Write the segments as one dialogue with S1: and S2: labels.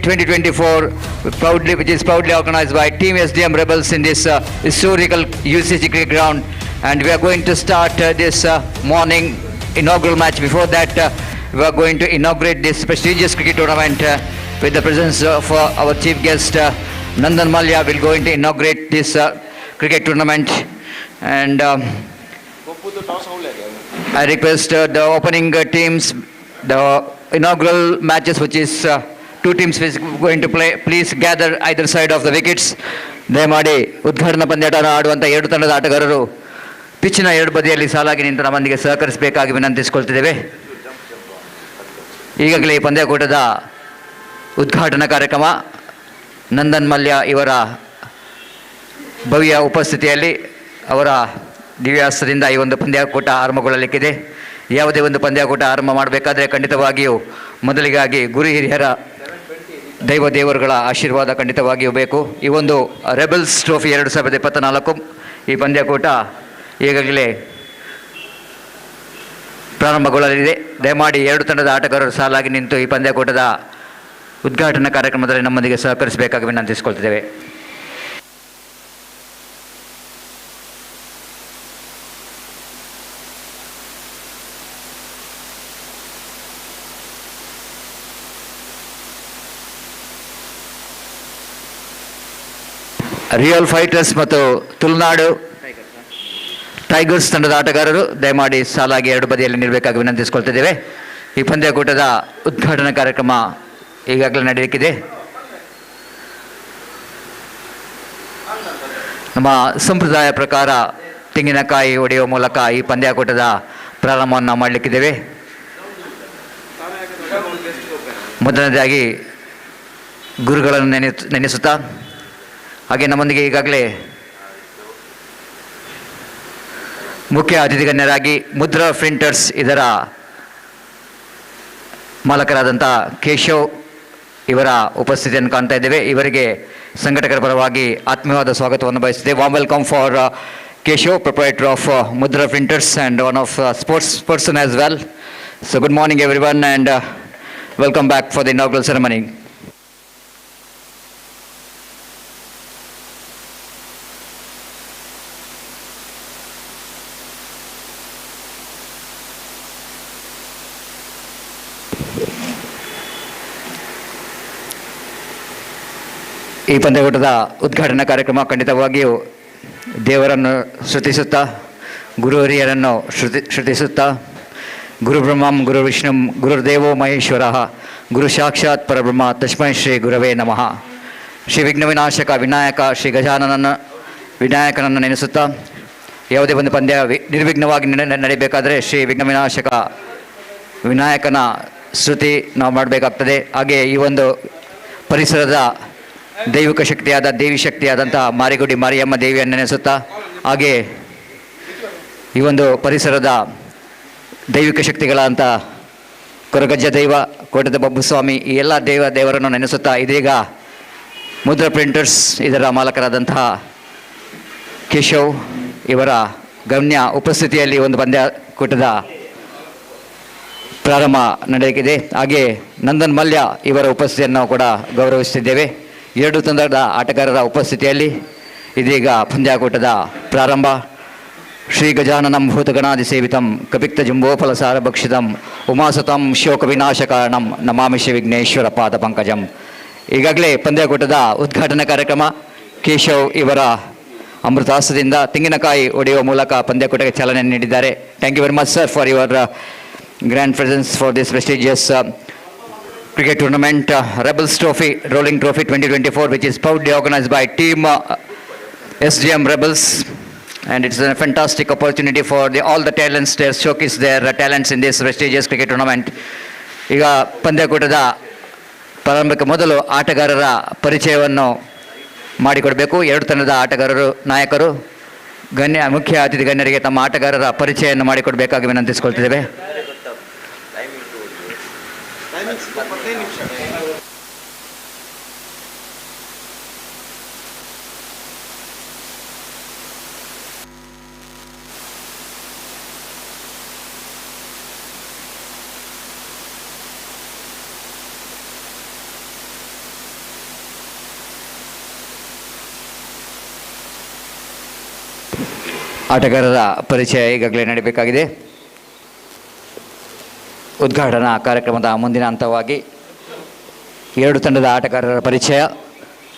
S1: 2024, which is proudly organized by Team SDM Rebels in this historical UCC cricket ground. And we are going to start this morning inaugural match. Before that, we are going to inaugurate this prestigious cricket tournament with the presence of our chief guest, Nandan Malya, will go into inaugurate this cricket tournament. And I request the opening teams, the inaugural matches, which is two teams is going to play. Please gather either side of the wickets. ದಯಮಾಡಿ ಉದ್ಘಾಟನಾ ಪಂದ್ಯಾಟ ಆಡುವಂಥ ಎರಡು ತಂಡದ ಆಟಗಾರರು ಪಿಚ್ಚಿನ ಎರಡು ಬದಿಯಲ್ಲಿ ಸಾಲಾಗಿ ನಿಂತು ನಮ್ಮೊಂದಿಗೆ ಸಹಕರಿಸಬೇಕಾಗಿ ವಿನಂತಿಸಿಕೊಳ್ತಿದ್ದೇವೆ. ಈಗಾಗಲೇ ಈ ಪಂದ್ಯಾಕೂಟದ ಉದ್ಘಾಟನಾ ಕಾರ್ಯಕ್ರಮ ನಂದನ್ ಮಲ್ಯ ಇವರ ಭವ್ಯ ಉಪಸ್ಥಿತಿಯಲ್ಲಿ ಅವರ ದಿವ್ಯಾಸ್ತ್ರದಿಂದ ಈ ಒಂದು ಪಂದ್ಯಾಕೂಟ ಆರಂಭಗೊಳ್ಳಲಿಕ್ಕಿದೆ. ಯಾವುದೇ ಒಂದು ಪಂದ್ಯಾಕೂಟ ಆರಂಭ ಮಾಡಬೇಕಾದ್ರೆ ಖಂಡಿತವಾಗಿಯೂ ಮೊದಲಿಗಾಗಿ ಗುರು ಹಿರಿಯರ ದೇವರುಗಳ ಆಶೀರ್ವಾದ ಖಂಡಿತವಾಗಿಯೂ ಬೇಕು. ಈ ಒಂದು ರೆಬಲ್ಸ್ ಟ್ರೋಫಿ 2024 ಈ ಪಂದ್ಯಾಕೂಟ ಈಗಾಗಲೇ ಪ್ರಾರಂಭಗೊಳ್ಳಲಿದೆ. ದಯಮಾಡಿ ಎರಡು ತಂಡದ ಆಟಗಾರರು ಸಾಲಾಗಿ ನಿಂತು ಈ ಪಂದ್ಯಾಕೂಟದ ಉದ್ಘಾಟನಾ ಕಾರ್ಯಕ್ರಮದಲ್ಲಿ ನಮ್ಮೊಂದಿಗೆ ಸಹಕರಿಸಬೇಕಾಗಿ ವಿನಂತಿಸಿಕೊಳ್ತಿದ್ದೇವೆ. ರಿಯಲ್ ಫೈಟರ್ಸ್ ಮತ್ತು ತುಳುನಾಡು ಟೈಗರ್ಸ್ ತಂಡದ ಆಟಗಾರರು ದಯಮಾಡಿ ಸಾಲಾಗಿ ಎರಡು ಬದಿಯಲ್ಲಿ ನಿಲ್ಲಬೇಕಾಗಿ ವಿನಂತಿಸಿಕೊಳ್ತಿದ್ದೇವೆ. ಈ ಪಂದ್ಯಾಕೂಟದ ಉದ್ಘಾಟನಾ ಕಾರ್ಯಕ್ರಮ ಈಗಾಗಲೇ ನಡೆಯಲಿಕ್ಕಿದೆ. ನಮ್ಮ ಸಂಪ್ರದಾಯ ಪ್ರಕಾರ ತೆಂಗಿನಕಾಯಿ ಹೊಡೆಯುವ ಮೂಲಕ ಈ ಪಂದ್ಯಾಕೂಟದ ಪ್ರಾರಂಭವನ್ನು ಮಾಡಲಿಕ್ಕಿದ್ದೇವೆ. ಮೊದಲನೇದಾಗಿ ಗುರುಗಳನ್ನು ನೆನೆಸುತ್ತಾ ಹಾಗೆ ನಮ್ಮೊಂದಿಗೆ ಈಗಾಗಲೇ ಮುಖ್ಯ ಅತಿಥಿ ಗಣ್ಯರಾಗಿ ಮುದ್ರಾ ಪ್ರಿಂಟರ್ಸ್ ಇದರ ಮಾಲಕರಾದಂಥ ಕೇಶವ್ ಇವರ ಉಪಸ್ಥಿತಿಯನ್ನು ಕಾಣ್ತಾ ಇದ್ದೇವೆ. ಇವರಿಗೆ ಸಂಘಟಕರ ಪರವಾಗಿ ಆತ್ಮೀಯವಾದ ಸ್ವಾಗತವನ್ನು ಬಯಸಿದೆ. Warm welcome for Keshav, proprietor of Mudra printers and one of sports person as well. So good morning everyone and welcome back for the inaugural ceremony. ಈ ಪಂದ್ಯಾಕೂಟದ ಉದ್ಘಾಟನಾ ಕಾರ್ಯಕ್ರಮ ಖಂಡಿತವಾಗಿಯೂ ದೇವರನ್ನು ಶ್ರುತಿಸುತ್ತಾ, ಗುರು ಹಿರಿಯರನ್ನು ಶ್ರುತಿಸುತ್ತಾ, ಗುರು ಬ್ರಹ್ಮಂ ಗುರು ವಿಷ್ಣುಂ ಗುರುರ್ದೇವೋ ಮಹೇಶ್ವರ ಗುರು ಸಾಕ್ಷಾತ್ ಪರಬ್ರಹ್ಮ ತಸ್ಮೈ ಶ್ರೀ ಗುರವೇ ನಮಃ. ಶ್ರೀ ವಿಘ್ನ ವಿನಾಶಕ ವಿನಾಯಕ ಶ್ರೀ ವಿನಾಯಕನನ್ನು ನೆನೆಸುತ್ತಾ, ಯಾವುದೇ ಒಂದು ಪಂದ್ಯ ನಿರ್ವಿಘ್ನವಾಗಿ ನಡೀಬೇಕಾದರೆ ಶ್ರೀ ವಿಘ್ನ ವಿನಾಶಕ ವಿನಾಯಕನ ಶ್ರುತಿ ನಾವು ಮಾಡಬೇಕಾಗ್ತದೆ. ಹಾಗೆ ಈ ಒಂದು ಪರಿಸರದ ದೈವಿಕ ಶಕ್ತಿಯಾದ ದೇವಿ ಶಕ್ತಿಯಾದಂಥ ಮಾರಿಗುಡಿ ಮಾರಿಯಮ್ಮ ದೇವಿಯನ್ನು ನೆನೆಸುತ್ತಾ, ಹಾಗೆ ಈ ಒಂದು ಪರಿಸರದ ದೈವಿಕ ಶಕ್ತಿಗಳಂತ ಕೊರಗಜ್ಜ ದೈವ, ಕೋಟದ ಬಬ್ಬುಸ್ವಾಮಿ, ಈ ಎಲ್ಲ ದೇವರನ್ನು ನೆನೆಸುತ್ತಾ ಇದೀಗ ಮುದ್ರಾ ಪ್ರಿಂಟರ್ಸ್ ಇದರ ಮಾಲಕರಾದಂತಹ ಕೇಶವ್ ಇವರ ಗಣ್ಯ ಉಪಸ್ಥಿತಿಯಲ್ಲಿ ಒಂದು ಪಂದ್ಯಾಕೂಟದ ಪ್ರಾರಂಭ ನಡೆಯಲಿದೆ. ಹಾಗೆ ನಂದನ್ ಮಲ್ಯ ಇವರ ಉಪಸ್ಥಿತಿಯನ್ನು ಕೂಡ ಗೌರವಿಸುತ್ತಿದ್ದೇವೆ. ಎರಡು ತಂಡದ ಆಟಗಾರರ ಉಪಸ್ಥಿತಿಯಲ್ಲಿ ಇದೀಗ ಪಂದ್ಯಾಕೂಟದ ಪ್ರಾರಂಭ. ಶ್ರೀ ಗಜಾನನಂ ಭೂತಗಣಾದಿ ಸೇವಿತಂ ಕಪಿಕ್ತ ಜಂಬೋಫಲಸಾರ ಭಕ್ಷಿತಂ ಉಮಾಸತಂ ಶೋಕ ವಿನಾಶಕಾರಣಂ ನಮಾಮಿ ಶ್ರೀ ವಿಘ್ನೇಶ್ವರ ಪಾದ ಪಂಕಜಂ. ಈಗಾಗಲೇ ಪಂದ್ಯಾಕೂಟದ ಉದ್ಘಾಟನಾ ಕಾರ್ಯಕ್ರಮ ಕೇಶವ್ ಇವರ ಅಮೃತಾಸ್ತ್ರದಿಂದ ತೆಂಗಿನಕಾಯಿ ಹೊಡೆಯುವ ಮೂಲಕ ಪಂದ್ಯಾಕೂಟಕ್ಕೆ ಚಾಲನೆ ನೀಡಿದ್ದಾರೆ. Thank you very much sir for your grand presence for this prestigious cricket tournament, Rebels Trophy, Rolling Trophy 2024, which is proudly organized by Team SDM Rebels, and it's a fantastic opportunity for all the talents to showcase their talents in this prestigious cricket tournament. ಈಗ ಪಂದ್ಯಾಕೂಟದ ಪ್ರಾರಂಭಕ್ಕೆ ಮೊದಲು ಆಟಗಾರರ ಪರಿಚಯವನ್ನು ಮಾಡಿಕೊಡಬೇಕು. ಎರಡು ತಂಡದ ಆಟಗಾರರು, ನಾಯಕರು, ಮುಖ್ಯ ಅತಿಥಿ ಗಣ್ಯರಿಗೆ ತಮ್ಮ ಆಟಗಾರರ ಪರಿಚಯವನ್ನು ಮಾಡಿಕೊಡಬೇಕಾಗಿ ವಿನಂತಿಸಿಕೊಳ್ತಿದ್ದೇವೆ. ಆಟಗಾರರ ಪರಿಚಯ ಈಗಾಗಲೇ ನಡೀಬೇಕಾಗಿದೆ. ಉದ್ಘಾಟನಾ ಕಾರ್ಯಕ್ರಮದ ಮುಂದಿನ ಹಂತವಾಗಿ ಎರಡು ತಂಡದ ಆಟಗಾರರ ಪರಿಚಯ.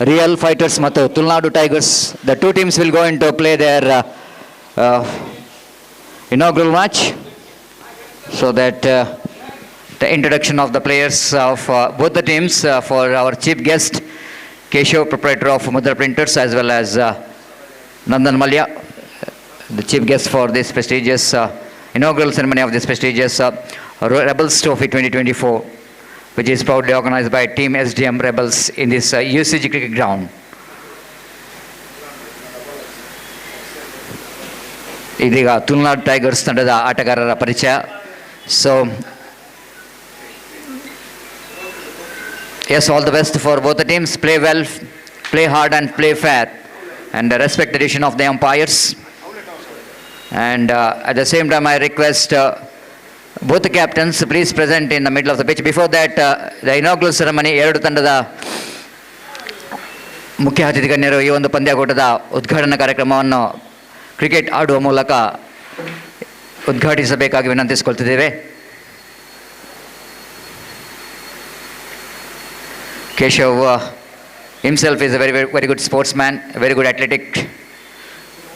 S1: ರಿಯಲ್ ಫೈಟರ್ಸ್ ಮತ್ತು Tulunadu tigers, the two teams will go in to play their inaugural match, so that the introduction of the players of both the teams for our chief guest Keshav, proprietor of Mudra Printers, as well as Nandan Malya, the chief guest for this prestigious inaugural ceremony of this prestigious Rebels Trophy 2024, which is proudly organized by Team SDM Rebels in this UCG cricket ground. ಇದೀಗ Tulunadu tigers ತಂಡದ ಆಟಗಾರರ ಪರಿಚಯ. So yes, all the best for both the teams. Play well, play hard and play fair, and respect the decision of the umpires. And at the same time I request both the captains please present in the middle of the pitch. Before that, the inaugural ceremony, ಎರಡು ತಂಡದ ಮುಖ್ಯ ಅತಿಥಿ ಗಣ್ಯರು ಈ ಒಂದು ಪಂದ್ಯಾಕೂಟದ ಉದ್ಘಾಟನಾ ಕಾರ್ಯಕ್ರಮವನ್ನು cricket ಆಡುವ ಮೂಲಕ ಉದ್ಘಾಟಿಸಬೇಕಾಗಿ ವಿನಂತಿಸಿಕೊಳ್ತಿದ್ದೇವೆ. Keshav himself is a very good sportsman, a very good athletic,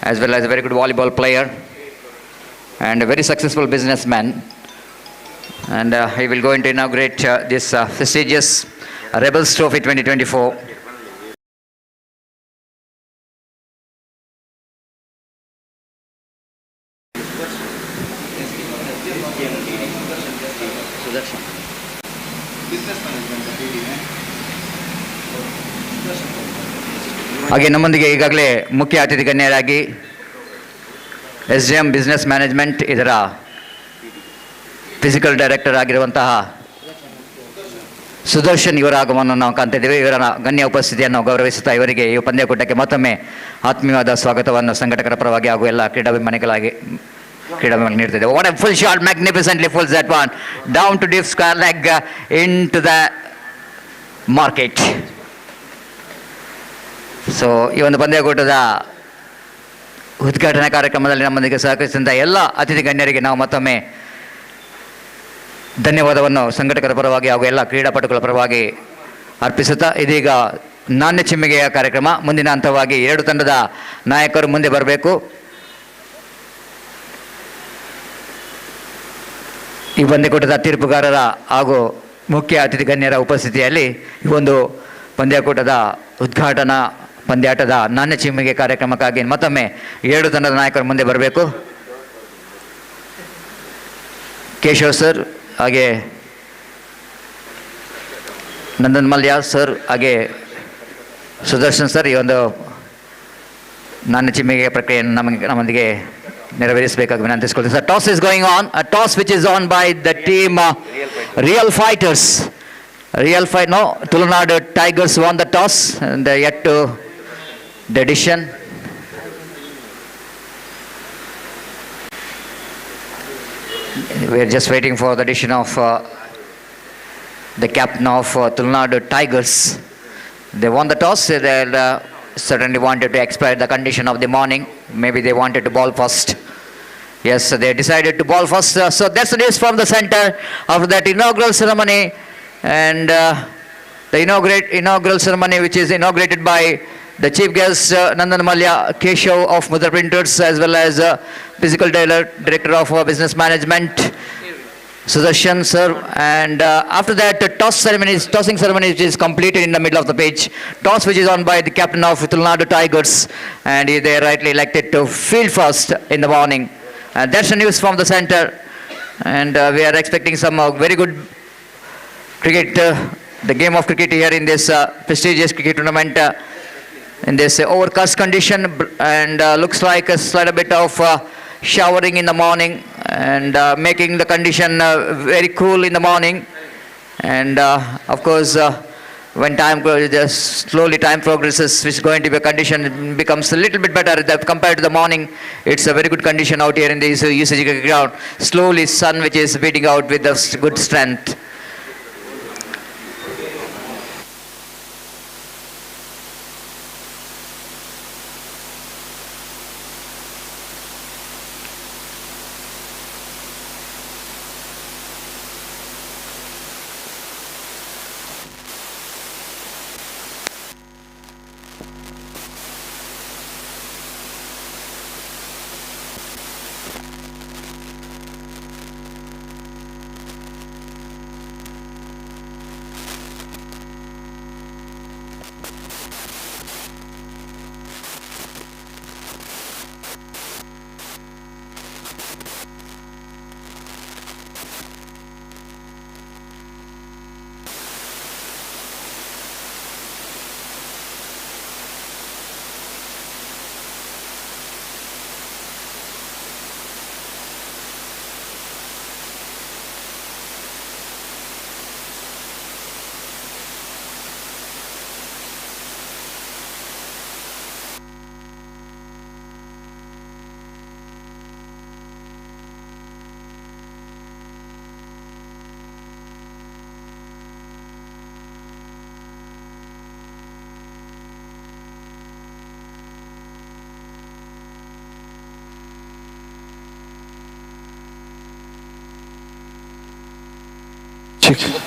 S1: as well as a very good volleyball player, and a very successful businessman. And he will go to inaugurate this prestigious Rebels Trophy 2024. ಹಾಗೆ ನಮ್ಮೊಂದಿಗೆ ಈಗಾಗಲೇ ಮುಖ್ಯ ಅತಿಥಿ ಗಣ್ಯರಾಗಿ SDM business management ಇದರ physical director ಆಗಿರುವಂತಹ ಸುದರ್ಶನ್ ಇವರ ಆಗಮನವನ್ನು ನಾವು ಕಾಣ್ತಿದ್ದೇವೆ. ಇವರ ಗಣ್ಯ ಉಪಸ್ಥಿತಿಯನ್ನು ಗೌರವಿಸುತ್ತಾ ಇವರಿಗೆ ಈ ಪಂದ್ಯಕೂಟಕ್ಕೆ ಮತ್ತೊಮ್ಮೆ ಆತ್ಮೀಯವಾದ ಸ್ವಾಗತವನ್ನು ಸಂಘಟಕರ ಪರವಾಗಿ ಹಾಗೂ ಎಲ್ಲ ಕ್ರೀಡಾಭಿಮಾನಿಗಳಾಗಿ ನೀಡ್ತಿದ್ದೇವೆ. What a full shot, magnificently pulls that one down to deep square leg into the market. So ಈ ಒಂದು ಪಂದ್ಯಕೂಟದ ಉದ್ಘಾಟನಾ ಕಾರ್ಯಕ್ರಮದಲ್ಲಿ ನಮ್ಮೊಂದಿಗೆ ಸಹಕರಿಸಿದಂಥ ಎಲ್ಲ ಅತಿಥಿ ಗಣ್ಯರಿಗೆ ನಾವು ಮತ್ತೊಮ್ಮೆ ಧನ್ಯವಾದವನ್ನು ಸಂಘಟಕರ ಪರವಾಗಿ ಹಾಗೂ ಎಲ್ಲ ಕ್ರೀಡಾಪಟುಗಳ ಪರವಾಗಿ ಅರ್ಪಿಸುತ್ತಾ, ಇದೀಗ ನಾಣ್ಯ ಚಿಮ್ಮಿಗೆಯ ಕಾರ್ಯಕ್ರಮ. ಮುಂದಿನ ಹಂತವಾಗಿ ಎರಡು ತಂಡದ ನಾಯಕರು ಮುಂದೆ ಬರಬೇಕು. ಈ ಪಂದ್ಯಕೂಟದ ತೀರ್ಪುಗಾರರ ಹಾಗೂ ಮುಖ್ಯ ಅತಿಥಿ ಗಣ್ಯರ ಉಪಸ್ಥಿತಿಯಲ್ಲಿ ಈ ಒಂದು ಪಂದ್ಯಕೂಟದ ಉದ್ಘಾಟನಾ ಪಂದ್ಯಾಟದ ನಾಣ್ಯ ಚಿಮ್ಮಿಗೆ ಕಾರ್ಯಕ್ರಮಕ್ಕಾಗಿ ಮತ್ತೊಮ್ಮೆ ಎರಡು ತಂಡದ ನಾಯಕರು ಮುಂದೆ ಬರಬೇಕು. ಕೇಶವ್ ಸರ್, ಹಾಗೆ ನಂದನ್ ಮಲ್ಯ ಸರ್, ಹಾಗೆ ಸುದರ್ಶನ್ ಸರ್ ಈ ಒಂದು ನಾಣ್ಯ ಚಿಮ್ಮಿಗೆ ಪ್ರಕ್ರಿಯೆಯನ್ನು ನಮ್ಮೊಂದಿಗೆ ನೆರವೇರಿಸಬೇಕಾಗಿ ವಿನಂತಿಸಿಕೊಳ್ತೀನಿ sir. Toss is going on, a toss which is won by the team real fighters. No, Tulunadu Tigers won the toss and they yet to the addition. We are just waiting for the addition of the captain of Tulunadu Tigers. They won the toss. They certainly wanted to exploit the condition of the morning. Maybe they wanted to bowl first. Yes, they decided to bowl first. So that's the news from the center after that inaugural ceremony. And the inaugural ceremony, which is inaugurated by the chief guest Nandan Malya, Keshav of Mudra Printers, as well as physical director of business management Sudarshan sir. And after that, the tossing ceremony which is completed in the middle of the pitch. Toss which is on by the captain of Tulunadu Tigers, and they are rightly elected to field first in the morning. And that's the news from the center. And we are expecting some very good cricket, the game of cricket here in this prestigious cricket tournament in this overcast condition, and looks like a slight bit of showering in the morning, and making the condition very cool in the morning. And of course when slowly time progresses, which is going to be a condition becomes a little bit better compared to the morning. It's a very good condition out here in this UCG cricket ground. Slowly sun which is beating out with the good strength.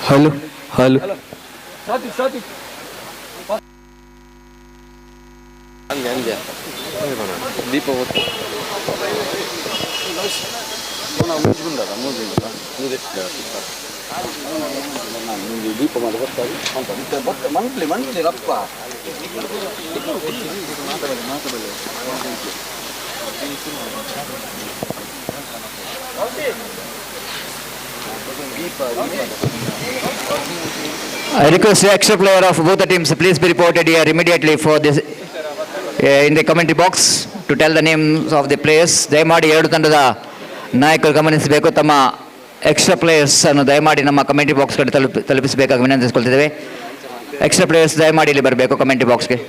S2: Hello hello
S3: ದೀಪ ದೀಪ ಮಾಡಿ ಬರ್ತಾರೆ monthly monthly ರಪ್ಪ
S1: I request the extra player of both the teams please be reported here immediately for this in the commentary box to tell the names of the players. ದಯಮಾಡಿ ಎರಡು ತಂಡದ ನಾಯಕರು ಗಮನಿಸಬೇಕು, ತಮ್ಮ ಎಕ್ಸ್ಟ್ರಾ ಪ್ಲೇಯರ್ಸ್ ಅನ್ನು ದಯಮಾಡಿ ನಮ್ಮ ಕಮೆಂಟ್ರಿ ಬಾಕ್ಸ್ ಕಡೆ ತಲುಪಿಸಬೇಕಾಗಿ ವಿನಂತಿಸಿಕೊಳ್ತಿದ್ದೇವೆ. ಎಕ್ಸ್ಟ್ರಾ ಪ್ಲೇಯರ್ಸ್ ದಯಮಾಡಿ ಇಲ್ಲಿ ಬರಬೇಕು ಕಮೆಂಟ್ರಿ ಬಾಕ್ಸ್ಗೆ.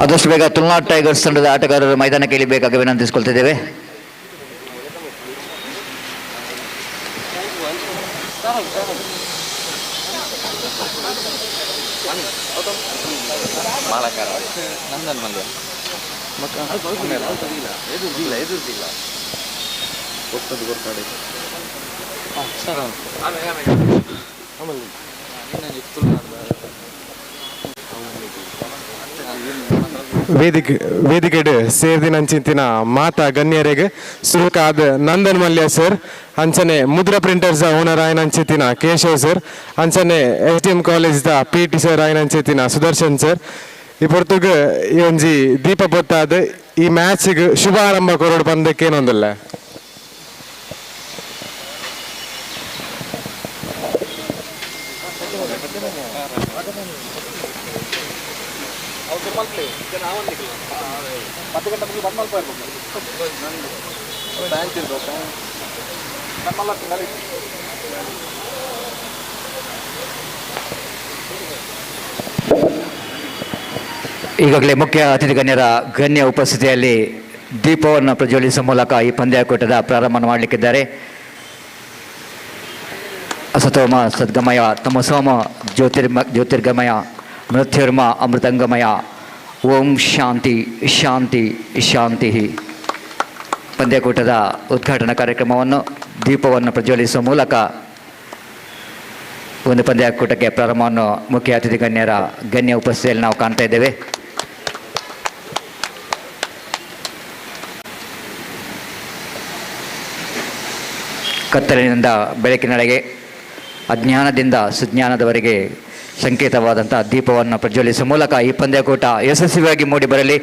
S1: ಆದಷ್ಟು ಬೇಗ ತುಳುನಾಡು ಟೈಗರ್ಸ್ ತಂಡದ ಆಟಗಾರರು ಮೈದಾನಕ್ಕೆ ಇಳಿಬೇಕಾಗಿ ವಿನಂತಿಸಿಕೊಳ್ತಿದ್ದೇವೆ.
S3: ನಂದನ್ ಮಲ್ಯ
S2: ವೇದಿಕೆ ಸೇರ್ದಿನಂಚಿಂತಿನ ಮಾತಾ ಗಣ್ಯರಿಗೆ ಸುರುಕಾದ ನಂದನ್ ಮಲ್ಯ ಸರ್, ಅಂಚನೆ ಮುದ್ರಾ ಪ್ರಿಂಟರ್ಸ್ ಓನರ್ ಆಯ್ನಂಚಿತಿನ ಕೇಶವ್ ಸರ್, ಅಂಚನೆ SDM ಕಾಲೇಜ್ ದ PT ಸರ್ ಆಯ್ನಂಚಿತಿನ ಸುದರ್ಶನ್ ಸರ್, ಈ ಪೊರ್ತುಗ್ ಈ ಒಂಜಿ ದೀಪ ಬೊತ್ತಾದ ಈ ಮ್ಯಾಚ್ಗೆ ಶುಭಾರಂಭ ಕೊರೋಡು ಬಂದಕ್ಕೆ ಏನೊಂದಿಲ್ಲ.
S1: ಈಗಾಗಲೇ ಮುಖ್ಯ ಅತಿಥಿ ಗಣ್ಯರ ಗಣ್ಯ ಉಪಸ್ಥಿತಿಯಲ್ಲಿ ದೀಪವನ್ನು ಪ್ರಜ್ವಲಿಸುವ ಮೂಲಕ ಈ ಪಂದ್ಯಾಕೂಟದ ಪ್ರಾರಂಭ ಮಾಡಲಿಕ್ಕಿದ್ದಾರೆ. ಅಸತೋಮ ಸದ್ಗಮಯ ತಮಸೋಮ ಜ್ಯೋತಿರ್ಗಮಯ ಮೃತ್ಯುರ್ಮ ಅಮೃತಂಗಮಯ ಓಂ ಶಾಂತಿ ಶಾಂತಿ ಶಾಂತಿ. ಪಂದ್ಯಾಕೂಟದ ಉದ್ಘಾಟನಾ ಕಾರ್ಯಕ್ರಮವನ್ನು ದೀಪವನ್ನು ಪ್ರಜ್ವಲಿಸುವ ಮೂಲಕ ಒಂದು ಪಂದ್ಯಾಕೂಟಕ್ಕೆ ಪ್ರಾರಂಭವನ್ನು ಮುಖ್ಯ ಅತಿಥಿ ಗಣ್ಯರ ಗಣ್ಯ ಉಪಸ್ಥಿತಿಯಲ್ಲಿ ನಾವು ಕಾಣ್ತಾ ಇದ್ದೇವೆ. ಕತ್ತಲಿನಿಂದ ಬೆಳಕಿನೆಡೆಗೆ, ಅಜ್ಞಾನದಿಂದ ಸುಜ್ಞಾನದವರೆಗೆ ಸಂಕೇತವಾದಂಥ ದೀಪವನ್ನು ಪ್ರಜ್ವಲಿಸುವ ಮೂಲಕ ಈ ಪಂದ್ಯಾಕೂಟ ಯಶಸ್ವಿಯಾಗಿ ಮೂಡಿ ಬರಲಿ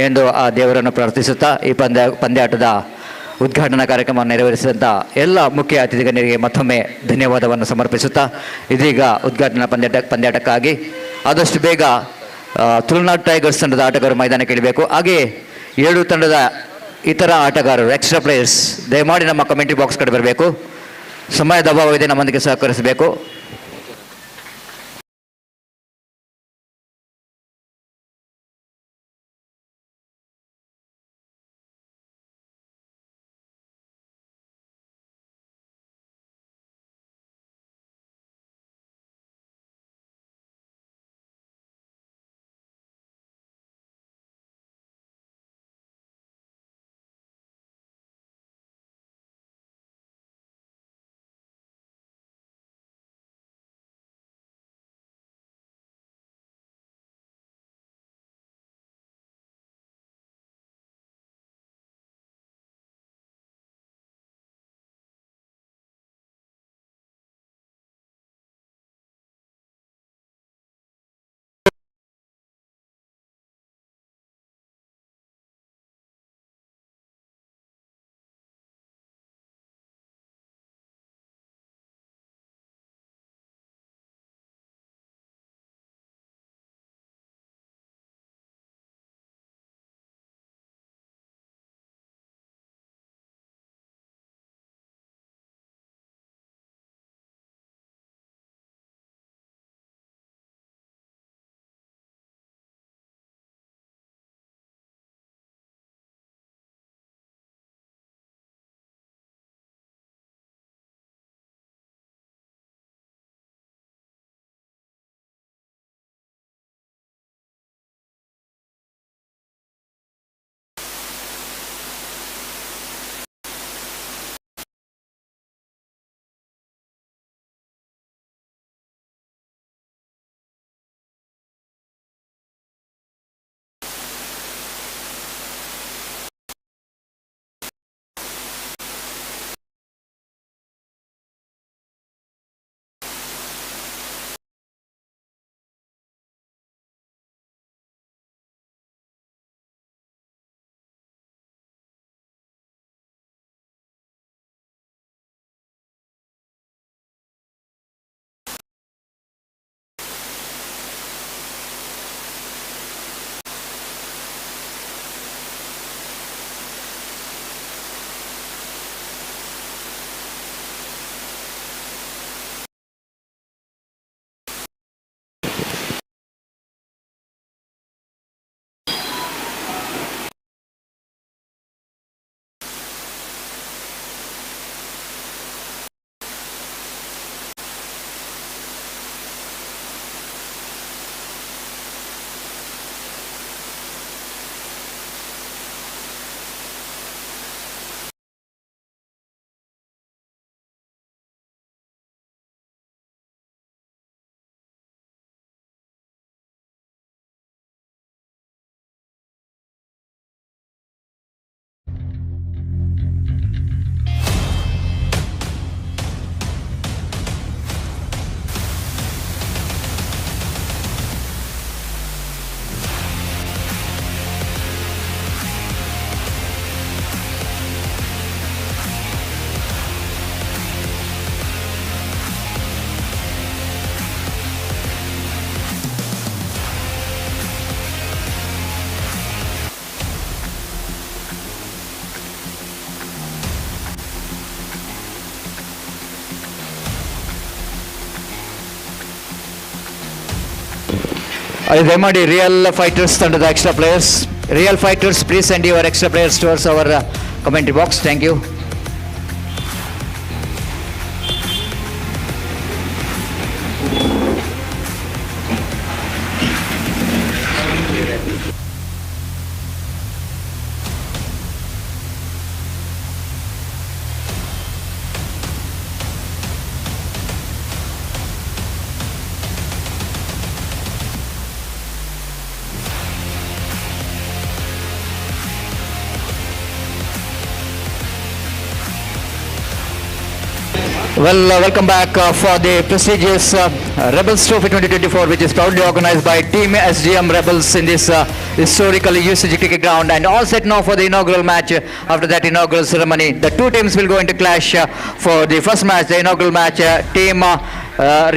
S1: ಎಂದು ಆ ದೇವರನ್ನು ಪ್ರಾರ್ಥಿಸುತ್ತಾ ಈ ಪಂದ್ಯಾಟದ ಉದ್ಘಾಟನಾ ಕಾರ್ಯಕ್ರಮವನ್ನು ನೆರವೇರಿಸಿದಂಥ ಎಲ್ಲ ಮುಖ್ಯ ಅತಿಥಿ ಗಣ್ಯರಿಗೆ ಮತ್ತೊಮ್ಮೆ ಧನ್ಯವಾದವನ್ನು ಸಮರ್ಪಿಸುತ್ತಾ ಇದೀಗ ಉದ್ಘಾಟನಾ ಪಂದ್ಯಾಟಕ್ಕಾಗಿ ಆದಷ್ಟು ಬೇಗ ತುಳುನಾಡು ಟೈಗರ್ಸ್ ತಂಡದ ಆಟಗಾರರು ಮೈದಾನಕ್ಕೆ ಇಳಿಬೇಕು. ಹಾಗೆಯೇ ಎರಡು ತಂಡದ ಇತರ ಆಟಗಾರರು ಎಕ್ಸ್ಟ್ರಾ ಪ್ಲೇಯರ್ಸ್ ದಯಮಾಡಿ ನಮ್ಮ ಕಮೆಂಟ್ರಿ ಬಾಕ್ಸ್ ಕಡೆ ಬರಬೇಕು. ಸಮಯದ ಅಭಾವವಿದೆ, ನಮ್ಮೊಂದಿಗೆ ಸಹಕರಿಸಬೇಕು. Remedy real fighters under the extra players. Real fighters, please send your extra players towards our commentary box. Thank you. Well, welcome back for the prestigious Rebels Trophy 2024, which is proudly organized by Team SDM Rebels in this historical UCG cricket ground, and all set now for the inaugural match. After that inaugural ceremony, the two teams will go into clash for the first match, the inaugural match. Team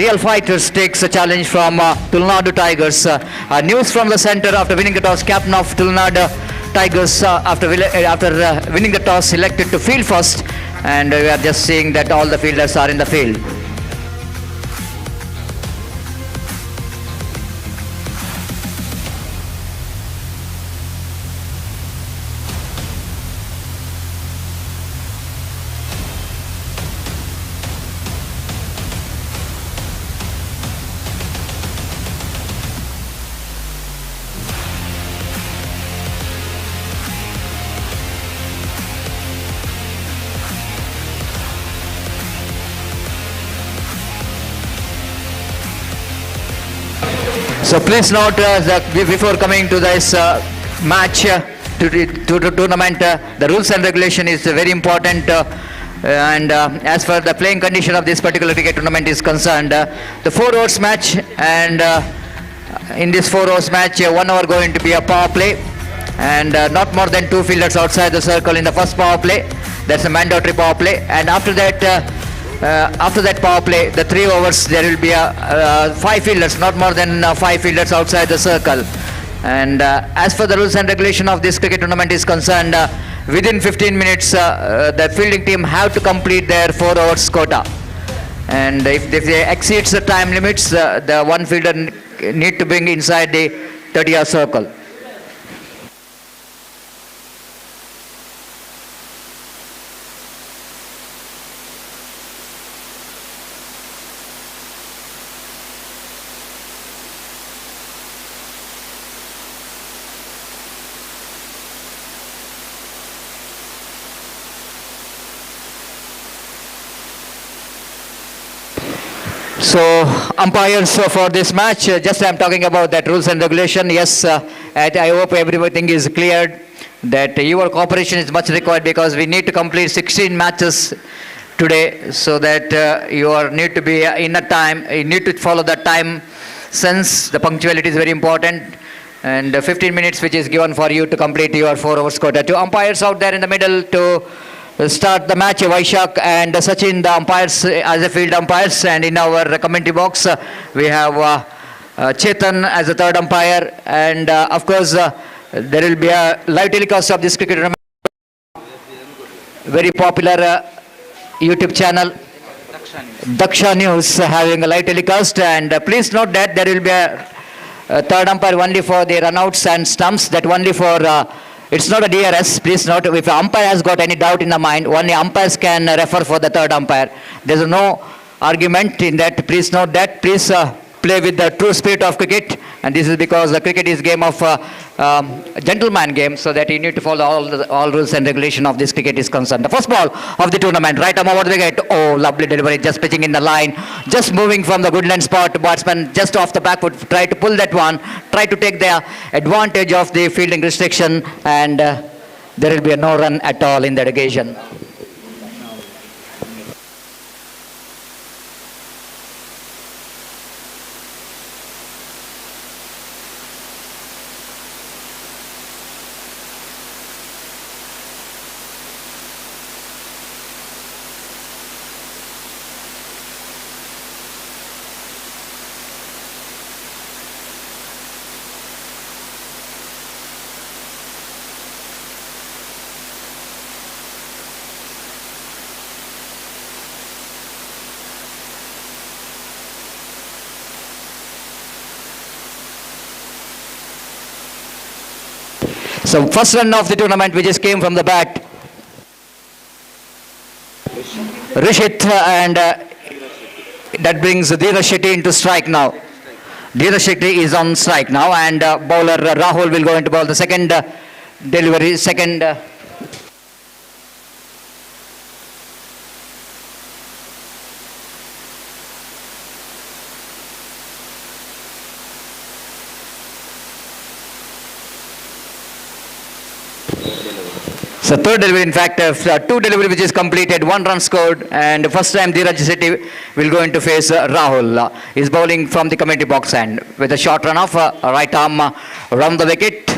S1: Real Fighters takes a challenge from Tulnadu Tigers. News from the center: after winning the toss, captain of Tulnadu Tigers, after winning the toss, selected to field first, and we are just seeing that all the fielders are in the field. So please note that before coming to this match, to the tournament, the rules and regulation is very important. And as for the playing condition of this particular cricket tournament is concerned, the 4 overs match, and in this 4 overs match, 1 hour going to be a power play, and not more than 2 fielders outside the circle in the first power play. That's a mandatory power play, and after that power play, the 3 overs, there will be 5 fielders, not more than 5 fielders outside the circle. And as for the rules and regulation of this cricket tournament is concerned, within 15 minutes, the fielding team have to complete their 4 overs quota. And if they exceeds the time limits, the one fielder need to bring inside the 30-yard circle. So umpires for this match, just I'm talking about that rules and regulation. Yes, I hope everything is cleared, that your cooperation is much required, because we need to complete 16 matches today, so that you need to be in a time, you need to follow the time, since the punctuality is very important, and 15 minutes which is given for you to complete your 4 overs quota. Two umpires out there in the middle to start the match, Vaishak and Sachin, the umpires as a field umpires, and in our commentary box we have Chetan as the third umpire, and of course there will be a live telecast of this cricket tournament, very popular YouTube channel Daksha News having a live telecast, and please note that there will be a third umpire only for the runouts and stumps, that only for it's not a DRS. Please note, if an umpire has got any doubt in the mind, only umpires can refer for the third umpire. There is no argument in that. Please note that. Please play with the true spirit of cricket, and this is because the cricket is game of gentleman game, so that you need to follow all rules and regulation of this cricket is concerned. The first ball of the tournament, right arm over the wicket. Oh, lovely delivery, just pitching in the line, just moving from the good line spot. Batsman just off the back foot, try to pull that one, try to take the advantage of the fielding restriction, and there will be no run at all in that occasion. So first run of the tournament which just came from the bat. Rishit and that brings Dheeraj Shetty into strike now. Dheeraj Shetty is on strike now and bowler Rahul will go into bowl the second delivery, second so third delivery, in fact, two delivery which is completed, one run scored, and first time Dheeraj Shetty will go into face Rahul. He's bowling from the community box end with a short run off, right arm round the wicket.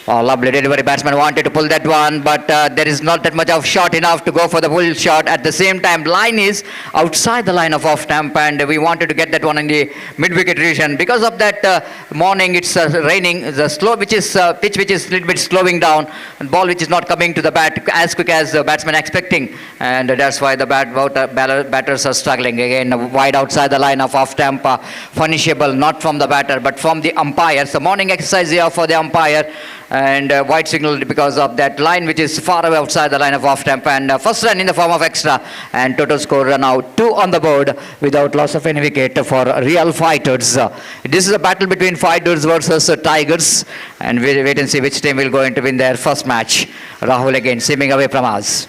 S1: Oh, lovely delivery. Batsman wanted to pull that one, but there is not that much of shot enough to go for the pull shot. At the same time, line is outside the line of off stump, and we wanted to get that one in the mid-wicket region. Because of that morning, it's raining. The slow, which is pitch, which is a little bit slowing down, and ball which is not coming to the bat as quick as the batsman expecting, and that's why the batters are struggling again. Wide outside the line of off stump, punishable not from the batter but from the umpire. So morning exercise here for the umpire. And white signal because of that line which is far away outside the line of off stump, and first run in the form of extra, and total score now 2 on the board without loss of any wicket for real fighters. This is a battle between fighters versus tigers, and we wait and see which team will go into win their first match. Rahul again seeming away from us.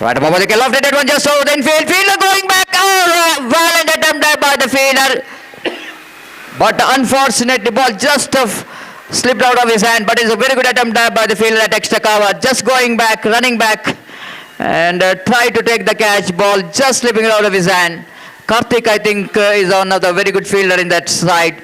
S1: Right above the lofted that one just over the infield, fielder going back. Oh, violent attempt there by the fielder, but unfortunately ball just slipped out of his hand, but it's a very good attempt there by the fielder at extra cover, just going back, running back, and try to take the catch. Ball just slipping out of his hand. Karthik, I think, is another very good fielder in that side,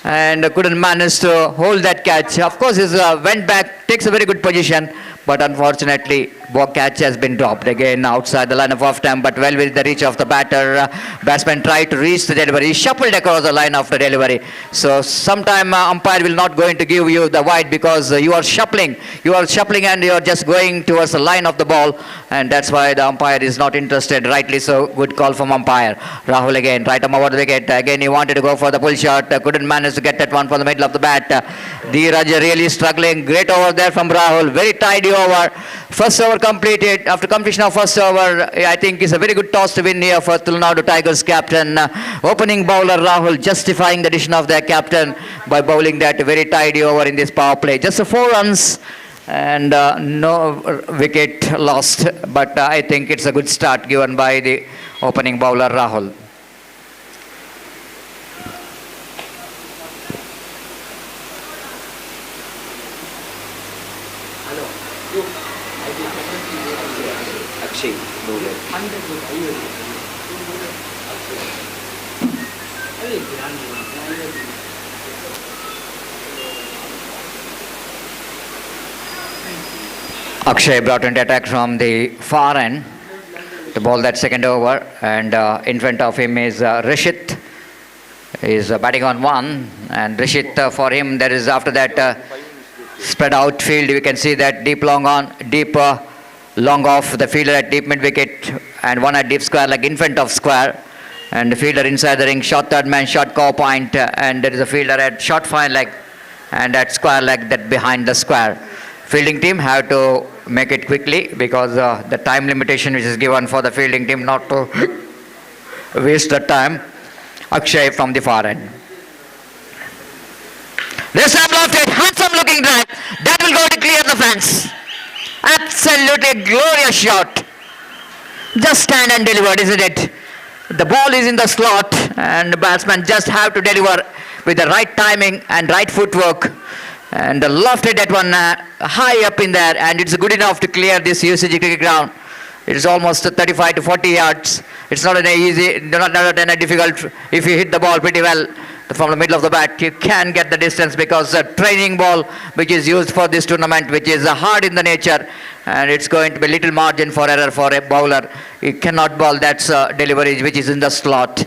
S1: and couldn't manage to hold that catch. Of course, he went back, takes a very good position, but unfortunately, catch has been dropped again outside the line of off stump, but well within the reach of the batter. Batsman tried to reach the delivery. He shuffled across the line after delivery. So sometime umpire will not going to give you the wide because you are shuffling. You are shuffling and you are just going towards the line of the ball, and that's why the umpire is not interested. Rightly so, good call from umpire. Rahul again, right arm over the wicket. Again, he wanted to go for the pull shot. Couldn't manage to get that one from the middle of the bat. Dheeraj really struggling. Great over there from Rahul. Very tidy over. First over completed. After completion of first over, I think it's a very good toss to win here for Tulnadu Tigers captain. Opening bowler Rahul justifying the addition of their captain by bowling that very tidy over in this power play. Just 4 runs and no wicket lost. But I think it's a good start given by the opening bowler Rahul. Akshay brought into attack from the far end to bowl that second over, and in front of him is Rishit. Is batting on 1, and Rishit for him there is after that spread out field. We can see that deep long on, deep long off, the fielder at deep mid wicket and one at deep square leg in front of square, and the fielder inside the ring, short third man, short cover point, and there is a fielder at short fine leg and at square leg that behind the square. Fielding team have to make it quickly because the time limitation which is given for the fielding team not to waste the time. Akshay from the far end. This time lofted, handsome looking drive. That will go to clear the fence. Absolutely glorious shot. Just stand and delivered, isn't it? The ball is in the slot and the batsman just have to deliver with the right timing and right footwork. And lofted that one high up in there, and it's good enough to clear this UCG cricket ground. It is almost 35 to 40 yards. It's not an easy, not an difficult. If you hit the ball pretty well from the middle of the bat, you can get the distance because the training ball which is used for this tournament, which is hard in the nature, and it's going to be little margin for error for a bowler. You cannot bowl that delivery which is in the slot.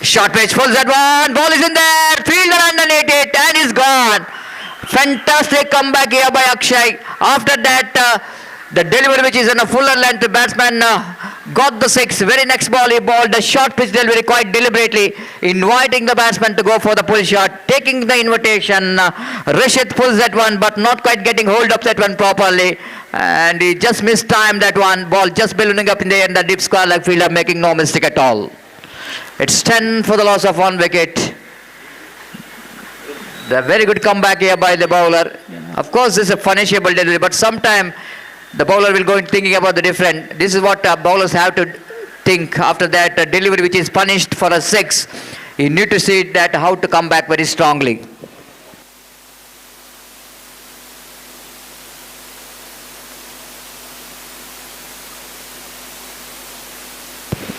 S1: Short pitch, pulls that one, ball is in there, fielder underneath it, and is gone. Fantastic comeback here by Akshay. After that The delivery which is in a fuller length, the batsman got the six. Very next ball he bowled a short pitch delivery quite deliberately, inviting the batsman to go for the pull shot, taking the invitation. Rashid pulls that one but not quite getting hold of that one properly, and he just mistimed that one. Ball just ballooning up in the air and the deep square leg fielder making no mistake at all. It's 10 for the loss of 1 wicket. The very good comeback here by the bowler. Of course this is a punishable delivery, but sometime the bowler will go in thinking about the different. This is what bowlers have to think after that delivery which is punished for a 6. You need to see that how to come back very strongly.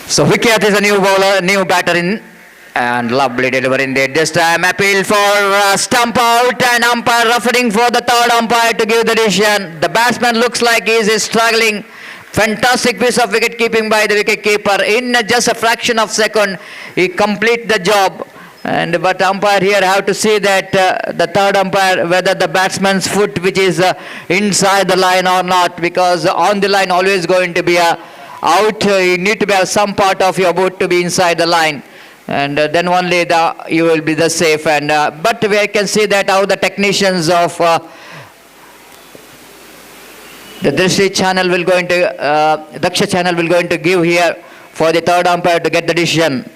S1: So Vikyat is a new bowler, new batter in, and lovely delivery in there. This time appeal for stump out, and umpire referring for the third umpire to give the decision. The batsman looks like he is struggling. Fantastic piece of wicket keeping by the wicket keeper. In just a fraction of second, he complete the job. But umpire here have to see that the third umpire whether the batsman's foot which is inside the line or not, because on the line always going to be a out. You need to have some part of your boot to be inside the line, and then only you will be the safe. And but we can see that how the technicians of the Drishti channel will going to Daksha channel will going to give here for the third umpire to get the decision.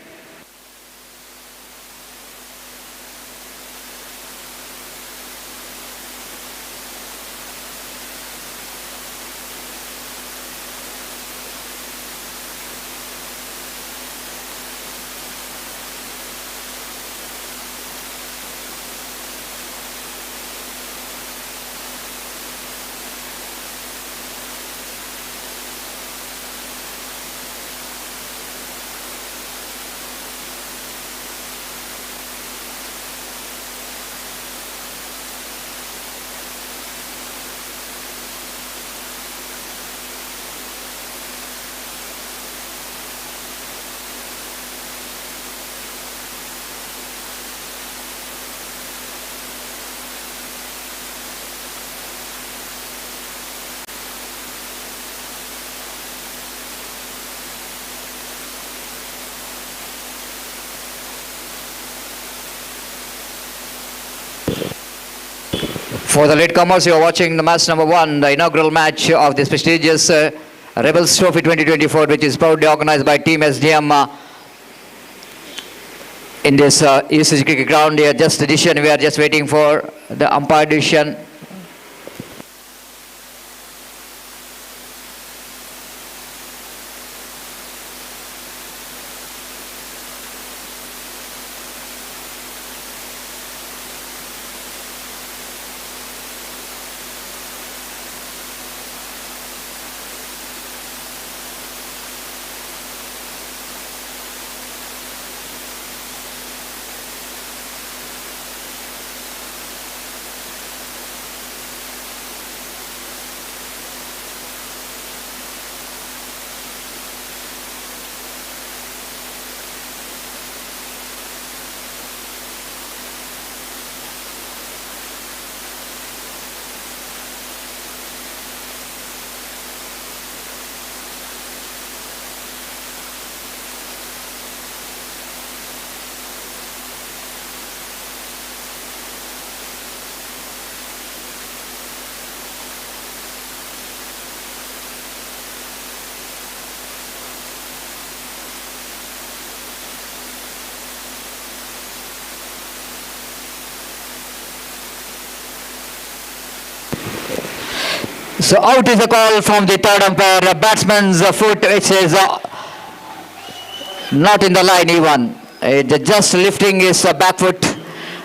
S1: For the latecomers, you are watching the match number 1, the inaugural match of this prestigious Rebels Trophy 2024, which is proudly organized by Team SDM in this ECG cricket ground here. Just the decision, we are just waiting for the umpire decision. So out is the call from the third umpire. Batsman's foot, which is not in the line even. Just lifting his back foot,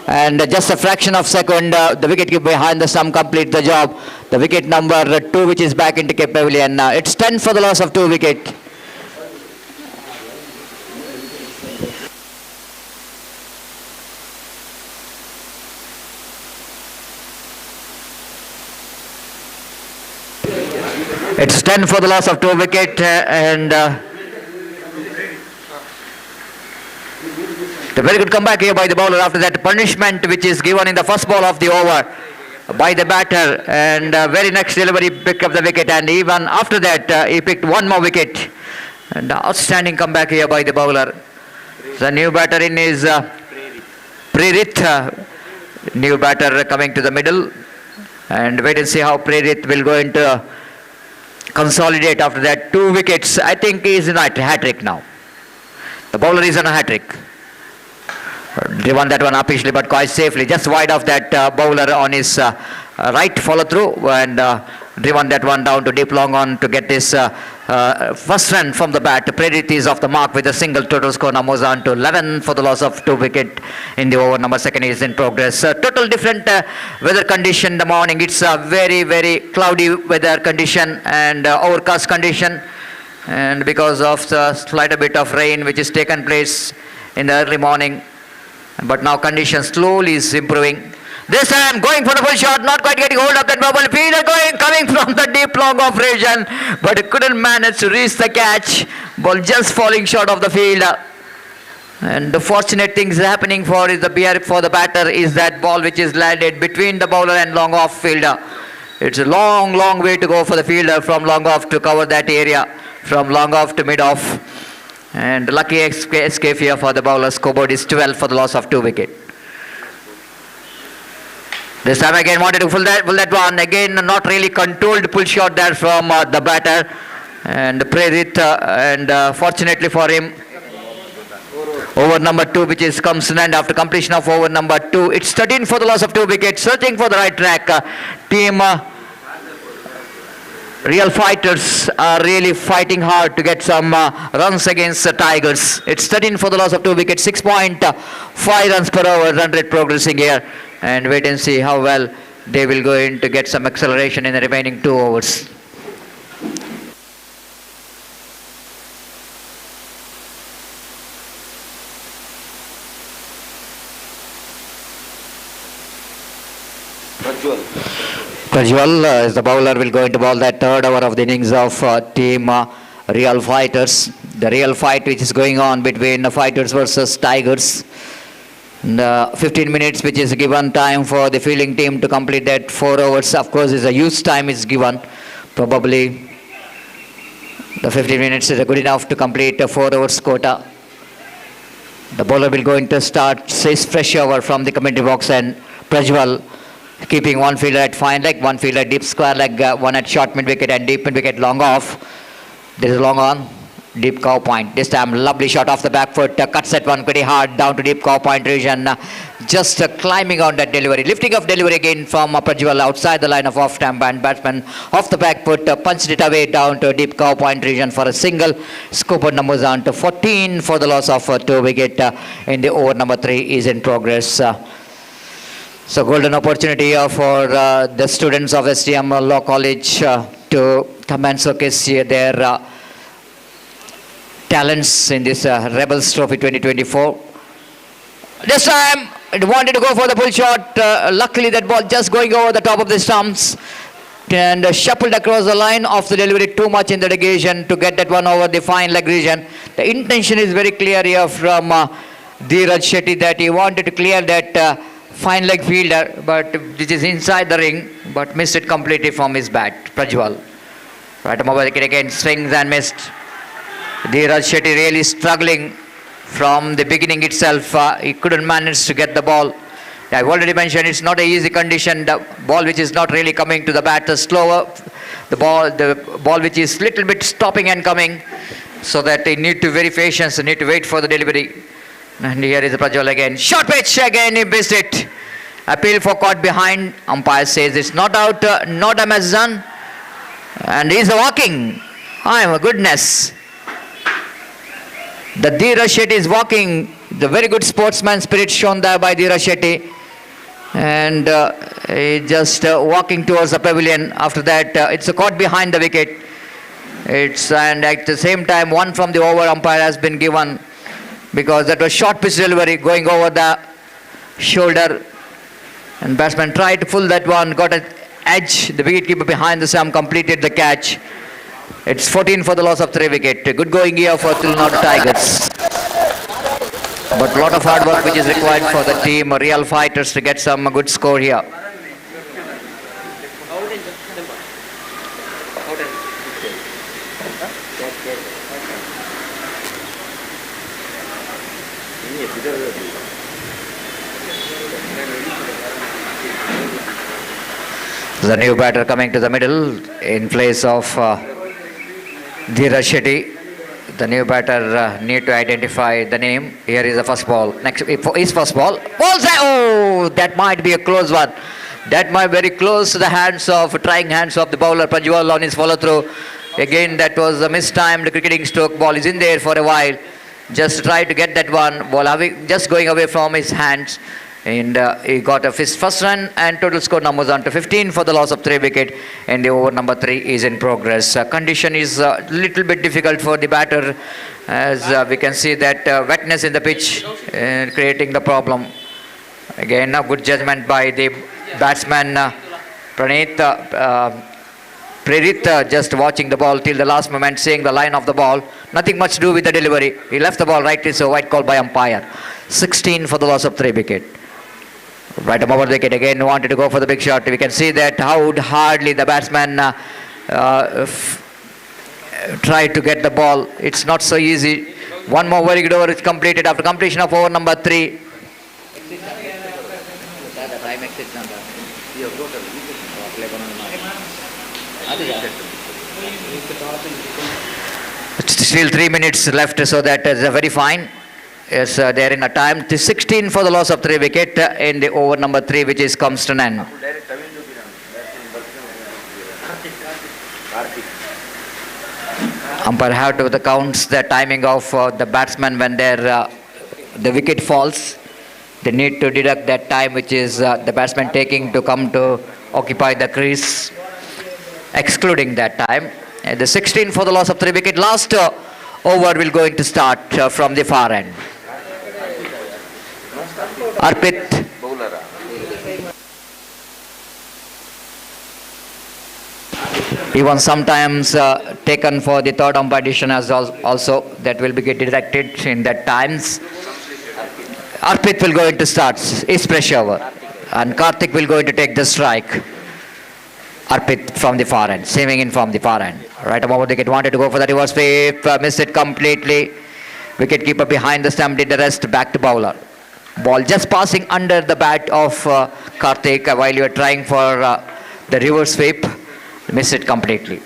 S1: and just a fraction of second, the wicket behind the stump complete the job. The wicket number 2, which is back into Cape Pavilion. It's 10 for the loss of 2 wicket. It's 10 for the loss of 2 wicket, and the very good comeback here by the bowler after that punishment which is given in the first ball of the over. by the batter, and very next delivery picked up the wicket, and even after that he picked one more wicket. And outstanding comeback here by the bowler. The new batter in is Prerit, new batter coming to the middle, and wait and see how Prerit will go into consolidate after that. 2 wickets. I think he is in a hat-trick now. The bowler is on a hat-trick. Driven that one upishly but quite safely, just wide of that bowler on his right follow through, and driven that one down to deep long on to get this first run from the bat. Predit is off the mark with a single. Total score now moves on to 11 for the loss of 2 wicket in the over. Number 2 is in progress. Total different weather condition in the morning. It's a very, very cloudy weather condition and overcast condition, and because of the slight bit of rain which is taken place in the early morning, but now condition slowly is improving. This time going for the full shot, not quite getting hold of that bubble. Fielder coming from the deep long off region, but couldn't manage to reach the catch. Ball just falling short of the field. And the fortunate things happening for the batter is that ball which is landed between the bowler and long off fielder. It's a long, long way to go for the fielder from long off to cover that area, from long off to mid off. And lucky escape here for the bowler. Scoreboard is 12 for the loss of 2 wicket. This time again wanted to pull that one. Again not really controlled pull shot there from the batter. And Prerit, and fortunately for him, over number 2 which is comes in, and after completion of over number 2, it's 13 for the loss of 2 wickets. Searching for the right track. Team Real Fighters are really fighting hard to get some runs against the Tigers. It's 13 for the loss of 2 wickets, 6.5 runs per over, run rate progressing here. And wait and see how well they will go in to get some acceleration in the remaining 2 overs. Prajwal is the bowler, will go into ball that 3rd over of the innings of team Real Fighters. The real fight which is going on between the Fighters versus Tigers. And, 15 minutes which is given time for the fielding team to complete that 4 overs. Of course, is a huge time is given. Probably the 15 minutes is good enough to complete a 4 overs quota. The bowler will go into start, says fresh over from the commentary box, and Prajwal keeping one fielder at fine leg, one fielder deep square leg, one at short mid wicket and deep mid wicket long off. There is a long on, deep cow point. This time lovely shot off the back foot, cuts that one pretty hard down to deep cow point region. Just climbing on that delivery, lifting of delivery again from Prajwal outside the line of off stamp, and batsman off the back foot punched it away down to deep cow point region for a single. Scoreboard numbers on to 14 for the loss of 2 wicket in the over. Number 3 is in progress. So golden opportunity for the students of SDM Law College to come and showcase their talents in this Rebels Trophy 2024. This time it wanted to go for the pull shot. Luckily that ball just going over the top of the stumps and shuffled across the line of the delivery too much in the negation to get that one over the fine leg region. The intention is very clear here from Dheeraj Shetty that he wanted to clear that fine leg fielder, but which is inside the ring, but missed it completely from his bat. Prajwal. Right, mobile wicket again, swings and missed. Dheeraj Shetty really struggling from the beginning itself. He couldn't manage to get the ball. I've already mentioned it's not an easy condition. The ball which is not really coming to the batter slower. The ball which is little bit stopping and coming, so that they need to be very patient, so need to wait for the delivery. And here is the Prajwal again. Short pitch again, he missed it. Appeal for caught behind. Umpire says it's not out, no damage done. And he's walking. Oh my goodness. The Dheeraj Shetty is walking. The very good sportsman spirit shown there by Dheeraj Shetty. And he just walking towards the pavilion. After that, it's a caught behind the wicket. And at the same time, one from the over umpire has been given, because that was short pitch delivery going over the shoulder, and batsman tried to pull that one, got an edge. The wicketkeeper behind the stump completed the catch. It's 14 for the loss of 3 wicket. Good going here for Tulnad Tigers, but a lot of hard work which is required for the team Real Fighters to get some good score here. The new batter coming to the middle in place of Dheeraj Shetty. The new batter need to identify the name. Here is the first ball. Next is first ball. Oh, that might be a close one. That might be very close to the trying hands of the bowler Panjwal on his follow through. Again, that was a mistimed cricketing stroke. Ball is in there for a while. Just try to get that one. Ball just going away from his hands. And he got his first run, and total score numbers on to 15 for the loss of 3 wicket. And the over number 3 is in progress. Condition is a little bit difficult for the batter, as we can see that wetness in the pitch creating the problem. Again, a good judgment by the batsman Prerit, just watching the ball till the last moment, seeing the line of the ball. Nothing much to do with the delivery. He left the ball right, so white call by umpire. 16 for the loss of 3 wicket. Right above the wicket again, wanted to go for the big shot. We can see that how hardly the batsman tried to get the ball. It's not so easy. One more very good over is completed after completion of over number 3. Still 3 minutes left, so that is very fine. Yes, they are in a time. 16 for the loss of 3 wicket in the over number 3, which is comes to an end. Umpire have to the counts the timing of the batsman when the wicket falls. They need to deduct that time which is the batsman taking to come to occupy the crease, excluding that time. The 16 for the loss of 3 wicket. Last over will going to start from the far end. Arpit. Even sometimes taken for the third umpire decision as also, that will be get deducted in that times. Arpit will go into starts, his pressure over, and Karthik will go into take the strike. Arpit from the far end, saving in from the far end. Right above the wicket, wanted to go for the reverse sweep, missed it completely. Wicket keeper behind the stump did the rest, back to bowler. Ball just passing under the bat of Karthik while you are trying for the reverse sweep, missed it completely.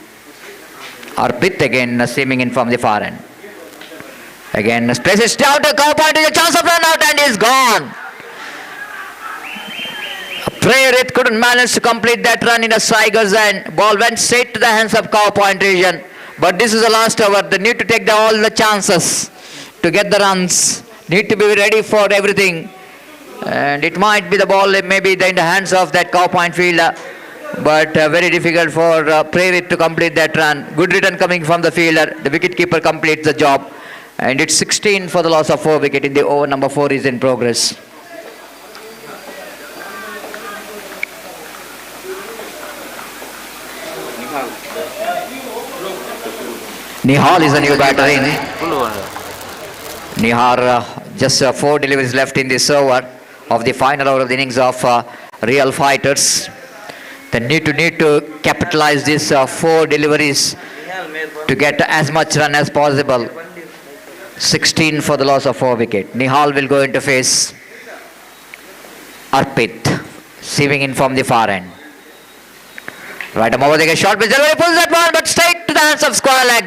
S1: Arpit again seaming in from the far end. Again places down to cow point, is a chance of run out and is gone. Prerit couldn't manage to complete that run in a striker's end. Ball went straight to the hands of cow point region. But this is the last over. They need to take all the chances to get the runs. Need to be ready for everything. And it might be the ball maybe in the hands of that cow point fielder. But very difficult for Prerit to complete that run. Good return coming from the fielder. The wicketkeeper completes the job. And it's 16 for the loss of 4 wicket in the over number 4 is in progress. Nihal is a new batter in. Nihar, just 4 deliveries left in this over of the final over of the innings of Real Fighters. They need to capitalize these 4 deliveries to get as much run as possible. 16 for the loss of 4 wicket. Nihal will go into face Arpit, receiving in from the far end. Right above the short pitch, pulls that one, but straight to the hands of square leg.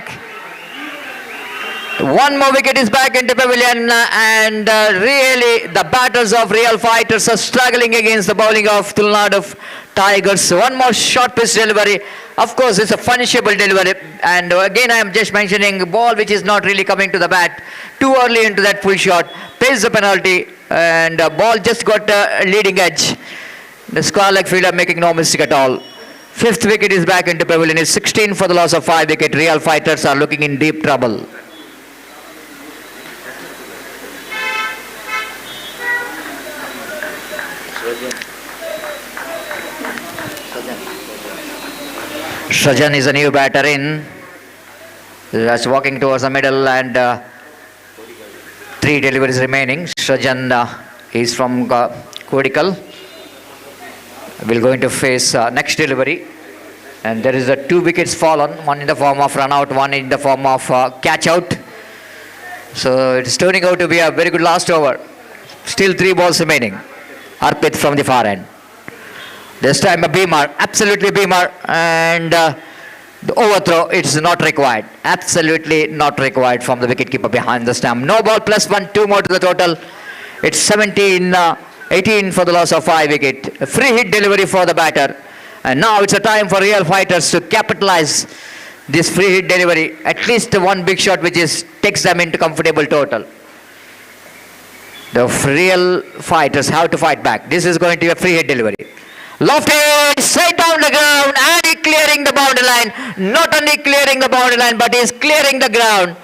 S1: One more wicket is back into pavilion, and really the batters of Real Fighters are struggling against the bowling of Tulnadu Tigers. One more short pitch delivery. Of course, it's a punishable delivery, and again I am just mentioning ball which is not really coming to the bat too early into that full shot, pays the penalty, and ball just got leading edge. The square leg fielder making no mistake at all. 5th wicket is back into pavilion. It's 16 for the loss of 5 wicket. Real Fighters are looking in deep trouble. Sajan is a new batter in. That's walking towards the middle, and 3 deliveries remaining. Sajan is from Kodikal. Will going to face next delivery, and there is 2 wickets fallen, one in the form of run out, one in the form of catch out. So it's turning out to be a very good last over. Still 3 balls remaining. Arpit from the far end. This time a beamer, absolutely beamer, and the overthrow, it's not required. Absolutely not required from the wicketkeeper behind the stump. No ball, plus 1, 2 more to the total. It's 18 for the loss of 5 wicket. A free hit delivery for the batter. And now it's a time for real fighters to capitalize this free hit delivery. At least one big shot which takes them into comfortable total. The real fighters have to fight back. This is going to be a free hit delivery. Lofted, straight down the ground, and he clearing the boundary line. Not only clearing the boundary line, but he is clearing the ground.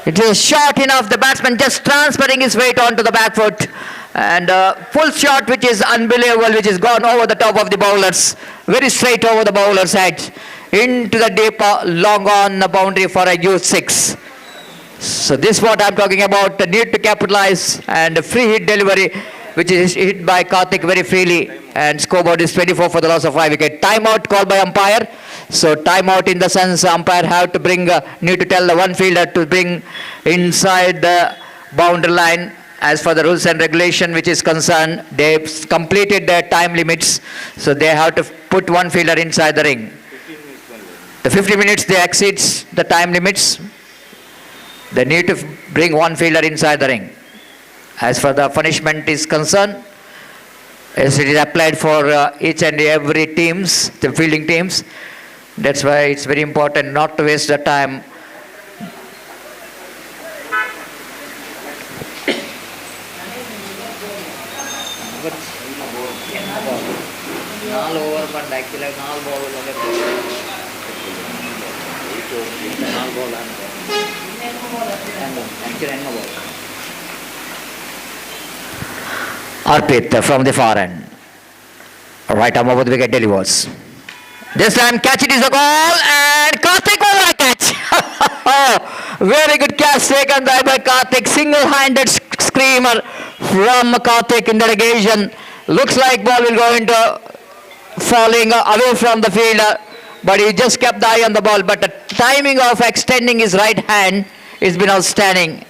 S1: It is short enough, the batsman just transferring his weight onto the back foot. And full shot which is unbelievable, which has gone over the top of the bowlers. Very straight over the bowler's head. Into the deep, long on the boundary for a huge 6. So this is what I'm talking about, the need to capitalize, and a free hit delivery which is hit by Karthik very freely, and scoreboard is 24 for the loss of 5 wicket. Timeout called by umpire. So timeout in the sense umpire have to need to tell the one fielder to bring inside the boundary line. As for the rules and regulation which is concerned, they've completed their time limits, so they have to put one fielder inside the ring. The 50 minutes they exceeds the time limits. They need to bring one fielder inside the ring. As for the punishment is concerned, as it is applied for each and every teams, the fielding teams. That's why it's very important not to waste the time. Arpit from the far end. Right arm over the wicket delivers. This time catch, it is a goal, and Karthik over a catch. Very good catch taken by Karthik. Single-handed screamer from Karthik in the occasion. Looks like ball will go into falling away from the fielder, but he just kept the eye on the ball. But the timing of extending his right hand has been outstanding.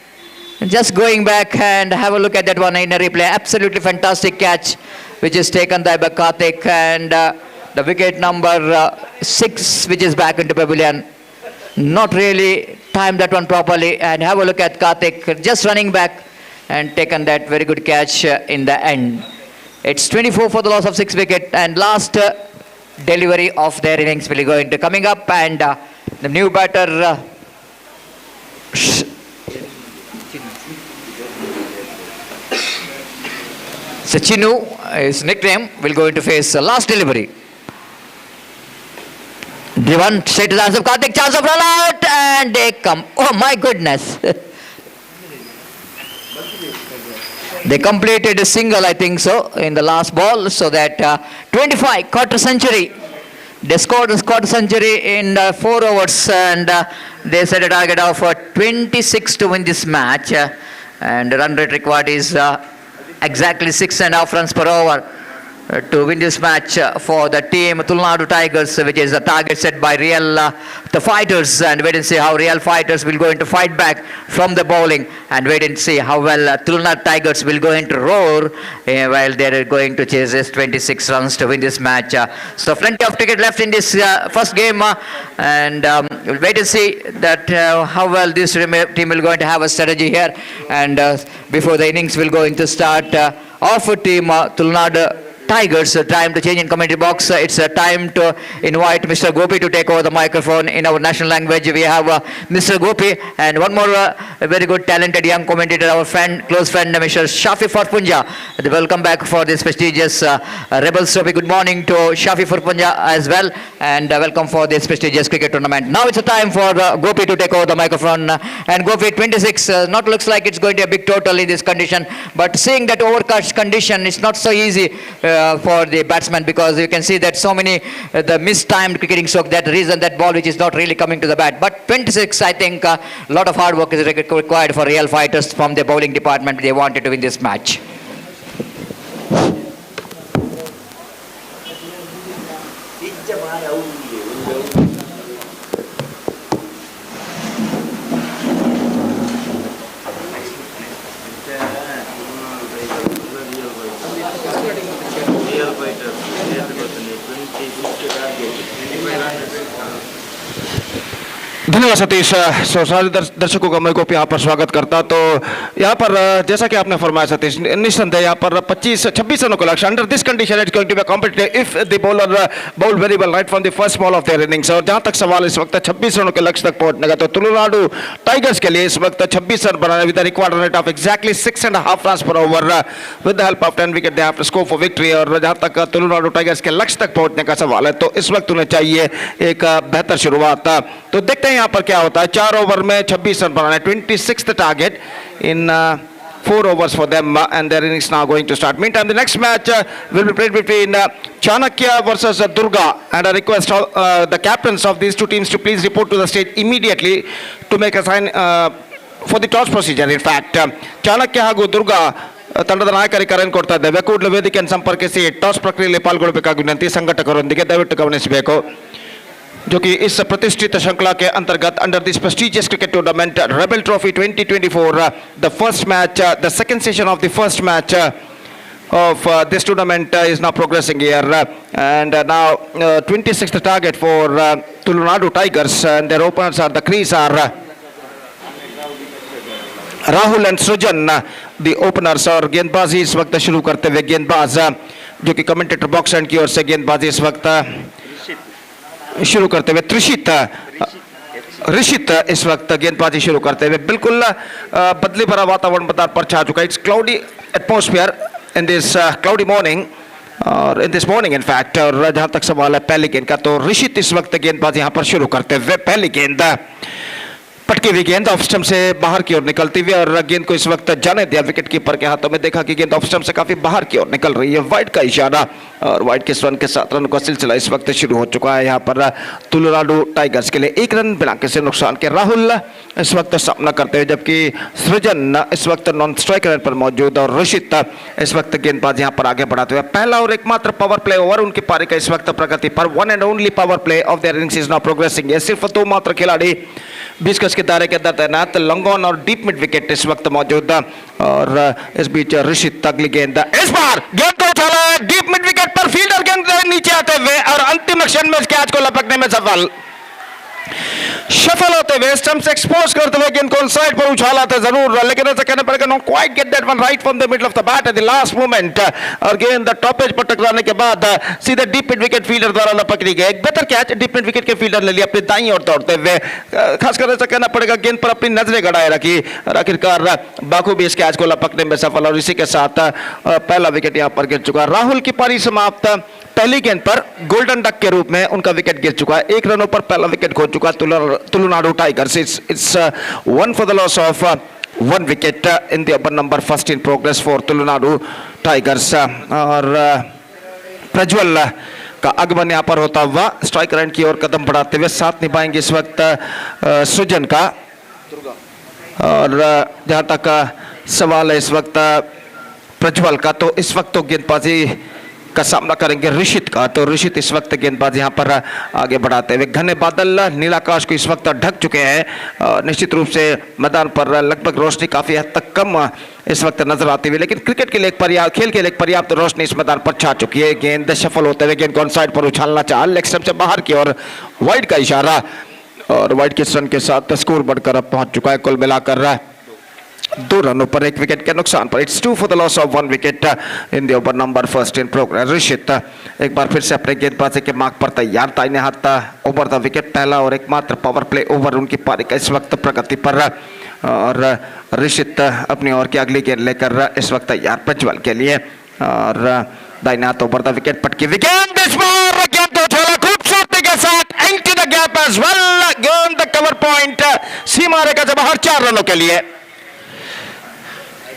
S1: Just going back and have a look at that one in a replay. Absolutely fantastic catch which is taken by Karthik, and the wicket number 6 which is back into pavilion. Not really timed that one properly, and have a look at Karthik just running back and taken that very good catch in the end. It's 24 for the loss of 6 wicket, and last delivery of their innings will be going to coming up, and the new batter Sachinu, his nickname, will go into face last delivery. Driven straight to the hands of Karthik, chance of run out, and they come. Oh my goodness. They completed a single, I think so, in the last ball, so that 25, quarter century. They scored a quarter century in 4 overs, and they set a target of 26 to win this match. And the run rate required is exactly 6.5 runs per over to win this match for the team Tulnadu Tigers, which is a target set by the fighters, and wait and see how real fighters will go into fight back from the bowling, and wait and see how well Tulnadu Tigers will go into roar while they are going to chase this 26 runs to win this match. So plenty of cricket left in this first game, and we'll wait and see that how well this team will going to have a strategy here, and before the innings will going to start off a team Tulnadu Tigers. Time to change in commentary box. It's time to invite Mr. Gopi to take over the microphone. In our national language, we have Mr. Gopi, and one more very good talented young commentator, our friend, close friend, Mr. Shafi Farpunja. Welcome back for this prestigious Rebels Trophy. Good morning to Shafi Farpunja as well, and welcome for this prestigious cricket tournament. Now it's a time for Gopi to take over the microphone, and Gopi, 26, not looks like it's going to be a big total in this condition, but seeing that overcast condition, it's not so easy for the batsman, because you can see that so many the mistimed cricketing stroke, that reason that ball which is not really coming to the bat. But 26, I think a lot of hard work is required for real fighters from the bowling department. They wanted to win this match.
S4: धन्यवाद सतीश। सो सारे दर्शकों का मैं को यहाँ पर स्वागत करता। तो यहाँ पर जैसा कि आपने फरमाया सतीश, निस्संदेह यहाँ पर 26 रनों का लक्ष्य। Under this condition it's going to be competitive if the bowler bowl very well right from the first ball of their innings. और जहाँ तक सवाल इस वक्त 26 रनों के लक्ष्य तक पहुंचने का, तो तमिलनाडु टाइगर्स के लिए इस वक्त 26 रन बनाने with required run rate of exactly 6.5 run पर over with the help of 10 wicket they have to score for victory. और जहाँ तक तमिलनाडु टाइगर्स के लक्ष्य तक पहुंचने का सवाल है, तो इस वक्त उन्हें चाहिए एक बेहतर शुरुआत। तो देखते हैं यहाँ पर क्या होता है। 4 ओवर में 26 रन बनाने, 26th target in 4 overs for them, and their innings now going to start. Meantime, the next match will be played between Chanakya versus Durga, and I request the captains of these two teams to please report to the stage immediately to make a sign for the toss procedure. In fact, Chanakya ಹಾಗೂ ದುರ್ಗಾ ತಂಡದ ನಾಯಕರಿಗೆ ಕರೆ ಕೊಡ್ತಾ ಇದ್ದೇವೆ. ಕೂಡಲೇ ವೇದಿಕೆಯನ್ನು ಸಂಪರ್ಕಿಸಿ toss ಪ್ರಕ್ರಿಯೆಯಲ್ಲಿ ಪಾಲ್ಗೊಳ್ಳಬೇಕಾಗಿ ವಿನಂತಿ. ಸಂಘಟಕರೊಂದಿಗೆ ದಯವಿಟ್ಟು ಗಮನಿಸಬೇಕು, जो कि इस प्रतिष्ठित श्रृंखला के अंतर्गत under this prestigious cricket tournament rebel trophy 2024, the first match, the second session of the first match of this tournament is now progressing here, and now 26th target for Tulunadu Tigers, and their openers are the crease are Rahul and सृजन the openers. और गेंदबाजी इस वक्त शुरू करते हुए गेंदबाज जो कि कमेंटेटर बॉक्स एंड की ओर से गेंदबाजी इस वक्त शुरू करते हुए ऋषित इस वक्त गेंदबाजी शुरू करते हुए। बिल्कुल बदली भरा वातावरण बाजार पर छा चुका है। It's cloudy atmosphere in this cloudy morning, और इन दिस मॉर्निंग इनफैक्ट। और जहां तक सवाल है पहली गेंद का, तो ऋषित इस वक्त गेंदबाजी यहां पर शुरू करते हुए। पहली गेंद पटकी हुई गेंद ऑफ स्टंप से बाहर की ओर निकलती हुई, और गेंद को इस वक्त जाने दिया विकेट कीपर के हाथों में। देखा कि गेंद ऑफ स्टंप से काफी बाहर की ओर निकल रही है। वाइड का इशारा, और वाइड के रन के 7 रन का सिलसिला इस वक्त शुरू हो चुका है यहाँ पर तुलनाडु टाइगर्स के लिए। 1 रन बिना किसी नुकसान के राहुल इस वक्त सामना करते हुए, जबकि सृजन इस वक्त नॉन स्ट्राइक रेट पर मौजूद, और ऋषित इस वक्त गेंदबाज यहाँ पर आगे बढ़ाते हुए। पहला और एकमात्र पावर प्ले ओवर उनकी पारी का इस वक्त प्रगति पर। 1 and only power play of their innings is now progressing. ये सिर्फ 2 मात्र खिलाड़ी 20 गज के दायरे के अंदर तैनात, लॉन्ग ऑन और डीप मिड विकेट इस वक्त मौजूद। और इस बीच ऋषित अगली गेंद, इस बार गेंद को उछाला डीप मिड विकेट पर, फील्डर गेंद नीचे आते हुए और अंतिम क्षण में कैच को लपकने में सफल होते हुए, स्टंप से एक्सपोज करते हुए गेंद को साइड पर उछाला था जरूर, लेकिन ऐसा कहना पड़ेगा know quite get that one right from the middle of the bat eight the last moment. और गेंद टॉप एज पर टकराने के बाद सीधे डीप मिड विकेट फील्डर द्वारा लपक ली गई। एक बेहतर कैच डीप मिड विकेट के फील्डर ने लिया अपनी दाईं ओर दौड़ते हुए। खासकर ऐसा कहना पड़ेगा गेंद पर अपनी नजरें गड़ाए रखी, और आखिरकार बाखूबी इस कैच को लपकने में सफल, और इसी के साथ पहला विकेट यहां पर गिर चुका। राहुल की पारी समाप्त। पहली गेंद पर गोल्डन डक के रूप में उनका विकेट गिर चुका है। 1 रनों पर पहला विकेट खो चुका तुलनाडु tigers. It's 1 for the loss of 1 wicket in the over number first in progress for Tulunadu tigers. और प्रज्वल का आगमन यहाँ पर होता हुआ स्ट्राइक रेंज की ओर कदम बढ़ाते हुए साथ निभाएंगे इस वक्त सृजन का। और जहाँ तक सवाल है इस वक्त प्रज्वल का, तो इस वक्त तो गेंदबाजी का सामना करेंगे ऋषित का। तो ऋषित इस वक्त गेंदबाज यहाँ पर आगे बढ़ाते हुए। घने बादल नीलाकाश को इस वक्त ढक चुके हैं। निश्चित रूप से मैदान पर लगभग रोशनी काफी हद तक कम इस वक्त नजर आती हुई, लेकिन क्रिकेट के लिए खेल के लिए पर्याप्त रोशनी इस मैदान पर छा चुकी है। गेंद सफल होते हुए गेंद को ऑन साइड पर उछालना चाह, लेग स्टंप से बाहर की ओर वाइड का इशारा, और वाइड के रन के साथ स्कोर बढ़कर अब पहुंच चुका है कुल मिलाकर 2 रनों पर 1 विकेट के नुकसान पर। It's 2 for the loss of 1 wicket in the over number first in progress. Rishit एक बार फिर से अपने गेंदबाजी के मार्ग पर तैयार, दाहिने हाथ ओवर द विकेट। पहला और एकमात्र पावर प्ले ओवर उनकी पारी का इस वक्त प्रगति पर, और ऋषित अपनी ओर की अगली गेंद लेकर इस वक्त तैयार प्रज्वल के लिए। और दाहिने हाथ ओवर द विकेट, पटकी विकेट, इस बार गेंद को छोड़ा खूबसूरती के साथ into the gap as well. गेंद कवर पॉइंट सीमा रेखा से बाहर 4 रनों के लिए।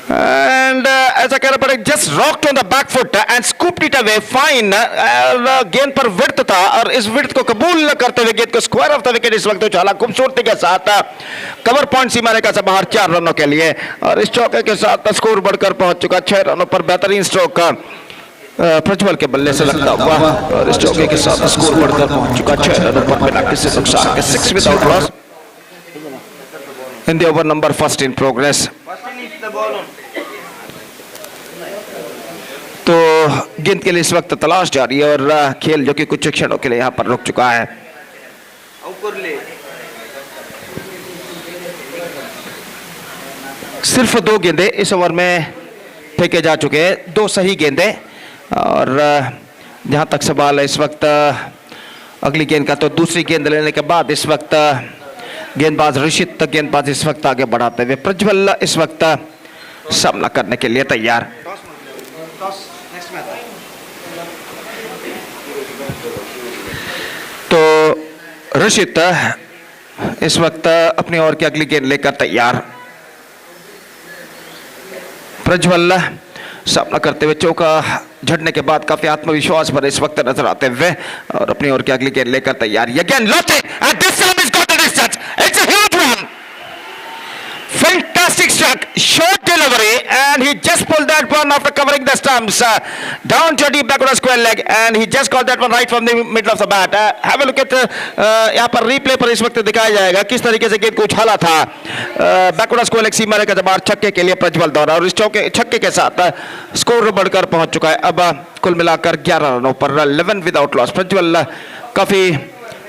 S4: And ऐसा कहना पड़ेगा just rocked on the back foot and scooped it away fine। गेंद पर विड्थ था, और इस विड्थ को कबूल करते हुए गेंद को स्क्वायर ऑफ द विकेट इस वक्त उछाला खूबसूरती के साथ। कवर पॉइंट सीमा रेखा से बाहर 4 रनों के लिए, और इस चौके के साथ स्कोर बढ़कर पहुंच चुका 6 रनों पर। बेहतरीन स्ट्रोक प्रज्वल के बल्ले से लगता हुआ, और इस चौके के साथ स्कोर बढ़कर पहुंच चुका 6 रनों पर बिना किसी नुकसान के। 6 without loss in the over number first in progress। तो गेंद के लिए इस वक्त तलाश जारी है और खेल जो कि कुछ क्षणों के लिए यहाँ पर रुक चुका है। सिर्फ 2 गेंदे इस ओवर में फेंके जा चुके हैं, 2 सही गेंदे। और जहां तक सवाल है इस वक्त अगली गेंद का, तो दूसरी गेंद लेने के बाद इस वक्त गेंदबाज ऋषित गेंदबाज इस वक्त आगे बढ़ाते हुए प्रज्वल इस वक्त सामना करने के लिए तैयार। तो ऋषित इस वक्त अपनी ओर की अगली गेंद लेकर तैयार। प्रज्वल सामना करते हुए चौका झड़ने के बाद काफी आत्मविश्वास पर इस वक्त नजर आते हुए और अपनी ओर की अगली गेंद लेकर तैयार। ये गेंद लौटे and this time he's got the distance. It's a huge one. Fantastic struck, short delivery, and he just pulled that one after covering the stumps down to a deep backward square leg, and he just got that one right from the middle of the bat. Have a look at यहाँ पर replay पर इस वक्त दिखाया जाएगा किस तरीके से गेंद को उछाला था बैकवर्ड स्क्वायर लेग सीमा रेखा से बाहर छक्के के लिए प्रज्वल दौरा, और इस छक्के के साथ स्कोर बढ़कर पहुंच चुका है। अब कुल मिलाकर 11 रनों पर 11 विदाउट लॉस। प्रज्वल काफी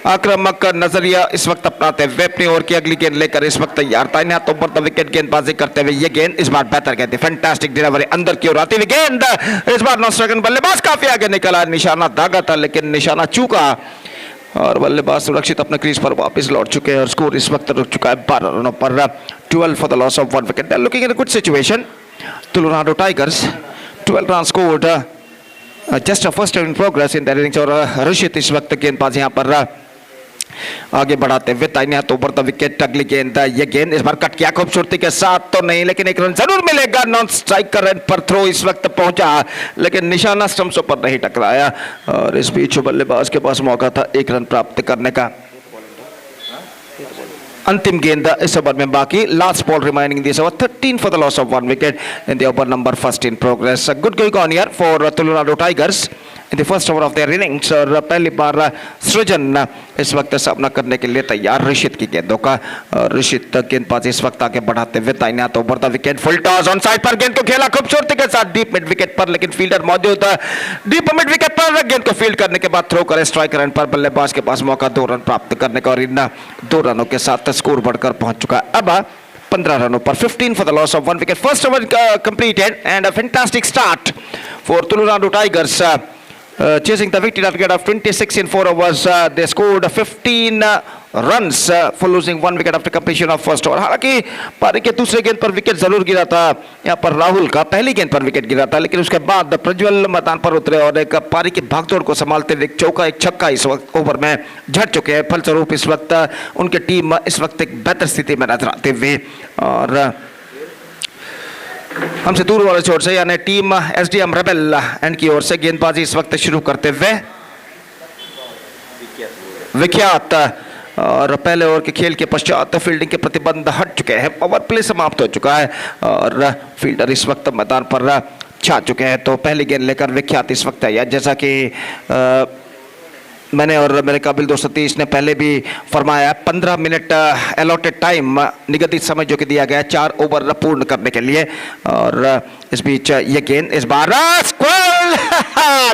S4: आक्रामक नजरिया इस वक्त अपनाते हुए अपनी ओर की अगली गेंद लेकर इस वक्त तैयार। दाहिने हाथों पर द विकेट गेंदबाजी करते हुए ये गेंद इस बार बेहतर गेंद, फैंटास्टिक डिलीवरी अंदर की ओर आती हुई गेंद इस बार नॉन स्ट्राइक बल्लेबाज काफी आगे निकला, निशाना दागा था लेकिन निशाना चूका और बल्लेबाज सुरक्षित अपने क्रीज पर वापस लौट चुके हैं और स्कोर इस वक्त रुक चुका है 12 रनों पर 12 for the loss of 1 wicket. Looking at a good situation, Tulunadu tigers 12 run scored, just a first in progress in that innings. और ऋषित इस वक्त गेंदबाज यहां पर आगे बढ़ाते हुए दाहिने हाथों पर द विकेट अगली गेंद, ये गेंद इस बार कट किया खूबसूरती के साथ तो नहीं लेकिन एक रन जरूर मिलेगा। नॉन स्ट्राइक का रन पर थ्रो इस वक्त पहुंचा लेकिन निशाना स्टंप्सों पर नहीं टकराया और इस बीच बल्लेबाज के पास मौका था 1 रन प्राप्त करने का। अंतिम गेंद इस ओवर में बाकी, last ball remaining this over, 13 for the loss of 1 wicket in the over number first in progress. Good going on here for Tulunadu tigers in the first over of their innings. और पहली बार सृजन इस वक्त सामना करने के लिए तैयार ऋषित की गेंदों का। ऋषित गेंदबाज इस वक्त आगे बढ़ाते हुए दाहिने हाथों पर the wicket, full toss on side पर गेंद को खेला खूबसूरती के साथ डीप मिड विकेट पर, लेकिन फील्डर मौजूद डीप मिड विकेट पर गेंद को फील्ड करने के बाद थ्रो करे स्ट्राइक रन पर, बल्लेबाज के पास मौका 2 रन प्राप्त करने का और इन 2 रनों के साथ स्कोर बढ़कर पहुंच चुका है अब 15 रनों पर 15 for the loss of 1 wicket. First over completed and a fantastic start for Tulunadu tigers chasing the victory target of 26 in 4 overs. They scored 15 runs for losing 1 wicket after completion of first over. हालांकि पारी के दूसरे गेंद पर wicket जरूर गिरा था यहाँ पर राहुल का, पहली गेंद पर विकेट गिरा था लेकिन उसके बाद प्रज्वल मैदान पर उतरे और एक पारी की भागदौड़ को संभालते हुए एक चौका एक छक्का इस वक्त ओवर में झड़ चुके हैं। फलस्वरूप इस वक्त उनकी टीम इस वक्त एक बेहतर स्थिति में नजर आते हुए और हमसे दूर वाले छोर से यानी टीम एसडीएम रेबेल एंड की ओर से गेंदबाजी इस वक्त शुरू करते हुए विख्यात और पहले ओवर के खेल के पश्चात फील्डिंग के प्रतिबंध हट चुके हैं, ओवर प्ले समाप्त हो चुका है और फील्डर इस वक्त मैदान पर छा चुके हैं। तो पहली गेंद लेकर विख्यात इस वक्त है, जैसा कि मैंने और मेरे काबिल दोस्त सतीश ने पहले भी फरमाया 15 मिनट अलॉटेड टाइम निगदित समय जो कि दिया गया 4 ओवर पूर्ण करने के लिए। और इस बीच ये गेंद इस बार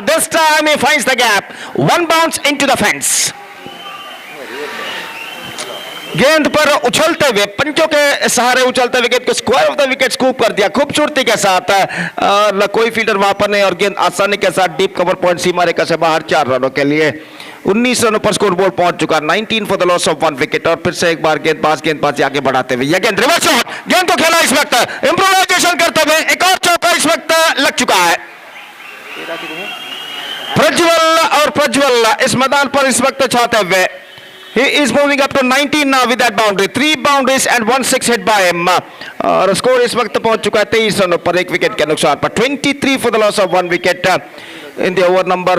S4: this time he finds the gap, 1 bounce into the fence. गेंद पर उछलते हुए पंचों के सहारे उछलते हुए गेंद को square of the wicket scoop कर दिया खूबसूरती के साथ और कोई फील्डर वहां पर नहीं और गेंद आसानी के साथ डीप कवर पॉइंट सीमा रेखा से बाहर 4 रनों के लिए 19 रनों पर स्कोर बोर्ड पहुंच चुका, 19 for the loss of 1 wicket. और फिर से एक बार गेंदबाज आगे बढ़ाते हुए यह गेंद रिवर्स शॉट, गेंद को खेला इस वक्त इंप्रोवाइजेशन करते हुए एक और चौका इस वक्त लग चुका है। प्रज्वल इस मैदान पर इस वक्त छाते हुए he is moving up to 19 now with that boundary, 3 boundaries and 1 6 hit by him और स्कोर इस वक्त पहुंच चुका है 23 रनों पर 1 विकेट के नुकसान पर, 23 for the loss of 1 wicket in the over number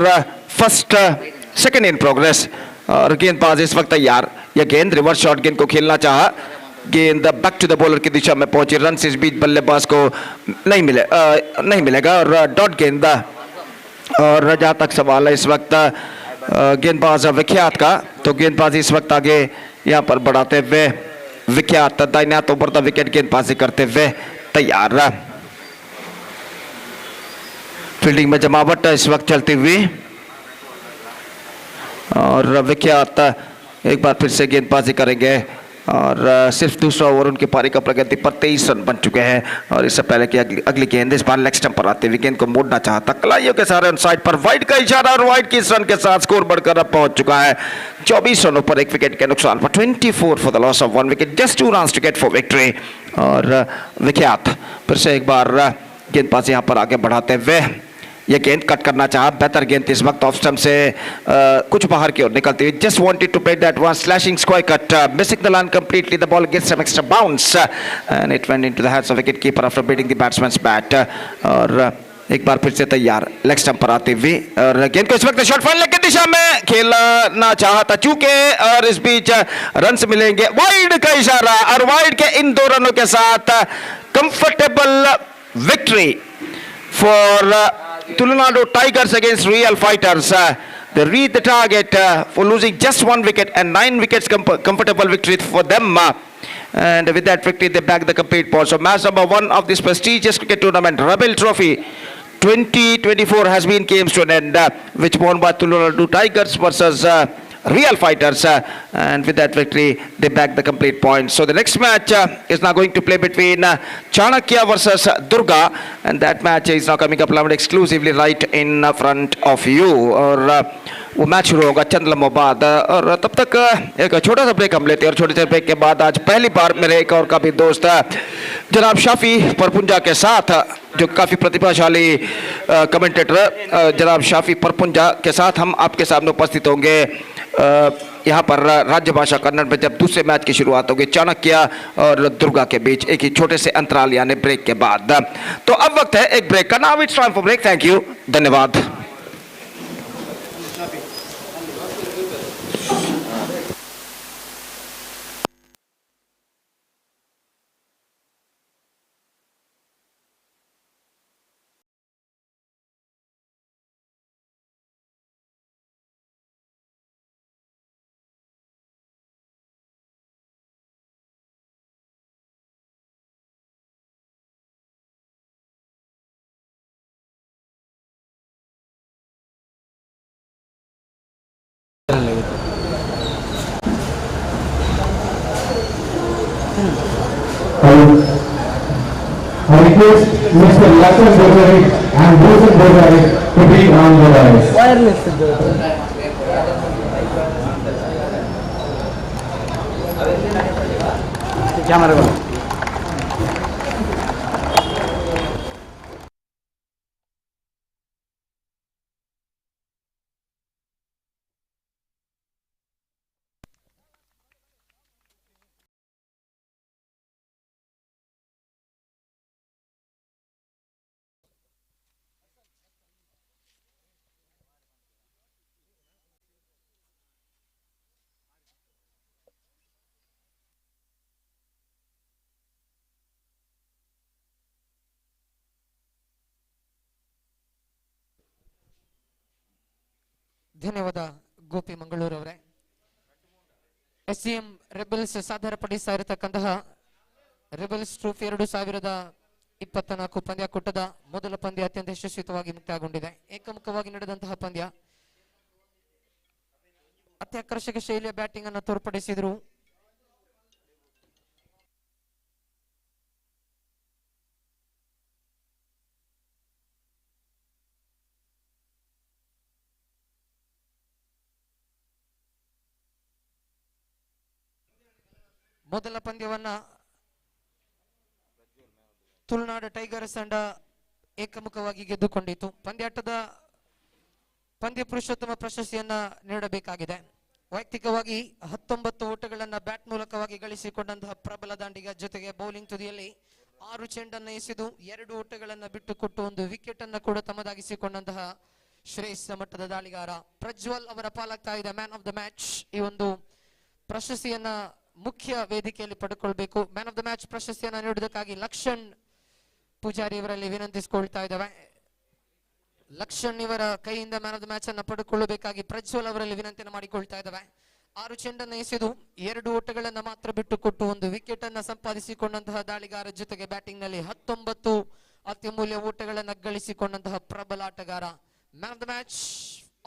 S4: second in progress। और गेंदबाज इस वक्त तैयार, यह गेंद रिवर्स शॉट गेंद को खेलना चाहा, गेंद बैक टू द बॉलर की दिशा में पहुंची, रन इस बीच बल्लेबाज को नहीं मिलेगा और डॉट गेंद। और जहां तक सवाल है इस वक्त गेंदबाज विख्यात का, तो गेंदबाज इस वक्त आगे यहां पर बढ़ाते हुए विख्यात दाहिने हाथों पर विकेट गेंदबाजी करते हुए तैयार। फील्डिंग में जमावट इस वक्त चलती हुई और विख्यात एक बार फिर से गेंदबाजी करेंगे और सिर्फ दूसरा ओवर उनकी पारी का प्रगति पर 23 रन बन चुके हैं और इससे पहले कि अगली गेंद इस बार लेग स्टंप पर आते हुए गेंद को मोड़ना चाहता कलाइयों के सारे साइड पर वाइड का इशारा और वाइड की इस रन के साथ स्कोर बढ़कर अब पहुंच चुका है 24 रनों पर 1 विकेट के नुकसान पर 24 for the loss of 1 wicket just 2 runs to get for victory और विख्यात फिर से एक बार गेंदबाजी यहाँ पर आगे बढ़ाते हुए ये गेंद कट करना चाहा बेहतर गेंद इस वक्त ऑफ स्टंप से कुछ बाहर की ओर निकलती हुई just wanted to play that one slashing square cut missing the line completely the ball gets some extra bounce and it went into the hands of wicket keeper after beating the batsman's bat और एक बार फिर से तैयार leg stump पर आते हुए और गेंद को इस वक्त शॉर्ट फाइन लेग की दिशा में खेलना चाहता चूके और इस बीच रन्स मिलेंगे वाइड का इशारा और वाइड के इन 2 रनों के साथ comfortable victory for Tulunadu Tigers against Real Fighters. They reached the target for losing just 1 wicket and 9 wickets comfortable victory for them. And with that victory, they back the complete poll. So match number 1 of this prestigious cricket tournament, Rebel Trophy 2024 has been came to an end, which won by Tulunadu Tigers versus Real Fighters, and with that victory they back the complete points. So the next match is now going to play between Chanakya versus Durga, and that match is now coming up live exclusively right in front of you. और वो match शुरू होगा चंद लम्हों बाद और तब तक एक छोटा सा ब्रेक हम लेते हैं और छोटे से ब्रेक के बाद आज पहली बार मेरे एक और काफी दोस्त जनाब शाफी परपुंजा के साथ जो काफी प्रतिभाशाली कमेंटेटर जनाब शाफी परपुंजा के साथ हम आपके सामने उपस्थित होंगे यहाँ पर राज्य भाषा कन्नड़ में जब दूसरे मैच की शुरुआत होगी चाणक्य और दुर्गा के बीच एक ही छोटे से अंतराल यानी ब्रेक के बाद। तो अब वक्त है एक ब्रेक का। Now it's time for break. Thank you, धन्यवाद।
S5: I request Mr. Lakshmi and Durga to be on the rise. Wireless. Camera.
S6: ಧನ್ಯವಾದ ಗೋಪಿ ಮಂಗಳೂರವರೇ. SDM ರೆಬಲ್ಸ್ ಸಾದರಪಡಿಸ್ತಾ ಇರತಕ್ಕಂತಹ ರೆಬಲ್ಸ್ ಟ್ರೋಫಿ 2024 ಪಂದ್ಯಾಕೂಟದ ಮೊದಲ ಪಂದ್ಯ ಅತ್ಯಂತ ಯಶಸ್ವಿತವಾಗಿ ಮುಕ್ತಾಯಗೊಂಡಿದೆ. ಏಕಮುಖವಾಗಿ ನಡೆದಂತಹ ಪಂದ್ಯ ಅತ್ಯಾಕರ್ಷಕ ಶೈಲಿಯ ಬ್ಯಾಟಿಂಗ್ ಅನ್ನು ತೋರ್ಪಡಿಸಿದರು. ಮೊದಲ ಪಂದ್ಯವನ್ನ ತುಳುನಾಡು ಟೈಗರ್ಸ್ ತಂಡ ಏಕಮುಖವಾಗಿ ಗೆದ್ದುಕೊಂಡಿತು. ಪಂದ್ಯಾಟದ ಪಂದ್ಯ ಪುರುಷೋತ್ತಮ ಪ್ರಶಸ್ತಿಯನ್ನ ನೀಡಬೇಕಾಗಿದೆ. ವೈಯಕ್ತಿಕವಾಗಿ 19 ಓಟಗಳನ್ನ ಬ್ಯಾಟ್ ಮೂಲಕವಾಗಿ ಗಳಿಸಿಕೊಂಡಂತಹ ಪ್ರಬಲ ದಾಂಡಿಗ, ಜೊತೆಗೆ ಬೌಲಿಂಗ್ ತುದಿಯಲ್ಲಿ 6 ಚೆಂಡನ್ನು ಎಸೆದು 2 ಓಟಗಳನ್ನ ಬಿಟ್ಟುಕೊಟ್ಟು 1 ವಿಕೆಟ್ ಅನ್ನ ಕೂಡ ತಮ್ಮದಾಗಿಸಿಕೊಂಡಂತಹ ಶ್ರೇಷ್ಠ ಮಟ್ಟದ ದಾಳಿಗಾರ ಪ್ರಜ್ವಲ್ ಅವರ ಪಾಲಾಗ್ತಾ ಇದೆ ಮ್ಯಾನ್ ಆಫ್ ದ ಮ್ಯಾಚ್. ಈ ಒಂದು ಪ್ರಶಸ್ತಿಯನ್ನ ಮುಖ್ಯ ವೇದಿಕೆಯಲ್ಲಿ ಪಡೆದುಕೊಳ್ಳಬೇಕು. ಮ್ಯಾನ್ ಆಫ್ ದ ಮ್ಯಾಚ್ ಪ್ರಶಸ್ತಿಯನ್ನ ನೀಡುವುದಕ್ಕಾಗಿ ಲಕ್ಷಣ್ ಪೂಜಾರಿ ಅವರಲ್ಲಿ ವಿನಂತಿಸಿಕೊಳ್ತಾ ಇದ್ದಾವೆ. ಲಕ್ಷಣ್ ಇವರ ಕೈಯಿಂದ ಮ್ಯಾನ್ ಆಫ್ ದ ಮ್ಯಾಚ್ ಅನ್ನು ಪಡೆದುಕೊಳ್ಳಬೇಕಾಗಿ ಪ್ರಜ್ವಲ್ ಅವರಲ್ಲಿ ವಿನಂತಿಯನ್ನು ಮಾಡಿಕೊಳ್ತಾ ಇದ್ದಾವೆ. 6 ಚೆಂಡನ್ನು ಎಸೆದು 2 ಓಟಗಳನ್ನ ಮಾತ್ರ ಬಿಟ್ಟುಕೊಟ್ಟು 1 ವಿಕೆಟ್ ಅನ್ನ ಸಂಪಾದಿಸಿಕೊಂಡಂತಹ ದಾಳಿಗಾರ, ಜೊತೆಗೆ ಬ್ಯಾಟಿಂಗ್ ನಲ್ಲಿ 19 ಅತ್ಯಮೂಲ್ಯ ಓಟಗಳನ್ನು ಗಳಿಸಿಕೊಂಡಂತಹ ಪ್ರಬಲ ಆಟಗಾರ. Man of the match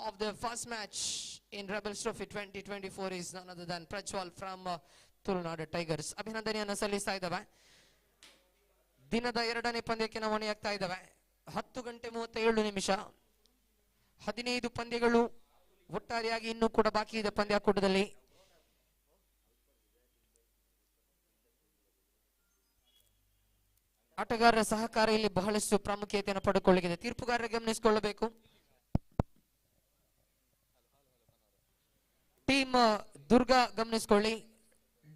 S6: of the first match in Rebels Trophy 2024 is none other than Prajwal from Tulunadu tigers. ಅಭಿನಂದನೆಯನ್ನು ಸಲ್ಲಿಸ್ತಾ ಇದ್ದಾವೆ. ದಿನದ 2ನೇ ಪಂದ್ಯಕ್ಕೆ ನಾವು ಮಣಿಯಾಗ್ತಾ ಇದ್ದಾವೆ. 10:37 15 ಪಂದ್ಯಗಳು ಒಟ್ಟಾರೆಯಾಗಿ ಇನ್ನೂ ಕೂಡ ಬಾಕಿ ಇದೆ ಪಂದ್ಯಾಕೂಟದಲ್ಲಿ. ಆಟಗಾರರ ಸಹಕಾರ ಇಲ್ಲಿ ಬಹಳಷ್ಟು ಪ್ರಾಮುಖ್ಯತೆಯನ್ನು ಪಡೆದುಕೊಳ್ಳಲಿದೆ. ತೀರ್ಪುಗಾರರ ಗಮನಿಸಿಕೊಳ್ಳಬೇಕು. ಟೀಮ್ ದುರ್ಗಾ ಗಮನಿಸಿಕೊಳ್ಳಿ,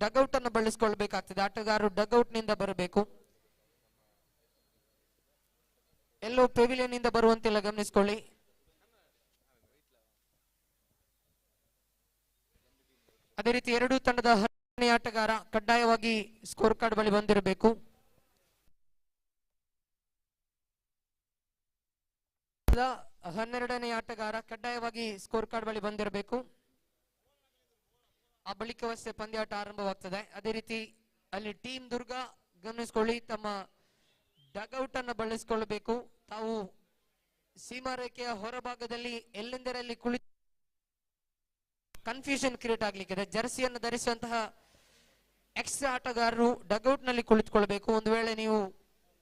S6: ಡಗ್ಔಟ್ ಅನ್ನು ಬಳಸಿಕೊಳ್ಳಬೇಕಾಗ್ತದೆ. ಆಟಗಾರರು ಡಗ್ಔಟ್ ನಿಂದ ಬರಬೇಕು, ಎಲ್ಲೋ ಪೆವಿಲಿಯನ್ ನಿಂದ ಬರುವಂತಿಲ್ಲ, ಗಮನಿಸಿಕೊಳ್ಳಿ. ಅದೇ ರೀತಿ ಎರಡೂ ತಂಡದ 10ನೇ ಆಟಗಾರ ಕಡ್ಡಾಯವಾಗಿ ಸ್ಕೋರ್ ಕಾರ್ಡ್ ಬಳಿ ಬಂದಿರಬೇಕು. 12ನೇ ಆಟಗಾರ ಕಡ್ಡಾಯವಾಗಿ ಸ್ಕೋರ್ ಕಾರ್ಡ್ ಬಳಿ ಬಂದಿರಬೇಕು. ಆ ಬಳಿಕವಷ್ಟೇ ಪಂದ್ಯಾಟ ಆರಂಭವಾಗ್ತದೆ. ಅದೇ ರೀತಿ ಅಲ್ಲಿ ಟೀಮ್ ದುರ್ಗಾ ಗಮನಿಸಿಕೊಳ್ಳಿ, ತಮ್ಮ ಡಗ್ಔಟ್ ಅನ್ನು ಬಳಸಿಕೊಳ್ಳಬೇಕು. ತಾವು ಸೀಮಾರೇಖೆಯ ಹೊರಭಾಗದಲ್ಲಿ ಎಲ್ಲೆಂದರಲ್ಲಿ ಕುಳಿತು ಕನ್ಫ್ಯೂಷನ್ ಕ್ರಿಯೇಟ್ ಆಗ್ಲಿಕ್ಕಿದೆ. ಜರ್ಸಿಯನ್ನು ಧರಿಸುವಂತಹ ಎಕ್ಸ್ಟ್ರಾ ಆಟಗಾರರು ಡಗ್ಔಟ್ ನಲ್ಲಿ ಕುಳಿತುಕೊಳ್ಬೇಕು. ಒಂದು ವೇಳೆ ನೀವು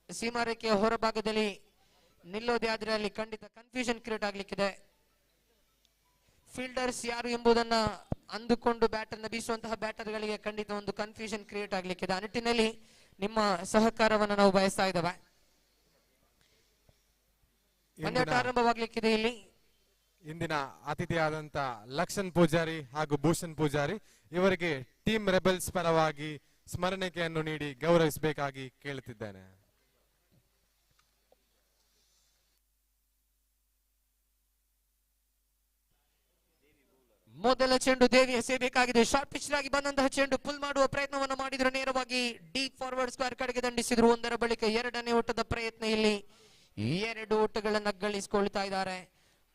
S6: ಸೀಮಾರೇಖೆಯ ಹೊರಭಾಗದಲ್ಲಿ ನಿಲ್ಲೋದೇ ಆದ್ರೆ ಅಲ್ಲಿ ಖಂಡಿತ ಕನ್ಫ್ಯೂಷನ್ ಕ್ರಿಯೇಟ್ ಆಗ್ಲಿಕ್ಕಿದೆ. ಫೀಲ್ಡರ್ಸ್ ಯಾರು ಎಂಬುದನ್ನ ಅಂದುಕೊಂಡು ಬ್ಯಾಟ್ ಅನ್ನು ಬೀಸುವಂತಹ ಬ್ಯಾಟರ್ಗಳಿಗೆ ಖಂಡಿತ ಒಂದು ಕನ್ಫ್ಯೂಷನ್ ಕ್ರಿಯೇಟ್ ಆಗ್ಲಿಕ್ಕಿದೆ. ಆ ನಿಟ್ಟಿನಲ್ಲಿ ನಿಮ್ಮ ಸಹಕಾರವನ್ನು ನಾವು ಬಯಸ್ತಾ ಇದ್ದೇವೆ. ಪಂದ್ಯಾಟ ಆರಂಭವಾಗ್ಲಿಕ್ಕಿದೆ. ಇಲ್ಲಿ
S2: ಇಂದಿನ ಅತಿಥಿಯಾದಂತ ಲಕ್ಷಣ್ ಪೂಜಾರಿ ಹಾಗೂ ಭೂಷಣ್ ಪೂಜಾರಿ ಇವರಿಗೆ ಟೀಮ್ ರೆಬೆಲ್ಸ್ ಪರವಾಗಿ ಸ್ಮರಣಿಕೆಯನ್ನು ನೀಡಿ ಗೌರವಿಸಬೇಕಾಗಿ ಕೇಳುತ್ತಿದ್ದೇನೆ.
S6: ಮೊದಲ ಚೆಂಡು ದೇವಿ ಎಸೆಯಬೇಕಾಗಿದೆ. ಶಾರ್ಟ್ ಪಿಚ್ ಆಗಿ ಬಂದಂತಹ ಚೆಂಡು ಪುಲ್ ಮಾಡುವ ಪ್ರಯತ್ನವನ್ನು ಮಾಡಿದ್ರು, ನೇರವಾಗಿ ಡೀಪ್ ಫಾರ್ವರ್ಡ್ ಸ್ಕ್ವೇರ್ ಕಡೆಗೆ ದಂಡಿಸಿದ್ರು. ಒಂದರ ಬಳಿಕ 2ನೇ ಓಟದ ಪ್ರಯತ್ನ. ಇಲ್ಲಿ 2 ಓಟಗಳನ್ನ ಗಳಿಸಿಕೊಳ್ತಾ ಇದ್ದಾರೆ.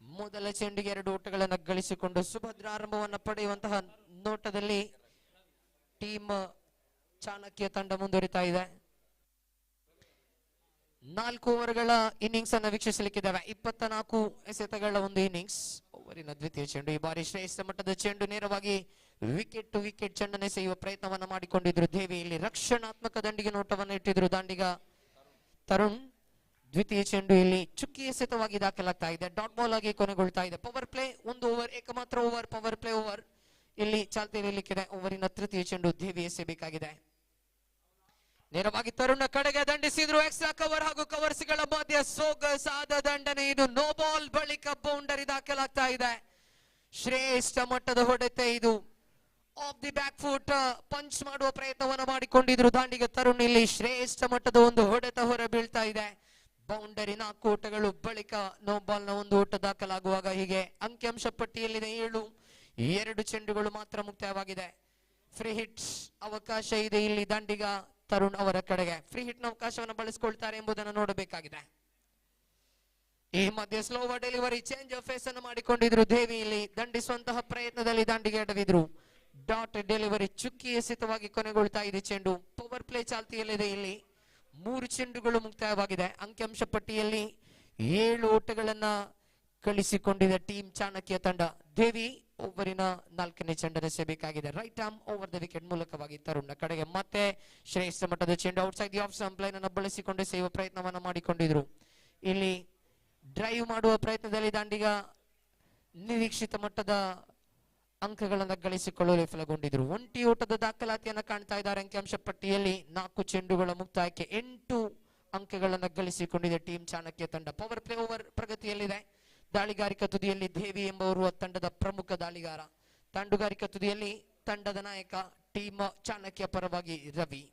S6: ಮೊದಲ ಚೆಂಡಿಗೆ 2 ಓಟಗಳನ್ನ ಗಳಿಸಿಕೊಂಡು ಸುಭದ್ರ ಆರಂಭವನ್ನು ಪಡೆಯುವಂತಹ ನೋಟದಲ್ಲಿ ಟೀಮ್ ಚಾಣಕ್ಯ ತಂಡ ಮುಂದುವರಿತಾ ಇದೆ. 4 ಓವರ್ಗಳ ಇನ್ನಿಂಗ್ಸ್ ಅನ್ನು ವೀಕ್ಷಿಸಲಿಕ್ಕಿದ್ದಾವೆ. 24 ಎಸೆತಗಳ ಒಂದು ಇನ್ನಿಂಗ್ಸ್. ಓವರಿನ ದ್ವಿತೀಯ ಚೆಂಡು ಈ ಬಾರಿ ಶ್ರೇಷ್ಠ ಮಟ್ಟದ ಚೆಂಡು, ನೇರವಾಗಿ ವಿಕೆಟ್ ಟು ವಿಕೆಟ್ ಚೆಂಡನ್ನು ಎಸೆಯುವ ಪ್ರಯತ್ನವನ್ನ ಮಾಡಿಕೊಂಡಿದ್ರು ದೇವಿ. ಇಲ್ಲಿ ರಕ್ಷಣಾತ್ಮಕ ದಂಡಿಗೆ ನೋಟವನ್ನು ಇಟ್ಟಿದ್ರು ದಾಂಡಿಗ ತರುಣ್. ದ್ವಿತೀಯ ಚೆಂಡು ಇಲ್ಲಿ ಚುಕ್ಕಿ ಎಸೆತವಾಗಿ ದಾಖಲಾಗ್ತಾ ಇದೆ. ಡಾಟ್ ಬಾಲ್ ಆಗಿ ಕೊನೆಗೊಳ್ತಾ ಇದೆ. ಪವರ್ ಪ್ಲೇ 1 ಓವರ್, ಏಕಮಾತ್ರ ಓವರ್, ಪವರ್ ಪ್ಲೇ ಓವರ್ ಇಲ್ಲಿ ಚಾಲ್ತಿಯಲ್ಲಿದೆ. ಓವರಿನ ತೃತೀಯ ಚೆಂಡು ದೇವಿ ಎಸೆಯಬೇಕಾಗಿದೆ. ನೇರವಾಗಿ ತರುಣ ಕಡೆಗೆ ದಂಡಿಸಿದ್ರು. ಎಕ್ಸ್ಟ್ರಾ ಕವರ್ ಹಾಗೂ ಕವರ್ಸ್ಗಳ ಮಧ್ಯೆ ಸೊಗಸಾದ ದಂಡನೆ. ಇದು ನೋ ಬಾಲ್ ಬಳಿಕ ಬೌಂಡರಿ ದಾಖಲಾಗ್ತಾ ಇದೆ. ಶ್ರೇಷ್ಠ ಮಟ್ಟದ ಹೊಡೆತ ಇದು. Of the back foot punch ಮಾಡುವ ಪ್ರಯತ್ನವನ್ನು ಮಾಡಿಕೊಂಡಿದ್ರು ದಾಂಡಿಗ ತರುಣ್. ಇಲ್ಲಿ ಶ್ರೇಷ್ಠ ಮಟ್ಟದ ಒಂದು ಹೊಡೆತ ಹೊರ ಬೀಳ್ತಾ ಇದೆ. ಬೌಂಡರಿ 4 ಓಟಗಳು ಬಳಿಕ ನೋ ಬಾಲ್ ನ 1 ಓಟ ದಾಖಲಾಗುವಾಗ ಹೀಗೆ ಅಂಕಿಅಂಶ ಪಟ್ಟಿಯಲ್ಲಿದೆ 7. 2 ಚೆಂಡುಗಳು ಮಾತ್ರ ಮುಕ್ತಾಯವಾಗಿದೆ. ಫ್ರೀ ಹಿಟ್ ಅವಕಾಶ ಇದೆ ಇಲ್ಲಿ ದಾಂಡಿಗ ತರುಣ್ ಅವರ ಕಡೆಗೆ. ಫ್ರೀ ಹಿಟ್ ನ ಅವಕಾಶವನ್ನು ಬಳಸಿಕೊಳ್ತಾರೆ ಎಂಬುದನ್ನು ನೋಡಬೇಕಾಗಿದೆ. ಈ ಮಧ್ಯೆ slower delivery, change of pace ಅನ್ನು ಮಾಡಿಕೊಂಡಿದ್ರು ದೇವಿ. ಇಲ್ಲಿ ದಂಡಿಸುವಂತಹ ಪ್ರಯತ್ನದಲ್ಲಿ ದಾಂಡಿಗೆ ಎಡವಿದ್ರು. ಡಾಟ್ ಡೆಲಿವರಿ ಚುಕ್ಕಿ ಎಸೆತವಾಗಿ ಕೊನೆಗೊಳ್ತಾ ಇದೆ ಚೆಂಡು. ಪವರ್ ಪ್ಲೇ ಚಾಲ್ತಿಯಲ್ಲಿದೆ. ಇಲ್ಲಿ 3 ಚೆಂಡುಗಳು ಮುಕ್ತಾಯವಾಗಿದೆ. ಅಂಕಿಅಂಶ ಪಟ್ಟಿಯಲ್ಲಿ 7 ಓಟಗಳನ್ನ ಕಳಿಸಿಕೊಂಡಿದೆ ಟೀಮ್ ಚಾಣಕ್ಯ ತಂಡ. ದೇವಿ ಓವರಿನ 4ನೇ ಚೆಂಡನ್ನು ಎಸೆಯಬೇಕಾಗಿದೆ. Right arm over the wicket ಮೂಲಕವಾಗಿ ತರುಣ್ನ ಕಡೆಗೆ ಮತ್ತೆ ಶ್ರೇಷ್ಠ ಮಟ್ಟದ ಚೆಂಡು. Outside the off stump line ಅನ್ನು ಬಳಸಿಕೊಂಡು ಎಸೆಯುವ ಪ್ರಯತ್ನವನ್ನ ಮಾಡಿಕೊಂಡಿದ್ರು. ಇಲ್ಲಿ ಡ್ರೈವ್ ಮಾಡುವ ಪ್ರಯತ್ನದಲ್ಲಿ ದಾಂಡಿಗ ನಿರೀಕ್ಷಿತ ಮಟ್ಟದ ಅಂಕಗಳನ್ನು ಗಳಿಸಿಕೊಳ್ಳಲು ವಿಫಲಗೊಂಡಿದ್ರು. 1 ಓಟದ ದಾಖಲಾತಿಯನ್ನು ಕಾಣ್ತಾ ಇದ್ದಾರೆ ಅಂಕಿಅಂಶ ಪಟ್ಟಿಯಲ್ಲಿ. 4 ಚೆಂಡುಗಳ ಮುಕ್ತಾಯಕ್ಕೆ 8 ಅಂಕಗಳನ್ನು ಗಳಿಸಿಕೊಂಡಿದೆ ಟೀಮ್ ಚಾಣಕ್ಯ ತಂಡ. ಪವರ್ ಪ್ಲೇ ಓವರ್ ಪ್ರಗತಿಯಲ್ಲಿದೆ. ದಾಳಿಗಾರಿಕಾ ತುದಿಯಲ್ಲಿ ದೇವಿ ಎಂಬುವರು ತಂಡದ ಪ್ರಮುಖ ದಾಳಿಗಾರ. ತಂಡುಗಾರಿಕಾ ತುದಿಯಲ್ಲಿ ತಂಡದ ನಾಯಕ ಟೀಮ್ ಚಾಣಕ್ಯ ಪರವಾಗಿ ರವಿ.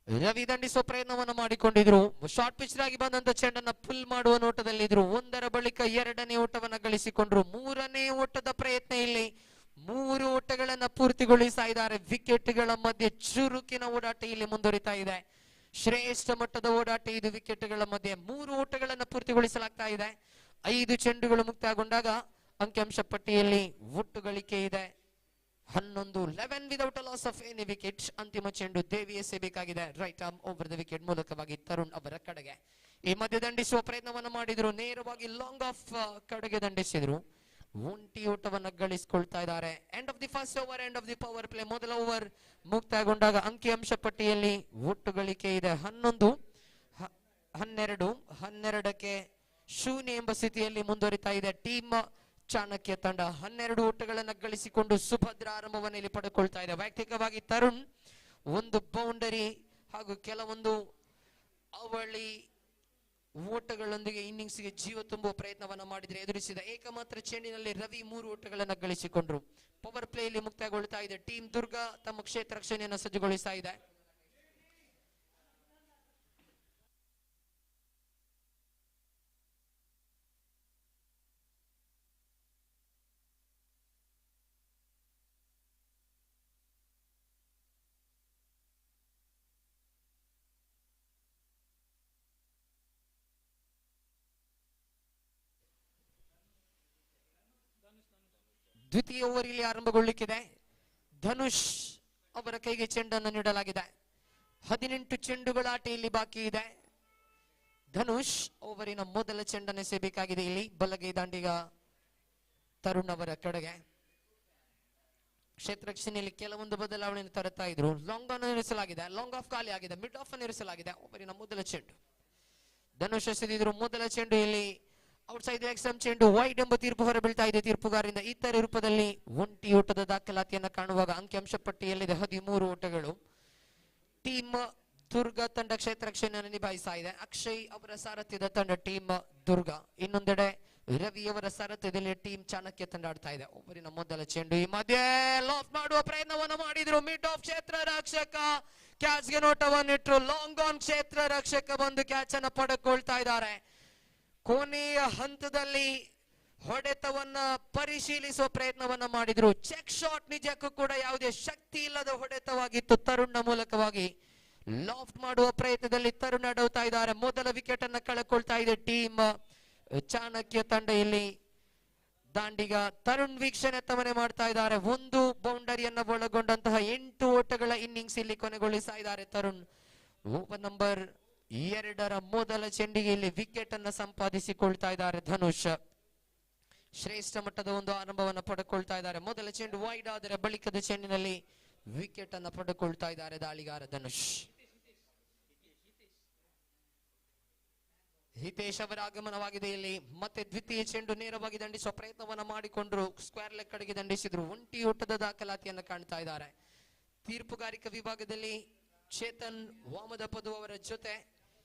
S6: ರವಿ ದಂಡಿಸುವ ಪ್ರಯತ್ನವನ್ನು ಮಾಡಿಕೊಂಡಿದ್ರು. ಶಾರ್ಟ್ ಪಿಚ್ ಆಗಿ ಬಂದಂತ ಚೆಂಡನ್ನ ಫುಲ್ ಮಾಡುವ ನೋಟದಲ್ಲಿದ್ರು. 1ರ ಬಳಿಕ 2ನೇ ಓಟವನ್ನ ಗಳಿಸಿಕೊಂಡ್ರು. 3ನೇ ಓಟದ ಪ್ರಯತ್ನ. ಇಲ್ಲಿ 3 ಓಟಗಳನ್ನ ಪೂರ್ತಿಗೊಳಿಸ್ತಾ ಇದ್ದಾರೆ. ವಿಕೆಟ್ಗಳ ಮಧ್ಯೆ ಚುರುಕಿನ ಓಡಾಟ ಇಲ್ಲಿ ಮುಂದುವರಿತಾ ಇದೆ. ಶ್ರೇಷ್ಠ ಮಟ್ಟದ ಓಡಾಟ ಇದು ವಿಕೆಟ್ಗಳ ಮಧ್ಯೆ. 3 ಓಟಗಳನ್ನು ಪೂರ್ತಿಗೊಳಿಸಲಾಗ್ತಾ ಇದೆ. 5 ಚೆಂಡುಗಳು ಮುಕ್ತಾಯಗೊಂಡಾಗ ಅಂಕಿಅಂಶ ಪಟ್ಟಿಯಲ್ಲಿ ಒಟ್ಟು ಗಳಿಕೆ ಇದೆ 11 without a loss of any wicket. ಅಂತಿಮ ಚೆಂಡು ದೇವಿ ಎಸೆಯಬೇಕಾಗಿದೆ right arm over the wicket ಮೂಲಕವಾಗಿ ತರುಣ್ ಅವರ ಕಡೆಗೆ. ಈ ಮಧ್ಯೆ ದಂಡಿಸುವ ಪ್ರಯತ್ನವನ್ನು ಮಾಡಿದ್ರು, ನೇರವಾಗಿ ಲಾಂಗ್ ಆಫ್ ಕಡೆಗೆ ದಂಡಿಸಿದ್ರು. ಒಂಟಿ ಓಟವನ್ನು ಗಳಿಸಿಕೊಳ್ತಾ ಇದ್ದಾರೆ. End of the first over, end of the power play. ಮೊದಲ ಓವರ್ ಮುಕ್ತಾಯಗೊಂಡಾಗ ಅಂಕಿಅಂಶ ಪಟ್ಟಿಯಲ್ಲಿ ಒಟ್ಟು ಗಳಿಕೆ ಇದೆ 11, 12ಕ್ಕೆ 0 ಎಂಬ ಸ್ಥಿತಿಯಲ್ಲಿ ಮುಂದುವರಿತಾ ಇದೆ ಟೀಮ್ ಚಾಣಕ್ಯ ತಂಡ. 12 ಓಟಗಳನ್ನು ಗಳಿಸಿಕೊಂಡು ಸುಭದ್ರ ಆರಂಭವನ್ನು ಇಲ್ಲಿ ಪಡೆದುಕೊಳ್ತಾ ಇದೆ. ವೈಯಕ್ತಿಕವಾಗಿ ತರುಣ್ ಒಂದು ಬೌಂಡರಿ ಹಾಗೂ ಕೆಲವೊಂದು ಅವಳಿ ಓಟಗಳೊಂದಿಗೆ ಇನ್ನಿಂಗ್ಸ್ಗೆ ಜೀವ ತುಂಬುವ ಪ್ರಯತ್ನವನ್ನ ಮಾಡಿದ್ರೆ ಎದುರಿಸಿದ ಏಕಮಾತ್ರ ಚೆಂಡಿನಲ್ಲಿ ರವಿ 3 ಓಟಗಳನ್ನು ಗಳಿಸಿಕೊಂಡ್ರು. ಪವರ್ ಪ್ಲೇ ಇಲ್ಲಿ ಮುಕ್ತಾಯಗೊಳ್ತಾ ಇದೆ. ಟೀಮ್ ದುರ್ಗಾ ತಮ್ಮ ಕ್ಷೇತ್ರ ರಕ್ಷಣೆಯನ್ನು ಸಜ್ಜುಗೊಳಿಸ್ತಾ ಇದೆ. ದ್ವಿತೀಯ ಓವರ್ ಇಲ್ಲಿ ಆರಂಭಗೊಳ್ಳಿಕ್ಕಿದೆ. ಧನುಷ್ ಅವರ ಕೈಗೆ ಚೆಂಡನ್ನು ನೀಡಲಾಗಿದೆ. 18 ಚೆಂಡುಗಳ ಆಟ ಇಲ್ಲಿ ಬಾಕಿ ಇದೆ. ಧನುಷ್ ಓವರಿನ ಮೊದಲ ಚೆಂಡನ್ನು ಎಸೆಯಬೇಕಾಗಿದೆ. ಇಲ್ಲಿ ಬಲಗೈ ದಾಂಡಿಗ ತರುಣ್ ಅವರ ಕಡೆಗೆ. ಕ್ಷೇತ್ರ ರಕ್ಷಣೆಯಲ್ಲಿ ಕೆಲವೊಂದು ಬದಲಾವಣೆಯನ್ನು ತರುತ್ತಾ ಇದ್ರು. ಲಾಂಗ್ ಆನ್ ಇರಿಸಲಾಗಿದೆ, ಲಾಂಗ್ ಆಫ್ ಖಾಲಿ ಆಗಿದೆ, ಮಿಡ್ ಆಫ್ ಅನ್ನು ಇರಿಸಲಾಗಿದೆ. ಓವರಿನ ಮೊದಲ ಚೆಂಡು ಧನುಷ್ ಎಸೆದಿದ್ರು. ಮೊದಲ ಚೆಂಡು ಇಲ್ಲಿ ಔಟ್ಸೈಡ್ ಲೆಗ್ ಸ್ಟಂಪ್ ಚೆಂಡು ವೈಡ್ ಎಂಬ ತೀರ್ಪು ಹೊರಬೀಳ್ತಾ ಇದೆ ತೀರ್ಪುಗಾರರಿಂದ. ಇತರ ರೂಪದಲ್ಲಿ ಒಂಟಿ ಓಟದ ದಾಖಲಾತಿಯನ್ನು ಕಾಣುವಾಗ ಅಂಕಿಅಂಶ ಪಟ್ಟಿಯಲ್ಲಿದೆ 13 ಓಟಗಳು. ಟೀಮ್ ದುರ್ಗಾ ತಂಡ ಕ್ಷೇತ್ರ ರಕ್ಷಣೆಯನ್ನು ನಿಭಾಯಿಸ್ತಾ ಇದೆ. ಅಕ್ಷಯ್ ಅವರ ಸಾರಥ್ಯದ ತಂಡ ಟೀಮ್ ದುರ್ಗಾ. ಇನ್ನೊಂದೆಡೆ ರವಿ ಅವರ ಸಾರಥ್ಯದಲ್ಲಿ ಟೀಮ್ ಚಾಣಕ್ಯ ತಂಡ ಆಡ್ತಾ ಇದೆ. ಒಬ್ಬರಿನ ಮೊದಲ ಚೆಂಡು ಈ ಮಧ್ಯೆ ಲಾಫ್ ಮಾಡುವ ಪ್ರಯತ್ನವನ್ನು ಮಾಡಿದ್ರು. ಮಿಡ್ ಆಫ್ ಕ್ಷೇತ್ರ ರಕ್ಷಕ ಕ್ಯಾಚ್ಗೆ ನೋಟವನ್ನಿಟ್ರು. ಲಾಂಗ್ ಆನ್ ಕ್ಷೇತ್ರ ರಕ್ಷಕ ಬಂದು ಕ್ಯಾಚ್ ಅನ್ನು ಪಡೆದುಕೊಳ್ತಾ ಇದ್ದಾರೆ. ಕೊನೆಯ ಹಂತದಲ್ಲಿ ಹೊಡೆತವನ್ನ ಪರಿಶೀಲಿಸುವ ಪ್ರಯತ್ನವನ್ನ ಮಾಡಿದ್ರು. ಚೆಕ್ ಶಾಟ್ ನಿಜಕ್ಕೂ ಕೂಡ ಯಾವುದೇ ಶಕ್ತಿ ಇಲ್ಲದ ಹೊಡೆತವಾಗಿತ್ತು. ತರುಣ್ನ ಮೂಲಕವಾಗಿ ಲಾಫ್ಟ್ ಮಾಡುವ ಪ್ರಯತ್ನದಲ್ಲಿ ತರುಣ್ ಅಡೌತಾ ಇದ್ದಾರೆ. ಮೊದಲ ವಿಕೆಟ್ ಅನ್ನ ಕಳೆದುಕೊಳ್ತಾ ಇದೆ ಟೀಮ್ ಚಾಣಕ್ಯ ತಂಡ. ಇಲ್ಲಿ ದಾಂಡಿಗ ತರುಣ್ ವೀಕ್ಷಣೆ ತವನೆ ಮಾಡ್ತಾ ಇದ್ದಾರೆ. ಒಂದು ಬೌಂಡರಿಯನ್ನ ಒಳಗೊಂಡಂತಹ 8 ಓಟಗಳ ಇನ್ನಿಂಗ್ಸ್ ಇಲ್ಲಿ ಕೊನೆಗೊಳಿಸ್ತಾ ಇದ್ದಾರೆ ತರುಣ್. ಓವರ್ ನಂಬರ್ 2ರ ಮೊದಲ ಚೆಂಡಿಗೆ ಇಲ್ಲಿ ವಿಕೆಟ್ ಅನ್ನ ಸಂಪಾದಿಸಿಕೊಳ್ತಾ ಇದ್ದಾರೆ ಧನುಷ್. ಶ್ರೇಷ್ಠ ಮಟ್ಟದ ಒಂದು ಆರಂಭವನ್ನು ಪಡೆದುಕೊಳ್ತಾ ಇದ್ದಾರೆ. ಮೊದಲ ಚೆಂಡು ವೈಡ್ ಆದರೆ ಬಳಿಕದ ಚೆಂಡಿನಲ್ಲಿ ವಿಕೆಟ್ ಅನ್ನ ಪಡೆದುಕೊಳ್ತಾ ಇದ್ದಾರೆ ದಾಳಿಗಾರ ಧನುಷ್. ಹಿತೇಶ್ ಅವರ ಆಗಮನವಾಗಿದೆ. ಇಲ್ಲಿ ಮತ್ತೆ ದ್ವಿತೀಯ ಚೆಂಡು ನೇರವಾಗಿ ದಂಡಿಸುವ ಪ್ರಯತ್ನವನ್ನ ಮಾಡಿಕೊಂಡ್ರು. ಸ್ಕ್ವೇರ್ ಲೆಗ್ ಕಡೆಗೆ ದಂಡಿಸಿದ್ರು. ಒಂಟಿ ಓಟದ ದಾಖಲಾತಿಯನ್ನು ಕಾಣ್ತಾ ಇದ್ದಾರೆ. ತೀರ್ಪುಗಾರಿಕಾ ವಿಭಾಗದಲ್ಲಿ ಚೇತನ್ ವಾಮದಪದು ಅವರ ಜೊತೆ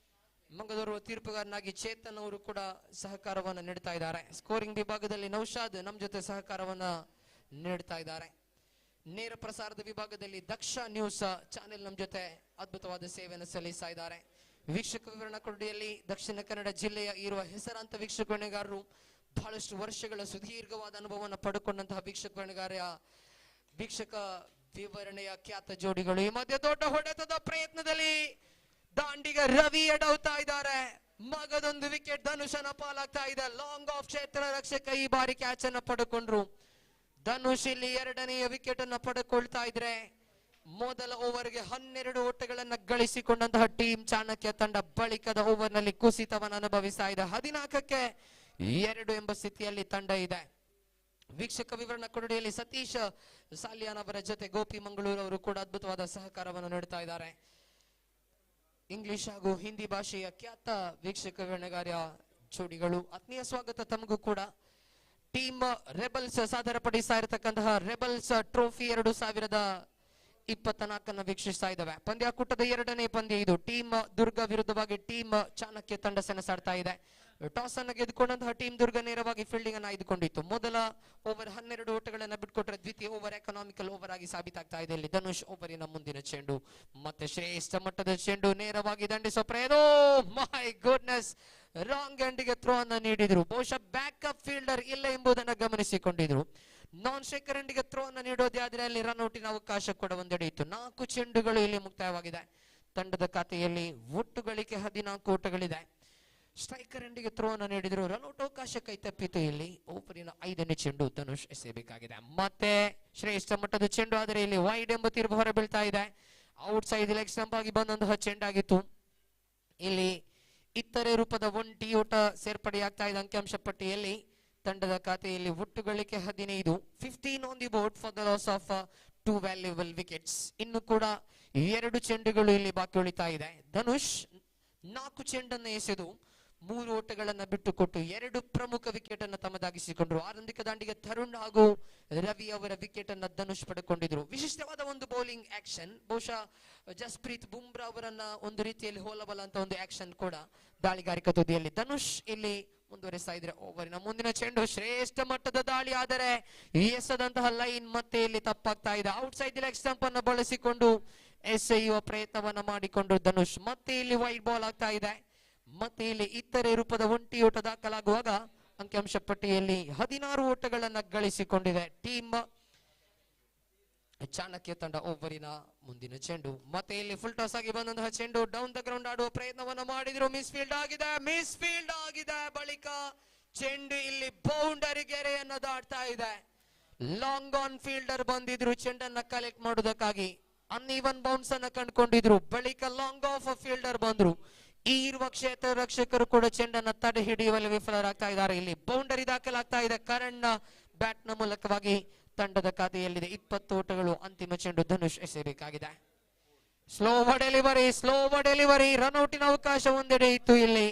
S6: ಮಂಗಳೂರು ತೀರ್ಪುಗಾರನಾಗಿ ಚೇತನ್ ಅವರು ಕೂಡ ಸಹಕಾರವನ್ನು ನೀಡ್ತಾ ಇದ್ದಾರೆ. ಸ್ಕೋರಿಂಗ್ ವಿಭಾಗದಲ್ಲಿ ನೌಶಾದ್ ನಮ್ಮ ಜೊತೆ ಸಹಕಾರವನ್ನ ನೀಡ್ತಾ ಇದ್ದಾರೆ. ನೇರ ಪ್ರಸಾರದ ವಿಭಾಗದಲ್ಲಿ ದಕ್ಷ ನ್ಯೂಸ್ ಚಾನೆಲ್ ನಮ್ಮ ಜೊತೆ ಅದ್ಭುತವಾದ ಸೇವೆಯನ್ನು ಸಲ್ಲಿಸ್ತಾ ಇದ್ದಾರೆ. ವೀಕ್ಷಕ ವಿವರಣಾ ಕೊರಡಿಯಲ್ಲಿ ದಕ್ಷಿಣ ಕನ್ನಡ ಜಿಲ್ಲೆಯ ಇರುವ ಹೆಸರಾಂತ ವೀಕ್ಷಕರಣೆಗಾರರು, ಬಹಳಷ್ಟು ವರ್ಷಗಳ ಸುದೀರ್ಘವಾದ ಅನುಭವವನ್ನು ಪಡೆದುಕೊಂಡಂತಹ ವೀಕ್ಷಕ ವಿವರಣೆಯ ಖ್ಯಾತ ಜೋಡಿಗಳು. ಈ ಮಧ್ಯೆ ದೊಡ್ಡ ಹೊಡೆತದ ಪ್ರಯತ್ನದಲ್ಲಿ ದಾಂಡಿಗ ರವಿ ಎಡವ್ತಾ ಇದ್ದಾರೆ. ಮಗದೊಂದು ವಿಕೆಟ್ ಧನುಷನ ಪಾಲಾಗ್ತಾ ಇದೆ. ಲಾಂಗ್ ಆಫ್ ಕ್ಷೇತ್ರ ರಕ್ಷಕ ಈ ಬಾರಿ ಕ್ಯಾಚ್ ಅನ್ನ ಪಡೆದುಕೊಂಡ್ರು. ಧನುಷ್ ಇಲ್ಲಿ 2ನೆಯ ವಿಕೆಟ್ ಅನ್ನ ಪಡೆದುಕೊಳ್ತಾ ಇದ್ರೆ ಮೊದಲ ಓವರ್ಗೆ 12 ಓಟಗಳನ್ನ ಗಳಿಸಿಕೊಂಡಂತಹ ಟೀಮ್ ಚಾಣಕ್ಯ ತಂಡ ಬಳಿಕದ ಓವರ್ ನಲ್ಲಿ ಕುಸಿತವನ್ನು ಅನುಭವಿಸ್ತಾ ಇದೆ. 14ಕ್ಕೆ 2 ಎಂಬ ಸ್ಥಿತಿಯಲ್ಲಿ ತಂಡ ಇದೆ. ವೀಕ್ಷಕ ವಿವರಣಾ ಕೊರಡಿಯಲ್ಲಿ ಸತೀಶ್ ಸಾಲಿಯಾನ್ ಅವರ ಜೊತೆ ಗೋಪಿ ಮಂಗಳೂರು ಅವರು ಕೂಡ ಅದ್ಭುತವಾದ ಸಹಕಾರವನ್ನು ನೀಡ್ತಾ ಇದ್ದಾರೆ. ಇಂಗ್ಲಿಷ್ ಹಾಗೂ ಹಿಂದಿ ಭಾಷೆಯ ಖ್ಯಾತ ವೀಕ್ಷಕ ವಿವರಣೆಗಾರ ಜೋಡಿಗಳು. ಆತ್ಮೀಯ ಸ್ವಾಗತ ತಮಗೂ ಕೂಡ. ಟೀಮ್ ರೆಬಲ್ಸ್ ಸಾದರ ಪಡಿಸ್ತಾ ಇರತಕ್ಕಂತಹ ರೆಬಲ್ಸ್ ಟ್ರೋಫಿ 2024 ವೀಕ್ಷಿಸ್ತಾ ಇದ್ದಾವೆ. ಪಂದ್ಯಾಕೂಟದ 2ನೇ ಪಂದ್ಯ ಇದು. ಟೀಮ್ ದುರ್ಗಾ ವಿರುದ್ಧವಾಗಿ ಟೀಮ್ ಚಾಣಕ್ಯ ತಂಡ ಸೆಣಸಾಡ್ತಾ ಇದೆ. ಟಾಸ್ ಅನ್ನು ಗೆದ್ದುಕೊಂಡಂತಹ ಟೀಮ್ ದುರ್ಗ ನೇರವಾಗಿ ಫೀಲ್ಡಿಂಗ್ ಅನ್ನು ಆಯ್ದುಕೊಂಡಿತ್ತು. ಮೊದಲ ಓವರ್ 12 ಓಟಗಳನ್ನು ಬಿಟ್ಕೊಟ್ರೆ ದ್ವಿತೀಯ ಓವರ್ ಎಕನಾಮಿಕಲ್ ಓವರ್ ಆಗಿ ಸಾಬೀತಾಗ್ತಾ ಇದೆ. ಇಲ್ಲಿ ಧನುಷ್ ಓವರಿನ ಮುಂದಿನ ಚೆಂಡು ಮತ್ತೆ ಶ್ರೇಷ್ಠ ಮಟ್ಟದ ಚೆಂಡು ನೇರವಾಗಿ ದಂಡಿಸೋ ಪ್ರಯತ್ನ. ಮೈ ಗುಡ್ನೆಸ್, ರಾಂಗ್ ಎಂಡಿಗೆ ಥ್ರೋ ಅನ್ನ ನೀಡಿದ್ರು. ಬಹುಶಃ ಬ್ಯಾಕಪ್ ಫೀಲ್ಡರ್ ಇಲ್ಲ ಎಂಬುದನ್ನು ಗಮನಿಸಿಕೊಂಡಿದ್ರು. ನಾನ್ ಸ್ಟ್ರೈಕರ್ ಎಂಡಿಗೆ ಥ್ರೋ ಅನ್ನ ನೀಡೋದೇ ಆದ್ರೆ ಅಲ್ಲಿ ರನ್ ಔಟಿನ ಅವಕಾಶ ಕೂಡ ಒಂದೆಡೆ ಇತ್ತು. 4 ಚೆಂಡುಗಳು ಇಲ್ಲಿ ಮುಕ್ತಾಯವಾಗಿದೆ. ತಂಡದ ಖಾತೆಯಲ್ಲಿ ಒಟ್ಟು ಗಳಿಕೆ 14 ಓಟಗಳಿದೆ. ಸ್ಟ್ರೈಕ್ ಕರೆಂಡಿಗೆ ಥ್ರೋ ಅನ್ನು ನೀಡಿದ್ರು. ರನ್ಔಟ್ ಅವಕಾಶ ಕೈ ತಪ್ಪಿತು. ಇಲ್ಲಿ ಓಪನಿನ 5ನೇ ಚೆಂಡು ಧನುಷ್ ಎಸೆಯಬೇಕಾಗಿದೆ. ಮತ್ತೆ ಶ್ರೇಷ್ಠ ಮಟ್ಟದ ಚೆಂಡು, ಆದರೆ ಇಲ್ಲಿ ವೈಡ್ ಎಂಬ ತೀರ್ಪು ಹೊರ ಬೀಳ್ತಾ ಇದೆ. ಔಟ್ ಸೈಡ್ ಲೆಗ್ ಸ್ಟಂಪ್ ಆಗಿ ಬಂದಂತಹ ಚೆಂಡಾಗಿತ್ತು. ಇಲ್ಲಿ ಇತರೆ ರೂಪದ ಒಂಟಿ ಓಟ ಸೇರ್ಪಡೆಯಾಗ್ತಾ ಇದೆ ಅಂಕಿಅಂಶ ಪಟ್ಟಿಯಲ್ಲಿ. ತಂಡದ ಖಾತೆಯಲ್ಲಿ ಒಟ್ಟು ಗಳಿಕೆ 15, 15 on the board for the loss of 2 valuable wickets. ಇನ್ನು ಕೂಡ 2 ಚೆಂಡುಗಳು ಇಲ್ಲಿ ಬಾಕಿ ಉಳಿತಾ ಇದೆ. ಧನುಷ್ 4 ಚೆಂಡನ್ನು ಎಸೆದು 3 ಓಟಗಳನ್ನ ಬಿಟ್ಟುಕೊಟ್ಟು 2 ಪ್ರಮುಖ ವಿಕೆಟ್ ಅನ್ನು ತಮ್ಮದಾಗಿಸಿಕೊಂಡ್ರು. ಆರಂಭಿಕ ದಾಂಡಿಗೆ ತರುಣ್ ಹಾಗೂ ರವಿ ಅವರ ವಿಕೆಟ್ ಅನ್ನ ಧನುಷ್ ಪಡೆದುಕೊಂಡಿದ್ರು. ವಿಶಿಷ್ಟವಾದ ಒಂದು ಬೌಲಿಂಗ್ ಆಕ್ಷನ್, ಬಹುಶಃ ಜಸ್ಪ್ರೀತ್ ಬುಮ್ರಾ ಅವರನ್ನ ಒಂದು ರೀತಿಯಲ್ಲಿ ಹೋಲಬಲ್ಲ ಅಂತ ಒಂದು ಆಕ್ಷನ್ ಕೂಡ ದಾಳಿಗಾರಿಕಾ ತುದಿಯಲ್ಲಿ ಧನುಷ್ ಇಲ್ಲಿ ಮುಂದುವರಿಸ್ತಾ ಇದ್ರೆ. ಓವರಿನ ಮುಂದಿನ ಚೆಂಡು ಶ್ರೇಷ್ಠ ಮಟ್ಟದ ದಾಳಿ, ಆದರೆ ಎಸೆದಂತಹ ಲೈನ್ ಮತ್ತೆ ಇಲ್ಲಿ ತಪ್ಪಾಗ್ತಾ ಇದೆ. ಔಟ್ ಸೈಡ್ ಲೆಗ್ ಸ್ಟಂಪ್ ಅನ್ನು ಬಳಸಿಕೊಂಡು ಎಸೆಯುವ ಪ್ರಯತ್ನವನ್ನ ಮಾಡಿಕೊಂಡು ಧನುಷ್. ಮತ್ತೆ ಇಲ್ಲಿ ವೈಡ್ ಬಾಲ್ ಆಗ್ತಾ ಇದೆ. ಮತ್ತೆ ಇಲ್ಲಿ ಇತರೆ ರೂಪದ ಒಂಟಿ ಓಟ ದಾಖಲಾಗುವಾಗ ಅಂಕಿಅಂಶ ಪಟ್ಟಿಯಲ್ಲಿ 16 ಓಟಗಳನ್ನ ಗಳಿಸಿಕೊಂಡಿದೆ ಟೀಮ್ ಚಾಣಕ್ಯ ತಂಡ. ಓವರಿನ ಮುಂದಿನ ಚೆಂಡು ಮತ್ತೆ ಇಲ್ಲಿ ಫುಲ್ ಟಾಸ್ ಆಗಿ ಬಂದಂತಹ ಚೆಂಡು ಡೌನ್ ದ ಗ್ರೌಂಡ್ ಆಡುವ ಪ್ರಯತ್ನವನ್ನ ಮಾಡಿದ್ರು. ಮಿಸ್ ಫೀಲ್ಡ್ ಆಗಿದೆ. ಬಳಿಕ ಚೆಂಡು ಇಲ್ಲಿ ಬೌಂಡರಿ ಗೆರೆಯನ್ನ ದಾಟ್ತಾ ಇದೆ. ಲಾಂಗ್ ಆನ್ ಫೀಲ್ಡರ್ ಬಂದಿದ್ರು ಚೆಂಡನ್ನ ಕಲೆಕ್ಟ್ ಮಾಡೋದಕ್ಕಾಗಿ. ಅನ್ಈವನ್ ಬೌನ್ಸ್ ಅನ್ನ ಕಂಡುಕೊಂಡಿದ್ರು. ಬಳಿಕ ಲಾಂಗ್ ಆಫ್ ಫೀಲ್ಡರ್ ಬಂದ್ರು. ಈ ಇರುವ ಕ್ಷೇತ್ರ ರಕ್ಷಕರು ಕೂಡ ಚೆಂಡನ್ನ ತಡೆ ಹಿಡಿಯುವಲ್ಲಿ ವಿಫಲರಾಗ್ತಾ ಇದ್ದಾರೆ. ಇಲ್ಲಿ ಬೌಂಡರಿ ದಾಖಲಾಗ್ತಾ ಇದೆ. ಕರಣ್ ಬ್ಯಾಟ್ ನ ಮೂಲಕವಾಗಿ ತಂಡದ ಖಾತೆಯಲ್ಲಿದೆ 20 ಓಟಗಳು. ಅಂತಿಮ ಚೆಂಡು ಧನುಷ್ ಎಸೆಯಬೇಕಾಗಿದೆ. ಸ್ಲೋ ಡೆಲಿವರಿ ರನ್ಔಟಿನ ಅವಕಾಶ ಒಂದೆಡೆ ಇತ್ತು. ಇಲ್ಲಿ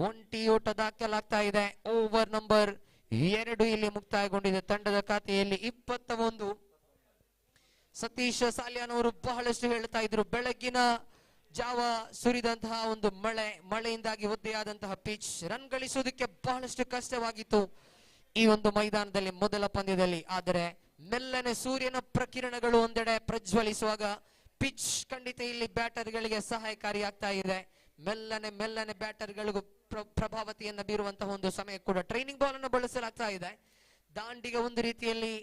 S6: ಒಂಟಿ ಓಟ ದಾಖಲಾಗ್ತಾ ಇದೆ. ಓವರ್ ನಂಬರ್ 2 ಇಲ್ಲಿ ಮುಕ್ತಾಯಗೊಂಡಿದೆ. ತಂಡದ ಖಾತೆಯಲ್ಲಿ 21. ಸತೀಶ್ ಸಾಲ್ಯಾನ್ ಅವರು ಬಹಳಷ್ಟು ಹೇಳ್ತಾ ಇದ್ರು, ಬೆಳಗಿನ ಜಾವ ಸುರಿದಂತಹ ಒಂದು ಮಳೆಯಿಂದಾಗಿ ಒದ್ದೆಯಾದಂತಹ ಪಿಚ್ ರನ್ ಗಳಿಸುವುದಕ್ಕೆ ಬಹಳಷ್ಟು ಕಷ್ಟವಾಗಿತ್ತು ಈ ಒಂದು ಮೈದಾನದಲ್ಲಿ ಮೊದಲ ಪಂದ್ಯದಲ್ಲಿ. ಆದರೆ ಮೆಲ್ಲನೆ ಸೂರ್ಯನ ಪ್ರಕಿರಣಗಳು ಒಂದೆಡೆ ಪ್ರಜ್ವಲಿಸುವಾಗ ಪಿಚ್ ಖಂಡಿತ ಇಲ್ಲಿ ಬ್ಯಾಟರ್ಗಳಿಗೆ ಸಹಾಯಕಾರಿಯಾಗ್ತಾ ಇದೆ. ಮೆಲ್ಲನೆ ಬ್ಯಾಟರ್ಗಳಿಗೂ ಪ್ರಭಾವತೆಯನ್ನ ಬೀರುವಂತಹ ಒಂದು ಸಮಯ ಕೂಡ. ಟ್ರೈನಿಂಗ್ ಬಾಲ್ ಅನ್ನು ಬಳಸಲಾಗ್ತಾ ಇದೆ. ದಾಂಡಿಗೆ ಒಂದು ರೀತಿಯಲ್ಲಿ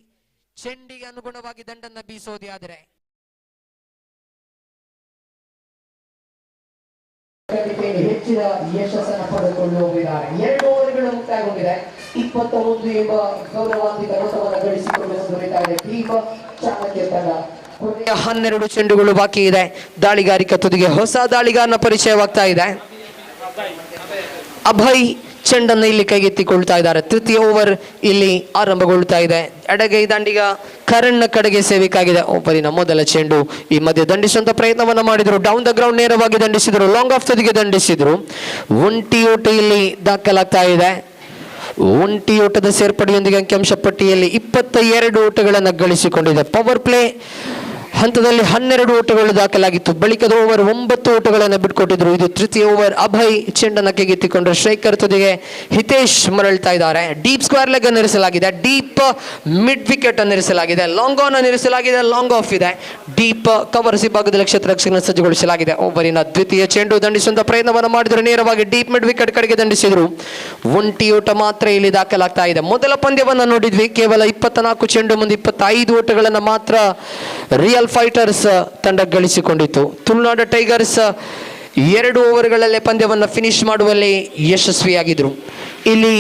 S6: ಚೆಂಡಿಗೆ ಅನುಗುಣವಾಗಿ ದಂಡನ್ನ ಬೀಸೋದೇ ಆದರೆ
S7: ಹೆಚ್ಚಿನ ಯಶಸ್ಸನ್ನು ಪಡೆದುಕೊಂಡು ಹೋಗಿದ್ದಾರೆ. 2 ಓವರ್ಗಳು ಮುಕ್ತಾಯಗೊಂಡಿದೆ. 21 ಎಂಬ ಗೌರವಾನ್ವಿತ ಮೊತ್ತವನ್ನು ಗಳಿಸಿಕೊಂಡು ಮುಂದುವರಿತಾ ಇದೆ ಟೀಮ್ ಚಾಣಕ್ಯ ತಂಡ.
S6: 12 ಚೆಂಡುಗಳು ಬಾಕಿ ಇದೆ. ದಾಳಿಗಾರಿಕಾ ತುದಿಗೆ ಹೊಸ ದಾಳಿಗಾರನ ಪರಿಚಯವಾಗ್ತಾ ಇದೆ. ಅಭಯ್ ಚೆಂಡನ್ನು ಇಲ್ಲಿ ಕೈಗೆತ್ತಿಕೊಳ್ತಾ ಇದ್ದಾರೆ. ತೃತೀಯ ಓವರ್ ಇಲ್ಲಿ ಆರಂಭಗೊಳ್ತಾ ಇದೆ. ಎಡಗೈ ದಾಂಡಿಗ ಕರಣ್ ಕಡೆಗೆ ಸೇವೆಕಾಗಿದೆ. ಓವರಿನ ಮೊದಲ ಚೆಂಡು ಈ ಮಧ್ಯೆ ದಂಡಿಸುವಂತ ಪ್ರಯತ್ನವನ್ನ ಮಾಡಿದ್ರು. ಡೌನ್ ದ ಗ್ರೌಂಡ್ ನೇರವಾಗಿ ದಂಡಿಸಿದ್ರು. ಲಾಂಗ್ ಆಫ್ ತುದಿಗೆ ದಂಡಿಸಿದ್ರು. ಒಂಟಿ ಓಟ ಇಲ್ಲಿ ದಾಖಲಾಗ್ತಾ ಇದೆ. ಒಂಟಿ ಓಟದ ಸೇರ್ಪಡೆಯೊಂದಿಗೆ ಅಂಕಿಅಂಶ ಪಟ್ಟಿಯಲ್ಲಿ 22 ಓಟಗಳನ್ನು ಗಳಿಸಿಕೊಂಡಿದೆ. ಪವರ್ ಪ್ಲೇ ಹಂತದಲ್ಲಿ 12 ಓಟಗಳು ದಾಖಲಾಗಿತ್ತು. ಬಳಿಕದ ಓವರ್ 9 ಓಟಗಳನ್ನು ಬಿಟ್ಕೊಟ್ಟಿದ್ರು. ಇದು ತೃತೀಯ ಓವರ್. ಅಭಯ್ ಚೆಂಡನ್ನು ಕೈಗೆತ್ತಿಕೊಂಡ್ರು. ಸ್ಟ್ರೈಕರ್ ತುದಿಗೆ ಹಿತೇಶ್ ಮರಳ್ತಾ ಇದ್ದಾರೆ. ಡೀಪ್ ಸ್ಕ್ವೇರ್ ಲೆಗ್ ಅನ್ನು ಇರಿಸಲಾಗಿದೆ. ಡೀಪ್ ಮಿಡ್ ವಿಕೆಟ್ ಅನ್ನು ಇರಿಸಲಾಗಿದೆ. ಲಾಂಗ್ ಆನ್ ಅನ್ನು ಇರಿಸಲಾಗಿದೆ. ಲಾಂಗ್ ಆಫ್ ಇದೆ. ಡೀಪ್ ಕವರ್ಸ್ ಭಾಗದಲ್ಲಿ ಕ್ಷೇತ್ರರಕ್ಷಕನ ಸಜ್ಜುಗೊಳಿಸಲಾಗಿದೆ. ಓವರಿನ ದ್ವಿತೀಯ ಚೆಂಡು ದಂಡಿಸುವಂತ ಪ್ರಯತ್ನವನ್ನು ಮಾಡಿದ್ರು. ನೇರವಾಗಿ ಡೀಪ್ ಮಿಡ್ ವಿಕೆಟ್ ಕಡೆಗೆ ದಂಡಿಸಿದ್ರು. ಒಂಟಿ ಓಟ ಮಾತ್ರ ಇಲ್ಲಿ ದಾಖಲಾಗ್ತಾ ಇದೆ. ಮೊದಲ ಪಂದ್ಯವನ್ನ ನೋಡಿದ್ವಿ. ಕೇವಲ 24 ಚೆಂಡು ಮುಂದೆ 25 ಓಟಗಳನ್ನು ಮಾತ್ರ ರಿಯಲ್ ಫೈಟರ್ಸ್ ತಂಡ ಗಳಿಸಿಕೊಂಡಿತ್ತು. ತುಳುನಾಡು ಟೈಗರ್ಸ್ 2 ಓವರ್ಗಳಲ್ಲೇ ಪಂದ್ಯವನ್ನು ಫಿನಿಶ್ ಮಾಡುವಲ್ಲಿ ಯಶಸ್ವಿಯಾಗಿದ್ರು. ಇಲ್ಲಿ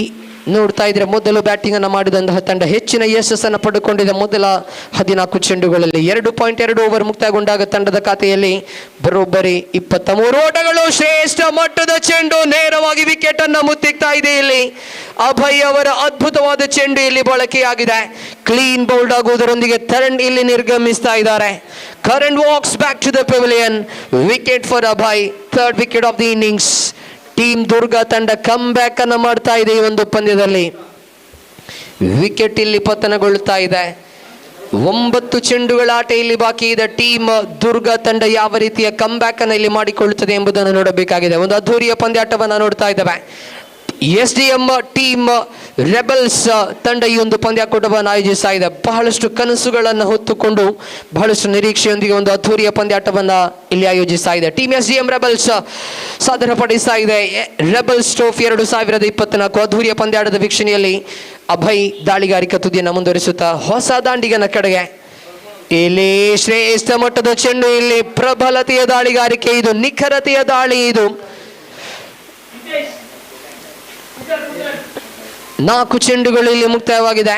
S6: ನೋಡ್ತಾ ಇದ್ರೆ ಮೊದಲು ಬ್ಯಾಟಿಂಗ್ ಅನ್ನು ಮಾಡಿದಂತಹ ತಂಡ ಹೆಚ್ಚಿನ ಯಶಸ್ಸನ್ನು ಪಡೆದುಕೊಂಡಿದೆ. ಮೊದಲ 14 ಚೆಂಡುಗಳಲ್ಲಿ 2.2 ಓವರ್ ಮುಕ್ತಾಯಗೊಂಡಾಗ ತಂಡದ ಖಾತೆಯಲ್ಲಿ ಬರೋಬ್ಬರಿ 23 ಓಟಗಳು. ಶ್ರೇಷ್ಠ ಮಟ್ಟದ ಚೆಂಡು ನೇರವಾಗಿ ವಿಕೆಟ್ ಅನ್ನು ಮುತ್ತಿಕ್ತಾ ಇದೆ. ಇಲ್ಲಿ ಅಭಯ್ ಅವರ ಅದ್ಭುತವಾದ ಚೆಂಡು ಇಲ್ಲಿ ಬಳಕೆಯಾಗಿದೆ. ಕ್ಲೀನ್ ಬೌಲ್ಡ್ ಆಗುವುದರೊಂದಿಗೆ ತರಣ್ ಇಲ್ಲಿ ನಿರ್ಗಮಿಸ್ತಾ ಇದ್ದಾರೆ. Karan walks back to the pavilion. Wicket for Abhay. 3rd wicket of the innings. Team Durga ತಂಡ ಕಮ್ ಬ್ಯಾಕ್ ಅನ್ನು ಮಾಡ್ತಾ ಇದೆ. ಈ ಒಂದು ಪಂದ್ಯದಲ್ಲಿ ವಿಕೆಟ್ ಇಲ್ಲಿ ಪತನಗೊಳ್ಳುತ್ತಾ ಇದೆ. 9 ಚೆಂಡುಗಳ ಆಟ ಇಲ್ಲಿ ಬಾಕಿ ಇದೆ. ಟೀಮ್ ದುರ್ಗಾ ತಂಡ ಯಾವ ರೀತಿಯ ಕಮ್ ಬ್ಯಾಕ್ ಅನ್ನು ಇಲ್ಲಿ ಮಾಡಿಕೊಳ್ಳುತ್ತದೆ ಎಂಬುದನ್ನು ನೋಡಬೇಕಾಗಿದೆ. ಒಂದು ಅದ್ಧೂರಿಯ ಪಂದ್ಯಾಟವನ್ನು ನೋಡ್ತಾ ಇದ್ದೇವೆ. SDM ಟೀಮ್ ರೆಬಲ್ಸ್ ತಂಡ ಈ ಒಂದು ಪಂದ್ಯಾಕೂಟವನ್ನು ಆಯೋಜಿಸ್ತಾ ಇದೆ. ಬಹಳಷ್ಟು ಕನಸುಗಳನ್ನು ಹೊತ್ತುಕೊಂಡು ಬಹಳಷ್ಟು ನಿರೀಕ್ಷೆಯೊಂದಿಗೆ ಒಂದು ಅದ್ಧೂರಿಯ ಪಂದ್ಯಾಟವನ್ನು ಇಲ್ಲಿ ಆಯೋಜಿಸ್ತಾ ಇದೆ. ಟೀಮ್ SDM ರೆಬಲ್ಸ್ ಸಾದರಪಡಿಸ್ತಾ ಇದೆ ರೆಬಲ್ಸ್ ಟ್ರೋಫಿ 2024 ಅದ್ಧೂರಿಯ ಪಂದ್ಯಾಟದ ವೀಕ್ಷಣೆಯಲ್ಲಿ ಅಭಯ್ ದಾಳಿಗಾರಿಕಾ ತುದಿಯನ್ನು ಮುಂದುವರಿಸುತ್ತಾ ಹೊಸ ದಾಂಡಿಗನ ಕಡೆಗೆ. ಇಲ್ಲಿ ಶ್ರೇಷ್ಠ ಮಟ್ಟದ ಚೆಂಡು. ಇಲ್ಲಿ ಪ್ರಬಲತೆಯ ದಾಳಿಗಾರಿಕೆ. ಇದು ನಿಖರತೆಯ ದಾಳಿ. ಇದು 4 ಚೆಂಡುಗಳು ಇಲ್ಲಿ ಮುಕ್ತಾಯವಾಗಿದೆ.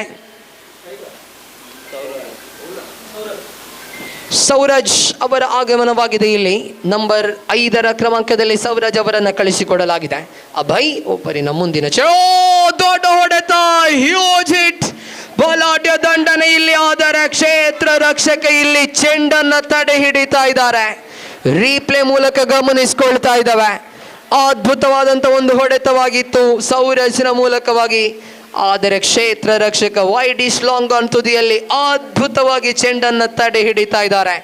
S6: ಸೌರಾಜ್ ಅವರ ಆಗಮನವಾಗಿದೆ. ಇಲ್ಲಿ ನಂಬರ್ 5ರ ಕ್ರಮಾಂಕದಲ್ಲಿ ಸೌರಾಜ್ ಅವರನ್ನ ಕಳಿಸಿಕೊಡಲಾಗಿದೆ. ಅಭಯ್ ಒಬ್ಬರಿನ ಮುಂದಿನ ದೊಡ್ಡ ಹೊಡೆತ, ಹ್ಯೂಜ್ ಹಿಟ್, ಬಲಾಢ್ಯ ದಂಡನೆ ಇಲ್ಲಿ. ಆದರೆ ಕ್ಷೇತ್ರ ರಕ್ಷಕ ಇಲ್ಲಿ ಚೆಂಡನ್ನ ತಡೆ ಹಿಡಿತಾ ಇದ್ದಾರೆ. ರೀಪ್ಲೇ ಮೂಲಕ ಗಮನಿಸಿಕೊಳ್ತಾ ಇದ್ದಾವೆ. ಅದ್ಭುತವಾದಂತ ಒಂದು ಹೊಡೆತವಾಗಿತ್ತು ಸೌರಾಜ್ನ ಮೂಲಕವಾಗಿ. ಆದರೆ ಕ್ಷೇತ್ರ ರಕ್ಷಕ ವೈಡ್ ಇಸ್ ಲಾಂಗ್ ಆನ್ ತುದಿಯಲ್ಲಿ ಅದ್ಭುತವಾಗಿ ಚೆಂಡನ್ನು ತಡೆ ಹಿಡಿತಾ ಇದ್ದಾರೆ.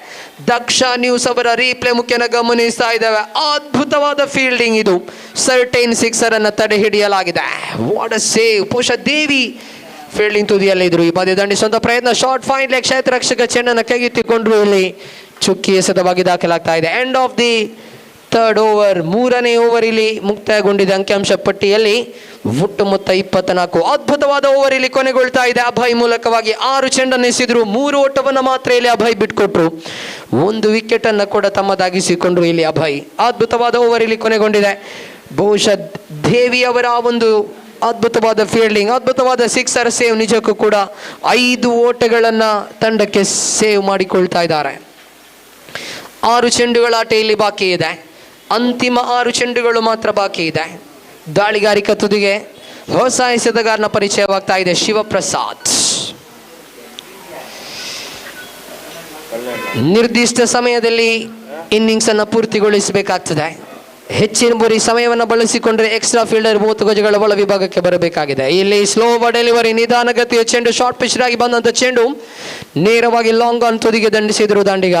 S6: ದಕ್ಷ ನ್ಯೂಸ್ ಅವರ ರೀಪ್ಲೇ ಮುಖ್ಯನ ಗಮನಿಸ್ತಾ ಇದ್ದಾವೆ. ಅದ್ಭುತವಾದ ಫೀಲ್ಡಿಂಗ್ ಇದು. ಸರ್ಟೈನ್ ಸಿಕ್ಸರ್ ಅನ್ನು ತಡೆ ಹಿಡಿಯಲಾಗಿದೆ. What a save. ಬಹುಶಃ ದೇವಿ ಫೀಲ್ಡಿಂಗ್ ತುದಿಯಲ್ಲಿ ಇದ್ರು. ಈ ಬಾರಿ ದಂಡಿಸುವಂತ ಪ್ರಯತ್ನ. Short fine leg. ಕ್ಷೇತ್ರ ರಕ್ಷಕ ಚೆಂಡನ್ನು ಕೈಗೆತ್ತಿಕೊಂಡ್ರು. ಇಲ್ಲಿ ಚುಕ್ಕಿ ಎಸೆತವಾಗಿ ದಾಖಲಾಗ್ತಾ ಇದೆ. End of the 3rd over. 3ನೇ ಓವರ್ ಇಲ್ಲಿ ಮುಕ್ತಾಯಗೊಂಡಿದೆ. ಅಂಕಿಅಂಶ ಪಟ್ಟಿಯಲ್ಲಿ ಒಟ್ಟು ಮೊತ್ತ 24. ಅದ್ಭುತವಾದ ಓವರ್ ಇಲ್ಲಿ ಕೊನೆಗೊಳ್ತಾ ಇದೆ. ಅಭಯ್ ಮೂಲಕವಾಗಿ 6 ಚೆಂಡನ್ನು ಎಸೆದ್ರು. 3 ಓಟವನ್ನು ಮಾತ್ರ ಇಲ್ಲಿ ಅಭಯ್ ಬಿಟ್ಕೊಟ್ರು. 1 ವಿಕೆಟ್ ಅನ್ನು ಕೂಡ ತಮ್ಮದಾಗಿಸಿಕೊಂಡ್ರು ಇಲ್ಲಿ ಅಭಯ್. ಅದ್ಭುತವಾದ ಓವರ್ ಇಲ್ಲಿ ಕೊನೆಗೊಂಡಿದೆ. ಬಹುಶಃ ದೇವಿ ಅವರ ಒಂದು ಅದ್ಭುತವಾದ ಫೀಲ್ಡಿಂಗ್, ಅದ್ಭುತವಾದ ಸಿಕ್ಸರ್ ಸೇವ್ ನಿಜಕ್ಕೂ ಕೂಡ 5 ಓಟಗಳನ್ನ ತಂಡಕ್ಕೆ ಸೇವ್ ಮಾಡಿಕೊಳ್ತಾ ಇದ್ದಾರೆ. 6 ಚೆಂಡುಗಳ ಆಟ ಇಲ್ಲಿ ಬಾಕಿ ಇದೆ. ಅಂತಿಮ 6 ಚೆಂಡುಗಳು ಮಾತ್ರ ಬಾಕಿ ಇದೆ. ದಾಳಿಗಾರಿಕಾ ತುದಿಗೆ ಹೊಸ ಎಸೆತಗಾರನ ಪರಿಚಯವಾಗ್ತಾ ಇದೆ. ಶಿವಪ್ರಸಾದ್. ನಿರ್ದಿಷ್ಟ ಸಮಯದಲ್ಲಿ ಇನ್ನಿಂಗ್ಸ್ ಅನ್ನು ಪೂರ್ತಿಗೊಳಿಸಬೇಕಾಗ್ತದೆ. ಹೆಚ್ಚಿನ ಬಾರಿ ಸಮಯವನ್ನು ಬಳಸಿಕೊಂಡ್ರೆ ಎಕ್ಸ್ಟ್ರಾ ಫೀಲ್ಡರ್ 30 ಗಜಗಳ ಒಳ ವಿಭಾಗಕ್ಕೆ ಬರಬೇಕಾಗಿದೆ. ಇಲ್ಲಿ ಸ್ಲೋ ಡೆಲಿವರಿ, ನಿಧಾನಗತಿಯ ಚೆಂಡು, ಶಾರ್ಟ್ ಪಿಚ್ ಆಗಿ ಬಂದಂತ ಚೆಂಡು ನೇರವಾಗಿ ಲಾಂಗ್ ಆನ್ ತುದಿಗೆ ದಂಡಿಸಿದ್ರು ದಾಂಡಿಗ.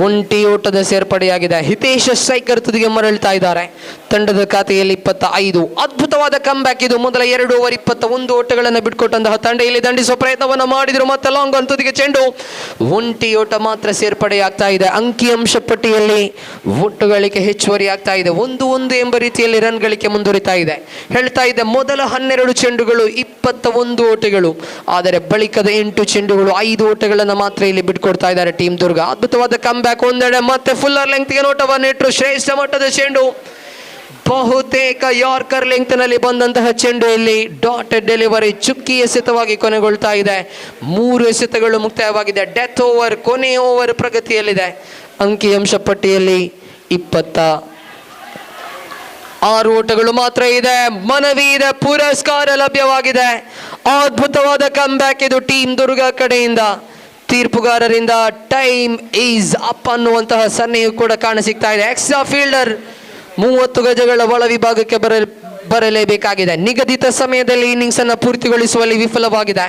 S6: ಒಂಟಿ ಓಟದ ಸೇರ್ಪಡೆಯಾಗಿದೆ. ಹಿತೇಶ್ ಸ್ಟ್ರೈಕರ್ ತುದಿಗೆ ಮರಳ್ತಾ ಇದ್ದಾರೆ. ತಂಡದ ಖಾತೆಯಲ್ಲಿ 25. ಅದ್ಭುತವಾದ ಕಮ್ ಬ್ಯಾಕ್ ಇದು. ಮೊದಲ 2 ಓವರ್ 21 ಓಟಗಳನ್ನು ಬಿಟ್ಕೊಟ್ಟಂತಹ ತಂಡ ಇಲ್ಲಿ ದಂಡಿಸುವ ಪ್ರಯತ್ನವನ್ನು ಮಾಡಿದ್ರು. ಮತ್ತೆ ಲಾಂಗ್ ಆನ್ ತುದಿಗೆ ಚೆಂಡು. ಒಂಟಿ ಓಟ ಮಾತ್ರ ಸೇರ್ಪಡೆಯಾಗ್ತಾ ಇದೆ. ಅಂಕಿಅಂಶ ಪಟ್ಟಿಯಲ್ಲಿ ಒಟ್ಟು ಗಳಿಕೆ ಹೆಚ್ಚುವರಿ ಆಗ್ತಾ ಇದೆ. 1-1 ಎಂಬ ರೀತಿಯಲ್ಲಿ ರನ್ ಗಳಿಕೆ ಮುಂದುವರಿತಾ ಇದೆ. ಹೇಳ್ತಾ ಇದೆ ಮೊದಲ 12 ಚೆಂಡುಗಳು 21 ಓಟಗಳು. ಆದರೆ ಬಳಿಕದ 8 ಚೆಂಡುಗಳು 5 ಓಟಗಳನ್ನು ಮಾತ್ರ ಇಲ್ಲಿ ಬಿಟ್ಕೊಡ್ತಾ ಇದ್ದಾರೆ ಟೀಮ್ ದುರ್ಗ. ಅದ್ಭುತವಾದ ಕಮ್ ಬ್ಯಾಕ್. ಒಂದೆಡೆ ಮತ್ತೆ ಫುಲ್ಲರ್ ಲೆಂಗ್ತ್ಗೆ ನೋಟವನ್ನು ಇಟ್ಟರು. ಶ್ರೇಷ್ಠ ಮಟ್ಟದ ಚೆಂಡು. ಬಹುತೇಕ ಯಾರ್ಕರ್ ಲೆಂಗ್ತ್ ನಲ್ಲಿ ಬಂದಂತಹ ಚೆಂಡು ಇಲ್ಲಿ ಡಾಟೆಡ್ ಡೆಲಿವರಿ, ಚುಕ್ಕಿ ಎಸೆತವಾಗಿ ಕೊನೆಗೊಳ್ತಾ ಇದೆ. 3 ಎಸೆತಗಳು ಮುಕ್ತಾಯವಾಗಿದೆ. ಡೆತ್ ಓವರ್, ಕೊನೆಯ ಓವರ್ ಪ್ರಗತಿಯಲ್ಲಿದೆ. ಅಂಕಿಅಂಶ ಪಟ್ಟಿಯಲ್ಲಿ 26 ಓಟಗಳು ಮಾತ್ರ ಇದೆ. ಮನವಿ ಇದೆ, ಪುರಸ್ಕಾರ ಲಭ್ಯವಾಗಿದೆ. ಅದ್ಭುತವಾದ ಕಮ್ ಬ್ಯಾಕ್ ಇದು ಟೀಮ್ ದುರ್ಗ ಕಡೆಯಿಂದ. ತೀರ್ಪುಗಾರರಿಂದ ಟೈಮ್ ಈಸ್ ಅಪ್ ಅನ್ನುವಂತಹ ಸನ್ನೆಯು ಕೂಡ ಕಾಣಸಿಗ್ತಾ ಇದೆ. ಎಕ್ಸ್ಟ್ರಾ ಫೀಲ್ಡರ್ 30 ಗಜಗಳ ಒಳ ವಿಭಾಗಕ್ಕೆ ಬರಲೇಬೇಕಾಗಿದೆ. ನಿಗದಿತ ಸಮಯದಲ್ಲಿ ಇನ್ನಿಂಗ್ಸ್ ಅನ್ನು ಪೂರ್ತಿಗೊಳಿಸುವಲ್ಲಿ ವಿಫಲವಾಗಿದೆ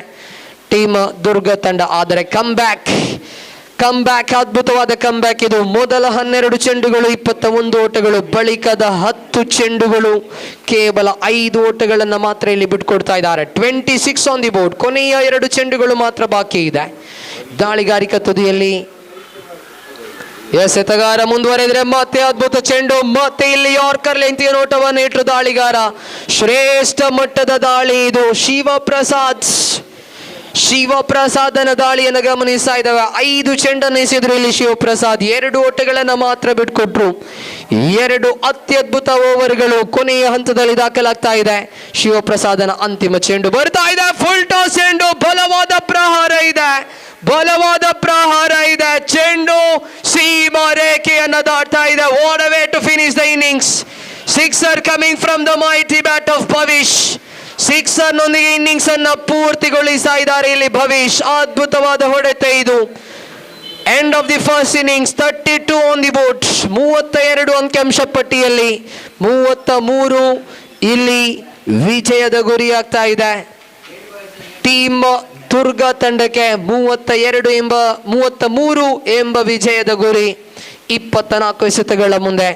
S6: ಟೀಮ್ ದುರ್ಗ ತಂಡ. ಆದರೆ ಕಮ್ ಬ್ಯಾಕ್, ಅದ್ಭುತವಾದ ಕಮ್ ಬ್ಯಾಕ್ ಇದು. ಮೊದಲ 12 ಚೆಂಡುಗಳು 21 ಓಟಗಳು. ಬಳಿಕದ 10 ಚೆಂಡುಗಳು ಕೇವಲ 5 ಓಟಗಳನ್ನು ಮಾತ್ರ ಇಲ್ಲಿ ಬಿಟ್ಕೊಡ್ತಾ ಇದ್ದಾರೆ. 26 ಆನ್ ದಿ ಬೋರ್ಡ್. ಕೊನೆಯ 2 ಚೆಂಡುಗಳು ಮಾತ್ರ ಬಾಕಿ ಇದೆ. ದಾಳಿಗಾರಿಕಾ ತುದಿಯಲ್ಲಿ ಎಸೆತಗಾರ ಮುಂದುವರೆದ್ರೆ ಮತ್ತೆ ಅದ್ಭುತ ಚೆಂಡು. ಮತ್ತೆ ಇಲ್ಲಿ ಯಾರ್ಕರ್ ಲೆಂಗ್ತಿಯ ನೋಟವನ್ನು ಇಟ್ಟರು ದಾಳಿಗಾರ. ಶ್ರೇಷ್ಠ ಮಟ್ಟದ ದಾಳಿ ಇದು. ಶಿವಪ್ರಸಾದನ ದಾಳಿಯನ್ನು ಗಮನಿಸ್ತಾ ಇದ್ದಾವೆ. 5 ಚೆಂಡನ್ನು ಎಸೆದ್ರು ಇಲ್ಲಿ ಶಿವಪ್ರಸಾದ್. 2 ಓಟಗಳನ್ನು ಮಾತ್ರ ಬಿಟ್ಕೊಟ್ರು. 2 ಅತ್ಯದ್ಭುತ ಓವರ್ಗಳು ಕೊನೆಯ ಹಂತದಲ್ಲಿ ದಾಖಲಾಗ್ತಾ ಇದೆ. ಶಿವಪ್ರಸಾದನ ಅಂತಿಮ ಚೆಂಡು ಬರ್ತಾ ಇದೆ. ಫುಲ್ ಟಾಸ್ ಚೆಂಡು. ಬಲವಾದ ಪ್ರಹಾರ ಇದೆ. ಚೆಂಡು ಸೀಮಾ ರೇಖೆಯನ್ನು ದಾಟ್ತಾ ಇದೆ. What a way to finish the innings. Sixer coming from the mighty bat of Bhavish. Sixer ನೊಂದಿಗೆ ಇನ್ನಿಂಗ್ಸ್ ಅನ್ನ ಪೂರ್ತಿಗೊಳಿಸ್ತಾ ಇದ್ದಾರೆ ಇಲ್ಲಿ ಭವಿಷ್. ಅದ್ಭುತವಾದ ಹೊಡೆತ ಇದು. End of the first innings. 32 on the board. 32 ಅಂಕಿಅಂಶ ಪಟ್ಟಿಯಲ್ಲಿ 33 ಇಲ್ಲಿ ವಿಜಯದ ಗುರಿಯಾಗ್ತಾ ಇದೆ ಟೀಮ್ ದುರ್ಗ ತಂಡಕ್ಕೆ. 33 ಎಂಬ ವಿಜಯದ ಗುರಿ 24 ಎಸೆತಗಳ ಮುಂದೆ.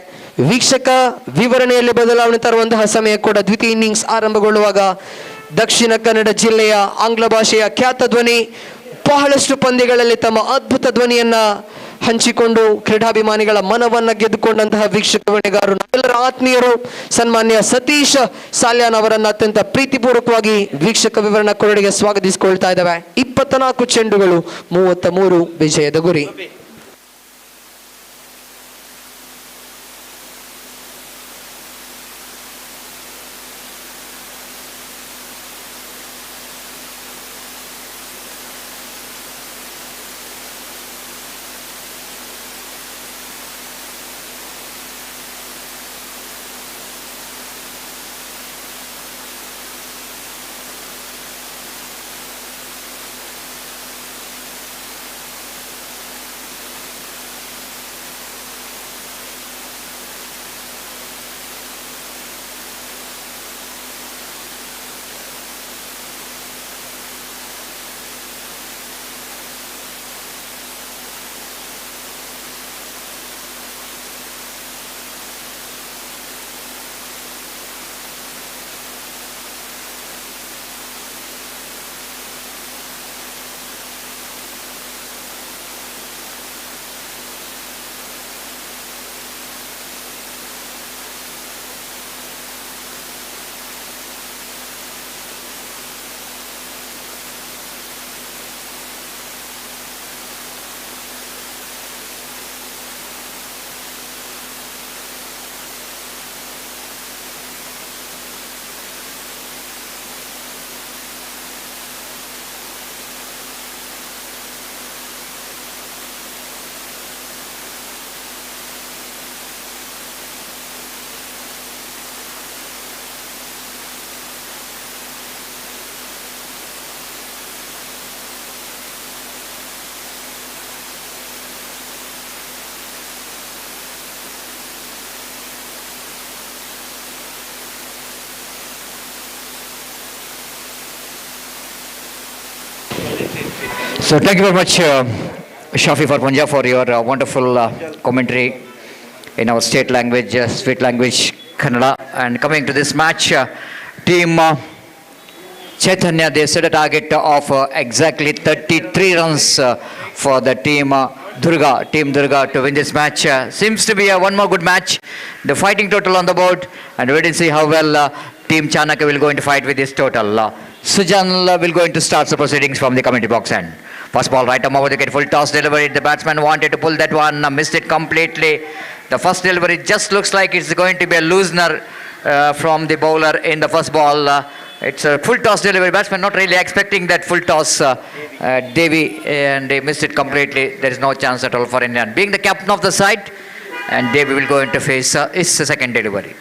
S6: ವೀಕ್ಷಕ ವಿವರಣೆಯಲ್ಲಿ ಬದಲಾವಣೆ ತರುವಂತಹ ಸಮಯ ಕೂಡ. ದ್ವಿತೀಯ ಇನ್ನಿಂಗ್ಸ್ ಆರಂಭಗೊಳ್ಳುವಾಗ ದಕ್ಷಿಣ ಕನ್ನಡ ಜಿಲ್ಲೆಯ ಆಂಗ್ಲ ಭಾಷೆಯ ಖ್ಯಾತ ಧ್ವನಿ ಬಹಳಷ್ಟು ಪಂದ್ಯಗಳಲ್ಲಿ ತಮ್ಮ ಅದ್ಭುತ ಧ್ವನಿಯನ್ನ ಹಂಚಿಕೊಂಡು ಕ್ರೀಡಾಭಿಮಾನಿಗಳ ಮನವನ್ನ ಗೆದ್ದುಕೊಂಡಂತಹ ವೀಕ್ಷಕ ವಿವರಣೆಗಾರರು, ನಾವೆಲ್ಲರ ಆತ್ಮೀಯರು, ಸನ್ಮಾನ್ಯ ಸತೀಶ್ ಸಾಲ್ಯಾನ್ ಅವರನ್ನ ಅತ್ಯಂತ ಪ್ರೀತಿಪೂರ್ವಕವಾಗಿ ವೀಕ್ಷಕ ವಿವರಣಾ ಕೊರಡಿಗೆ ಸ್ವಾಗತಿಸಿಕೊಳ್ತಾ ಇದ್ದಾವೆ. 24 ಚೆಂಡುಗಳು 33 ವಿಜಯದ ಗುರಿ.
S1: So thank you very much, Shafi for Punjab, for your wonderful commentary in our state language, sweet language, Kannada. And coming to this match, team Chaitanya, they set a target of exactly 33 runs for the team Team Durga to win this match. Seems to be one more good match. The fighting total on the board, and wait and see how well Team Chanakya will go into fight with this total. Sujan will go into start the proceedings from the committee box end. First ball right arm over the wicket, full toss delivery. The batsman wanted to pull that one, missed it completely. The first delivery just looks like it's going to be a loosener from the bowler in the first ball. It's a full toss delivery. Batsman not really expecting that full toss, Devi, and they missed it completely. There is no chance at all for Indian. Being the captain of the side, and Devi will go into face his second delivery.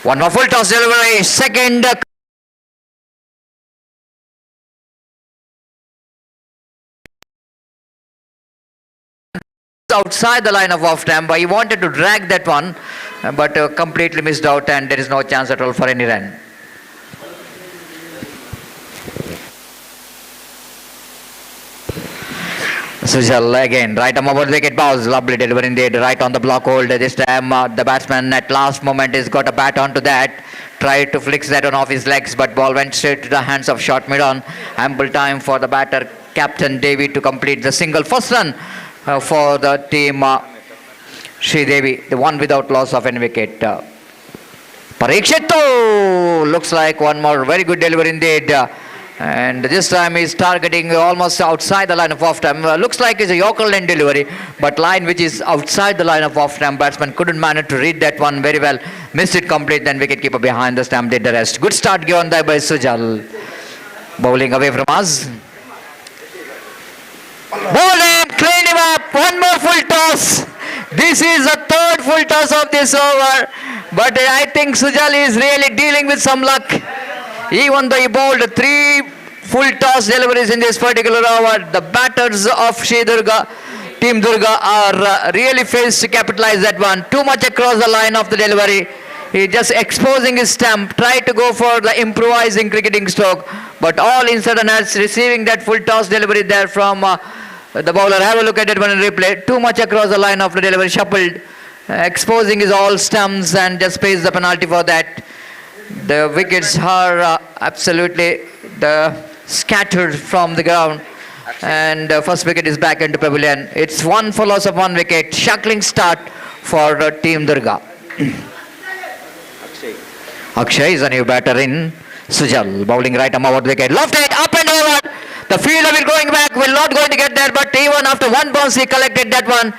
S1: One more full toss delivery, second. Outside the line of off stump. He wanted to drag that one, but completely missed out, and there is no chance at all for any run. Sujal again, right arm over the wicket, bounce, lovely delivery indeed, right on the block hold. This time the batsman at last moment has got a bat onto that, tried to flick that one off his legs, but ball went straight to the hands of short mid-on. Ample time for the batter, Captain Devi, to complete the single first run for the team Sri Devi, the one without loss of any wicket. Parikshit, looks like one more very good delivery indeed. And this time he's targeting almost outside the line of off stump. Looks like it's a Yorker line delivery, but line which is outside the line of off stump. Batsman couldn't manage to read that one very well. Missed it complete, then wicketkeeper behind the stump did the rest. Good start given there by Sujal. Bowling away from us. Bowling, clean him up. One more full toss. This is the third full toss of this over. But I think Sujal is really dealing with some luck. Even though he bowled 3 full toss deliveries in this particular over, the batters of Team Durga are really faced to capitalize that one. Too much across the line of the delivery. He just exposing his stump, tried to go for the improvising cricketing stroke, but all instead of receiving that full toss delivery there from the bowler. Have a look at it one in replay. Too much across the line of the delivery, shuffled, exposing his all stumps, and just pays the penalty for that. The wickets are absolutely scattered from the ground, and first wicket is back into pavilion. It's one for loss of 1 wicket. Shuckling start for Team Durga. Akshay is a new batter in. Sujal bowling right arm over the wicket. Lofted up and over. The fielder will going back, will not going to get there, but even after one bounce he collected that one.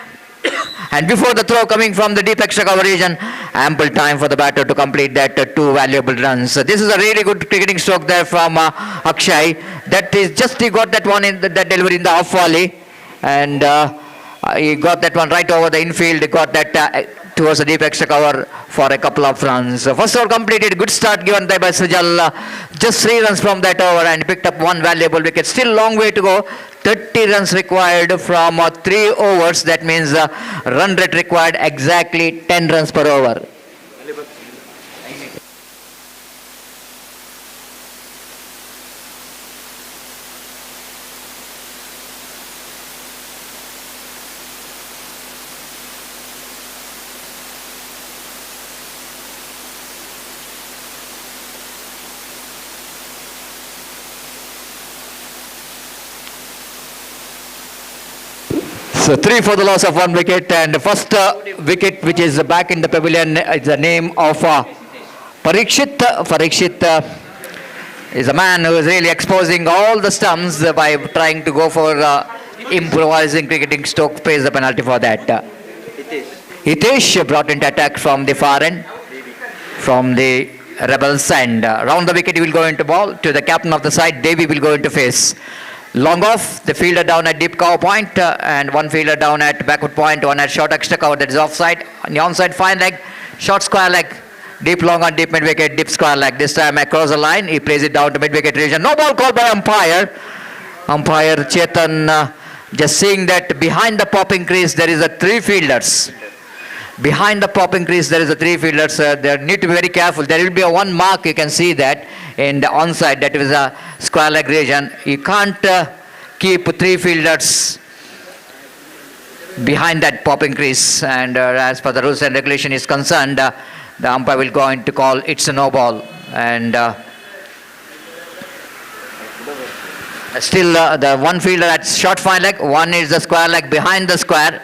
S1: And before the throw coming from the deep extra cover region, ample time for the batter to complete that 2 valuable runs. This is a really good cricketing stroke there from Akshay. That is just, he got that one in that delivery in the off volley, and he got that one right over the infield. He got that towards the deep extra cover for a couple of runs. First over completed. Good start given there by Sujal. Just 3 runs from that over, and picked up 1 valuable wicket. Still long way to go. 30 runs required from 3 overs. That means run rate required exactly 10 runs per over. So 3 for the loss of 1 wicket, and the first wicket which is back in the pavilion is the name of Parikshit. Parikshit is a man who is really exposing all the stumps by trying to go for improvising cricketing stroke, pays the penalty for that. Hitesh brought into attack from the far end, from the Rebels, and round the wicket he will go into ball to the captain of the side. Devi will go into face. Long off, the fielder down at deep cover point, and 1 fielder down at backward point, 1 at short extra cover, that is offside. On the onside, fine leg, short square leg, deep long on deep mid wicket, deep square leg. This time across the line, he plays it down to mid wicket region. No ball called by umpire. Umpire Chetan just seeing that behind the popping crease there is a 3 fielders. Behind the popping crease there is a 3 fielders. They need to be very careful. There will be a 1 mark, you can see that in the onside, that is a square leg region. You can't keep 3 fielders behind that popping crease, and as per the rules and regulation is concerned, the umpire will going to call it's a no ball, and still the one fielder at short fine leg, one is the square leg behind the square,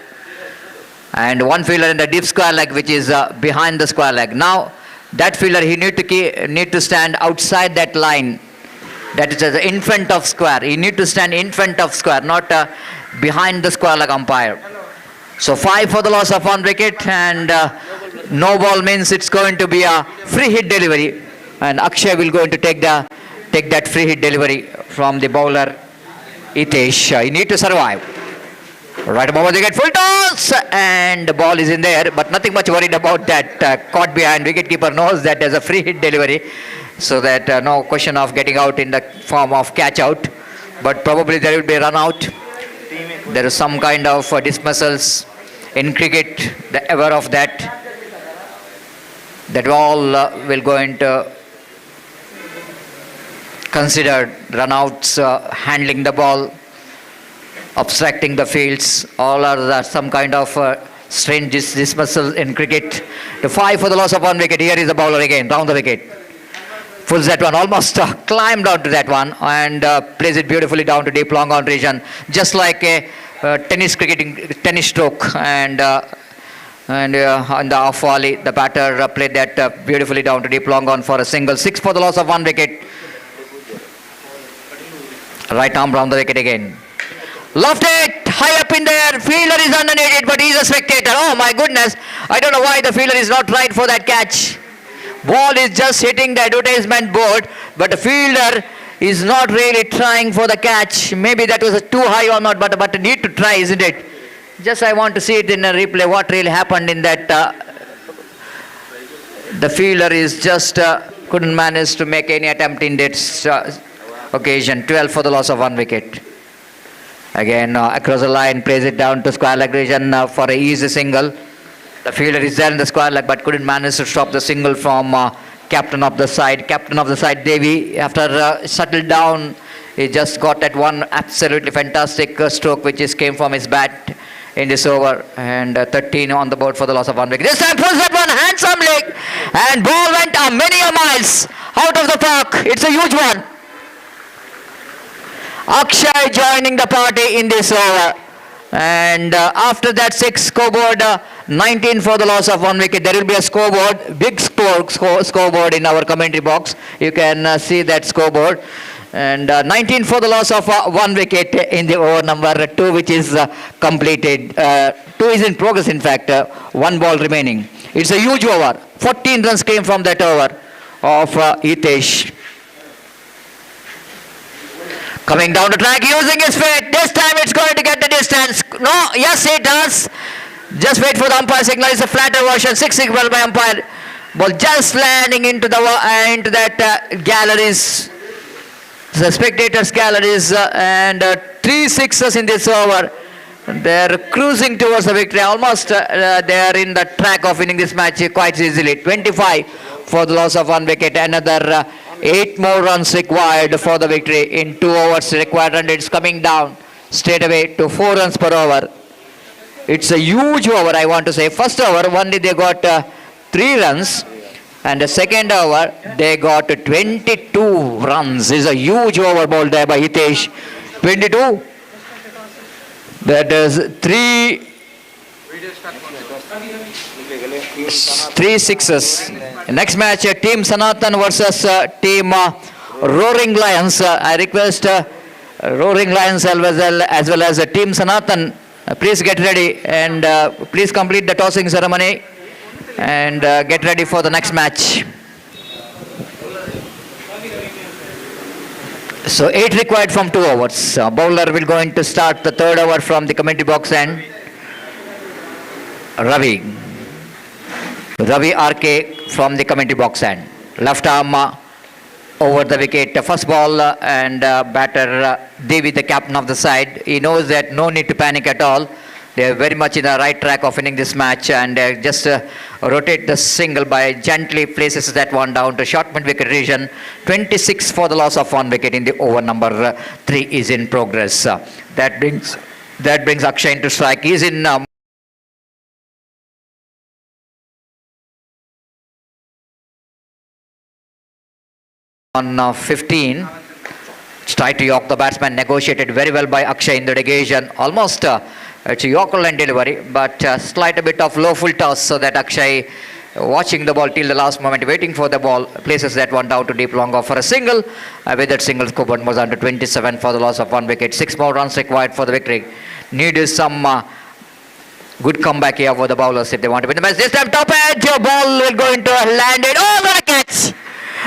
S1: and one fielder in the deep square leg which is behind the square leg. Now that fielder, he need to stand outside that line, that is in front of square. He need to stand in front of square, not behind the square leg umpire. So 5 for the loss of 1 wicket, and no ball means it's going to be a free hit delivery, and Akshay will going to take that free hit delivery from the bowler Hitesh. He need to survive. Right above the wicket, full toss, and the ball is in there, but nothing much worried about that. Caught behind, wicketkeeper knows that there's a free hit delivery, so that no question of getting out in the form of catch out, but probably there will be a run out. There is some kind of dismissals in cricket, the ever of that all will going to consider runouts, handling the ball, obstructing the fields, all are some kind of strange dismissal in cricket. The 5 for the loss of 1 wicket. Here is the bowler again, round the wicket. Pulls that one, almost climbed down to that one, and plays it beautifully down to deep long on region, just like a tennis stroke, and on the off volley, the batter played that beautifully down to deep long on for a single. 6 for the loss of 1 wicket. Right arm round the wicket again. Lofted, high up in there, fielder is underneath it, but he's a spectator. Oh my goodness, I don't know why the fielder is not right for that catch. Ball is just hitting the advertisement board, but the fielder is not really trying for the catch. Maybe that was too high or not, but need to try, isn't it? Just I want to see it in a replay, what really happened in that. The fielder is just couldn't manage to make any attempt in this occasion. 12 for the loss of 1 wicket. Again, across the line, plays it down to square leg region for a easy single. The fielder is there in the square leg, but couldn't manage to stop the single from captain of the side. Captain of the side, Devi, after settled down, he just got that one absolutely fantastic stroke which is came from his bat in this over, and 13 on the board for the loss of 1 wicket. This time pulls that one handsomely, and ball went many a miles out of the park. It's a huge one. Akshay joining the party in this over, and after that 6 scoreboard, 19 for the loss of 1 wicket. There will be a scoreboard, big scoreboard in our commentary box. You can see that scoreboard, and 19 for the loss of 1 wicket in the over number 2, which is completed. 2 is in progress, in fact, 1 ball remaining. It's a huge over. 14 runs came from that over of Hitesh. Coming down the track, using his feet. This time it's going to get the distance. No, yes it does. Just wait for the umpire signal. It's a flatter version. 6 signal by umpire. Ball just landing into that galleries, the spectators' galleries, and 3 sixes in this over. They're cruising towards the victory. Almost they are in the track of winning this match quite easily. 25 for the loss of 1 wicket. Another 8 more runs required for the victory in 2 overs. Required run rates coming down straight away to 4 runs per over. It's a huge over, I want to say. First over, only they got 3 runs, and the second over they got 22 runs. It's a huge over ball there by Hitesh. 22. That is 3 sixes. Next match, team Sanatan versus team Roaring Lions. I request Roaring Lions as well as team Sanatan, please get ready, and please complete the tossing ceremony and get ready for the next match. So 8 required from 2 overs. Bowler will going to start the 3rd over from the commentary box end. Ravi RK from the commentary box end. Left arm over the wicket. First ball, and batter Devi, the captain of the side. He knows that no need to panic at all. They are very much in the right track of winning this match, and just rotate the single by gently places that one down to short mid wicket region. 26 for the loss of 1 wicket in the over number 3 is in progress. That brings Akshay into strike. He is in on 15. Tried to york the batsman, negotiated very well by Akshay in the occasion. Almost it's a Yorker line delivery, but slight a bit of low full toss, so that Akshay, watching the ball till the last moment, waiting for the ball, places that one down to deep long off for a single. With that single, score was under 27 for the loss of 1 wicket. 6 more runs required for the victory. Needed some good comeback here for the bowlers if they want to win the match. This time, top edge, your ball will go into a landed. Oh, what a catch!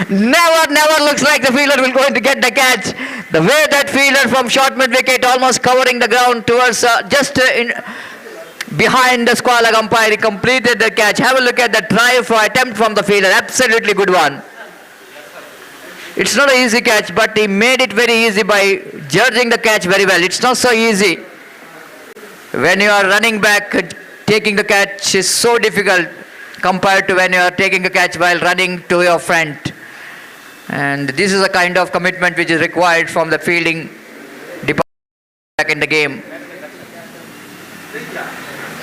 S1: Never looks like the fielder will go in to get the catch. The way that fielder from short mid wicket, almost covering the ground towards behind the square leg umpire, he completed the catch. Have a look at the try for attempt from the fielder. Absolutely good one. It's not an easy catch, but he made it very easy by judging the catch very well. It's not so easy. When you are running back, taking the catch is so difficult compared to when you are taking a catch while running to your front. And this is a kind of commitment which is required from the fielding department back in the game.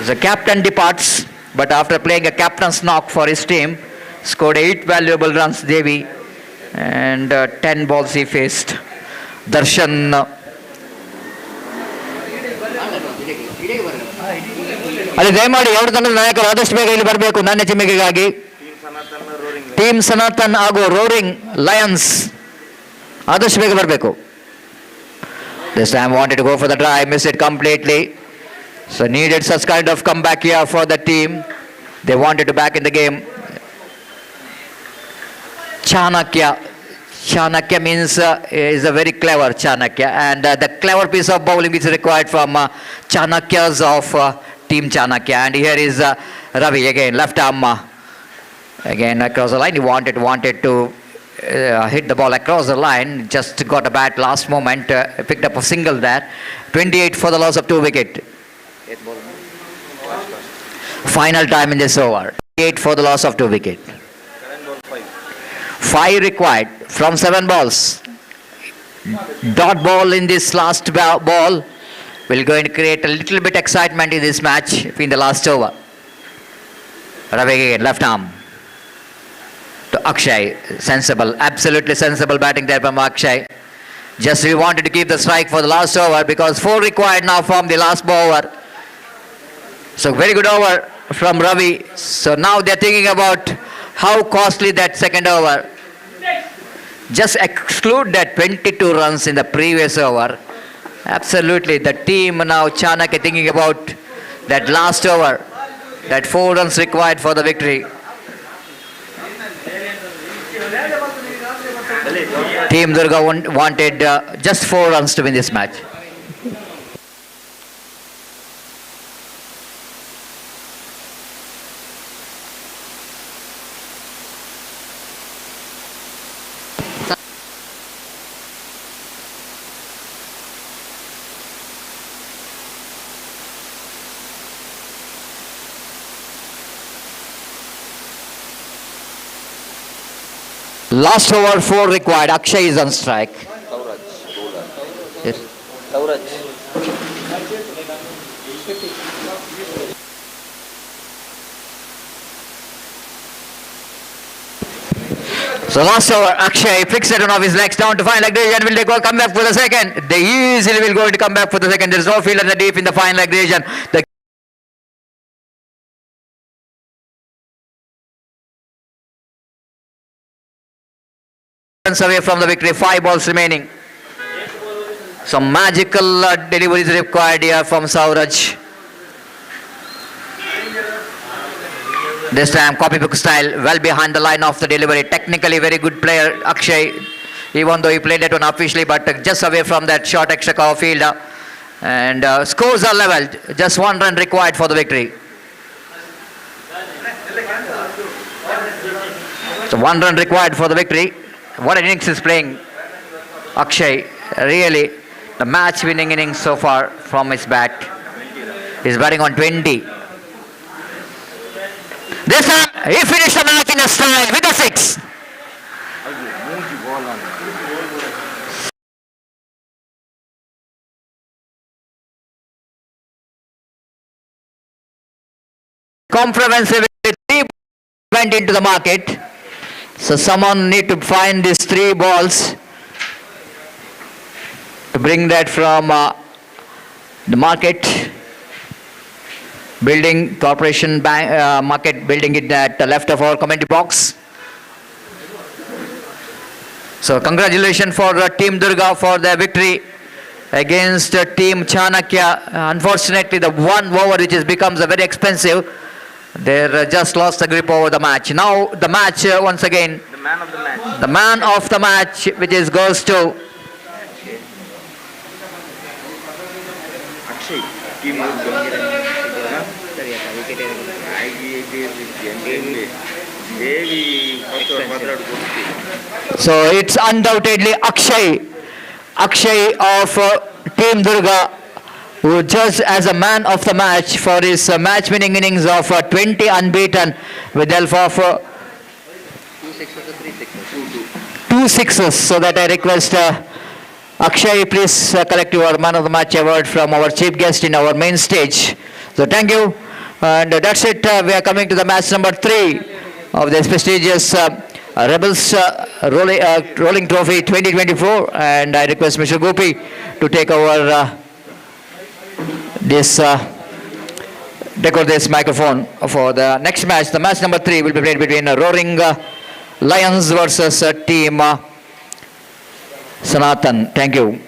S1: The captain departs, but after playing a captain's knock for his team, scored 8 valuable runs, Devi, and 10 balls he faced. Darshan ಅಲ್ಲಿ ದಯಮಾಡಿ ಎರಡು ತಂಡದ ನಾಯಕರು ಆದಷ್ಟು ಬೇಗ ಇಲ್ಲಿ ಬರಬೇಕು ನನ್ನ ಚಿಮ್ಮಿಗೆಗಾಗಿ. ಟೀಮ್ ಸನಾತನ್ ಹಾಗೂ ರೋರಿಂಗ್ ಲಯನ್ಸ್ ಆದಷ್ಟು ಬೇಗ ಬರಬೇಕು. This time wanted to go for the try, missed it completely. So needed such kind of comeback here for the team. They wanted to back in the game. Chanakya means is a very clever Chanakya, and the clever piece of bowling is required from Chanakyas of Team Chanakya. And here is Ravi again, left arm again across the line. He wanted to hit the ball across the line, just got a bat last moment, picked up a single there. 28 for the loss of 2 wicket. Final time in this over. 8 for the loss of 2 wicket. 5 required from 7 balls. Dot ball in this last ball will going to create a little bit excitement in this match in the last over. Ravi again, left arm to Akshay. Sensible, absolutely sensible batting there from Akshay. Just we wanted to keep the strike for the last over because 4 required now from the last over. So very good over from Ravi. So now they're thinking about how costly that second over. Just exclude that 22 runs in the previous over. Absolutely, the team now Chanakya thinking about that last over, that 4 runs required for the victory. Team Durga wanted just 4 runs to win this match. Last over, 4 required. Akshay is on strike. Yes. So last over, Akshay picks it on off his legs down to fine leg division. Will they go come back for the second? They easily will go to come back for the second. There is no fielder in the deep in the fine leg division. The away from the victory, 5 balls remaining. Some magical deliveries required here from Sauraj. This time copybook style, well behind the line of the delivery. Technically very good player Akshay, even though he played that one officially, but just away from that short extra cover field. And scores are leveled, just 1 run required for the victory. So 1 run required for the victory. What an innings is playing Akshay. Really, the match-winning innings so far from his bat. He's batting on 20. This time, he finished the match in a style with a 6. Comprehensively, 3 went into the market. So someone need to find these 3 balls to bring that from the market building corporation bank market building it at the left of our commentary box. So congratulations for team Durga for their victory against team Chanakya. Unfortunately, the one over which becomes a very expensive. They just lost the grip over the match. Now the match once again. The man of the match. The man of the match, which is goes to So it's undoubtedly Akshay of Team Durga, who judged as a man of the match for his match-winning innings of 20 unbeaten with the help of 2 sixes. So that I request Akshay, please collect your man of the match award from our chief guest in our main stage. So thank you. And that's it. We are coming to the match number 3 of this prestigious Rebels Rolling Trophy 2024. And I request Mr. Gopi to take over this microphone for the next match. The match number 3 will be played between Roaring Lions versus team Sanatan. Thank you.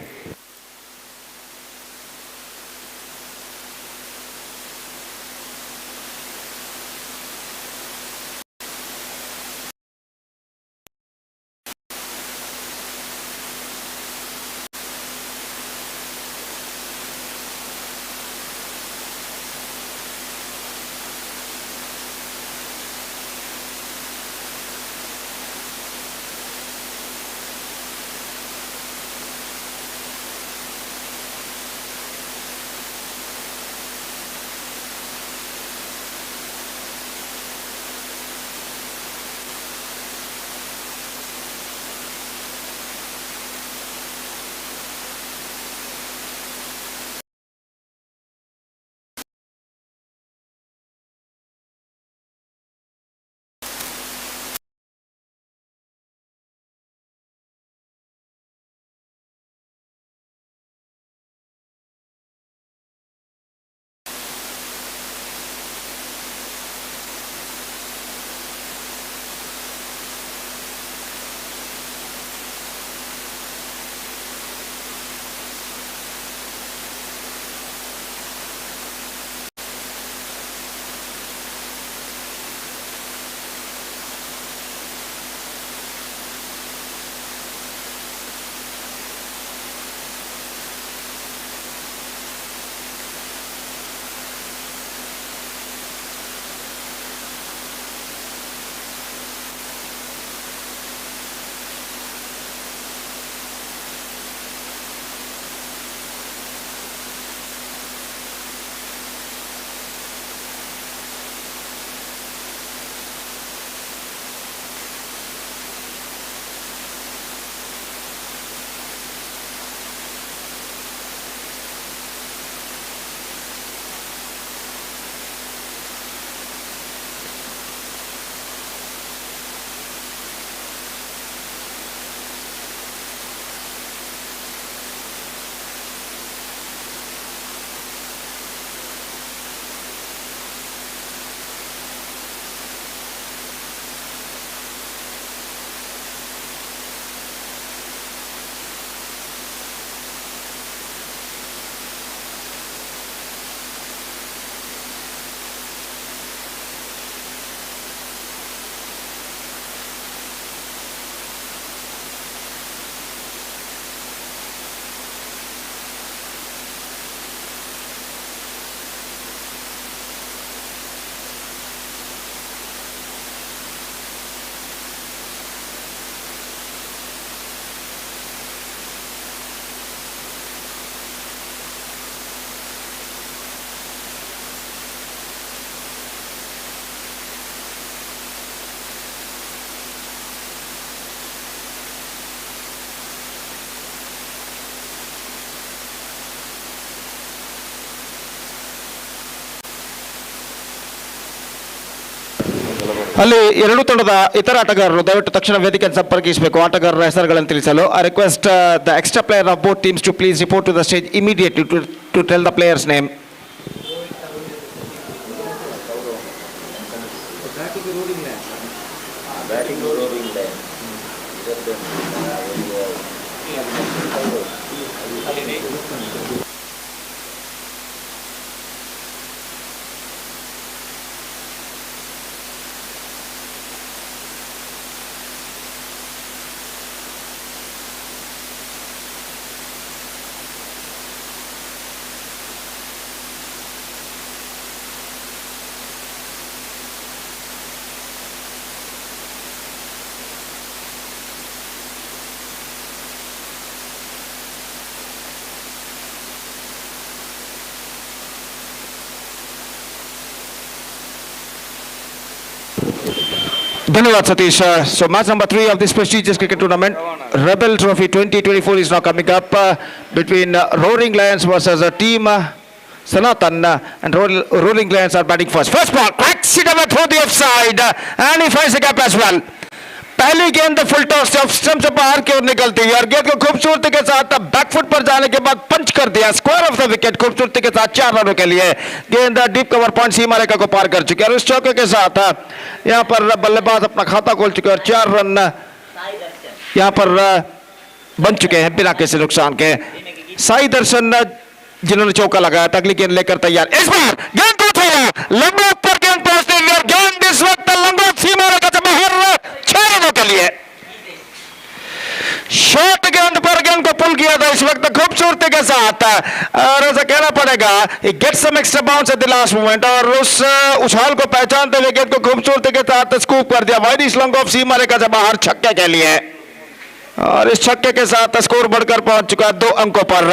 S4: ಅಲ್ಲಿ ಎರಡು ತಂಡದ ಇತರ ಆಟಗಾರರು ದಯವಿಟ್ಟು ತಕ್ಷಣ ವೇದಿಕೆಯನ್ನು ಸಂಪರ್ಕಿಸಬೇಕು. ಆಟಗಾರರ ಹೆಸರುಗಳನ್ನು ತಿಳಿಸಲು. I request the extra player of both teams to please report to the stage immediately to tell the players name. धन्यवाद Satish. So match number 3 of this prestigious cricket tournament, Rebel Trophy 2024 is now coming up between Roaring Lions versus team Sanatan, and Roaring Lions are batting first. First ball, cracks it away through the offside, and he finds the gap as well. पहली गेंद full toss से of stump से बाहर की ओर निकलती है और गेंद को खूबसूरती के साथ बैकफुट पर जाने के बाद पंच कर दिया. स्क्वायर ऑफ द विकेट खूबसूरती के साथ 4 रनों के लिए. गेंद डीप कवर पॉइंट सीमा रेखा को पार कर चुकी है और इस चौके के साथ यहां पर बल्लेबाज अपना खाता खोल चुके हैं और 4 रन यहां पर बन चुके हैं बिना किसी नुकसान के. साई दर्शन जिन्होंने चौका लगाया था, अगली गेंद लेकर तैयार. इस बार गेंद को उठाया, लंबे ऊपर गेंद पहुंचती हुई और गेंद इस वक्त लंबा सीमा रेखा से बाहर 6 रनों के लिए. शॉर्ट गेंद पर गेंद को पुल किया था इस वक्त खूबसूरती के साथ और ऐसा कहना पड़ेगा get some extra bounce at the last moment और उस उछाल को पहचानते हुए गेंद को खूबसूरती के साथ स्कूप कर दिया वाइड लॉन्ग ऑफ सीमा रेखा से बाहर छक्के के लिए. और इस छक्के के साथ स्कोर बढ़कर पहुंच चुका है 2 अंकों पर,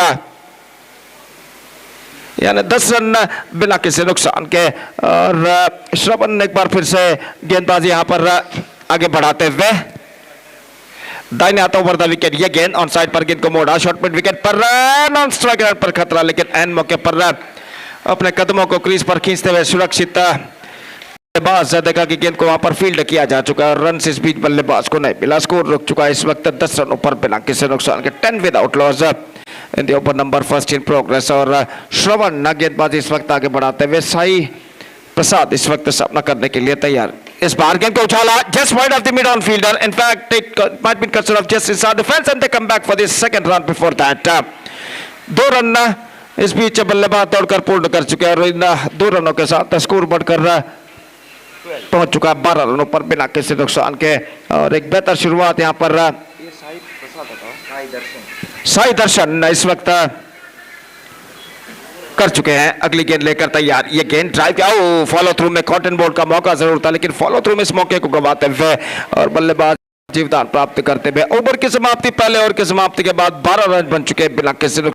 S4: यानी 10 रन बिना किसी नुकसान के. और श्रवण एक बार फिर से गेंदबाजी यहां पर आगे बढ़ाते हुए दाहिने हाथों पर द विकेट. ये गेंद ऑन साइड पर गेंद को मोड़ा, शॉर्ट मिड विकेट पर नॉन स्ट्राइक रेट पर खतरा, लेकिन एन मौके पर अपने कदमों को क्रीज पर खींचते हुए सुरक्षित बल्लेबाज देखा कि गेंद को वहां पर फील्ड किया जा चुका है. रन इस बीच बल्लेबाज को नहीं मिला. स्कोर रुक चुका है इस वक्त 10 रनों पर बिना किसी नुकसान के. 10 without loss in the over number first in progress. और श्रवण गेंदबाजी इस वक्त आगे बढ़ाते हुए. साई प्रसाद इस वक्त सामना करने के लिए तैयार. इस बार गेंद को उछाला just wide of the mid on fielder. In fact it might be considered of just inside the fence and they come back for the second run before that. 2 रन इस बीच बल्लेबाज दौड़कर पूर्ण कर चुके हैं और इन 2 रनों के साथ स्कोर बढ़कर पहुंच चुका है 12 रनों पर बिना किसी नुकसान के. और एक बेहतर शुरुआत यहां पर साई दर्शन इस वक्त कर चुके हैं. अगली गेंद लेकर तैयार. ये गेंद ड्राइव आओ, फॉलो थ्रू में कॉटन बोल्ट का मौका जरूर था, लेकिन फॉलो थ्रू में इस मौके को गंवाते हुए और बल्लेबाज जीवदान प्राप्त करते हुए. ओवर की समाप्ति पहले ओवर की समाप्ति के बाद 12 रन बन चुके हैं बिना किसी नुकसान.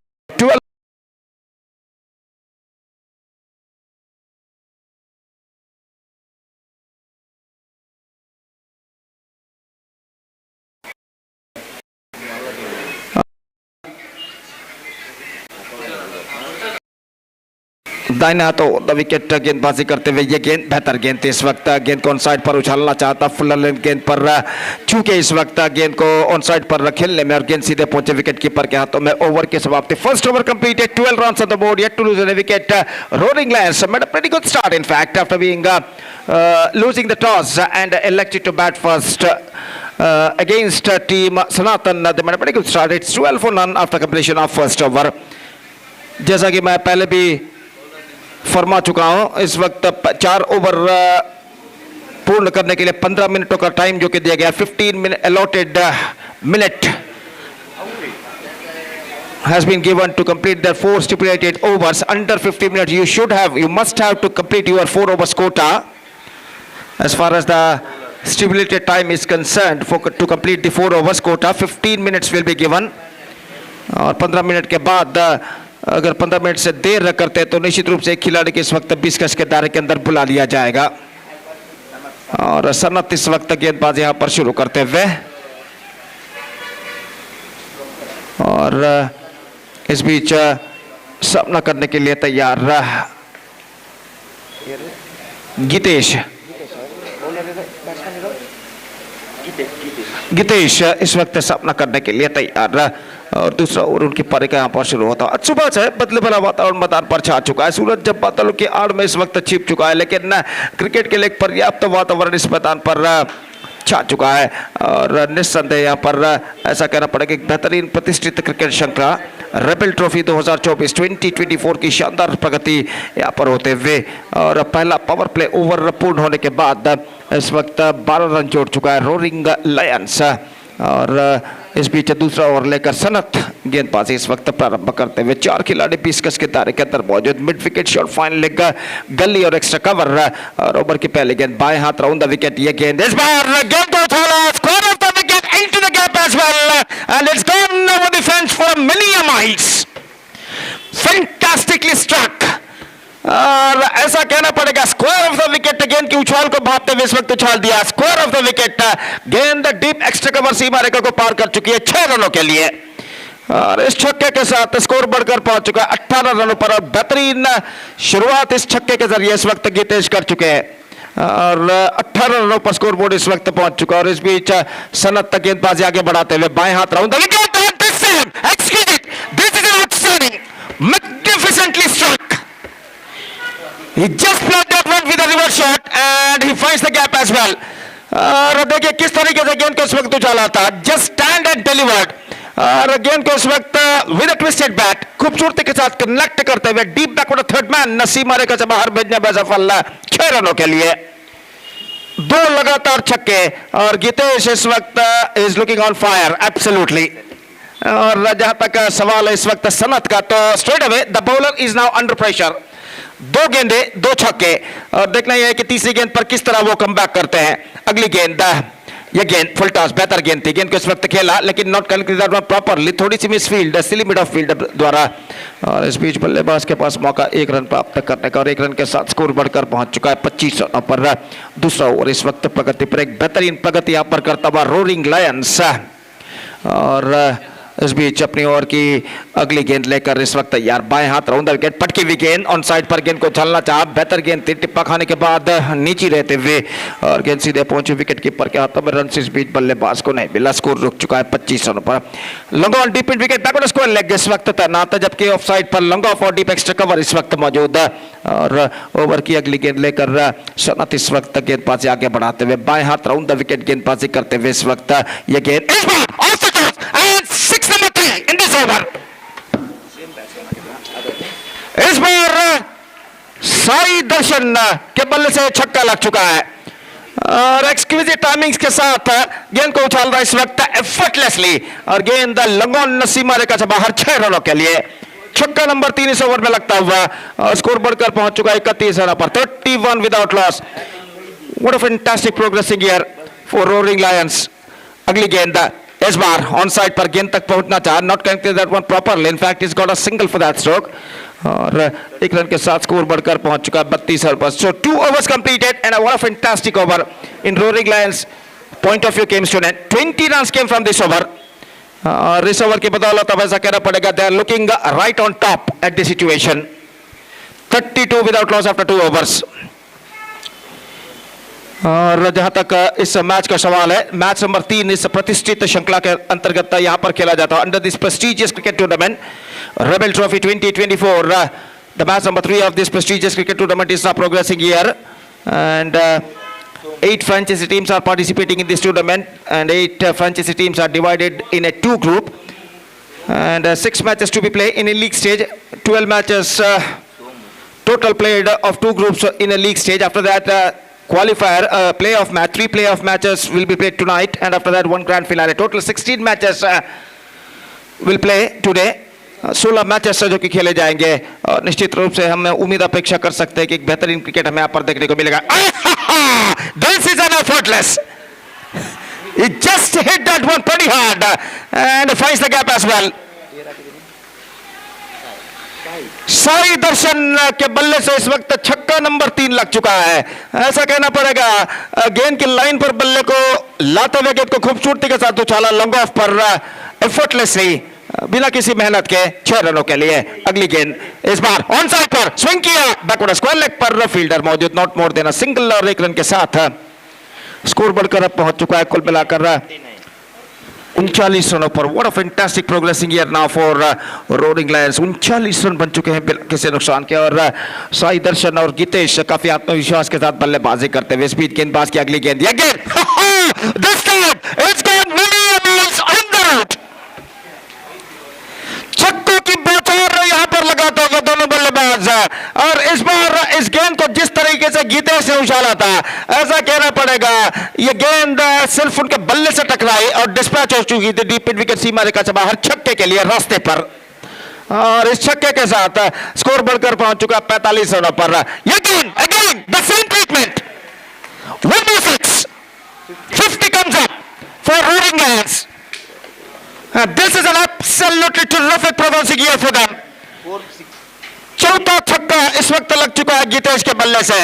S4: दाहिने हाथों द विकेट गेंदबाजी करते हुए. ये गेंद बेहतर गेंद थी इस वक्त. गेंद को ऑन साइड पर उछालना चाहता फुलर लेन गेंद पर चूके इस वक्त गेंद को ऑन साइड पर खेलने में और गेंद सीधे पहुंचे विकेट कीपर के हाथों में. ओवर की समाप्ति. First over completed, 12 runs on the board, yet to lose any wicket. Rolling lions made a pretty good start in fact after being losing the toss and elected to bat first against team Sanatan. They made a pretty good start. It's 12 for none after completion of first over. जैसा कि मैं पहले भी फरमा चुका हूं, इस वक्त 4 ओवर पूर्ण करने के लिए 15 मिनटों का टाइम जो कि दिया गया. 15 minute allotted minute has been given to complete the 4 stipulated overs. Under 50 minutes you must have to complete your 4 overs quota. As far as the stipulated time is concerned, to complete the 4 overs quota 15 minutes will be given. और 15 minute के बाद अगर 15 minute से देर करते हैं तो निश्चित रूप से एक खिलाड़ी के इस वक्त 20 गज के दायरे के अंदर बुला लिया जाएगा. और सनत इस वक्त गेंदबाजी यहां पर शुरू करते हुए और इस बीच सामना करने के लिए तैयार गीतेश गितेश इस वक्त सामना करने के लिए तैयार और दूसरा ओवर उनकी पारी का यहाँ पर शुरू होता है। सुबह से बदले भरा वातावरण मैदान पर छा चुका है। सूरज जब बादलों की आड़ में इस वक्त छिप चुका है, लेकिन क्रिकेट के लिए पर्याप्त वातावरण इस मैदान पर छा चुका है और निस्संदेह यहाँ पर ऐसा कहना पड़ेगा एक बेहतरीन प्रतिष्ठित क्रिकेट श्रृंखला रेबल ट्रॉफी 2024 की शानदार प्रगति यहाँ पर होते हुए और पहला पावर प्ले ओवर पूर्ण होने के बाद इस वक्त 12 रन जोड़ चुका है रोरिंग लायंस और इस बीच दूसरा ओवर लेकर सनत गेंदबाजी इस वक्त प्रारंभ करते हुए 4 खिलाड़ी 20 गज के दायरे के अंदर मौजूद। Mid wicket shot, fine leg, गली और एक्स्ट्रा कवर और ओवर की पहली गेंद बाएं हाथ राउंड द विकेट। ये गेंद इस बार गेंद को उछाला, square of the wicket into the gap as well and it's gone over the fence for many miles. Fantastically struck और ऐसा कहना पड़ेगा स्क्वायर ऑफ द विकेट। गेंद की उछाल को भापते हुए इस वक्त उछाल दिया, स्क्वायर ऑफ द विकेट। गेंद डीप एक्स्ट्रा कवर सीमा रेखा को पार कर चुकी है 6 रनों के लिए और इस छक्के के साथ स्कोर बढ़कर पहुंच चुका है 18 रनों पर और बेहतरीन शुरुआत इस छक्के के जरिए इस वक्त गितेश कर चुके हैं और 18 रनों पर स्कोर बोर्ड इस वक्त पहुंच चुका है। और इस बीच सनत तक गेंदबाजी आगे बढ़ाते हुए बाएं हाथ round the wicket. This is an outstanding magnificently struck. He just played that one with a reverse shot and he finds the gap as well. और देखिए किस तरीके से गेंद को इस वक्त उछाला था, just stand and delivered और गेंद को इस वक्त with a twisted bat खूबसूरती के साथ कनेक्ट करते हुए डीप बैकवर्ड थर्ड मैन नसीमा रेखा से बाहर भेजने में सफल 6 रनों के लिए 2 लगातार छक्के और गितेश इस वक्त is looking on fire absolutely. और जहां तक सवाल है इस वक्त सनत का, तो straight away the bowler is now under pressure. 2 गेंदे 2 छक्के और देखना यह है कि तीसरी गेंद पर किस तरह वो कमबैक करते हैं। अगली गेंद ये गेंद फुल टॉस बेहतर गेंद थी, गेंद को इस वक्त खेला लेकिन नॉट कनेक्टेड प्रॉपरली, थोड़ी सी misfield silly mid off field द्वारा और इस बीच बल्लेबाज के पास मौका 1 रन प्राप्त करने का और 1 रन के साथ स्कोर बढ़कर पहुंच चुका है 25 रनों पर। दूसरा ओवर इस वक्त प्रगति पर एक बेहतरीन प्रगति यहां पर करता हुआ रोरिंग लायंस और इस बीच अपनी ओवर की अगली गेंद लेकर इस वक्त तैयार बाएं हाथ राउंड द विकेट। पटकी हुई गेंद ऑन साइड पर गेंद को उछालना चाहा, बेहतर गेंद थी, टिप्पा खाने के बाद नीचे रहते हुए और गेंद सीधे पहुंची विकेट कीपर के हाथों में। रन इस बीच बल्लेबाज को नहीं मिला, स्कोर रुक चुका है 25 रनों पर। Long on deep wicket backward square leg इस वक्त तैनात है, जबकि ऑफ साइड पर लॉन्ग ऑफ और डीप एक्स्ट्रा कवर इस वक्त मौजूद है और ओवर की अगली गेंद लेकर सनत इस वक्त गेंदबाजी आगे बढ़ाते हुए बाएं हाथ राउंड द विकेट गेंदबाजी करते हुए इस वक्त यह गेंद इस बार साई दर्शन के बल्ले से छक्का लग चुका है और एक्सक्विजिट टाइमिंग्स के साथ गेंद को उछाल रहा है इस वक्त एफर्टलेसली और गेंद लॉन्ग ऑन सीमा रेखा से बाहर 6 रनों के लिए। छक्का नंबर 3 इस ओवर में लगता हुआ और स्कोर बढ़कर पहुंच चुका है 31 रनों पर 31 without loss. What a fantastic progressing year for roaring Lions. अगली गेंद इस बार ऑन साइड पर गेंद तक पहुंचना चाहा, not connected that one properly, in fact is got a single for that stroke और 1 रन के साथ स्कोर बढ़कर पहुंच चुका है 32 रन पर। सो 2 overs completed and what a fantastic over in roaring lions point of view came to an end. 20 runs came from this over और इस ओवर की बदौलत अब ऐसा कहना पड़ेगा they are looking right on top at the situation. 32 without loss after 2 overs. और जहां तक इस मैच का सवाल है, मैच नंबर 3 इस प्रतिष्ठित श्रृंखला के अंतर्गत यहां पर खेला जाता है under this prestigious cricket tournament rebel trophy 2024. The match number 3 of this prestigious cricket tournament is now progressing here and 8 franchise teams are participating in this tournament and 8 franchise teams are divided in a 2 group and 6 matches to be played in a league stage. 12 matches total played of 2 groups in a league stage. After that qualifier playoff match, 3 playoff matches will be played tonight and after that 1 grand finale. Total 16 matches will play today. 16 matches जो कि खेले जाएंगे और निश्चित रूप से हम उम्मीद अपेक्षा कर सकते हैं कि एक बेहतरीन क्रिकेट हमें यहाँ पर देखने को मिलेगा. This is an effortless. He just hit that one pretty hard and finds the gap as well. Sai दर्शन के बल्ले से इस वक्त छक्का नंबर 3 लग चुका है. ऐसा कहना पड़ेगा गेंद की लाइन पर बल्ले को लाते हुए गेंद को खूबसूरती के साथ उछाला लॉन्ग ऑफ पर एफर्टलेसली बिना किसी मेहनत के 6 रनों के लिए. अगली गेंद इस बार ऑन साइड पर स्विंग किया बैकवर्ड स्क्वायर लेग पर फील्डर मौजूद, not more than a single और 1 रन के साथ स्कोर बढ़कर अब पहुंच चुका है कुल मिलाकर 39 रनों पर। What a fantastic progressing year now for roaring Lions. 39 run बन चुके हैं बिना किसी नुकसान के, और साई दर्शन और गीतेश काफी आत्मविश्वास के साथ बल्लेबाजी करते हुए। स्पीड गेंदबाज की अगली गेंद again this time it's gone many miles under it। छक्कों की बौछार यहां पर लगाते हुए दोनों बल्लेबाज, और इस बार इस गेंद को जिस तरीके से गीतेश ने उछाला था, ऐसा कहना पड़ेगा ये गेंद सिर्फ उनके बल्ले से टकराई और डिस्पैच हो चुकी थी डीप मिड विकेट सीमा रेखा से बाहर छक्के के लिए रास्ते पर, और इस छक्के के साथ स्कोर बढ़कर पहुंच चुका 45 रनों पर। Again the same treatment 106 50 comes up for roaring lions। This is an absolutely terrific progressing year for them। चौथा छक्का इस वक्त लग चुका है गीतेश के बल्ले से,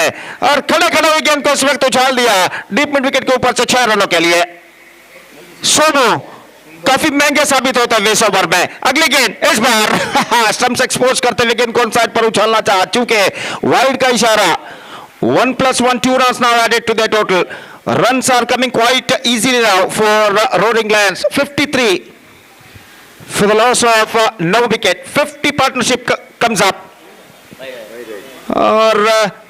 S4: और खड़े खड़े हुए गेंद को इस वक्त उछाल दिया डीप मिड विकेट के ऊपर से 6 रनों के लिए। सोनू काफी महंगे साबित होता है 20 ओवर में। अगली गेंद इस बार स्टंप्स एक्सपोज करते हुए गेंद को ऑन साइड पर उछालना चाहा, चूंकि वाइड का इशारा। 1+1 2 runs now added to their total। Runs are coming quite easily now for roaring lions। 53 for the loss of no wicket। 50 partnership comes up, और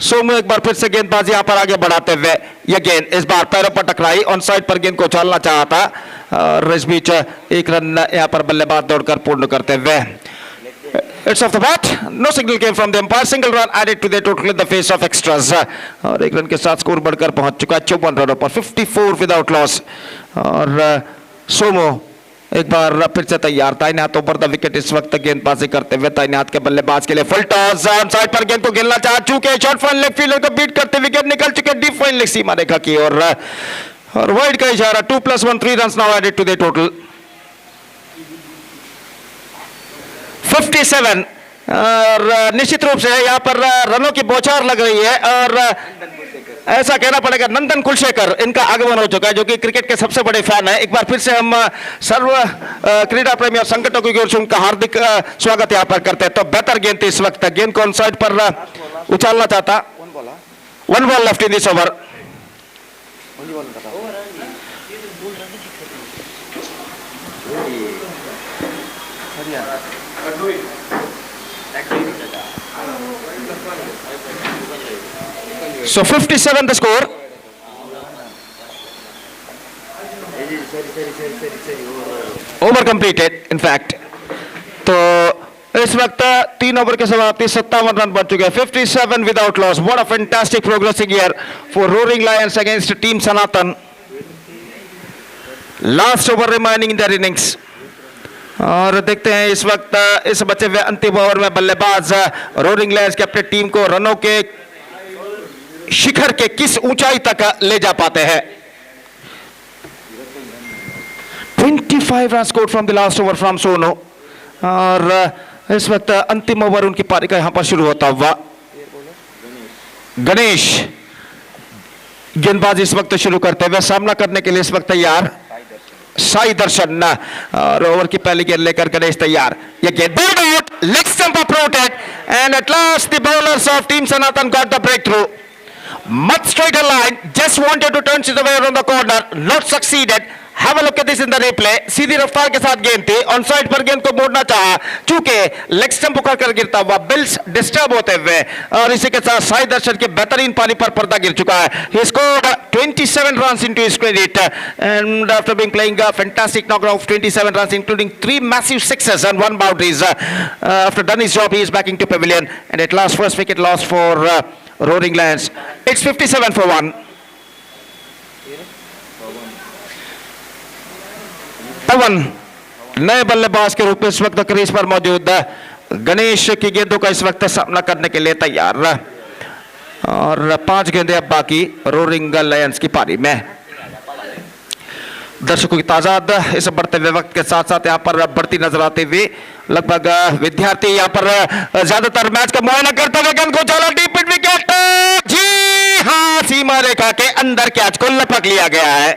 S4: सोमू एक बार फिर से गेंदबाजी यहां पर आगे बढ़ाते हुए यह गेंद इस बार पैरों पर टकराई, ऑन साइड पर गेंद को उछालना चाहा था, और इस बीच एक रन यहां पर बल्लेबाज दौड़कर पूर्ण करते हुए। It's off the bat, no signal came from the umpire, single run added to their total in the face of extras, और एक रन के साथ स्कोर बढ़कर पहुंच चुका है 54 रनों पर। 54 विदाउट लॉस, और सोमू एक बार फिर से तैयार। तैनात ऊपर द विकेट इस वक्त गेंदबाजी करते हुए तैनात के बल्लेबाज के लिए फुल टॉस, ऑन साइड पर गेंद को खेलना चाह चुके, शॉर्ट फाइन लेग फील्डर को बीट करते हुए गेंद निकल चुके डीप फाइन लेग सीमा रेखा की, और वाइड का इशारा। 2+1 3 runs now added to their total। 57, और निश्चित रूप से यहाँ पर रनों की बौछार लग रही है, और ऐसा कहना पड़ेगा नंदन कुलशेखर इनका आगमन हो चुका है, जो कि क्रिकेट के सबसे बड़े फैन है। एक बार फिर से हम सर्व क्रीड़ा प्रेमी और संगठनों की ओर से उनका हार्दिक स्वागत यहाँ पर करते हैं। तो बेहतर गेंद थी इस वक्त, गेंद को ऑन साइड पर उछालना चाहता। 1 ball left in this over। So 57 the score। Over completed in fact। तो इस वक्त 3 ओवर के समाप्ति 57 रन बन चुके हैं। 57 without loss। What a fantastic progressing year for roaring lions against team Sanatan। Last over remaining in their innings। और देखते हैं इस वक्त इस बचे हुए अंतिम ओवर में बल्लेबाज रोरिंग लायंस के अपनी टीम को रनों के शिखर के किस ऊंचाई तक ले जा पाते हैं। 25 run scored from the last over from Sonu, और इस वक्त अंतिम ओवर उनकी पारी का यहां पर शुरू होता हुआ गणेश गेंदबाजी इस वक्त शुरू करते हुए सामना करने के लिए इस वक्त तैयार साई दर्शन, और ओवर की पहली गेंद लेकर गणेश तैयार। ये गेंद bowled out, leg stump uprooted, and at last the bowlers of team Sanatan got the breakthrough. Much straighter line, just wanted to turn it away around the corner, not succeeded। Have a look at this in the replay। सीधी रफ्तार के साथ गेंद थी, on side पर गेंद को मोड़ना चाहा, चूंकि लेग स्टंप उखड़ कर गिरता हुआ बिल्स डिस्टर्ब होते हुए, और इसी के साथ साई दर्शन के बेहतरीन पानी पर पर्दा गिर चुका है। He scored 27 runs into his credit, and after being playing a fantastic knockout of 27 runs, including 3 massive sixes and 1 boundaries, after done his job, he is backing to pavilion, and at last first wicket lost for roaring lions। It's 57 for 1। पवन नए बल्लेबाज के रूप में इस वक्त crease पर मौजूद गणेश की गेंदों का इस वक्त सामना करने के लिए तैयार, और 5 गेंदें अब बाकी रोरिंग लायंस की पारी में। दर्शकों की तादाद इस बढ़ते हुए वक्त के साथ साथ यहाँ पर बढ़ती नजर आती हुई, लगभग विद्यार्थी यहाँ पर ज्यादातर मैच का मुआयना करते हुए गेंद को चला डीप मिड विकेट, जी हाँ, सीमा रेखा के अंदर कैच को लपक लिया गया है।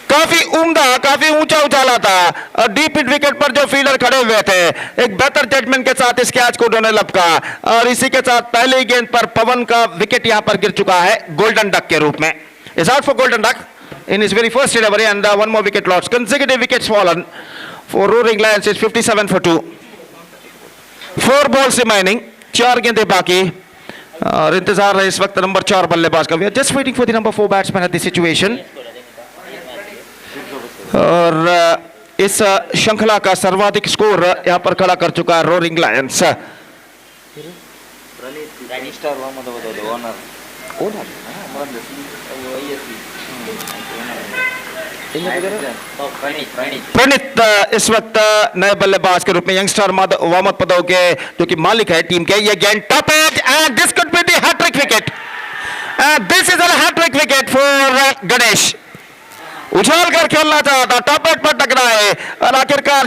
S4: काफी उम्दा, काफी ऊंचा उछाला था, और डीप मिड विकेट पर जो फील्डर खड़े हुए थे एक बेहतर जजमेंट के साथ इस कैच को उन्होंने लपका, और इसी के साथ पहली गेंद पर पवन का विकेट यहां पर गिर चुका है गोल्डन डक के रूप में। is out for Golden Duck in his very first delivery, and one more wicket lost. Consecutive wickets fallen for Roaring Lions. It's 57 for 2. 4 balls remaining. 4 गेंदें बाकी और इंतजार है इस वक्त नंबर 4 बल्लेबाज का. We are just waiting for the number 4 batsman at the situation. और इस श्रृंखला का सर्वाधिक स्कोर यहां पर खड़ा कर चुका है रोरिंग लायंस. प्रणीत इस वक्त नए बल्लेबाज के रूप में यंगस्टर वार्म पदों के जो कि मालिक है टीम के. ये गेंद top edge and this could be the hat trick wicket. This is a hat trick wicket for Ganesh. उछाल कर खेलना चाहा था, टॉप एज पर टकराए और आखिरकार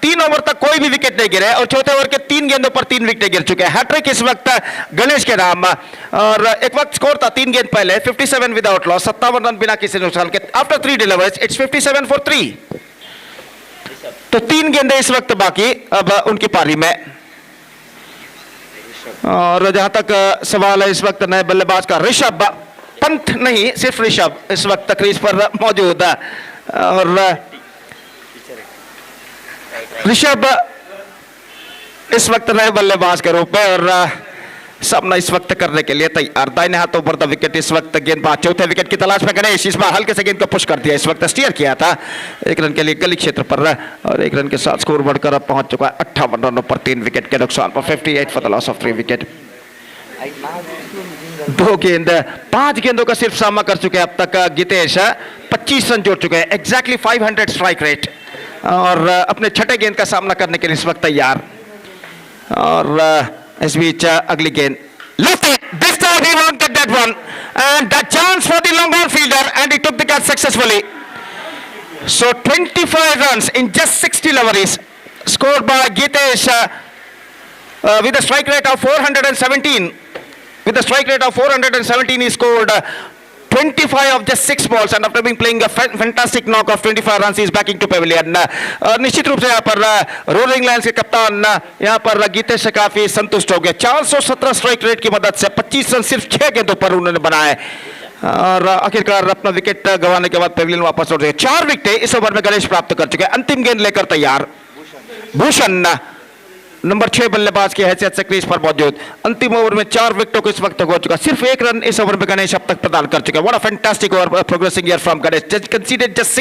S4: 3 ओवर तक कोई भी विकेट नहीं गिरे और चौथे ओवर के 3 गेंदों पर 3 विकेट गिर चुके हैं. हैट्रिक इस वक्त गणेश के नाम. और एक वक्त स्कोर था 3 गेंद पहले 57 विदाउट लॉस, 57 रन बिना किसी नुकसान के. After 3 deliveries it's 57 for 3. तो 3 गेंदें इस वक्त बाकी अब उनकी पारी में. और जहां तक सवाल है इस वक्त नए बल्लेबाज का, ऋषभ पंत नहीं, सिर्फ ऋषभ इस वक्त क्रीज पर मौजूद है. और ऋषभ इस वक्त नए बल्लेबाज के रूप में और सामना इस वक्त करने के लिए तैयार. दाहिने हाथों पर द विकेट इस वक्त गेंदबाज चौथे विकेट की तलाश में. गणेश इस बार हल्के से गेंद को पुश कर दिया, इस वक्त स्टीयर किया था 1 रन के लिए गली क्षेत्र पर और 1 रन के साथ स्कोर बढ़कर अब पहुंच चुका है 58 रनों पर 3 विकेट के नुकसान पर. 58 for the loss of 3 wicket. 2 गेंद 5 गेंदों का सिर्फ सामना कर चुके हैं अब तक गीतेश. 25 रन जोड़ चुके हैं, एग्जैक्टली 500 स्ट्राइक रेट और अपने छठे गेंद का सामना करने के लिए इस वक्त तैयार. और इस बीच अगली गेंद this time he won't get that one and that chance for the long on fielder and he took the catch successfully. So 25 runs in just 6 deliveries scored by Gitesh with a strike rate of 417. With a strike rate of 417 he scored 25 of just 6 balls and after being playing a fantastic knock of 25 runs he is backing to pavilion. निश्चित रूप से यहाँ पर rolling Lions के कप्तान यहाँ पर गीतेश से काफी संतुष्ट हो गए. 417 स्ट्राइक रेट की मदद से 25 रन सिर्फ 6 गेंदों पर उन्होंने बनाए और आखिरकार अपना विकेट गंवाने के बाद पवेलियन वापस लौट गए. 4 विकेट इस ओवर में गणेश प्राप्त कर चुके हैं. अंतिम गेंद लेकर तैयार भूषण नंबर 6 बल्लेबाज की हैसियत से क्रीज पर मौजूद. अंतिम ओवर में 4 विकेटों को इस वक्त हो चुका. सिर्फ 1 रन इस ओवर में गणेश अब तक प्रदान कर चुके हैं. What a fantastic over progressing here from Ganesh. Just considered just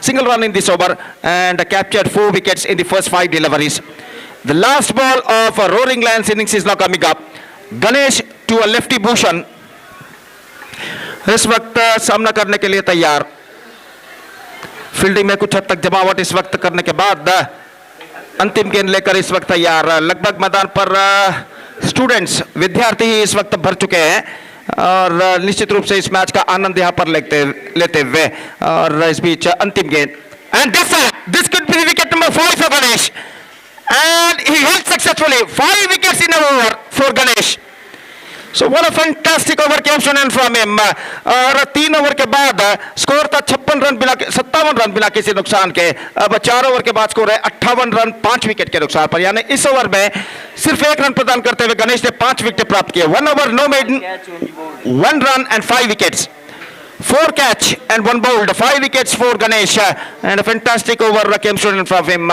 S4: single run in this over and captured 4 wickets in the first 5 deliveries. The last ball of a Roaring Lions innings is now coming up. Ganesh to a lefty Bhushan इस वक्त सामना करने के लिए तैयार. Fielding में कुछ हद तक जमावट इस वक्त करने के बाद अंतिम गेंद लेकर इस वक्त तैयार. लगभग मैदान पर स्टूडेंट्स विद्यार्थी ही इस वक्त भर चुके हैं और निश्चित रूप से इस मैच का आनंद यहां पर लेते हुए और इस बीच अंतिम गेंद and this could B wicket number 5 for Ganesh and he held successfully 5 wickets in a over for Ganesh. So what a fantastic over came from him. और 3 ओवर के बाद स्कोर था 57 रन बिना किसी नुकसान के. अब 4 ओवर के बाद स्कोर है 58 रन 5 विकेट के नुकसान पर. यानी इस ओवर में सिर्फ 1 रन प्रदान करते हुए गणेश ने 5 विकेट प्राप्त किए. 1 over no maiden 1 run and 5 wickets. 4 catch and 1 bowled. 5 wickets for Ganesh and a fantastic over came from him.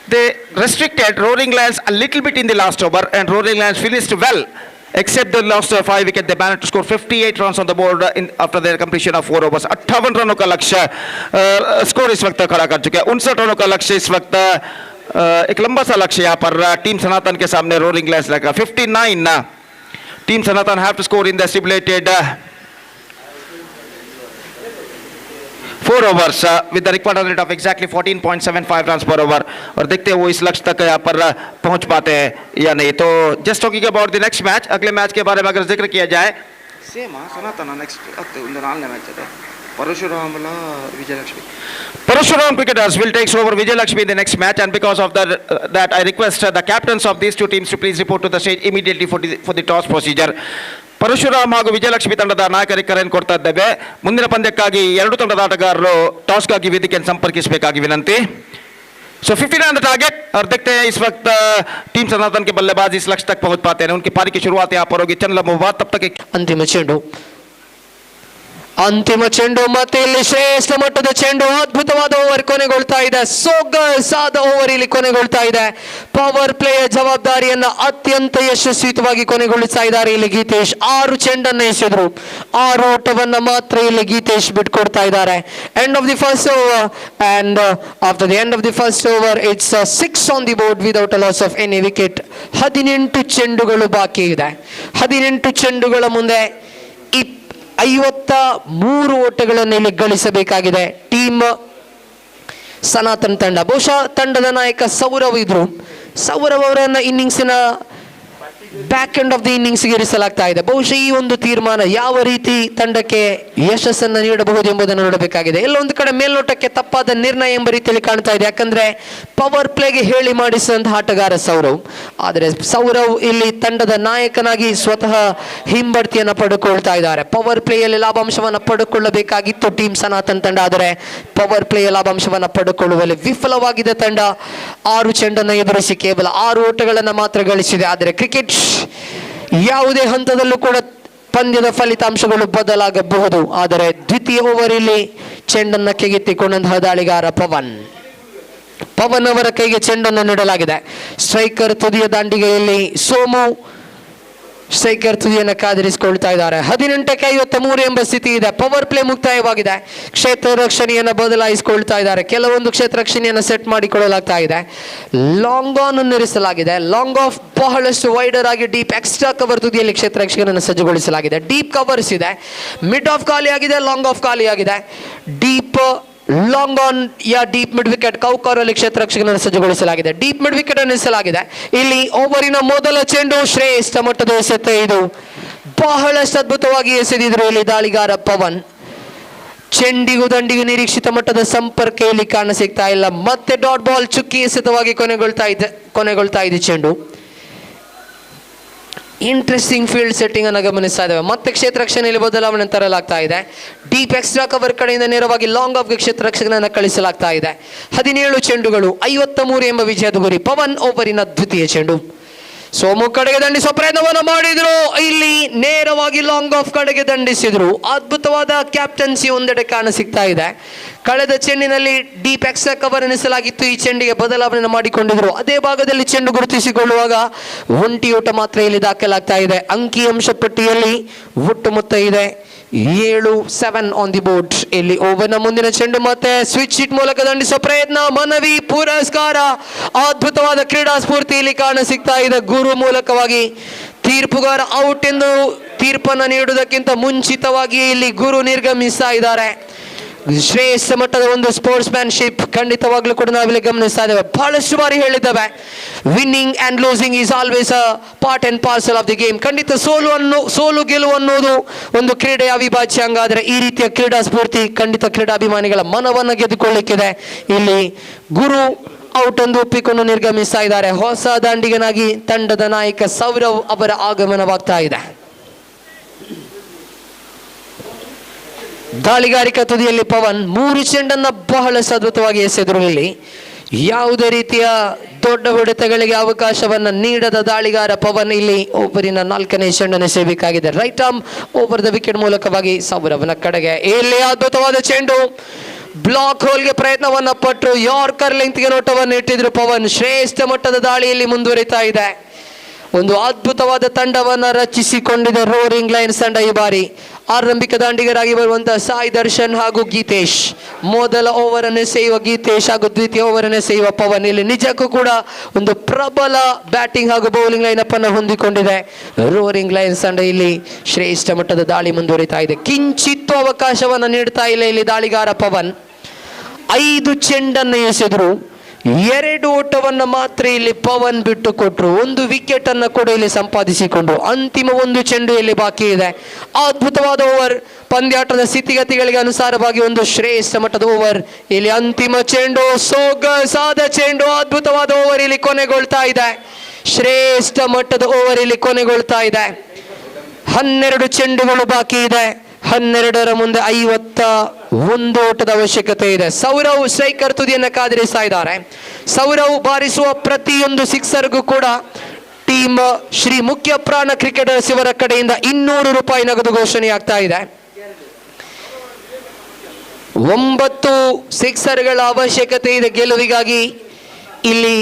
S4: They restricted Roaring Lions a little bit in the last over and Roaring Lions finished well. Except they lost 5 wickets, they managed to score 58 runs on the board after their completion of 4 overs. 58 रनों का लक्ष्य score इस वक्त खड़ा कर चुके हैं. 59 रनों का लक्ष्य इस वक्त एक लंबा सा लक्ष्य यहाँ पर टीम सनातन के सामने रोलिंग लायंस लगा. 59 team Sanatan have to score in the stipulated 4 overs with the required rate of exactly 14.75 runs per over. और देखते हैं वो इस लक्ष्य तक यहाँ पर पहुंच पाते हैं या नहीं. तो just talking about the next match, अगले मैच के बारे में अगर जिक्र किया जाए सेम सनातन नेक्स्ट मैच है Parashuram Vijayalakshmi. Parashuram cricketers will take over Vijayalakshmi in the next match and because of that I request the captains of these 2 teams to please report to the stage immediately for the toss procedure. Parashuram ಹಾಗೂ ವಿಜಯಲಕ್ಷ್ಮಿ ತಂಡದ ನಾಯಕರಿಗೆ ಕರೆಯನ್ನು ಕೊಡ್ತಾ ಇದ್ದೇವೆ. ಮುಂದಿನ ಪಂದ್ಯಕ್ಕಾಗಿ 2 ತಂಡದ ಆಟಗಾರರು ಟಾಸ್ಗಾಗಿ ವೇದಿಕೆಯನ್ನು ಸಂಪರ್ಕಿಸಬೇಕಾಗಿ ವಿನಂತಿ. So 59 on the target और देखते हैं इस वक्त टीम सनातन के बल्लेबाज इस लक्ष्य तक पहुंच पाते हैं. उनकी पारी की शुरुआत यहाँ पर होगी. चंद लम्हों बाद तब तक एक
S6: अंतिम ಚೆಂಡು ಅಂತಿಮ ಚೆಂಡು ಮತ್ತೆ ಇಲ್ಲಿ ಶ್ರೇಷ್ಠ ಮಟ್ಟದ ಚೆಂಡು, ಅದ್ಭುತವಾದ ಓವರ್ ಕೊನೆಗೊಳ್ತಾ ಇದೆ. ಸೊಗಸಾದ ಓವರ್ ಇಲ್ಲಿ ಕೊನೆಗೊಳ್ತಾ ಇದೆ. ಪವರ್ ಪ್ಲೇಯ ಜವಾಬ್ದಾರಿಯನ್ನ ಅತ್ಯಂತ ಯಶಸ್ವಿತವಾಗಿ ಕೊನೆಗೊಳಿಸ್ತಾ ಇದ್ದಾರೆ ಇಲ್ಲಿ ಗೀತೇಶ್. 6 ಚೆಂಡನ್ನು ಎಸೆದ್ರು, 6 ಓಟವನ್ನ ಮಾತ್ರ ಇಲ್ಲಿ ಗೀತೇಶ್ ಬಿಟ್ಕೊಡ್ತಾ ಇದ್ದಾರೆ. End of the first over and after the end of the first over it's 6 on the board without a loss of any wicket. 18 ಚೆಂಡುಗಳು ಬಾಕಿ ಇದೆ. 18 ಚೆಂಡುಗಳ ಮುಂದೆ 53 ಓಟಗಳನ್ನು ಇಲ್ಲಿ ಗಳಿಸಬೇಕಾಗಿದೆ ಟೀಮ್ ಸನಾತನ್ ತಂಡ. ಬಹುಶಃ ತಂಡದ ನಾಯಕ ಸೌರವ್ ಇದ್ರು. ಸೌರವ್ ಅವರನ್ನ ಇನ್ನಿಂಗ್ಸಿನ back end of the innings ಇರಿಸಲಾಗ್ತಾ ಇದೆ. ಬಹುಶಃ ಈ ಒಂದು ತೀರ್ಮಾನ ಯಾವ ರೀತಿ ತಂಡಕ್ಕೆ ಯಶಸ್ಸನ್ನು ನೀಡಬಹುದು ಎಂಬುದನ್ನು ನೋಡಬೇಕಾಗಿದೆ. ಎಲ್ಲೊಂದು ಕಡೆ ಮೇಲ್ನೋಟಕ್ಕೆ ತಪ್ಪಾದ ನಿರ್ಣಯ ಎಂಬ ರೀತಿಯಲ್ಲಿ ಕಾಣ್ತಾ ಇದೆ, ಯಾಕಂದ್ರೆ ಪವರ್ ಪ್ಲೇಗೆ ಹೇಳಿ ಮಾಡಿಸಿದಂತಹ ಆಟಗಾರ ಸೌರವ್. ಆದರೆ ಸೌರವ್ ಇಲ್ಲಿ ತಂಡದ ನಾಯಕನಾಗಿ ಸ್ವತಃ ಹಿಂಬಡ್ತಿಯನ್ನು ಪಡೆದುಕೊಳ್ತಾ ಇದ್ದಾರೆ. ಪವರ್ ಪ್ಲೇಯಲ್ಲಿ ಲಾಭಾಂಶವನ್ನು ಪಡೆದುಕೊಳ್ಳಬೇಕಾಗಿತ್ತು ಟೀಮ್ ಸನಾತನ್ ತಂಡ, ಆದರೆ ಪವರ್ ಪ್ಲೇಯ ಲಾಭಾಂಶವನ್ನು ಪಡೆದುಕೊಳ್ಳುವಲ್ಲಿ ವಿಫಲವಾಗಿದೆ ತಂಡ. 6 ಚೆಂಡನ್ನು ಎದುರಿಸಿ ಕೇವಲ 6 ಓಟಗಳನ್ನು ಮಾತ್ರ ಗಳಿಸಿದೆ. ಆದರೆ ಕ್ರಿಕೆಟ್ ಯಾವುದೇ ಹಂತದಲ್ಲೂ ಕೂಡ ಪಂದ್ಯದ ಫಲಿತಾಂಶಗಳು ಬದಲಾಗಬಹುದು. ಆದರೆ ದ್ವಿತೀಯ ಓವರ್ ಇಲ್ಲಿ ಚೆಂಡನ್ನು ಕೆಗೆತ್ತಿಕೊಂಡಂತಹ ದಾಳಿಗಾರ ಪವನ್ ಅವರ ಕೈಗೆ ಚೆಂಡನ್ನು ನೀಡಲಾಗಿದೆ. ಸ್ಟ್ರೈಕರ್ ತುದಿಯ ದಾಂಡಿಗೆಯಲ್ಲಿ ಸೋಮು ಸ್ಟ್ರೈಕರ್ ತುದಿಯನ್ನು ಕಾದಿರಿಸಿಕೊಳ್ತಾ ಇದ್ದಾರೆ. 18ಕ್ಕೆ 53 ಎಂಬ ಸ್ಥಿತಿ ಇದೆ. ಪವರ್ ಪ್ಲೇ ಮುಕ್ತಾಯವಾಗಿದೆ. ಕ್ಷೇತ್ರ ರಕ್ಷಣೆಯನ್ನು ಬದಲಾಯಿಸಿಕೊಳ್ತಾ ಇದ್ದಾರೆ. ಕೆಲವೊಂದು ಕ್ಷೇತ್ರ ರಕ್ಷಣೆಯನ್ನು ಸೆಟ್ ಮಾಡಿಕೊಳ್ಳಲಾಗ್ತಾ ಇದೆ. ಲಾಂಗ್ ಆನ್ ಅನ್ನು ಇರಿಸಲಾಗಿದೆ. ಲಾಂಗ್ ಆಫ್ ಬಹಳಷ್ಟು ವೈಡರ್ ಆಗಿ ಡೀಪ್ ಎಕ್ಸ್ಟ್ರಾ ಕವರ್ ತುದಿಯಲ್ಲಿ ಕ್ಷೇತ್ರ ರಕ್ಷಣೆಯನ್ನು ಸಜ್ಜುಗೊಳಿಸಲಾಗಿದೆ. ಡೀಪ್ ಕವರ್ಸ್ ಇದೆ. ಮಿಡ್ ಆಫ್ ಖಾಲಿ ಆಗಿದೆ, ಲಾಂಗ್ ಆಫ್ ಖಾಲಿ ಆಗಿದೆ. ಡೀಪ್ ಲಾಂಗ್ ಆನ್ ಯಾ ಡೀಪ್ ಮಿಡ್ ವಿಕೆಟ್ ಕೌಕಾರಲ್ಲಿ ಕ್ಷೇತ್ರ ರಕ್ಷಕನನ್ನು ಸಜ್ಜುಗೊಳಿಸಲಾಗಿದೆ. ಡೀಪ್ ಮಿಡ್ ವಿಕೆಟ್ ಅನ್ನು ಎಸೆಯಲಾಗಿದೆ. ಇಲ್ಲಿ ಓವರಿನ ಮೊದಲ ಚೆಂಡು ಶ್ರೇಷ್ಠ ಮಟ್ಟದ ಎಸೆತ. ಇದು ಬಹಳಷ್ಟು ಅದ್ಭುತವಾಗಿ ಎಸೆದಿದ್ರು ಇಲ್ಲಿ ದಾಳಿಗಾರ ಪವನ್. ಚೆಂಡಿಗೂ ದಂಡಿಗೂ ನಿರೀಕ್ಷಿತ ಮಟ್ಟದ ಸಂಪರ್ಕ ಇಲ್ಲಿ ಕಾಣ ಸಿಗ್ತಾ ಇಲ್ಲ. ಮತ್ತೆ ಡಾಟ್ ಬಾಲ್ ಚುಕ್ಕಿ ಎಸೆತವಾಗಿ ಕೊನೆಗೊಳ್ತಾ ಇದೆ ಚೆಂಡು. ಇಂಟ್ರೆಸ್ಟಿಂಗ್ ಫೀಲ್ಡ್ ಸೆಟ್ಟಿಂಗ್ ಅನ್ನು ಗಮನಿಸ್ತಾ ಇದ್ದೇವೆ. ಮತ್ತೆ ಕ್ಷೇತ್ರ ರಕ್ಷಣೆಯಲ್ಲಿ ಬದಲಾವಣೆ ತರಲಾಗ್ತಾ ಇದೆ. ಡೀಪ್ ಎಕ್ಸ್ಟ್ರಾ ಕವರ್ ಕಡೆಯಿಂದ ನೇರವಾಗಿ ಲಾಂಗ್ ಆಫ್ಗೆ ಕ್ಷೇತ್ರ ರಕ್ಷಕನನ್ನು ಕಳಿಸಲಾಗ್ತಾ ಇದೆ. 17 ಚೆಂಡುಗಳು 53 ಎಂಬ ವಿಜಯದ ಗುರಿ. ಪವನ್ ಓವರಿನ ದ್ವಿತೀಯ ಚೆಂಡು. ಸೋಮು ಕಡೆಗೆ ದಂಡಿಸುವ ಪ್ರಯತ್ನವನ್ನು ಮಾಡಿದ್ರು. ಇಲ್ಲಿ ನೇರವಾಗಿ ಲಾಂಗ್ ಆಫ್ ಕಡೆಗೆ ದಂಡಿಸಿದ್ರು. ಅದ್ಭುತವಾದ ಕ್ಯಾಪ್ಟನ್ಸಿ ಒಂದೆಡೆ ಕಾಣ ಸಿಗ್ತಾ ಇದೆ. ಕಳೆದ ಚೆಂಡಿನಲ್ಲಿ ಡೀಪ್ ಎಕ್ಸ್ಟ್ರಾ ಕವರ್ ಎನಿಸಲಾಗಿತ್ತು. ಈ ಚೆಂಡಿಗೆ ಬದಲಾವಣೆ ಮಾಡಿಕೊಂಡಿದ್ರು. ಅದೇ ಭಾಗದಲ್ಲಿ ಚೆಂಡು ಗುರುತಿಸಿಕೊಳ್ಳುವಾಗ ಒಂಟಿ ಓಟ ಮಾತ್ರ ಇಲ್ಲಿ ದಾಖಲಾಗ್ತಾ ಇದೆ. ಅಂಕಿಅಂಶ ಪಟ್ಟಿಯಲ್ಲಿ ಒಟ್ಟು ಮೊತ್ತ ಇದೆ 7 ಆನ್ ದಿ ಬೋರ್ಡ್. ಇಲ್ಲಿ ಓವರ್ನ ಮುಂದಿನ ಚೆಂಡು ಮತ್ತೆ ಸ್ವಿಚ್ ಹಿಟ್ ಮೂಲಕ ದಂಡಿಸುವ ಪ್ರಯತ್ನ, ಮನವಿ, ಪುರಸ್ಕಾರ. ಅದ್ಭುತವಾದ ಕ್ರೀಡಾ ಸ್ಫೂರ್ತಿ ಇಲ್ಲಿ ಕಾಣ ಸಿಗ್ತಾ ಇದೆ. ಗುರು ಮೂಲಕವಾಗಿ ತೀರ್ಪುಗಾರ ಔಟ್ ಎಂದು ತೀರ್ಪನ್ನು ನೀಡುವುದಕ್ಕಿಂತ ಮುಂಚಿತವಾಗಿ ಇಲ್ಲಿ ಗುರು ನಿರ್ಗಮಿಸ್ತಾ ಇದ್ದಾರೆ. ಶ್ರೇಷ್ಠ ಮಟ್ಟದ ಒಂದು ಸ್ಪೋರ್ಟ್ಸ್ ಮ್ಯಾನ್ಶಿಪ್ ಖಂಡಿತವಾಗ್ಲೂ ಕೂಡ ನಾವಿಲ್ಲಿ ಗಮನಿಸ್ತಾ ಇದ್ದೇವೆ. ಬಹಳಷ್ಟು ಬಾರಿ ಹೇಳಿದ್ದೇವೆ, winning and losing is always a part and parcel of the game. ಖಂಡಿತ ಸೋಲು ಗೆಲುವು ಅನ್ನೋದು ಒಂದು ಕ್ರೀಡೆಯ ಅವಿಭಾಜ್ಯ ಅಂಗ. ಆದರೆ ಈ ರೀತಿಯ ಕ್ರೀಡಾ ಸ್ಫೂರ್ತಿ ಖಂಡಿತ ಕ್ರೀಡಾಭಿಮಾನಿಗಳ ಮನವನ್ನು ಗೆದ್ದುಕೊಳ್ಳಿಕ್ಕಿದೆ. ಇಲ್ಲಿ ಗುರು ಔಟ್ ಎಂದು ಒಪ್ಪಿಕೊಂಡು ನಿರ್ಗಮಿಸ್ತಾ ಇದ್ದಾರೆ. ಹೊಸ ದಾಂಡಿಗನಾಗಿ ತಂಡದ ನಾಯಕ ಸೌರವ್ ಅವರ ಆಗಮನವಾಗ್ತಾ ಇದೆ. ದಾಳಿಗಾರಿಕಾ ತುದಿಯಲ್ಲಿ ಪವನ್ 3 ಚೆಂಡನ್ನು ಬಹಳ ಅದ್ಭುತವಾಗಿ ಎಸೆದ್ರು. ಇಲ್ಲಿ ಯಾವುದೇ ರೀತಿಯ ದೊಡ್ಡ ಹೊಡೆತಗಳಿಗೆ ಅವಕಾಶವನ್ನು ನೀಡದ ದಾಳಿಗಾರ ಪವನ್ ಇಲ್ಲಿ ಓವರಿನ 4ನೇ ಚೆಂಡನ್ನು ಎಸೆಯಬೇಕಾಗಿದೆ. Right arm over the wicket ಮೂಲಕವಾಗಿ ಸೌರವ್ನ ಕಡೆಗೆ. ಇಲ್ಲಿ ಅದ್ಭುತವಾದ ಚೆಂಡು. ಬ್ಲಾಕ್ ಹೋಲ್ಗೆ ಪ್ರಯತ್ನವನ್ನ ಪಟ್ಟರು. ಯಾರ್ಕರ್ ಲೆಂತ್ಗೆ ನೋಟವನ್ನು ಇಟ್ಟಿದ್ರು ಪವನ್. ಶ್ರೇಷ್ಠ ಮಟ್ಟದ ದಾಳಿಯಲ್ಲಿ ಮುಂದುವರಿತಾ ಇದೆ. ಒಂದು ಅದ್ಭುತವಾದ ತಂಡವನ್ನು ರಚಿಸಿಕೊಂಡಿದೆ ರೋರಿಂಗ್ ಲಯನ್ಸ್ ತಂಡ ಈ ಬಾರಿ. ಆರಂಭಿಕ ದಾಂಡಿಗರಾಗಿ ಬರುವಂತಹ ಸಾಯಿ ದರ್ಶನ್ ಹಾಗೂ ಗೀತೇಶ್. ಮೊದಲ ಓವರ್ ಅನ್ನು ಎಸೆಯುವ ಗೀತೇಶ್ ಹಾಗೂ ದ್ವಿತೀಯ ಓವರ್ ಅನ್ನು ಎಸೆಯುವ ಪವನ್. ಇಲ್ಲಿ ನಿಜಕ್ಕೂ ಕೂಡ ಒಂದು ಪ್ರಬಲ ಬ್ಯಾಟಿಂಗ್ ಹಾಗೂ ಬೌಲಿಂಗ್ ಲೈನಪ್ ಅನ್ನು ಹೊಂದಿಕೊಂಡಿದೆ ರೋರಿಂಗ್ ಲಯನ್ಸ್ ತಂಡ. ಇಲ್ಲಿ ಶ್ರೇಷ್ಠ ಮಟ್ಟದ ದಾಳಿ ಮುಂದುವರಿತಾ ಇದೆ. ಕಿಂಚಿತ್ತು ಅವಕಾಶವನ್ನು ನೀಡ್ತಾ ಇಲ್ಲ ಇಲ್ಲಿ ದಾಳಿಗಾರ ಪವನ್. 5 ಚೆಂಡನ್ನು ಎಸೆದ್ರು. 2 ಓಟವನ್ನು ಮಾತ್ರ ಇಲ್ಲಿ ಪವನ್ ಬಿಟ್ಟು ಕೊಟ್ಟರು. 1 ವಿಕೆಟ್ ಅನ್ನು ಕೂಡ ಇಲ್ಲಿ ಸಂಪಾದಿಸಿಕೊಂಡ್ರು. ಅಂತಿಮ 1 ಚೆಂಡು ಇಲ್ಲಿ ಬಾಕಿ ಇದೆ. ಅದ್ಭುತವಾದ ಓವರ್. ಪಂದ್ಯಾಟದ ಸ್ಥಿತಿಗತಿಗಳಿಗೆ ಅನುಸಾರವಾಗಿ ಒಂದು ಶ್ರೇಷ್ಠ ಮಟ್ಟದ ಓವರ್. ಇಲ್ಲಿ ಅಂತಿಮ ಚೆಂಡು, ಸೊಗಸಾದ ಚೆಂಡು, ಅದ್ಭುತವಾದ ಓವರ್ ಇಲ್ಲಿ ಕೊನೆಗೊಳ್ತಾ ಇದೆ. ಶ್ರೇಷ್ಠ ಮಟ್ಟದ ಓವರ್ ಇಲ್ಲಿ ಕೊನೆಗೊಳ್ತಾ ಇದೆ. 12 ಚೆಂಡುಗಳು ಬಾಕಿ ಇದೆ. 12ರ ಮುಂದೆ 51 ಓಟದ ಅವಶ್ಯಕತೆ ಇದೆ. ಸೌರವ್ ಸ್ಟ್ರೈಕರ್ ತುದಿಯನ್ನು ಕಾದಿರಿಸ್ತಾ ಇದ್ದಾರೆ. ಸೌರವ್ ಬಾರಿಸುವ ಪ್ರತಿಯೊಂದು ಸಿಕ್ಸರ್ಗೂ ಕೂಡ ಟೀಮ್ ಶ್ರೀ ಮುಖ್ಯ ಪ್ರಾಣ ಕ್ರಿಕೆಟರ್ಸ್ ಇವರ ಕಡೆಯಿಂದ 200 ರೂಪಾಯಿ ನಗದು ಘೋಷಣೆ ಆಗ್ತಾ ಇದೆ. 9 ಸಿಕ್ಸರ್ಗಳ ಅವಶ್ಯಕತೆ ಇದೆ ಗೆಲುವಿಗಾಗಿ. ಇಲ್ಲಿ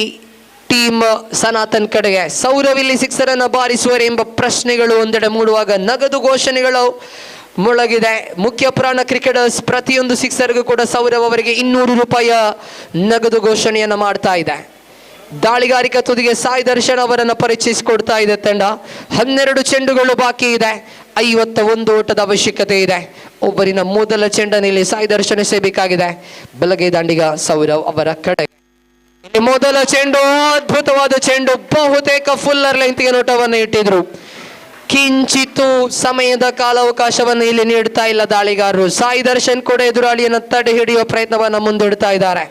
S6: ಟೀಮ್ ಸನಾತನ್ ಕಡೆಗೆ ಸೌರವ್ ಇಲ್ಲಿ ಸಿಕ್ಸರ್ ಅನ್ನು ಬಾರಿಸುವರೆ ಎಂಬ ಪ್ರಶ್ನೆಗಳು ಒಂದೆಡೆ ಮೂಡುವಾಗ ನಗದು ಘೋಷಣೆಗಳು ಮೊಳಗಿದೆ. ಮುಖ್ಯ ಪ್ರಾಣ ಕ್ರಿಕೆಟರ್ಸ್ ಪ್ರತಿಯೊಂದು ಸಿಕ್ಸರ್ಗೂ ಕೂಡ ಸೌರವ್ ಅವರಿಗೆ 200 ರೂಪಾಯಿಯ ನಗದು ಘೋಷಣೆಯನ್ನು ಮಾಡ್ತಾ ಇದೆ. ದಾಳಿಗಾರಿಕಾ ತುದಿಗೆ ಸಾಯಿ ದರ್ಶನ್ ಅವರನ್ನು ಪರಿಚಯಿಸಿಕೊಡ್ತಾ ಇದೆ ತಂಡ. 12 ಚೆಂಡುಗಳು ಬಾಕಿ ಇದೆ. 51 ಓಟದ ಅವಶ್ಯಕತೆ ಇದೆ. ಒಬ್ಬರಿನ ಮೊದಲ ಚೆಂಡನ್ನು ಇಲ್ಲಿ ಸಾಯಿ ದರ್ಶನ್ ಎಸೆಯಬೇಕಾಗಿದೆ. ಬಲಗೈ ದಾಂಡಿಗ ಸೌರವ್ ಅವರ ಕಡೆ ಇಲ್ಲಿ ಮೊದಲ ಚೆಂಡು, ಅದ್ಭುತವಾದ ಚೆಂಡು. ಬಹುತೇಕ ಫುಲ್ಲರ್ ಲೆಂತ್ಗೆ ನೋಟವನ್ನು ಇಟ್ಟಿದ್ರು. ಕಿಂಚಿತ್ತು ಸಮಯದ ಕಾಲಾವಕಾಶವನ್ನು ಇಲ್ಲಿ ನೀಡ್ತಾ ಇಲ್ಲ ದಾಳಿಗಾರರು. ಸಾಯಿ ದರ್ಶನ್ ಕೂಡ ಎದುರಾಳಿಯನ್ನು ತಡೆ ಹಿಡಿಯುವ ಪ್ರಯತ್ನವನ್ನು ಮುಂದೂಡ್ತಾ ಇದ್ದಾರೆ.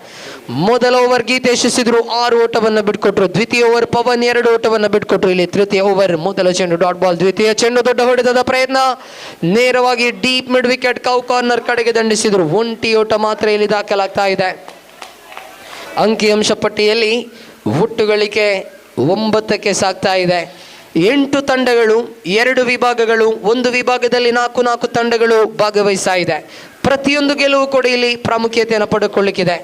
S6: ಮೊದಲ ಓವರ್ ಗೀತೇಶ್ ಎಸೆದ್ರು, 6 ಓಟವನ್ನು ಬಿಟ್ಕೊಟ್ರು. ದ್ವಿತೀಯ ಓವರ್ ಪವನ್ 2 ಓಟವನ್ನು ಬಿಟ್ಕೊಟ್ರು. ಇಲ್ಲಿ ತೃತೀಯ ಓವರ್ ಮೊದಲ ಚೆಂಡು ಡಾಟ್ ಬಾಲ್. ದ್ವಿತೀಯ ಚೆಂಡು ದೊಡ್ಡ ಹೊಡೆತದ ಪ್ರಯತ್ನ, ನೇರವಾಗಿ deep mid wicket cow corner ಕಡೆಗೆ ದಂಡಿಸಿದ್ರು. 1 ಓಟ ಮಾತ್ರ ಇಲ್ಲಿ ದಾಖಲಾಗ್ತಾ ಇದೆ. ಅಂಕಿಅಂಶ ಪಟ್ಟಿಯಲ್ಲಿ ಒಟ್ಟು ಗಳಿಕೆ 9ಕ್ಕೆ ಸಾಗ್ತಾ ಇದೆ. 8 ತಂಡಗಳು, 2 ವಿಭಾಗಗಳು, 1 ವಿಭಾಗದಲ್ಲಿ 4 ತಂಡಗಳು ಭಾಗವಹಿಸ್ತಾ ಇದೆ. ಪ್ರತಿಯೊಂದು ಗೆಲುವು ಕೂಡ ಇಲ್ಲಿ ಪ್ರಾಮುಖ್ಯತೆಯನ್ನು ಪಡೆದುಕೊಳ್ಳಿಕ್ಕಿದೆ.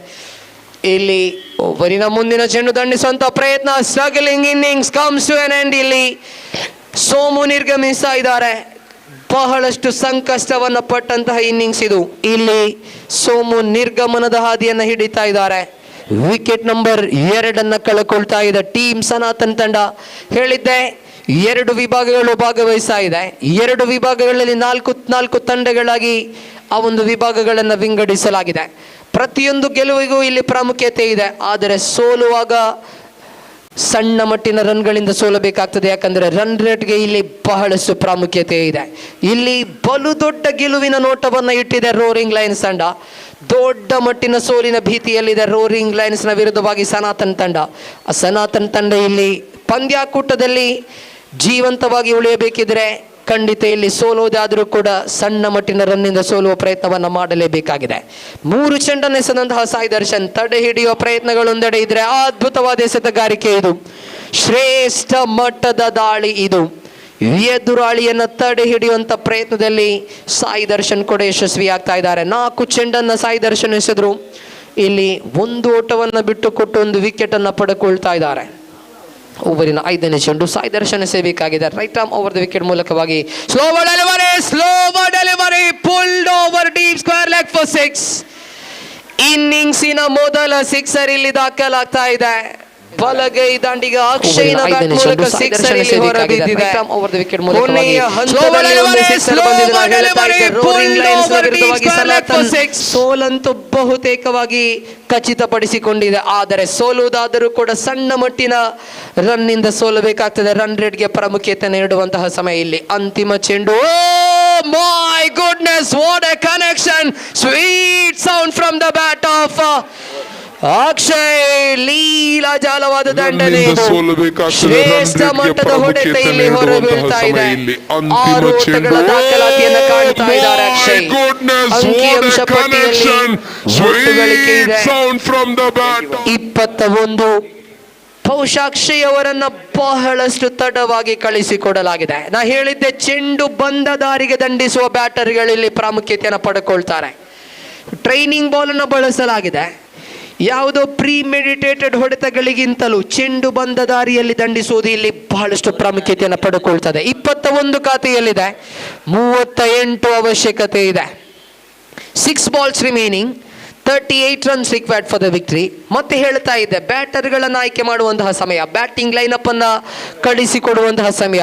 S6: ಇಲ್ಲಿ ಒಬ್ಬರಿನ ಮುಂದಿನ ಚೆಂಡು ದಂಡಿಸುವಂತ ಪ್ರಯತ್ನ. Struggling innings comes to an end. ಇಲ್ಲಿ ಸೋಮು ನಿರ್ಗಮಿಸ್ತಾ ಇದ್ದಾರೆ. ಬಹಳಷ್ಟು ಸಂಕಷ್ಟವನ್ನು ಪಟ್ಟಂತಹ ಇನ್ನಿಂಗ್ಸ್ ಇದು. ಇಲ್ಲಿ ಸೋಮು ನಿರ್ಗಮನದ ಹಾದಿಯನ್ನು ಹಿಡಿತಾ ಇದ್ದಾರೆ. ವಿಕೆಟ್ ನಂಬರ್ 2 ಕಳ್ಕೊಳ್ತಾ ಇದೆ ಟೀಮ್ ಸನಾತನ್ ತಂಡ. ಹೇಳಿದ್ದೆ 2 ವಿಭಾಗಗಳು ಭಾಗವಹಿಸ್ತಾ ಇದೆ. 2 ವಿಭಾಗಗಳಲ್ಲಿ 4 ತಂಡಗಳಾಗಿ ಆ ಒಂದು ವಿಭಾಗಗಳನ್ನು ವಿಂಗಡಿಸಲಾಗಿದೆ. ಪ್ರತಿಯೊಂದು ಗೆಲುವಿಗೂ ಇಲ್ಲಿ ಪ್ರಾಮುಖ್ಯತೆ ಇದೆ. ಆದರೆ ಸೋಲುವಾಗ ಸಣ್ಣ ಮಟ್ಟಿನ ರನ್ಗಳಿಂದ ಸೋಲಬೇಕಾಗ್ತದೆ. ಯಾಕಂದರೆ ರನ್ ರೇಟ್ಗೆ ಇಲ್ಲಿ ಬಹಳಷ್ಟು ಪ್ರಾಮುಖ್ಯತೆ ಇದೆ. ಇಲ್ಲಿ ಬಲು ದೊಡ್ಡ ಗೆಲುವಿನ ನೋಟವನ್ನು ಇಟ್ಟಿದೆ ರೋರಿಂಗ್ ಲಯನ್ಸ್ ತಂಡ. ದೊಡ್ಡ ಮಟ್ಟಿನ ಸೋಲಿನ ಭೀತಿಯಲ್ಲಿದೆ ರೋರಿಂಗ್ ಲಯನ್ಸ್ನ ವಿರುದ್ಧವಾಗಿ ಸನಾತನ್ ತಂಡ. ಆ ಸನಾತನ್ ತಂಡ ಇಲ್ಲಿ ಪಂದ್ಯಾಕೂಟದಲ್ಲಿ ಜೀವಂತವಾಗಿ ಉಳಿಯಬೇಕಿದ್ರೆ ಖಂಡಿತ ಇಲ್ಲಿ ಸೋಲೋದಾದರೂ ಕೂಡ ಸಣ್ಣ ಮಟ್ಟಿನ ರನ್ನಿಂದ ಸೋಲುವ ಪ್ರಯತ್ನವನ್ನು ಮಾಡಲೇಬೇಕಾಗಿದೆ. 3 ಚೆಂಡನ್ನು ಎಸೆದಂತಹ ಸಾಯಿ ದರ್ಶನ್ ತಡೆ ಹಿಡಿಯುವ ಪ್ರಯತ್ನಗಳು ಒಂದೆಡೆ ಇದ್ರೆ, ಅದ್ಭುತವಾದ ಎಸೆತಗಾರಿಕೆ ಇದು. ಶ್ರೇಷ್ಠ ಮಟ್ಟದ ದಾಳಿ ಇದು. ಎದುರಾಳಿಯನ್ನು ತಡೆ ಹಿಡಿಯುವಂಥ ಪ್ರಯತ್ನದಲ್ಲಿ ಸಾಯಿ ದರ್ಶನ್ ಕೂಡ ಯಶಸ್ವಿಯಾಗ್ತಾ ಇದ್ದಾರೆ. 4 ಚೆಂಡನ್ನು ಸಾಯಿ ದರ್ಶನ್ ಎಸೆದ್ರು. ಇಲ್ಲಿ 1 ಓಟವನ್ನು ಬಿಟ್ಟು ಕೊಟ್ಟು 1 ವಿಕೆಟನ್ನು ಪಡೆದುಕೊಳ್ತಾ ಇದ್ದಾರೆ. ಓವರಿನ 5ನೇ ಚೆಂಡು ಸಾಯಿ ದರ್ಶನ್ ಎಸೆಯಬೇಕಾಗಿದೆ. Right arm over the wicket ಮೂಲಕವಾಗಿ slow delivery pulled over deep square leg for 6. ಇನ್ನಿಂಗ್ಸಿನ ಮೊದಲ ಸಿಕ್ಸರ್ ಇಲ್ಲಿ ದಾಖಲಾಗ್ತಾ ಇದೆ. ಬಲಗೈ ದಾಂಡಿಗ ಅಕ್ಷಯ್ನ ಬ್ಯಾಟ್ ಮೂಲಕ ಸಿಕ್ಸರ್ ಇಲ್ಲಿ ಹೊರಬಿದ್ದಿದೆ. ಓವರ್ ದ ವಿಕೆಟ್ ಮೂಲಕವಾಗಿ ಸೋಲಂತೂ ಬಹುತೇಕವಾಗಿ ಖಚಿತಪಡಿಸಿಕೊಂಡಿದೆ. ಆದರೆ ಸೋಲುವುದಾದರೂ ಕೂಡ ಸಣ್ಣ ಮಟ್ಟಿನ ರನ್ನಿಂದ ಸೋಲಬೇಕಾಗ್ತದೆ. ರನ್ ರೇಟ್ಗೆ ಪ್ರಾಮುಖ್ಯತೆ ನೀಡುವಂತಹ ಸಮಯ ಇಲ್ಲಿ. ಅಂತಿಮ ಚೆಂಡು. My goodness, what a connection! Sweet sound from the bat of Akshay. ಲೀಲಾಜಾಲವಾದ ದಂಡನೆ. ಶ್ರೇಷ್ಠ ಮಟ್ಟದ ಹೊಡೆತ ಇಲ್ಲಿ ಹೊರಬೀಳ್ತಾ ಇದೆ. 6 ಓಟಗಳ ದಾಖಲಾತಿಯನ್ನು ಕಾಣ್ತಾ ಇದ್ದಾರೆ ಅಕ್ಷಯ್. ಅಂಕಿಅಂಶ ಪಟ್ಟಿಯಲ್ಲಿ ಒಟ್ಟು ಗಳಿಕೆ ಇದೆ 21. ಬಹುಶಃ ಅಕ್ಷಯ್ ಅವರನ್ನ ಬಹಳಷ್ಟು ತಡವಾಗಿ ಕಳಿಸಿಕೊಡಲಾಗಿದೆ. ನಾ ಹೇಳಿದ್ದೆ, ಚೆಂಡು ಬಂದ ದಾರಿಗೆ ದಂಡಿಸುವ ಬ್ಯಾಟರ್ಗಳಲ್ಲಿ ಪ್ರಾಮುಖ್ಯತೆಯನ್ನು ಪಡೆದುಕೊಳ್ತಾರೆ. ಟ್ರೈನಿಂಗ್ ಬಾಲ್ ಅನ್ನು ಬಳಸಲಾಗಿದೆ. ಯಾವುದೋ ಪ್ರೀಮೆಡಿಟೇಟೆಡ್ ಹೊಡೆತಗಳಿಗಿಂತಲೂ ಚೆಂಡು ಬಂದ ದಾರಿಯಲ್ಲಿ ದಂಡಿಸುವುದು ಇಲ್ಲಿ ಬಹಳಷ್ಟು ಪ್ರಾಮುಖ್ಯತೆಯನ್ನು ಪಡೆದುಕೊಳ್ತದೆ. 21 ಖಾತೆಯಲ್ಲಿದೆ. 38 ಅವಶ್ಯಕತೆ ಇದೆ. 6 balls remaining, 38 runs required for the victory. ಮತ್ತೆ ಹೇಳ್ತಾ ಇದ್ದೆ, ಬ್ಯಾಟರ್ಗಳನ್ನು ಆಯ್ಕೆ ಮಾಡುವಂತಹ ಸಮಯ, ಬ್ಯಾಟಿಂಗ್ ಲೈನಪ್ ಅನ್ನ ಕಳಿಸಿಕೊಡುವಂತಹ ಸಮಯ.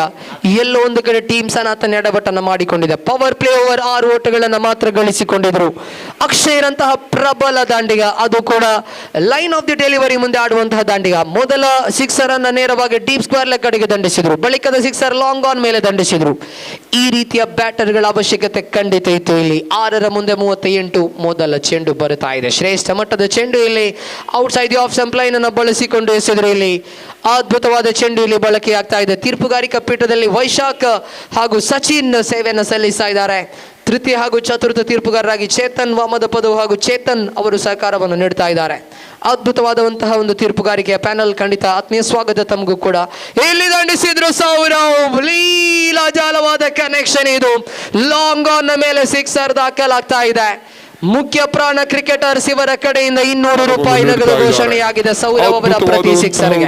S6: ಎಲ್ಲೋ ಒಂದು ಕಡೆ ಟೀಮ್ ಸನಾತನ್ ಎಡವಟ್ಟನ್ನು ಮಾಡಿಕೊಂಡಿದೆ. ಪವರ್ ಪ್ಲೇ ಓವರ್ 6 ಓಟಗಳನ್ನು ಮಾತ್ರ ಗಳಿಸಿಕೊಂಡಿದ್ರು. ಅಕ್ಷಯ್ರಂತಹ ಪ್ರಬಲ ದಾಂಡಿಗ, ಅದು ಕೂಡ ಲೈನ್ ಆಫ್ ದಿ ಡೆಲಿವರಿ ಮುಂದೆ ಆಡುವಂತಹ ದಾಂಡಿಗ. ಮೊದಲ ಸಿಕ್ಸರ್ ಅನ್ನ ನೇರವಾಗಿ ಡೀಪ್ ಸ್ಕ್ವೇರ್ ಲೆಗ್ ಕಡೆಗೆ ದಂಡಿಸಿದ್ರು. ಬಳಿಕದ ಸಿಕ್ಸರ್ ಲಾಂಗ್ ಆನ್ ಮೇಲೆ ದಂಡಿಸಿದ್ರು. ಈ ರೀತಿಯ ಬ್ಯಾಟರ್ಗಳ ಅವಶ್ಯಕತೆ ಖಂಡಿತ ಇತ್ತು. ಇಲ್ಲಿ 6ರ ಮುಂದೆ 38 ಮೊದಲ ಚೆಂಡು ಬರುತ್ತಾ ಇದೆ. ಶ್ರೇಷ್ಠ ಮಟ್ಟದ ಚೆಂಡು ಇಲ್ಲಿ outside the off stump line ಅನ್ನು ಬಳಸಿಕೊಂಡು ಎಸೆದ್ರು. ಇಲ್ಲಿ ಅದ್ಭುತವಾದ ಚೆಂಡು ಇಲ್ಲಿ ಬಳಕೆಯಾಗ್ತಾ ಇದೆ. ತೀರ್ಪುಗಾರಿಕಾ ಪೀಠದಲ್ಲಿ ವೈಶಾಖ್ ಹಾಗೂ ಸಚಿನ್ ಸೇವೆಯನ್ನು ಸಲ್ಲಿಸ್ತಾ ಇದ್ದಾರೆ. ತೃತೀಯ ಹಾಗೂ ಚತುರ್ಥ ತೀರ್ಪುಗಾರರಾಗಿ ಚೇತನ್ ವಾಮದಪದು ಹಾಗೂ ಚೇತನ್ ಅವರು ಸಹಕಾರವನ್ನು ನೀಡ್ತಾ ಇದ್ದಾರೆ. ಅದ್ಭುತವಾದಂತಹ ಒಂದು ತೀರ್ಪುಗಾರಿಕೆಯ ಪ್ಯಾನಲ್. ಖಂಡಿತ ಆತ್ಮೀಯ ಸ್ವಾಗತ ತಮಗೂ ಕೂಡ. ಇಲ್ಲಿ ದಂಡಿಸಿದ್ರು ಸೌರವ್. ಲೀಲಾಜಾಲವಾದ ಕನೆಕ್ಷನ್ ಇದು. ಲಾಂಗ್ ಆನ್ ಮೇಲೆ ಸಿಕ್ಸರ್ ದಾಖಲಾಗ್ತಾ ಇದೆ. ಮುಖ್ಯ ಪ್ರಾಣ ಕ್ರಿಕೆಟರ್ಸ್ ಇವರ ಕಡೆಯಿಂದ 200 ರೂಪಾಯಿ ನಗದು ಘೋಷಣೆಯಾಗಿದೆ ಸೌರವ್ ಅವರ ಪ್ರತಿ ಸಿಕ್ಸರ್ಗೆ.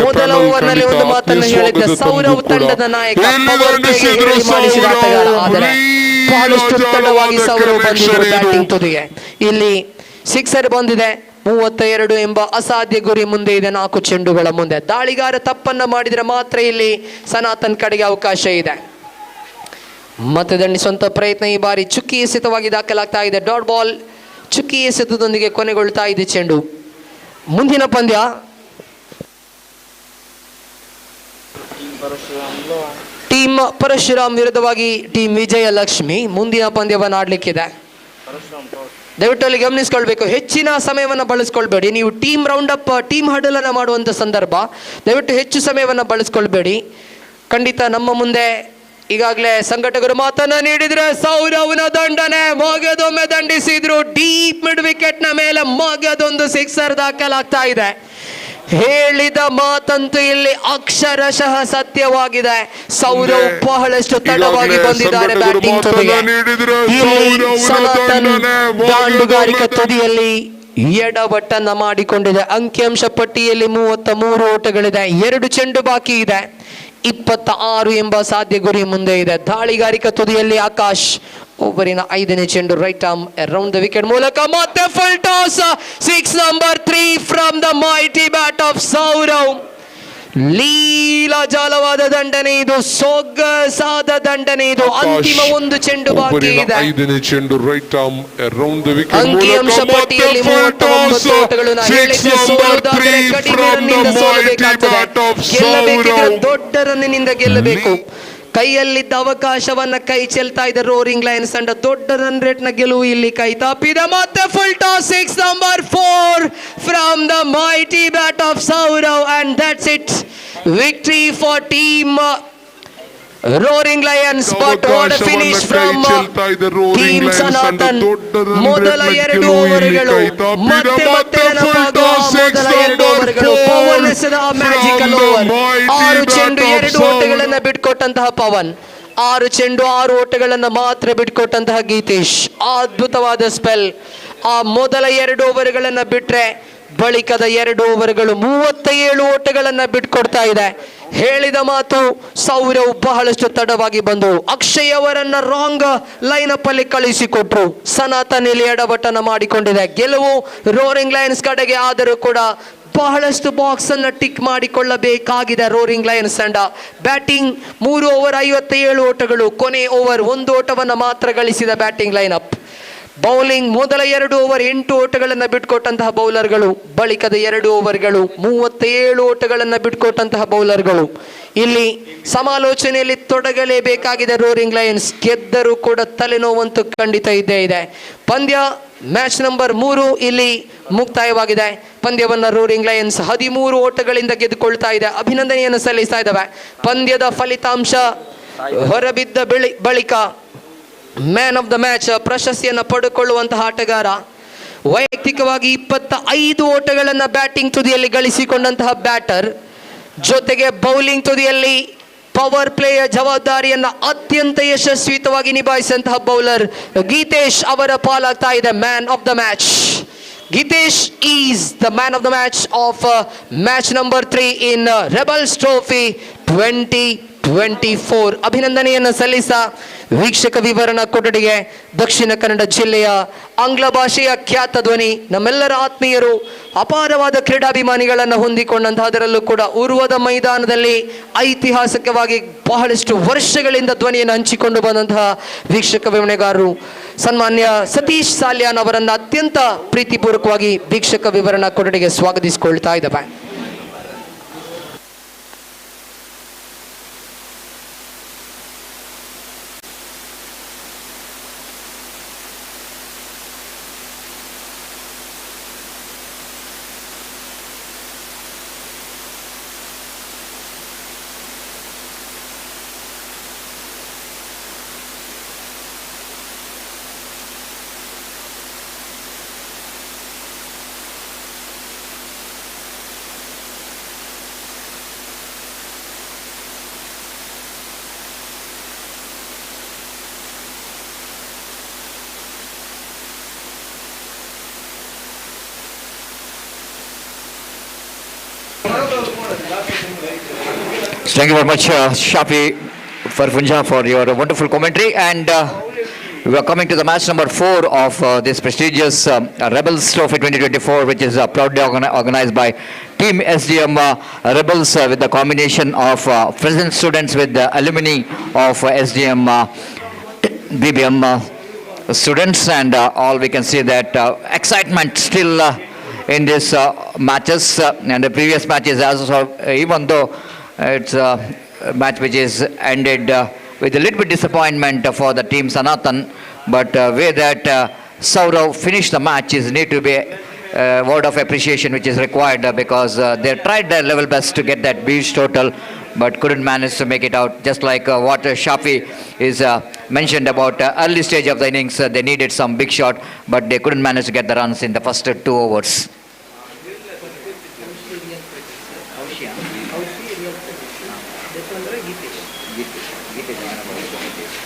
S6: ಮೊದಲ ಓವರ್ನಲ್ಲಿ ಒಂದು ಮಾತನ್ನು ಹೇಳಿದ್ದ ಸೌರವ್ ತಂಡದ ನಾಯಕ, ಪವರ್ ಪ್ಲೇಗೆ ಹೇಳಿ ಮಾಡಿಸಿದ ಆಟಗಾರ. ಆದರೆ ಬಹಳಷ್ಟು ತಡವಾಗಿ ಸೌರವ್ ಬಂದಿದ್ದರು ಬ್ಯಾಟಿಂಗ್ ತುದಿಗೆ. ಇಲ್ಲಿ ಸಿಕ್ಸರ್ ಬಂದಿದೆ. 32 ಎಂಬ ಅಸಾಧ್ಯ ಗುರಿ ಮುಂದೆ ಇದೆ 4 ಚೆಂಡುಗಳ ಮುಂದೆ. ದಾಳಿಗಾರ ತಪ್ಪನ್ನ ಮಾಡಿದರೆ ಮಾತ್ರ ಇಲ್ಲಿ ಸನಾತನ್ ಕಡೆಗೆ ಅವಕಾಶ ಇದೆ. ಮತ್ತೆ ದಂಡಿಸುವಂತ ಪ್ರಯತ್ನ ಈ ಬಾರಿ ಚುಕ್ಕಿ ಎಸೆತವಾಗಿ ದಾಖಲಾಗ್ತಾ ಇದೆ. ಡಾಟ್ ಬಾಲ್ ಚುಕ್ಕಿ ಎಸೆತದೊಂದಿಗೆ ಕೊನೆಗೊಳ್ತಾ ಇದೆ ಚೆಂಡು. ಮುಂದಿನ ಪಂದ್ಯ ಟೀಮ್ ಪರಶುರಾಮ್ ವಿರುದ್ಧವಾಗಿ ಟೀಮ್ ವಿಜಯ ಲಕ್ಷ್ಮಿ ಮುಂದಿನ ಪಂದ್ಯವನ್ನು ಆಡ್ಲಿಕ್ಕಿದೆ. ದಯವಿಟ್ಟು ಅಲ್ಲಿ ಗಮನಿಸ್ಕೊಳ್ಬೇಕು, ಹೆಚ್ಚಿನ ಸಮಯವನ್ನು ಬಳಸ್ಕೊಳ್ಬೇಡಿ. ನೀವು ಟೀಮ್ ರೌಂಡ್ ಅಪ್, ಟೀಮ್ ಹಡಲ್ ಅನ್ನ ಮಾಡುವಂತ ಸಂದರ್ಭ ದಯವಿಟ್ಟು ಹೆಚ್ಚು ಸಮಯವನ್ನು ಬಳಸ್ಕೊಳ್ಬೇಡಿ. ಖಂಡಿತ ನಮ್ಮ ಮುಂದೆ ಈಗಾಗಲೇ ಸಂಘಟಕರು ಮಾತನ್ನ ನೀಡಿದ್ರೆ ಸೌರವ್ನ ದಂಡನೆ ಮಗದೊಮ್ಮೆ ದಂಡಿಸಿದ್ರು. ಡೀಪ್ ಮಿಡ್ ವಿಕೆಟ್ ನ ಮೇಲೆ ಮಗದೊಂದು ಸಿಕ್ಸರ್ ದಾಖಲಾಗ್ತಾ ಇದೆ. ಹೇಳಿದ ಮಾತಂತೂ ಇಲ್ಲಿ ಅಕ್ಷರಶಃ ಸತ್ಯವಾಗಿದೆ. ಸೌರವ್ ಬಹಳಷ್ಟು ತಡವಾಗಿ ಬಂದಿದ್ದಾರೆ ಬ್ಯಾಟಿಂಗ್ ತುದಿಗೆ. ಇಲ್ಲಿ ಸನಾತನ್ ದಾಂಡುಗಾರಿಕೆ ತುದಿಯಲ್ಲಿ ಎಡವಟ್ಟನ್ನ ಮಾಡಿಕೊಂಡಿದೆ. ಅಂಕಿಅಂಶ ಪಟ್ಟಿಯಲ್ಲಿ 33 ಓಟಗಳಿದೆ. 2 ಚೆಂಡು ಬಾಕಿ ಇದೆ. 26 ಎಂಬ ಸಾಧ್ಯ ಗುರಿ ಮುಂದೆ ಇದೆ. ದಾಳಿಗಾರಿಕಾ ತುದಿಯಲ್ಲಿ ಆಕಾಶ್. ಓವರಿನ 5ನೇ ಚೆಂಡು right arm around the wicket ಮೂಲಕ ಮತ್ತೆ full toss. 6 number 3 from the mighty bat of Sourav. ಲೀಲಾಜಾಲವಾದ ದಂಡನೆ ಇದು, ಸೊಗಸಾದ ದಂಡನೆ ಇದು. ಅಂತಿಮ ಒಂದು ಚೆಂಡು ಬಾಕಿ ಇದೆ. ಅಂಕಿಅಂಶ ಪಟ್ಟಿಯಲ್ಲಿ 39 ಓಟಗಳು. ಹೇಳಿದ್ರೆ ಸೋಲುವುದಾದರೆ ಕಡಿಮೆ ರನ್ನಿಂದ ಸೋಲಬೇಕಾಗ್ತದೆ. ಗೆಲ್ಲಬೇಕಿದ್ರೆ ದೊಡ್ಡ ರನ್ನಿನಿಂದ ಗೆಲ್ಲಬೇಕು. ಕೈಯಲ್ಲಿದ್ದ ಅವಕಾಶವನ್ನ ಕೈ ಚೆಲ್ತಾ ಇದೆ ರೋರಿಂಗ್ ಲಯನ್ಸ್ ತಂಡ. ದೊಡ್ಡ ರನ್ ರೇಟ್ ನ ಗೆಲುವು ಇಲ್ಲಿ ಕೈ ತಪ್ಪಿದೆ. ಮತ್ತೆ full toss 6 number 4 from the mighty bat of Sourav and that's it. Victory for team roaring lions. But what a finish from team Sanatan. ಮೊದಲ 2 ಓವರ್ಗಳು ಮತ್ತೆ ನೆನಪಾಗುವ ಮೊದಲ 2 ಓವರ್ಗಳು. ಪವನ್ ಎಸೆದ ಮ್ಯಾಜಿಕಲ್ ಓವರ್. 6 ಚೆಂಡು 2 ಓಟಗಳನ್ನ ಬಿಟ್ಕೊಟ್ಟಂತಹ ಪವನ್. 6 ಚೆಂಡು 6 ಓಟಗಳನ್ನ ಮಾತ್ರ ಬಿಟ್ಕೊಟ್ಟಂತಹ ಗೀತೇಶ್. ಅದ್ಭುತವಾದ ಸ್ಪೆಲ್. ಆ ಮೊದಲ 2 ಓವರ್ಗಳನ್ನ ಬಿಟ್ರೆ ಬಳಿಕದ 2 ಓವರ್ಗಳು 37 ಓಟಗಳನ್ನ ಬಿಟ್ಕೊಡ್ತಾ ಇದೆ. ಹೇಳಿದ ಮಾತು, ಸೌರವ್ ಬಹಳಷ್ಟು ತಡವಾಗಿ ಬಂದು ಅಕ್ಷಯ್ ಅವರನ್ನ ರಾಂಗ್ ಲೈನ್ ಅಪ್ ಅಲ್ಲಿ ಕಳಿಸಿಕೊಟ್ರು. ಸನಾತನ್ ಇಲ್ಲಿ ಎಡವಟ್ಟನ ಮಾಡಿಕೊಂಡಿದೆ. ಗೆಲುವು ರೋರಿಂಗ್ ಲಯನ್ಸ್ ಕಡೆಗೆ. ಆದರೂ ಕೂಡ ಬಹಳಷ್ಟು ಬಾಕ್ಸ್ ಅನ್ನ ಟಿಕ್ ಮಾಡಿಕೊಳ್ಳಬೇಕಾಗಿದೆ ರೋರಿಂಗ್ ಲಯನ್ಸ್ ತಂಡ. Batting 3 over 57 ಓಟಗಳು. ಕೊನೆ ಓವರ್ 1 ಓಟವನ್ನು ಮಾತ್ರ ಗಳಿಸಿದ ಬ್ಯಾಟಿಂಗ್ ಲೈನ್ ಅಪ್. ಬೌಲಿಂಗ್ ಮೊದಲ 2 ಓವರ್ 8 ಓಟಗಳನ್ನು ಬಿಟ್ಕೊಟ್ಟಂತಹ ಬೌಲರ್ಗಳು. ಬಳಿಕದ 2 ಓವರ್ಗಳು 37 ಓಟಗಳನ್ನು ಬಿಟ್ಕೊಟ್ಟಂತಹ ಬೌಲರ್ಗಳು. ಇಲ್ಲಿ ಸಮಾಲೋಚನೆಯಲ್ಲಿ ತೊಡಗಲೇಬೇಕಾಗಿದೆ ರೋರಿಂಗ್ ಲಯನ್ಸ್. ಗೆದ್ದರೂ ಕೂಡ ತಲೆನೋವಂತೂ ಖಂಡಿತ ಇದ್ದೇ ಇದೆ. ಪಂದ್ಯ ಮ್ಯಾಚ್ ನಂಬರ್ 3 ಇಲ್ಲಿ ಮುಕ್ತಾಯವಾಗಿದೆ. ಪಂದ್ಯವನ್ನ ರೋರಿಂಗ್ ಲಯನ್ಸ್ 13 ಓಟಗಳಿಂದ ಗೆದ್ದುಕೊಳ್ತಾ ಇದೆ. ಅಭಿನಂದನೆಯನ್ನು ಸಲ್ಲಿಸ್ತಾ ಇದ್ದಾವೆ. ಪಂದ್ಯದ ಫಲಿತಾಂಶ ಹೊರಬಿದ್ದ ಬಳಿಕ ಮ್ಯಾನ್ ಆಫ್ ದ ಮ್ಯಾಚ್ ಪ್ರಶಸ್ತಿಯನ್ನು ಪಡೆದುಕೊಳ್ಳುವಂತಹ ಆಟಗಾರ ವೈಯಕ್ತಿಕವಾಗಿ 25 ಓಟಗಳನ್ನು ಬ್ಯಾಟಿಂಗ್ ತುದಿಯಲ್ಲಿ ಗಳಿಸಿಕೊಂಡಂತಹ ಬ್ಯಾಟರ್, ಜೊತೆಗೆ ಬೌಲಿಂಗ್ ತುದಿಯಲ್ಲಿ ಪವರ್ ಪ್ಲೇಯ ಜವಾಬ್ದಾರಿಯನ್ನ ಅತ್ಯಂತ ಯಶಸ್ವಿತವಾಗಿ ನಿಭಾಯಿಸಿದಂತಹ ಬೌಲರ್ ಗೀತೇಶ್ ಅವರ ಪಾಲಾಗ್ತಾ ಇದೆ man of the match. Geetesh is the man of the match of match number 3 in rebels Trophy 2024. ಅಭಿನಂದನೆಯನ್ನು ಸಲ್ಲಿಸ ವೀಕ್ಷಕ ವಿವರಣಾ ಕೊಠಡಿಗೆ ದಕ್ಷಿಣ ಕನ್ನಡ ಜಿಲ್ಲೆಯ ಆಂಗ್ಲ ಭಾಷೆಯ ಖ್ಯಾತ ಧ್ವನಿ, ನಮ್ಮೆಲ್ಲರ ಆತ್ಮೀಯರು, ಅಪಾರವಾದ ಕ್ರೀಡಾಭಿಮಾನಿಗಳನ್ನು ಹೊಂದಿಕೊಂಡಂತಹ, ಅದರಲ್ಲೂ ಕೂಡ ಉರ್ವದ ಮೈದಾನದಲ್ಲಿ ಐತಿಹಾಸಿಕವಾಗಿ ಬಹಳಷ್ಟು ವರ್ಷಗಳಿಂದ ಧ್ವನಿಯನ್ನು ಹಂಚಿಕೊಂಡು ಬಂದಂತಹ ವೀಕ್ಷಕ ವಿವರಣೆಗಾರರು ಸನ್ಮಾನ್ಯ ಸತೀಶ್ ಸಾಲ್ಯಾನ್ ಅವರನ್ನು ಅತ್ಯಂತ ಪ್ರೀತಿಪೂರ್ವಕವಾಗಿ ವೀಕ್ಷಕ ವಿವರಣಾ ಕೊಠಡಿಗೆ ಸ್ವಾಗತಿಸಿಕೊಳ್ತಾ ಇದ್ದಾವೆ.
S1: Thank you very much, Shafi Farfunja, for your wonderful commentary. And we are coming to the match number 4 of this prestigious Rebels Trophy 2024, which is proudly organized by Team SDM Rebels with the combination of present students with the alumni of SDM BBM students, and all we can see that excitement still in these matches and the previous matches as well, even though it's a match which is ended with a little bit disappointment for the team Sanatan, but way that Saurav finished the match is need to be a word of appreciation which is required because they tried their level best to get that beach total but couldn't manage to make it out. Just like what Shafi is mentioned about early stage of the innings, they needed some big shot but they couldn't manage to get the runs in the first 2 overs.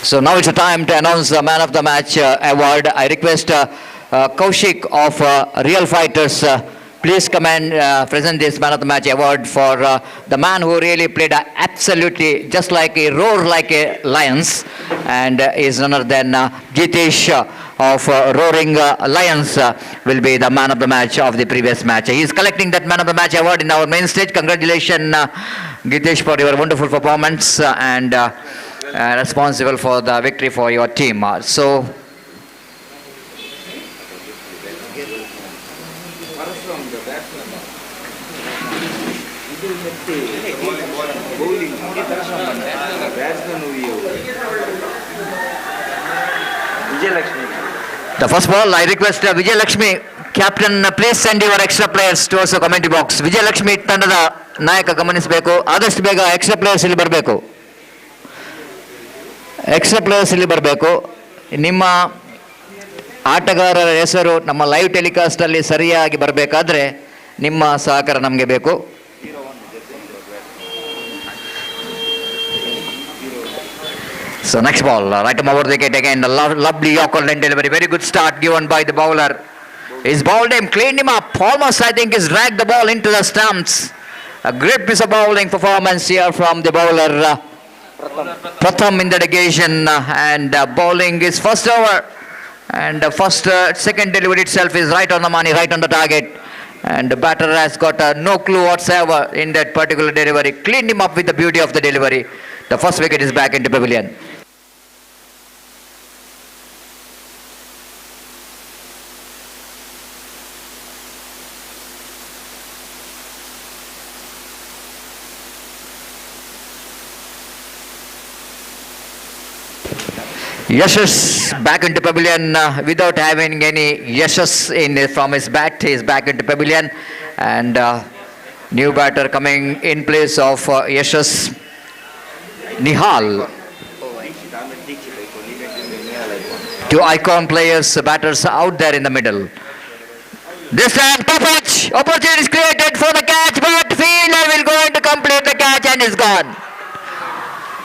S1: So now it's a time to announce the Man of the Match award. I request Kaushik of Real Fighters, please come and present this Man of the Match award for the man who really played absolutely just like a roar like a lions, and is none other than Jitesh of Roaring Lions will be the Man of the Match of the previous match. He is collecting that Man of the Match award in our main stage. Congratulations, Jitesh, for your wonderful performance and responsible for the victory for your team. So the first ball, I request Vijay Lakshmi, captain, please send your extra players to also commentary box. Vijay Lakshmi ತಂಡದ ನಾಯಕ ಗಮನಿಸಬೇಕು, ಆದಷ್ಟು ಬೇಗ extra players ಇಲ್ಲಿ ಬರಬೇಕು. Extra players ಇಲ್ಲಿ ಬರಬೇಕು. ನಿಮ್ಮ ಆಟಗಾರರ ಹೆಸರು ನಮ್ಮ ಲೈವ್ ಟೆಲಿಕಾಸ್ಟಲ್ಲಿ ಸರಿಯಾಗಿ ಬರಬೇಕಾದ್ರೆ ನಿಮ್ಮ ಸಹಕಾರ ನಮಗೆ ಬೇಕು. So next ball, right arm over the wicket again, the lovely Yorker line delivery, very good start given by the bowler. He's bowled him, cleaned him up, almost I think he's dragged the ball into the stumps. A great piece of bowling performance here from the bowler Pratham in the occasion, and bowling is first over, and the second delivery itself is right on the money, right on the target, and the batter has got no clue whatsoever in that particular delivery, cleaned him up with the beauty of the delivery. The first wicket is back into pavilion. Yashas back into pavilion without having any Yashas from his bat. He is back into pavilion, and new batter coming in place of Yashas, Nihal. Two icon players, batters out there in the middle. This time top edge, opportunity is created for the catch, but fielder will go in to complete the catch and is gone.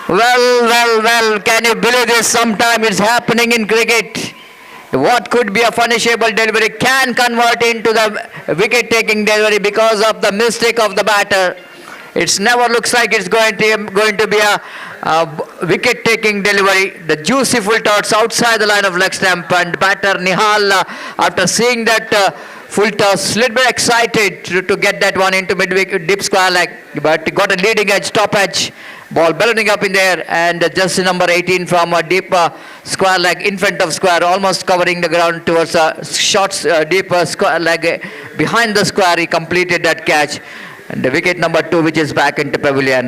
S1: Well, can you believe this? Sometime it's happening in cricket. What could be a punishable delivery can convert into the wicket-taking delivery because of the mistake of the batter. It never looks like it's going to be a wicket-taking delivery. The juicy full toss outside the line of leg stump, and batter Nihal, after seeing that full toss, little bit excited to get that one into mid-wicket, deep square leg, but got a leading edge, top edge. Ball ballooning up in there, and just number 18 from a deep square leg in front of square, almost covering the ground towards a short deep square leg behind the square. He completed that catch, and the wicket number 2, which is back into pavilion.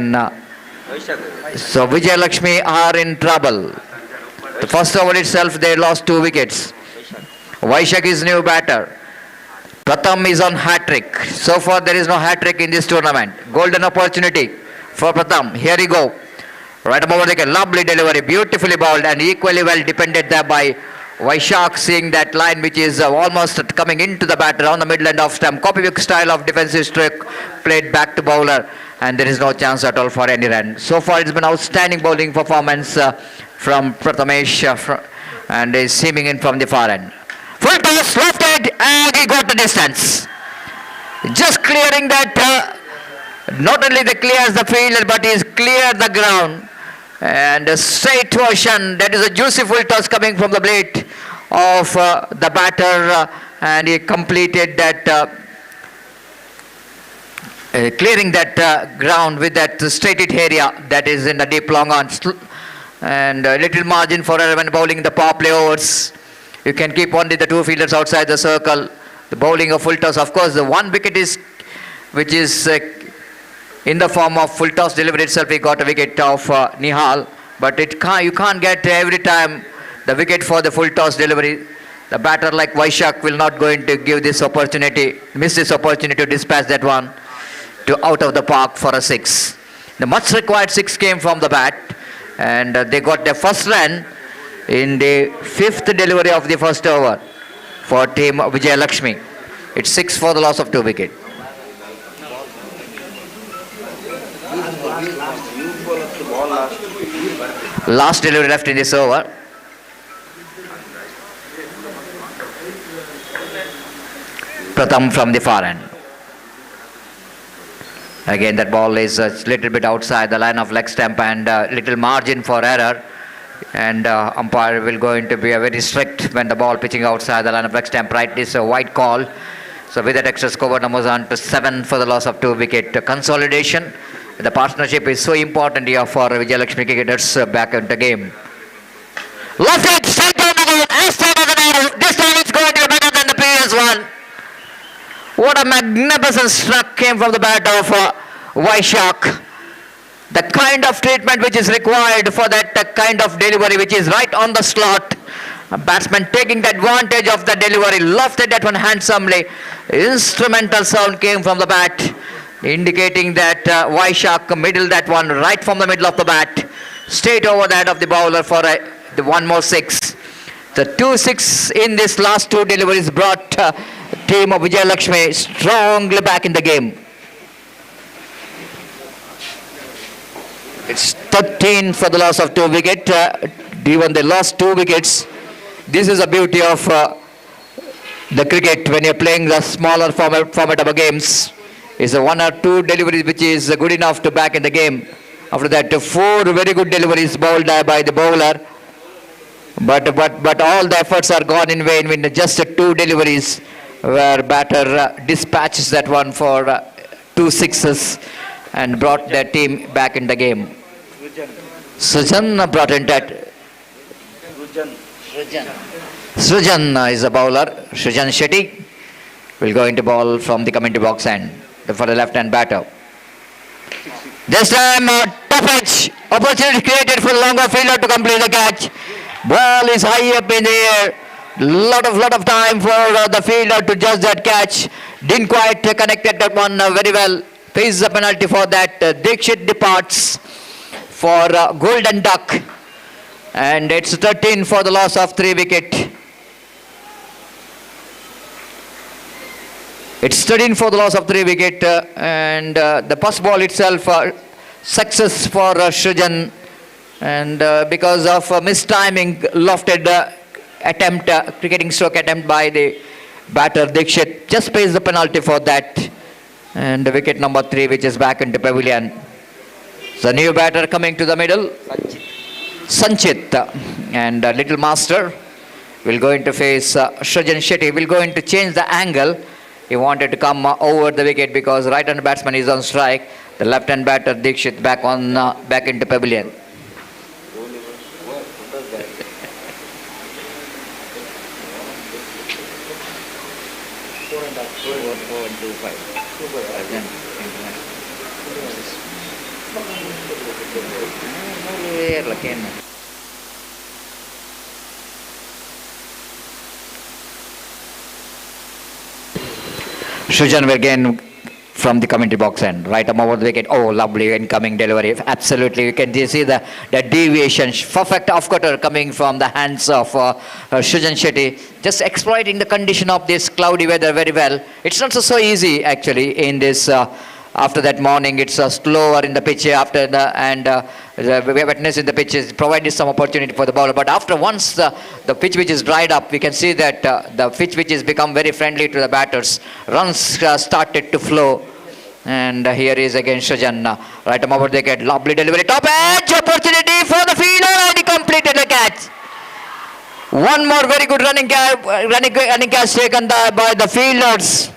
S1: So Vijay Lakshmi are in trouble. The first over itself, they lost 2 wickets. Vaishak is new batter. Pratham is on hat-trick. So far, there is no hat-trick in this tournament. Golden opportunity for Pratham. Here he go. Right over the lovely delivery, beautifully bowled, and equally well defended there by Vaishak, seeing that line which is almost coming into the batter on the middle end of stump. Copybook style of defensive stroke played back to bowler, and there is no chance at all for any run. So far it's been outstanding bowling performance from Prathamesh, and is seaming in from the far end. Full toss, left-handed, and he got the distance. Just clearing that Not only they clears the field, but he's cleared the ground. And a straight motion, that is a juicy full toss coming from the blade of the batter, and he completed that, clearing that ground with that straight hit area that is in the deep long on. And a little margin for error when bowling the power play overs. You can keep only the two fielders outside the circle. The bowling of full toss, of course, the one wicket is, which is in the form of full toss delivery itself. He got a wicket of Nihal, but you can't get every time the wicket for the full toss delivery. The batter like Vaishak will not going to give this opportunity, miss this opportunity to dispatch that one to out of the park for a 6. The much required 6 came from the bat, and they got their first run in the 5th delivery of the first over for team Vijay Lakshmi. It's 6 for the loss of 2 wickets. Last delivery left in this over. Pratham from the far end. Again, that ball is a little bit outside the line of leg stump, and little margin for error. And umpire will going to be very strict when the ball pitching outside the line of leg stump. Right, this is a white call. So with that extra score, numbers on to 7 for the loss of 2 wicket. Consolidation. The partnership is so important here for Vijay Lakshmi cricketers back in the game. Left it, straight down the goal, this time it's going to be better than the previous one. What a magnificent struck came from the bat of Vaishak. The kind of treatment which is required for that kind of delivery, which is right on the slot. A batsman taking the advantage of the delivery, lofted that one handsomely. Instrumental sound came from the bat, indicating that Vaishak middle that one right from the middle of the bat, straight over that of the bowler for the one more 6. The 2-6 in this last 2 deliveries brought team of Vijay Lakshmi strongly back in the game. It's 13 for the loss of 2 wickets. Even they lost 2 wickets. This is the beauty of the cricket when you're playing the smaller format of games. Is a 1 or 2 deliveries which is good enough to back in the game. After that, 4 very good deliveries bowled by the bowler. But all the efforts are gone in vain with just 2 deliveries where batter dispatches that one for 2 6s and brought their team back in the game. Sujan brought in that. Srujan is a bowler. Srujan Shetty will go into ball from the commentary box end for the left-hand batter. This time, tough edge. Opportunity created for longer fielder to complete the catch. Ball is high up in the air. Lot of time for the fielder to judge that catch. Didn't quite connect that one very well. Faces a penalty for that. Dikshit departs for Golden Duck. And it's 13 for the loss of 3 wickets. It's 13 for the loss of 3 wickets, and the first ball itself success for Srujan, and because of mistiming lofted attempt, cricketing stroke attempt by the batter Dikshit, just pays the penalty for that, and wicket number 3 which is back into pavilion. So new batter coming to the middle, Sanchit, and Little Master will going to face Srujan Shetty. Will going to change the angle. He wanted to come over the wicket because right-hand batsman is on strike. The left-hand batter Dikshit back into pavilion. Srujan will again from the commentary box end, right arm over the wicket. Oh, lovely incoming delivery. Absolutely, you can see the deviation, perfect off-cutter coming from the hands of Srujan Shetty. Just exploiting the condition of this cloudy weather very well. It's not so easy actually in this. After that morning, it's slower in the pitch after the wetness in the pitch is provided some opportunity for the bowler. But after once the pitch which is dried up, we can see that the pitch which has become very friendly to the batters. Runs started to flow, And here is again Srijan. Right arm over the wicket. Lovely delivery. Top edge opportunity for the fielder and he completed the catch. One more very good running catch taken by the fielders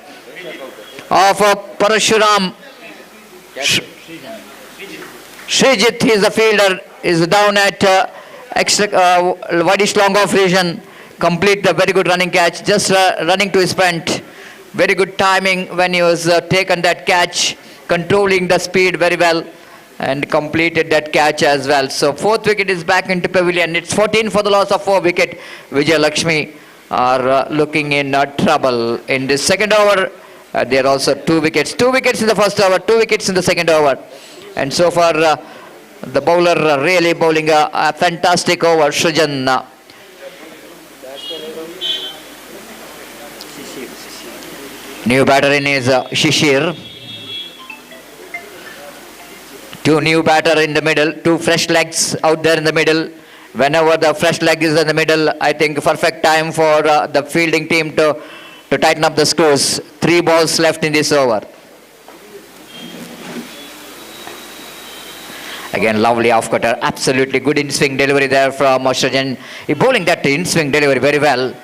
S1: of Parashuram. Srijit is the fielder, is down at wideish long off region. Complete the very good running catch, just running to his front. Very good timing when he was taken that catch, controlling the speed very well and completed that catch as well. So fourth wicket is back into pavilion. It's 14 for the loss of 4 wicket. Lakshmi are looking in trouble in this second over. There are also 2 wickets. 2 wickets in the first over, 2 wickets in the second over. And so far the bowler really bowling a fantastic over, Srijan. New batter in is Shishir. 2 new batter in the middle, 2 fresh legs out there in the middle. Whenever the fresh leg is in the middle, I think perfect time for the fielding team to tighten up the screws. 3 balls left in this over. Again, lovely off-cutter, absolutely good in-swing delivery there from Srijan. He bowling that in-swing delivery very well.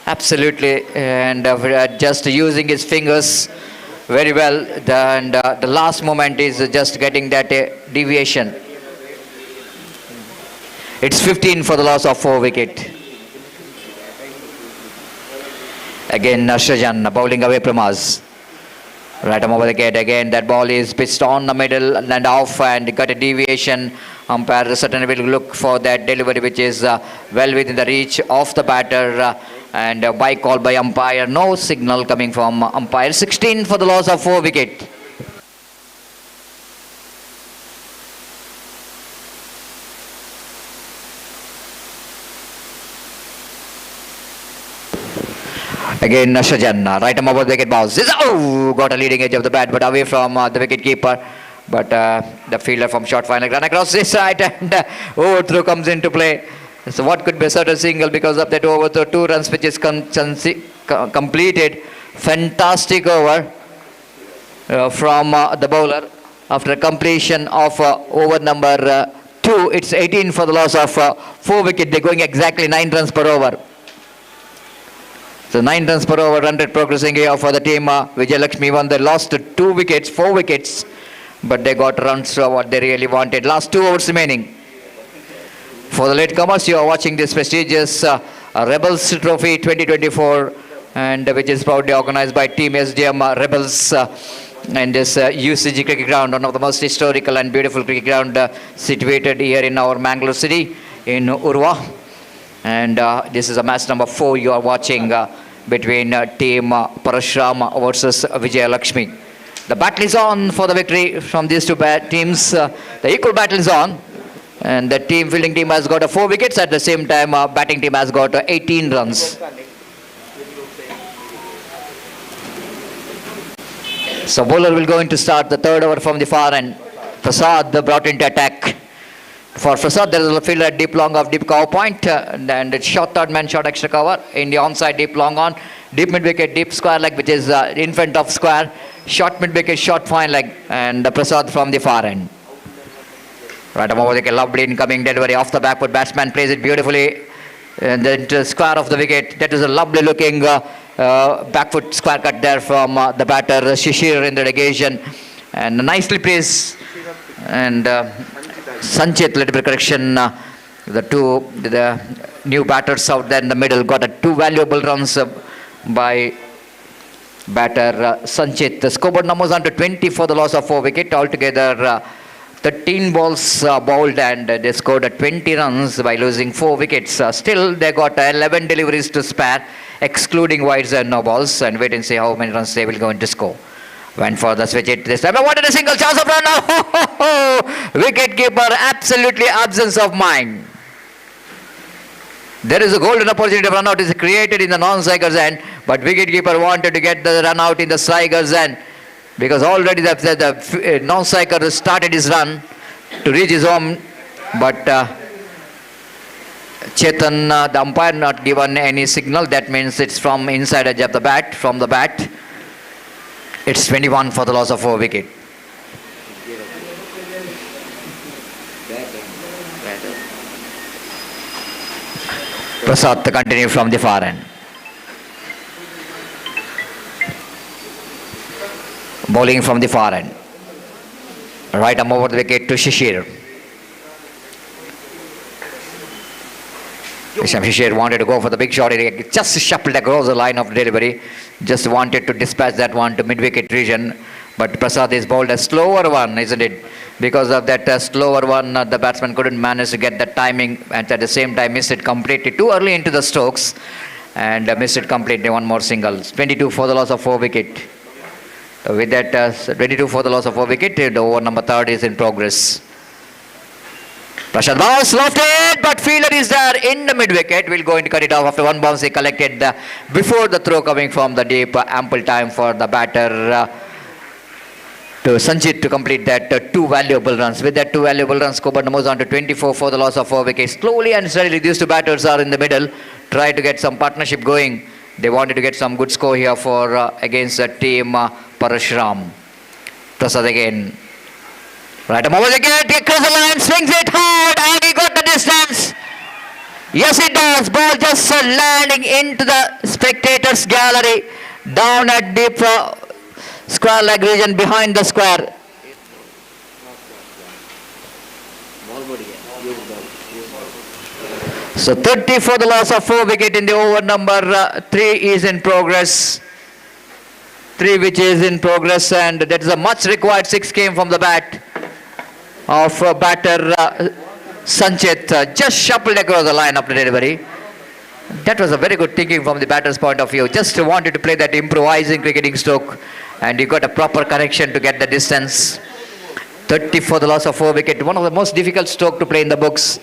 S1: Absolutely, and just using his fingers very well. The last moment is just getting that deviation. It's 15 for the loss of 4 wicket. Again, Srijan bowling away from us. Right arm over the gate again. That ball is pitched on the middle and off and got a deviation. Umpire certainly will look for that delivery which is well within the reach of the batter. And by call by umpire, no signal coming from umpire. 16 for the loss of 4 wicket. Again, Srijan, right arm over the wicket bounce. Oh, got a leading edge of the bat, but away from the wicket keeper. But the fielder from short final run across this side and overthrow comes into play. So what could be a certain single because of that overthrow? 2 runs which is completed. Fantastic over from the bowler after completion of over number 2. It's 18 for the loss of 4 wicket. They're going exactly 9 runs per over. So 9 runs per over, run rate progressing here for the team. Lakshmi won. They lost 2 wickets, 4 wickets, but they got runs to what they really wanted. Last 2 overs remaining. For the latecomers, you are watching this prestigious Rebels Trophy 2024, and which is proudly organized by Team SDM Rebels and this UCG cricket ground, one of the most historical and beautiful cricket ground situated here in our Mangalore city in Urva. And this is a match number 4 you are watching between Team Parashuram versus Lakshmi. The battle is on for the victory from these 2 teams. The equal battle is on. And the fielding team has got 4 wickets. At the same time, batting team has got 18 runs. So bowler will go in to start the 3rd over from the far end. Prasad brought into attack. For Prasad, there is a fielder deep long off deep cover point, and it's short third man, short extra cover. In the onside, deep long on, deep mid wicket, deep square leg, which is in front of square, short mid wicket, short fine leg, and Prasad from the far end. Right over the lovely incoming delivery off the back foot. Batsman plays it beautifully, and then square of the wicket. That is a lovely looking back foot square cut there from the batter Shishir in the negation, and nicely placed. And Sanchit, little bit correction, the new batters out there in the middle got 2 valuable runs by batter Sanchit. The scoreboard numbers on to 20 for the loss of 4 wicket. Altogether 13 balls bowled and they scored 20 runs by losing 4 wickets. Still they got 11 deliveries to spare, excluding wides and no balls, and wait and see how many runs they will go into score. Went for the switch hit this time. I wanted a single chance of run now. Wicket keeper, absolutely absence of mind. There is a golden opportunity of run out is created in the non-striker's end, but wicket keeper wanted to get the run out in the striker's end because already the non-striker started his run to reach his home, but Chetan, the umpire, not given any signal. That means it's from inside edge of the bat, from the bat. It's 21 for the loss of 4 wicket. Prasad to continue from the far end. Bowling from the far end. Right arm over the wicket to Shishir. Shishir wanted to go for the big shot. He just shuffled across the line of delivery. Just wanted to dispatch that one to mid-wicket region. But Prasad is bowled a slower one, isn't it? Because of that slower one, the batsman couldn't manage to get the timing and at the same time missed it completely too early into the strokes and missed it completely. One more single. 22 for the loss of 4 wicket. With that 22 for the loss of 4 wicket, the over number 3 is in progress. Prasad bounce lofted, but fielder is there in the mid-wicket. We'll go and cut it off after one bounce he collected before the throw coming from the deep. Ample time for the batter to Sanjit to complete that 2 valuable runs. With that 2 valuable runs, Coburn moves on to 24 for the loss of 4 wickets. Slowly and steadily, these 2 batters are in the middle. Try to get some partnership going. They wanted to get some good score here for against the team Parashuram. Prasad again. Right arm over the gate, across the line, swings it hard, and he got the distance. Yes, it does. Ball just landing into the spectators' gallery, down at deep square leg region behind the square. So 30 for the loss of 4 wicket in the over number 3 is in progress. 3 which is in progress, and that is a much required 6 came from the bat of batter Sanchit. Just shuffled across the line after delivery. That was a very good thinking from the batter's point of view. Just wanted to play that improvising cricketing stroke, and you got a proper correction to get the distance. 30 for the loss of 4 wicket. One of the most difficult stroke to play in the books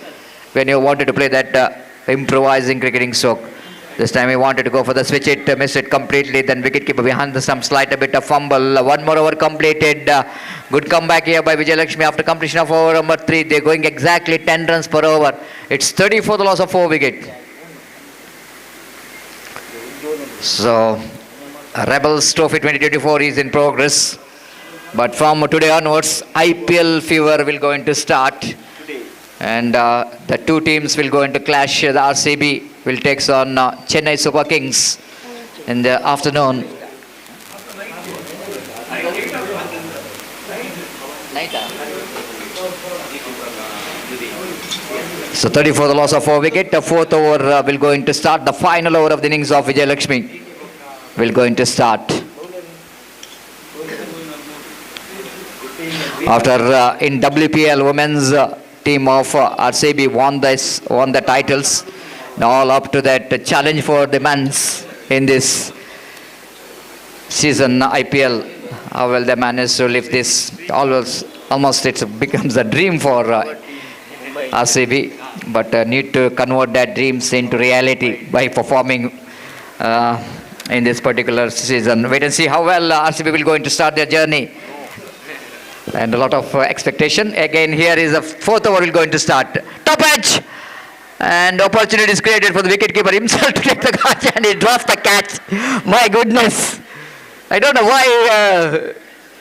S1: when you wanted to play that improvising cricketing stroke. This time he wanted to go for the switch it, missed it completely. Then wicketkeeper behind the stump, slight a bit of fumble. One more over completed. Good comeback here by Lakshmi after completion of over number 3. They're going exactly 10 runs per over. It's 30 for the loss of 4 wicket. So Rebels Trophy 2024 is in progress. But from today onwards, IPL fever will go into start. And the 2 teams will go into clash. The RCB will take on Chennai Super Kings in the afternoon. So 30 for the loss of 4 wicket. The 4th over will go into start. The final over of the innings of Lakshmi will go into start. After in WPL women's team of RCB won the titles. Now all up to that challenge for the men's in this season IPL. How well they managed to lift this. Almost it becomes a dream for RCB, but need to convert that dreams into reality by performing in this particular season. Wait and see how well RCB will go to start their journey. And a lot of expectation. Again, here is the 4th over will go into start. Top edge! And opportunity is created for the wicketkeeper himself to take the catch, and he drops the catch. My goodness. I don't know why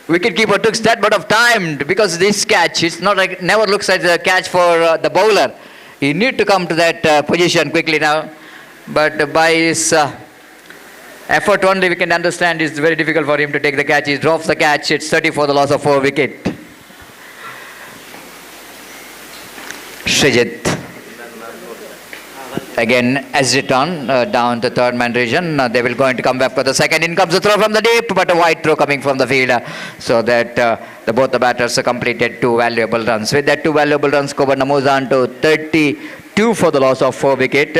S1: wicketkeeper took that much of time, because this catch, it's not like, never looks like a catch for the bowler. He need to come to that position quickly now. But by his effort only we can understand it's very difficult for him to take the catch. He drops the catch. It's 30 for the loss of 4 wicket. Srijit. Again, as return down the 3rd man region. They will going to come back for the second. In comes the throw from the deep, but a wide throw coming from the fielder. So that both the batters completed 2 valuable runs. With that 2 valuable runs, Coburn moves on to 32 for the loss of 4 wicket.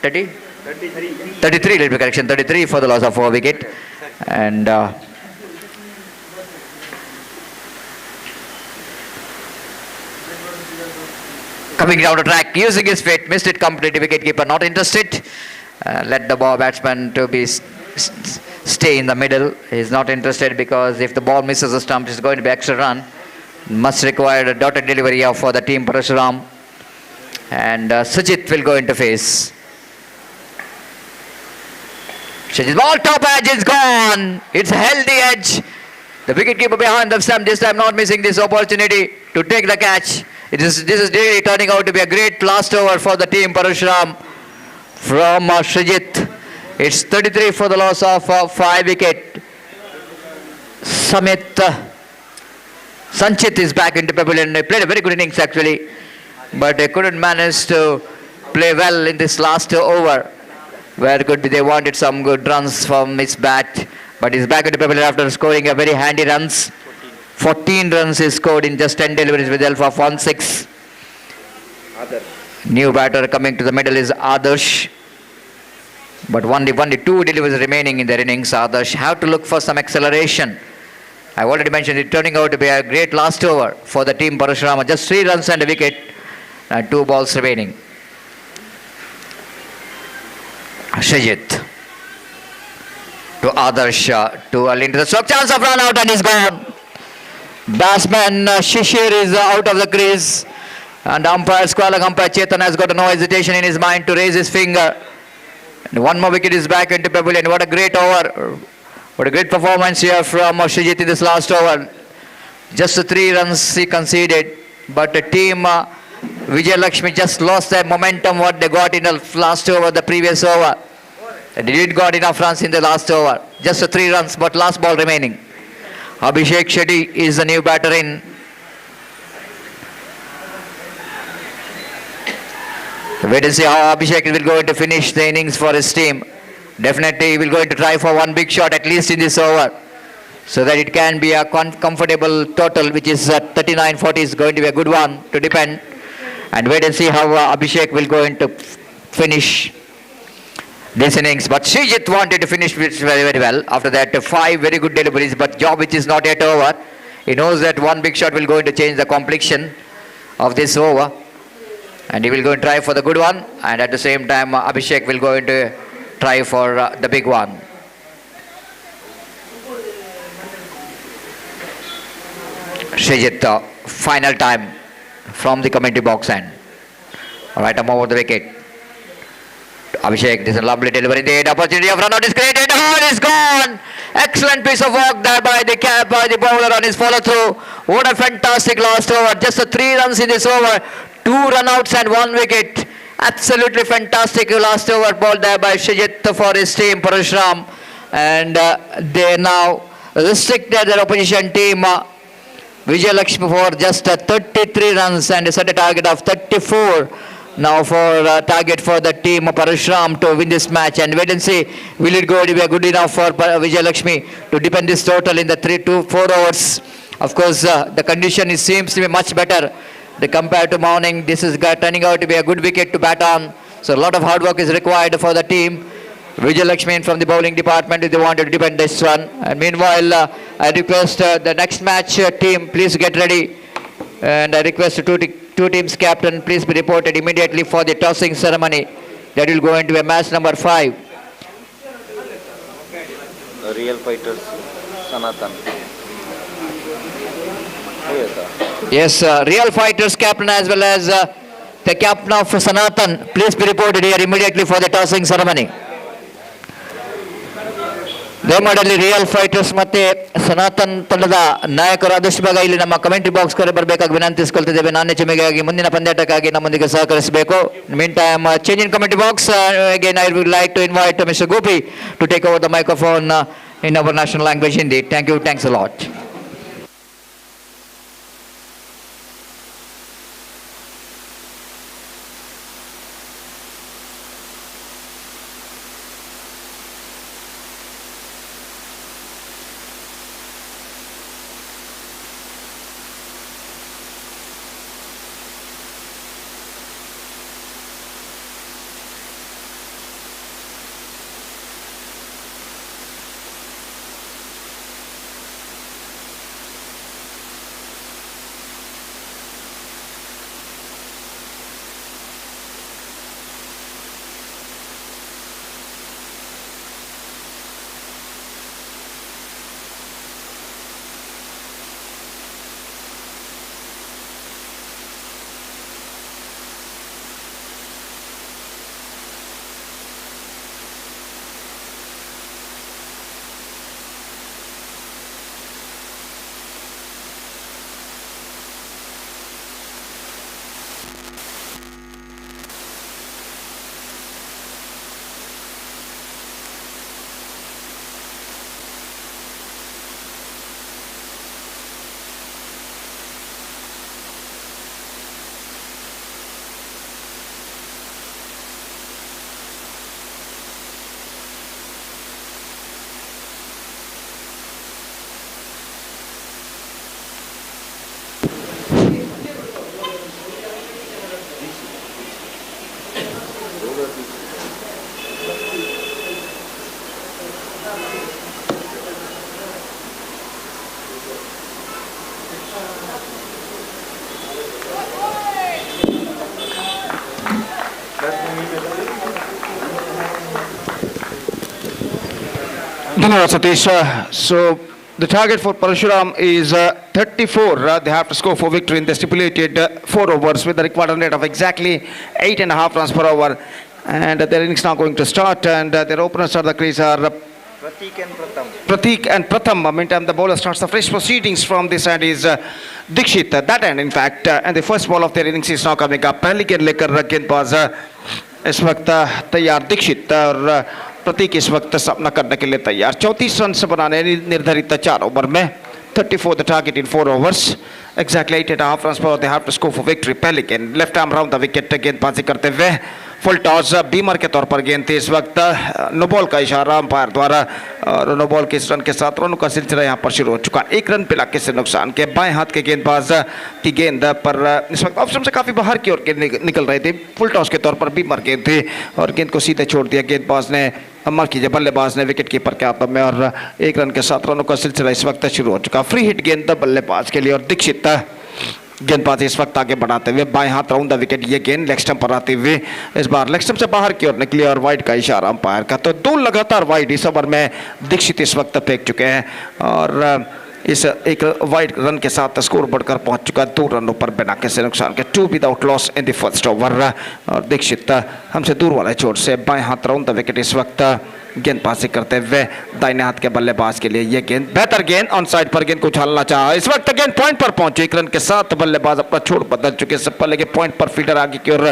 S1: 33, little correction, 33 for the loss of 4 wicket. And coming down the track, using his feet, missed it completely. Wicketkeeper not interested. Let the ball batsman to be stay in the middle. He's not interested, because if the ball misses the stump, it's going to be extra run. Must require a dotted delivery for the team Parashuram. And Sujit will go into face. Sujit ball, top edge is gone. It's a healthy edge. The wicketkeeper behind the stump, this time not missing this opportunity to take the catch. This is really turning out to be a great last over for the team Parashuram from Srijit. It's 33 for the loss of 5 wicket. Sanchit is back into pavilion. They played a very good innings actually, but they couldn't manage to play well in this last over, where could be they wanted some good runs from his bat, but he's back into pavilion after scoring a very handy runs. 14 runs he scored in just 10 deliveries with help of 1-6. New batter coming to the middle is Adarsh, but only 2 deliveries remaining in their innings. Adarsh have to look for some acceleration. I've already mentioned it turning out to be a great last over for the team Parashuram. Just 3 runs and a wicket and 2 balls remaining. Srijit to Adarsh to early into the stroke. Chance of run out and he's gone. Batsman Shishir is out of the crease, and umpire Squalak umpire Chetan has got no hesitation in his mind to raise his finger. And 1 more wicket is back into pavilion. What a great over. What a great performance here from Srijit in this last over. Just 3 runs he conceded, but the team Lakshmi just lost their momentum what they got in the last over, the previous over. They did got enough runs in the last over. Just 3 runs, but last ball remaining. Abhishek Shetty is the new batter in. Wait and see how Abhishek will go to finish the innings for his team. Definitely he will go to try for 1 big shot at least in this over, so that it can be a comfortable total, which is 39-40 is going to be a good one to depend. And wait and see how Abhishek will go into finish this innings. But Srijit wanted to finish very, very well. After that 5 very good deliveries, but job which is not yet over. He knows that 1 big shot will go to change the complexion of this over, and he will go and try for the good one, and at the same time Abhishek will go into try for the big one. Srijit, final time from the commentary box end. Alright, I'm over the wicket. Abhishek, this is a lovely delivery. The opportunity of run out is created. Oh, it's gone. Excellent piece of work there by the bowler on his follow through. What a fantastic last over. Just 3 runs in this over. 2 run outs and 1 wicket. Absolutely fantastic last over ball there by Srijit for his team Parashuram. And they now restricted their opposition team Lakshmi for just 33 runs and set a target of 34 now for target for the team Parashuram to win this match. And wait and see, will it go to be good enough for Lakshmi to defend this total in the 3 to 4 overs. Of course the condition seems to be much better compared to morning. This is turning out to be a good wicket to bat on, so a lot of hard work is required for the team Lakshmi from the bowling department if they wanted to defend this one. And meanwhile I request the next match team, please get ready, and I request two teams captain, please be reported immediately for the tossing ceremony that will go into a match number 5.
S3: The real fighters, Sanatan.
S1: Yes, real fighters captain as well as the captain of Sanatan, please be reported here immediately for the tossing ceremony. ದಯಮಾಡಲಿ real fighters ಮತ್ತೆ ಸನಾತನ್ ತಂಡದ ನಾಯಕರು ಆದಷ್ಟು ಬೇಗ ಇಲ್ಲಿ ನಮ್ಮ commentary box ಕರೆ ಬರಬೇಕಾಗಿ ವಿನಂತಿಸಿಕೊಳ್ತಿದ್ದೇವೆ. ನಾಣ್ಯ ಚಿಮ್ಮೆಗಾಗಿ ಮುಂದಿನ ಪಂದ್ಯಾಟಕ್ಕಾಗಿ ನಮ್ಮೊಂದಿಗೆ ಸಹಕರಿಸಬೇಕು. Mean time change in commentary box. Again I would like to invite mister Gopi to take over the microphone in our national language Hindi. Thank you, thanks a lot.
S4: धन्यवाद Satish. So the target for Parashuram is 34. They have to score for victory in the stipulated 4 overs with the required run rate of exactly 8.5 runs per over. And their innings now going to start, and their openers at the crease are Pratik and Pratham. Meantime, the bowler starts the fresh proceedings from this end is Dikshit. That end, in fact, and the first ball of their innings is now coming up. पहली गेंद लेकर गेंदबाज इस वक्त तैयार दीक्षित, और प्रतीक इस वक्त सामना करने के लिए तैयार. 34 रन बनाने निर्धारित 4 ओवर में. 34 the target in 4 overs. Exactly 8.5 runs per over. They have to score for victory. पहली गेंद left arm round the wicket गेंदबाजी करते हुए फुल टॉस बीमर के तौर पर गेंद थी इस वक्त. नो बॉल का इशारा अंपायर द्वारा, और नो बॉल के इस रन के साथ रनों का सिलसिला यहां पर शुरू हो चुका. 1 रन बिना किसी नुकसान के. बाएं हाथ के गेंदबाज की गेंद पर इस वक्त ऑप्शन से काफी बाहर की ओर निकल रही थी. फुल टॉस के तौर पर बीमर गेंद थी और गेंद को सीधे छोड़ दिया गेंदबाज ने, अमर कीजिए बल्लेबाज ने विकेट कीपर के हाथों में, और 1 रन के साथ रनों का सिलसिला इस वक्त शुरू हो चुका. फ्री हिट गेंद बल्लेबाज के लिए, और दीक्षित गेंदबाजी इस वक्त आगे बढ़ाते हुए बाएं हाथ राउंड द विकेट. ये गेंद लेग स्टंप पर आती हुई इस बार लेग स्टंप से बाहर की ओर निकली और वाइड का इशारा अंपायर का. तो 2 लगातार वाइड इस ओवर में दीक्षित इस वक्त फेंक चुके हैं, और इस एक वाइड रन के साथ स्कोर बढ़कर पहुंच चुका 2 रनों पर बिना किसी नुकसान के. 2 without loss in the first over. और दीक्षित हमसे दूर वाले चोट से बाएं हाथ राउंड द विकेट इस वक्त गेंदबाजी करते हुए दाहिने हाथ के बल्लेबाज के लिए ये गेंद बेहतर गेंद ऑन साइड पर गेंद को उछालना चाहा. इस वक्त गेंद पॉइंट पर पहुंचे. 1 रन के साथ बल्लेबाज अपना छोड़ बदल चुके. इससे पहले के पॉइंट पर फील्डर आगे की ओर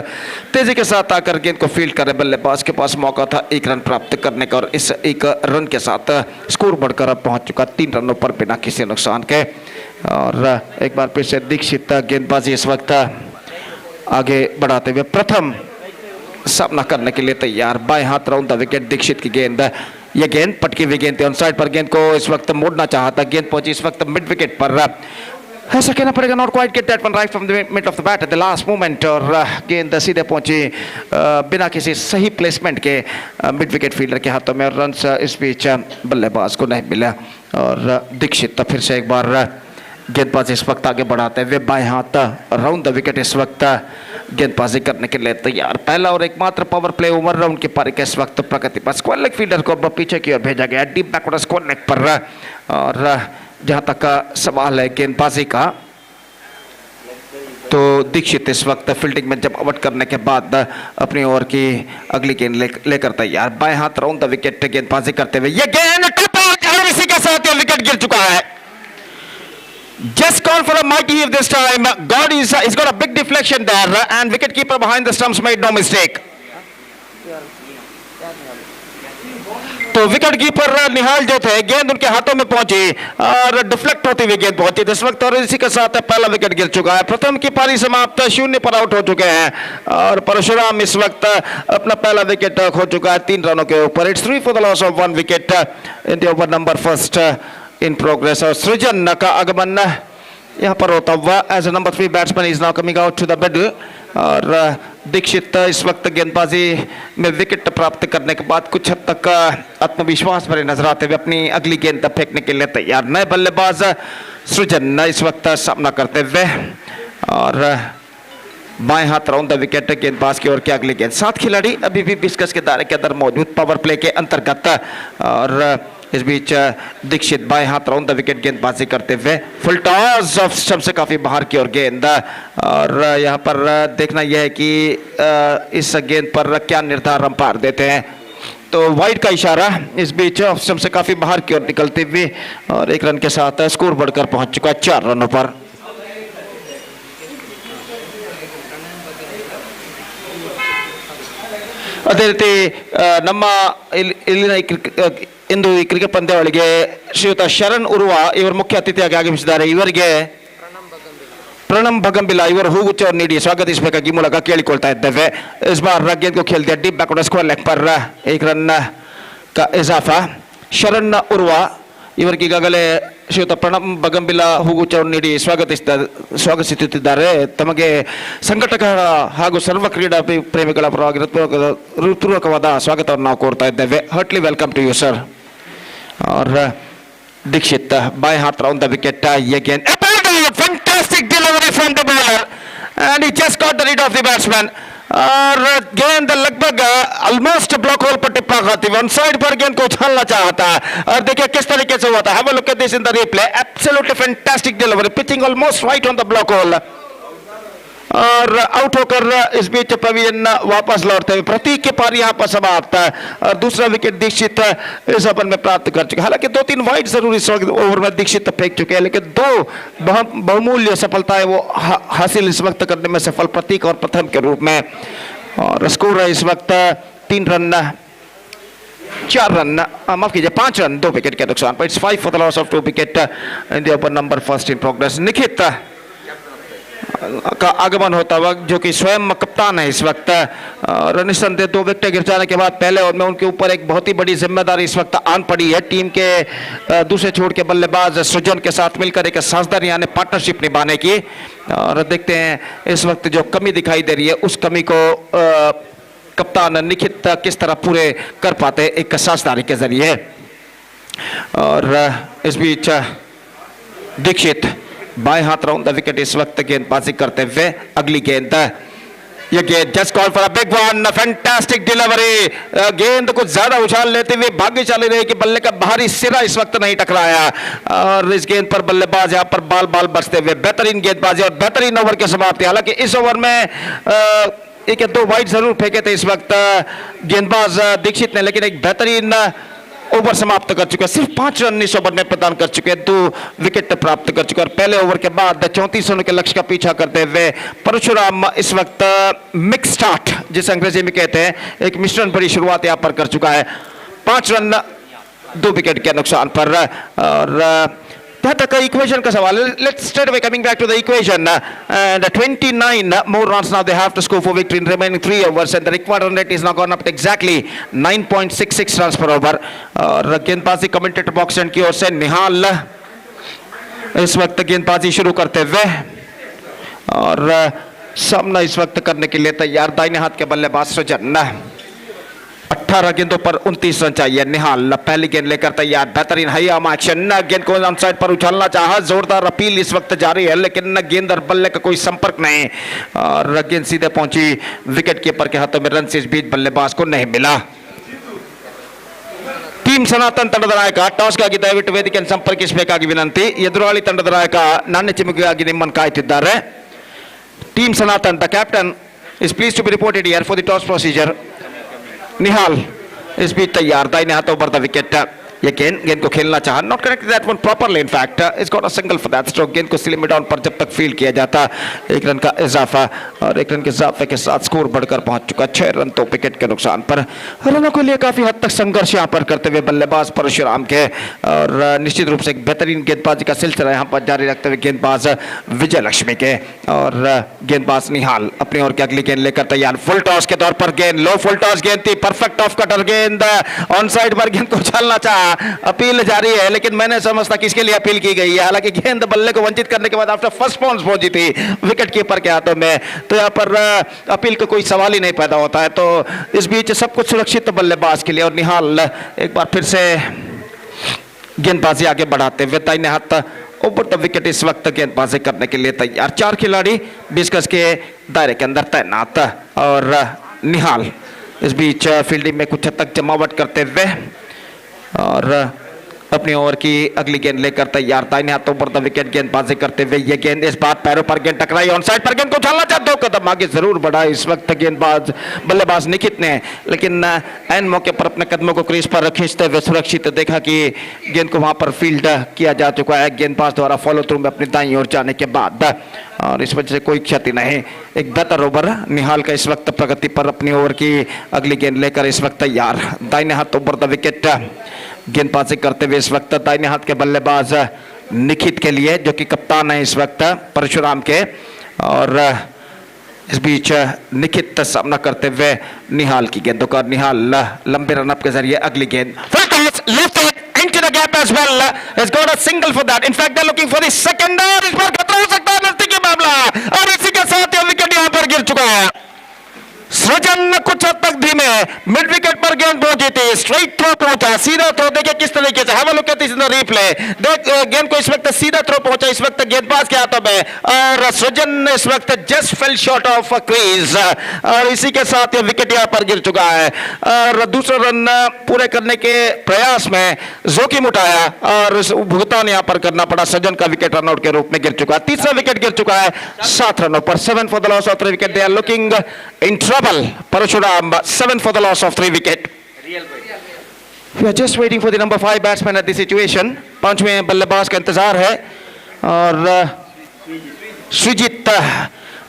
S4: तेजी के साथ आकर गेंद को फील्ड करे. बल्लेबाज के पास मौका था 1 रन प्राप्त करने का, और इस 1 रन के साथ स्कोर बढ़कर अब पहुंच चुका 3 रनों पर बिना किसी नुकसान के. और एक बार फिर से दीक्षित गेंदबाजी इस वक्त आगे बढ़ाते हुए प्रथम सामना करने के लिए तैयार. बाएं हाथ राउंड द विकेट दीक्षित की गेंद. यह गेंद पटकी हुई गेंद थी ऑन साइड पर. गेंद को इस वक्त मोड़ना चाहता, गेंद पहुंची इस वक्त मिड विकेट पर. ऐसा कहना पड़ेगा not quite get that one right from the mid of the bat eight the last moment, और गेंद सीधे पहुंची बिना किसी सही प्लेसमेंट के मिड विकेट फील्डर के हाथों में, और रन इस बीच बल्लेबाज को नहीं मिला. और दीक्षित फिर से एक बार गेंदबाजी इस वक्त आगे बढ़ाते हुए बाएं हाथ राउंड द विकेट इस वक्त गेंदबाजी करने के लिए तैयार. पहला और एकमात्र पावर प्ले ओवर राउंड की पारी के इस वक्त प्रगति पर. स्क्वायर लेग फील्डर को पीछे की ओर भेजा गया डीप बैकवर्ड स्क्वायर लेग पर. और जहां तक का सवाल है गेंदबाजी का, तो दीक्षित इस वक्त फील्डिंग में जब आउट करने के बाद अपनी ओवर की अगली गेंद लेकर तैयार. बाएं हाथ राउंड द विकेट गेंदबाजी करते हुए ये गेंद इसी के साथ विकेट गिर चुका है. Just call for a mighty heave this time. God is he's got a big deflection there, and wicketkeeper behind the stumps made no mistake. तो विकेट कीपर निहाल जो थे गेंद उनके हाथों में पहुंची और डिफ्लेक्ट होती हुई गेंद पहुंची इस वक्त, और इसी के साथ पहला विकेट गिर चुका है. प्रथम की पारी समाप्त. 0 पर आउट हो चुके हैं, और परशुराम इस वक्त अपना पहला विकेट खो चुका है 3 रनों के ऊपर. It's 3 for the loss of 1 wicket in the over number first in progress. और सृजन का आगमन यहाँ पर होता हुआ as a number 3 batsman is now coming out to the middle. और दीक्षित इस वक्त गेंदबाजी में विकेट प्राप्त करने के बाद कुछ हद तक आत्मविश्वास भरे नजर आते हुए अपनी अगली गेंद फेंकने के लिए तैयार. नए बल्लेबाज सृजन इस वक्त सामना करते हुए, और बाएं हाथ राउंड द विकेट गेंदबाज की ओर की अगली गेंद. 7 खिलाड़ी अभी भी डिस्कस के दायरे के अंदर मौजूद पावर प्ले के अंतर्गत, और इस बीच दीक्षित बाएं हाथ राउंड द विकेट गेंदबाजी करते हुए फुल टॉस ऑफ स्टंप से काफी बाहर की ओर गेंद. और यहाँ पर देखना यह है कि इस गेंद पर क्या निर्धार अंपायर देते हैं. तो वाइड का इशारा इस बीच ऑफ स्टंप से काफी बाहर की ओर निकलते हुए, और 1 रन के साथ स्कोर बढ़कर पहुंच चुका 4 रनों पर. ಅದೇ ರೀತಿ ನಮ್ಮ ಇಂದು ಈ ಕ್ರಿಕೆಟ್ ಪಂದ್ಯಾವಳಿಗೆ ಶ್ರೀಯುತ ಶರಣ್ ಉರ್ವ ಇವರು ಮುಖ್ಯ ಅತಿಥಿಯಾಗಿ ಆಗಮಿಸಿದ್ದಾರೆ. ಇವರಿಗೆ ಪ್ರಣಮ್ ಭಗಂಬಿಲ ಇವರು ಹೂಗುಚ್ಛವನ್ನು ನೀಡಿ ಸ್ವಾಗತಿಸಬೇಕಾಗಿ ಮೂಲಕ ಕೇಳಿಕೊಳ್ತಾ ಇದ್ದೇವೆ. इस बार गेंद को खेल दिया डीप बैकवर्ड स्क्वायर लेग पर 1 रन का इजाफा. ಶರಣ್ ಉರ್ವ ಇವರಿಗೆ ಈಗಾಗಲೇ ಶ್ರೀಯುತ ಪ್ರಣಮ್ ಭಗಂಬಿಲ ಹೂಗುಚ್ಛವನ್ನು ನೀಡಿ ಸ್ವಾಗತಿಸುತ್ತಿದ್ದಾರೆ. ತಮಗೆ ಸಂಘಟಕ ಹಾಗೂ ಸರ್ವ ಕ್ರೀಡಾ ಪ್ರೇಮಿಗಳ ಪರವಾಗಿ ಹೃತ್ಪೂರ್ವಕವಾದ ಸ್ವಾಗತವನ್ನು ನಾವು ಕೋರ್ತಾ ಇದ್ದೇವೆ. Heartly welcome to you sir. और दीक्षित बाएं हाथ राउंड द विकेट. ये गेंद fantastic delivery from the bowler, and he just got the rid of the batsman. और गेंद लगभग ऑलमोस्ट ब्लॉक होल पर टिप्पा खाती वन साइड पर गेंद को उछालना चाहता है और देखिए किस तरीके से हुआ था. Have a look at this in the replay. Absolutely fantastic delivery, pitching almost right on the block whole. और आउट होकर इस बीच पवेलियन वापस लौटते हुए प्रतीक के पार यहाँ पर समाप्त है और दूसरा विकेट दीक्षित इस ओवर में प्राप्त कर चुके हैं. हालांकि 2-3 वाइड जरूर इस ओवर में दीक्षित फेंक चुके हैं, लेकिन 2 बहुमूल्य सफलताएं वो हासिल इस वक्त करने में सफल प्रतीक और प्रथम के रूप में. और स्कोर है इस वक्त 3 रन 4 रन, माफ कीजिए 5 रन 2 विकेट के नुकसान पर. It's 5 for the loss of 2 wicket in the over number first in progress. Nikhit का आगमन होता हुआ जो कि स्वयं कप्तान है इस वक्त. और निस्संदेह 2 विकेट गिर जाने के बाद पहले ओवर में उनके ऊपर एक बहुत ही बड़ी जिम्मेदारी इस वक्त आन पड़ी है. टीम के दूसरे छोर के बल्लेबाज सृजन के साथ मिलकर एक साझेदारी यानी पार्टनरशिप निभाने की. और देखते हैं इस वक्त जो कमी दिखाई दे रही है उस कमी को कप्तान निखित किस तरह पूरे कर पाते हैं एक साझेदारी के जरिए. और इस बीच दीक्षित बाएं हाथ राउंड द विकेट इस वक्त गेंदबाजी करते हुए. अगली गेंद ये गेंद just call for a big one, fantastic delivery. गेंद को ज्यादा उछाल लेते हुए भाग्यशाली रहे कि बल्ले का बाहरी सिरा इस वक्त नहीं टकराया और इस गेंद पर बल्लेबाज यहां पर बाल बाल बचते हुए बेहतरीन गेंदबाजी और बेहतरीन ओवर के समाप्ति. हालांकि इस ओवर में 1 या 2 वाइड जरूर फेंके थे इस वक्त गेंदबाज दीक्षित ने, लेकिन एक बेहतरीन ओवर समाप्त कर चुके हैं. सिर्फ 5 रन इस ओवर में प्रदान कर चुके हैं, 2 विकेट प्राप्त कर चुके हैं. और पहले ओवर के बाद 34 रनों के लक्ष्य का पीछा करते हुए परशुराम इस वक्त मिक्स स्टार्ट जिसे अंग्रेजी में कहते हैं एक मिश्रण भरी शुरुआत यहां पर कर चुका है. 5 रन 2 विकेट के नुकसान पर. और जहां तक इक्वेशन का सवाल है, let's straight away coming back to the equation and 29 more runs now they have to score for victory in remaining 3 overs and the required run rate is now gone up to exactly 9.66 runs per over. और गेंदबाजी commentator box and की ओर से निहाल इस वक्त गेंदबाजी शुरू करते हुए और सामना इस वक्त करने के लिए तैयार. दाहिने हाथ के बल्लेबाज सृजन 18 गेंदों पर 29 रन चाहिए. निहाल पहली गेंद लेकर तैयार. बेहतरीन हाई आर्म एक्शन, गेंद को ऑन साइड पर उछालना चाहा. जोरदार अपील इस वक्त जारी है लेकिन गेंद और बल्ले का कोई संपर्क नहीं और गेंद सीधे पहुंची विकेट कीपर के हाथों में. रन से इस बीच बल्लेबाज को नहीं मिला. टीम सनातन ತಂಡದ ನಾಯಕ ಟಾಸ್ಗಾಗಿ ದಯವಿಟ್ಟು ವೇದಿಕೆಯನ್ನು ಸಂಪರ್ಕಿಸಬೇಕಾಗಿ ವಿನಂತಿ. ಎದುರಾಳಿ ತಂಡದ ನಾಯಕ ನಾಣ್ಯ ಚಿಮುಕಿಗಾಗಿ ನಿಮ್ಮನ್ನು ಕಾಯ್ತಿದ್ದಾರೆ. Team Sanatan the captain is pleased to be reported here for the toss procedure. निहाल इस बीच तैयार. दाहिने हाथों पर द विकेट. ये गेंद को खेलना चाहा, not connected that one properly. In fact it's got a single for that stroke. गेंद को स्लिम डाउन पर जब तक फील्ड किया जाता 1 रन का इजाफा और 1 रन के इजाफे के साथ स्कोर बढ़कर पहुंच चुका 6 रन 2 विकेट के नुकसान पर. रनों के लिए काफी हद तक संघर्ष यहां पर करते हुए बल्लेबाज परशुराम के और निश्चित रूप से एक बेहतरीन गेंदबाजी का सिलसिला यहां पर जारी रखते हुए गेंदबाज विजय लक्ष्मी के. और गेंदबाज निहाल अपनी ओर की अगली गेंद लेकर तैयार. फुल टॉस के तौर पर गेंद, लो फुल टॉस गेंद थी, परफेक्ट ऑफ कटर गेंद ऑन साइड पर गेंद को उछालना चाहा. अपील जारी है लेकिन मैंने समझता किसके लिए अपील की गई है. हालांकि गेंद बल्ले को वंचित करने के बाद आफ्टर फर्स्ट बाउंस पहुंची थी विकेट कीपर के हाथों में, तो यहां पर अपील का कोई सवाल ही नहीं पैदा होता है. तो इस बीच सब कुछ सुरक्षित बल्लेबाज के लिए. और निहाल एक बार फिर से गेंदबाजी आगे बढ़ाते हुए दाहिने हाथ ओवर द विकेट इस वक्त गेंदबाजी करने के लिए तैयार. 4 खिलाड़ी 20 गज के दायरे के अंदर तैनात. और निहाल इस बीच फील्डिंग में कुछ हद तक जमावट करते हुए और अपनी ओवर की अगली गेंद लेकर तैयार. दाहिने हाथों पर द विकेट गेंदबाजी करते हुए ये गेंद इस बार पैरों पर गेंद टकराई. ऑन साइड पर गेंद को उछालना चाहते 2 कदम आगे जरूर बढ़ा इस वक्त गेंदबाज बल्लेबाज निखित ने, लेकिन एन मौके पर अपने कदमों को क्रीज पर खींचते हुए सुरक्षित देखा कि गेंद को वहां पर फील्ड किया जा चुका है गेंदबाज द्वारा फॉलो थ्रू में अपनी दाईं ओर जाने के बाद. और इस वजह से कोई क्षति नहीं. एक बेहतर ओवर निहाल का इस वक्त प्रगति पर. अपनी ओवर की अगली गेंद लेकर इस वक्त तैयार. दाहिने हाथ ओवर द विकेट गेंदबाजी करते हुए इस वक्त दाहिने हाथ के बल्लेबाज निखित के लिए जो कि कप्तान है इस वक्त परशुराम के. और इस बीच निखित सामना करते हुए निहाल की गेंदों का. निहाल लंबे रनअप के जरिए अगली गेंद left into the gap as well has got a single for that. In fact they're looking for the second. इस पर खतरा हो सकता है नजदीकी मामला और इसी के साथ विकेट यहां पर गिर चुका है. सृजन कुछ हद तब तक धीमे मिड विकेट पर गेंद पहुंची थी, स्ट्राइक थ्रो पहुंचा, सीधा थ्रो, देखिए किस तरीके से, have a look at this in the replay, देख गेंद को इस वक्त सीधा थ्रो पहुंचा, इस वक्त गेंदबाज के हाथों में, और सृजन इस वक्त just fail short of crease, और इसी के साथ ये विकेट यहां पर गिर चुका है, और दूसरा रन पूरे करने के प्रयास में जोखिम उठाया और भुगतान यहां पर करना पड़ा, सृजन का विकेट रनआउट के रूप में गिर चुका है, तीसरा विकेट गिर चुका है 7 रनों पर, 7 for the loss of 3 wicket, they are looking in trouble, Parashuram 7 for the loss of 3 wicket. We are just waiting for the number 5 batsman at the situation. पांचवें बल्लेबाज का इंतजार है और सृजित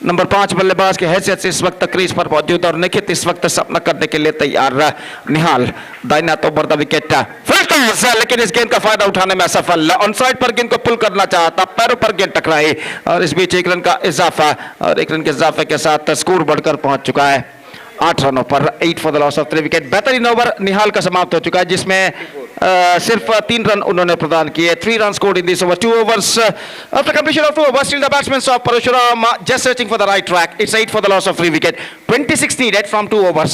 S4: नंबर 5 बल्लेबाज की हैसियत से इस वक्त क्रीज पर मौजूद और निखित इस वक्त सामना करने के लिए तैयार. निहाल दाहिना तो ओवर द विकेट, लेकिन इस गेंद का फायदा उठाने में असफल, ऑन साइड पर गेंद को पुल करना चाहता, पैरों पर गेंद टकराई और इस बीच 1 रन का इजाफा, और 1 रन के इजाफे के साथ स्कोर बढ़कर पहुंच चुका है 8 रनों पर, 8 for the loss of 3 wicket. बेहतरीन ओवर निहाल का समाप्त हो चुका है जिसमें सिर्फ 3 रन उन्होंने प्रदान किए. 3 runs scored in this over, 2 overs. After completion of 2 overs, still the batsmen of Parashuram just searching for the right track. It's 8 for the loss of 3 wicket. 26 needed from 2 overs.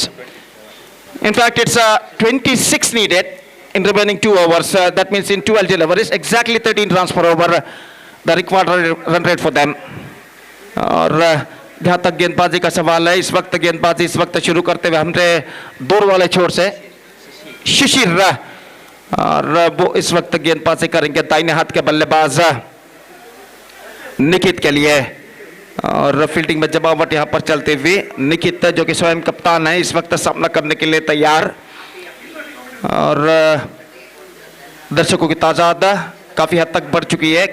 S4: In fact, it's 26 needed in remaining 2 overs. That means in 12 deliveries, exactly 13 runs per over, the required run rate for them. और जहाँ तक गेंदबाजी का सवाल है, इस वक्त गेंदबाजी इस वक्त शुरू करते हुए हमने दूर वाले छोर से शिशिर, और वो इस वक्त गेंदबाजी करेंगे दाहिने हाथ के बल्लेबाज निखित के लिए, और फील्डिंग में जमावट यहां पर चलते हुए निखित जो कि स्वयं कप्तान है इस वक्त सामना करने के लिए तैयार. और दर्शकों की तादाद काफी हद तक बढ़ चुकी है,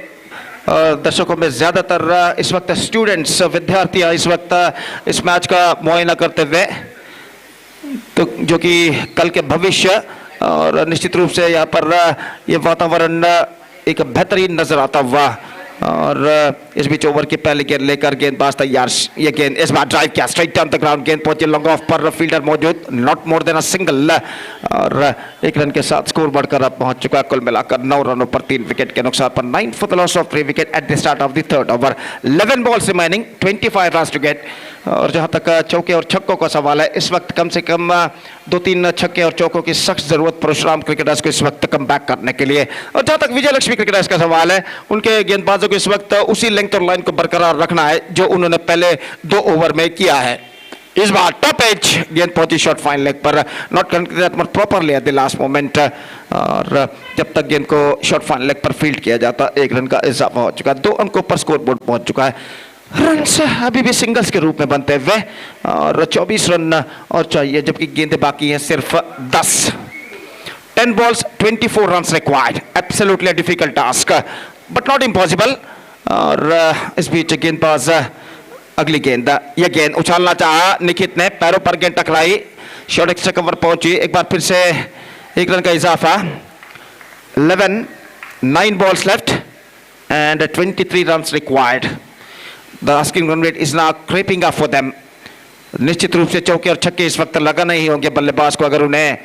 S4: दर्शकों में ज्यादातर इस वक्त स्टूडेंट्स, विद्यार्थी इस वक्त इस मैच का मुआयना करते हुए, तो जो कि कल के भविष्य, और निश्चित रूप से यहाँ पर ये वातावरण एक बेहतरीन नजर आता हुआ. और इस बीच ओवर की पहली गेंद लेकर गेंदबाज तैयार, ये गेंद इस बार ड्राइव किया स्ट्राइट डाउन द ग्राउंड, गेंद पहुंची लॉन्ग ऑफ पर, फील्डर मौजूद, not more than a single, और 1 रन के साथ स्कोर बढ़कर अब पहुंच चुका है कुल मिलाकर 9 रनों पर 3 विकेट के नुकसान पर. 9 for the loss of 3 wicket at the start of the 3rd over. 11 balls remaining, 25 run to get. और जहां तक चौके और छक्कों का सवाल है, इस वक्त कम से कम 2-3 छक्के और चौकों की सख्त जरूरत परशुराम क्रिकेटर्स को इस वक्त कम बैक करने के लिए. और जहां तक विजय लक्ष्मी क्रिकेटर्स का सवाल है, उनके गेंदबाजों को इस वक्त उसी लेंथ और लाइन को बरकरार रखना है जो उन्होंने पहले 2 ओवर में किया है. इस बार टॉप एज गेंद पहुंची शॉर्ट फाइन लेग पर, not connected properly at the last moment, और जब तक गेंद को शॉर्ट फाइन लेग पर फील्ड किया जाता 1 रन का इजाफा हो चुका है. 2 अंकों पर स्कोर बोर्ड पहुंच चुका है. रन्स अभी भी सिंगल्स के रूप में बनते हुए, और 24 रन और चाहिए, जबकि गेंदें बाकी हैं सिर्फ 10. 10 balls 24 runs required. Absolutely a difficult task, but not impossible. और इस बीच गेंदबाज अगली गेंद, यह गेंद उछालना चाहा निखित ने, पैरों पर गेंद टकराई, शॉर्ट एक्स्ट्रा कवर पहुंची, एक बार फिर से 1 रन का इजाफा. 9 balls left and 23 runs required. The asking run rate is now creeping up for them. निश्चित रूप से चौके और छक्के इस वक्त लगा नहीं होंगे बल्लेबाज को अगर उन्हें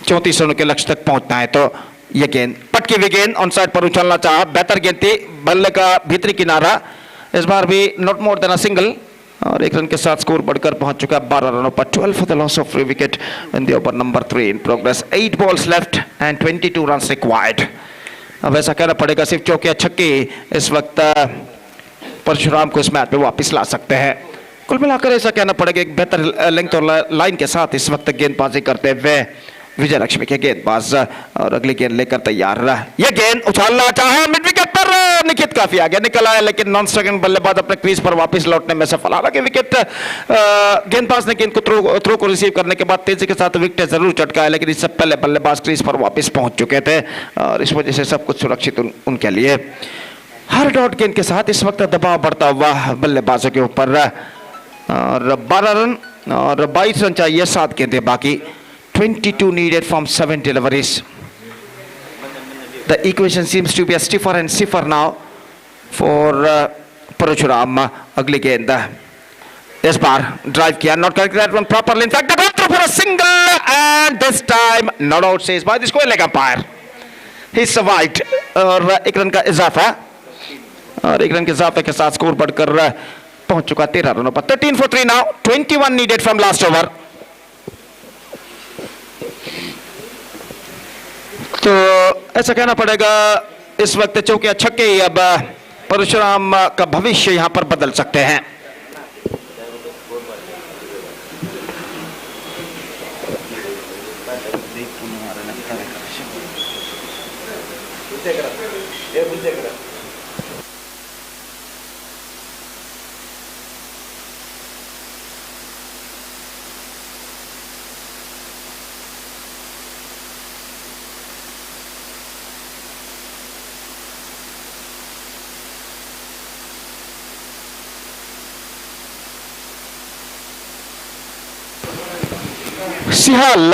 S4: 34 रनों के लक्ष्य तक पहुंचना है. तो यह गेंद पटकी हुई गेंद ऑन साइड पर उछलना चाहा, बेहतर गेंद थी, बल्ले का भीतरी किनारा, इस बार भी not more than a single, और 1 रन के साथ स्कोर बढ़कर पहुंच चुका है 12 रनों पर. 12 for the loss of 3 wicket in the over number 3 in progress. 8 balls left and 22 runs required. अब ऐसा कहना पड़ेगा सिर्फ चौके या छक्के इस वक्त परशुराम को इस मैच में वापस ला सकते हैं. कुल मिलाकर ऐसा कहना पड़ेगा एक बेहतर लेंथ और लाइन के साथ इस वक्त गेंदबाजी करते हुए विजय लक्ष्मी के गेंदबाज, और अगली गेंद लेकर तैयार रहा. यह गेंद उछालना चाहा मिड विकेट पर, निखित काफी आगे निकल आया, लेकिन नॉन स्ट्राइकिंग बल्लेबाज अपने क्रीज पर वापस लौटने में सफल. हालांकि विकेट गेंदबाज ने गेंद को थ्रो को रिसीव करने के बाद तेजी के साथ विकेट जरूर चटका है, लेकिन इससे पहले बल्लेबाज क्रीज पर वापस पहुंच चुके थे, और इस वजह से सब कुछ सुरक्षित उनके लिए. हर डॉट गेंद के साथ इस वक्त दबाव बढ़ता हुआ बल्लेबाजों के ऊपर, और 12 रन और 22 रन चाहिए, 7 गेंदें बाकी. 22 needed from 7 deliveries. The equation seems to be stiffer and stiffer now for Parashuram. अगली गेंद इस बार ड्राइव किया, not correct that one properly. In fact, the ball through for a single, and this time not out says by the square leg umpire. He survived. और 1 run का इजाफा, और 1 run के इजाफे के साथ स्कोर बढ़कर पहुंच चुका 13 रनों पर। 13 for 3 now, 21 needed from last over। तो ऐसा कहना पड़ेगा इस वक्त चौके छक्के ही अब परशुराम का भविष्य यहां पर बदल सकते हैं। सिहाल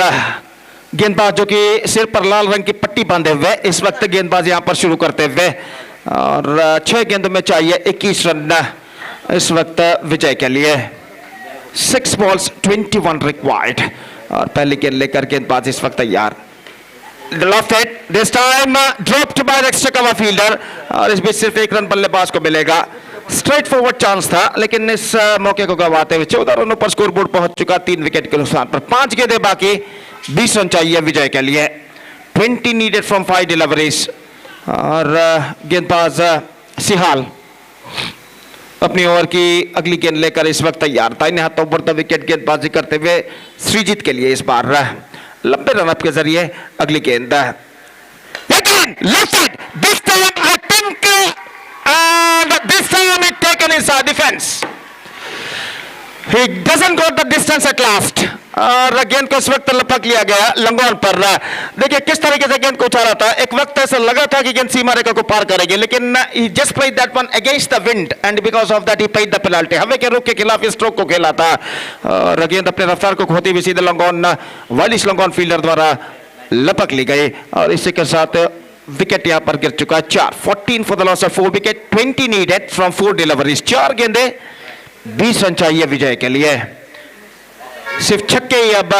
S4: गेंदबाज जो कि सिर पर लाल रंग की पट्टी बांधे हुए इस वक्त गेंदबाज यहां पर शुरू करते हुए, और 6 गेंदों में चाहिए 21 रन इस वक्त विजय के लिए। 6 balls 21 रिक्वायर्ड, और पहली गेंद लेकर गेंदबाज इस वक्त तैयार। Left hand this time dropped by the extra cover fielder, और इस बीच सिर्फ 1 रन बल्लेबाज को मिलेगा। स्ट्रेट फॉरवर्ड चांस था, लेकिन इस मौके को गंवाते हुए 14 रनों पर स्कोर बोर्ड पहुंच चुका 3 विकेट के नुकसान पर। 5 गेंदें बाकी, 20 रन चाहिए विजय के लिए। 20 नीडेड फ्रॉम 5 डिलीवरीज, और गेंदबाज सिहाल अपनी ओवर की अगली गेंद लेकर इस वक्त तैयार। दाहिने हाथों पर द विकेट गेंदबाजी करते हुए श्रीजीत के लिए इस बार लंबे रनअप के जरिए अगली गेंद। Left side this time I think and this time it taken his defense. He doesn't got the distance at last. और गेंद को इस वक्त लपक लिया गया लंगोन पर। देखिए किस तरीके से गेंद को उछाला था, एक वक्त ऐसा लगा था कि गेंद सीमा रेखा को पार करेगी, लेकिन he just played that one against the wind and because of that he paid the penalty. हवा के रुख के खिलाफ इस स्ट्रोक को खेला था, और गेंद अपने रफ्तार को खोती हुई सीधे लंगोन वाइलिश लंगोन फील्डर द्वारा लपक ली गई, और इसी के साथ विकेट यहां पर गिर चुका 4। 14 for the loss of 4 wicket, 20 needed from 4 deliveries. 4 गेंदे 20 रन चाहिए विजय के लिए। सिर्फ छक्के ही अब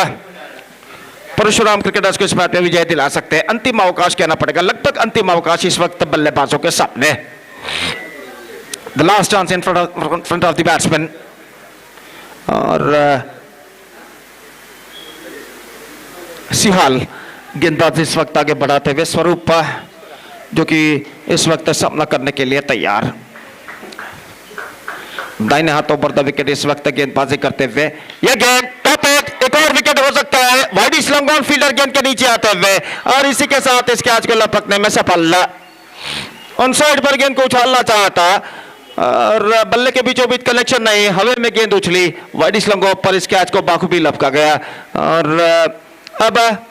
S4: परशुराम क्रिकेटर्स को इस मैच में विजय दिला सकते हैं। अंतिम अवकाश कहना पड़ेगा, लगभग अंतिम अवकाश इस वक्त बल्लेबाजों के सामने। The last chance in front of the batsman, और सिहाल गेंदबाज इस वक्त आगे बढ़ाते हुए स्वरूप जो कि इस वक्त सामना करने के लिए तैयार। दाहिने हाथों पर द विकेट इस वक्त गेंदबाजी करते हुए, यह गेंद टॉप एज, एक और विकेट हो सकता है। वाइडिश लंगोन फील्डर गेंद के नीचे आते हुए, और इसी के साथ इस कैच को लपकने में सफल। ऑन साइड पर गेंद को उछालना चाहता, और बल्ले के बीचों बीच कनेक्शन नहीं, हवा में गेंद उछली, वाइडिश लंगोन पर इस कैच को बाखूबी लपका गया। और अब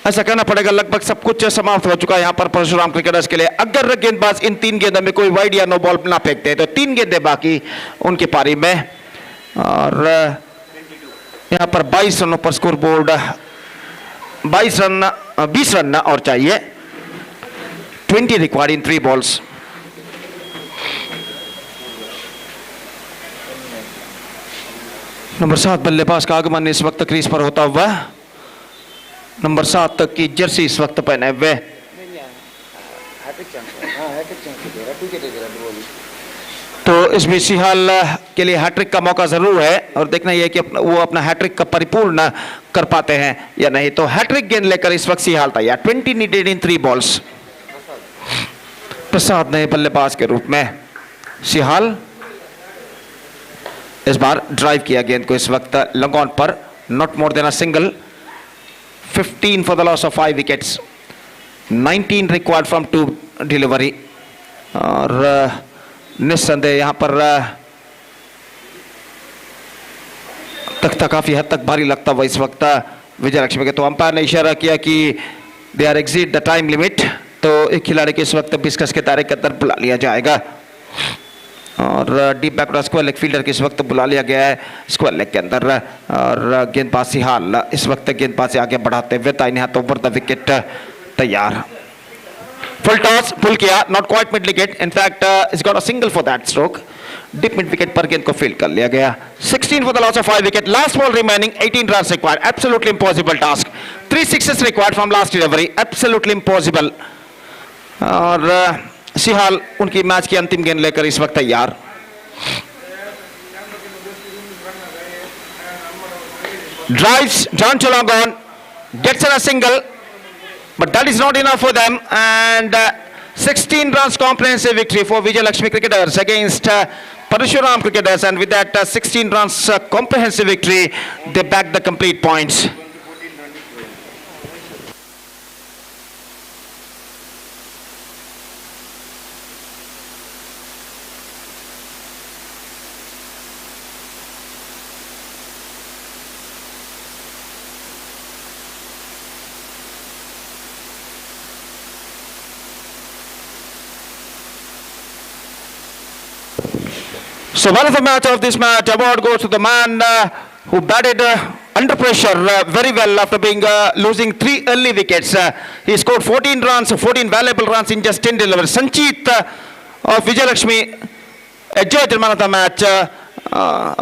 S4: ऐसा कहना पड़ेगा लगभग सब कुछ समाप्त हो चुका है यहां पर परशुराम क्रिकेटर्स के लिए। अगर गेंदबाज इन 3 गेंदों में कोई वाइड या नो बॉल ना फेंकते तो 3 गेंदें बाकी उनकी पारी में, और यहां पर 22 रनों पर स्कोर बोर्ड 20 रन और चाहिए। 20 रिक्वायर्ड इन 3 balls। नंबर 7 बल्लेबाज का आगमन इस वक्त क्रीज पर होता हुआ, नंबर 7 तक की जर्सी इस वक्त पहने हुए। तो इसमें सिहाल के लिए हैट्रिक का मौका जरूर है, और देखना यह है कि वो अपना हैट्रिक का परिपूर्ण कर पाते हैं या नहीं। तो हैट्रिक गेंद लेकर इस वक्त सिहाल तैयार। 20 नीडेड इन 3 balls। प्रसाद ने बल्लेबाज के रूप में, सिहाल इस बार ड्राइव किया गेंद को इस वक्त लंगोन पर, not more than a single. 15 for the loss of 5 wickets, 19 required from 2 delivery, और निस्संदेह यहां पर तख्ता काफी हद तक भारी लगता हुआ इस वक्त विजय लक्ष्मी के। तो अंपायर ने इशारा किया कि they are exceed the time limit, तो एक खिलाड़ी के इस वक्त 20 गज के दायरे के अंदर बुला लिया जाएगा, और deep backward square leg fielder के इस वक्त बुला लिया गया है स्क्वायर लेग के अंदर। और गेंदबाज सिहाल इस वक्त गेंदबाज से आगे बढ़ाते हुए दाहिने हाथों पर द विकेट तैयार। फुल टॉस पुल किया, not quite mid wicket, in fact it's got a single for that stroke. Deep mid wicket पर गेंद को फील्ड कर लिया गया। 16 for the loss of 5 wicket, last ball remaining, 18 run required, absolutely impossible task. 3 sixes required from last delivery, absolutely impossible. और सिहाल उनकी match की अंतिम गेंद लेकर इस वक्त तैयार। drives John Cholongon, gets a single, but that is not enough for them, and 16 runs comprehensive victory for Vijay Lakshmi cricketers against Parashuram cricketers, and with that 16 runs comprehensive victory, they back the complete points. So man of the match of this match award goes to the man who batted under pressure very well after being losing 3 early wickets. He scored 14 runs, 14 valuable runs in just 10 deliveries. Sanchit of Vijay Lakshmi enjoyed the man of the match.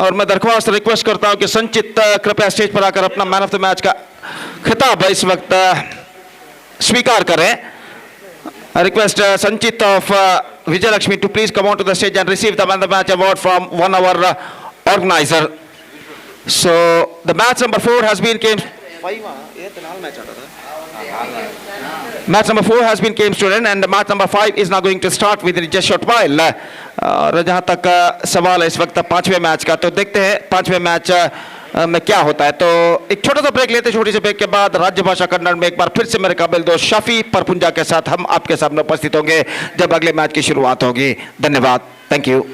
S4: और मैं दरख्वास्त request करता हूं कि संचित कृपया stage पर आकर अपना मैन ऑफ द मैच का खिताब इस वक्त स्वीकार करें. I request Sanchit of Vijay Lakshmi to please come on to the stage and receive the Man of the Match award from one of our organizer. So the match number 4 has been match number 4 has been came student, and the match number 5 is now going to start within just short while. और जहाँ तक सवाल है इस वक्त 5वें match का, तो देखते हैं 5वें मैच में क्या होता है. तो एक छोटा सा ब्रेक लेते हैं. छोटी सी ब्रेक के बाद राज्य भाषा कन्नड़ में एक बार फिर से मेरे काबिल दोस्त शफी परपुंजा के साथ हम आपके सामने उपस्थित होंगे जब अगले मैच की शुरुआत होगी. धन्यवाद. Thank you.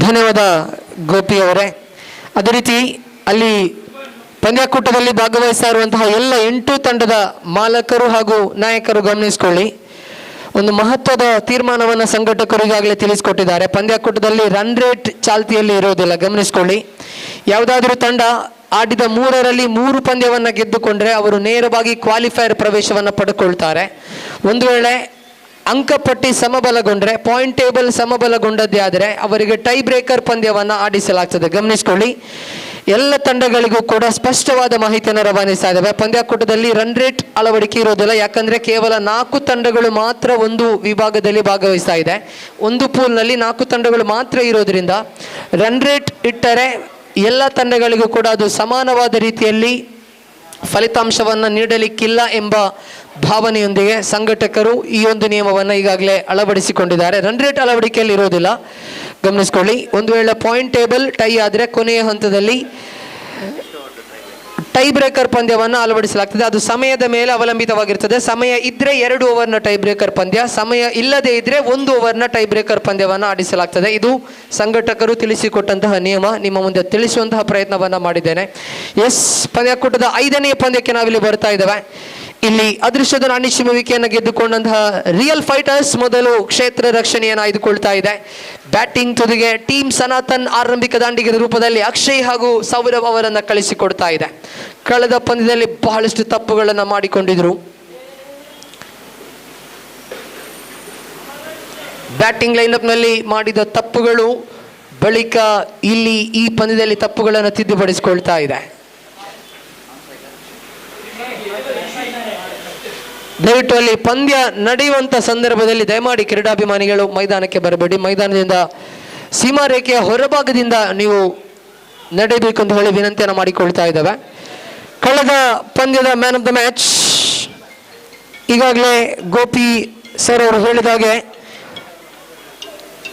S6: ಧನ್ಯವಾದ ಗೋಪಿ ಅವರೇ. ಅದೇ ರೀತಿ ಅಲ್ಲಿ ಪಂದ್ಯಾಕೂಟದಲ್ಲಿ ಭಾಗವಹಿಸ್ತಾ ಇರುವಂತಹ ಎಲ್ಲ 8 ತಂಡದ ಮಾಲಕರು ಹಾಗೂ ನಾಯಕರು ಗಮನಿಸಿಕೊಳ್ಳಿ. ಒಂದು ಮಹತ್ವದ ತೀರ್ಮಾನವನ್ನು ಸಂಘಟಕರು ಈಗಾಗಲೇ ತಿಳಿಸಿಕೊಟ್ಟಿದ್ದಾರೆ. ಪಂದ್ಯಾಕೂಟದಲ್ಲಿ ರನ್ ರೇಟ್ ಚಾಲ್ತಿಯಲ್ಲಿ ಇರೋದಿಲ್ಲ, ಗಮನಿಸಿಕೊಳ್ಳಿ. ಯಾವುದಾದ್ರೂ ತಂಡ ಆಡಿದ 3ರಲ್ಲಿ 3 ಪಂದ್ಯವನ್ನು ಗೆದ್ದುಕೊಂಡ್ರೆ ಅವರು ನೇರವಾಗಿ ಕ್ವಾಲಿಫೈರ್ ಪ್ರವೇಶವನ್ನು ಪಡ್ಕೊಳ್ತಾರೆ. ಒಂದು ವೇಳೆ ಅಂಕಪಟ್ಟಿ ಸಮಬಲಗೊಂಡ್ರೆ, ಪಾಯಿಂಟ್ ಟೇಬಲ್ ಸಮಬಲಗೊಂಡದ್ದೇ ಆದರೆ ಅವರಿಗೆ ಟೈ ಬ್ರೇಕರ್ ಪಂದ್ಯವನ್ನು ಆಡಿಸಲಾಗ್ತದೆ. ಗಮನಿಸಿಕೊಳ್ಳಿ, ಎಲ್ಲ ತಂಡಗಳಿಗೂ ಕೂಡ ಸ್ಪಷ್ಟವಾದ ಮಾಹಿತಿಯನ್ನು ರವಾನಿಸ್ತಾ ಇದ್ದಾವೆ. ಪಂದ್ಯಾಕೂಟದಲ್ಲಿ ರನ್ ರೇಟ್ ಅಳವಡಿಕೆ ಇರೋದಿಲ್ಲ, ಯಾಕಂದರೆ ಕೇವಲ 4 ತಂಡಗಳು ಮಾತ್ರ ಒಂದು ವಿಭಾಗದಲ್ಲಿ ಭಾಗವಹಿಸ್ತಾ ಇದೆ. ಒಂದು ಪೂಲ್ನಲ್ಲಿ 4 ತಂಡಗಳು ಮಾತ್ರ ಇರೋದ್ರಿಂದ ರನ್ ರೇಟ್ ಇಟ್ಟರೆ ಎಲ್ಲ ತಂಡಗಳಿಗೂ ಕೂಡ ಅದು ಸಮಾನವಾದ ರೀತಿಯಲ್ಲಿ ಫಲಿತಾಂಶವನ್ನು ನೀಡಲಿಕ್ಕಿಲ್ಲ ಎಂಬ ಭಾವನೆಯೊಂದಿಗೆ ಸಂಘಟಕರು ಈ ಒಂದು ನಿಯಮವನ್ನು ಈಗಾಗಲೇ ಅಳವಡಿಸಿಕೊಂಡಿದ್ದಾರೆ. ರನ್ ರೇಟ್ ಅಳವಡಿಕೆಯಲ್ಲಿ ಇರೋದಿಲ್ಲ, ಗಮನಿಸ್ಕೊಳ್ಳಿ. ಒಂದು ವೇಳೆ ಪಾಯಿಂಟ್ ಟೇಬಲ್ ಟೈ ಆದರೆ ಕೊನೆಯ ಹಂತದಲ್ಲಿ ಟೈ ಬ್ರೇಕರ್ ಪಂದ್ಯವನ್ನು ಅಳವಡಿಸಲಾಗ್ತದೆ. ಅದು ಸಮಯದ ಮೇಲೆ ಅವಲಂಬಿತವಾಗಿರ್ತದೆ. ಸಮಯ ಇದ್ದರೆ 2 ಓವರ್ನ ಟೈ ಬ್ರೇಕರ್ ಪಂದ್ಯ, ಸಮಯ ಇಲ್ಲದೇ ಇದ್ದರೆ 1 ಓವರ್ನ ಟೈ ಬ್ರೇಕರ್ ಪಂದ್ಯವನ್ನು ಆಡಿಸಲಾಗ್ತದೆ. ಇದು ಸಂಘಟಕರು ತಿಳಿಸಿಕೊಟ್ಟಂತಹ ನಿಯಮ. ನಿಮ್ಮ ಮುಂದೆ ತಿಳಿಸುವಂತಹ ಪ್ರಯತ್ನವನ್ನು ಮಾಡಿದ್ದೇನೆ. ಪಂದ್ಯಾಕೂಟದ 5ನೇ ಪಂದ್ಯಕ್ಕೆ ನಾವಿಲ್ಲಿ ಬರ್ತಾ ಇದ್ದೇವೆ. ಇಲ್ಲಿ ಅದೃಷ್ಟದ ನಾಣ್ಯ ಚಿಮ್ಮುವಿಕೆಯನ್ನು ಗೆದ್ದುಕೊಂಡಂತಹ ರಿಯಲ್ ಫೈಟರ್ಸ್ ಮೊದಲು ಕ್ಷೇತ್ರ ರಕ್ಷಣೆಯನ್ನು ಆಯ್ದುಕೊಳ್ತಾ ಇದೆ. ಬ್ಯಾಟಿಂಗ್ ತುದಿಗೆ ಟೀಮ್ ಸನಾತನ್ ಆರಂಭಿಕ ದಾಂಡಿಗರ ರೂಪದಲ್ಲಿ ಅಕ್ಷಯ್ ಹಾಗೂ ಸೌರವ್ ಅವರನ್ನು ಕಳಿಸಿಕೊಡ್ತಾ ಇದೆ. ಕಳೆದ ಪಂದ್ಯದಲ್ಲಿ ಬಹಳಷ್ಟು ತಪ್ಪುಗಳನ್ನು ಮಾಡಿಕೊಂಡಿದ್ರು. ಬ್ಯಾಟಿಂಗ್ ಲೈನ್ಅಪ್ನಲ್ಲಿ ಮಾಡಿದ ತಪ್ಪುಗಳು ಬಳಿಕ ಇಲ್ಲಿ ಈ ಪಂದ್ಯದಲ್ಲಿ ತಪ್ಪುಗಳನ್ನು ತಿದ್ದುಪಡಿಸಿಕೊಳ್ತಾ ಇದೆ. ದಯವಿಟ್ಟು ಅಲ್ಲಿ ಪಂದ್ಯ ನಡೆಯುವಂಥ ಸಂದರ್ಭದಲ್ಲಿ ದಯಮಾಡಿ ಕ್ರೀಡಾಭಿಮಾನಿಗಳು ಮೈದಾನಕ್ಕೆ ಬರಬೇಡಿ. ಮೈದಾನದಿಂದ ಸೀಮಾರೇಖೆಯ ಹೊರಭಾಗದಿಂದ ನೀವು ನಡೆಯಬೇಕು ಅಂತ ಹೇಳಿ ವಿನಂತಿಯನ್ನು ಮಾಡಿಕೊಳ್ತಾ ಇದ್ದಾವೆ. ಕಳೆದ ಪಂದ್ಯದ ಮ್ಯಾನ್ ಆಫ್ ದ ಮ್ಯಾಚ್ ಈಗಾಗಲೇ ಗೋಪಿ ಸರ್ ಅವರು ಹೇಳಿದಾಗೆ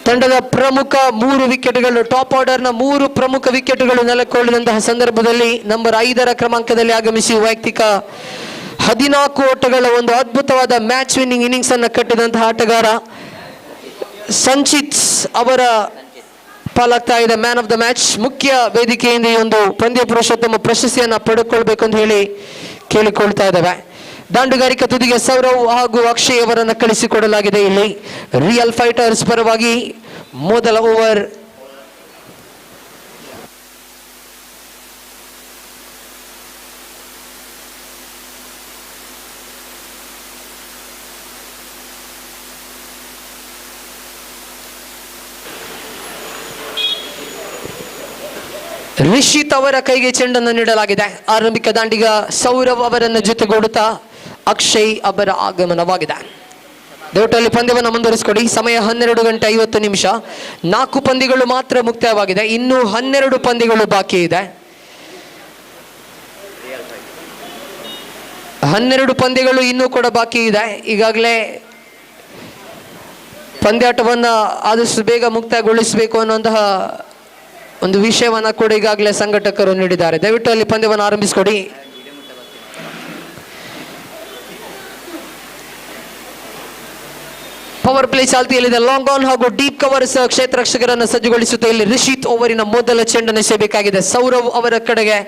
S6: ತಂಡದ ಪ್ರಮುಖ 3 ವಿಕೆಟ್ಗಳು, ಟಾಪ್ ಆರ್ಡರ್ನ 3 ಪ್ರಮುಖ ವಿಕೆಟ್ಗಳು ನೆಲಕ್ಕೊಳ್ಳಿದಂತಹ ಸಂದರ್ಭದಲ್ಲಿ ನಂಬರ್ 5ರ ಕ್ರಮಾಂಕದಲ್ಲಿ ಆಗಮಿಸಿ ವೈಯಕ್ತಿಕ 14 ಓಟಗಳ ಒಂದು ಅದ್ಭುತವಾದ ಮ್ಯಾಚ್ ವಿನ್ನಿಂಗ್ ಇನ್ನಿಂಗ್ಸ್ ಅನ್ನು ಕಟ್ಟಿದಂತಹ ಆಟಗಾರ ಸಂಚಿತ್ ಅವರ ಪಾಲಾಗ್ತಾ ಇದೆ ಮ್ಯಾನ್ ಆಫ್ ದ ಮ್ಯಾಚ್. ಮುಖ್ಯ ವೇದಿಕೆಯಿಂದ ಈ ಒಂದು ಪಂದ್ಯ ಪುರುಷೋತ್ತಮ ಪ್ರಶಸ್ತಿಯನ್ನು ಪಡೆದುಕೊಳ್ಬೇಕು ಅಂತ ಹೇಳಿ ಕೇಳಿಕೊಳ್ತಾ ಇದ್ದಾವೆ. ದಾಂಡುಗಾರಿಕಾ ತುದಿಗೆ ಸೌರವ್ ಹಾಗೂ ಅಕ್ಷಯ್ ಅವರನ್ನು ಕಳಿಸಿಕೊಡಲಾಗಿದೆ. ಇಲ್ಲಿ ರಿಯಲ್ ಫೈಟರ್ಸ್ ಪರವಾಗಿ ಮೊದಲ ಓವರ್ ರಿಷಿತ್ ಅವರ ಕೈಗೆ ಚೆಂಡನ್ನು ನೀಡಲಾಗಿದೆ. ಆರಂಭಿಕ ದಾಂಡಿಗ ಸೌರವ್ ಅವರನ್ನು ಜೊತೆಗೂಡುತ್ತಾ ಅಕ್ಷಯ್ ಅವರ ಆಗಮನವಾಗಿದೆ. ದಯವಿಟ್ಟು ಪಂದ್ಯವನ್ನು ಮುಂದುವರಿಸಿಕೊಡಿ. ಸಮಯ 12:50. 4 ಪಂದ್ಯಗಳು ಮಾತ್ರ ಮುಕ್ತಾಯವಾಗಿದೆ. ಇನ್ನೂ 12 ಪಂದ್ಯಗಳು ಬಾಕಿ ಇದೆ. 12 ಪಂದ್ಯಗಳು ಇನ್ನೂ ಕೂಡ ಬಾಕಿ ಇದೆ. ಈಗಾಗಲೇ ಪಂದ್ಯಾಟವನ್ನು ಆದಷ್ಟು ಬೇಗ ಮುಕ್ತಾಯಗೊಳಿಸಬೇಕು ಅನ್ನುವಂತಹ ಒಂದು ವಿಷಯವನ್ನು ಕೂಡ ಈಗಾಗಲೇ ಸಂಘಟಕರು ನೀಡಿದ್ದಾರೆ. ದಯವಿಟ್ಟು ಅಲ್ಲಿ ಪಂದ್ಯವನ್ನು ಆರಂಭಿಸಿಕೊಡಿ. ಪವರ್ ಪ್ಲೇ ಚಾಲ್ತಿಯಲ್ಲಿದೆ. ಲಾಂಗ್ ಆನ್ ಹಾಗೂ ಡೀಪ್ ಕವರ್ಸ್ ಕ್ಷೇತ್ರ ರಕ್ಷಕರನ್ನು ಸಜ್ಜುಗೊಳಿಸುತ್ತಾ ಇಲ್ಲಿ ರಿಷಿತ್ ಓವರಿನ ಮೊದಲ ಚೆಂಡನ್ನು ಎಸೆಯಬೇಕಾಗಿದೆ. ಸೌರವ್ ಅವರ ಕಡೆಗೆ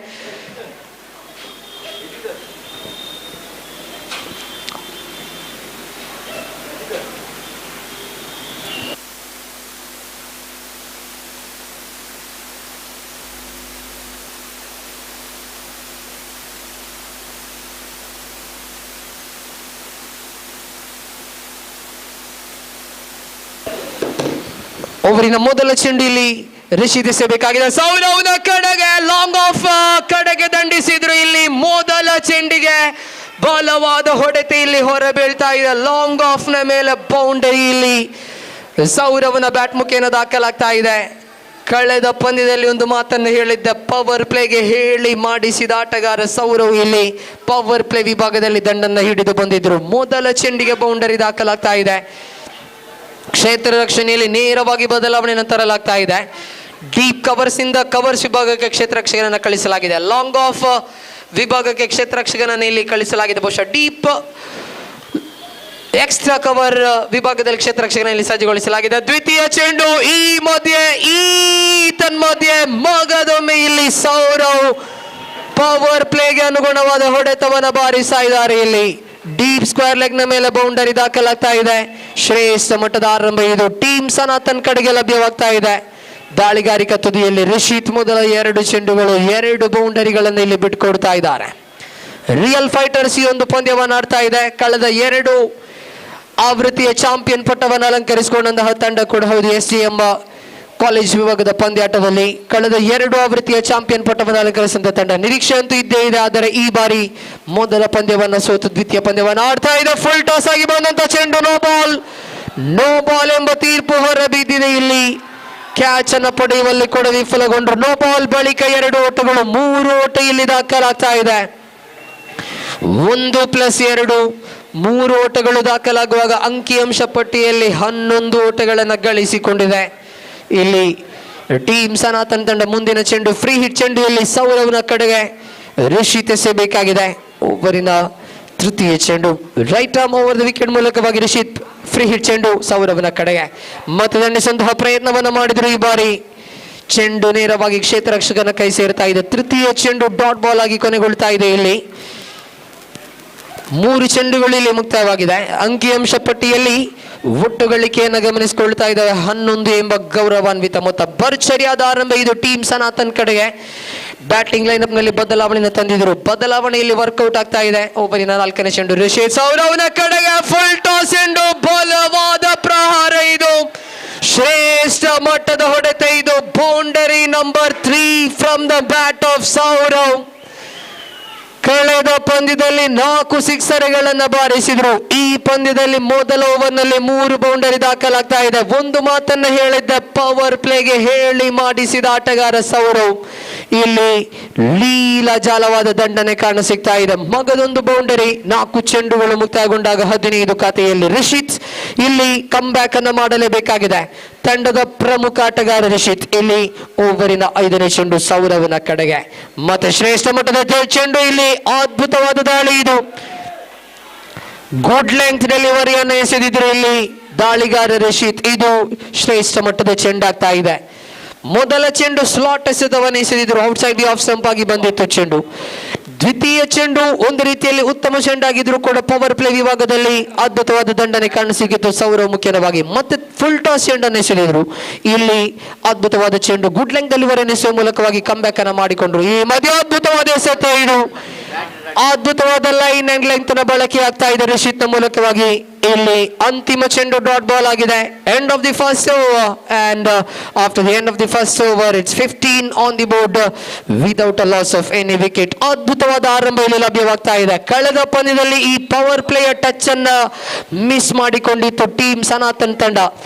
S6: ಓವರಿನ ಮೊದಲ ಚೆಂಡು ಇಲ್ಲಿ ರಿಷಿತ್ ಎಸೆಯಬೇಕಾಗಿದೆ. ಸೌರವ್ನ ಕಡೆಗೆ ಲಾಂಗ್ ಆಫ್ ಕಡೆಗೆ ದಂಡಿಸಿದ್ರು. ಇಲ್ಲಿ ಮೊದಲ ಚೆಂಡಿಗೆ ಬಲವಾದ ಹೊಡೆತ ಇಲ್ಲಿ ಹೊರಬೀಳ್ತಾ ಇದೆ. ಲಾಂಗ್ ಆಫ್ ನ ಮೇಲೆ ಬೌಂಡರಿ ಇಲ್ಲಿ ಸೌರವ್ನ ಬ್ಯಾಟ್ ಮುಖೇನ ದಾಖಲಾಗ್ತಾ ಇದೆ. ಕಳೆದ ಪಂದ್ಯದಲ್ಲಿ ಒಂದು ಮಾತನ್ನು ಹೇಳಿದ್ದ, ಪವರ್ ಪ್ಲೇಗೆ ಹೇಳಿ ಮಾಡಿಸಿದ ಆಟಗಾರ ಸೌರವ್ ಇಲ್ಲಿ ಪವರ್ ಪ್ಲೇ ವಿಭಾಗದಲ್ಲಿ ದಂಡನ್ನು ಹಿಡಿದು ಬಂದಿದ್ರು. ಮೊದಲ ಚೆಂಡಿಗೆ ಬೌಂಡರಿ ದಾಖಲಾಗ್ತಾ ಇದೆ. ಕ್ಷೇತ್ರ ರಕ್ಷಣೆಯಲ್ಲಿ ನೇರವಾಗಿ ಬದಲಾವಣೆಯನ್ನು ತರಲಾಗ್ತಾ ಇದೆ. ಡೀಪ್ ಕವರ್ಸ್ ಇಂದ ಕವರ್ಸ್ ವಿಭಾಗಕ್ಕೆ ಕ್ಷೇತ್ರ ರಕ್ಷಕನನ್ನು ಕಳಿಸಲಾಗಿದೆ. ಲಾಂಗ್ ಆಫ್ ವಿಭಾಗಕ್ಕೆ ಕ್ಷೇತ್ರ ರಕ್ಷಕನನ್ನು ಇಲ್ಲಿ ಕಳಿಸಲಾಗಿದೆ. ಬಹುಶಃ ಡೀಪ್ ಎಕ್ಸ್ಟ್ರಾ ಕವರ್ ವಿಭಾಗದಲ್ಲಿ ಕ್ಷೇತ್ರ ರಕ್ಷಕನಲ್ಲಿ ಸಜ್ಜುಗೊಳಿಸಲಾಗಿದೆ. ದ್ವಿತೀಯ ಚೆಂಡು ಈ ತನ್ಮಧ್ಯೆ ಮಗದೊಮ್ಮೆ ಇಲ್ಲಿ ಸೌರವ್ ಪವರ್ ಪ್ಲೇಗೆ ಅನುಗುಣವಾದ ಹೊಡೆತವನ್ನು ಬಾರಿಸ್ತಾ ಇದ್ದಾರೆ. ಇಲ್ಲಿ ಡೀಪ್ ಸ್ಕ್ವೇರ್ ಲೆಗ್ ನ ಮೇಲೆ ಬೌಂಡರಿ ದಾಖಲಾಗ್ತಾ ಇದೆ. ಶ್ರೇಷ್ಠ ಮಟ್ಟದ ಆರಂಭ ಇದು ಟೀಮ್ ಸನಾತನ್ ಕಡೆಗೆ ಲಭ್ಯವಾಗ್ತಾ ಇದೆ. ದಾಳಿಗಾರಿಕಾ ತುದಿಯಲ್ಲಿ ರಿಷಿತ್ ಮೊದಲ 2 ಚೆಂಡುಗಳು 2 ಬೌಂಡರಿಗಳನ್ನು ಇಲ್ಲಿ ಬಿಟ್ಕೊಡ್ತಾ ಇದ್ದಾರೆ. ರಿಯಲ್ ಫೈಟರ್ಸ್ ಈ ಒಂದು ಪಂದ್ಯವನ್ನು ಆಡ್ತಾ ಇದೆ. ಕಳೆದ 2 ಆವೃತ್ತಿಯ ಚಾಂಪಿಯನ್ ಪಟ್ಟವನ್ನು ಅಲಂಕರಿಸಿಕೊಂಡಂತಹ ತಂಡ ಕೂಡ ಹೌದು. SDM ಕಾಲೇಜ್ ವಿಭಾಗದ ಪಂದ್ಯಾಟದಲ್ಲಿ ಕಳೆದ 2 ಆವೃತ್ತಿಯ ಚಾಂಪಿಯನ್ ಪಟ್ಟವನ್ನು ಅಲಂಕರಿಸಿದ ತಂಡ. ನಿರೀಕ್ಷೆ ಅಂತೂ ಇದ್ದೇ ಇದೆ. ಆದರೆ ಈ ಬಾರಿ ಮೊದಲ ಪಂದ್ಯವನ್ನು ಸೋತು ದ್ವಿತೀಯ ಪಂದ್ಯವನ್ನು ಆಡ್ತಾ ಇದೆ. ಫುಲ್ ಟಾಸ್ ಆಗಿ ಬಂದಂತ ಚೆಂಡು ನೋ ಬಾಲ್ ಎಂಬ ತೀರ್ಪು ಹೊರಬಿದ್ದಿದೆ. ಇಲ್ಲಿ ಕ್ಯಾಚ್ ಅನ್ನು ಪಡೆಯುವಲ್ಲಿ ಕೂಡ ವಿಫಲಗೊಂಡರು. ನೋ ಬಾಲ್ ಬಳಿಕ 2 ಓಟಗಳು 3 ಓಟ ಇಲ್ಲಿ ದಾಖಲಾಗ್ತಾ ಇದೆ. 1+2 3 ಓಟಗಳು ದಾಖಲಾಗುವಾಗ ಅಂಕಿಅಂಶ ಪಟ್ಟಿಯಲ್ಲಿ 11 ಓಟಗಳನ್ನು ಗಳಿಸಿಕೊಂಡಿದೆ. ಇಲ್ಲಿ ಟೀಮ್ ಸನಾತನ್ ತಂಡ ಮುಂದಿನ ಚೆಂಡು ಫ್ರೀ ಹಿಟ್ ಚೆಂಡು ಇಲ್ಲಿ ಸೌರವ್ನ ಕಡೆಗೆ ರಿಷಿತ್ ಎಸೆಯಬೇಕಾಗಿದೆ. ಓವರಿನ ತೃತೀಯ ಚೆಂಡು right arm over the wicket ಮೂಲಕವಾಗಿ ರಿಷಿತ್ ಫ್ರೀ ಹಿಟ್ ಚೆಂಡು ಸೌರವ್ನ ಕಡೆಗೆ ಮತ್ತೆ ದಂಡಿಸುವಂತಹ ಪ್ರಯತ್ನವನ್ನು ಮಾಡಿದ್ರು. ಈ ಬಾರಿ ಚೆಂಡು ನೇರವಾಗಿ ಕ್ಷೇತ್ರ ರಕ್ಷಕನ ಕೈ ಸೇರ್ತಾ ಇದೆ. ತೃತೀಯ ಚೆಂಡು ಡಾಟ್ ಬಾಲ್ ಆಗಿ ಕೊನೆಗೊಳ್ತಾ ಇದೆ. ಇಲ್ಲಿ 3 ಚೆಂಡುಗಳು ಇಲ್ಲಿ ಮುಕ್ತಾಯವಾಗಿದೆ. ಅಂಕಿಅಂಶ ಪಟ್ಟಿಯಲ್ಲಿ ಒಟ್ಟು ಗಳಿಕೆಯನ್ನು ಗಮನಿಸಿಕೊಳ್ತಾ ಇದ್ದಾವೆ 11 ಎಂಬ ಗೌರವಾನ್ವಿತ ಮೊತ್ತ. ಭರ್ಜರಿಯಾದ ಆರಂಭ ಇದು ಟೀಮ್ ಸನಾತನ್ ಕಡೆಗೆ. ಬ್ಯಾಟಿಂಗ್ ಲೈನ್ ಅಪ್ ನಲ್ಲಿ ಬದಲಾವಣೆಯನ್ನು ತಂದಿದ್ರು. ಬದಲಾವಣೆಯಲ್ಲಿ ವರ್ಕೌಟ್ ಆಗ್ತಾ ಇದೆ. ಓವರಿನ 4ನೇ ಚೆಂಡು ರಿಷಿತ್ ಸೌರವ್ನ ಕಡೆಗೆ ಫುಲ್ ಟಾಸ್ ಚೆಂಡು ಬಲವಾದ ಪ್ರಹಾರ. ಇದು ಶ್ರೇಷ್ಠ ಮಟ್ಟದ ಹೊಡೆತ. ಇದು boundary number 3 from the bat of Sourav. ಕಳೆದ ಪಂದ್ಯದಲ್ಲಿ 4 ಸಿಕ್ಸರ್ಗಳನ್ನು ಬಾರಿಸಿದ್ರು. ಈ ಪಂದ್ಯದಲ್ಲಿ ಮೊದಲ ಓವರ್ನಲ್ಲಿ 3 ಬೌಂಡರಿ ದಾಖಲಾಗ್ತಾ ಇದೆ. ಒಂದು ಮಾತನ್ನ ಹೇಳಿದ್ದ, ಪವರ್ ಪ್ಲೇಗೆ ಹೇಳಿ ಮಾಡಿಸಿದ ಆಟಗಾರ ಸೌರವ್. ಇಲ್ಲಿ ಲೀಲಾಜಾಲವಾದ ದಂಡನೆ ಕಾಣ ಸಿಗ್ತಾ ಇದೆ. ಮಗದೊಂದು ಬೌಂಡರಿ. 4 ಚೆಂಡುಗಳು ಮುಕ್ತಾಯಗೊಂಡಾಗ 15 ಖಾತೆಯಲ್ಲಿ. ರಿಷಿತ್ ಇಲ್ಲಿ ಕಮ್ ಬ್ಯಾಕ್ ಅನ್ನು ಮಾಡಲೇಬೇಕಾಗಿದೆ. ತಂಡದ ಪ್ರಮುಖ ಆಟಗಾರ ರಿಷಿತ್. ಇಲ್ಲಿ ಓವರಿನ 5ನೇ ಚೆಂಡು ಸೌರವ್ನ ಕಡೆಗೆ ಮತ್ತೆ ಶ್ರೇಷ್ಠ ಮಟ್ಟದ ಚೆಂಡು. ಇಲ್ಲಿ ಅದ್ಭುತವಾದ ದಾಳಿ. ಇದು ಗುಡ್ ಲೆಂತ್ ಡೆಲಿವರಿಯನ್ನು ಎಸೆದಿದ್ರು ಇಲ್ಲಿ ದಾಳಿಗಾರ ರಿಷಿತ್. ಇದು ಶ್ರೇಷ್ಠ ಮಟ್ಟದ ಚೆಂಡಾಗ್ತಾ ಇದೆ. ಮೊದಲ ಚೆಂಡು ಸ್ಲಾಟ್ ಎಸೆದವನ್ನ ಎಸೆದಿದ್ರು. ಔಟ್ಸೈಡ್ ದಿ ಆಫ್ ಸ್ಟಂಪ್ ಆಗಿ ಬಂದಿತ್ತು ಚೆಂಡು. ದ್ವಿತೀಯ ಚೆಂಡು ಒಂದು ರೀತಿಯಲ್ಲಿ ಉತ್ತಮ ಚೆಂಡಾಗಿದ್ರು ಕೂಡ ಪವರ್ ಪ್ಲೇ ವಿಭಾಗದಲ್ಲಿ ಅದ್ಭುತವಾದ ದಂಡನೆ ಕಾಣಸಿಕ್ಕಿತ್ತು ಸೌರವ್ ಮುಖ್ಯವಾಗಿ. ಮತ್ತೆ ಫುಲ್ ಟಾಸ್ ಚೆಂಡನ್ನು ಎಸೆದಿದ್ರು. ಇಲ್ಲಿ ಅದ್ಭುತವಾದ ಚೆಂಡು ಗುಡ್ ಲೆಂತ್ ಡೆಲಿವರಿ ಎಸೆಯುವ ಮೂಲಕವಾಗಿ ಕಮ್ ಬ್ಯಾಕ್ ಅನ್ನು ಮಾಡಿಕೊಂಡ್ರು. ಈ ಮಧ್ಯೆ ಅದ್ಭುತವಾದ ಎಸೆತ. ಇದು ಅದ್ಭುತವಾದ ಲೈನ್ ಅಂಡ್ ಲೆಂತ್ ನ ಬಳಕೆ ಆಗ್ತಾ ಇದೆ ರಿಷಿತ್ ನ ಮೂಲಕವಾಗಿ. ಇಲ್ಲಿ ಅಂತಿಮ ಚೆಂಡು ಡಾಟ್ ಬಾಲ್ ಆಗಿದೆ. End of the first over and after the end of the first over it's 15 on the board without a loss of any wicket. ಅದ್ಭುತವಾದ ಆರಂಭ ಇಲ್ಲಿ ಲಭ್ಯವಾಗ್ತಾ ಇದೆ. ಕಳೆದ ಪಂದ್ಯದಲ್ಲಿ ಈ ಪವರ್ ಪ್ಲೇಯ ಟಚ್ ಅನ್ನ ಮಿಸ್ ಮಾಡಿಕೊಂಡಿತ್ತು ಟೀಮ್ ಸನಾತನ್ ತಂಡ.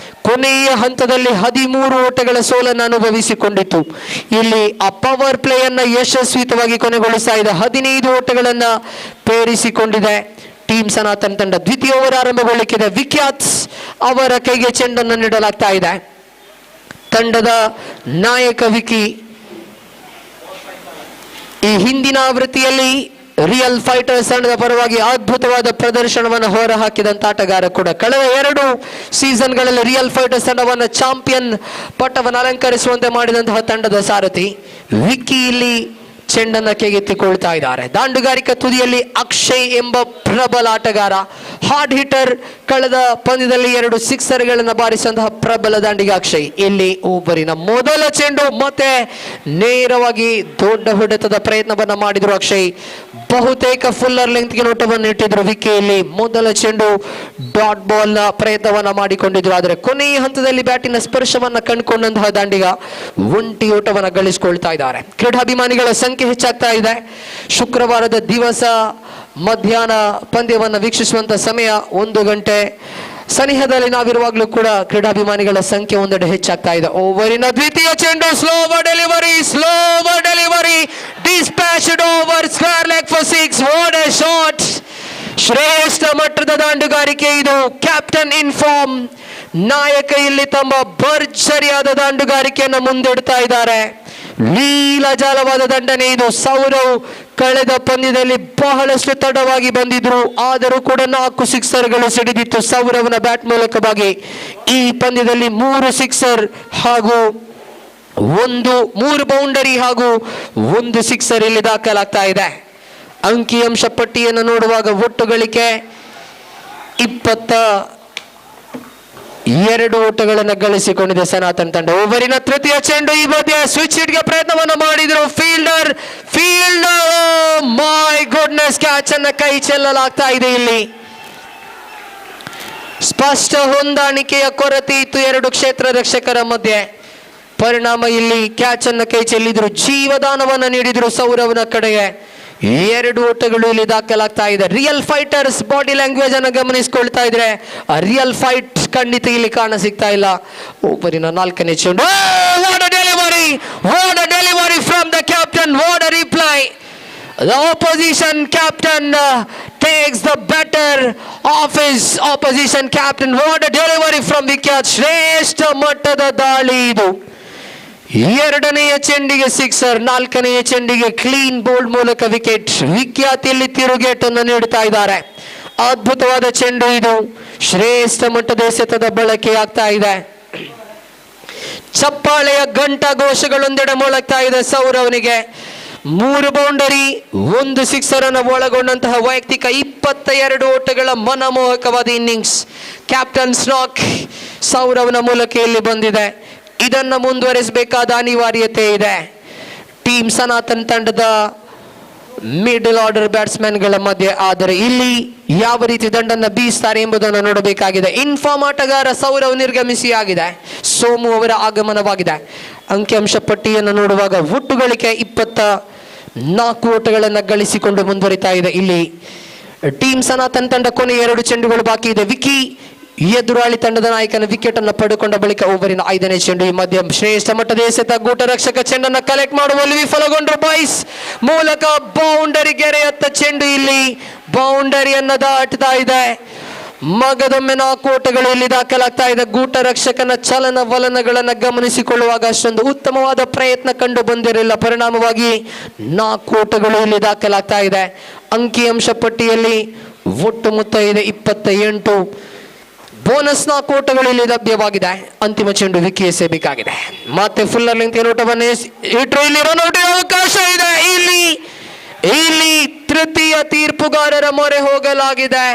S6: ಕೊನೆಯ ಹಂತದಲ್ಲಿ 13 ಓಟಗಳ ಸೋಲನ್ನು ಅನುಭವಿಸಿಕೊಂಡಿತ್ತು. ಇಲ್ಲಿ ಆ ಪವರ್ ಪ್ಲೇ ಅನ್ನ ಯಶಸ್ವಿತವಾಗಿ ಕೊನೆಗೊಳಿಸ್ತಾ ಇದೆ. 15 ಓಟಗಳನ್ನ ಪೇರಿಸಿಕೊಂಡಿದೆ ಟೀಮ್ ಸನಾತನ್ ತಂಡ. ದ್ವಿತೀಯ ಓವರ್ ಆರಂಭಗೊಳ್ಳಲಿಕ್ಕಿದೆ. ವಿಖ್ಯಾತ್ ಅವರ ಕೈಗೆ ಚೆಂಡನ್ನು ನೀಡಲಾಗ್ತಾ ಇದೆ. ತಂಡದ ನಾಯಕ ವಿಕಿ ಈ ಹಿಂದಿನ ಆವೃತ್ತಿಯಲ್ಲಿ ರಿಯಲ್ ಫೈಟರ್ಸ್ ತಂಡದ ಪರವಾಗಿ ಅದ್ಭುತವಾದ ಪ್ರದರ್ಶನವನ್ನು ಹೊರಹಾಕಿದಂತ ಆಟಗಾರ ಕೂಡ. ಕಳೆದ 2 ಸೀಸನ್ಗಳಲ್ಲಿ ರಿಯಲ್ ಫೈಟರ್ಸ್ ತಂಡವನ್ನು ಚಾಂಪಿಯನ್ ಪಟ್ಟವನ್ನು ಅಲಂಕರಿಸುವಂತೆ ಮಾಡಿದಂತಹ ತಂಡದ ಸಾರಥಿ ವಿಕ್ಕಿ ಇಲ್ಲಿ ಚೆಂಡನ್ನ ಕೈಗೆತ್ತಿಕೊಳ್ತಾ ಇದ್ದಾರೆ. ದಾಂಡುಗಾರಿಕಾ ತುದಿಯಲ್ಲಿ ಅಕ್ಷಯ್ ಎಂಬ ಪ್ರಬಲ ಆಟಗಾರ, ಹಾರ್ಡ್ ಹಿಟರ್. ಕಳೆದ ಪಂದ್ಯದಲ್ಲಿ 2 ಸಿಕ್ಸರ್ಗಳನ್ನು ಬಾರಿಸಿದಂತಹ ಪ್ರಬಲ ದಾಂಡಿಗ ಅಕ್ಷಯ್. ಇಲ್ಲಿ ಓವರಿನ ಮೊದಲ ಚೆಂಡು ಮತ್ತೆ ನೇರವಾಗಿ ದೊಡ್ಡ ಹೊಡೆತದ ಪ್ರಯತ್ನವನ್ನ ಮಾಡಿದ್ರು ಅಕ್ಷಯ್. ಬಹುತೇಕ ಫುಲ್ಲರ್ ಲೆಂತ್ಗೆ ನೋಟವನ್ನು ಇಟ್ಟಿದ್ರು ವಿಕ್ಕಿ. ಇಲ್ಲಿ ಮೊದಲ ಚೆಂಡು ಡಾಟ್ ಬಾಲ್ ನ ಪ್ರಯತ್ನವನ್ನ ಮಾಡಿಕೊಂಡಿದ್ರು. ಆದರೆ ಕೊನೆಯ ಹಂತದಲ್ಲಿ ಬ್ಯಾಟಿನ ಸ್ಪರ್ಶವನ್ನ ಕಂಡುಕೊಂಡಂತಹ ದಾಂಡಿಗ ಒಂಟಿ ಓಟವನ್ನ ಗಳಿಸಿಕೊಳ್ತಾ ಇದ್ದಾರೆ. ಕ್ರೀಡಾಭಿಮಾನಿಗಳ ಸಂಖ್ಯೆ ಹೆಚ್ಚಾಗ್ತಾ ಇದೆ. ಶುಕ್ರವಾರದ ದಿವಸ ಮಧ್ಯಾಹ್ನ ಪಂದ್ಯವನ್ನು ವೀಕ್ಷಿಸುವಂತ ಸಮಯ 1 ಗಂಟೆ ಸನಿಹದಲ್ಲಿ ನಾವಿರುವಾಗಲೂ ಕೂಡ ಕ್ರೀಡಾಭಿಮಾನಿಗಳ ಸಂಖ್ಯೆ ಒಂದೆಡೆ ಹೆಚ್ಚಾಗ್ತಾ ಇದೆ. ಓವರಿನ ದ್ವಿತೀಯ ಚೆಂಡು slower delivery dispatched over square leg for 6. What a shot! ಶ್ರೇಷ್ಠ ಮಟ್ಟದ ದಾಂಡುಗಾರಿಕೆ ಇದು. ಕ್ಯಾಪ್ಟನ್ ಇನ್ಫಾರ್ಮ್ ನಾಯಕ ಇಲ್ಲಿ ತಮ್ಮ ಭರ್ಜರಿಯಾದ ದಾಂಡುಗಾರಿಕೆಯನ್ನು ಮುಂದಿಡ್ತಾ ಇದ್ದಾರೆ. ಲೀಲಾಜಾಲವಾದ ದಂಡನೆ ಇದು. ಸೌರವ್ ಕಳೆದ ಪಂದ್ಯದಲ್ಲಿ ಬಹಳಷ್ಟು ತಡವಾಗಿ ಬಂದಿದ್ರು, ಆದರೂ ಕೂಡ 4 ಸಿಕ್ಸರ್ಗಳು ಸಿಡಿದಿತ್ತು ಸೌರವ್ನ ಬ್ಯಾಟ್ ಮೂಲಕವಾಗಿ. ಈ ಪಂದ್ಯದಲ್ಲಿ 3 ಸಿಕ್ಸರ್ ಹಾಗೂ 3 ಬೌಂಡರಿ ಹಾಗೂ 1 ಸಿಕ್ಸರ್ ಇಲ್ಲಿ ದಾಖಲಾಗ್ತಾ ಇದೆ. ಅಂಕಿಅಂಶ ಪಟ್ಟಿಯನ್ನು ನೋಡುವಾಗ ಒಟ್ಟು ಗಳಿಕೆ 22 ಓಟಗಳನ್ನು ಗಳಿಸಿಕೊಂಡಿದೆ ಸನಾತನ್ ತಂಡ. ಓವರಿನ ತೃತೀಯ ಚೆಂಡು ಈ ಮಧ್ಯೆ ಸ್ವಿಚ್ ಹಿಟ್ಗೆ ಪ್ರಯತ್ನವನ್ನು ಮಾಡಿದ್ರು ಫೀಲ್ಡರ್. ಮೈ ಗುಡ್ನೆಸ್, ಕ್ಯಾಚ್ ಅನ್ನ ಕೈ ಚೆಲ್ಲಲಾಗ್ತಾ ಇದೆ. ಇಲ್ಲಿ ಸ್ಪಷ್ಟ ಹೊಂದಾಣಿಕೆಯ ಕೊರತೆ ಇತ್ತು 2 ಕ್ಷೇತ್ರ ರಕ್ಷಕರ ಮಧ್ಯೆ. ಪರಿಣಾಮ ಇಲ್ಲಿ ಕ್ಯಾಚ್ ಅನ್ನ ಕೈ ಚೆಲ್ಲಿದ್ರು, ಜೀವದಾನವನ್ನ ನೀಡಿದ್ರು ಸೌರವ್ನ ಕಡೆಗೆ. 2 ಓಟಗಳು ಇಲ್ಲಿ ದಾಖಲಾಗ್ತಾ ಇದೆ. ರಿಯಲ್ ಫೈಟರ್ಸ್ ಬಾಡಿ ಲ್ಯಾಂಗ್ವೇಜ್ ಅನ್ನು ಗಮನಿಸಿಕೊಳ್ತಾ ಇದ್ರೆ ರಿಯಲ್ ಫೈಟ್ ಖಂಡಿತ ಇಲ್ಲಿ ಕಾಣ ಸಿಗ್ತಾ ಇಲ್ಲ. ಓವರಿನ 4ನೇ ಚೆಂಡು. What a delivery from the captain, what a reply. The opposition captain takes the better of his opposition captain. What a delivery from Vikyat. ಶ್ರೇಷ್ಠ ಮಟ್ಟದ ದಾಳಿ ಇದು. 2ನೆಯ ಚೆಂಡಿಗೆ ಸಿಕ್ಸರ್, 4ನೆಯ ಚೆಂಡಿಗೆ ಕ್ಲೀನ್ ಬೋಲ್ಡ್ ಮೂಲಕ ವಿಕೆಟ್. ವಿಖ್ಯಾತ್ ಇಲ್ಲಿ ತಿರುಗೇಟನ್ನು ನೀಡುತ್ತಾ ಇದ್ದಾರೆ. ಅದ್ಭುತವಾದ ಚೆಂಡು ಇದು. ಶ್ರೇಷ್ಠ ಮಟ್ಟದ ಎಸೆತದ ಬಳಕೆ ಆಗ್ತಾ ಇದೆ. ಚಪ್ಪಾಳೆಯ ಘಂಟಾ ಘೋಷಗಳೊಂದೆಡೆ ಮೊಳಗ್ತಾ ಇದೆ ಸೌರವ್ನಿಗೆ. 3 ಬೌಂಡರಿ 1 ಸಿಕ್ಸರ್ ಅನ್ನು ಒಳಗೊಂಡಂತಹ ವೈಯಕ್ತಿಕ 22 ಓಟಗಳ ಮನಮೋಹಕವಾದ ಇನ್ನಿಂಗ್ಸ್ ಕ್ಯಾಪ್ಟನ್ ಸ್ನಾಕ್ ಸೌರವ್ನ ಮೂಲಕ ಇಲ್ಲಿ ಬಂದಿದೆ. ಇದನ್ನು ಮುಂದುವರಿಸಬೇಕಾದ ಅನಿವಾರ್ಯತೆ ಇದೆ ಟೀಮ್ ಸನಾತನ್ ತಂಡದ ಮಿಡಲ್ ಆರ್ಡರ್ ಬ್ಯಾಟ್ಸ್ಮನ್ಗಳ ಮಧ್ಯೆ. ಆದರೆ ಇಲ್ಲಿ ಯಾವ ರೀತಿ ದಂಡನ್ನು ಬೀಸ್ತಾರೆ ಎಂಬುದನ್ನು ನೋಡಬೇಕಾಗಿದೆ. ಇನ್ಫಾರ್ಮ್ ಆಟಗಾರ ಸೌರವ್ ನಿರ್ಗಮಿಸಿ ಆಗಿದೆ. ಸೋಮು ಅವರ ಆಗಮನವಾಗಿದೆ. ಅಂಕಿಅಂಶ ಪಟ್ಟಿಯನ್ನು ನೋಡುವಾಗ ಒಟ್ಟು ಗಳಿಕೆ 24 ಓಟಗಳನ್ನು ಗಳಿಸಿಕೊಂಡು ಮುಂದುವರಿತಾ ಇದೆ. ಇಲ್ಲಿ ಟೀಮ್ ಸನಾತನ್ ತಂಡ ಕೊನೆಯ 2 ಚೆಂಡುಗಳು ಬಾಕಿ ಇದೆ. ವಿಕಿ ಎದುರಾಳಿ ತಂಡದ ನಾಯಕನ ವಿಕೆಟ್ ಅನ್ನು ಪಡೆದುಕೊಂಡ ಬಳಿಕ ಓವರಿನ 5ನೇ ಚೆಂಡು. ಈ ಮಧ್ಯೆ ಶ್ರೇಷ್ಠ ಮಟ್ಟದ ಎಸೆತ ಗೂಟ ರಕ್ಷಕ ಚೆಂಡನ್ನು ಕಲೆಕ್ಟ್ ಮಾಡುವಲ್ಲಿ ವಿಫಲಗೊಂಡರು ಬಾಯ್ಸ್ ಮೂಲಕ ಬೌಂಡರಿ ಗೆರೆಯತ್ತ ಚೆಂಡು ಇಲ್ಲಿ ಬೌಂಡರಿಯನ್ನು ದಾಟ್ತಾ ಇದೆ. ಮಗದೊಮ್ಮೆ 4 ಓಟಗಳು ಇಲ್ಲಿ ದಾಖಲಾಗ್ತಾ ಇದೆ. ಗೂಟ ರಕ್ಷಕನ ಚಲನವಲನಗಳನ್ನು ಗಮನಿಸಿಕೊಳ್ಳುವಾಗ ಅಷ್ಟೊಂದು ಉತ್ತಮವಾದ ಪ್ರಯತ್ನ ಕಂಡು ಬಂದಿರಲಿಲ್ಲ. ಪರಿಣಾಮವಾಗಿ 4 ಓಟಗಳು ಇಲ್ಲಿ ದಾಖಲಾಗ್ತಾ ಇದೆ. ಅಂಕಿಅಂಶ ಪಟ್ಟಿಯಲ್ಲಿ ಒಟ್ಟು ಮೊತ್ತ ಇದೆ 28. ಬೋನಸ್ 4 ಓಟಗಳು ಇಲ್ಲಿ ಲಭ್ಯವಾಗಿದೆ. ಅಂತಿಮ ಚೆಂಡು ವಿಕ್ಕಿ ಎಸೆಯಬೇಕಾಗಿದೆ. ಮತ್ತೆ ಫುಲ್ಲರ್ ಲೆಂತ್ ಓಟವನ್ನು ಇಟ್ಟರು. ಇಲ್ಲಿ ರನ್ ಔಟ್ ಅವಕಾಶ ಇದೆ. ಇಲ್ಲಿ ತೃತೀಯ ತೀರ್ಪುಗಾರರ ಮೊರೆ ಹೋಗಲಾಗಿದೆ.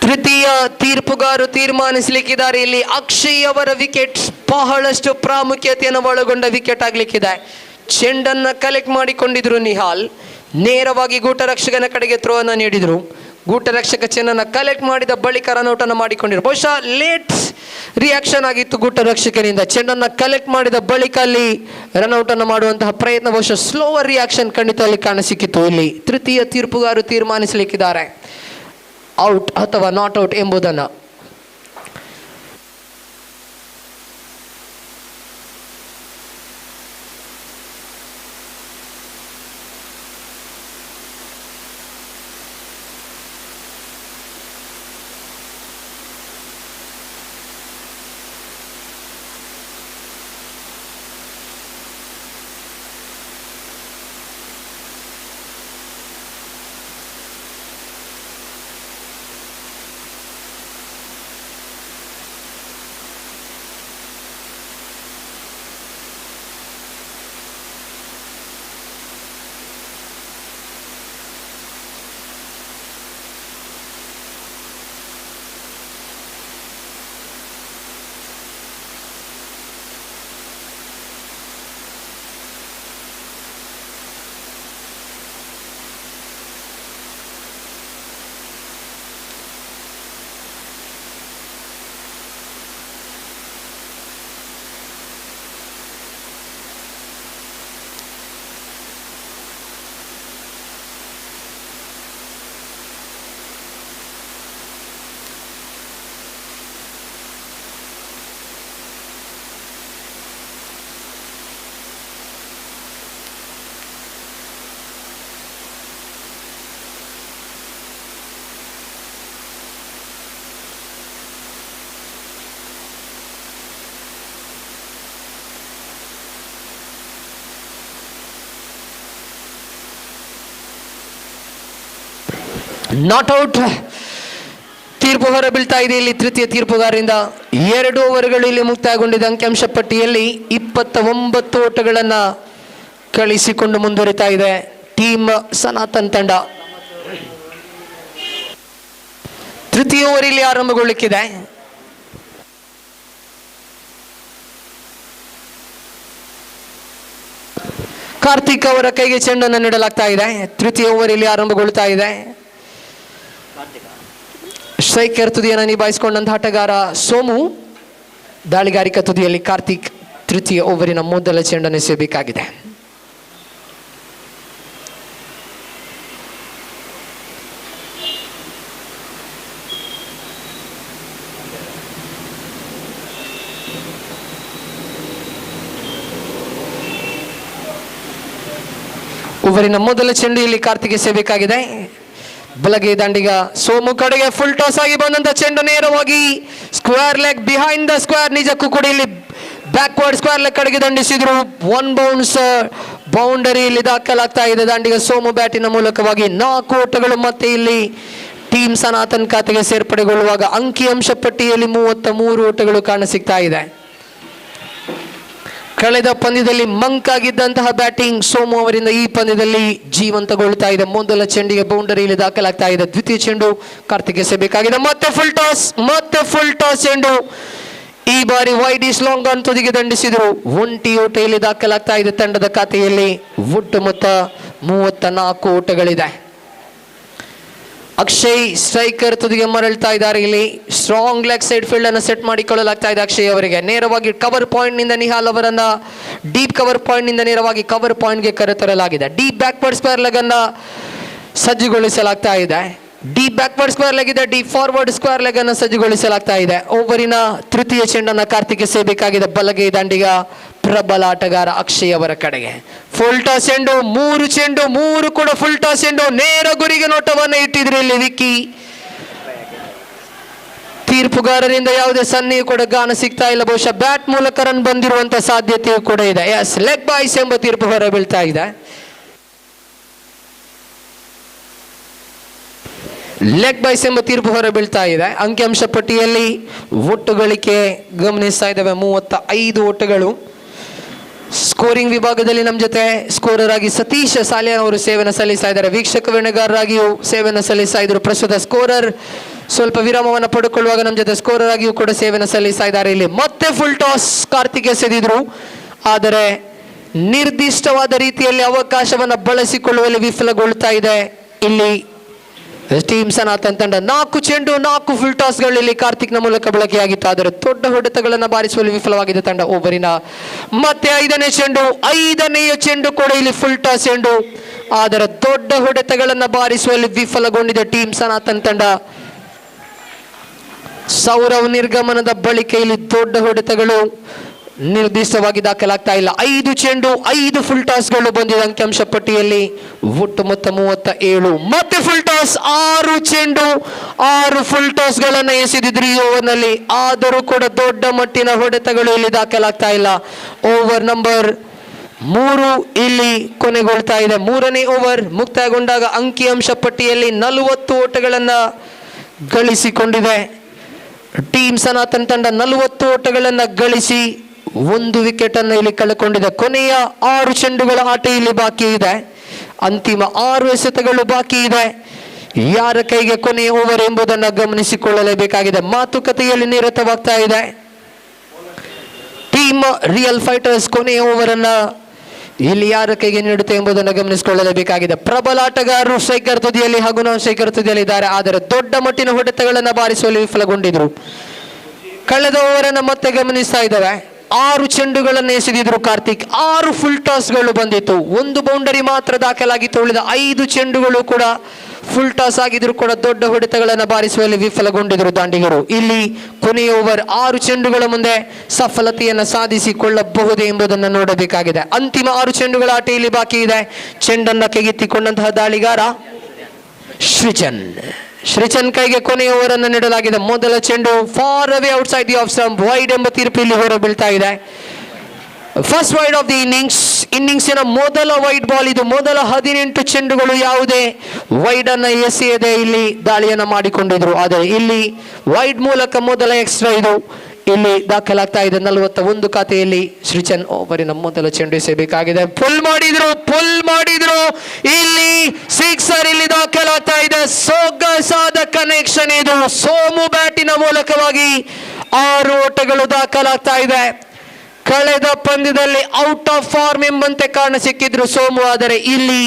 S6: ತೃತೀಯ ತೀರ್ಪುಗಾರರು ತೀರ್ಮಾನಿಸಲಿಕ್ಕಿದ್ದಾರೆ. ಇಲ್ಲಿ ಅಕ್ಷಯ್ ಅವರ ವಿಕೆಟ್ ಬಹಳಷ್ಟು ಪ್ರಾಮುಖ್ಯತೆಯನ್ನು ಒಳಗೊಂಡ ವಿಕೆಟ್ ಆಗ್ಲಿಕ್ಕಿದೆ. ಚೆಂಡನ್ನ ಕಲೆಕ್ಟ್ ಮಾಡಿಕೊಂಡಿದ್ರು ನಿಹಾಲ್. ನೇರವಾಗಿ ಗೂಟ ರಕ್ಷಕನ ಕಡೆಗೆ ಥ್ರೋ ಅನ್ನು ನೀಡಿದರು. ಗೂಟ ರಕ್ಷಕ ಚೆಂಡನ್ನು ಕಲೆಕ್ಟ್ ಮಾಡಿದ ಬಳಿಕ ರನ್ಔಟ್ ಅನ್ನು ಮಾಡಿಕೊಂಡಿರು. ಬಹುಶಃ ಲೇಟ್ ರಿಯಾಕ್ಷನ್ ಆಗಿತ್ತು ಗೂಟ ರಕ್ಷಕನಿಂದ. ಚೆಂಡನ್ನು ಕಲೆಕ್ಟ್ ಮಾಡಿದ ಬಳಿಕ ಅಲ್ಲಿ ರನ್ಔಟ್ ಅನ್ನು ಮಾಡುವಂತಹ ಪ್ರಯತ್ನ, ಬಹುಶಃ ಸ್ಲೋವರ್ ರಿಯಾಕ್ಷನ್ ಖಂಡಿತ ಅಲ್ಲಿ ಕಾಣಸಿಕ್ಕಿತ್ತು. ಇಲ್ಲಿ ತೃತೀಯ ತೀರ್ಪುಗಾರರು ತೀರ್ಮಾನಿಸಲಿಕ್ಕಿದ್ದಾರೆ ಔಟ್ ಅಥವಾ ನಾಟ್ ಔಟ್ ಎಂಬುದನ್ನು. ನಾಟ್ ಔಟ್ ತೀರ್ಪು ಹೊರಬೀಳ್ತಾ ಇದೆ ಇಲ್ಲಿ ತೃತೀಯ ತೀರ್ಪುಗಾರರಿಂದ. 2 ಓವರ್ಗಳು ಇಲ್ಲಿ ಮುಕ್ತಾಯಗೊಂಡಿದ್ದ ಅಂಕಿಅಂಶ ಪಟ್ಟಿಯಲ್ಲಿ 29 ಓಟಗಳನ್ನು ಕಳಿಸಿಕೊಂಡು ಮುಂದುವರಿತಾ ಇದೆ ಟೀಮ್ ಸನಾತನ್ ತಂಡ. ತೃತೀಯ ಓವರ್ ಇಲ್ಲಿ ಆರಂಭಗೊಳ್ಳಲಿಕ್ಕಿದೆ. ಕಾರ್ತಿಕ್ ಅವರ ಕೈಗೆ ಚೆಂಡನ್ನು ನೀಡಲಾಗ್ತಾ ಇದೆ. ತೃತೀಯ ಓವರ್ ಇಲ್ಲಿ ಆರಂಭಗೊಳ್ತಾ ಇದೆ. ಸ್ಟ್ರೈಕರ್ ತುದಿಯನ್ನು ನಿಭಾಯಿಸಿಕೊಂಡಂತಹ ಆಟಗಾರ ಸೋಮು, ದಾಳಿಗಾರಿಕಾ ತುದಿಯಲ್ಲಿ ಕಾರ್ತಿಕ್ ತೃತೀಯ ಓವರಿನ ಮೊದಲ ಚೆಂಡನ್ನು ಎಸೆಯಬೇಕಾಗಿದೆ. ಓವರಿನ ಮೊದಲ ಚೆಂಡು ಇಲ್ಲಿ ಕಾರ್ತಿಕ್ ಎಸೆಯಬೇಕಾಗಿದೆ. ಬಲಗೈ ದಂಡಿಗ ಸೋಮು ಕಡೆಗೆ ಫುಲ್ ಟಾಸ್ ಆಗಿ ಬಂದಂತ ಚೆಂಡು ನೇರವಾಗಿ square leg behind the square. ನಿಜಕ್ಕೂ ಕೂಡ ಇಲ್ಲಿ ಬ್ಯಾಕ್ವರ್ಡ್ ಸ್ಕ್ವೇರ್ ಲೆಗ್ ಕಡೆಗೆ ದಂಡಿಸಿದ್ರು. 1 ಬೌನ್ಸ್ ಬೌಂಡರಿ ಇಲ್ಲಿ ದಾಖಲಾಗ್ತಾ ಇದೆ. ದಂಡಿಗ ಸೋಮು ಬ್ಯಾಟಿನ ಮೂಲಕವಾಗಿ 4 ಓಟಗಳು ಮತ್ತೆ ಇಲ್ಲಿ ಟೀಮ್ ಸನಾತನ್ ಖಾತೆಗೆ ಸೇರ್ಪಡೆಗೊಳ್ಳುವಾಗ ಅಂಕಿಅಂಶ ಪಟ್ಟಿಯಲ್ಲಿ 33 ಓಟಗಳು ಕಾಣಸಿಗ್ತಾ ಇದೆ. ಕಳೆದ ಪಂದ್ಯದಲ್ಲಿ ಮಂಕ್ ಆಗಿದ್ದಂತಹ ಬ್ಯಾಟಿಂಗ್ ಸೋಮು ಅವರಿಂದ ಈ ಪಂದ್ಯದಲ್ಲಿ ಜೀವಂತಗೊಳ್ಳುತ್ತಾ ಇದೆ. ಮೊದಲ ಚೆಂಡಿಗೆ ಬೌಂಡರಿಯಲ್ಲಿ ದಾಖಲಾಗ್ತಾ ಇದೆ. ದ್ವಿತೀಯ ಚೆಂಡು ಕಾರ್ತಿಕ್ ಎಸೆಯಬೇಕಾಗಿದೆ. ಮತ್ತೆ ಫುಲ್ ಟಾಸ್ ಚೆಂಡು ಈ ಬಾರಿ ವೈಡ್ ಈಸ್ ಲಾಂಗ್ ಆನ್ ತುದಿಗೆ ದಂಡಿಸಿದರು. 1 ಓಟ ಇಲ್ಲಿ ದಾಖಲಾಗ್ತಾ ಇದೆ ತಂಡದ ಖಾತೆಯಲ್ಲಿ. ಒಟ್ಟು ಮೊತ್ತ 34 ಓಟಗಳಿದೆ. ಅಕ್ಷಯ್ ಸ್ಟ್ರೈಕರ್ ತುದಿಗೆ ಮರಳ್ತಾ ಇದ್ದಾರೆ. ಇಲ್ಲಿ ಸ್ಟ್ರಾಂಗ್ ಲೆಗ್ ಸೈಡ್ ಫೀಲ್ಡ್ ಅನ್ನು ಸೆಟ್ ಮಾಡಿಕೊಳ್ಳಲಾಗ್ತಾ ಇದೆ ಅಕ್ಷಯ್ ಅವರಿಗೆ. ನೇರವಾಗಿ ಕವರ್ ಪಾಯಿಂಟ್ ನಿಂದ ನಿಹಾಲ್ ಅವರನ್ನ ಡೀಪ್ ಕವರ್ ಪಾಯಿಂಟ್ ನಿಂದ ನೇರವಾಗಿ ಕವರ್ ಪಾಯಿಂಟ್ಗೆ ಕರೆತರಲಾಗಿದೆ. ಡೀಪ್ ಬ್ಯಾಕ್ವರ್ಡ್ ಸ್ಕ್ವೇರ್ ಲೆಗ್ ಅನ್ನ ಸಜ್ಜುಗೊಳಿಸಲಾಗ್ತಾ ಇದೆ. ಡೀಪ್ ಬ್ಯಾಕ್ವರ್ಡ್ ಸ್ಕ್ವೇರ್ ಲೆಗ್ ಇದೆ. ಡೀಪ್ ಫಾರ್ವರ್ಡ್ ಸ್ಕ್ವೇರ್ ಲೆಗ್ ಅನ್ನು ಸಜ್ಜುಗೊಳಿಸಲಾಗ್ತಾ ಇದೆ. ಓವರಿನ ತೃತೀಯ ಚೆಂಡನ್ನು ಕಾರ್ತಿಕ್ ಎಸೆಯಬೇಕಾಗಿದೆ. ಬಲಗೈ ದಂಡಿಗ ಪ್ರಬಲ ಆಟಗಾರ ಅಕ್ಷಯ್ ಅವರ ಕಡೆಗೆ. ಫುಲ್ ಟಾಸ್ ಚೆಂಡು, 3 ಚೆಂಡು 3 ಕೂಡ ಫುಲ್ ಟಾಸ್ ಚೆಂಡು. ನೇರ ಗುರಿಗೆ ನೋಟವನ್ನು ಇಟ್ಟಿದ್ರು ಇಲ್ಲಿ ವಿಕ್ಕಿ. ತೀರ್ಪುಗಾರರಿಂದ ಯಾವುದೇ ಸನ್ನೆಯೂ ಕೂಡ ಗಾನ ಸಿಗ್ತಾ ಇಲ್ಲ. ಬಹುಶಃ ಬ್ಯಾಟ್ ಮೂಲಕ ರನ್ ಬಂದಿರುವಂತ ಸಾಧ್ಯತೆಯೂ ಕೂಡ ಇದೆ. ಎಸ್, ಲೆಗ್ ಬಾಯ್ಸ್ ಎಂಬ ತೀರ್ಪು ಹೊರ ಬೀಳ್ತಾ ಇದೆ. ಲೆಗ್ ಬೈಸ್ ಎಂಬ ತೀರ್ಪು ಹೊರ ಬೀಳ್ತಾ ಇದೆ. ಅಂಕಿಅಂಶ ಪಟ್ಟಿಯಲ್ಲಿ ಒಟ್ಟು ಗಳಿಕೆ ಗಮನಿಸ್ತಾ ಇದ್ದಾವೆ. 35 ಓಟಗಳು. ಸ್ಕೋರಿಂಗ್ ವಿಭಾಗದಲ್ಲಿ ನಮ್ಮ ಜೊತೆ ಸ್ಕೋರರ್ ಆಗಿ ಸತೀಶ್ ಸಾಲಿಯಾನ್ ಅವರು ಸೇವೆಯನ್ನು ಸಲ್ಲಿಸ್ತಾ ಇದ್ದಾರೆ. ವೀಕ್ಷಕ ವೇಣೆಗಾರರಾಗಿಯೂ ಸೇವೆಯನ್ನು ಸಲ್ಲಿಸ್ತಾ ಇದ್ರು. ಪ್ರಸ್ತುತ ಸ್ಕೋರರ್ ಸ್ವಲ್ಪ ವಿರಾಮವನ್ನು ಪಡೆದುಕೊಳ್ಳುವಾಗ ನಮ್ಮ ಜೊತೆ ಸ್ಕೋರರ್ ಆಗಿಯೂ ಕೂಡ ಸೇವೆಯನ್ನು ಸಲ್ಲಿಸ್ತಾ ಇದ್ದಾರೆ. ಇಲ್ಲಿ ಮತ್ತೆ ಫುಲ್ ಟಾಸ್ ಕಾರ್ತಿಕ್ ಎಸೆದಿದ್ರು, ಆದರೆ ನಿರ್ದಿಷ್ಟವಾದ ರೀತಿಯಲ್ಲಿ ಅವಕಾಶವನ್ನು ಬಳಸಿಕೊಳ್ಳುವಲ್ಲಿ ವಿಫಲಗೊಳ್ತಾ ಇದೆ ಇಲ್ಲಿ ಟೀಮ್ ಸನಾತನ್ ತಂಡ. 4 ಚೆಂಡು 4 ಫುಲ್ ಟಾಸ್ಗಳು ಇಲ್ಲಿ ಕಾರ್ತಿಕ್ನ ಮೂಲಕ ಬಳಕೆಯಾಗಿತ್ತು. ಆದರೆ ದೊಡ್ಡ ಹೊಡೆತಗಳನ್ನು ಬಾರಿಸುವಲ್ಲಿ ವಿಫಲವಾಗಿದೆ ತಂಡ. ಓವರಿನ ಮತ್ತೆ 5ನೇ ಚೆಂಡು, 5ನೆಯ ಚೆಂಡು ಕೂಡ ಇಲ್ಲಿ ಫುಲ್ ಟಾಸ್ ಚೆಂಡು. ಆದರೆ ದೊಡ್ಡ ಹೊಡೆತಗಳನ್ನು ಬಾರಿಸುವಲ್ಲಿ ವಿಫಲಗೊಂಡಿದೆ ಟೀಮ್ ಸನಾತನ್ ತಂಡ. ಸೌರವ್ ನಿರ್ಗಮನದ ಬಳಿಕ ಇಲ್ಲಿ ದೊಡ್ಡ ಹೊಡೆತಗಳು ನಿರ್ದಿಷ್ಟವಾಗಿ ದಾಖಲಾಗ್ತಾ ಇಲ್ಲ. 5 ಚೆಂಡು 5 ಫುಲ್ ಟಾಸ್ಗಳು ಬಂದಿದೆ ಅಂಕಿಅಂಶ ಪಟ್ಟಿಯಲ್ಲಿ. ಒಟ್ಟು ಮೊತ್ತ 37. ಮತ್ತೆ ಫುಲ್ ಟಾಸ್ 6 ಚೆಂಡು 6 ಫುಲ್ ಟಾಸ್ಗಳನ್ನು ಎಸೆದಿದ್ರು ಈ ಓವರ್ನಲ್ಲಿ. ಆದರೂ ಕೂಡ ದೊಡ್ಡ ಮಟ್ಟಿನ ಹೊಡೆತಗಳು ಇಲ್ಲಿ ದಾಖಲಾಗ್ತಾ ಇಲ್ಲ. ಓವರ್ ನಂಬರ್ 3 ಇಲ್ಲಿ ಕೊನೆಗೊಳ್ತಾ ಇದೆ. 3ನೇ ಓವರ್ ಮುಕ್ತಾಯಗೊಂಡಾಗ ಅಂಕಿಅಂಶ ಪಟ್ಟಿಯಲ್ಲಿ 40 ಓಟಗಳನ್ನು ಗಳಿಸಿಕೊಂಡಿದೆ ಟೀಮ್ ಸನಾತನ್ ತಂಡ. 40 ಓಟಗಳನ್ನು ಗಳಿಸಿ 1 ವಿಕೆಟ್ ಅನ್ನು ಇಲ್ಲಿ ಕಳೆದುಕೊಂಡಿದೆ. ಕೊನೆಯ 6 ಚೆಂಡುಗಳ ಆಟ ಇಲ್ಲಿ ಬಾಕಿ ಇದೆ. ಅಂತಿಮ 6 ಎಸೆತಗಳು ಬಾಕಿ ಇದೆ. ಯಾರ ಕೈಗೆ ಕೊನೆಯ ಓವರ್ ಎಂಬುದನ್ನು ಗಮನಿಸಿಕೊಳ್ಳಲೇಬೇಕಾಗಿದೆ. ಮಾತುಕತೆಯಲ್ಲಿ ನಿರತವಾಗ್ತಾ ಇದೆ ಟೀಮ್ ರಿಯಲ್ ಫೈಟರ್ಸ್. ಕೊನೆಯ ಓವರ್ ಅನ್ನ ಇಲ್ಲಿ ಯಾರ ಕೈಗೆ ನೀಡುತ್ತೆ ಎಂಬುದನ್ನು ಗಮನಿಸಿಕೊಳ್ಳಲೇಬೇಕಾಗಿದೆ. ಪ್ರಬಲ ಆಟಗಾರರು ಸ್ಟ್ರೈಕರ್ ತುದಿಯಲ್ಲಿ ಹಾಗೂ ನಾನ್ ಸ್ಟ್ರೈಕರ್ ತುದಿಯಲ್ಲಿ ಇದ್ದಾರೆ. ಆದರೆ ದೊಡ್ಡ ಮಟ್ಟಿನ ಹೊಡೆತಗಳನ್ನು ಬಾರಿಸುವಲ್ಲಿ ವಿಫಲಗೊಂಡಿದ್ರು. ಕಳೆದ ಓವರ್ ಅನ್ನು ಮತ್ತೆ ಗಮನಿಸ್ತಾ ಇದ್ದಾವೆ. 6 ಚೆಂಡುಗಳನ್ನು ಎಸೆದಿದ್ರು ಕಾರ್ತಿಕ್. 6 ಫುಲ್ ಟಾಸ್ಗಳು ಬಂದಿತ್ತು. 1 ಬೌಂಡರಿ ಮಾತ್ರ ದಾಖಲಾಗಿತ್ತು. ಉಳಿದ 5 ಚೆಂಡುಗಳು ಕೂಡ ಫುಲ್ ಟಾಸ್ ಆಗಿದ್ರು ಕೂಡ ದೊಡ್ಡ ಹೊಡೆತಗಳನ್ನು ಬಾರಿಸುವಲ್ಲಿ ವಿಫಲಗೊಂಡಿದ್ರು ದಾಂಡಿಗರು. ಇಲ್ಲಿ ಕೊನೆಯ ಓವರ್ 6 ಚೆಂಡುಗಳ ಮುಂದೆ ಸಫಲತೆಯನ್ನು ಸಾಧಿಸಿಕೊಳ್ಳಬಹುದೇ ಎಂಬುದನ್ನು ನೋಡಬೇಕಾಗಿದೆ. ಅಂತಿಮ 6 ಚೆಂಡುಗಳ ಆಟ ಇಲ್ಲಿ ಬಾಕಿ ಇದೆ. ಚೆಂಡನ್ನು ಕೈಗೆತ್ತಿಕೊಂಡಂತಹ ದಾಳಿಗಾರ ಶ್ರೀಚನ್ ಕೈಗೆ ಕೊನೆಯ ಓವರ್ ಅನ್ನು ನೀಡಲಾಗಿದೆ. ಮೊದಲ ಚೆಂಡು far away outside the off stump, wide ಎಂಬ ತೀರ್ಪು ಇಲ್ಲಿ ಹೊರ ಬೀಳ್ತಾ ಇದೆ. ಫಸ್ಟ್ ವೈಡ್ ಆಫ್ ದಿ ಇನ್ನಿಂಗ್ಸಿನ ಮೊದಲ ವೈಡ್ ಬಾಲ್ ಇದು. ಮೊದಲ 18 ಚೆಂಡುಗಳು ಯಾವುದೇ ವೈಡ್ ಅನ್ನ ಎಸೆಯದೆ ಇಲ್ಲಿ ದಾಳಿಯನ್ನ ಮಾಡಿಕೊಂಡಿದ್ರು. ಆದರೆ ಇಲ್ಲಿ ವೈಡ್ ಮೂಲಕ ಮೊದಲ ಎಕ್ಸ್ಟ್ರಾ ಇದು ಇಲ್ಲಿ ದಾಖಲಾಗ್ತಾ ಇದೆ. 41 ಖಾತೆಯಲ್ಲಿ ಶ್ರೀಚನ್ ಓವರಿನ ಮೊದಲ ಚೆಂಡು ಎಸೆಯಬೇಕಾಗಿದೆ. ಪುಲ್ ಮಾಡಿದ್ರು ಇಲ್ಲಿ ಸಿಕ್ಸರ್ ಇಲ್ಲಿ ದಾಖಲಾಗ್ತಾ ಇದೆ. ಸೊಗಸಾದ ಕನೆಕ್ಷನ್ ಇದು. ಸೋಮು ಬ್ಯಾಟಿನ ಮೂಲಕವಾಗಿ 6 ಓಟಗಳು ದಾಖಲಾಗ್ತಾ ಇದೆ. ಕಳೆದ ಪಂದ್ಯದಲ್ಲಿ ಔಟ್ ಆಫ್ ಫಾರ್ಮ್ ಎಂಬಂತೆ ಕಾಣ ಸಿಕ್ಕಿದ್ರು ಸೋಮು. ಆದರೆ ಇಲ್ಲಿ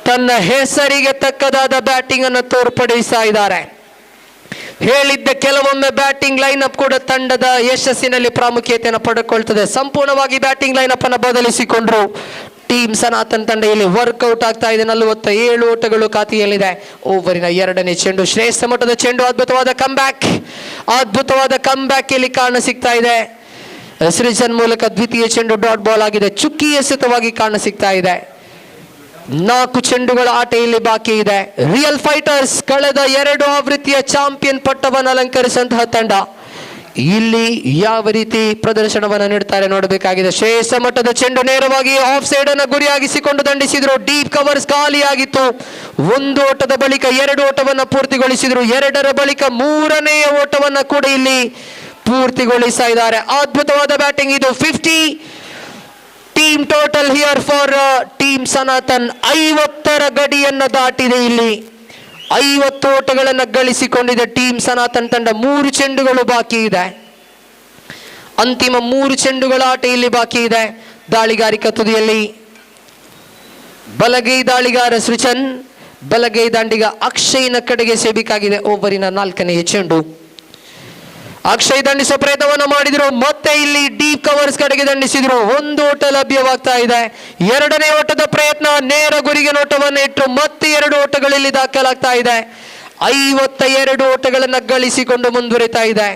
S6: ತನ್ನ ಹೆಸರಿಗೆ ತಕ್ಕದಾದ ಬ್ಯಾಟಿಂಗ್ ಅನ್ನು ತೋರ್ಪಡಿಸ್ತಾ ಇದ್ದಾರೆ. ಹೇಳಿದ್ದ ಕೆಲವೊಮ್ಮೆ ಬ್ಯಾಟಿಂಗ್ ಲೈನ್ ಅಪ್ ಕೂಡ ತಂಡದ ಯಶಸ್ಸಿನಲ್ಲಿ ಪ್ರಾಮುಖ್ಯತೆಯನ್ನು ಪಡೆದುಕೊಳ್ತದೆ. ಸಂಪೂರ್ಣವಾಗಿ ಬ್ಯಾಟಿಂಗ್ ಲೈನ್ ಅಪ್ ಅನ್ನು ಬದಲಿಸಿಕೊಂಡ್ರು ಟೀಮ್ ಸನಾತನ್ ತಂಡ. ಇಲ್ಲಿ ವರ್ಕೌಟ್ ಆಗ್ತಾ ಇದೆ. 47 ಓಟಗಳು ಖಾತೆಯಲ್ಲಿದೆ. ಓವರಿನ 2ನೇ ಚೆಂಡು ಶ್ರೇಷ್ಠ ಮಟ್ಟದ ಚೆಂಡು. ಅದ್ಭುತವಾದ ಕಂಬ್ಯಾಕ್ ಇಲ್ಲಿ ಕಾಣ ಸಿಗ್ತಾ ಇದೆ. ಶ್ರೀಚನ್ ಮೂಲಕ ದ್ವಿತೀಯ ಚೆಂಡು ಡಾಟ್ ಬಾಲ್ ಆಗಿದೆ. ಚುಕ್ಕಿ ಎಸೆತವಾಗಿ ಕಾಣ ಸಿಗ್ತಾ ಇದೆ. 4 ಚೆಂಡುಗಳ ಆಟ ಇಲ್ಲಿ ಬಾಕಿ ಇದೆ. ರಿಯಲ್ ಫೈಟರ್ಸ್ ಕಳೆದ 2 ಆವೃತ್ತಿಯ ಚಾಂಪಿಯನ್ ಪಟ್ಟವನ್ನು ಅಲಂಕರಿಸಿದಂತಹ ತಂಡ. ಇಲ್ಲಿ ಯಾವ ರೀತಿ ಪ್ರದರ್ಶನವನ್ನು ನೀಡುತ್ತಾರೆ ನೋಡಬೇಕಾಗಿದೆ. ಶ್ರೇಷ್ಠ ಮಟ್ಟದ ಚೆಂಡು ನೇರವಾಗಿ ಆಫ್ ಸೈಡ್ ಅನ್ನು ಗುರಿಯಾಗಿಸಿಕೊಂಡು ದಂಡಿಸಿದ್ರು. Deep covers ಖಾಲಿಯಾಗಿತ್ತು. 1 ಓಟದ ಬಳಿಕ 2 ಓಟವನ್ನು ಪೂರ್ತಿಗೊಳಿಸಿದ್ರು. 2ರ ಬಳಿಕ 3ನೇ ಓಟವನ್ನು ಕೂಡ ಇಲ್ಲಿ ಪೂರ್ತಿಗೊಳಿಸ್ತಾ ಇದ್ದಾರೆ. ಅದ್ಭುತವಾದ ಬ್ಯಾಟಿಂಗ್ ಇದು. 50 team total here for team Sanatan. 50ರ ಗಡಿಯನ್ನು ದಾಟಿದೆ. ಇಲ್ಲಿ 50 ಓಟಗಳನ್ನು ಗಳಿಸಿಕೊಂಡಿದೆ ಟೀಮ್ ಸನಾತನ್ ತಂಡ. 3 ಚೆಂಡುಗಳು ಬಾಕಿ ಇದೆ. ಅಂತಿಮ 3 ಚೆಂಡುಗಳ ಆಟ ಇಲ್ಲಿ ಬಾಕಿ ಇದೆ. ದಾಳಿಗಾರಿಕಾ ತುದಿಯಲ್ಲಿ ಬಲಗೈ ದಾಳಿಗಾರ ಸೃಜನ್, ಬಲಗೈ ದಾಂಡಿಗ ಅಕ್ಷಯ್ನ ಕಡೆಗೆ ಸೇಬೇಕಾಗಿದೆ. ಓವರಿನ 4ನೇ ಚೆಂಡು ಅಕ್ಷಯ್ ದಂಡಿಸುವ ಪ್ರಯತ್ನವನ್ನು ಮಾಡಿದ್ರು. ಮತ್ತೆ ಇಲ್ಲಿ ಡೀಪ್ ಕವರ್ಸ್ ಕಡೆಗೆ ದಂಡಿಸಿದ್ರು. 1 ಓಟ ಲಭ್ಯವಾಗ್ತಾ ಇದೆ. 2ನೇ ಓಟದ ಪ್ರಯತ್ನ ನೇರ ಗುರಿಗೆ ನೋಟವನ್ನು ಇಟ್ಟರು. ಮತ್ತೆ 2 ಓಟಗಳಲ್ಲಿ ದಾಖಲಾಗ್ತಾ ಇದೆ. 52 ಓಟಗಳನ್ನು ಗಳಿಸಿಕೊಂಡು ಮುಂದುವರಿತಾ ಇದೆ.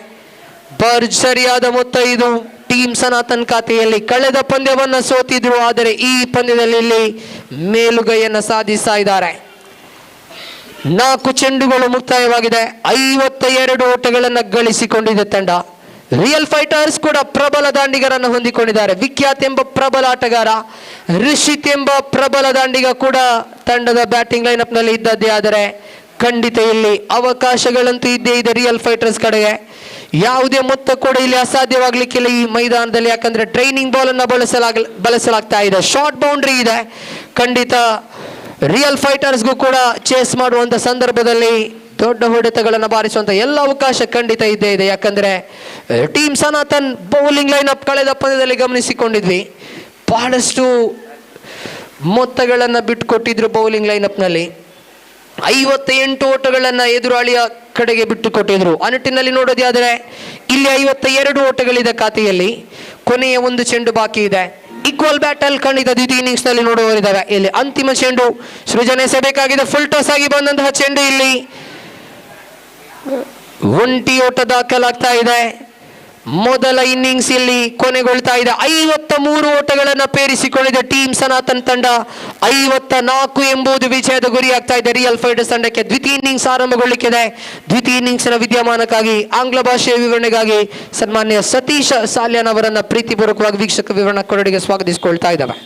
S6: ಭರ್ಜರಿಯಾದ ಮೊತ್ತ ಇದು ಟೀಮ್ ಸನಾತನ್ ಖಾತೆಯಲ್ಲಿ. ಕಳೆದ ಪಂದ್ಯವನ್ನು ಸೋತಿದ್ರು. ಆದರೆ ಈ ಪಂದ್ಯದಲ್ಲಿ ಇಲ್ಲಿ ಮೇಲುಗೈಯನ್ನು ಸಾಧಿಸ್ತಾ ಇದ್ದಾರೆ. 4 ಚೆಂಡುಗಳು ಮುಕ್ತಾಯವಾಗಿದೆ. 52 ಓಟಗಳನ್ನು ಗಳಿಸಿಕೊಂಡಿದೆ ತಂಡ. ರಿಯಲ್ ಫೈಟರ್ಸ್ ಕೂಡ ಪ್ರಬಲ ದಾಂಡಿಗರನ್ನು ಹೊಂದಿಕೊಂಡಿದ್ದಾರೆ. ವಿಖ್ಯಾತ್ ಎಂಬ ಪ್ರಬಲ ಆಟಗಾರ, ರಿಷಿತ್ ಎಂಬ ಪ್ರಬಲ ದಾಂಡಿಗ ಕೂಡ ತಂಡದ ಬ್ಯಾಟಿಂಗ್ ಲೈನ್ ನಲ್ಲಿ ಇದ್ದದ್ದೇ. ಆದರೆ ಖಂಡಿತ ಇಲ್ಲಿ ಅವಕಾಶಗಳಂತೂ ಇದ್ದೇ ಇದೆ ರಿಯಲ್ ಫೈಟರ್ಸ್ ಕಡೆಗೆ. ಯಾವುದೇ ಮೊತ್ತ ಕೂಡ ಇಲ್ಲಿ ಅಸಾಧ್ಯವಾಗ್ಲಿಕ್ಕಿಲ್ಲ ಈ ಮೈದಾನದಲ್ಲಿ. ಯಾಕಂದ್ರೆ ಟ್ರೈನಿಂಗ್ ಬಾಲ್ ಅನ್ನು ಬಳಸಲಾಗ್ತಾ ಇದೆ. ಶಾರ್ಟ್ ಬೌಂಡ್ರಿ ಇದೆ. ಖಂಡಿತ ರಿಯಲ್ ಫೈಟರ್ಸ್ಗೂ ಕೂಡ ಚೇಸ್ ಮಾಡುವಂಥ ಸಂದರ್ಭದಲ್ಲಿ ದೊಡ್ಡ ಹೊಡೆತಗಳನ್ನು ಬಾರಿಸುವಂಥ ಎಲ್ಲ ಅವಕಾಶ ಖಂಡಿತ ಇದ್ದೇ ಇದೆ. ಯಾಕಂದರೆ team Sanatan bowling line up ಕಳೆದ ಪಂದ್ಯದಲ್ಲಿ ಗಮನಿಸಿಕೊಂಡಿದ್ವಿ. ಬಹಳಷ್ಟು ಮೊತ್ತಗಳನ್ನು ಬಿಟ್ಟುಕೊಟ್ಟಿದ್ರು ಬೌಲಿಂಗ್ ಲೈನಪ್ನಲ್ಲಿ. 58 ಓಟಗಳನ್ನು ಎದುರಾಳಿಯ ಕಡೆಗೆ ಬಿಟ್ಟುಕೊಟ್ಟಿದ್ರು. ಆ ನಿಟ್ಟಿನಲ್ಲಿ ನೋಡೋದಾದರೆ ಇಲ್ಲಿ 52 ಓಟಗಳಿದೆ ಖಾತೆಯಲ್ಲಿ. ಕೊನೆಯ ಒಂದು ಚೆಂಡು ಬಾಕಿ ಇದೆ. ಈಕ್ವಲ್ ಬ್ಯಾಟಲ್ ಖಂಡಿತ ದ್ವಿತೀಯ ಇನ್ನಿಂಗ್ಸ್ ನಲ್ಲಿ ನೋಡುವವರಿದ್ದಾರೆ. ಇಲ್ಲಿ ಅಂತಿಮ ಚೆಂಡು ಸೃಜನೆ ಎಸೆಯಬೇಕಾಗಿದೆ. ಫುಲ್ ಟಾಸ್ ಆಗಿ ಬಂದಂತಹ ಚೆಂಡು ಇಲ್ಲಿ ಒಂಟಿ ಓಟ ದಾಖಲಾಗ್ತಾ ಇದೆ. ಮೊದಲ ಇನ್ನಿಂಗ್ಸ್ ಇಲ್ಲಿ ಕೊನೆಗೊಳ್ತಾ ಇದೆ. 53 ಓಟಗಳನ್ನು ಪೇರಿಸಿಕೊಂಡಿದೆ ಟೀಮ್ ಸನಾತನ್ ತಂಡ. 54 ಎಂಬುದು ವಿಜಯದ ಗುರಿಯಾಗ್ತಾ ಇದೆ ರಿಯಲ್ ಫೈಟರ್ಸ್ ತಂಡಕ್ಕೆ. ದ್ವಿತೀಯ ಇನ್ನಿಂಗ್ಸ್ ಆರಂಭಗೊಳ್ಳಿಕ್ಕಿದೆ. ದ್ವಿತೀಯ ಇನ್ನಿಂಗ್ಸ್ನ ವಿದ್ಯಮಾನಕ್ಕಾಗಿ ಆಂಗ್ಲ ಭಾಷೆಯ ವಿವರಣೆಗಾಗಿ ಸನ್ಮಾನ್ಯ ಸತೀಶ್ ಸಾಲ್ಯಾನ್ ಅವರನ್ನ ಪ್ರೀತಿಪೂರ್ವಕವಾಗಿ ವೀಕ್ಷಕ ವಿವರಣಾ ಕೊರಡಿಗೆ ಸ್ವಾಗತಿಸಿಕೊಳ್ತಾ ಇದ್ದಾವೆ.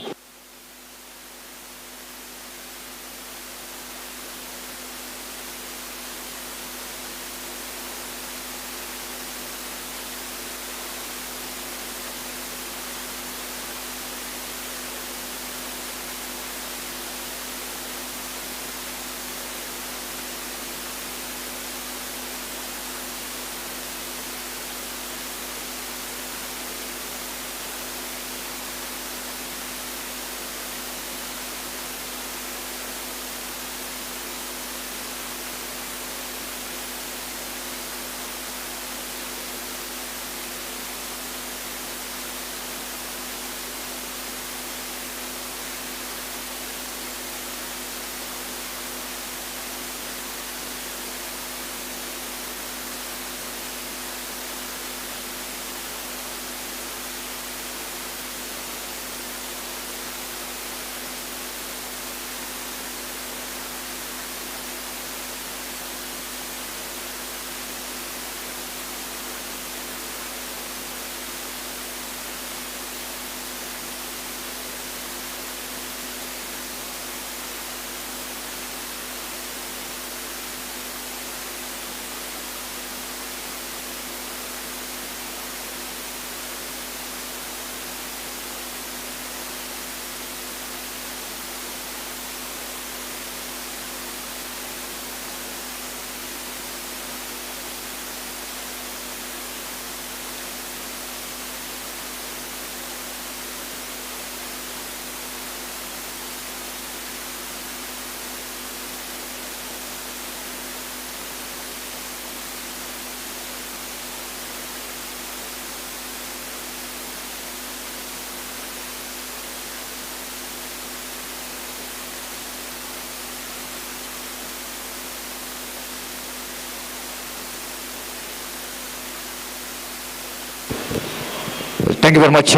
S1: Thank you very much,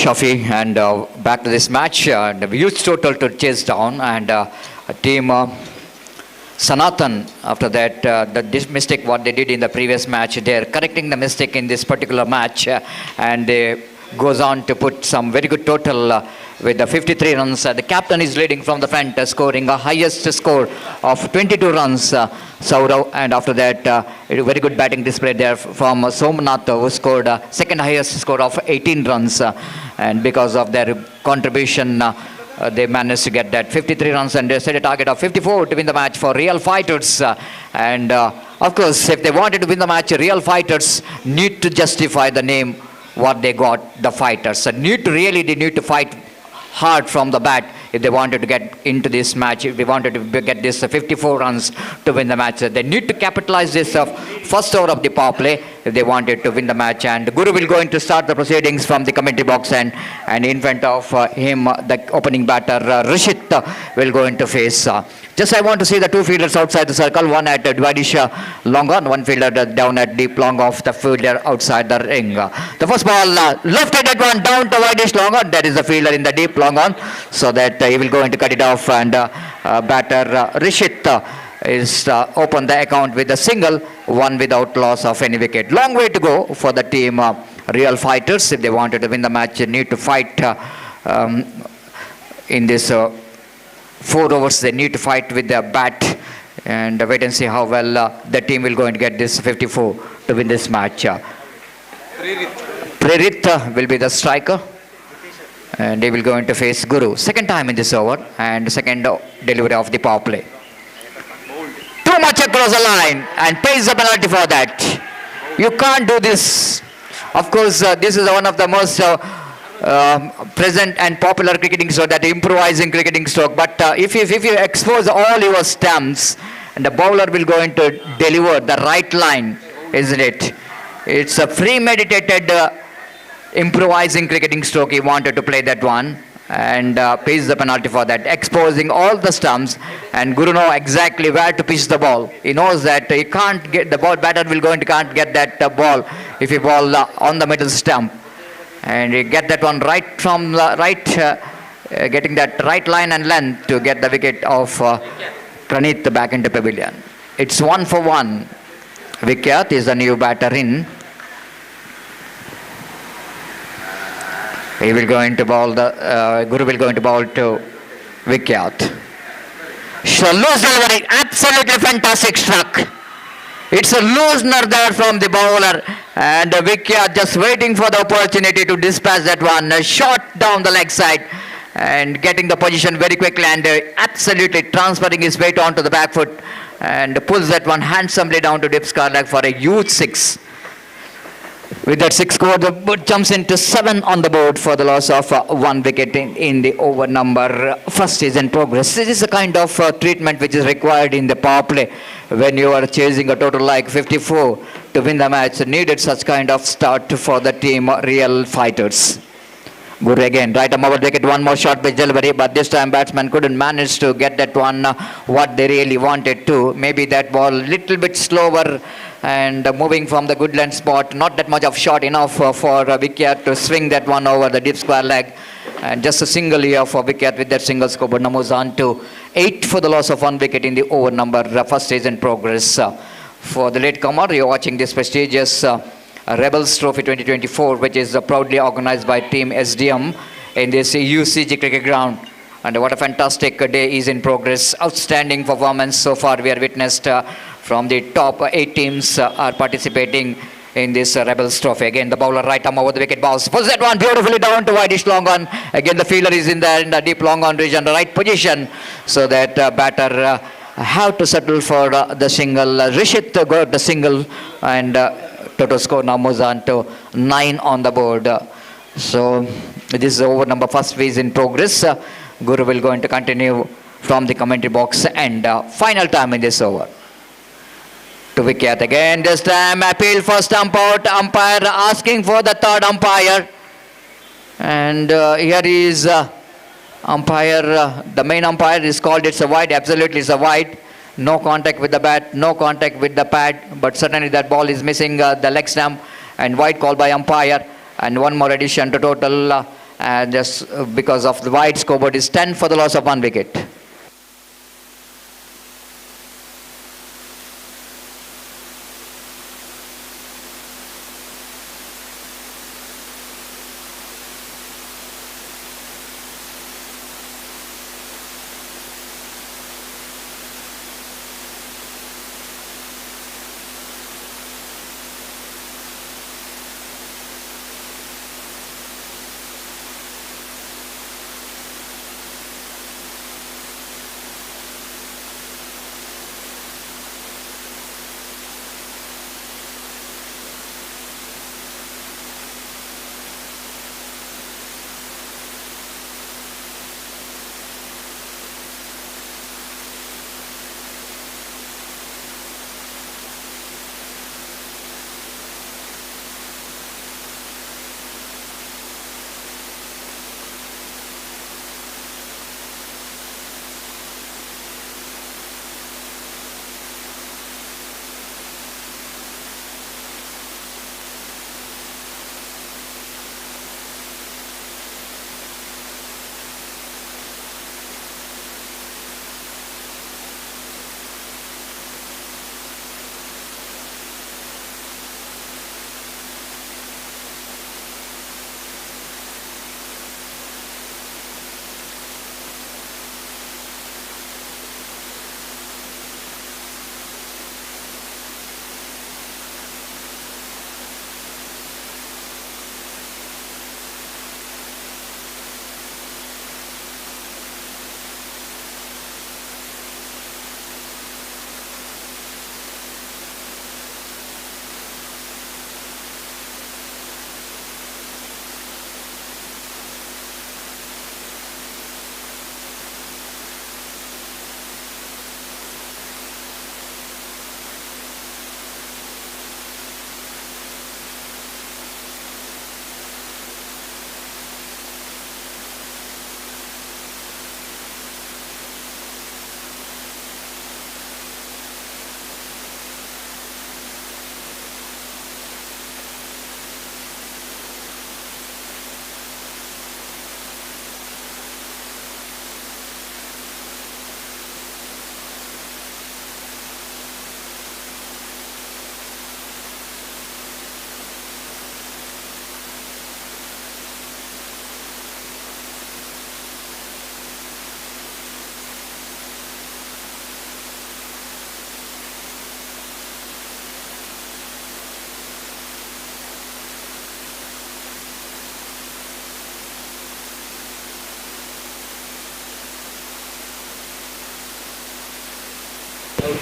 S1: Shafi. And back to this match. The huge total to chase down, and team Sanatan, after that, this mistake what they did in the previous match, they are correcting the mistake in this particular match, and they goes on to put some very good total with the 53 runs. The captain is leading from the front, scoring a highest score of 22 runs, Saurav. And after that, a very good batting display there from Somnath, who scored second highest score of 18 runs. And because of their contribution, they managed to get that 53 runs, and they set a target of 54 to win the match for Real Fighters. And of course, if they wanted to win the match, Real Fighters need to justify the name what they got, the Fighters. They need to fight hard from the bat if they wanted to get into this match, if they wanted to get this 54 runs to win the match. They need to capitalize this first over of the power play if they wanted to win the match. And Guru will going to start the proceedings from the commentary box, and in front of him, the opening batter, Rishit, will go into face. Just I want to see the two fielders outside the circle, one at Dwidish long on, one fielder down at deep long off the fielder outside the ring. The first ball, left-handed one down to Dwidish long on. That is the fielder in the deep long on, so that he will go into cut it off, and batter Rishit is open the account with a single, one without loss of any wicket. Long way to go for the team Real Fighters. If they wanted to win the match, they need to fight in this 4 overs. They need to fight with their bat, and wait and see how well the team will go and get this 54 to win this match. Prerit will be the striker, and he will go into face Guru. Second time in this over, and second delivery of the power play. Too much across the line, and pays the penalty for that. You can't do this. Of course, this is one of the most present and popular cricketing stroke, that improvising cricketing stroke. But if you expose all your stumps, and the bowler will going to deliver the right line, isn't it? It's a premeditated improvising cricketing stroke. He wanted to play that one and pays the penalty for that, exposing all the stumps. And Guru know exactly where to pitch the ball. He knows that he can't get the ball. Batter will going to can't get that ball if he ball on the middle stump. And he get that one right from the right, getting that right line and length to get the wicket of Praneeth back into pavilion. It's 1 for 1. Vikyat is the new batter in. He will go into bowl the Guru will go into bowl to Vikyat. So loose delivery, absolutely fantastic struck. It's a loosener there from the bowler, and Vikyat just waiting for the opportunity to dispatch that one. A shot down the leg side and getting the position very quickly, and absolutely transferring his weight onto the back foot and pulls that one handsomely down to dip scar leg for a huge 6. With that 6 score, the board jumps into 7 on the board for the loss of 1 wicket in the over number. First is in progress. This is a kind of treatment which is required in the power play when you are chasing a total like 54 to win the match. Needed such kind of start for the team real fighters. Guru again, right arm over wicket, one more short pitch delivery, but this time batsman couldn't manage to get that one what they really wanted to. Maybe that ball little bit slower and moving from the good length spot, not that much of shot enough for Vikyat to swing that one over the deep square leg. And just a single here for Vikyat with that single score, but now moves on to 8 for the loss of 1 wicket in the over number. First stage in progress. For the latecomer, you're watching this prestigious Rebels Trophy 2024, which is proudly organized by Team SDM in this UCG cricket ground. And what a fantastic day is in progress. Outstanding performance so far we are witnessed from the top 8 teams are participating in this Rebels Trophy. Again, the bowler right arm over the wicket, bounce. Pulls that one beautifully down to wideish long on. Again, the fielder is in the deep long on region, the right position, so that batter have to settle for the single. Rishit got the single, and total score now moves on to 9 on the board. So this is over number first phase in progress. Guru will going to continue from the commentary box, and final time in this over. To Vikyat again, this time appeal for stump out, umpire asking for the third umpire. And here is umpire, the main umpire is called, it's a wide, absolutely it's a wide. No contact with the bat, no contact with the pad, but certainly that ball is missing the leg stump, and wide call by umpire. And one more addition to total, just because of the wide scoreboard is 10 for the loss of 1 wicket.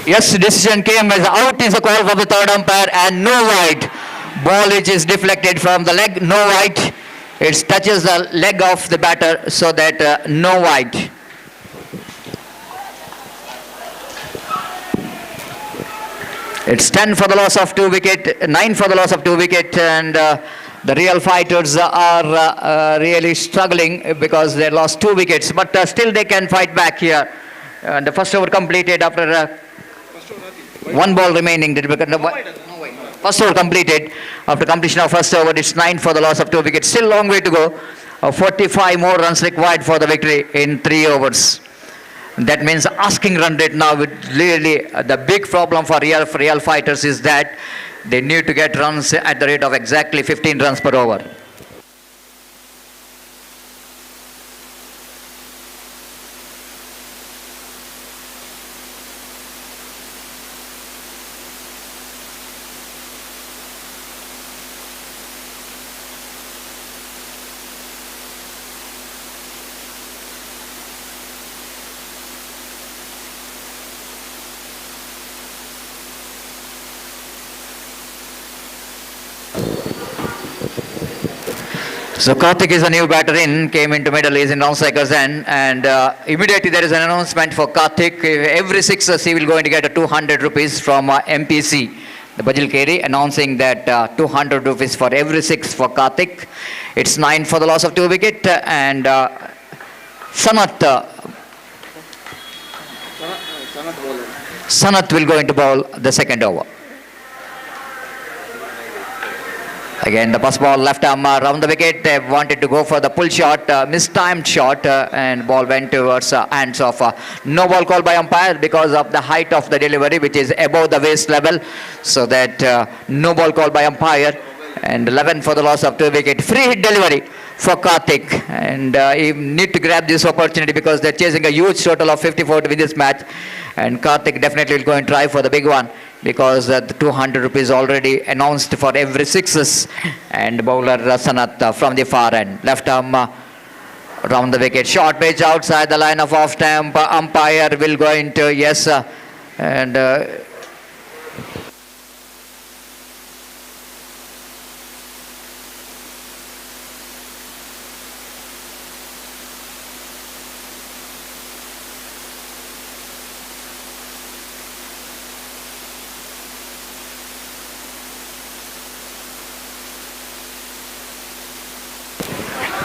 S1: Yes, decision came as out is a call from the third umpire and no wide. Ball which is deflected from the leg, no wide. It touches the leg of the batter, so that no wide. It's 10 for the loss of 2 wicket, 9 for the loss of 2 wicket, and the real fighters are really struggling because they lost 2 wickets, but still they can fight back here. The first over completed after one ball remaining. First over completed after completion of first over. It's 9 for the loss of 2 wickets. Still long way to go. 45 more runs required for the victory in 3 overs. That means asking run rate now. Really, the big problem for real fighters is that they need to get runs at the rate of exactly 15 runs per over. So Karthik is a new batter came into middle, is in downstrikers end, and immediately there is an announcement for Karthik. Every sixes he will going to get a 200 rupees from MPC, the Bajil Keri, announcing that 200 rupees for every 6 for Karthik. It's 9 for the loss of 2 wicket, and Sanat will go into bowl the second over. Again, the pass ball left arm around the wicket. They wanted to go for the pull shot, mistimed shot, and ball went towards hands of no ball call by umpire because of the height of the delivery, which is above the waist level. So that no ball call by umpire, and 11 for the loss of 2 wicket. Free hit delivery for Karthik, and he need to grab this opportunity because they're chasing a huge total of 54 to win this match, and Karthik definitely will go and try for the big one, because the 200 rupees already announced for every sixes. And bowler Sanat from the far end, left arm round the wicket, short pitch outside the line of off stump. Umpire will go into yes, and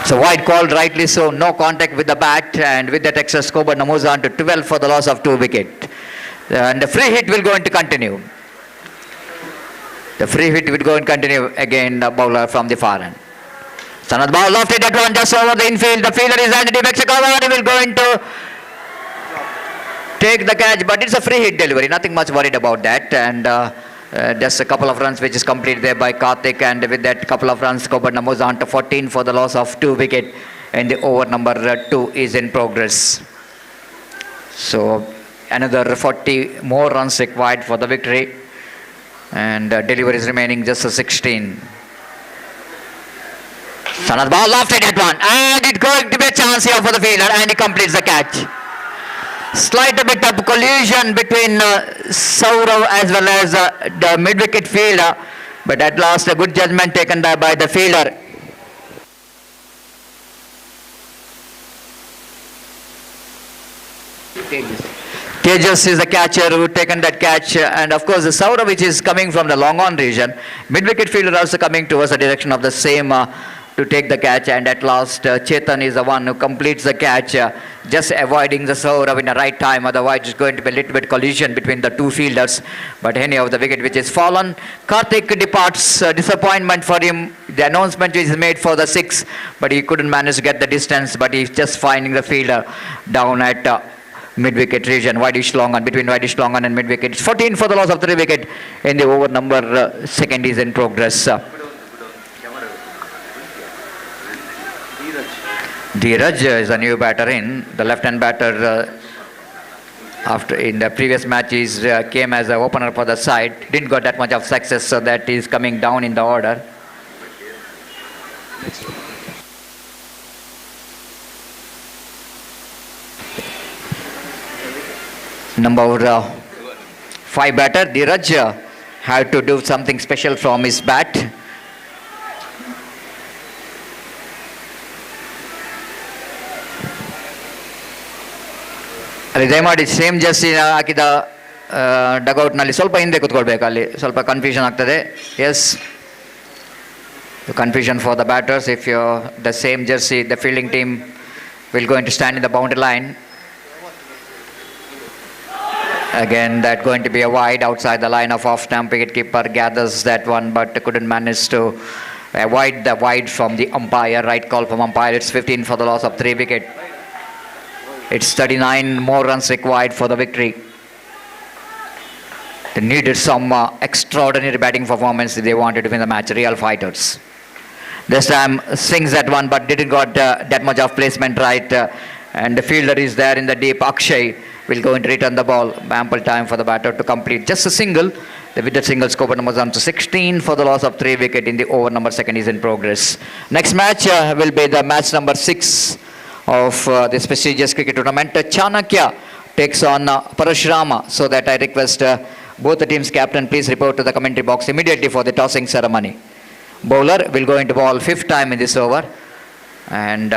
S1: so wide called, rightly so, no contact with the bat, and with that extra score, but moves on to 12 for the loss of 2 wicket. And the free hit will go into continue. The free hit will go and continue again, the bowler from the far end. Sanat ball lofted at one just over the infield. The fielder is at the defects cover. He will go into take the catch, but it's a free hit delivery. Nothing much worried about that, and just a couple of runs which is completed there by Karthik, and with that couple of runs, Kobarna moves on to 14 for the loss of 2 wicket, and the over number 2 is in progress. So another 40 more runs required for the victory, and deliveries remaining just a 16. Sanat ball lofted at one, and it's going to be a chance here for the fielder, and he completes the catch. Slight bit of collision between Saurav as well as the mid-wicket fielder, but at last a good judgment taken by the fielder. Tejas is the catcher who taken that catch, and of course the Saurav, which is coming from the long on region, mid-wicket fielder also coming towards the direction of the same to take the catch, and at last Chetan is the one who completes the catch, just avoiding the Saurav in the right time. Otherwise it's going to be a little bit collision between the two fielders, but anyhow the wicket which is fallen. Karthik departs, disappointment for him. The announcement is made for the 6, but he couldn't manage to get the distance, but he's just finding the fielder down at mid-wicket region, wideish long on, between wideish long on and mid-wicket. It's 14 for the loss of 3 wicket, in the over number 2 is in progress. Dheeraj is a new batter the left-hand batter. After in the previous matches came as an opener for the side, didn't got that much of success, so that is coming down in the order. Number 5 batter. Dheeraj had to do something special from his bat. ಅಲ್ಲಿ ದಯಮಾಡಿ same Jersey ಹಾಕಿದ ಡಗೌಟ್ನಲ್ಲಿ ಸ್ವಲ್ಪ ಹಿಂದೆ ಕೂತ್ಕೊಳ್ಬೇಕು, ಅಲ್ಲಿ ಸ್ವಲ್ಪ confusion ಆಗ್ತದೆ. Yes, confusion for the batters. If you the same jersey, the fielding team will going to stand in the boundary line. Again, that going to be a wide outside the line of off stump. Wicket keeper gathers that one, but couldn't manage to avoid the wide from the umpire. Right call from umpire. It's 15 for the loss of 3 wicket. It's 39 more runs required for the victory. They needed some extraordinary batting performance if they wanted to win the match. Real fighters. This time swings that one, but didn't got that much of placement right. And the fielder is there in the deep. Akshay will go and return the ball. Ample time for the batter to complete just a single. The wicket single score number down to 16 for the loss of 3 wicket in the over number 2 is in progress. Next match will be the match number 6 of this prestigious cricket tournament. Chanakya takes on Parashuram. So that I request both the teams' captain please report to the commentary box immediately for the tossing ceremony. Bowler will go into ball 5th time in this over, and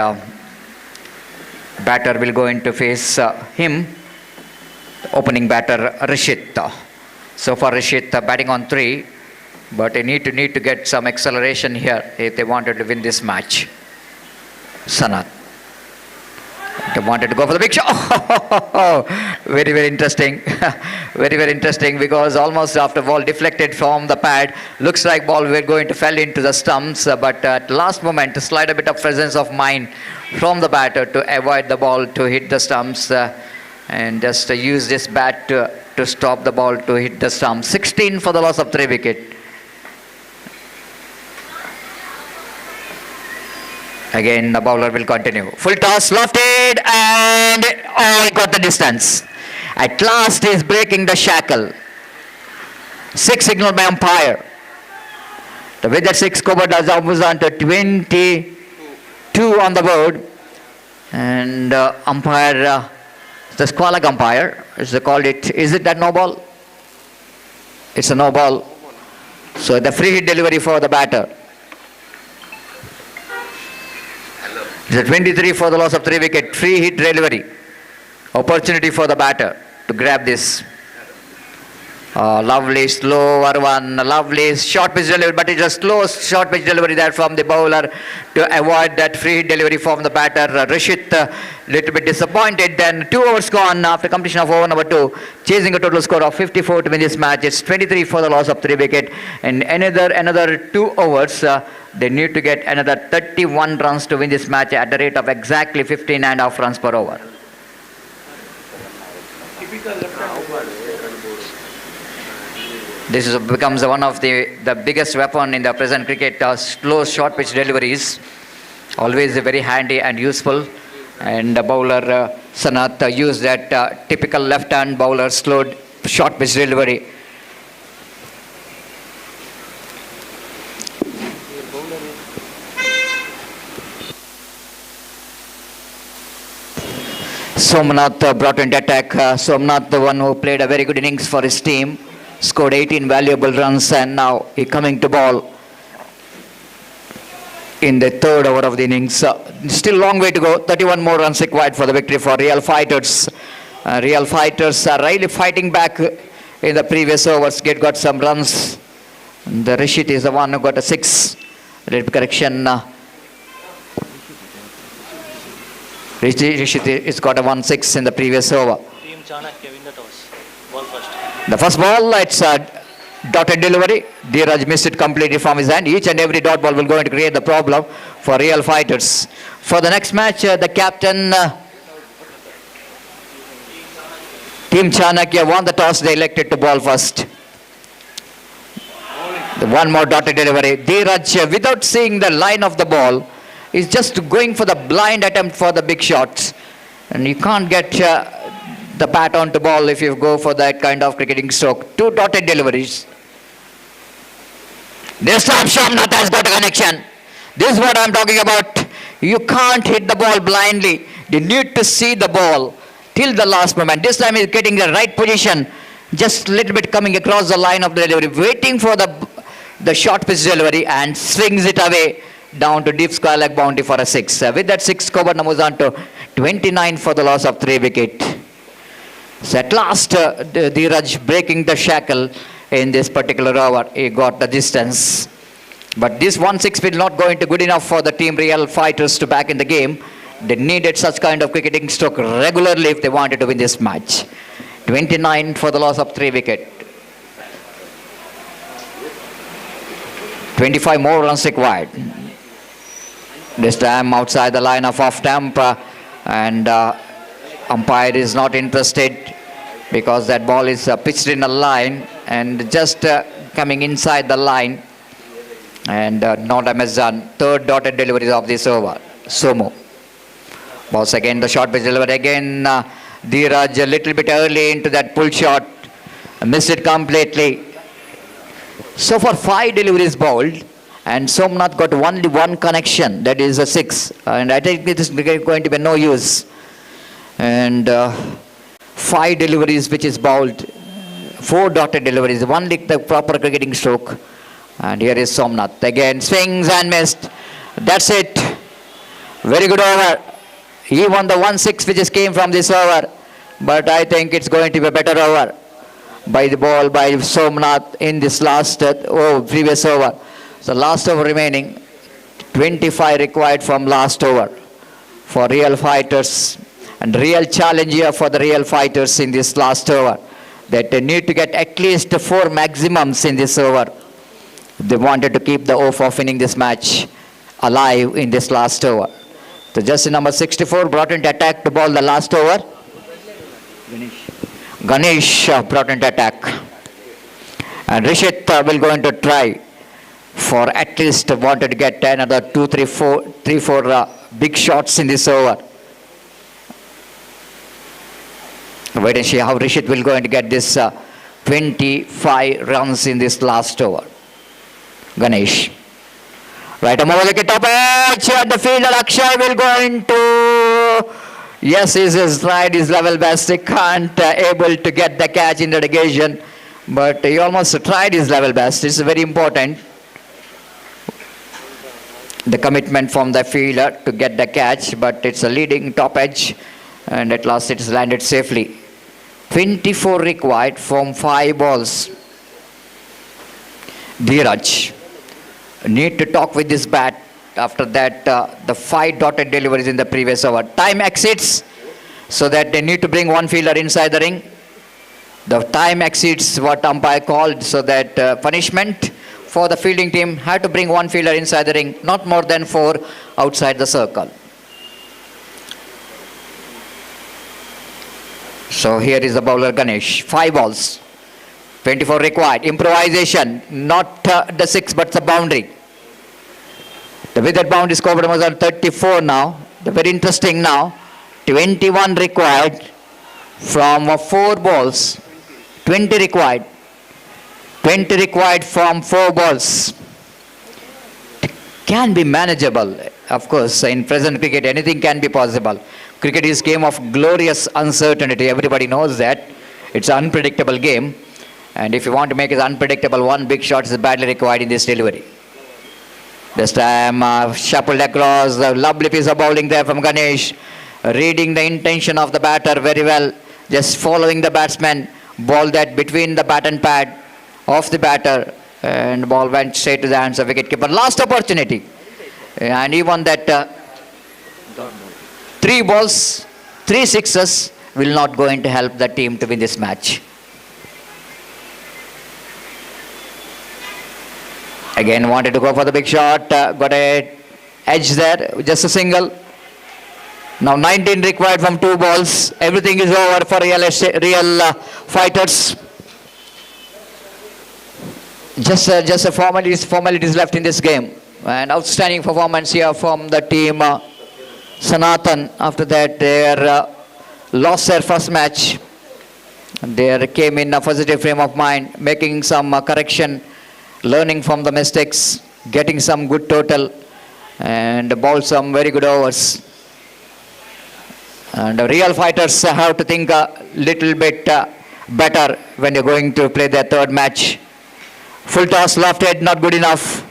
S1: batter will go into face him. Opening batter Rishit. So far Rishit batting on 3, but they need to get some acceleration here if they wanted to win this match. Sanatan. They wanted to go for the big shot. Very, very interesting. Very, very interesting, because almost after ball deflected from the pad, looks like ball were going to fell into the stumps, but at last moment to slide a bit of presence of mind from the batter to avoid the ball to hit the stumps and just use this bat to stop the ball to hit the stumps. 16 for the loss of 3 wicket. Again, the bowler will continue. Full toss, lofted, and he got the distance. At last, he is breaking the shackle. 6 signaled by umpire. The with that 6 covered as almost on to 22 on the board. And umpire, the squalak umpire, as they called it, is it that no ball? It's a no ball. So the free hit delivery for the batter. It's a 23 for the loss of 3 wicket. Free hit delivery. Opportunity for the batter to grab this. Lovely slower one. Lovely short pitch delivery, but it's a slow short pitch delivery there from the bowler to avoid that free hit delivery from the batter. Rishit little bit disappointed. Then 2 overs gone after completion of over number 2. Chasing a total score of 54 to win this match. It's 23 for the loss of 3 wicket. And another 2 overs. They need to get another 31 runs to win this match at the rate of exactly 15.5 runs per over. This becomes one of the biggest weapon in the present cricket. Slow short pitch deliveries, always very handy and useful. And the bowler Sanatan used that typical left-hand bowler slow short pitch delivery. Somnath brought into attack. Somnath, the one who played a very good innings for his team, scored 18 valuable runs, and now he coming to ball in the 3rd over of the innings. Still long way to go. 31 more runs required for the victory for Real Fighters. Real Fighters are really fighting back in the previous overs. Got some runs. The Rishit is the one who got a 6. Little correction. Rishit has got a 1-6 in the previous over.
S3: Team Chanakya win the toss. Ball first.
S1: The first ball, it's a dotted delivery. Dheeraj missed it completely from his hand. Each and every dot ball will go to create the problem for Real Fighters. For the next match, the captain, Team Chanakya won the toss. They elected to ball first. One more dotted delivery. Dheeraj, without seeing the line of the ball, is just going for the blind attempt for the big shots. And you can't get the bat onto ball if you go for that kind of cricketing stroke. 2 dotted deliveries. This time Somnath has got a connection. This is what I'm talking about. You can't hit the ball blindly. You need to see the ball till the last moment. This time he's getting the right position just a little bit coming across the line of the delivery, waiting for the short pitch delivery and swings it away down to deep square leg boundary for a 6. With that 6 covered, moves on to 29 for the loss of 3 wicket. So at last, Dheeraj breaking the shackle in this particular over. He got the distance. But this 1-6 will not going to good enough for the team Real Fighters to back in the game. They needed such kind of cricketing stroke regularly if they wanted to win this match. 29 for the loss of 3 wicket. 25 more runs required. This time outside the line of off stump, and umpire is not interested because that ball is pitched in a line and just coming inside the line, and no damage done. Third dotted delivery of this over. Somo. Balls again, the short pitch delivery again. Dheeraj a little bit early into that pull shot. Missed it completely. So far 5 deliveries bowled, and Somnath got only one connection, that is a 6. And I think it is going to be no use. And 5 deliveries which is bowled, 4 dotted deliveries, one lick the proper cricketing stroke. And here is Somnath. Again, swings and missed. That's it. Very good over. He won the 1-6 which just came from this over. But I think it's going to be a better over by the ball by Somnath in this last previous over. So last over remaining. 25 required from last over for Real Fighters. And real challenge here for the Real Fighters in this last over. That they need to get at least 4 maximums in this over. They wanted to keep the hope of winning this match alive in this last over. So just number 64 brought into attack to ball the last over. Ganesh brought into attack. And Rishit will go into try for at least wanted to get another 3 4 big shots in this over. Wait and see how Rishit will go and get this 25 runs in this last over. Ganesh. Right, over the top edge at the fielder. Akshay will go into. Yes, he has tried his level best. He can't able to get the catch in the occasion, but he almost tried his level best. It's very important. The commitment from the fielder to get the catch, but it's a leading top edge, and at last it's landed safely. 24 required from 5 balls. Dheeraj need to talk with this bat after that the 5 dotted deliveries in the previous over. Time exceeds, so that they need to bring one fielder inside the ring. The time exceeds what umpire called, so that punishment for the fielding team had to bring one fielder inside the ring, not more than 4 outside the circle. So here is the bowler Ganesh. 5 balls. 24 required. Improvisation. Not the 6 but the boundary. The wicket boundary is covered was on 34 now. The very interesting now. 21 required from 4 balls. 20 required. 20 required from 4 balls. Can be manageable. Of course, in present cricket, anything can be possible. Cricket is a game of glorious uncertainty. Everybody knows that. It's an unpredictable game. And if you want to make it unpredictable, one big shot is badly required in this delivery. This time, shuffled across, a lovely piece of bowling there from Ganesh. Reading the intention of the batter very well. Just following the batsman. Ball that between the bat and pad of the batter. And the ball went straight to the hands of wicketkeeper. Last opportunity. And even that 3 balls, 3 sixes will not going to help the team to win this match. Again wanted to go for the big shot, got a edge there, just a single. Now 19 required from 2 balls. Everything is over for Real Fighters. Just a formalities left in this game. And outstanding performance here from the team Sanatan. After that, they lost their first match. They came in a positive frame of mind, making some correction, learning from the mistakes, getting some good total, and bowled some very good overs. And the Real Fighters have to think a little bit better when you're going to play their third match. Full toss, lofted, not good enough.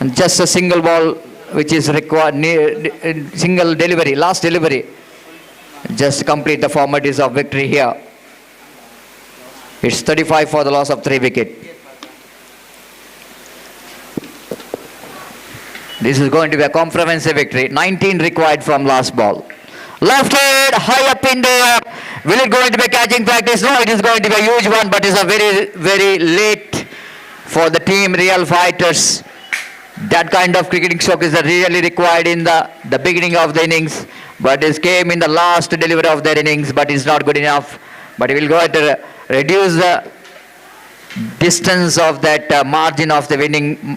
S1: And just a single ball which is required, single delivery, last delivery. Just complete the formalities of victory here. It's 35 for the loss of 3 wickets. This is going to be a comprehensive victory. 19 required from last ball. Lofted, high up in the air. Will it going to be a catching practice? No, it is going to be a huge one, but it's a very, very late for the team Real Fighters. That kind of cricketing stroke is really required in the beginning of the innings, but it came in the last delivery of their innings, but it's not good enough. But it will go to reduce the distance of that margin of the winning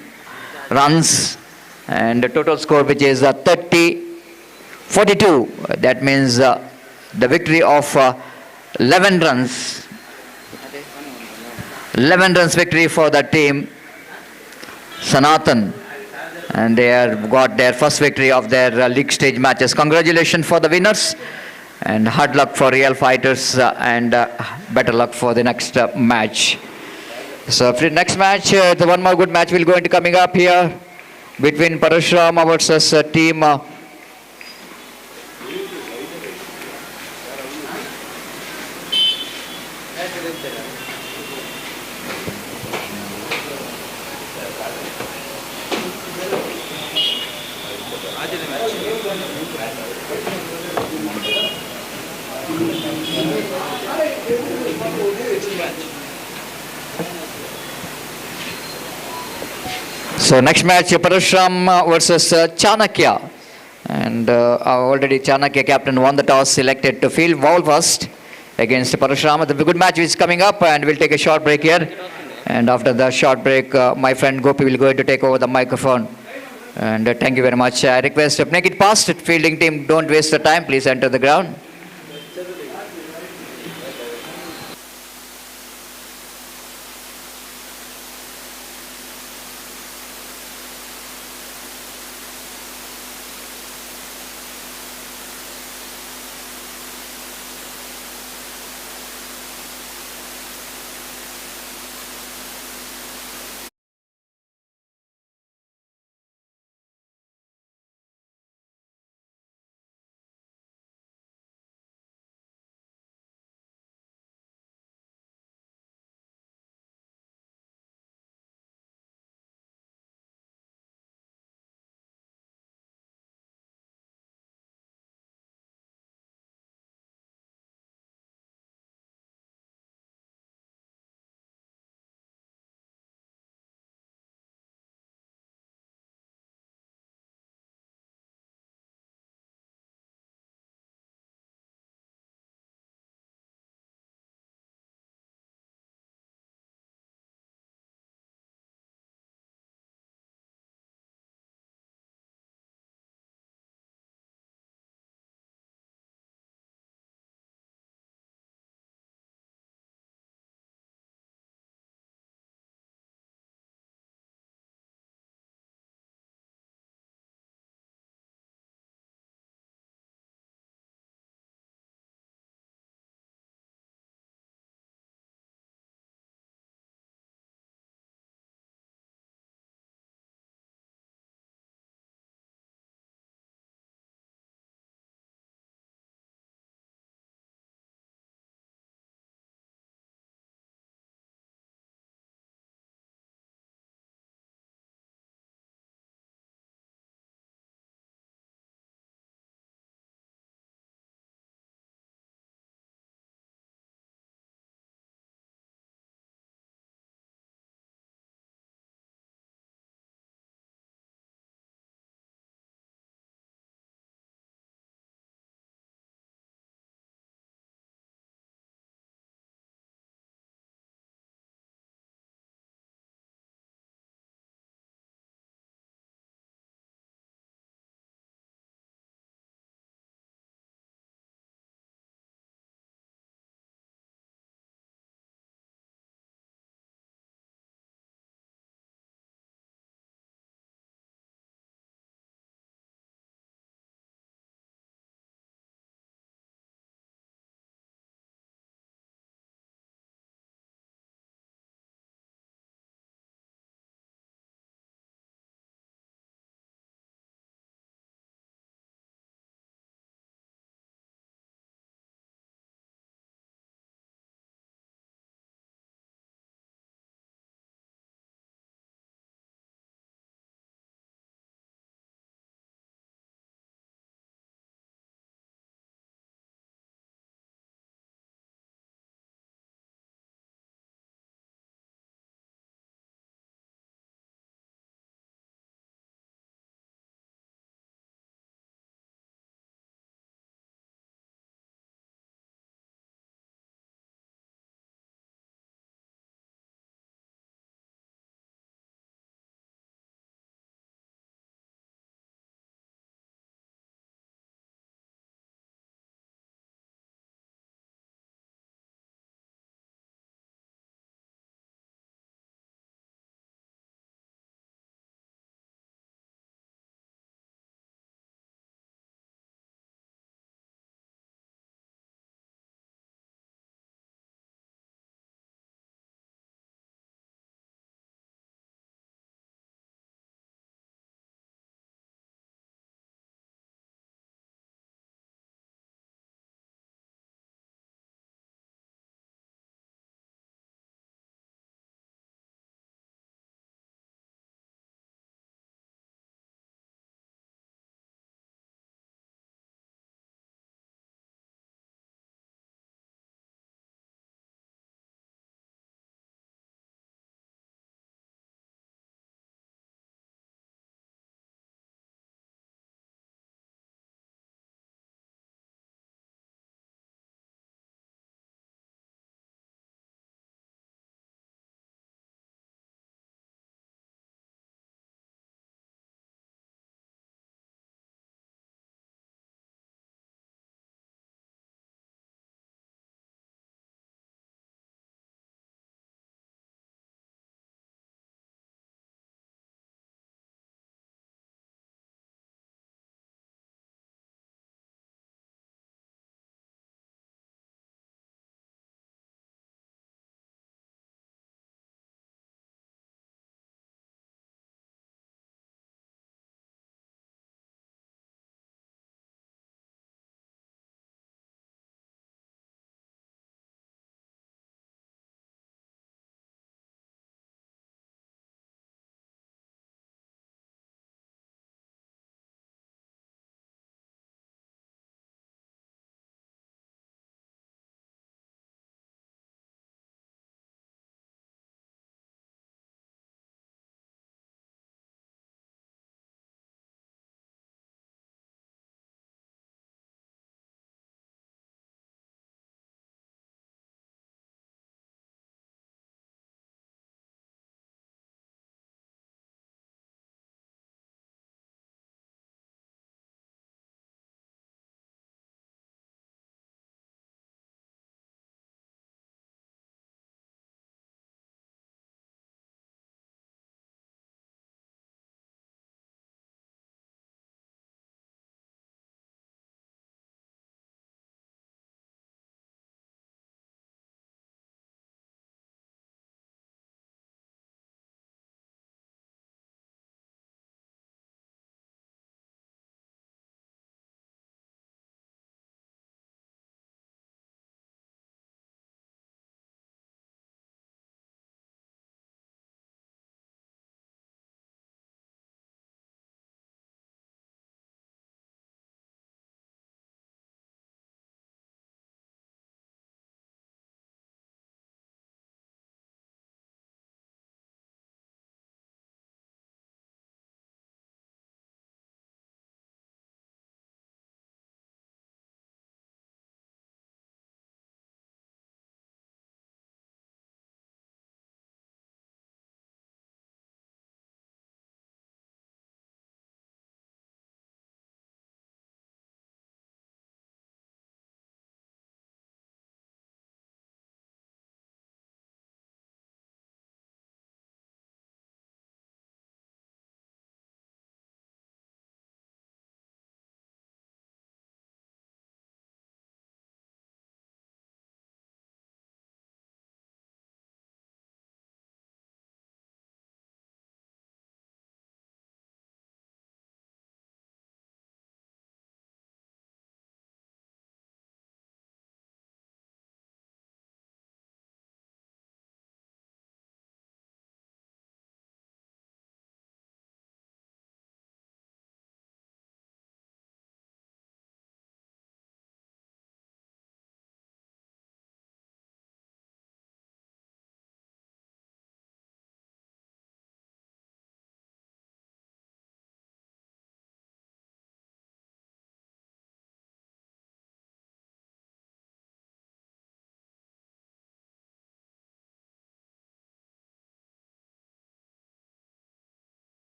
S1: runs, and the total score which is 30-42. That means the victory of 11 runs. 11 runs victory for the team Sanatan, and they have got their first victory of their league stage matches. Congratulations for the winners, and hard luck for Real Fighters, and better luck for the next match. So for the next match, the one more good match will go into coming up here between Parashuram versus team So next match, Parashuram versus Chanakya. And already Chanakya captain won the toss, selected to field ball first against Parashuram. The good match is coming up, and we'll take a short break here. And after the short break, my friend Gopi will go to take over the microphone. And thank you very much. I request to make it past. Fielding team, don't waste the time. Please enter the ground.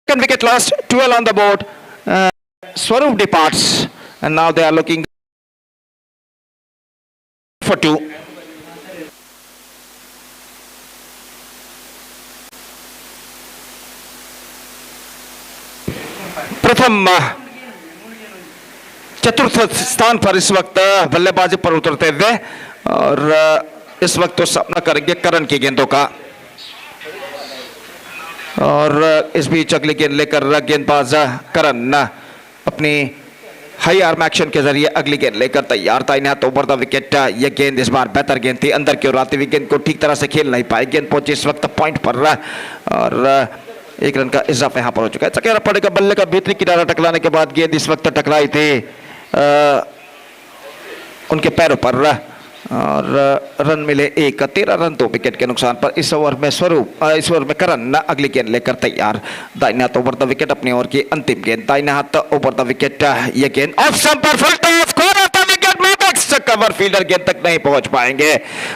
S4: Second wicket lost, 12 on the board. Swarup departs, and now they are looking for 2. प्रथम चतुर्थ स्थान पर इस वक्त बल्लेबाजी पर उतरते हुए, और इस वक्त तो सामना करेंगे करण की गेंदों का। और इस बीच अगली गेंद लेकर गेंदबाज करण अपनी हाई आर्म एक्शन के जरिए अगली गेंद लेकर तैयार था। इन्हें तो ओवर द विकेट, यह गेंद इस बार बेहतर गेंद थी, अंदर की ओर आती हुई गेंद को ठीक तरह से खेल नहीं पाई। गेंद पहुंची इस वक्त पॉइंट पर, और 1 रन का इजाफा यहां पर हो चुका है। चकेरा पड़ेगा, बल्ले का भीतरी किनारा टकराने के बाद गेंद इस वक्त टकराई थी उनके पैरों पर, और रन मिले 1। 13 रन 2 विकेट के नुकसान पर इस ओवर में इस ओवर में करण अगली गेंद लेकर तैयार। दाहिने हाथ ओवर द विकेट, अपनी ओवर की अंतिम गेंद दाहिने हाथ ओवर द विकेट, यह गेंद ऑफ स्टंप पर फुल टॉस, विकेट में कवर फील्डर गेंद तक नहीं पहुंच पाएंगे,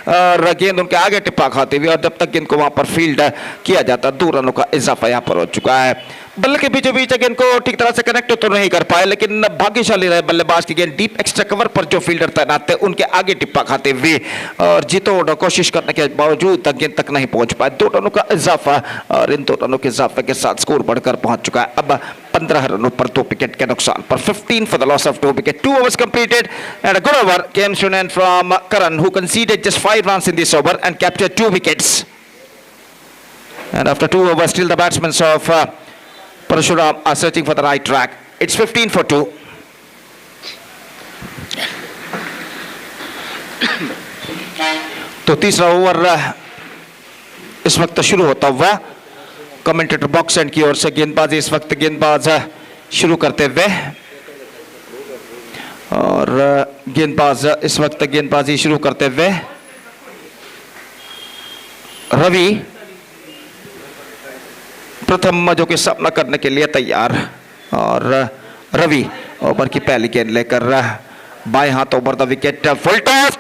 S4: और गेंद उनके आगे टिप्पा खाती हुई, और जब तक गेंद को वहां पर फील्ड किया जाता 2 रनों का इजाफा यहां पर हो चुका है। बल्ले के बीचों बीच गेंद को ठीक तरह से कनेक्ट तो नहीं कर पाए, लेकिन भाग्यशाली रहे बल्लेबाज की गेंद डीप एक्स्ट्रा कवर पर जो फील्डर तैनात थे उनके आगे टिप्पा खाते हुए, और जीतोड़ कोशिश करने के बावजूद गेंद तक नहीं पहुंच पाए। 2 रनों का इजाफा, और इन 2 रनों के इजाफे के साथ स्कोर बढ़कर पहुंच चुका है अब 15 रनों पर 2 विकेट के नुकसान पर। 15 for the loss of 2 wickets. 2 overs completed, and a good over came to an end from Karan, who conceded just 5 runs in this over and captured 2 wickets. And after 2 overs, still the batsmen of Parashuram are searching for the right track. It's 15 for 2. तो तीसरा over इस वक्त शुरू होता हुआ commentator box and की ओर से गेंदबाजी इस वक्त गेंदबाज शुरू करते हुए, और गेंदबाज इस वक्त गेंदबाजी शुरू करते हुए रवि प्रथम जो कि सामना करने के लिए तैयार, और रवि ओवर की पहली गेंद लेकर बाएं हाथ over the wicket, full toss,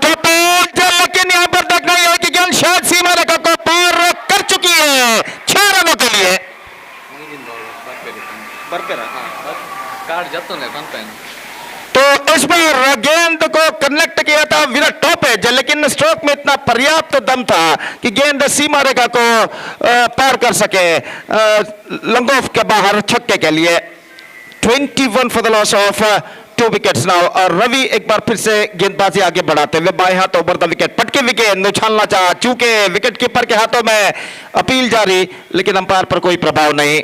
S4: लेकिन यहां पर देखना यह है कि गेंद शायद सीमा रेखा को पार कर चुकी है 6 रनों के लिए। तो इस बार गेंद को कनेक्ट किया था विराट टॉपेज, लेकिन स्ट्रोक में इतना पर्याप्त दम था कि गेंद सीमा रेखा को पार कर सके लॉन्ग ऑफ के बाहर छक्के के लिए। 21 for the loss of 2 wickets now, और रवि एक बार फिर से गेंदबाजी आगे बढ़ाते हुए बाएं हाथ ओवर द विकेट, पटके विकेट उछालना चाहा, चूंकि विकेट कीपर के हाथों में अपील जारी, लेकिन अंपायर पर कोई प्रभाव नहीं।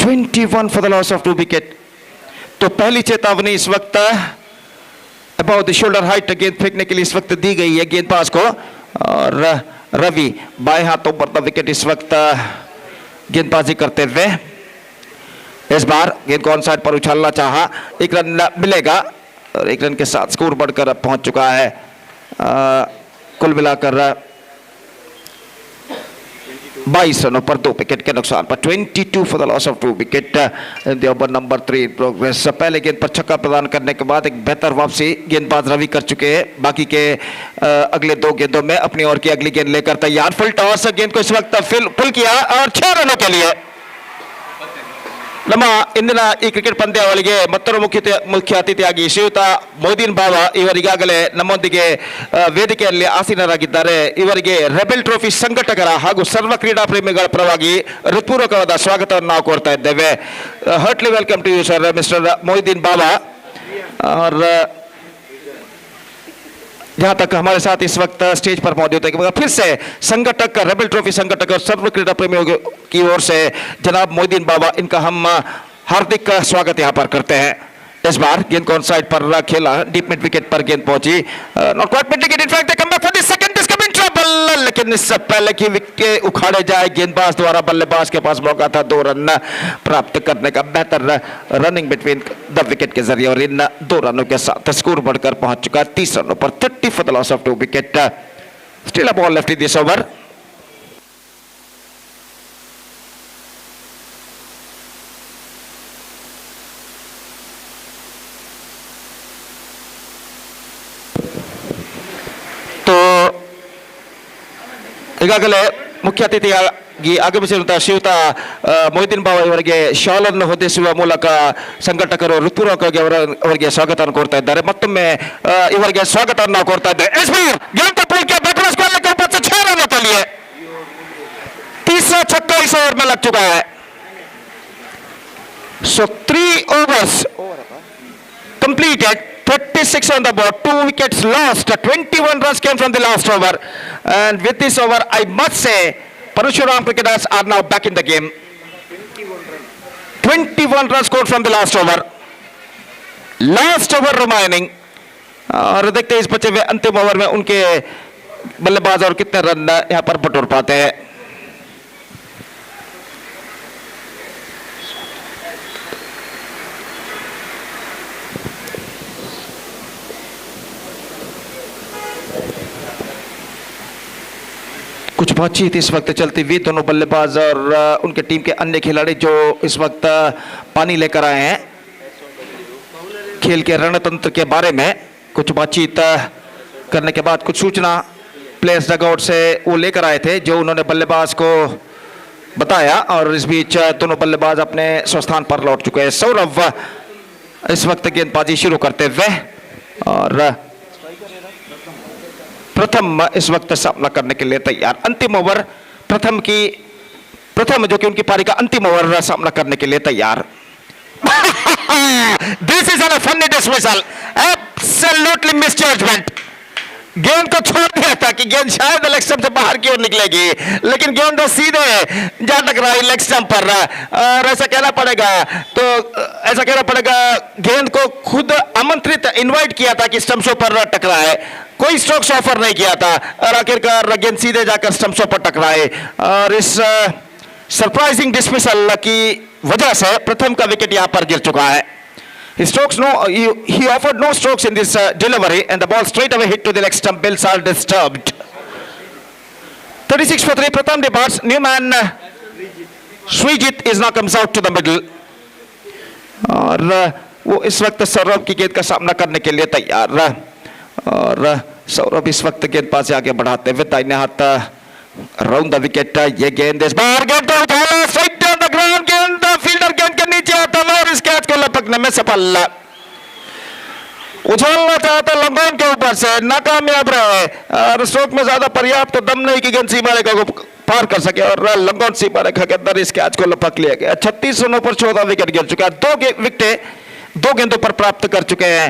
S4: 21 for the loss of 2 wickets. तो पहली चेतावनी इस वक्त अबाउट द शोल्डर हाइट गेंद फेंकने के लिए इस वक्त दी गई है गेंदबाज को, और रवि बाएं हाथ ओवर द विकेट इस वक्त गेंदबाजी करते हुए इस बार गेंद को ऑन साइड पर उछालना चाहा, 1 रन मिलेगा, और 1 रन के साथ स्कोर बढ़कर पहुंच चुका है कुल मिलाकर 22 रनों पर 2 विकेट के नुकसान पर। 22 for the loss of 2 wicket in the over number 3 in progress. पहले गेंद पर छक्का प्रदान करने के बाद एक बेहतर वापसी गेंदबाज रवि कर चुके हैं। बाकी के अगले 2 गेंदों में अपनी ओर की अगली गेंद लेकर तैयार, फुल टॉस, गेंद को इस वक्त फुल किया, और 6 रनों के लिए ನಮ್ಮ ಇಂದಿನ ಈ ಕ್ರಿಕೆಟ್ ಪಂದ್ಯಾವಳಿಗೆ ಮತ್ತೊಬ್ಬ ಮುಖ್ಯ ಅತಿಥಿಯಾಗಿ ಶ್ರೀಯುತ ಮೊಯ್ದೀನ್ ಬಾವಾ ಇವರು ಈಗಾಗಲೇ ನಮ್ಮೊಂದಿಗೆ ವೇದಿಕೆಯಲ್ಲಿ ಆಸೀನರಾಗಿದ್ದಾರೆ. ಇವರಿಗೆ ರೆಬೆಲ್ ಟ್ರೋಫಿ ಸಂಘಟಕರ ಹಾಗೂ ಸರ್ವ ಕ್ರೀಡಾ ಪ್ರೇಮಿಗಳ ಪರವಾಗಿ ಹೃತ್ಪೂರ್ವಕವಾದ ಸ್ವಾಗತವನ್ನು ನಾವು ಕೋರ್ತಾ ಇದ್ದೇವೆ. Heartly welcome to you sir mister Moideen Bava. और जहां तक हमारे साथ इस वक्त स्टेज पर मौजूद है, फिर से संगठक रेबल ट्रॉफी संगठक और सर्व क्रीडा प्रेमियों की ओर से जनाब मोइदीन बाबा, इनका हम हार्दिक स्वागत यहां पर करते हैं. इस बार गेंद को ऑन साइड पर खेला, डीप मिड विकेट पर गेंद पहुंची, not quite mid wicket, in fact come back for the second, this coming trouble, लेकिन इससे पहले कि विकेट उखाड़े जाए गेंदबाज द्वारा बल्लेबाज के पास मौका था 2 रन प्राप्त करने का, बेहतर रनिंग बिटवीन द विकेट के जरिए, और इन 2 रनों के साथ स्कोर बढ़कर पहुंच चुका 30 रनों पर. 30 for the loss of 2 wicket. Still a ball left in this over. ಈಗಾಗಲೇ ಮುಖ್ಯ ಅತಿಥಿಯಾಗಿ ಆಗಮಿಸಿರುವಂತಹ ಶ್ರೀಯುತ ಮೊಯ್ದೀನ್ ಬಾವ ಇವರಿಗೆ ಶಾಲನ್ನು ಹೊದಿಸುವ ಮೂಲಕ ಸಂಘಟಕರು ಹೃತ್ಪೂರ್ವಕವಾಗಿ ಅವರಿಗೆ ಸ್ವಾಗತ ಕೋರ್ತಾ ಇದ್ದಾರೆ. ಮತ್ತೊಮ್ಮೆ ಇವರಿಗೆ ಸ್ವಾಗತವನ್ನು ಕೋರ್ತಾ ಇದ್ದಾರೆ. तीसरा छक्का इस ओवर में लग चुका है. So 3 overs completed, 36 on the board, 2 wickets lost, 21 runs came from the last over, and with this over I must say Parashuram cricketers are now back in the game. 21 runs scored from the last over. Last over remaining. और देखते हैं इस बचे हुए अंतिम over में उनके बल्लेबाज और कितने रन यहाँ पर बटोर पाते हैं. कुछ बातचीत इस वक्त चलती हुई दोनों बल्लेबाज और उनके टीम के अन्य खिलाड़ी जो इस वक्त पानी लेकर आए हैं खेल के रणतंत्र के बारे में कुछ बातचीत करने के बाद कुछ सूचना प्लेयर्स डगआउट से वो लेकर आए थे जो उन्होंने बल्लेबाज को बताया. और इस बीच दोनों बल्लेबाज अपने स्वस्थान पर लौट चुके हैं. सौरभ इस वक्त गेंदबाजी शुरू करते हुए और प्रथम इस वक्त सामना करने के लिए तैयार. अंतिम ओवर प्रथम जो कि उनकी पारी का अंतिम ओवर सामना करने के लिए तैयार. This is a funny dismissal, absolutely misjudgement. गेंद को छोड़ दिया था कि गेंद शायद लेग स्टंप से बाहर की ओर निकलेगी, लेकिन गेंद तो सीधे जा टकराई लेग स्टंप पर. और ऐसा कहना पड़ेगा गेंद को खुद आमंत्रित इनवाइट किया था कि स्टंप्सों पर टकराए, कोई स्ट्रोक्स ऑफर नहीं किया था और आखिरकार गेंद सीधे जाकर स्टंप्सों पर टकराए. और इस सरप्राइजिंग डिसमिसल की वजह से प्रथम का विकेट यहां पर गिर चुका है. He offered no strokes in this delivery and the ball straight away hit to the leg stump. Bills are disturbed. 36 for 3. Pratham departs. New man Srijit is now comes out to the middle. और वो इस वक्त सौरभ की गेंद का सामना करने के लिए तैयार. और सौरभ इस वक्त गेंदबाजी आगे बढ़ाते हुए दाहिने हाथ राउंड द विकेट. ये गेंद इस बार गेंद को उठाना स्ट्राइक डाउन द ग्राउंड. गेंद फील्डर गेंद के नीचे आता है और इस कैच को लपकने में सफल. उछालना चाहता लंगोन के ऊपर से, नाकामयाब रहे. और स्ट्रोक में ज्यादा पर्याप्त दम नहीं कि गेंद सीमा रेखा को पार कर सके और लंगोन सीमा रेखा के अंदर इस कैच को लपक लिया गया. 36 रनों पर 14 विकेट गिर चुका है. 2 विकेटें 2 गेंदों पर प्राप्त कर चुके हैं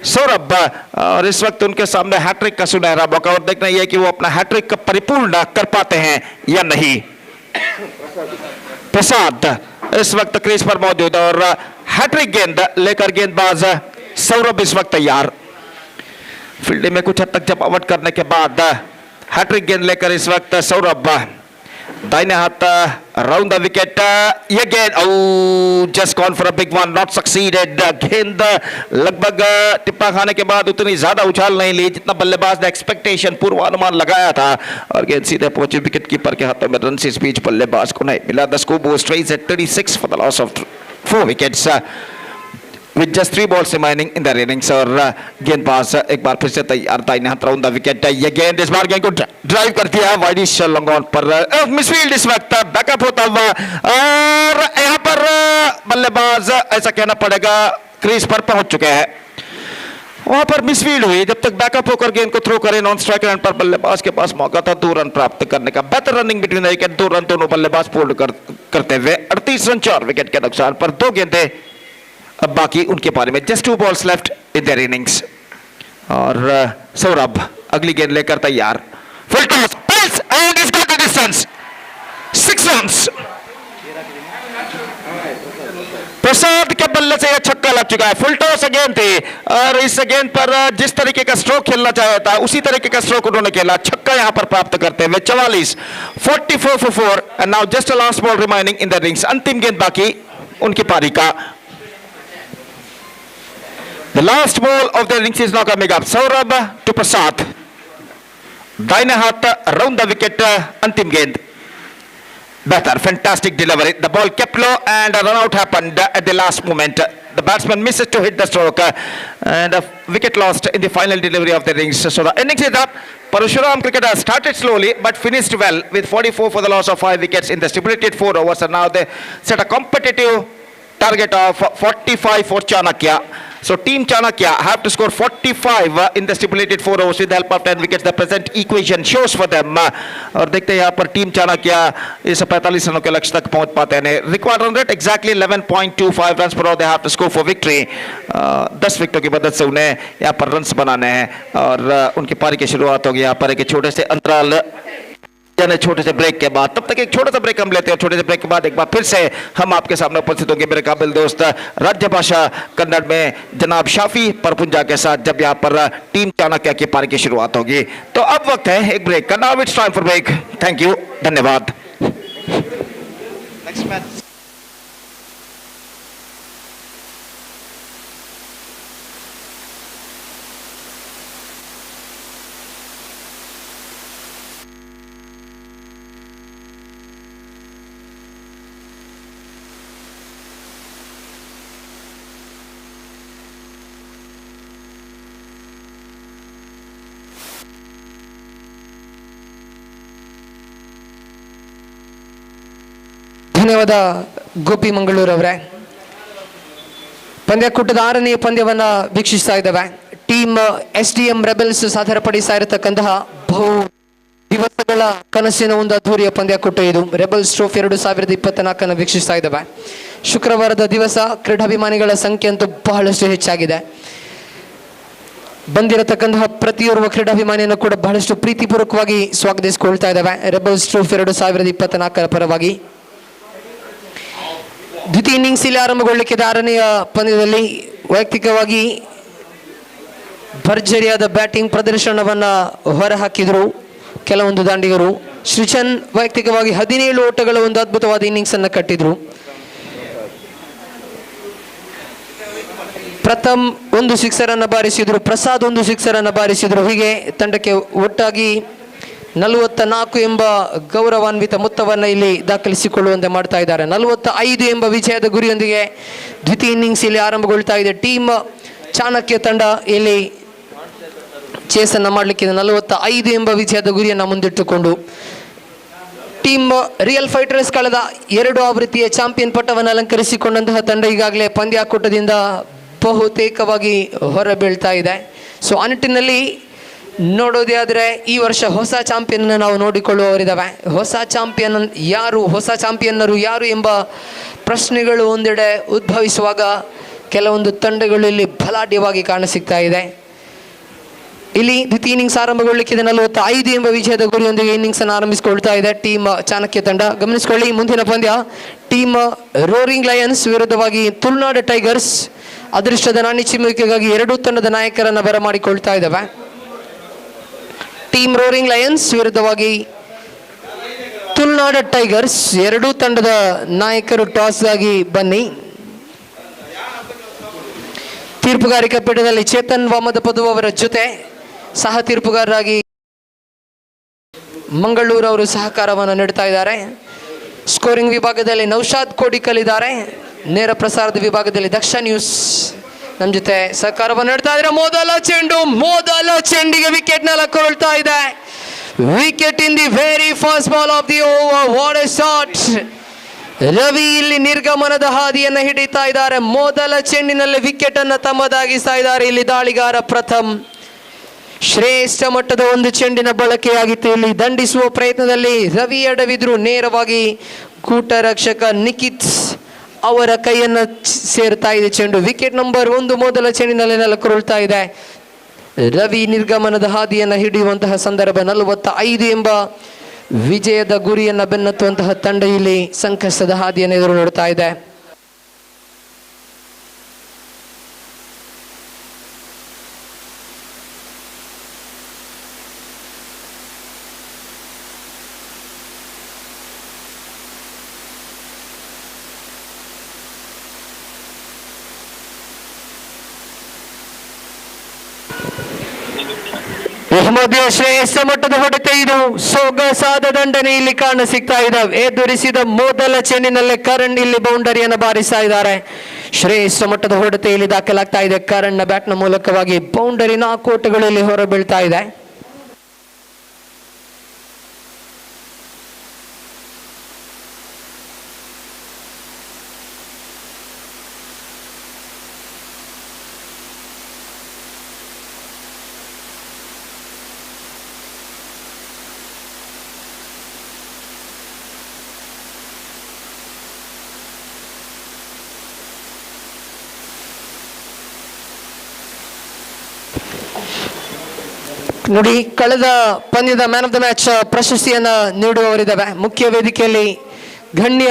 S4: सौरभ. और इस वक्त उनके सामने हैट्रिक का सुनहरा मौका और देखना यह कि वो अपना हैट्रिक परिपूर्ण कर पाते हैं या नहीं. प्रसाद इस वक्त क्रीज पर मौजूद और हैट्रिक गेंद लेकर गेंदबाज सौरभ इस वक्त तैयार. फील्डिंग में कुछ हद तक जमावट करने के बाद हैट्रिक गेंद लेकर इस वक्त सौरभ दाहिने हाथ राउंड द विकेट. ये गेंद just gone for a big one, not succeeded. गेंद लगभग टिप्पा खाने के बाद उतनी ज्यादा उछाल नहीं ली जितना बल्लेबाज ने एक्सपेक्टेशन पूर्वानुमान लगाया था और गेंद सीधे पहुंची विकेट कीपर के हाथों में. रन इस बीच बल्लेबाज को नहीं मिला. The score board stage at 36 for the loss of 4 wickets with just 3 balls remaining in the innings. और गेंदबाज एक बार फिर से तैयार दाहिने हाथ राउंड द विकेट. ये गेंद इस बार गेंद को ड्राइव कर दिया वाइडिश लॉन्ग पर. मिसफील्ड इस वक्त बैकअप होता हुआ और यहां पर बल्लेबाज ऐसा कहना पड़ेगा क्रीज पर पहुंच चुके हैं. वहां पर मिसफील्ड हुई. जब तक बैकअप होकर गेंद को थ्रो करें नॉन स्ट्राइक रन पर बल्लेबाज के पास मौका था 2 रन प्राप्त करने का. बेहतर running between the wicket. 2 run दोनों बल्लेबाज पूर्ण करते हुए 38 रन 4 विकेट के नुकसान पर 2 गेंदें अब बाकी उनके पारी में. Just 2 balls left in their innings. और सौरभ अगली गेंद लेकर तैयार. Full toss and is got the distance 6 runs. Prasad के बल्ले से यह छक्का लग चुका है. फुल टॉस गेंद थी और इस गेंद पर जिस तरीके का स्ट्रोक खेलना चाहता था उसी तरीके का स्ट्रोक उन्होंने खेला. छक्का यहां पर प्राप्त करते हुए 44 44 for 4 and now just a last ball remaining in the innings. अंतिम गेंद बाकी उनकी पारी का. The last ball of the innings is now coming up. Saurabh to Prasad. दाहिने हाथ round the wicket. अंतिम गेंद. Better, fantastic delivery. The ball kept low and a run out happened at the last moment. The batsman misses to hit the stroke and a wicket lost in the final delivery of the innings. So the innings is up. Parashuram cricket has started slowly but finished well with 44 for the loss of 5 wickets in the stipulated 4 overs, and now they set a competitive target of 45 for Chanakya. So team Chanakya have to score 45 in the stipulated 4 overs with the help of 10 wickets. The present equation shows for them. और देखते हैं यहाँ पर team Chanakya इस 45 रनों के लक्ष्य तक पहुंच पाते हैं. Required run rate exactly 11.25 runs per over. They have to score for victory. 10 विकेटों की मदद से उन्हें यहाँ पर रन्स बनाने हैं और उनकी पारी की शुरुआत होगी यहाँ पर एक छोटे से अंतराल यानी छोटे से ब्रेक के बाद. तब तक एक छोटा सा ब्रेक हम लेते हैं और छोटे से ब्रेक के बाद एक बार फिर से हम आपके सामने उपस्थित होंगे मेरे काबिल दोस्त राज्य भाषा कन्नड़ में जनाब शाफी परपुंजा के साथ जब यहाँ पर टीम चाणक्य की पारी की शुरुआत होगी. तो अब वक्त है एक ब्रेक का. Now it's time for break. Thank you, धन्यवाद. Next match.
S6: ಧನ್ಯವಾದ ಗೋಪಿ ಮಂಗಳೂರವರೇ. ಪಂದ್ಯಕೂಟದ 6ನೇ ಪಂದ್ಯವನ್ನ ವೀಕ್ಷಿಸ್ತಾ ಇದ್ದೇವೆ. ಟೀಮ್ SDM ರೆಬೆಲ್ಸ್ ಸಾದರಪಡಿಸ್ತಾ ಇರತಕ್ಕಂತಹ ಬಹು ದಿವಸಗಳ ಕನಸಿನ ಒಂದು ಅದ್ಧೂರಿಯ ಪಂದ್ಯಕೂಟ ಇದು. ರೆಬೆಲ್ಸ್ ಟ್ರೋಫಿ 2024 ವೀಕ್ಷಿಸ್ತಾ ಇದ್ದೇವೆ. ಶುಕ್ರವಾರದ ದಿವಸ ಕ್ರೀಡಾಭಿಮಾನಿಗಳ ಸಂಖ್ಯೆ ಅಂತೂ ಬಹಳಷ್ಟು ಹೆಚ್ಚಾಗಿದೆ. ಬಂದಿರತಕ್ಕಂತಹ ಪ್ರತಿಯೋರ್ವ ಕ್ರೀಡಾಭಿಮಾನಿಯನ್ನು ಕೂಡ ಬಹಳಷ್ಟು ಪ್ರೀತಿಪೂರ್ವಕವಾಗಿ ಸ್ವಾಗತಿಸಿಕೊಳ್ತಾ ಇದ್ದೇವೆ ರೆಬೆಲ್ಸ್ ಟ್ರೋಫಿ 2024 ಪರವಾಗಿ. ದ್ವಿತೀಯ ಇನ್ನಿಂಗ್ಸ್ ಇಲ್ಲಿ ಆರಂಭಗೊಳ್ಳಲಿಕ್ಕೆ 6ನೆಯ ಪಂದ್ಯದಲ್ಲಿ ವೈಯಕ್ತಿಕವಾಗಿ ಭರ್ಜರಿಯಾದ ಬ್ಯಾಟಿಂಗ್ ಪ್ರದರ್ಶನವನ್ನ ಹೊರಹಾಕಿದರು ಕೆಲವೊಂದು ದಾಂಡಿಗರು. ಸೃಜನ್ ವೈಯಕ್ತಿಕವಾಗಿ 17 ಓಟಗಳ ಒಂದು ಅದ್ಭುತವಾದ ಇನ್ನಿಂಗ್ಸ್ ಅನ್ನು ಕಟ್ಟಿದ್ರು. ಪ್ರಥಮ್ ಒಂದು ಸಿಕ್ಸರ್ ಅನ್ನು ಬಾರಿಸಿದ್ರು, ಪ್ರಸಾದ್ ಒಂದು ಸಿಕ್ಸರ್ ಅನ್ನು ಬಾರಿಸಿದ್ರು. ಹೀಗೆ ತಂಡಕ್ಕೆ ಒಟ್ಟಾಗಿ 44 ಎಂಬ ಗೌರವಾನ್ವಿತ ಮೊತ್ತವನ್ನು ಇಲ್ಲಿ ದಾಖಲಿಸಿಕೊಳ್ಳುವಂತೆ ಮಾಡ್ತಾ ಇದ್ದಾರೆ. 45 ಎಂಬ ವಿಜಯದ ಗುರಿಯೊಂದಿಗೆ ದ್ವಿತೀಯ ಇನ್ನಿಂಗ್ಸ್ ಇಲ್ಲಿ ಆರಂಭಗೊಳ್ತಾ ಇದೆ. ಟೀಮ್ ಚಾಣಕ್ಯ ತಂಡ ಇಲ್ಲಿ ಚೇಸನ್ನು ಮಾಡಲಿಕ್ಕೆ 45 ಎಂಬ ವಿಜಯದ ಗುರಿಯನ್ನು ಮುಂದಿಟ್ಟುಕೊಂಡು ಟೀಮ್ ರಿಯಲ್ ಫೈಟರ್ಸ್ ಕಳೆದ 2 ಆವೃತ್ತಿಯ ಚಾಂಪಿಯನ್ ಪಟ್ಟವನ್ನು ಅಲಂಕರಿಸಿಕೊಂಡಂತಹ ತಂಡ ಈಗಾಗಲೇ ಪಂದ್ಯಾಕೂಟದಿಂದ ಬಹುತೇಕವಾಗಿ ಹೊರಬೀಳ್ತಾ ಇದೆ. ಸೊ ಆ ನಿಟ್ಟಿನಲ್ಲಿ ನೋಡೋದೇ ಆದರೆ ಈ ವರ್ಷ ಹೊಸ ಚಾಂಪಿಯನ್ ನಾವು ನೋಡಿಕೊಳ್ಳುವವರಿದ್ದಾವೆ. ಹೊಸ ಚಾಂಪಿಯನ್ನರು ಯಾರು ಎಂಬ ಪ್ರಶ್ನೆಗಳು ಒಂದೆಡೆ ಉದ್ಭವಿಸುವಾಗ ಕೆಲವೊಂದು ತಂಡಗಳು ಇಲ್ಲಿ ಬಲಾಢ್ಯವಾಗಿ ಕಾಣಸಿಗ್ತಾ ಇದೆ. ಇಲ್ಲಿ ದ್ವಿತೀಯ ಇನ್ನಿಂಗ್ಸ್ ಆರಂಭಗೊಳ್ಳಲಿಕ್ಕಿದೆ. 45 ಎಂಬ ವಿಜಯದ ಗುರಿಯೊಂದಿಗೆ ಇನ್ನಿಂಗ್ಸ್ ಅನ್ನು ಆರಂಭಿಸಿಕೊಳ್ತಾ ಇದೆ ಟೀಮ್ ಚಾಣಕ್ಯ ತಂಡ. ಗಮನಿಸಿಕೊಳ್ಳಿ, ಮುಂದಿನ ಪಂದ್ಯ ಟೀಮ್ ರೋರಿಂಗ್ ಲಯನ್ಸ್ ವಿರುದ್ಧವಾಗಿ ತುಳುನಾಡು ಟೈಗರ್ಸ್. ಅದೃಷ್ಟದ ನಾಣ್ಯ ಚಿಮ್ಮುವಿಕೆಗಾಗಿ 2 ತಂಡದ ನಾಯಕರನ್ನು ಬರಮಾಡಿಕೊಳ್ತಾ ಇದ್ದಾವೆ. ಟೀಮ್ ರೋರಿಂಗ್ ಲಯನ್ಸ್ ವಿರುದ್ಧವಾಗಿ ತುಳುನಾಡು ಟೈಗರ್ಸ್. 2 ತಂಡದ ನಾಯಕರು ಟಾಸ್ ಆಗಿ ಬನ್ನಿ. ತೀರ್ಪುಗಾರಿಕಾ ಪೀಠದಲ್ಲಿ ಚೇತನ್ ವಾಮದಪದು ಅವರ ಜೊತೆ ಸಹ ತೀರ್ಪುಗಾರರಾಗಿ ಮಂಗಳೂರು ಅವರು ಸಹಕಾರವನ್ನು ನೀಡ್ತಾ ಇದ್ದಾರೆ. ಸ್ಕೋರಿಂಗ್ ವಿಭಾಗದಲ್ಲಿ ನೌಶಾದ್ ಕೋಡಿಕಲ್ ಇದ್ದಾರೆ. ನೇರ ಪ್ರಸಾರದ ವಿಭಾಗದಲ್ಲಿ ದಕ್ಷ ನ್ಯೂಸ್ ನಮ್ಮ ಜೊತೆ ಸಹಕಾರವನ್ನು ನೀಡ್ತಾ ಇದ್ದಾರೆ. ಮೊದಲ ಚೆಂಡಿಗೆ ವಿಕೆಟ್ ಕೊಳ್ತಾ ಇದೆ. Wicket in the very first ball of the over. What a shot! Ravi ಇಲ್ಲಿ ನಿರ್ಗಮನದ ಹಾದಿಯನ್ನು ಹಿಡಿತಾ ಇದ್ದಾರೆ. ಮೊದಲ ಚೆಂಡಿನಲ್ಲಿ ವಿಕೆಟ್ ಅನ್ನು ತಮ್ಮದಾಗಿಸ್ತಾ ಇದ್ದಾರೆ ಇಲ್ಲಿ ದಾಳಿಗಾರ ಪ್ರಥಮ್. ಶ್ರೇಷ್ಠ ಮಟ್ಟದ ಒಂದು ಚೆಂಡಿನ ಬಳಕೆಯಾಗಿತ್ತು. ಇಲ್ಲಿ ದಂಡಿಸುವ ಪ್ರಯತ್ನದಲ್ಲಿ ರವಿ ಎಡವಿದ್ರು. ನೇರವಾಗಿ ಕೂಟ ರಕ್ಷಕ ನಿಖಿತ್ ಅವರ ಕೈಯನ್ನು ಸೇರ್ತಾ ಇದೆ ಚೆಂಡು. ವಿಕೆಟ್ ನಂಬರ್ 1 ಮೊದಲ ಚೆಂಡಿನಲ್ಲಿ ನೆಲಕೊಳ್ತಾ ಇದೆ. ರವಿ ನಿರ್ಗಮನದ ಹಾದಿಯನ್ನು ಹಿಡಿಯುವಂತಹ ಸಂದರ್ಭ. 45 ಎಂಬ ವಿಜಯದ ಗುರಿಯನ್ನು ಬೆನ್ನತ್ತುವಂತಹ ತಂಡ ಇಲ್ಲಿ ಸಂಕಷ್ಟದ ಹಾದಿಯನ್ನು ಎದುರು ನೋಡ್ತಾ ಇದೆ. ಶ್ರೇಷ್ಠ ಮಟ್ಟದ ಹೊಡೆತ ಇದು. ಸೊಗಸಾದ ದಂಡನೆ ಇಲ್ಲಿ ಕಾಣ ಸಿಗ್ತಾ ಇದೆ. ಎದುರಿಸಿದ ಮೊದಲ ಚೆಂಡಿನಲ್ಲೇ ಕರಣ್ ಇಲ್ಲಿ ಬೌಂಡರಿಯನ್ನು ಬಾರಿಸ್ತಾ ಇದ್ದಾರೆ. ಶ್ರೇಷ್ಠ ಮಟ್ಟದ ಹೊಡೆತೆಯಲ್ಲಿ ದಾಖಲಾಗ್ತಾ ಇದೆ. ಕರಣ್ ಬ್ಯಾಟ್ನ ಮೂಲಕವಾಗಿ ಬೌಂಡರಿ 4 ಓಟಗಳಲ್ಲಿ ಹೊರ ಬೀಳ್ತಾ ಇದೆ. ನೋಡಿ, ಕಳೆದ ಪಂದ್ಯದ ಮ್ಯಾನ್ ಆಫ್ ದ ಮ್ಯಾಚ್ ಪ್ರಶಸ್ತಿಯನ್ನ ನೀಡುವವರಿದ್ದಾವೆ. ಮುಖ್ಯ ವೇದಿಕೆಯಲ್ಲಿ ಗಣ್ಯ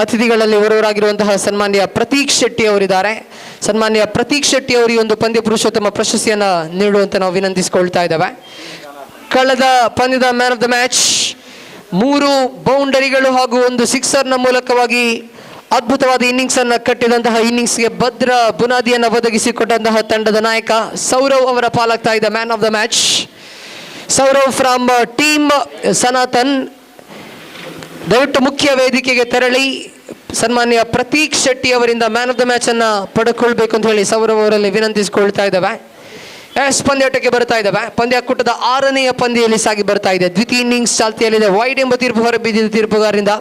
S6: ಅತಿಥಿಗಳಲ್ಲಿ ಒರ್ವರಾಗಿರುವಂತಹ ಸನ್ಮಾನ್ಯ ಪ್ರತೀಕ್ ಶೆಟ್ಟಿ ಅವರಿದ್ದಾರೆ. ಸನ್ಮಾನ್ಯ ಪ್ರತೀಕ್ ಶೆಟ್ಟಿ ಅವರು ಈ ಒಂದು ಪಂದ್ಯ ಪುರುಷೋತ್ತಮ ಪ್ರಶಸ್ತಿಯನ್ನ ನೀಡುವಂತ ನಾವು ವಿನಂತಿಸಿಕೊಳ್ತಾ ಇದ್ದೇವೆ. ಕಳೆದ ಪಂದ್ಯದ ಮ್ಯಾನ್ ಆಫ್ ದ ಮ್ಯಾಚ್ 3 ಬೌಂಡರಿಗಳು ಹಾಗೂ 1 ಸಿಕ್ಸರ್ನ ಮೂಲಕವಾಗಿ ಅದ್ಭುತವಾದ ಇನ್ನಿಂಗ್ಸ್ ಅನ್ನ ಕಟ್ಟಿದಂತಹ ಇನ್ನಿಂಗ್ಸ್ಗೆ ಭದ್ರ ಬುನಾದಿಯನ್ನು ಒದಗಿಸಿಕೊಟ್ಟಂತಹ ತಂಡದ ನಾಯಕ ಸೌರವ್ ಅವರ ಪಾಲಾಗ್ತಾ ಇದೆ man of the match. Sourav from team Sanatan, ದಯವಿಟ್ಟು ಮುಖ್ಯ ವೇದಿಕೆಗೆ ತೆರಳಿ ಸನ್ಮಾನ್ಯ ಪ್ರತೀಕ್ ಶೆಟ್ಟಿ ಅವರಿಂದ ಮ್ಯಾನ್ ಆಫ್ ದ ಮ್ಯಾಚ್ ಅನ್ನ ಪಡೆದುಕೊಳ್ಬೇಕು ಅಂತ ಹೇಳಿ ಸೌರವ್ ಅವರಲ್ಲಿ ವಿನಂತಿಸಿಕೊಳ್ತಾ ಇದ್ದಾವೆ. ಪಂದ್ಯಾಟಕ್ಕೆ ಬರ್ತಾ ಇದ್ದಾವೆ. ಪಂದ್ಯಾಕೂಟದ 6ನೇ ಪಂದ್ಯದಲ್ಲಿ ಸಾಗಿ ಬರ್ತಾ ಇದೆ. ದ್ವಿತೀಯ ಇನ್ನಿಂಗ್ಸ್ ಚಾಲ್ತಿಯಲ್ಲಿದೆ. ವೈಡ್ ಎಂಬ ತೀರ್ಪು ಹೊರಬಿದ್ದಿದ್ದ ತೀರ್ಪುಗಾರರಿಂದ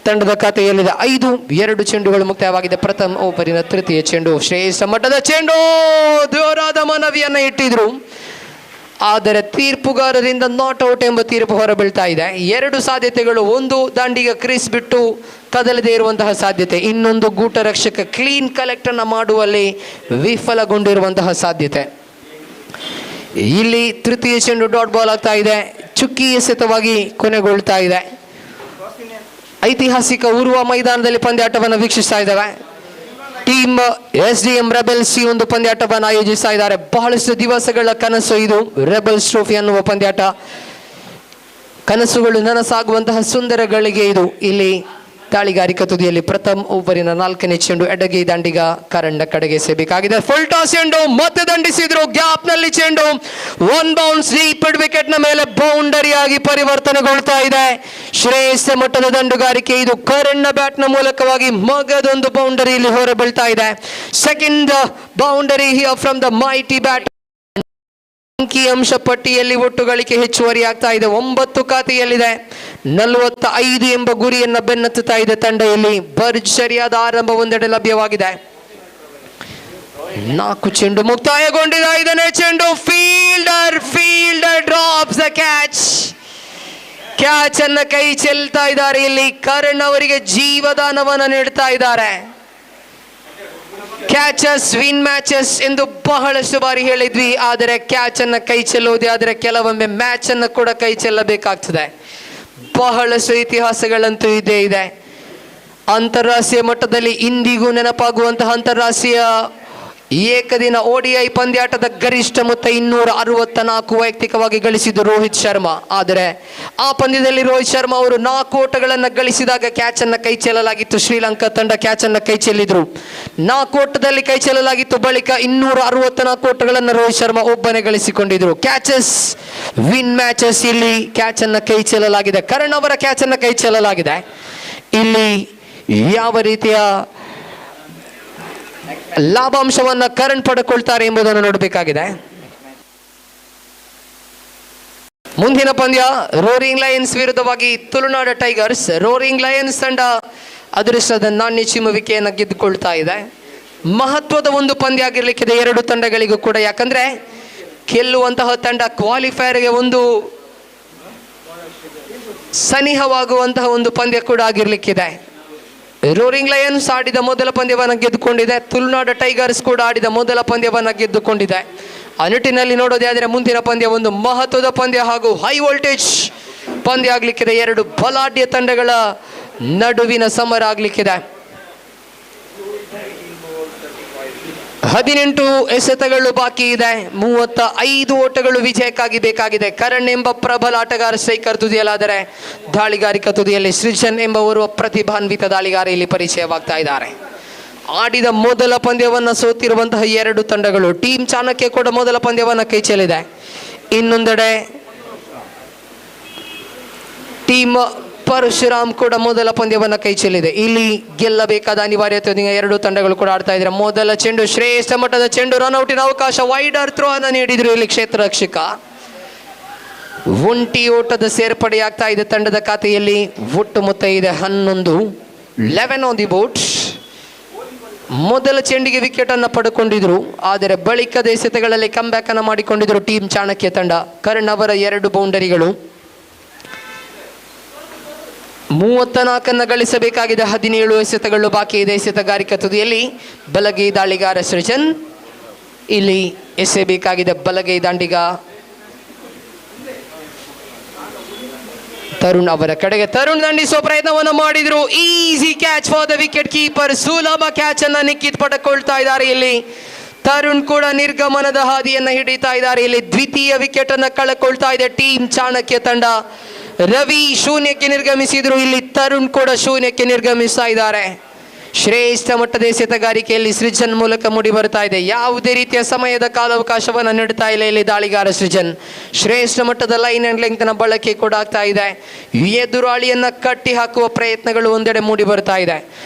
S6: ತಂಡದ ಖಾತೆಯಲ್ಲಿದೆ 5-2 ಚೆಂಡುಗಳು ಮುಕ್ತಾಯವಾಗಿದೆ. ಪ್ರಥಮ ಓವರಿನ ತೃತೀಯ ಚೆಂಡು, ಶ್ರೇಷ್ಠ ಮಟ್ಟದ ಚೆಂಡು, ಜೋರಾದ ಮನವಿಯನ್ನ ಇಟ್ಟಿದ್ರು, ಆದರೆ ತೀರ್ಪುಗಾರರಿಂದ ನಾಟ್ ಔಟ್ ಎಂಬ ತೀರ್ಪು ಹೊರಬೀಳ್ತಾ ಇದೆ. 2 ಸಾಧ್ಯತೆಗಳು, ಒಂದು ದಾಂಡಿಗ ಕ್ರೀಸ್ ಬಿಟ್ಟು ಕದಲದೇ ಇರುವಂತಹ ಸಾಧ್ಯತೆ, ಇನ್ನೊಂದು ಗೂಟ ರಕ್ಷಕ ಕ್ಲೀನ್ ಕಲೆಕ್ಟ್ ಅನ್ನ ಮಾಡುವಲ್ಲಿ ವಿಫಲಗೊಂಡಿರುವಂತಹ ಸಾಧ್ಯತೆ. ಇಲ್ಲಿ ತೃತೀಯ ಚೆಂಡು ಡಾಟ್ ಬಾಲ್ ಆಗ್ತಾ ಇದೆ, ಚುಕ್ಕಿ ಎಸೆತವಾಗಿ ಕೊನೆಗೊಳ್ತಾ ಇದೆ. ಐತಿಹಾಸಿಕ ಉರುವ ಮೈದಾನದಲ್ಲಿ ಪಂದ್ಯಾಟವನ್ನು ವೀಕ್ಷಿಸ್ತಾ ಇದ್ದಾವೆ. ಟೀಮ್ SDM ರೆಬೆಲ್ಸ್ ಈ ಒಂದು ಪಂದ್ಯಾಟವನ್ನು ಆಯೋಜಿಸ್ತಾ ಇದ್ದಾರೆ. ಬಹಳಷ್ಟು ದಿವಸಗಳ ಕನಸು ಇದು, ರೆಬೆಲ್ಸ್ ಟ್ರೋಫಿ ಅನ್ನುವ ಪಂದ್ಯಾಟ. ಕನಸುಗಳು ನನಸಾಗುವಂತಹ ಸುಂದರ ಗಳಿಗೆ ಇದು. ಇಲ್ಲಿ ದಾಳಿಗಾರಿಕಾ ತುದಿಯಲ್ಲಿ ಪ್ರಥಮ ಓವರಿನ 4ನೇ ಚೆಂಡು ಎಡಗೈ ದಾಂಡಿಗ ಕರಂಡ ಕಡೆಗೆ ಸೇಬೇಕಾಗಿದೆ. ಫುಲ್ ಟಾಸ್ ಚೆಂಡು, ಮತ್ತೆ ದಂಡಿಸಿದ್ರು, ಗ್ಯಾಪ್ ನಲ್ಲಿ ಚೆಂಡು, 1 ಬೌನ್ಸ್ ಡೀಪ್ ವಿಕೆಟ್ ನ ಮೇಲೆ ಬೌಂಡರಿ ಆಗಿ ಪರಿವರ್ತನೆಗೊಳ್ತಾ ಇದೆ. ಶ್ರೇಷ್ಠ ಮಟ್ಟದ ದಂಡುಗಾರಿಕೆ ಇದು. ಕರಣ್ ಬ್ಯಾಟ್ ನ ಮೂಲಕವಾಗಿ ಮಗದೊಂದು ಬೌಂಡರಿ ಇಲ್ಲಿ ಹೊರ ಬೀಳ್ತಾ ಇದೆ. Second boundary here from the mighty bat. ಅಂಕಿಅಂಶ ಪಟ್ಟಿಯಲ್ಲಿ ಒಟ್ಟು ಗಳಿಕೆ ಹೆಚ್ಚುವರಿ ಆಗ್ತಾ ಇದೆ. 9 ಖಾತೆಯಲ್ಲಿದೆ. 45 ಎಂಬ ಗುರಿಯನ್ನ ಬೆನ್ನತ್ತುತ್ತಾ ಇದೆ ತಂಡ. ಇಲ್ಲಿ ಭರ್ಜರಿಯಾದ ಆರಂಭ ಒಂದೆಡೆ ಲಭ್ಯವಾಗಿದೆ. 4 ಚೆಂಡು ಮುಕ್ತಾಯಗೊಂಡಿದೆ. 5ನೇ ಚೆಂಡು, ಫೀಲ್ಡರ್ ಡ್ರಾಪ್ಸ್ ದ ಕ್ಯಾಚ್ ಅನ್ನ ಕೈ ಚೆಲ್ತಾ ಇದ್ದಾರೆ. ಇಲ್ಲಿ ಕರಣ್ ಅವರಿಗೆ ಜೀವದಾನವನ್ನ ನೀಡ್ತಾ ಇದ್ದಾರೆ. ಕ್ಯಾಚಸ್ ವಿನ್ ಮ್ಯಾಚಸ್ ಎಂದು ಬಹಳಷ್ಟು ಬಾರಿ ಹೇಳಿದ್ವಿ, ಆದರೆ ಕ್ಯಾಚ್ ಅನ್ನ ಕೈ ಚೆಲ್ಲುವುದೇ ಆದರೆ ಕೆಲವೊಮ್ಮೆ ಮ್ಯಾಚ್ ಅನ್ನು ಕೂಡ ಕೈ ಚೆಲ್ಲಬೇಕಾಗ್ತದೆ. ಬಹಳಷ್ಟು ಇತಿಹಾಸಗಳಂತೂ ಇದೇ ಇದೆ. ಅಂತಾರಾಷ್ಟ್ರೀಯ ಮಟ್ಟದಲ್ಲಿ ಇಂದಿಗೂ ನೆನಪಾಗುವಂತಹ ಅಂತಾರಾಷ್ಟ್ರೀಯ ಏಕದಿನ ODI ಪಂದ್ಯಾಟದ ಗರಿಷ್ಠ ಮೊತ್ತ 264 ವೈಯಕ್ತಿಕವಾಗಿ ಗಳಿಸಿದ್ದು ರೋಹಿತ್ ಶರ್ಮಾ. ಆದರೆ ಆ ಪಂದ್ಯದಲ್ಲಿ ರೋಹಿತ್ ಶರ್ಮಾ ಅವರು 4 ಓಟಗಳನ್ನು ಗಳಿಸಿದಾಗ ಕ್ಯಾಚ್ ಅನ್ನ ಕೈ ಚೆಲ್ಲಲಾಗಿತ್ತು. ಶ್ರೀಲಂಕಾ ತಂಡ ಕ್ಯಾಚ್ ಅನ್ನ ಕೈ ಚೆಲ್ಲಿದ್ರು. 4 ಓಟದಲ್ಲಿ ಕೈ ಚೆಲ್ಲಲಾಗಿತ್ತು. ಬಳಿಕ 264 ಓಟಗಳನ್ನು ರೋಹಿತ್ ಶರ್ಮಾ ಒಬ್ಬನೇ ಗಳಿಸಿಕೊಂಡಿದ್ರು. ಕ್ಯಾಚಸ್ ವಿನ್ ಮ್ಯಾಚಸ್, ಇಲ್ಲಿ ಕ್ಯಾಚ್ ಅನ್ನ ಕೈ ಚೆಲ್ಲಲಾಗಿದೆ. ಕರಣ್ ಅವರ ಕ್ಯಾಚ್ ಅನ್ನ ಕೈ ಚೆಲ್ಲಲಾಗಿದೆ. ಇಲ್ಲಿ ಯಾವ ರೀತಿಯ ಲಾಭಾಂಶವನ್ನ ಕರಣ್ ಪಡೆದುಕೊಳ್ತಾರೆ ಎಂಬುದನ್ನು ನೋಡಬೇಕಾಗಿದೆ. ಮುಂದಿನ ಪಂದ್ಯ ರೋರಿಂಗ್ ಲಯನ್ಸ್ ವಿರುದ್ಧವಾಗಿ ತುಳುನಾಡು ಟೈಗರ್ಸ್. ರೋರಿಂಗ್ ಲಯನ್ಸ್ ತಂಡ ಅದೃಷ್ಟದ ನಾಣ್ಯ ಚಿಮ್ಮುವಿಕೆಯನ್ನು ಗೆದ್ದುಕೊಳ್ತಾ ಇದೆ. ಮಹತ್ವದ ಒಂದು ಪಂದ್ಯ ಆಗಿರ್ಲಿಕ್ಕಿದೆ 2 ತಂಡಗಳಿಗೂ ಕೂಡ. ಯಾಕಂದ್ರೆ ಗೆಲ್ಲುವಂತಹ ತಂಡ ಕ್ವಾಲಿಫೈರ್ಗೆ ಒಂದು ಸನಿಹವಾಗುವಂತಹ ಒಂದು ಪಂದ್ಯ ಕೂಡ ಆಗಿರ್ಲಿಕ್ಕಿದೆ. ರೋರಿಂಗ್ ಲಯನ್ಸ್ ಆಡಿದ ಮೊದಲ ಪಂದ್ಯವನ್ನು ಗೆದ್ದುಕೊಂಡಿದೆ. ತುಳುನಾಡು ಟೈಗರ್ಸ್ ಕೂಡ ಆಡಿದ ಮೊದಲ ಪಂದ್ಯವನ್ನು ಗೆದ್ದುಕೊಂಡಿದೆ. ಆ ನಿಟ್ಟಿನಲ್ಲಿ ನೋಡೋದೇ ಆದರೆ ಮುಂದಿನ ಪಂದ್ಯ ಒಂದು ಮಹತ್ವದ ಪಂದ್ಯ ಹಾಗೂ ಹೈ ವೋಲ್ಟೇಜ್ ಪಂದ್ಯ ಆಗ್ಲಿಕ್ಕಿದೆ. 2 ಬಲಾಢ್ಯ ತಂಡಗಳ ನಡುವಿನ ಸಮರ ಆಗ್ಲಿಕ್ಕಿದೆ. 18 ಎಸೆತಗಳು ಬಾಕಿ ಇದೆ. 35 ಓಟಗಳು ವಿಜಯಕ್ಕಾಗಿ ಬೇಕಾಗಿದೆ. ಕರಣ್ ಎಂಬ ಪ್ರಬಲ ಆಟಗಾರ ಸ್ಟ್ರೈಕರ್ ತುದಿಯಲ್ಲಾದರೆ ದಾಳಿಗಾರಿಕಾ ತುದಿಯಲ್ಲಿ ಸೃಜನ್ ಎಂಬವರು ಪ್ರತಿಭಾನ್ವಿತ ದಾಳಿಗಾರ ಇಲ್ಲಿ ಪರಿಚಯವಾಗ್ತಾ ಇದ್ದಾರೆ. ಆಡಿದ ಮೊದಲ ಪಂದ್ಯವನ್ನು ಸೋತಿರುವಂತಹ 2 ತಂಡಗಳು. ಟೀಮ್ ಚಾಣಕ್ಯ ಕೂಡ ಮೊದಲ ಪಂದ್ಯವನ್ನು ಕೈ ಚೆಲ್ಲಿದೆ. ಇನ್ನೊಂದೆಡೆ ಟೀಮ್ ಪರಶುರಾಮ್ ಕೂಡ ಮೊದಲ ಪಂದ್ಯವನ್ನ ಕೈ ಚೆಲ್ಲಿದೆ. ಇಲ್ಲಿ ಗೆಲ್ಲಬೇಕಾದ ಅನಿವಾರ್ಯತೆಯೊಂದಿಗೆ ಎರಡು ತಂಡಗಳು ಕೂಡ ಆಡ್ತಾ ಇದ್ದಾರೆ. ಮೊದಲ ಚೆಂಡು ಶ್ರೇಷ್ಠ ಮಟ್ಟದ ಚೆಂಡು, ರನ್ಔಟಿನ ಅವಕಾಶ, ವೈಡರ್ ಥ್ರೋ ಅನ್ನು ನೀಡಿದ್ರು ಇಲ್ಲಿ ಕ್ಷೇತ್ರ ರಕ್ಷಕ. ಒಂಟಿ ಓಟದ ಸೇರ್ಪಡೆಯಾಗ್ತಾ ಇದೆ ತಂಡದ ಖಾತೆಯಲ್ಲಿ. ಒಟ್ಟು ಮೊತ್ತ ಇದೆ 11, 11 ಆನ್ ದಿ ಬೋಟ್. ಮೊದಲ ಚೆಂಡಿಗೆ ವಿಕೆಟ್ ಅನ್ನು ಪಡ್ಕೊಂಡಿದ್ರು, ಆದರೆ ಬಳಿಕದ ಎಸೆತಗಳಲ್ಲಿ ಕಮ್ಬ್ಯಾಕ್ ಅನ್ನು ಮಾಡಿಕೊಂಡಿದ್ರು ಟೀಮ್ ಚಾಣಕ್ಯ ತಂಡ. ಕರಣ್ ಅವರ 2 ಬೌಂಡರಿಗಳು. 34 ಗಳಿಸಬೇಕಾಗಿದೆ. 17 ಎಸೆತಗಳು ಬಾಕಿ ಇದೆ. ಎಸೆತಗಾರಿಕಾ ತುದಿಯಲ್ಲಿ ಬಲಗೈ ದಾಳಿಗಾರ ಸೃಜನ್, ಇಲ್ಲಿ ಎಸೆಯಬೇಕಾಗಿದೆ ಬಲಗೈ ದಾಂಡಿಗ ತರುಣ್ ಅವರ ಕಡೆಗೆ. ತರುಣ್ ದಂಡಿಸುವ ಪ್ರಯತ್ನವನ್ನು ಮಾಡಿದ್ರು. Easy catch for the wicket keeper. ಸುಲಭ ಕ್ಯಾಚ್ ಅನ್ನ ನಿಖಿತ್ ಪಡೆದುಕೊಳ್ತಾ ಇದ್ದಾರೆ ಇಲ್ಲಿ. ತರುಣ್ ಕೂಡ ನಿರ್ಗಮನದ ಹಾದಿಯನ್ನ ಹಿಡಿತಾ ಇದ್ದಾರೆ ಇಲ್ಲಿ. ದ್ವಿತೀಯ ವಿಕೆಟ್ ಅನ್ನ ಕಳೆದುಕೊಳ್ತಾ ಇದೆ ಟೀಮ್ ಚಾಣಕ್ಯ ತಂಡ. ರವಿ ಶೂನ್ಯಕ್ಕೆ ನಿರ್ಗಮಿಸಿದ್ರು, ಇಲ್ಲಿ ತರುಣ್ ಕೂಡ ಶೂನ್ಯಕ್ಕೆ ನಿರ್ಗಮಿಸ್ತಾ ಇದ್ದಾರೆ. ಶ್ರೇಷ್ಠ ಮಟ್ಟದ ಎಸೆತಗಾರಿಕೆಯಲ್ಲಿ ಸೃಜನ್ ಮೂಲಕ ಮೂಡಿ ಬರ್ತಾ ಇದೆ. ಯಾವುದೇ ರೀತಿಯ ಸಮಯದ ಕಾಲಾವಕಾಶವನ್ನು ನೀಡ್ತಾ ಇಲ್ಲ ಇಲ್ಲಿ ದಾಳಿಗಾರ ಸೃಜನ್. ಶ್ರೇಷ್ಠ ಮಟ್ಟದ ಲೈನ್ ಅಂಡ್ ಲೆಂತ್ ನ ಬಳಕೆ ಕೂಡ ಆಗ್ತಾ ಇದೆ. ಎದುರಾಳಿಯನ್ನ ಕಟ್ಟಿ ಹಾಕುವ ಪ್ರಯತ್ನಗಳು ಒಂದೆಡೆ ಮೂಡಿ ಬರ್ತಾ ಇದೆ.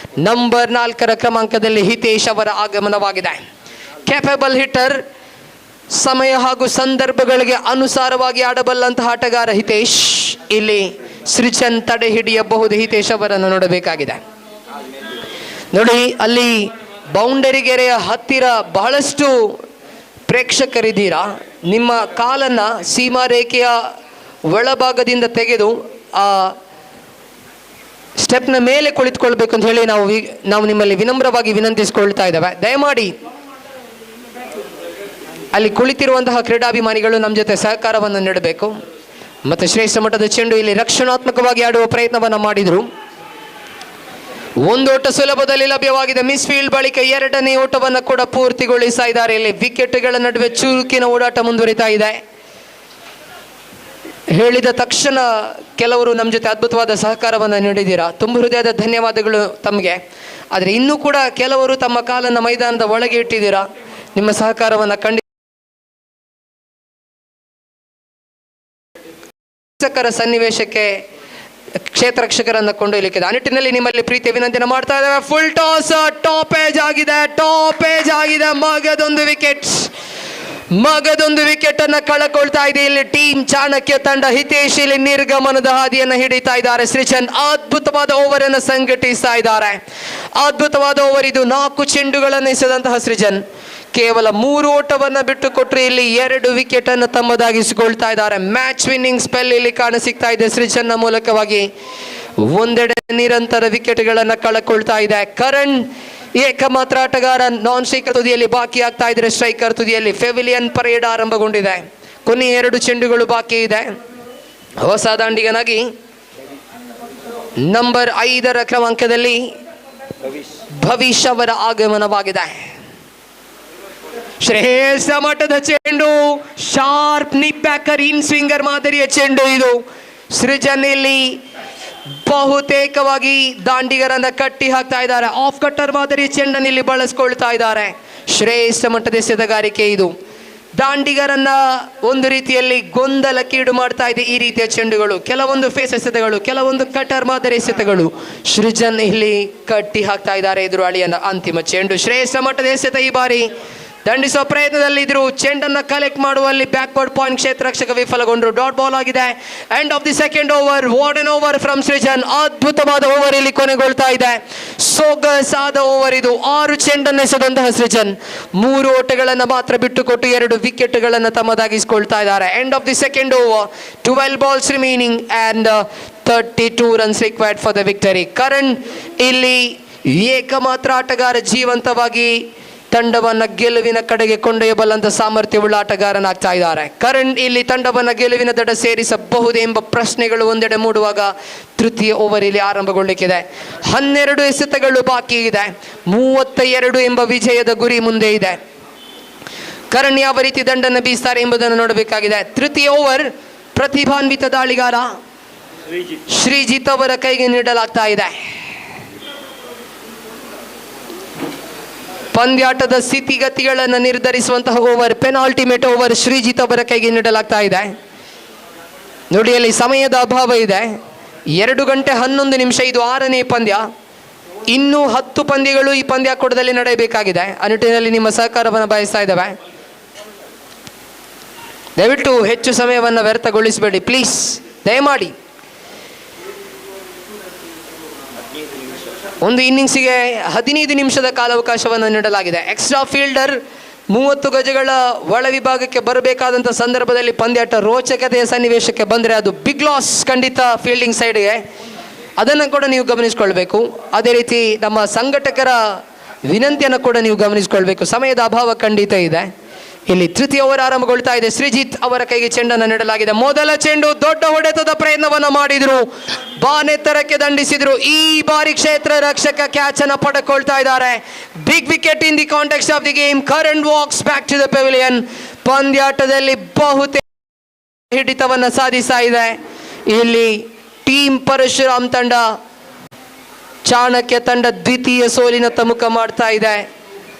S6: ನಂಬರ್ 4 ಕ್ರಮಾಂಕದಲ್ಲಿ ಹಿತೇಶ್ ಅವರ ಆಗಮನವಾಗಿದೆ. ಕ್ಯಾಪಬಲ್ ಹಿಟ್ಟರ್, ಸಮಯ ಹಾಗೂ ಸಂದರ್ಭಗಳಿಗೆ ಅನುಸಾರವಾಗಿ ಆಡಬಲ್ಲಂತಹ ಆಟಗಾರ ಹಿತೇಶ್. ಇಲ್ಲಿ ಸೃಜನ್ ತಡೆ ಹಿಡಿಯಬಹುದು. ಹಿತೇಶ್ ಅವರನ್ನು ನೋಡಬೇಕಾಗಿದೆ. ನೋಡಿ, ಅಲ್ಲಿ ಬೌಂಡರಿ ಗೆರೆಯ ಹತ್ತಿರ ಬಹಳಷ್ಟು ಪ್ರೇಕ್ಷಕರಿದ್ದೀರಾ. ನಿಮ್ಮ ಕಾಲನ್ನ ಸೀಮಾ ರೇಖೆಯ ಒಳಭಾಗದಿಂದ ತೆಗೆದು ಆ ಸ್ಟೆಪ್ನ ಮೇಲೆ ಕುಳಿತುಕೊಳ್ಬೇಕು ಅಂತ ಹೇಳಿ ನಾವು ನಿಮ್ಮಲ್ಲಿ ವಿನಮ್ರವಾಗಿ ವಿನಂತಿಸಿಕೊಳ್ತಾ ಇದ್ದೇವೆ. ದಯಮಾಡಿ ಅಲ್ಲಿ ಕುಳಿತಿರುವಂತಹ ಕ್ರೀಡಾಭಿಮಾನಿಗಳು ನಮ್ಮ ಜೊತೆ ಸಹಕಾರವನ್ನು ನೀಡಬೇಕು. ಮತ್ತು ಶ್ರೇಷ್ಠ ಮಟ್ಟದ ಚೆಂಡು ಇಲ್ಲಿ ರಕ್ಷಣಾತ್ಮಕವಾಗಿ ಆಡುವ ಪ್ರಯತ್ನವನ್ನು ಮಾಡಿದರು. ಒಂದು ಓಟ ಸುಲಭದಲ್ಲಿ ಲಭ್ಯವಾಗಿದೆ. ಮಿಸ್ ಫೀಲ್ಡ್ ಬಳಿಕ 2ನೇ ಓಟವನ್ನು ಕೂಡ ಪೂರ್ತಿಗೊಳಿಸ್ತಾ ಇದ್ದಾರೆ. ಇಲ್ಲಿ ವಿಕೆಟ್ಗಳ ನಡುವೆ ಚುರುಕಿನ ಓಡಾಟ ಮುಂದುವರಿತಾ ಇದೆ. ಹೇಳಿದ ತಕ್ಷಣ ಕೆಲವರು ನಮ್ಮ ಜೊತೆ ಅದ್ಭುತವಾದ ಸಹಕಾರವನ್ನು ನೀಡಿದ್ದೀರಾ. ತುಂಬ ಹೃದಯದ ಧನ್ಯವಾದಗಳು ತಮಗೆ. ಆದರೆ ಇನ್ನೂ ಕೂಡ ಕೆಲವರು ತಮ್ಮ ಕಾಲನ್ನು ಮೈದಾನದ ಒಳಗೆ ಇಟ್ಟಿದ್ದೀರಾ. ನಿಮ್ಮ ಸಹಕಾರವನ್ನು ಸನ್ನಿವೇಶಕ್ಕೆ ಕ್ಷೇತ್ರ ರಕ್ಷಕರನ್ನು ಕೊಂಡೊಯ್ಯಲಿಕ್ಕೆ ಆ ನಿಟ್ಟಿನಲ್ಲಿ ನಿಮ್ಮಲ್ಲಿ ಪ್ರೀತಿಯ ವಿನಂತಿಯನ್ನು ಮಾಡ್ತಾ ಇದ್ದೇವೆ. ಫುಲ್ ಟಾಸ್, ಟಾಪೇಜ್ ಆಗಿದೆ. ಮಗದೊಂದು ವಿಕೆಟ್ ಅನ್ನು ಕಳಕೊಳ್ತಾ ಇದೆ ಇಲ್ಲಿ ಟೀಮ್ ಚಾಣಕ್ಯ ತಂಡ. ಹಿತೇಶ್ ಇಲ್ಲಿ ನಿರ್ಗಮನದ ಹಾದಿಯನ್ನು ಹಿಡಿತಾ ಇದ್ದಾರೆ. ಸೃಜನ್ ಅದ್ಭುತವಾದ ಓವರ್ ಅನ್ನು ಸಂಘಟಿಸ್ತಾ ಇದ್ದಾರೆ. ಅದ್ಭುತವಾದ ಓವರ್ ಇದು. 4 ಚೆಂಡುಗಳನ್ನು ಎಸೆದಂತಹ ಸೃಜನ್ ಕೇವಲ 3 ಓಟವನ್ನು ಬಿಟ್ಟು ಕೊಟ್ಟರೆ ಇಲ್ಲಿ 2 ವಿಕೆಟ್ ಅನ್ನು ತಮ್ಮದಾಗಿಸಿಕೊಳ್ತಾ ಇದ್ದಾರೆ. ಮ್ಯಾಚ್ ವಿನ್ನಿಂಗ್ ಸ್ಪೆಲ್ ಇಲ್ಲಿ ಕಾಣಸಿಗ್ತಾ ಇದೆ ಸೃಜನ್ನ ಮೂಲಕವಾಗಿ. ಒಂದೆಡೆ ನಿರಂತರ ವಿಕೆಟ್ಗಳನ್ನು ಕಳಕೊಳ್ತಾ ಇದೆ. ಕರಣ್ ಏಕಮಾತ್ರ ಆಟಗಾರ ನಾನ್ ಸ್ಟ್ರೈಕರ್ ತುದಿಯಲ್ಲಿ ಬಾಕಿ ಆಗ್ತಾ ಇದ್ರೆ, ಸ್ಟ್ರೈಕರ್ ತುದಿಯಲ್ಲಿ ಪೆವಿಲಿಯನ್ ಪರೇಡ್ ಆರಂಭಗೊಂಡಿದೆ. ಕೊನೆಯ 2 ಚೆಂಡುಗಳು ಬಾಕಿ ಇದೆ. ಹೊಸ ದಾಂಡಿಗನಾಗಿ ನಂಬರ್ 5 ಕ್ರಮಾಂಕದಲ್ಲಿ ಭವಿಷ್ಯ ಅವರ ಆಗಮನವಾಗಿದೆ. ಶ್ರೇಷ್ಠ ಮಟ್ಟದ ಚೆಂಡು, ಶಾರ್ಪ್ ನಿಪ್ ಬ್ಯಾಕರ್ ಇನ್ ಸ್ವಿಂಗರ್ ಮಾದರಿಯ ಚೆಂಡು ಇದು. ಸೃಜನ್ ಇಲ್ಲಿ ಬಹುತೇಕವಾಗಿ ದಾಂಡಿಗರನ್ನ ಕಟ್ಟಿ ಹಾಕ್ತಾ ಇದ್ದಾರೆ. ಆಫ್ ಕಟ್ಟರ್ ಮಾದರಿ ಚೆಂಡನ್ನು ಇಲ್ಲಿ ಬಳಸ್ಕೊಳ್ತಾ ಇದ್ದಾರೆ. ಶ್ರೇಷ್ಠ ಮಟ್ಟದ ಎಸೆತಗಾರಿಕೆ ಇದು. ದಾಂಡಿಗರನ್ನ ಒಂದು ರೀತಿಯಲ್ಲಿ ಗೊಂದಲಕ್ಕೀಡು ಮಾಡ್ತಾ ಇದೆ ಈ ರೀತಿಯ ಚೆಂಡುಗಳು. ಕೆಲವೊಂದು ಫೇಸ್ ಎಸೆತಗಳು, ಕೆಲವೊಂದು ಕಟರ್ ಮಾದರಿ ಎಸೆತಗಳು. ಸೃಜನ್ ಇಲ್ಲಿ ಕಟ್ಟಿ ಹಾಕ್ತಾ ಇದ್ದಾರೆ ಎದುರಾಳಿಯನ್ನ. ಅಂತಿಮ ಚೆಂಡು, ಶ್ರೇಷ್ಠ ಮಟ್ಟದ ಎಸೆತ ಈ ಬಾರಿ. ದಂಡಿಸುವ ಪ್ರಯತ್ನದಲ್ಲಿದ್ರು, ಚೆಂಡನ್ನು ಕಲೆಕ್ಟ್ ಮಾಡುವಲ್ಲಿ ಬ್ಯಾಕ್ವರ್ಡ್ ಪಾಯಿಂಟ್ ಕ್ಷೇತ್ರ ರಕ್ಷಕ ವಿಫಲಗೊಂಡರು. ಡಾಟ್ ಬಾಲ್ ಆಗಿದೆ. End of the second over. What N over from Srujan. ಅದ್ಭುತವಾದ ಓವರ್ ಇಲ್ಲಿ ಕೊನೆಗೊಳ್ತಾ ಇದೆ. ಸೊಗಸಾದ ಓವರ್ ಇದು. 6 ಚೆಂಡನ್ನು ಎಸೆದಂತಹ ಸೃಜನ್ 3 ಓಟಗಳನ್ನು ಮಾತ್ರ ಬಿಟ್ಟುಕೊಟ್ಟು 2 ವಿಕೆಟ್ಗಳನ್ನು ತಮ್ಮದಾಗಿಸಿಕೊಳ್ತಾ ಇದ್ದಾರೆ. End of the second over. 12 balls remaining and 32 runs required for the victory. Karan ಇಲ್ಲಿ ಏಕಮಾತ್ರ ಆಟಗಾರ ಜೀವಂತವಾಗಿ ತಂಡವನ್ನ ಗೆಲುವಿನ ಕಡೆಗೆ ಕೊಂಡೊಯ್ಯಬಲ್ಲಂತ ಸಾಮರ್ಥ್ಯವುಳ್ಳ ಆಟಗಾರನಾಗ್ತಾ ಇದ್ದಾರೆ. ಕರಣ್ ಇಲ್ಲಿ ತಂಡವನ್ನ ಗೆಲುವಿನ ದಡ ಸೇರಿಸಬಹುದೇ ಎಂಬ ಪ್ರಶ್ನೆಗಳು ಒಂದೆಡೆ ಮೂಡುವಾಗ ತೃತೀಯ ಓವರ್ ಇಲ್ಲಿ ಆರಂಭಗೊಳ್ಳಲಿಕ್ಕಿದೆ. 12 ಎಸೆತಗಳು ಬಾಕಿ ಇದೆ. 32 ಎಂಬ ವಿಜಯದ ಗುರಿ ಮುಂದೆ ಇದೆ. ಕರಣ್ ಯಾವ ರೀತಿ ದಂಡನ್ನು ಬೀಸ್ತಾರೆ ಎಂಬುದನ್ನು ನೋಡಬೇಕಾಗಿದೆ. ತೃತೀಯ ಓವರ್. ಪ್ರತಿಭಾನ್ವಿತ ದಾಳಿಗಾರ ಶ್ರೀಜಿತ್ ಅವರ ಕೈಗೆ ನೀಡಲಾಗ್ತಾ ಇದೆ. ಪಂದ್ಯಾಟದ ಸ್ಥಿತಿಗತಿಗಳನ್ನು ನಿರ್ಧರಿಸುವಂತಹ ಓವರ್, ಪೆನಾಲ್ಟಿಮೇಟ್ ಓವರ್ ಶ್ರೀಜಿತ್ ಅವರ ಕೈಗೆ ನೀಡಲಾಗ್ತಾ ಇದೆ. ನೋಡಿ, ಅಲ್ಲಿ ಸಮಯದ ಅಭಾವ ಇದೆ. 2:11 ಇದು 6ನೇ ಪಂದ್ಯ. ಇನ್ನೂ 10 ಪಂದ್ಯಗಳು ಈ ಪಂದ್ಯಾಕೂಟದಲ್ಲಿ ನಡೆಯಬೇಕಾಗಿದೆ. ಆ ನಿಟ್ಟಿನಲ್ಲಿ ನಿಮ್ಮ ಸಹಕಾರವನ್ನು ಬಯಸ್ತಾ ಇದ್ದೇವೆ. ದಯವಿಟ್ಟು ಹೆಚ್ಚು ಸಮಯವನ್ನು ವ್ಯರ್ಥಗೊಳಿಸಬೇಡಿ ಪ್ಲೀಸ್, ದಯಮಾಡಿ. ಒಂದು ಇನ್ನಿಂಗ್ಸಿಗೆ 15 ನಿಮಿಷದ ಕಾಲಾವಕಾಶವನ್ನು ನೀಡಲಾಗಿದೆ. ಎಕ್ಸ್ಟ್ರಾ ಫೀಲ್ಡರ್ 30 ಗಜಗಳ ಒಳ ವಿಭಾಗಕ್ಕೆ ಬರಬೇಕಾದಂಥ ಸಂದರ್ಭದಲ್ಲಿ ಪಂದ್ಯಾಟ ರೋಚಕತೆಯ ಸನ್ನಿವೇಶಕ್ಕೆ ಬಂದರೆ ಅದು ಬಿಗ್ ಲಾಸ್ ಖಂಡಿತ ಫೀಲ್ಡಿಂಗ್ ಸೈಡ್ಗೆ. ಅದನ್ನು ಕೂಡ ನೀವು ಗಮನಿಸ್ಕೊಳ್ಬೇಕು. ಅದೇ ರೀತಿ ನಮ್ಮ ಸಂಘಟಕರ ವಿನಂತಿಯನ್ನು ಕೂಡ ನೀವು ಗಮನಿಸ್ಕೊಳ್ಬೇಕು. ಸಮಯದ ಅಭಾವ ಖಂಡಿತ ಇದೆ. ಇಲ್ಲಿ ತೃತೀಯ ಓವರ್ ಆರಂಭಗೊಳ್ತಾ ಇದೆ. ಶ್ರೀಜಿತ್ ಅವರ ಕೈಗೆ ಚೆಂಡನ್ನು ನೀಡಲಾಗಿದೆ. ಮೊದಲ ಚೆಂಡು ದೊಡ್ಡ ಹೊಡೆತದ ಪ್ರಯತ್ನವನ್ನು ಮಾಡಿದ್ರು, ಬಾನೆತ್ತರಕ್ಕೆ ದಂಡಿಸಿದ್ರು. ಈ ಬಾರಿ ಕ್ಷೇತ್ರ ರಕ್ಷಕ ಕ್ಯಾಚ್ ಅನ್ನು ಪಡೆದುಕೊಳ್ತಾ ಇದ್ದಾರೆ. Big wicket in the context of the game. Karan walks back to the pavilion. ಪಂದ್ಯಾಟದಲ್ಲಿ ಬಹುತೇಕ ಹಿಡಿತವನ್ನು ಸಾಧಿಸ್ತಾ ಇದೆ. ಇಲ್ಲಿ ಟೀಮ್ ಪರಶುರಾಮ್ ತಂಡ ಚಾಣಕ್ಯ ತಂಡ ದ್ವಿತೀಯ ಸೋಲಿನತ್ತ ಮುಖ ಮಾಡ್ತಾ ಇದೆ.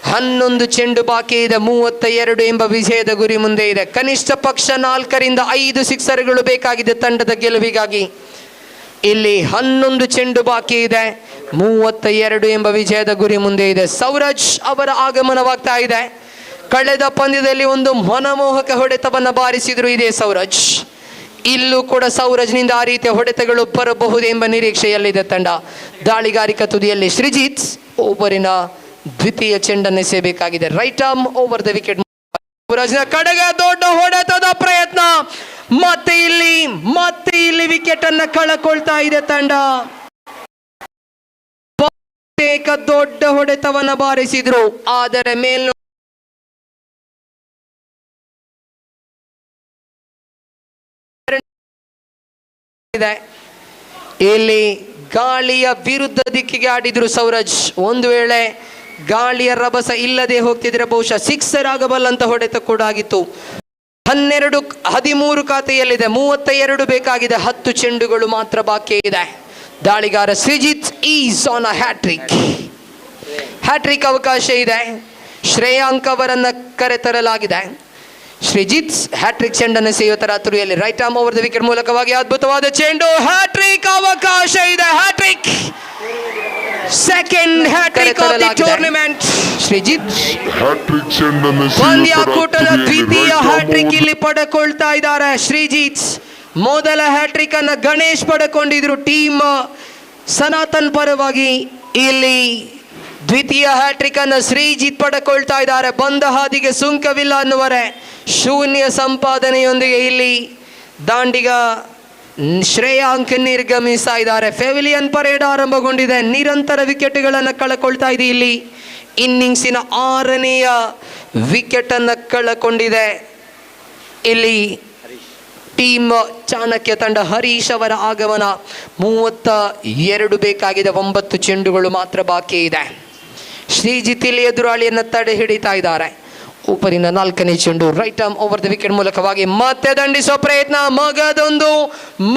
S6: 11 ಚೆಂಡು ಬಾಕಿ ಇದೆ. 32 ಎಂಬ ವಿಜಯದ ಗುರಿ ಮುಂದೆ ಇದೆ. ಕನಿಷ್ಠ ಪಕ್ಷ 4ರಿಂದ 5 ಸಿಕ್ಸರ್ಗಳು ಬೇಕಾಗಿದೆ ತಂಡದ ಗೆಲುವಿಗಾಗಿ. ಇಲ್ಲಿ 11 ಚೆಂಡು ಬಾಕಿ ಇದೆ. 32 ಎಂಬ ವಿಜಯದ ಗುರಿ ಮುಂದೆ ಇದೆ. ಸೌರಜ್ ಅವರ ಆಗಮನವಾಗ್ತಾ ಇದೆ. ಕಳೆದ ಪಂದ್ಯದಲ್ಲಿ ಒಂದು ಮನಮೋಹಕ ಹೊಡೆತವನ್ನು ಬಾರಿಸಿದ್ರು ಇದೇ ಸೌರಜ್. ಇಲ್ಲೂ ಕೂಡ ಸೌರಜ್ನಿಂದ ಆ ರೀತಿಯ ಹೊಡೆತಗಳು ಬರಬಹುದು ಎಂಬ ನಿರೀಕ್ಷೆಯಲ್ಲಿದೆ ತಂಡ. ದಾಳಿಗಾರಿಕಾ ತುದಿಯಲ್ಲಿ ಶ್ರೀಜಿತ್ ಓವರಿನ ದ್ವಿತೀಯ ಚೆಂಡನ್ನು ಎಸೆಯಬೇಕಾಗಿದೆ. Right arm over the wicket. ಸೌರಜ್ನ ಕಡೆಗೆ ದೊಡ್ಡ ಹೊಡೆತದ ಪ್ರಯತ್ನ. ಮತ್ತೆ ಇಲ್ಲಿ ವಿಕೆಟ್ ಅನ್ನ ಕಳಕೊಳ್ತಾ ಇದೆ ತಂಡ. ಬಹುತೇಕ ದೊಡ್ಡ ಹೊಡೆತವನ್ನ ಬಾರಿಸಿದ್ರು, ಆದರೆ ಮೇಲ್ ಇಲ್ಲಿ ಗಾಳಿಯ ವಿರುದ್ಧ ದಿಕ್ಕಿಗೆ ಆಡಿದ್ರು ಸೌರಜ್. ಒಂದು ವೇಳೆ ಗಾಳಿಯ ರಭಸ ಇಲ್ಲದೆ ಹೋಗ್ತಿದ್ರೆ ಬಹುಶಃ ಸಿಕ್ಸರ್ ಆಗಬಲ್ಲಂತ ಹೊಡೆತ ಕೂಡ ಆಗಿತ್ತು. 13 ಖಾತೆಯಲ್ಲಿದೆ. 32 ಬೇಕಾಗಿದೆ. 10 ಚೆಂಡುಗಳು ಮಾತ್ರ ಬಾಕಿ ಇದೆ. ದಾಳಿಗಾರ Sreejith is on a hattrick ಅವಕಾಶ ಇದೆ. ಶ್ರೇಯಾಂಕ್ ಅವರನ್ನ ಕರೆತರಲಾಗಿದೆ. ಶ್ರೀಜಿತ್ ಹ್ಯಾಟ್ರಿಕ್ ಚೆಂಡನ್ನು ಎಸೆಯುವ ತರಾತುರಿಯಲ್ಲಿ right arm over the wicket ಮೂಲಕವಾಗಿ ಅದ್ಭುತವಾದ ಚೆಂಡು. ಹ್ಯಾಟ್ರಿಕ್ ಅವಕಾಶ ಇದೆ. Hattrick, second hattrick of the tournament. Sreejith ಪಂದ್ಯಾಕೂಟದ ದ್ವಿತೀಯ ಹ್ಯಾಟ್ರಿಕ್ ಇಲ್ಲಿ ಪಡೆದುಕೊಳ್ತಾ ಇದ್ದಾರೆ ಶ್ರೀಜಿತ್. ಮೊದಲ ಹ್ಯಾಟ್ರಿಕ್ ಅನ್ನ ಗಣೇಶ್ ಪಡೆದುಕೊಂಡಿದ್ರು ಟೀಮ್ ಸನಾತನ್ ಪರವಾಗಿ. ಇಲ್ಲಿ ದ್ವಿತೀಯ ಹ್ಯಾಟ್ರಿಕ್ ಅನ್ನು ಶ್ರೀಜಿತ್ ಪಡೆದುಕೊಳ್ತಾ ಇದ್ದಾರೆ. ಬಂದ ಹಾದಿಗೆ ಸುಂಕವಿಲ್ಲ ಅನ್ನುವರೆ ಶೂನ್ಯ ಸಂಪಾದನೆಯೊಂದಿಗೆ ಇಲ್ಲಿ ದಾಂಡಿಗ ಶ್ರೇಯಾಂಕ್ ನಿರ್ಗಮಿಸ್ತಾ ಇದ್ದಾರೆ. ಪೆವಿಲಿಯನ್ ಪರೇಡ್ ಆರಂಭಗೊಂಡಿದೆ. ನಿರಂತರ ವಿಕೆಟ್ಗಳನ್ನು ಕಳಕೊಳ್ತಾ ಇದೆ. ಇಲ್ಲಿ ಇನ್ನಿಂಗ್ಸಿನ 6ನೇಯ ವಿಕೆಟ್ ಅನ್ನು ಕಳಕೊಂಡಿದೆ. ಇಲ್ಲಿ ಟೀಮ್ ಚಾಣಕ್ಯ ತಂಡ ಹರೀಶ್ ಅವರ ಆಗಮನ. 32 ಬೇಕಾಗಿದೆ. 9 ಚೆಂಡುಗಳು ಮಾತ್ರ ಬಾಕಿ ಇದೆ. ಶ್ರೀಜಿತ್ ಇಲ್ಲಿ ಎದುರಾಳಿಯನ್ನು ತಡೆ ಹಿಡಿತಾ ಇದ್ದಾರೆ. ಉಪರಿನ 4ನೇ ಚೆಂಡು right arm over the wicket ಮೂಲಕವಾಗಿ ಮತ್ತೆ ದಂಡಿಸುವ ಪ್ರಯತ್ನ.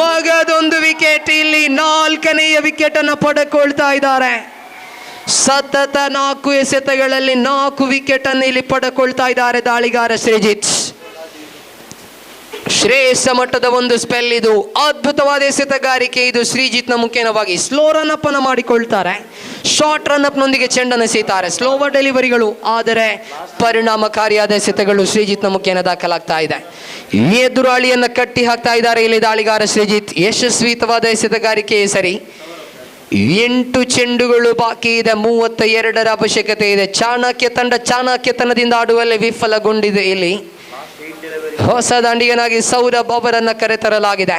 S6: ಮಗದೊಂದು ವಿಕೆಟ್. ಇಲ್ಲಿ 4ನೇಯ ವಿಕೆಟ್ ಅನ್ನು ಪಡೆದುಕೊಳ್ತಾ ಇದ್ದಾರೆ. ಸತತ 4 ಎಸೆತಗಳಲ್ಲಿ 4 ವಿಕೆಟ್ ಅನ್ನು ಇಲ್ಲಿ ಪಡೆದುಕೊಳ್ತಾ ಇದ್ದಾರೆ ದಾಳಿಗಾರ ಶ್ರೀಜಿತ್. ಶ್ರೇಷ್ಠ ಮಟ್ಟದ ಒಂದು ಸ್ಪೆಲ್ ಇದು. ಅದ್ಭುತವಾದ ಎಸೆತಗಾರಿಕೆ ಇದು ಶ್ರೀಜಿತ್ನ ಮುಖೇನವಾಗಿ. ಸ್ಲೋ ರನ್ ಅಪ್ ಅನ್ನು ಮಾಡಿಕೊಳ್ತಾರೆ. ಶಾರ್ಟ್ ರನ್ ಅಪ್ ನೊಂದಿಗೆ ಚೆಂಡನ್ನು ಎಸೆಯುತ್ತಾರೆ. ಸ್ಲೋವರ್ ಡೆಲಿವರಿಗಳು, ಆದರೆ ಪರಿಣಾಮಕಾರಿಯಾದ ಎಸೆತಗಳು ಶ್ರೀಜಿತ್ನ ಮುಖೇನ ದಾಖಲಾಗ್ತಾ ಇದೆ. ಎದುರಾಳಿಯನ್ನು ಕಟ್ಟಿ ಹಾಕ್ತಾ ಇದ್ದಾರೆ ಇಲ್ಲಿ ದಾಳಿಗಾರ ಶ್ರೀಜಿತ್. ಯಶಸ್ವಿತವಾದ ಎಸೆತಗಾರಿಕೆ ಸರಿ. 8 ಚೆಂಡುಗಳು ಬಾಕಿ ಇದೆ. 32 ಅವಶ್ಯಕತೆ ಇದೆ. ಚಾಣಕ್ಯತನದಿಂದ ಆಡುವಲ್ಲಿ ವಿಫಲಗೊಂಡಿದೆ. ಇಲ್ಲಿ ಹೊಸ ದಾಂಡಿಗನಾಗಿ ಸೌರಭ್ ಅವರನ್ನು ಕರೆತರಲಾಗಿದೆ.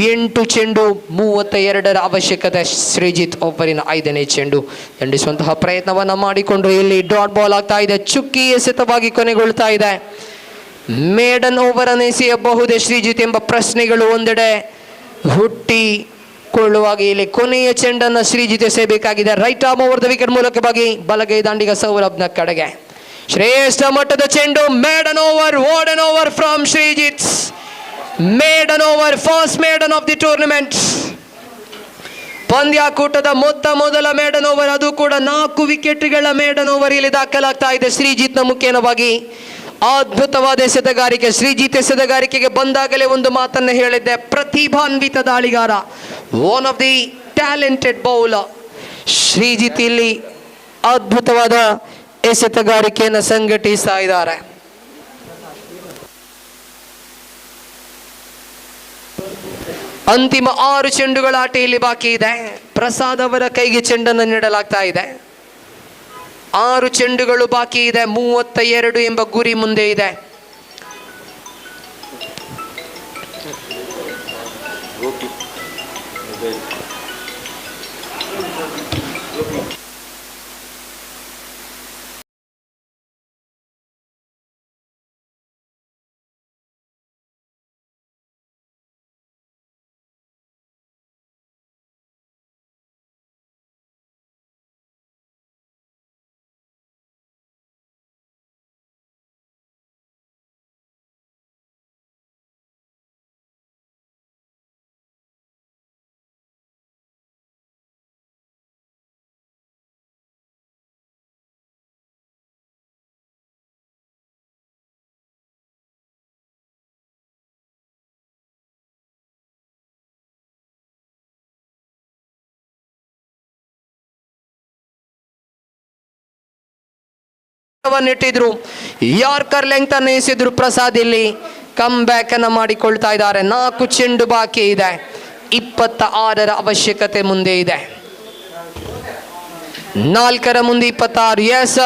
S6: 8 ಚೆಂಡು 32 ಅವಶ್ಯಕತೆ. ಶ್ರೀಜಿತ್ ಒಬ್ಬರಿನ 5ನೇ ಚೆಂಡು ದಂಡಿಸುವಂತಹ ಪ್ರಯತ್ನವನ್ನು ಮಾಡಿಕೊಂಡ್ರು. ಇಲ್ಲಿ ಡಾಟ್ ಬಾಲ್ ಆಗ್ತಾ ಇದೆ. ಚುಕ್ಕಿ ಎಸೆತವಾಗಿ ಕೊನೆಗೊಳ್ತಾ ಇದೆ. ಮೇಡನ್ ಓವರ್ ಅನ್ನು ಎಸೆಯಬಹುದೇ ಶ್ರೀಜಿತ್ ಎಂಬ ಪ್ರಶ್ನೆಗಳು ಒಂದೆಡೆ ಹುಟ್ಟಿಕೊಳ್ಳುವಾಗ ಇಲ್ಲಿ ಕೊನೆಯ ಚೆಂಡನ್ನು ಶ್ರೀಜಿತ್ ಎಸೆಯಬೇಕಾಗಿದೆ. Right arm over the wicket ಮೂಲಕವಾಗಿ ಬಲಗೈ ದಾಂಡಿಗ ಸೌರಭ್ನ ಕಡೆಗೆ ಶ್ರೇಷ್ಠ ಮಟ್ಟದ ಚೆಂಡು. Maiden over from Sreejith. Maiden over, first maiden of the tournament. ಪಂದ್ಯಾಕೂಟದ ಮೊದಲ ಮೇಡನ್ ಓವರ್, ಅದು ಕೂಡ 4 ವಿಕೆಟ್ಗಳ ಮೇಡನ್ ಓವರ್ ಇಲ್ಲಿ ದಾಖಲಾಗ್ತಾ ಇದೆ ಶ್ರೀಜಿತ್ನ ಮುಖೇನವಾಗಿ. ಅದ್ಭುತವಾದ ಎಸೆತಗಾರಿಕೆ. ಶ್ರೀಜಿತ್ ಎಸೆತಗಾರಿಕೆಗೆ ಬಂದಾಗಲೇ ಒಂದು ಮಾತನ್ನು ಹೇಳಿದ್ದೆ, ಪ್ರತಿಭಾನ್ವಿತ ದಾಳಿಗಾರ, one of the talented bowler Sreejith ಇಲ್ಲಿ ಅದ್ಭುತವಾದ ಎಸೆತಗಾರಿಕೆಯನ್ನು ಸಂಘಟಿಸ್ತಾ ಇದ್ದಾರೆ. ಅಂತಿಮ 6 ಚೆಂಡುಗಳ ಆಟ ಇಲ್ಲಿ ಬಾಕಿ ಇದೆ. ಪ್ರಸಾದ್ ಅವರ ಕೈಗೆ ಚೆಂಡನ್ನು ನೀಡಲಾಗ್ತಾ ಇದೆ. 6 ಚೆಂಡುಗಳು ಬಾಕಿ ಇದೆ. 32 ಎಂಬ ಗುರಿ ಮುಂದೆ ಇದೆ. ನೆಟ್ಟಿದ್ರು, ಯಾರ್ಕರ್ ಲೆಂತ್ ಅನ್ನು ಎಸೆದ್ರು. ಪ್ರಸಾದ್ ಇಲ್ಲಿ ಕಮ್ ಬ್ಯಾಕ್ ಅನ್ನು ಮಾಡಿಕೊಳ್ತಾ ಇದ್ದಾರೆ. 4 ಚೆಂಡು ಬಾಕಿ ಇದೆ. 26ರ ಅವಶ್ಯಕತೆ ಮುಂದೆ ಇದೆ. 4ರ ಮುಂದೆ 26. Yes,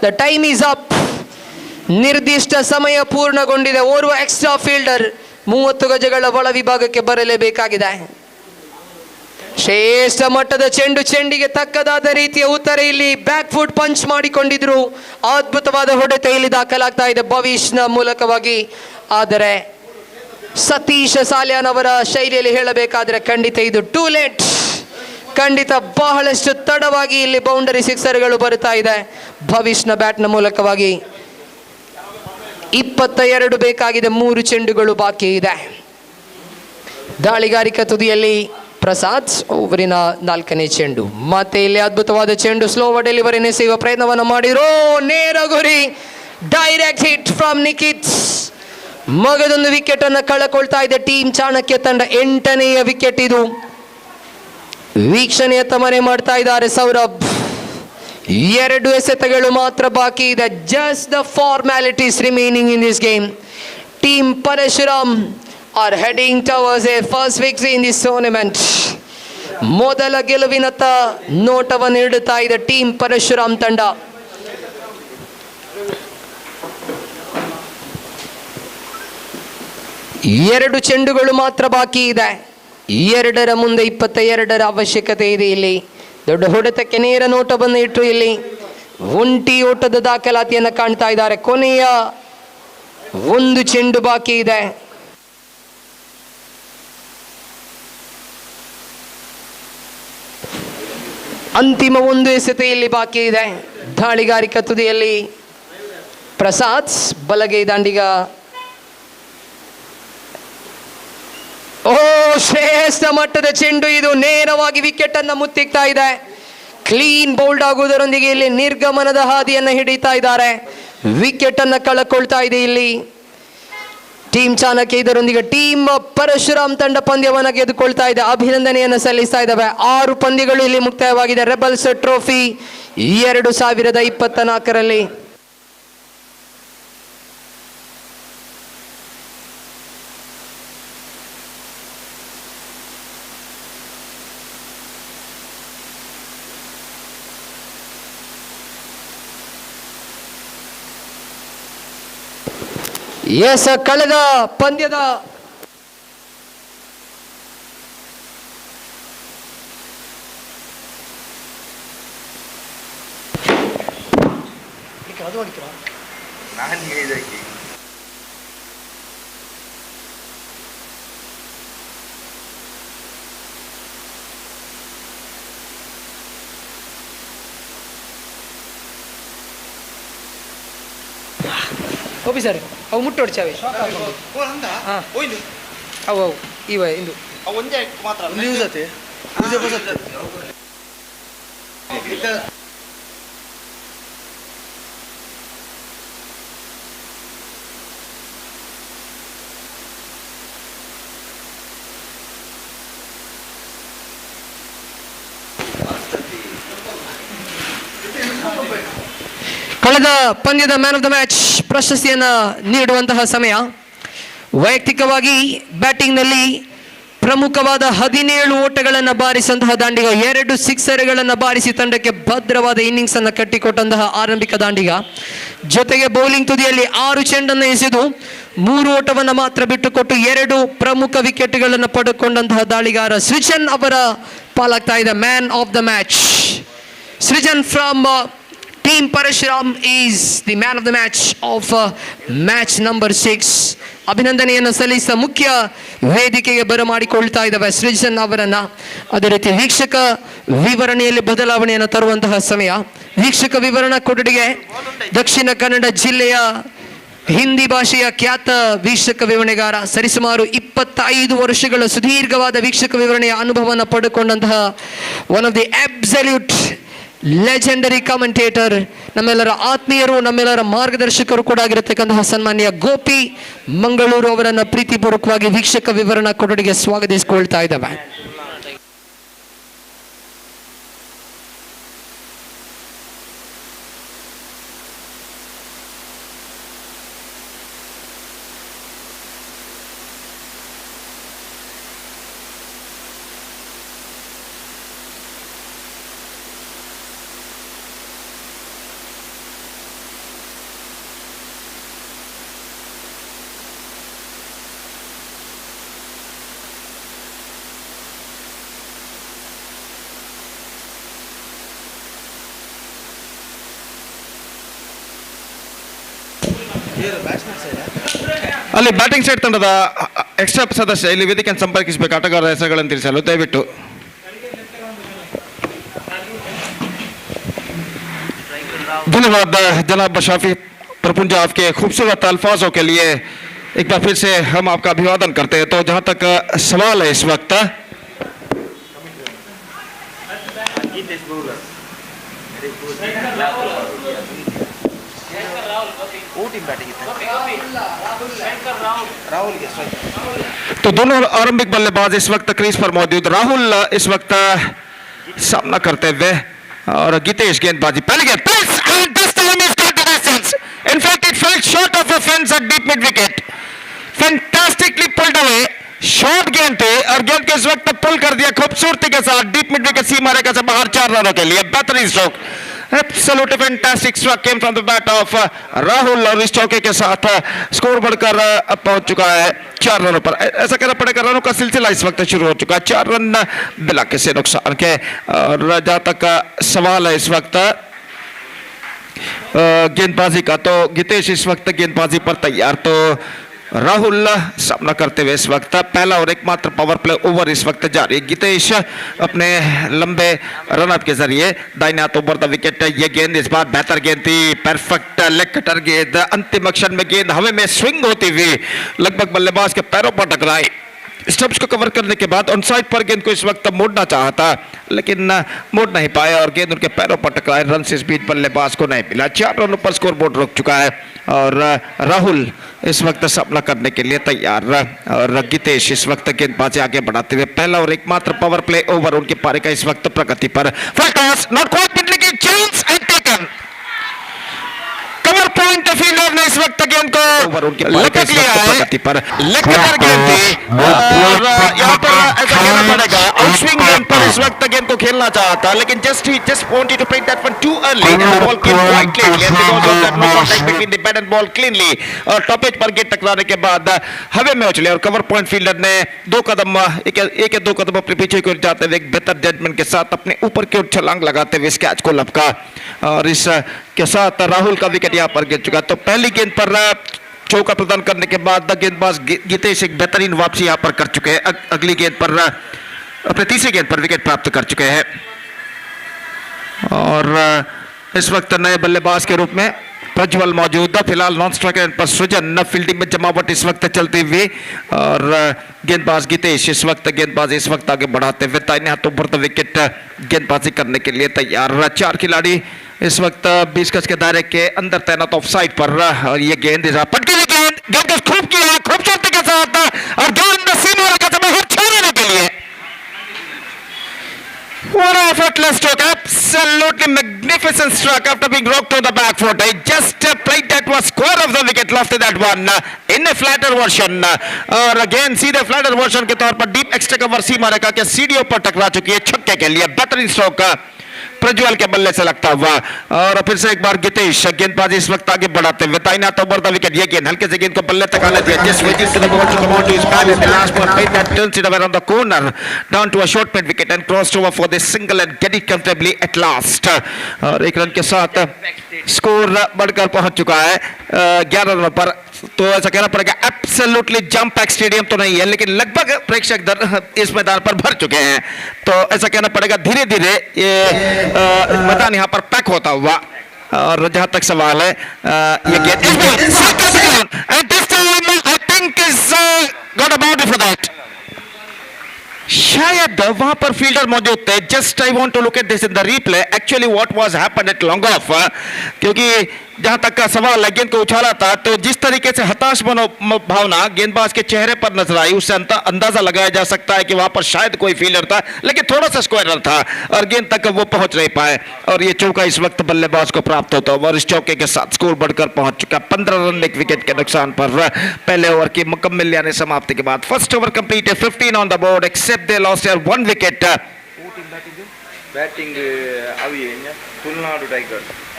S6: the time is up. ನಿರ್ದಿಷ್ಟ ಸಮಯ ಪೂರ್ಣಗೊಂಡಿದೆ. ಓರ್ವ ಎಕ್ಸ್ಟ್ರಾ ಫೀಲ್ಡರ್ 30 ಗಜಗಳ ಒಳ ವಿಭಾಗಕ್ಕೆ ಬರಲೇಬೇಕಾಗಿದೆ. ಶ್ರೇಷ್ಠ ಮಟ್ಟದ ಚೆಂಡಿಗೆ ತಕ್ಕದಾದ ರೀತಿಯ ಉತ್ತರ. ಇಲ್ಲಿ ಬ್ಯಾಕ್ ಫುಟ್ ಪಂಚ್ ಮಾಡಿಕೊಂಡಿದ್ರು. ಅದ್ಭುತವಾದ ಹೊಡೆತ ಇಲ್ಲಿ ದಾಖಲಾಗ್ತಾ ಇದೆ ಭವಿಷ್ನ ಮೂಲಕವಾಗಿ. ಆದರೆ ಸತೀಶ ಸಾಲ್ಯಾನ್ ಅವರ ಶೈಲಿಯಲ್ಲಿ ಹೇಳಬೇಕಾದ್ರೆ ಖಂಡಿತ ಇದು ಟೂ ಲೇಟ್. ಖಂಡಿತ ಬಹಳಷ್ಟು ತಡವಾಗಿ ಇಲ್ಲಿ ಬೌಂಡರಿ ಸಿಕ್ಸರ್ಗಳು ಬರುತ್ತಾ ಇದೆ ಭವಿಷ್ನ ಬ್ಯಾಟ್ನ ಮೂಲಕವಾಗಿ. 22 ಬೇಕಾಗಿದೆ. 3 ಚೆಂಡುಗಳು ಬಾಕಿ ಇದೆ. ದಾಳಿಗಾರಿಕಾ ತುದಿಯಲ್ಲಿ ಪ್ರಸಾದ್ ಓವರಿನ 4ನೇ ಚೆಂಡು. ಮತ್ತೆ ಇಲ್ಲಿ ಅದ್ಭುತವಾದ ಚೆಂಡು ಸ್ಲೋ ಡೆಲಿವರಿ ಎಸೆಯುವ ಪ್ರಯತ್ನವನ್ನು ಮಾಡಿರೋ. ನೇರ ಗುರಿ, ಡೈರೆಕ್ಟ್ ಹಿಟ್ ಫ್ರಮ್ ನಿಖಿತ್. ಮಗದೊಂದು ವಿಕೆಟ್ ಅನ್ನು ಕಳಕೊಳ್ತಾ ಇದೆ ಟೀಮ್ ಚಾಣಕ್ಯ ತಂಡ. 8ನೇಯ ವಿಕೆಟ್ ಇದು. ವೀಕ್ಷಣೆಯತ್ತ ಮನೆ ಮಾಡ್ತಾ ಇದ್ದಾರೆ ಸೌರಭ್. 2 ಎಸೆತಗಳು ಮಾತ್ರ ಬಾಕಿ ಇದೆ. Just the formalities remaining in this game. Team Parashuram are heading towards a first victory in this tournament. ಮೊದಲ ಗೆಲುವಿನತ್ತ ನೋಟವನ್ನು ಇಡುತ್ತಾ ಇದೆ ಟೀಮ್ ಪರಶುರಾಮ್ ತಂಡ. ಎರಡು ಚೆಂಡುಗಳು ಮಾತ್ರ ಬಾಕಿ ಇದೆ. 2ರ ಮುಂದೆ 22ರ ಅವಶ್ಯಕತೆ ಇದೆ. ಇಲ್ಲಿ ದೊಡ್ಡ ಹೊಡೆತಕ್ಕೆ ನೇರ ನೋಟವನ್ನು ಇಟ್ಟು ಇಲ್ಲಿ ಒಂಟಿ ಓಟದ ದಾಖಲಾತಿಯನ್ನು ಕಾಣ್ತಾ ಇದ್ದಾರೆ. ಕೊನೆಯ 1 ಚೆಂಡು ಬಾಕಿ ಇದೆ. ಅಂತಿಮ 1 ಎಸೆತ ಇಲ್ಲಿ ಬಾಕಿ ಇದೆ. ದಾಳಿಗಾರಿಕಾ ತುದಿಯಲ್ಲಿ ಪ್ರಸಾದ್ ಬಲಗೈ ದಾಂಡಿಗ. ಶ್ರೇಷ್ಠ ಮಟ್ಟದ ಚೆಂಡು ಇದು. ನೇರವಾಗಿ ವಿಕೆಟ್ ಅನ್ನು ಮುತ್ತಿಕ್ತಾ ಇದೆ. ಕ್ಲೀನ್ ಬೌಲ್ಡ್ ಆಗುವುದರೊಂದಿಗೆ ಇಲ್ಲಿ ನಿರ್ಗಮನದ ಹಾದಿಯನ್ನು ಹಿಡಿತಾ ಇದ್ದಾರೆ. ವಿಕೆಟ್ ಅನ್ನು ಕಳಕೊಳ್ತಾ ಇದೆ ಇಲ್ಲಿ ಟೀಮ್ ಚಾಣಕ್ಯ. ಇದರೊಂದಿಗೆ ಟೀಮ್ ಪರಶುರಾಮ್ ತಂಡ ಪಂದ್ಯವನ್ನು ಗೆದ್ದುಕೊಳ್ತಾ ಇದೆ. ಅಭಿನಂದನೆಯನ್ನು ಸಲ್ಲಿಸ್ತಾ ಇದ್ದಾವೆ. 6 ಪಂದ್ಯಗಳು ಇಲ್ಲಿ ಮುಕ್ತಾಯವಾಗಿದೆ ರೆಬಲ್ಸ್ ಟ್ರೋಫಿ 2024ರಲ್ಲಿ. ಎಸ್, ಕಳೆದ ಪಂದ್ಯದ ಓಪಿ ಸರ್ ಅವು ಮುಟ್ಟೊಡ್ಚಾವೆ. ಅವು ಇವ ಇಂದು
S4: ಒಂದೇ ಮಾತ್ರ
S6: ಕಳೆದ ಪಂದ್ಯದ ಮ್ಯಾನ್ ಆಫ್ ದ ಮ್ಯಾಚ್ ಪ್ರಶಸ್ತಿಯನ್ನು ನೀಡುವಂತಹ ಸಮಯ. ವೈಯಕ್ತಿಕವಾಗಿ ಬ್ಯಾಟಿಂಗ್ನಲ್ಲಿ ಪ್ರಮುಖವಾದ 17 ಓಟಗಳನ್ನು ಬಾರಿಸಿದಂತಹ ದಾಂಡಿಗ, 2 ಸಿಕ್ಸರ್ಗಳನ್ನು ಬಾರಿಸಿ ತಂಡಕ್ಕೆ ಭದ್ರವಾದ ಇನ್ನಿಂಗ್ಸ್ ಅನ್ನು ಕಟ್ಟಿಕೊಟ್ಟಂತಹ ಆರಂಭಿಕ ದಾಂಡಿಗ. ಜೊತೆಗೆ ಬೌಲಿಂಗ್ ತುದಿಯಲ್ಲಿ 6 ಚೆಂಡನ್ನು ಎಸೆದು 3 ಓಟವನ್ನು ಮಾತ್ರ ಬಿಟ್ಟುಕೊಟ್ಟು 2 ಪ್ರಮುಖ ವಿಕೆಟ್ಗಳನ್ನು ಪಡೆದುಕೊಂಡಂತಹ ದಾಳಿಗಾರ ಸೃಜನ್ ಅವರ ಪಾಲಾಗ್ತಾ ಇದೆ man of the match. Srujan from Team Parashuram is the man of the match of match number 6. ಅಭಿನಂದನೆಯನ್ನು ಸಲ್ಲಿಸ ಮುಖ್ಯ ವೇದಿಕೆಗೆ ಬರಮಾಡಿಕೊಳ್ತಾ ಇದ್ದಾವೆ ಸೃಜನ್ ಅವರನ್ನ. ಅದೇ ರೀತಿ ವೀಕ್ಷಕ ವಿವರಣೆಯಲ್ಲಿ ಬದಲಾವಣೆಯನ್ನು ತರುವಂತಹ ಸಮಯ. ವೀಕ್ಷಕ ವಿವರಣಾ ಕೊಠಡಿಗೆ ದಕ್ಷಿಣ ಕನ್ನಡ ಜಿಲ್ಲೆಯ ಹಿಂದಿ ಭಾಷೆಯ ಖ್ಯಾತ ವೀಕ್ಷಕ ವಿವರಣೆಗಾರ, ಸರಿಸುಮಾರು 25 ವರ್ಷಗಳ ಸುದೀರ್ಘವಾದ ವೀಕ್ಷಕ ವಿವರಣೆಯ ಅನುಭವವನ್ನು ಪಡೆದುಕೊಂಡಂತಹ one of the absolute legendary commentator, ನಮ್ಮೆಲ್ಲರ ಆತ್ಮೀಯರು, ನಮ್ಮೆಲ್ಲರ ಮಾರ್ಗದರ್ಶಕರು ಕೂಡ ಆಗಿರತಕ್ಕಂತಹ ಸನ್ಮಾನ್ಯ ಗೋಪಿ ಮಂಗಳೂರು ಅವರನ್ನು ಪ್ರೀತಿಪೂರ್ವಕವಾಗಿ ವೀಕ್ಷಕ ವಿವರಣಾ ಕೊಠಡಿಗೆ ಸ್ವಾಗತಿಸಿಕೊಳ್ತಾ ಇದ್ದಾವೆ.
S4: ಅಲ್ಲಿ ಬ್ಯಾಟಿಂಗ್ ಸೈಡ್ ತಂಡದ ಎಕ್ಸ್ಟ್ರಾ ಸದಸ್ಯ ಇಲ್ಲಿ ವೇದಿಕೆಯನ್ನು ಸಂಪರ್ಕಿಸಬೇಕು. ಆಟಗಾರರ ಹೆಸರುಗಳನ್ನು ತಿಳಿಸಲು ದಯವಿಟ್ಟು. धन्यवाद जनाब शाफी प्रपुंजा, आपके खूबसूरत अल्फाजों के लिए एक बार फिर से हम आपका अभिवादन करते हैं. तो जहां तक सवाल है इस वक्त, तो दोनों आरंभिक बल्लेबाज इस वक्त क्रीज पर मौजूद. राहुल इस वक्त सामना करते हुए और गीतेश गेंदबाजी. पहले गेंद in fact it fell short of the fence at deep mid wicket. Fantastically pulled away. Short गेंद थे और गेंद के इस वक्त पुल कर दिया खूबसूरती के साथ डीप मिड विकेट सीमा रेखा से बाहर 4 रनों के लिए. बेहतरीन stroke. Absolutely fantastic stroke came from the bat of Rahul और इस चौके के साथ स्कोर बढ़कर पहुंच चुका है 4 रनों पर. ऐसा कहना पड़ेगा रनों का सिलसिला इस वक्त शुरू हो चुका है. 4 रन बिना किसी नुकसान के. और जहां तक सवाल है इस वक्त गेंदबाजी का, तो गीतेश इस वक्त गेंदबाजी पर तैयार. तो राहुल सामना करते हुए इस वक्त पहला और एकमात्र पावर प्ले ओवर इस वक्त जारी. गीतेश अपने लंबे रनअप के जरिए दाहिने हाथ ओवर द विकेट. ये गेंद इस बार बेहतर गेंद थी. परफेक्ट लेग कटर गेंद. अंतिम अक्षर में गेंद हवा में स्विंग होती हुई लगभग बल्लेबाज के पैरों पर टकराई. स्टंप्स को कवर करने के बाद ऑन साइड पर गेंद को इस वक्त मोड़ना चाहा था लेकिन मोड़ नहीं पाया और गेंद उनके पैरों पर टकराए. रन से स्पीड बल्लेबाज को नहीं मिला. 4 रनों पर स्कोर बोर्ड रुक चुका है और राहुल इस वक्त सामना करने के लिए तैयार. और गीतेश इस वक्त गेंदबाजी आगे बढ़ाते हुए पहला और एकमात्र पावर प्ले ओवर उनके पारी का इस वक्त प्रगति पर. Not quite मिडली chance and taken. Cover point fielder ने इस वक्त गेंद को लपक लिया है. लेकर गेंद थी और यहाँ पर ऐसा कहना पड़ेगा आउट स्विंग गेंद पर इस वक्त गेंद को खेलना चाहा था लेकिन just wanted to pick that one too early and the ball came quite cleanly and because of that no contact between the bat and ball cleanly. और टॉपेज पर गेंद टकराने के बाद हवा में उछले और कवर पॉइंट फील्डर ने एक या दो कदम अपने पीछे की ओर जाते हुए एक बेहतर जजमेंट के साथ अपने ऊपर की ओर छलांग लगाते हुए इस कैच को लपका और इस के साथ राहुल का विकेट यहाँ पर गिर चुका. तो पहली गेंद पर चौका प्रदान करने के बाद गेंदबाज गीतेश एक बेहतरीन वापसी यहाँ पर कर चुके हैं. अगली गेंद पर अपने तीसरी गेंद पर विकेट प्राप्त कर चुके हैं और इस वक्त नए बल्लेबाज के रूप में प्रज्वल मौजूद. फिलहाल नॉन स्ट्राइकर पर सृजन. फील्डिंग में जमावट इस वक्त चलती हुई और गेंदबाज गीतेश इस वक्त गेंदबाजी इस वक्त आगे बढ़ाते हुए दाहिने हाथों पर विकेट गेंदबाजी करने के लिए तैयार. 4 खिलाड़ी इस वक्त 20 गज के दायरे के अंदर तैनात ऑफ साइड पर और ये गेंद पटकी हुई गेंद को खूब किया खूबसूरती के साथ और गेंद सीमा रेखा से बाहर छोड़ने के लिए. What an effortless stroke. Absolutely magnificent decent struck after being rocked to the back foot. He just played that was square of the wicket, lofted that one in a flatter version. और again सीधे flatter version के तौर पर deep extra cover सीमा रेखा के सीढ़ियों पर टकरा चुकी है छक्के के लिए. बेहतरीन स्ट्रोक प्रज्वल के बल्ले से लगता हुआ. और फिर से एक बार गितेश गेंदबाजी इस वक्त आगे बढ़ाते हुए दाहिना तो ओवर द विकेट. ये गेंद हल्के से गेंद को बल्ले तक आने दिया. Just waiting to the ball to come on to his pad in the last ball. Played that turns it around the corner down to a short mid wicket and crossed over for this single and get it comfortably at last. और एक run के साथ score बढ़कर पहुंच चुका है 11 रनों पर. तो ऐसा कहना पड़ेगा एब्सोल्युटली जंप पैक स्टेडियम तो नहीं है, लेकिन लगभग प्रेक्षक इस मैदान पर भर चुके हैं. तो ऐसा कहना पड़ेगा धीरे धीरे ये मैदान यहाँ पर पैक होता हुआ. और जहां तक सवाल है ये गेंद I think is got a boundary for that. शायद वहां पर फील्डर मौजूद थे. Just I want to look at this in the replay. Actually what was happened at long off, क्योंकि जहां तक का सवाल है गेंद को उछाला था तो जिस तरीके से हताश भावना गेंदबाज के चेहरे पर नजर आई उससे अंदाजा लगाया जा सकता है कि वहां पर शायद कोई फील्डर था, लेकिन थोड़ा सा स्क्वायर था और गेंद तक वो पहुंच नहीं पाए. और ये चौका इस वक्त बल्लेबाज को प्राप्त होता है और इस चौके के साथ स्कोर बढ़कर पहुंच चुका. 15 रन एक विकेट के नुकसान पर पहले ओवर की मुकम्मल यानी समाप्ति के बाद. फर्स्ट ओवर कंप्लीट है, 15 on the board except they lost here 1 wicket.
S8: Batting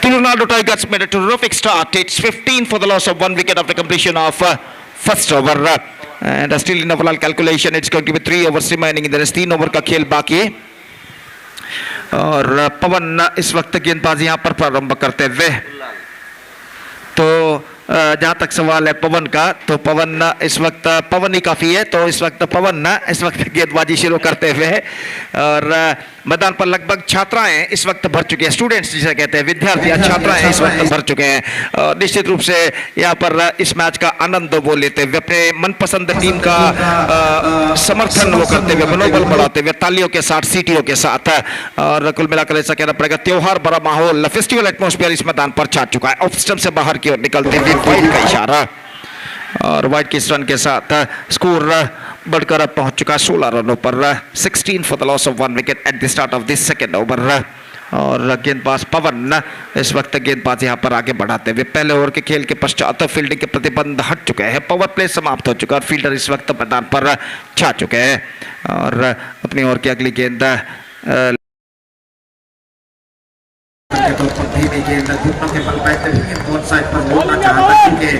S4: Tulunadu Tigers made a terrific start. It's 15 for the loss of 1 wicket after completion of first over. And still in overall calculation, it's going to be 3 overs remaining. In the rest 3 over का खेल बाकी है. और पवन इस वक्त गेंदबाजी यहाँ पर प्रारंभ करते हुए. तो जहां तक सवाल है पवन का, तो पवन इस वक्त पवन ही काफी है. तो इस वक्त पवन इस वक्त गेंदबाजी शुरू करते हुए और मैदान पर लगभग छात्राएं इस वक्त भर चुके हैं. स्टूडेंट्स जिसे कहते हैं, विद्यार्थी छात्राएं इस वक्त भर चुके हैं. निश्चित रूप से यहाँ पर इस मैच का आनंद वो लेते हुए अपने मनपसंद टीम का समर्थन वो करते हुए, मनोबल बढ़ाते हुए तालियों के साथ सीटियों के साथ. और कुल मिलाकर ऐसा कहना पड़ेगा त्योहार भरा माहौल, फेस्टिवल एटमॉस्फेयर इस मैदान पर छा चुका है. ऑफ स्टंप से बाहर की ओर निकलते हुए वाइड का इशारा और वाइड के रन के साथ स्कोर बढ़कर अब पहुंच चुका है 16 रनों पर. 16 for the loss of 1 wicket at the start of this second over. और गेंदबाज पवन इस वक्त गेंदबाज यहां पर आगे बढ़ाते हुए पहले ओवर के खेल के पश्चात फील्डिंग के प्रतिबंध हट चुके हैं. पावर प्ले समाप्त हो चुका है. फील्डर इस वक्त मैदान पर छा चुके हैं और अपनी ओवर की अगली गेंद धीमी गेंद घुटनों के बल बैठते हुए साइड पर बोलना चाहता क्योंकि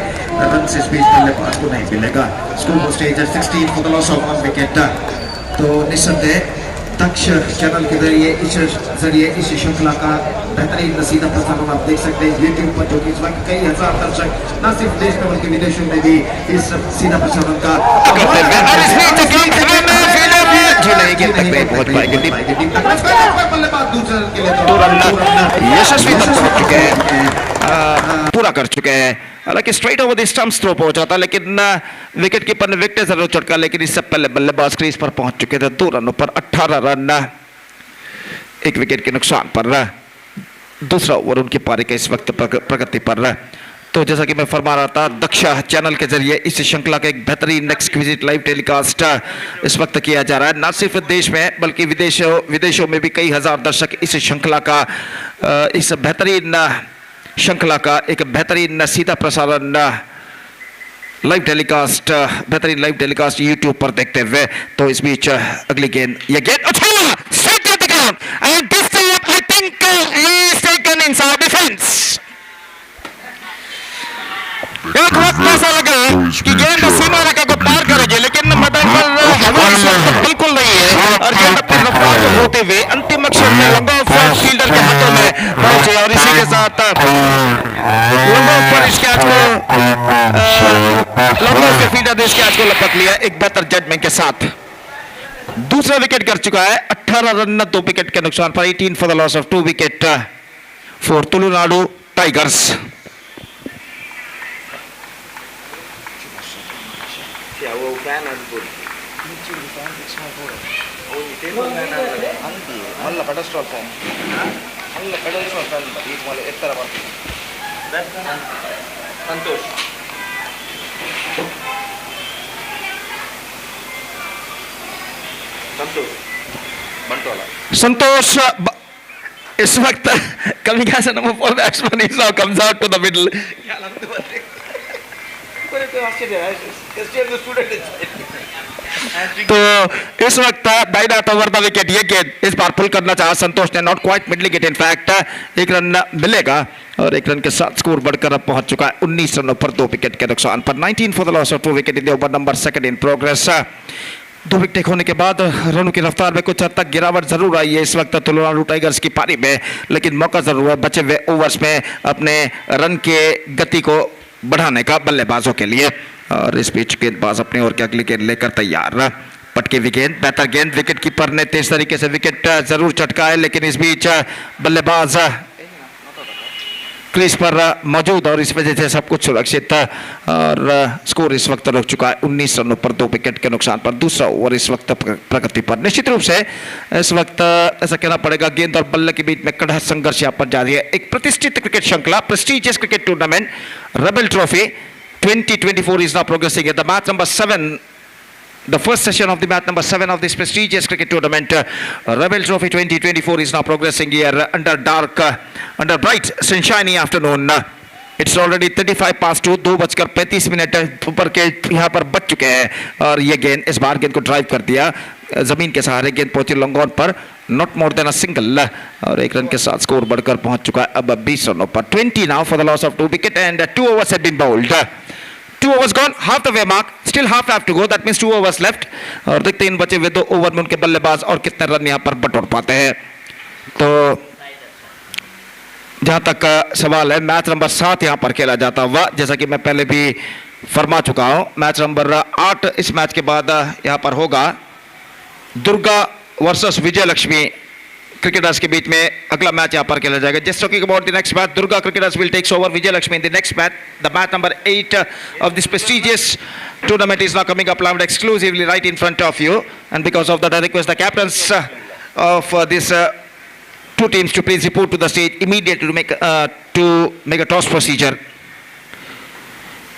S4: रन से स्पीड बल्लेबाज को नहीं मिलेगा. Score stage 16 for the loss of 1 wicket. तो निस्संदेह दक्ष चैनल के जरिए इस श्रृंखला का बेहतरीन सीधा प्रसारण आप देख सकते हैं यूट्यूब पर, जो कि इस वक्त कई हजार दर्शक न सिर्फ देश में बल्कि विदेशों में भी इस सीधा प्रसारण का यशस्वी पहुंच चुके हैं, पूरा कर चुके हैं. हालांकि straight over the stumps throw पहुंचा था, लेकिन विकेट कीपर ने विकेट जरूर चटका, लेकिन इससे पहले बल्लेबाज क्रीज पर पहुंच चुके थे. 2 रनों पर 18 रन 1 विकेट के नुकसान पर. दूसरा ओवर उनकी पारी का इस वक्त प्रगति पर. तो जैसा कि मैं फरमा रहा था, दक्षा चैनल के जरिए इस श्रृंखला का एक बेहतरीन एक्सक्विजिट लाइव टेलीकास्ट इस वक्त किया जा रहा है. न सिर्फ देश में बल्कि विदेशों में भी कई हजार दर्शक इस श्रृंखला का इस बेहतरीन श्रृंखला का एक बेहतरीन सीधा प्रसारण लाइव टेलीकास्ट बेहतरीन लाइव टेलीकास्ट यूट्यूब पर देखते हुए. तो इस बीच अगली गेंद ये गेंद एक वक्त ऐसा लगा कि गेंद सीमा रेखा को पार करेगी, लेकिन मैदान पर हवा इस वक्त बिल्कुल नहीं है और गेंद अपनी रफ्तार को होते हुए अंतिम अक्षर में लॉन्ग ऑफ फील्डर के हाथों में पहुंचे. और इसी के साथ लॉन्ग ऑफ पर इस कैच को लॉन्ग ऑफ के फील्डर ने इस कैच को लपक लिया एक बेहतर जजमेंट के साथ. दूसरा विकेट कर चुका है. 18 रन 2 विकेट के नुकसान पर. 18 for the loss of 2 wicket for Tulunadu tigers.
S8: మళ్ళీ పెడస్ట్రాల్ ఫామ్ మళ్ళీ పెడస్ట్రాల్ ఫ్యాన్ ఇది మళ్ళీ ఎత్తర సంతోష్ సంతోష్ బంటోలా
S4: संतोष इस वक्त कमिकाज़ा number 4 batsman is now comes out to the middle. तो इस वक्त दाहिना ओवर द विकेट, ये गेंद इस बार पुल करना चाहा संतोष ने, not quite middle get. In fact एक रन मिलेगा और एक रन के साथ स्कोर बढ़कर अब पहुंच चुका है 19 रनों पर 2 विकेट के नुकसान पर. 19 for the loss of 2 wicket in the over number 2 in progress. 2 wicket होने के बाद रनों की रफ्तार में कुछ हद तक गिरावट जरूर आई है इस वक्त तमिलनाडु टाइगर्स की पारी में, लेकिन मौका जरूर है बचे हुए ओवर्स में अपने रन के गति को बढ़ाने का बल्लेबाजों के लिए. और इस बीच गेंदबाज अपनी ओर की अगली गेंद लेकर तैयार. पटके हुई गेंद, बेहतर गेंद, विकेट कीपर ने तेज तरीके से विकेट जरूर चटका है, लेकिन इस बीच बल्लेबाज क्रीज पर मौजूद और इस वजह से सब कुछ सुरक्षित था. और स्कोर इस वक्त रुक चुका है 19 रनों पर 2 विकेट के नुकसान पर. दूसरा ओवर इस वक्त प्रगति पर. निश्चित रूप से इस वक्त ऐसा कहना पड़ेगा गेंद और बल्ले के बीच में कड़ा संघर्ष यहाँ पर जारी है. एक प्रतिष्ठित क्रिकेट श्रृंखला, prestigious cricket tournament rebel trophy 2024 is now progressing at the match number 7. The first session of the match number 7 of this prestigious cricket tournament, Rebel Trophy 2024 is now progressing here under bright sunshiny afternoon. It's already 35 past 2, 2:35 ऊपर के यहाँ पर बच चुके हैं और ये गेंद इस बार गेंद को ड्राइव कर दिया. जमीन के सहारे गेंद पहुंची लॉन्ग ऑन पर, not more than a single, और एक रन के साथ स्कोर बढ़कर पहुंच चुका है अब 20 रनों पर. 20 now for the loss of 2 wicket and 2 overs have been bowled. 2 overs gone, half the way mark, still half have to go, that means 2 overs left. और देखते हैं इन बचे हुए 2 ओवर में उनके बल्लेबाज और कितने रन यहाँ पर बटोर पाते हैं. तो जहां तक सवाल है, मैच नंबर 7 यहां पर खेला जाता हुआ, जैसा कि मैं पहले भी फरमा चुका हूं. मैच नंबर 8 इस मैच के बाद यहां पर होगा. दुर्गा वर्सेस विजय लक्ष्मी क्रिकेटर्स के बीच में अगला मैच यहां पर खेला जाएगा. Just talking about the next match, Durga cricketers will takes over Vijay Lakshmi in the next match. The match number 8 of this prestigious tournament is now coming up live exclusively right in front of you, and because of that I request the captains of this 2 teams to please report to the stage immediately to make a toss procedure.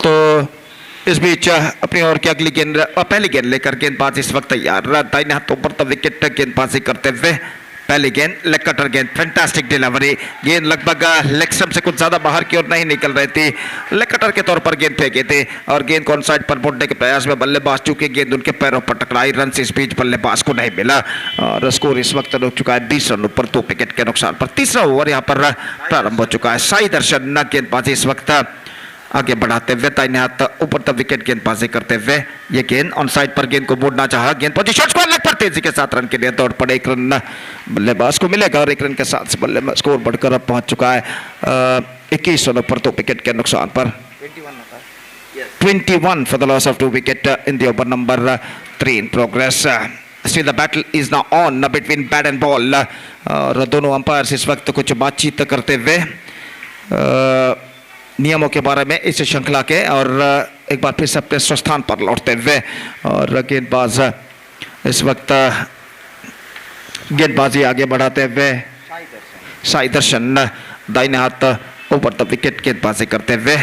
S4: तो इस बीच अपनी ओर की अगली गेंद, पहली गेंद लेकर गेंदबाज इस वक्त तैयार. दाहिने हाथों पर विकेट गेंदबाजी करते हुए पहली गेंद लेग कटर गेंद, फैंटास्टिक डिलीवरी. गेंद लगभग लेग स्टंप से कुछ ज्यादा बाहर की ओर नहीं निकल रही थी, लेग कटर के तौर पर गेंद फेंके थे और गेंद को ऑन साइड पर मोड़ने के प्रयास में बल्लेबाज चूंकि गेंद उनके पैरों पर टकराई, रन से इस बीच बल्लेबाज को नहीं मिला और स्कोर इस वक्त रुक चुका है 20 रनों पर 2 विकेट के नुकसान पर. तीसरा ओवर यहाँ पर प्रारंभ हो चुका है. साई दर्शन गेंदबाजी इस वक्त आगे बढ़ाते हुए, दाहिने हाथ ऊपर तक विकेट गेंदबाजी करते हुए, ये गेंद ऑन साइड पर गेंद को मोड़ना चाहा, गेंद पहुंची शॉट स्कोर लेग पर तेजी के साथ रन के लिए दौड़ पड़े. 1 रन बल्लेबाज को मिलेगा और 1 रन के साथ बल्लेबाज स्कोर बढ़कर अब पहुंच चुका है 21 रनों पर 2 विकेट के नुकसान पर. 21 for the loss of 2 wicket in the over number 3 in progress. Still the battle is now on between bat and ball. और दोनों अंपायर्स इस वक्त कुछ बातचीत करते हुए नियमों के बारे में इस श्रृंखला के और एक बार फिर से अपने स्वस्थान पर लौटते हुए, और गेंदबाज इस वक्त गेंदबाजी आगे बढ़ाते हुए साई दर्शन दाहिने हाथ ऊपर तक विकेट गेंदबाजी करते हुए,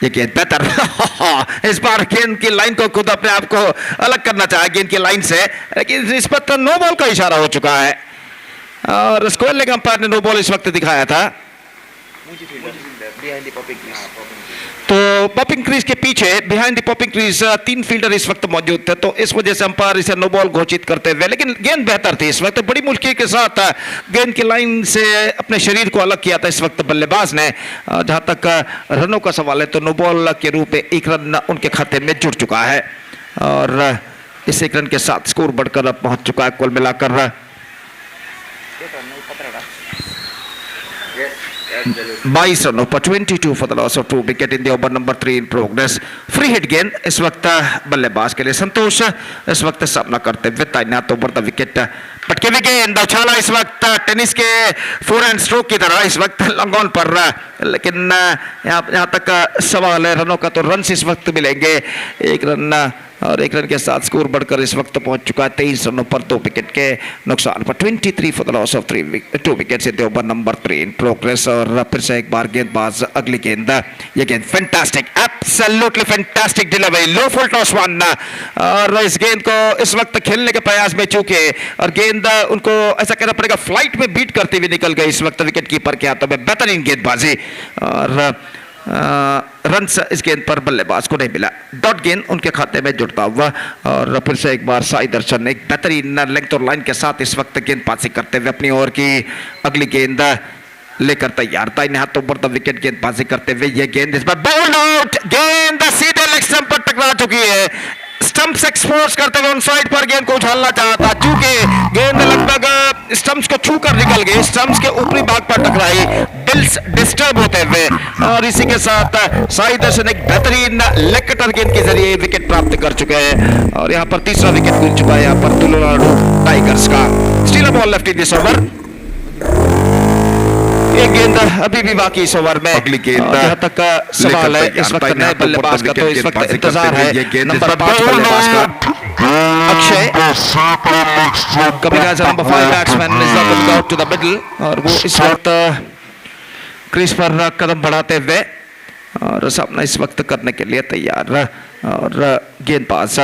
S4: ये गेंद बेहतर इस बार गेंद की लाइन को खुद अपने आप को अलग करना चाहे गेंद की लाइन से, लेकिन इस पर नो बॉल का इशारा हो चुका है और स्क्वायर लेग अंपायर ने नो बॉल इस वक्त दिखाया था. तो पॉपिंग क्रीज के पीछे behind the popping crease 3 fielder इस वक्त मौजूद थे, तो इस वजह से अंपायर इसे नो बॉल घोषित करते हुए, लेकिन गेंद बेहतर थी इस वक्त, बड़ी मुश्किल के साथ गेंद की लाइन से अपने शरीर को अलग किया था इस वक्त बल्लेबाज ने. जहां तक रनों का सवाल है तो नो बॉल के रूप में 1 रन उनके खाते में जुड़ चुका है और इस 1 रन के साथ स्कोर बढ़कर अब पहुंच चुका है कुल मिलाकर 22 रनों पर 22 for the loss of 2 wicket in the over number 3 in progress. Free hit गेंद इस वक्त बल्लेबाज के लिए संतोष इस वक्त सामना करते हुए, दाहिने हाथ ऊपर द विकेट पटके हुए गेंद उछाला इस वक्त टेनिस के फोरहैंड स्ट्रोक की तरह इस वक्त लॉन्ग ऑन पर, लेकिन यहाँ तक सवाल है रनों का, तो रन इस वक्त मिलेंगे. 1 रन और 1 रन के साथ स्कोर बढ़कर इस वक्त पहुंच चुका है 23 रनों पर 2 विकेट के नुकसान पर। 23 for the loss of 2 wickets in over number 3 in progress. और फिर से एक बार गेंदबाज अगली गेंद, ये गेंद फैंटास्टिक, एब्सोल्युटली फैंटास्टिक डिलीवरी, लो फुल टॉस वन। और इस गेंद को इस वक्त खेलने के प्रयास में चूके और गेंद उनको ऐसा कहना पड़ेगा फ्लाइट में बीट करते हुए निकल गई इस वक्त विकेट कीपर के हाथों में। बेहतरीन गेंदबाजी और रन इस गेंद पर बल्लेबाज को नहीं मिला, डॉट गेंद उनके खाते में जुड़ता हुआ। और फिर से एक बार साई दर्शन एक बेहतरीन लेंथ और लाइन के साथ इस वक्त गेंदबाजी करते हुए अपनी ओर की अगली गेंद लेकर तैयार था। इन हाथों पर विकेट गेंदबाजी करते हुए ये गेंद इस बार बाउंड आउट, गेंद सीधे लेग स्टंप पर टकरा चुकी है। स्टंप्स एक्सपोज करते हुए ऑन साइड पर गेंद को उछालना चाहता, चूंकि गेंद लगभग स्टंप्स को छूकर निकल गई, स्टंप्स के ऊपरी भाग पर टकराई, बिल्स डिस्टर्ब होते हुए। और इसी के साथ साई दर्शन एक बेहतरीन लेग कटर गेंद के जरिए विकेट प्राप्त कर चुके हैं। और यहाँ पर तीसरा विकेट मिल चुका है यहाँ पर तुलुनाडु टाइगर्स का। Still a ball left in this over, एक गेंद अभी भी बाकी इस ओवर में।
S8: अगली गेंद
S4: जहां तक का सवाल है इस वक्त नए बल्लेबाज का, तो इस वक्त इंतजार है नंबर 5 बल्लेबाज का Akshay. Coming as number 5 batsman is looking out to the middle. और वो इस वक्त क्रीज पर कदम बढ़ाते हुए और सामना इस वक्त करने के लिए तैयार। और गेंदबाज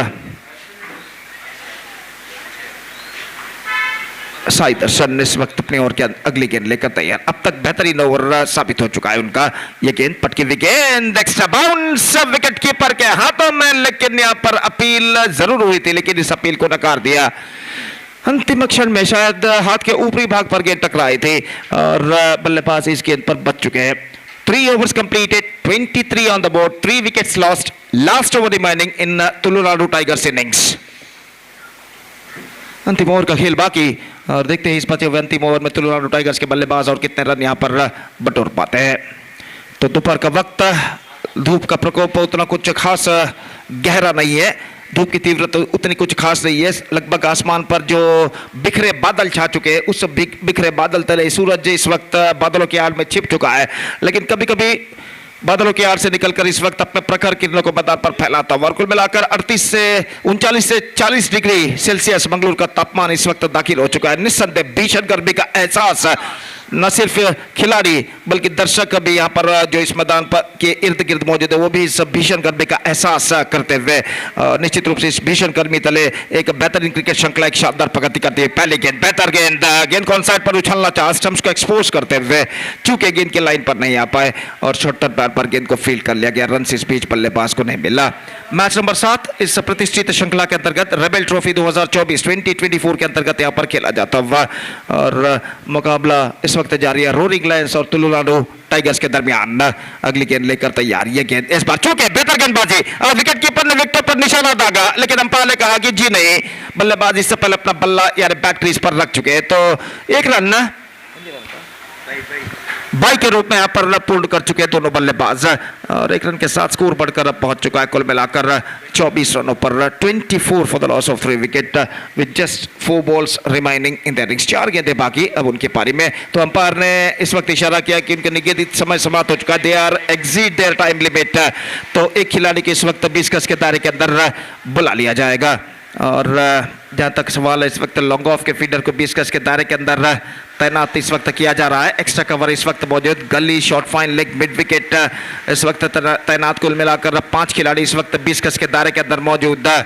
S4: साई दर्शन इस वक्त अपनी ओर के अगली गेंद लेकर तैयार। अब तक बेहतरीन ओवर साबित हो चुका है उनका। ये गेंद पटकी हुई गेंद, एक्स्ट्रा बाउंस विकेट कीपर के हाथों में, लेकिन यहाँ पर अपील जरूर हुई थी लेकिन इस अपील को नकार दिया। अंतिम क्षण में शायद हाथ के ऊपरी भाग पर गेंद टकराई थी और बल्लेबाज इस गेंद पर बच चुके हैं। 3 overs completed, 23 on the board, 3 wickets lost, last over remaining in Tulunadu tigers innings. अंतिम ओवर का खेल बाकी और देखते हैं इस बचे हुए अंतिम ओवर में तुलुनाडु टाइगर्स के बल्लेबाज और कितने रन यहां पर बटोर पाते हैं। तो दोपहर का वक्त, धूप का प्रकोप उतना कुछ खास गहरा नहीं है, धूप की तीव्रता उतनी कुछ खास नहीं है। लगभग आसमान पर जो बिखरे बादल छा चुके हैं, उस बिखरे बादल तले सूरज इस वक्त बादलों की आड़ में छिप चुका है, लेकिन कभी कभी बादलों की आड़ से निकलकर इस वक्त अपने प्रखर किरणों को मैदान पर फैलाता हुआ। कुल मिलाकर 38 से 39 से 40 डिग्री सेल्सियस मंगलूर का तापमान इस वक्त दाखिल हो चुका है। निस्संदेह भीषण गर्मी का एहसास न सिर्फ खिलाड़ी बल्कि दर्शक भी यहाँ पर जो इस मैदान पर के इर्द गिर्द मौजूद है वो भी इस भीषण गर्मी का एहसास करते हुए निश्चित रूप से इस भीषण गर्मी तले एक बेहतरीन क्रिकेट श्रृंखला एक शानदार प्रगति करती है। पहले गेंद, बेहतर गेंद को ऑन साइड पर उछलना चाहा, स्टंप्स को एक्सपोज करते हुए चूंकि गेंद की लाइन पर नहीं आ पाए और शॉर्ट पैर पर गेंद को फील्ड कर लिया गया। रन इस बीच बल्लेबाज को नहीं मिला। मैच नंबर 7 इस प्रतिष्ठित श्रृंखला के अंतर्गत रेबेल ट्रॉफी 2024 के अंतर्गत यहाँ पर खेला जाता हुआ और मुकाबला इस वक्त जारी है रोरिंग लायंस और तुलुनाडु टाइगर्स के दरमियान। अगली गेंद लेकर तैयार, ये गेंद इस बार चूंकि बेहतर गेंदबाजी और विकेट कीपर ने विकेट पर निशाना दागा, लेकिन अंपायर ने कहा कि जी नहीं, बल्लेबाज इससे पहले अपना बल्ला यानी बैक क्रीज पर रख चुके हैं। तो 1 रन बाई के रूप में यहाँ पर पूर्ण कर चुके हैं दोनों बल्लेबाज और 1 रन के साथ स्कोर बढ़कर अब पहुंच चुका है कुल मिलाकर 24 रनों पर। 24 for the loss of 3 wicket with just 4 balls remaining in the innings. 4 गेंदें बाकी अब उनकी पारी में। तो अंपायर ने इस वक्त इशारा किया कि उनके निगेधित समय समाप्त हो चुका है, they are exceed their time limit. तो एक खिलाड़ी को इस वक्त 20 गज के दायरे के अंदर बुला लिया जाएगा। और जहां तक सवाल है इस वक्त लॉन्ग ऑफ के फीडर को 20 गज के दायरे के अंदर तैनात इस वक्त किया जा रहा है। एक्स्ट्रा कवर इस वक्त मौजूद, गली, short fine, leg, mid wicket इस वक्त तैनात। कुल मिलाकर 5 खिलाड़ी इस वक्त 20 गज के दायरे के अंदर मौजूद है।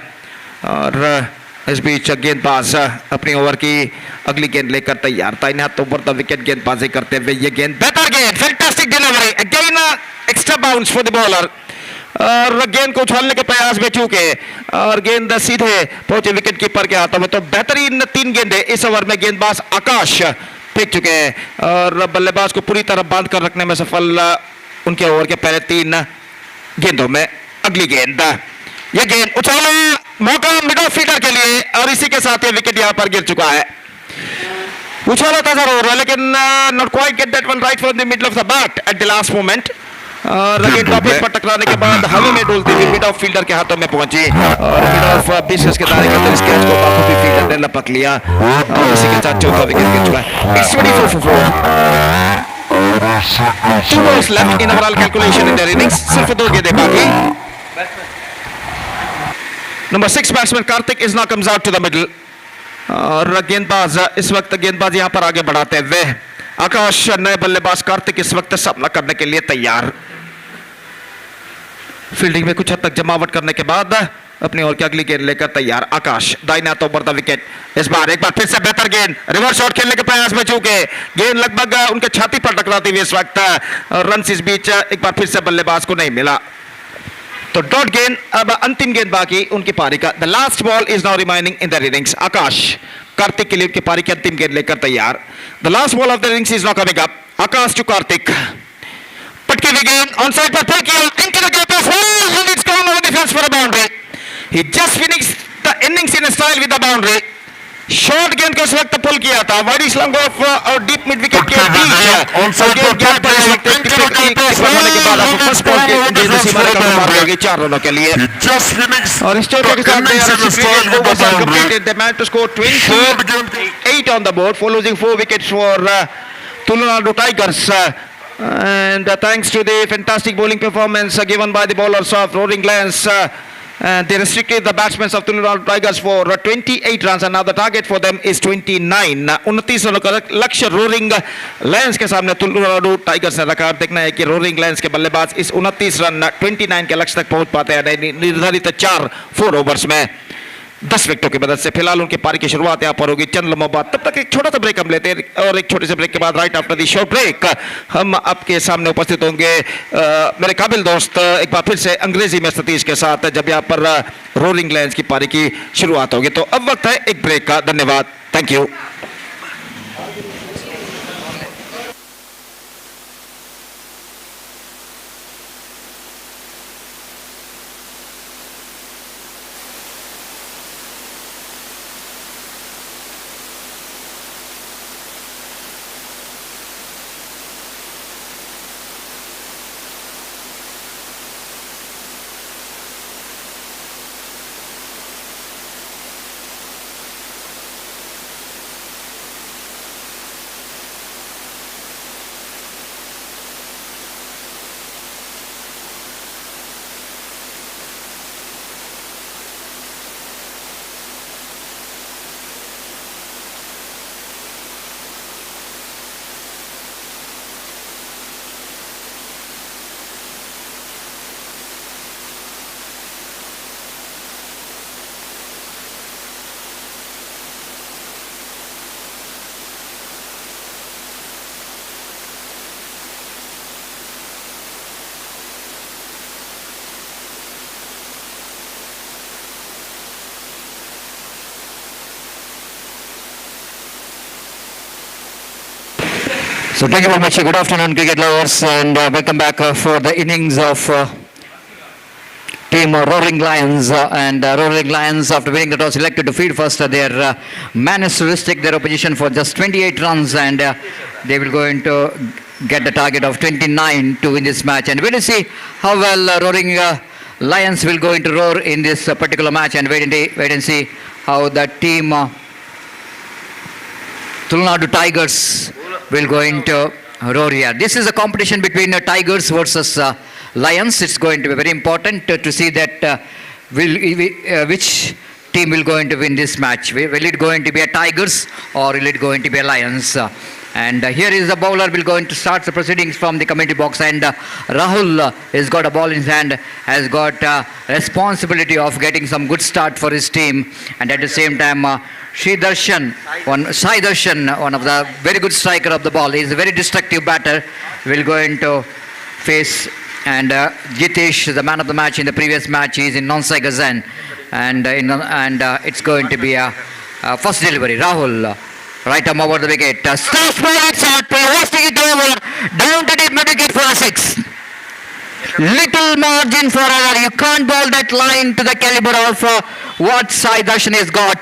S4: और इस बीच गेंदबाज अपनी ओवर की अगली गेंद लेकर तैयार था। इन हाथों पर विकेट गेंदबाजी करते हुए ये गेंद, बेहतर गेंद, fantastic delivery, again extra bounce for the bowler और गेंद को उछालने के प्रयास में चूके और गेंद सीधे पहुंचे विकेट कीपर के हाथों में। तो बेहतरीन 3 गेंदें इस ओवर में गेंदबाज आकाश फेंक चुके हैं और बल्लेबाज को पूरी तरह बांध कर रखने में सफल उनके ओवर के पहले 3 गेंदों में। अगली गेंद, यह गेंद उछाला, मौका मिड ऑफ फील्डर के लिए और इसी के साथ ये विकेट यहां पर गिर चुका है। उछाला था जरूर लेकिन not quite get that one right from the middle of the bat eight the last moment. Top पर टकराने के बाद हवा में डोलती हुई मिड ऑफ फील्डर के हाथों में पहुंची और मिड ऑफ 20 गज के दायरे के अंदर इस कैच को बाखूबी फील्डर ने लपक लिया और इसी के साथ चौथा विकेट गिर चुका है। It's 24 for 4. 2 balls left in overall calculation in their innings. सिर्फ 2 गेंदें बाकी। Number 6 batsman Karthik is now comes out to the middle. और गेंदबाज इस वक्त गेंदबाज यहाँ पर आगे बढ़ाते हुए आकाश, नए बल्लेबाज कार्तिक इस वक्त सामना करने के लिए तैयार। फील्डिंग में कुछ हद तक जमावट करने के बाद अपनी ओर की अगली गेंद लेकर तैयार आकाश, दाहिने हाथ ओवर द विकेट। इस बार एक बार फिर से बेहतर गेंद, रिवर्स शॉट खेलने के प्रयास में चूके गेंद लगभग उनके छाती पर टकराती हुई इस वक्त रन इस बीच एक बार फिर से बल्लेबाज को नहीं मिला, तो डॉट गेंद। अब अंतिम गेंद बाकी उनकी पारी का। The last ball is now remaining in the innings. Akash Karthik के लिए उनकी पारी की अंतिम गेंद लेकर तैयार। The last ball of the innings is now coming up. Akash to Karthik, पटकी हुई गेंद ऑन साइड पर फेंकी into the gap of hole and it's gone over the fence for a boundary. He just finished the innings in a style with the boundary. Short गेंद को इस वक्त पुल किया था, वाइड स्लंग ऑफ और deep mid wicket के बीच on side पर गेंद पर इस वक्त होने के बाद अब फर्स्ट बॉल के इंजरी सीमा का मार गई 4 रनों के लिए। और इस चौके के साथ overs are completed, the man to score 28 on the board for losing 4 wickets for Tamil Nadu Tigers. And thanks to the fantastic bowling performance given by the bowlers of Roaring Lions, they restricted the batsmen of Tamil Nadu Tigers for 28 runs and now the target for them is 29. 29 रनों का लक्ष्य roaring Lions के सामने Tamil Nadu tigers ने रखा। देखना है कि रोरिंग लायंस के बल्लेबाज इस 29 रन 29 के लक्ष्य तक पहुंच पाते हैं निर्धारित 4 ओवर्स में 10 विकेटों की मदद से। फिलहाल उनकी पारी की शुरुआत यहाँ पर होगी चंद लम्हों बाद। तब तक एक छोटा सा ब्रेक हम लेते हैं और एक छोटे से ब्रेक के बाद right after the short break हम आपके सामने उपस्थित होंगे मेरे काबिल दोस्त एक बार फिर से अंग्रेजी में सतीश के साथ, जब यहाँ पर रोरिंग लायंस की पारी की शुरुआत होगी। तो अब वक्त है एक ब्रेक का। धन्यवाद, thank you. So thank you very much. Good afternoon, cricket lovers, and welcome back for the innings of team Roaring Lions. And Roaring Lions, after winning the toss, elected to field first. Their man is to restrict their opposition for just 28 runs, and they will going to get the target of 29 to win this match. And we'll see how well Roaring Lions will go into roar in this particular match, and wait and see how the team Tamil Nadu Tigers will go into roar here. This is a competition between Tigers versus Lions. It's going to be very important to see that which team will going to win this match. Will it going to be a Tigers or will it going to be a Lions? And here is the bowler will going to start the proceedings from the commentary box, and Rahul has got a ball in his hand, has got responsibility of getting some good start for his team, and at the same time Sai Darshan, one of the very good striker of the ball, he is a very destructive batter, will go into face, and Jitesh, the man of the match in the previous match, he is in non-strike Gazan, and it's going to be a first delivery. Rahul, right arm over the wicket, starts ball shot, hosting it over, down to deep mid wicket for a 6. Little margin for error. You can't ball that line to the caliber of what Sai Darshan has got.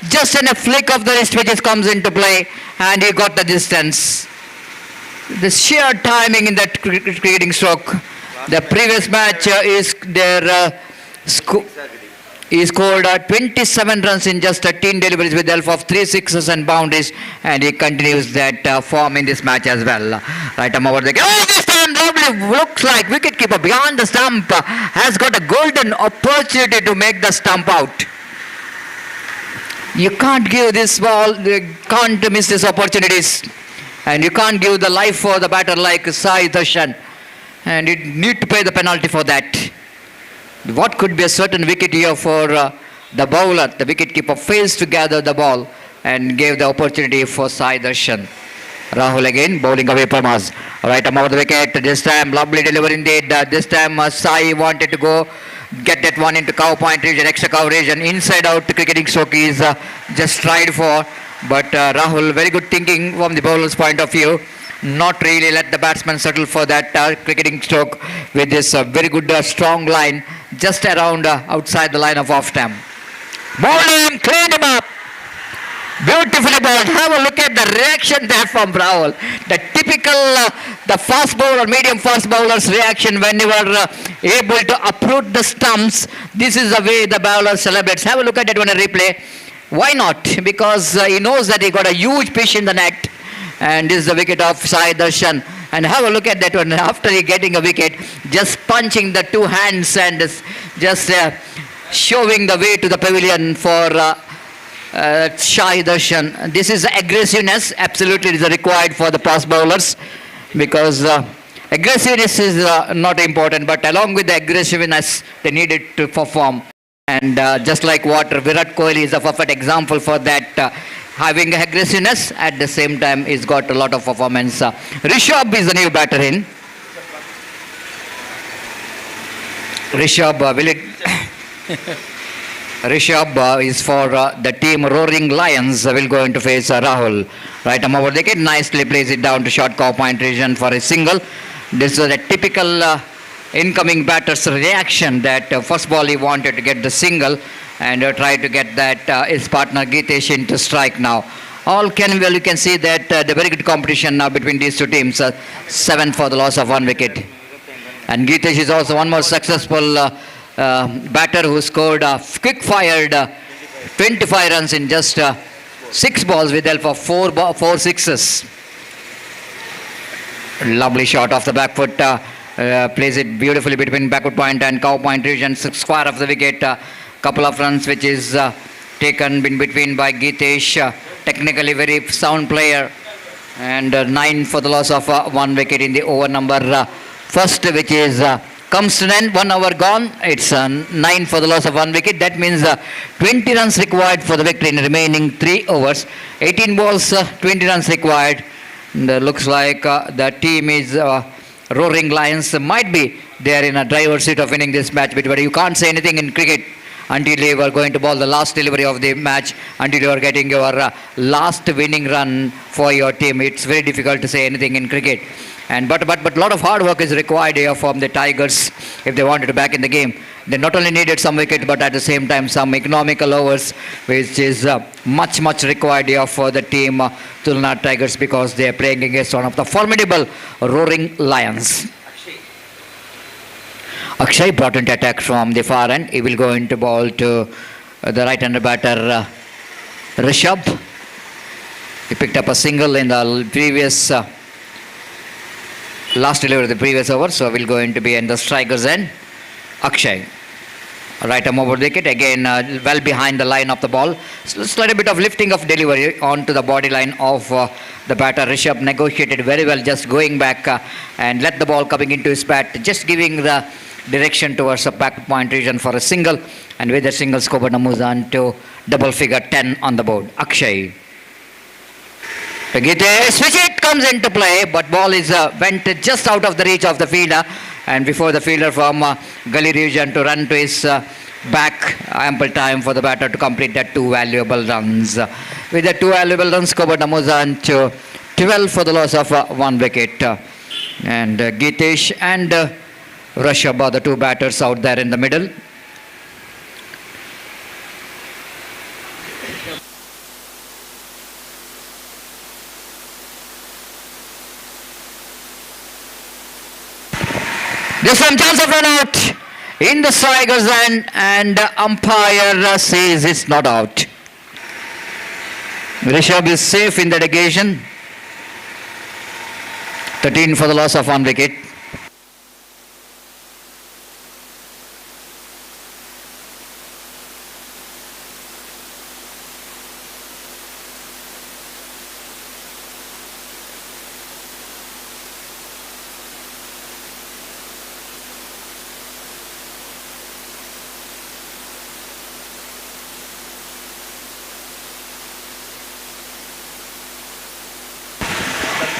S4: Just in a flick of the wrist which comes into play, and he got the distance. The sheer timing in that cricketing stroke. The previous match is their he scored 27 runs in just 13 deliveries with the help of 3 sixes and boundaries, and he continues that form in this match as well. Right arm over the wicket. Oh, this
S1: time, lovely, looks like wicketkeeper behind the stump has got a golden opportunity to make the stump out. You can't give this ball, you can't miss these opportunities. And you can't give the life for the batter like Sai Darshan. And you need to pay the penalty for that. What could be a certain wicket here for the bowler? The wicketkeeper fails to gather the ball and gave the opportunity for Sai Darshan. Rahul again bowling away from us. Right above the wicket. This time lovely delivery indeed. This time Sai wanted to go get that one into cow point region, extra cow region. Inside out cricketing stroke is just tried for. But Rahul, very good thinking from the bowler's point of view. Not really let the batsman settle for that cricketing stroke with this very good strong line just around outside the line of off stump. Bowling, clean him up. Beautifully bowled. Have a look at the reaction there from Rahul. The typical, the fast bowler, medium fast bowler's reaction when you are able to uproot the stumps. This is the way the bowler celebrates. Have a look at that one, a replay. Why not? Because he knows that he got a huge pitch in the net. And this is the wicket of Sai Darshan. And have a look at that one. After he getting a wicket, just punching the two hands and just showing the way to the pavilion for Sai Darshan. This is aggressiveness. Absolutely is required for the fast bowlers. Because aggressiveness is not important. But along with the aggressiveness, they needed to perform. And just like what Virat Kohli is a perfect example for that. Having aggressiveness, at the same time, he's got a lot of performance. Rishabh is the new batter in. Rishabh, Rishabh is for the team Roaring Lions. Will go into face Rahul. Right arm over the wicket, nicely plays it down to short cow point region for a single. This is a typical incoming batter's reaction that first ball he wanted to get the single. And try to get that his partner Gitesh into strike now. All can well, you can see that the very good competition now between these two teams. 7 for the loss of 1 wicket. And Gitesh is also one more successful batter who scored quick fired 25 runs in just 6 balls with help of 4 sixes. Lovely shot off the back foot. Plays it beautifully between backward point and cow point region. Square of the wicket. Couple of runs which is taken in between by Gitesh. Technically very sound player. And 9 for the loss of 1 wicket in the over number first, which is comes to an end. 1 over gone. It's 9 for the loss of 1 wicket. That means 20 runs required for the victory in the remaining 3 overs. 18 balls, 20 runs required. And, looks like the team is Roaring Lions. Might be they are in a driver's seat of winning this match. But you can't say anything in cricket until you are going to bowl the last delivery of the match, until you are getting your last winning run for your team. It's very difficult to say anything in cricket. And but a lot of hard work is required here from the Tigers if they wanted to back in the game. They not only needed some wicket, but at the same time some economical overs, which is much required here for the team Tulna Tigers, because they are playing against one of the formidable Roaring Lions. Akshay brought into attack from the far end. He will go into ball to the right-hander batter Rishabh. He picked up a single in the previous last delivery of the previous over, so will go into be in the striker's end. Akshay. Right arm over the wicket, again well behind the line of the ball. Slight bit of lifting of delivery onto the body line of the batter. Rishabh negotiated very well, just going back and let the ball coming into his bat, just giving the direction towards a back point region for a single, and with a single Skoba moves on to double figure 10 on the board. Akshay. Gitesh, wicket comes into play, but ball is went just out of the reach of the fielder, and before the fielder from gully region to run to his back, ample time for the batter to complete that 2 valuable runs. With the 2 valuable runs, Skoba moves on to 12 for the loss of 1 wicket. And Gitesh and Rishabh are the 2 batters out there in the middle. There's some chance of run out in the striker's end, and umpire says it's not out. Rishabh is safe in that occasion. 13 for the loss of 1 wicket.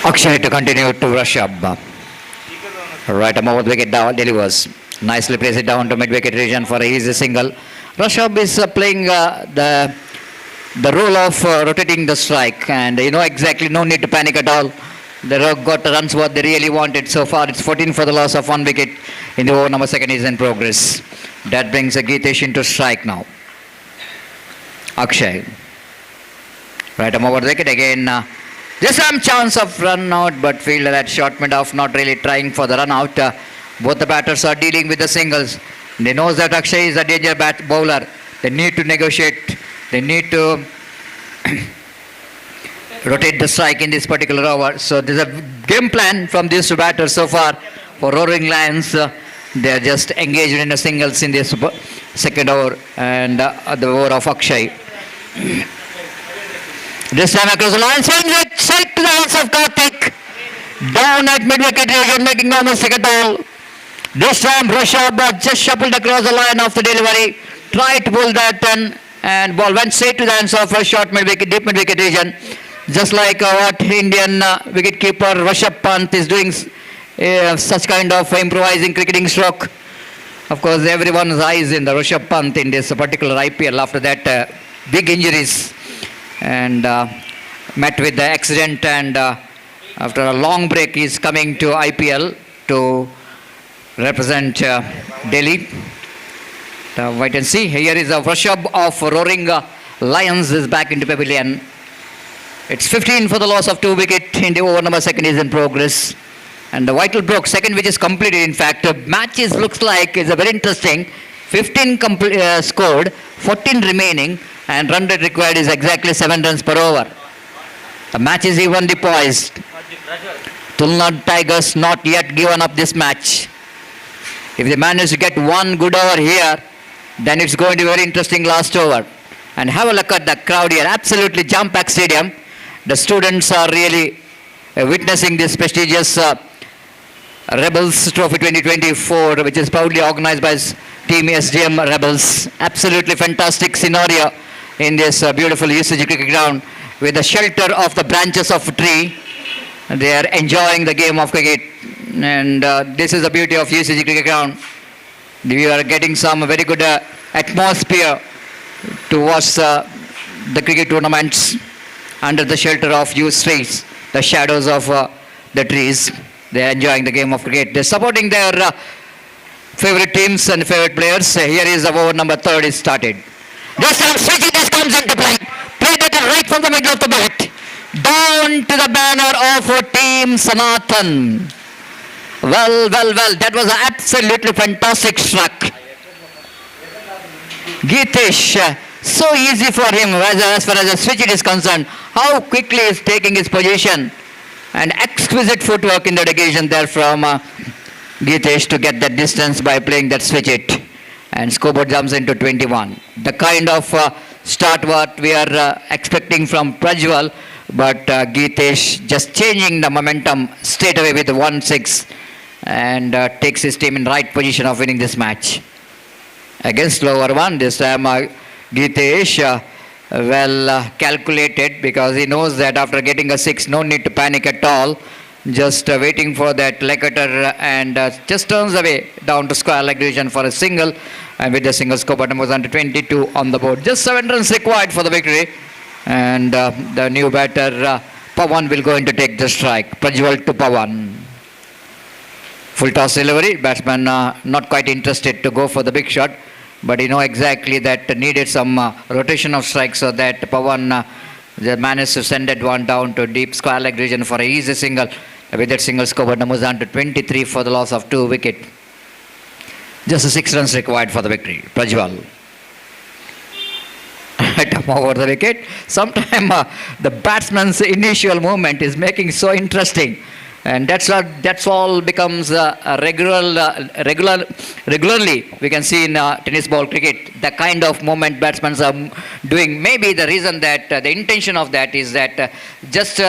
S1: Akshay to continue to rush up. Right arm over the wicket down, delivers. Nicely places it down to mid-wicket region for a easy single. Rushabh is playing the role of rotating the strike, and you know exactly, no need to panic at all. They got the runs what they really wanted. So far it's 14 for the loss of 1 wicket in the over number 2 is in progress. That brings a Geetesh into strike now. Akshay. Right arm over the wicket again. There's some chance of run out, but fielder that shot mid off, not really trying for the run out. Both the batters are dealing with the singles. They know that Akshay is a danger bowler. They need to negotiate. They need to rotate the strike in this particular over. So there's a game plan from these two batters so far for Roaring Lions. They are just engaged in the singles in this second over and the over of Akshay. This time across the line, sends it straight to the hands of Karthik. Down at mid-wicket region, making no mistake at all. This time Rushabh just shuffled across the line of the delivery. Tried to pull that in, and ball went straight to the hands of a short mid-wicket, deep mid-wicket region. Just like what Indian wicket-keeper Rishabh Pant is doing such kind of improvising cricketing stroke. Of course, everyone's eyes in the Rishabh Pant in this particular IPL after that big injuries. And met with the accident, and after a long break he's coming to IPL to represent Delhi. Wait and see. Here is a Rushabh of Roaring Lions is back into pavilion. It's 15 for the loss of 2 wicket in the over number 2 is in progress. And the vital broke, second which is completed in fact. Matches looks like is a very interesting. 15 scored, 14 remaining, and run rate required is exactly 7 runs per over. The match is evenly poised. Tulna Tigers not yet given up this match. If they manage to get one good over here, then it's going to be very interesting last over. And have a look at the crowd here. Absolutely jam-packed stadium. The students are really witnessing this prestigious Rebels Trophy 2024, which is proudly organized by Team SDM Rebels. Absolutely fantastic scenario in this beautiful UCG cricket ground with the shelter of the branches of a tree. They are enjoying the game of cricket, and this is the beauty of UCG cricket ground. We are getting some very good atmosphere to watch the cricket tournaments under the shelter of huge trees, the shadows of the trees. They are enjoying the game of cricket. They are supporting their favorite teams and favorite players. Here is the over number 3 is started. This time switching this comes into play. Played it right from the middle of the bat. Down to the banner of Team Sanatan. Well, that was an absolutely fantastic struck. Geetesh, so easy for him as far as the switch is concerned. How quickly he is taking his position. And exquisite footwork in that occasion there from Geetesh to get that distance by playing that switch it. And scoreboard jumps into 21. The kind of start what we are expecting from Prajwal, but Geetesh just changing the momentum straight away with 1-6 and takes his team in right position of winning this match. Against lower one, this time Geetesh well calculated, because he knows that after getting a 6, no need to panic at all. Just waiting for that leg cutter and just turns away down to square leg division for a single, and with the single score button was under 22 on the board. Just 7 runs required for the victory, and the new batter Pawan will go in to take the strike. Prajwal to Pawan. Full toss delivery. Batsman not quite interested to go for the big shot, but you know exactly that needed some rotation of strikes, so that Pawan managed to send that one down to deep square leg region for an easy single. With that single score, but moves down to 23 for the loss of 2 wicket. Just 6 runs required for the victory. Prajwal. Over the wicket. Sometimes the batsman's initial movement is making so interesting. And that's all becomes a regularly we can see in tennis ball cricket, the kind of movement batsmen are doing. Maybe the reason that the intention of that is that just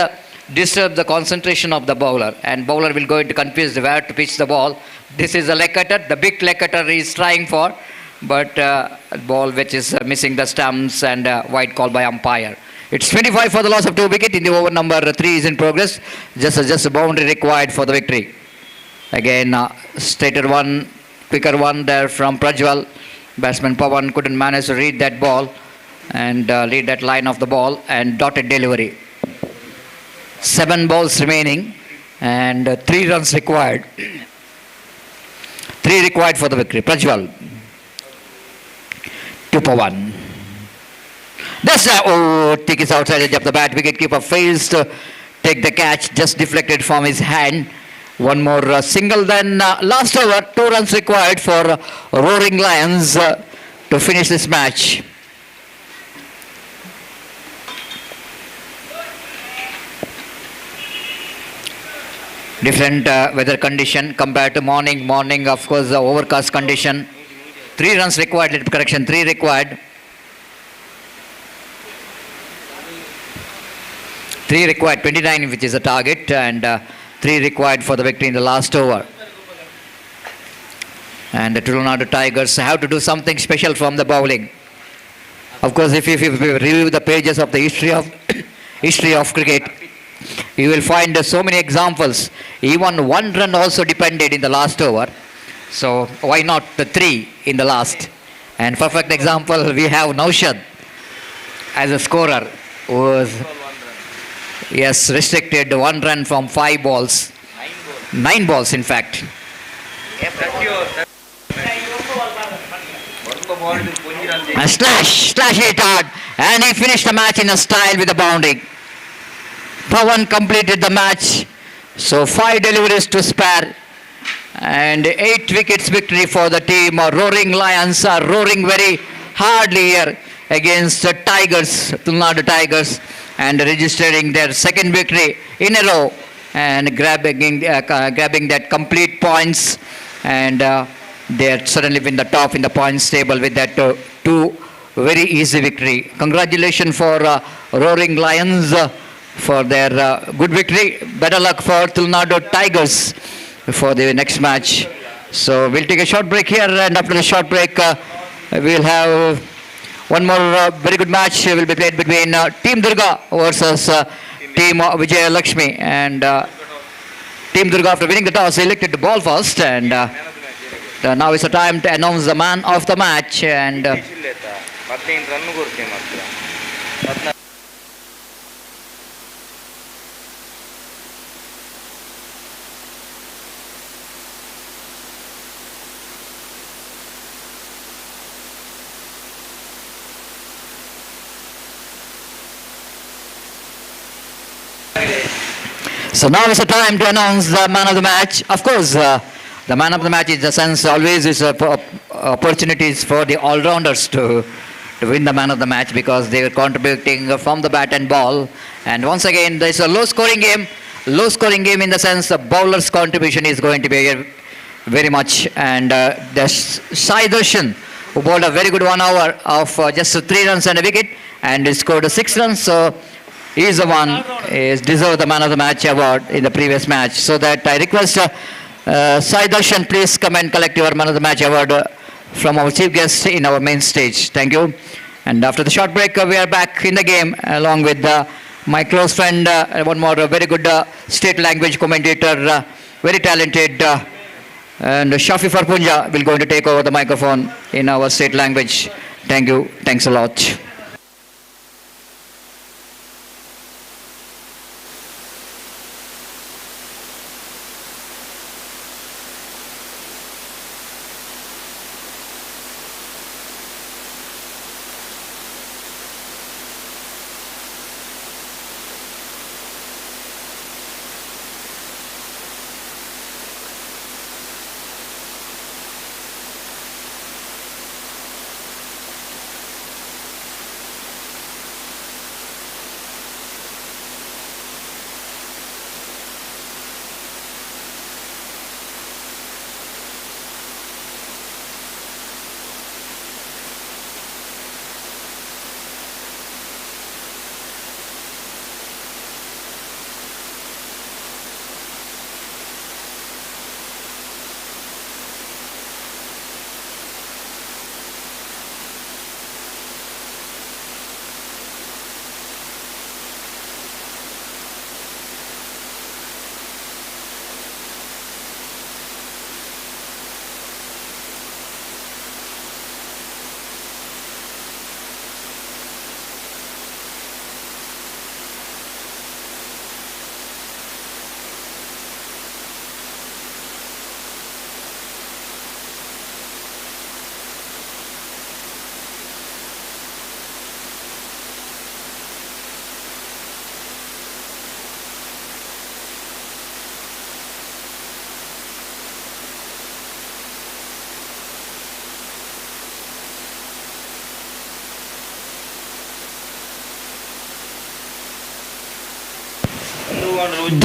S1: disturb the concentration of the bowler, and bowler will go into confused where to pitch the ball. This is a leg cutter, the big leg cutter is trying for, but ball which is missing the stumps, and white call by umpire. It's 25 for the loss of 2 wicket in the over number 3 is in progress. Just a boundary required for the victory. Again, straighter one, quicker one there from Prajwal. Batsman Pawan couldn't manage to read that ball and read that line of the ball, and dotted delivery. 7 balls remaining and 3 runs required. 3 required for the victory. Prajwal. 2 for 1. That's Tick is outside edge of the bat. Wicketkeeper fails to take the catch, just deflected from his hand. One more single, then last over. 2 runs required for Roaring Lions to finish this match. Different weather condition compared to morning. Morning, of course, the overcast condition. 3 runs required. Correction, 3 required. 3 required, 29 which is the target, and 3 required for the victory in the last over. And the Tamil Nadu Tigers have to do something special from the bowling. Of course, if you review the pages of the history of cricket, you will find so many examples. Even 1 run also depended in the last over. So why not the 3 in the last? And perfect example, we have Naushad as a scorer who was... Yes, restricted 1 run from 5 balls. 9 balls, in fact. And slash it hard. And he finished the match in a style with a bounding. Pawan completed the match. So 5 deliveries to spare. And 8 wickets victory for the team. Roaring Lions are roaring very hardly here against the Tigers, Tamil Nadu Tigers, and registering their 2nd victory in a row, and grabbing that complete points, and they are suddenly in the top in the points table with that 2 very easy victory. Congratulations for Roaring Lions for their good victory. Better luck for Tamil Nadu Tigers for the next match. So we'll take a short break here, and after the short break we'll have one more very good match will be played between Team Durga versus Team Vijay Lakshmi. And Team Durga, after winning the toss, elected to ball first. And now is the time to announce the man of the match. And so now is the time to announce the man of the match. Of course, the man of the match in the sense always is opportunities for the all-rounders to win the man of the match, because they are contributing from the bat and ball. And once again, there is a low-scoring game. Low-scoring game in the sense the bowler's contribution is going to be very much. And there's Sai Darshan, who bowled a very good 1 hour of just 3 runs and a wicket, and he scored 6 runs. So he is the one is deserved the man of the match award in the previous match. So that I request Sai Darshan, please come and collect your man of the match award from our chief guest in our main stage. Thank you. And after the short break, we are back in the game along with my close friend, one more very good state language commentator, very talented, and Shafi Farpunja will going to take over the microphone in our state language. Thank you. Thanks a lot.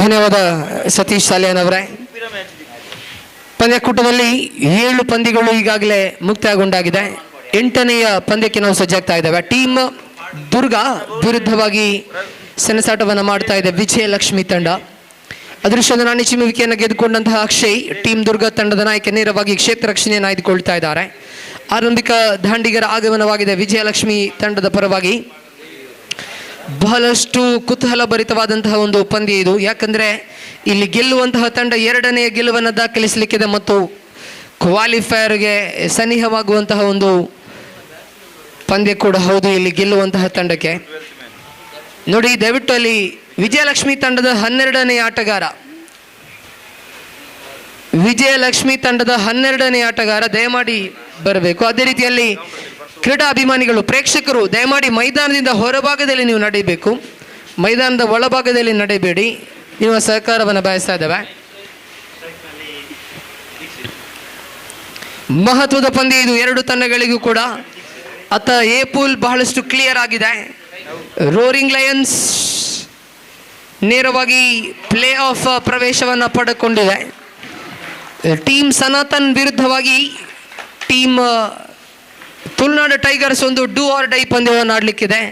S6: ಧನ್ಯವಾದ ಸತೀಶ್ ಸಾಲಿಯನ್ ಅವರೇ. ಪಂದ್ಯಕೂಟದಲ್ಲಿ 7 ಪಂದ್ಯಗಳು ಈಗಾಗಲೇ ಮುಕ್ತಾಯಗೊಂಡಾಗಿದೆ. 8ನೆಯ ಪಂದ್ಯಕ್ಕೆ ನಾವು ಸಜ್ಜಾಗ್ತಾ ಇದ್ದೇವೆ. Team Durga ವಿರುದ್ಧವಾಗಿ ಸೆಣಸಾಟವನ್ನು ಮಾಡ್ತಾ ಇದೆ ವಿಜಯಲಕ್ಷ್ಮಿ ತಂಡ. ಅದೃಷ್ಟದ ನಾಣ್ಯ ಚಿಮ್ಮುವಿಕೆಯನ್ನು ಗೆದ್ದುಕೊಂಡಂತಹ ಅಕ್ಷಯ್ ಟೀಮ್ ದುರ್ಗಾ ತಂಡದ ನಾಯಕ ನೇರವಾಗಿ ಕ್ಷೇತ್ರ ರಕ್ಷಣೆಯನ್ನು ಆಯ್ದುಕೊಳ್ತಾ ಇದ್ದಾರೆ. ಆರಂಭಿಕ ದಾಂಡಿಗರ ಆಗಮನವಾಗಿದೆ ವಿಜಯಲಕ್ಷ್ಮಿ ತಂಡದ ಪರವಾಗಿ. ಬಹಳಷ್ಟು ಕುತೂಹಲಭರಿತವಾದಂತಹ ಒಂದು ಪಂದ್ಯ ಇದು. ಯಾಕಂದರೆ ಇಲ್ಲಿ ಗೆಲ್ಲುವಂತಹ ತಂಡ 2ನೇ ಗೆಲುವನ್ನು ದಾಖಲಿಸಲಿಕ್ಕಿದೆ ಮತ್ತು ಕ್ವಾಲಿಫೈಯರ್ಗೆ ಸನಿಹವಾಗುವಂತಹ ಒಂದು ಪಂದ್ಯ ಕೂಡ ಹೌದು ಇಲ್ಲಿ ಗೆಲ್ಲುವಂತಹ ತಂಡಕ್ಕೆ. ನೋಡಿ, ದಯವಿಟ್ಟು ಅಲ್ಲಿ ವಿಜಯಲಕ್ಷ್ಮಿ ತಂಡದ 12ನೇ ಆಟಗಾರ, ವಿಜಯಲಕ್ಷ್ಮಿ ತಂಡದ 12ನೇ ಆಟಗಾರ ದಯಮಾಡಿ ಬರಬೇಕು. ಅದೇ ರೀತಿಯಲ್ಲಿ ಕ್ರೀಡಾ ಅಭಿಮಾನಿಗಳು, ಪ್ರೇಕ್ಷಕರು ದಯಮಾಡಿ ಮೈದಾನದಿಂದ ಹೊರಭಾಗದಲ್ಲಿ ನೀವು ನಡೆಯಬೇಕು, ಮೈದಾನದ ಒಳಭಾಗದಲ್ಲಿ ನಡೆಯಬೇಡಿ. ನಿಮ್ಮ ಸಹಕಾರವನ್ನು ಬಯಸ್ತಾ ಇದ್ದೇವೆ. ಮಹತ್ವದ ಪಂದ್ಯ ಇದು 2 ತಂಡಗಳಿಗೂ ಕೂಡ. ಅತ್ತ ಎ ಪೂಲ್ ಬಹಳಷ್ಟು ಕ್ಲಿಯರ್ ಆಗಿದೆ. ರೋರಿಂಗ್ ಲಯನ್ಸ್ ನೇರವಾಗಿ ಪ್ಲೇ ಆಫ್ ಪ್ರವೇಶವನ್ನು ಪಡೆದುಕೊಂಡಿದೆ. ಟೀಮ್ ಸನಾತನ್ ವಿರುದ್ಧವಾಗಿ ಟೀಮ್ ತುಳುನಾಡು ಟೈಗರ್ಸ್ ಒಂದು ಡೂ ಆರ್ ಡೈ ಪಂದ್ಯವನ್ನು ಆಡಲಿಕ್ಕಿದೆ.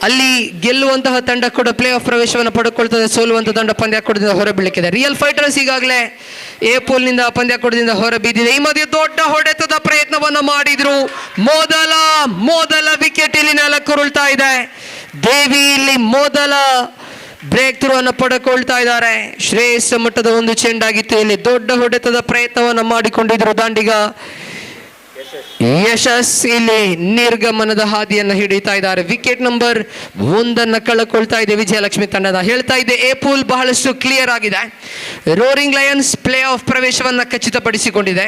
S6: ಅಲ್ಲಿ ಗೆಲ್ಲುವಂತಹ ತಂಡ ಕೂಡ ಪ್ಲೇ ಆಫ್ ಪ್ರವೇಶವನ್ನು ಪಡೆದುಕೊಳ್ತದೆ, ಸೋಲುವಂತಹ ತಂಡ ಪಂದ್ಯಾಕೂಟದಿಂದ ಹೊರಬೀಳಲಿಕ್ಕಿದೆ. ರಿಯಲ್ ಫೈಟರ್ಸ್ ಈಗಾಗಲೇ ಎ ಪೋಲ್ನಿಂದ ಪಂದ್ಯಾಕೂಟದಿಂದ ಹೊರಬಿದ್ದಿದೆ. ಈ ಮಧ್ಯೆ ದೊಡ್ಡ ಹೊಡೆತದ ಪ್ರಯತ್ನವನ್ನು ಮಾಡಿದ್ರು. ಮೊದಲ ವಿಕೆಟ್ ಇಲ್ಲಿ ನೆಲಕ್ಕುರುಳ್ತಾ ಇದೆ. ದೇವಿ ಇಲ್ಲಿ ಮೊದಲ ಬ್ರೇಕ್ ಥ್ರೂ ಅನ್ನು ಪಡೆದುಕೊಳ್ತಾ ಇದ್ದಾರೆ. ಶ್ರೇಷ್ಠ ಮಟ್ಟದ ಒಂದು ಚೆಂಡಾಗಿತ್ತು. ಇಲ್ಲಿ ದೊಡ್ಡ ಹೊಡೆತದ ಪ್ರಯತ್ನವನ್ನು ಮಾಡಿಕೊಂಡಿದ್ರು ದಾಂಡಿಗ ಯಶಸ್. ಇಲ್ಲಿ ನಿರ್ಗಮನದ ಹಾದಿಯನ್ನು ಹಿಡಿತಾ ಇದ್ದಾರೆ. ವಿಕೆಟ್ ನಂಬರ್ 1 ಕಳೆದುಕೊಳ್ತಾ ಇದೆ ವಿಜಯಲಕ್ಷ್ಮಿ ತಂಡದ. ಹೇಳ್ತಾ ಇದೆ ಎ ಪೂಲ್ ಬಹಳಷ್ಟು ಕ್ಲಿಯರ್ ಆಗಿದೆ. ರೋರಿಂಗ್ ಲಯನ್ಸ್ ಪ್ಲೇ ಆಫ್ ಪ್ರವೇಶವನ್ನು ಖಚಿತಪಡಿಸಿಕೊಂಡಿದೆ.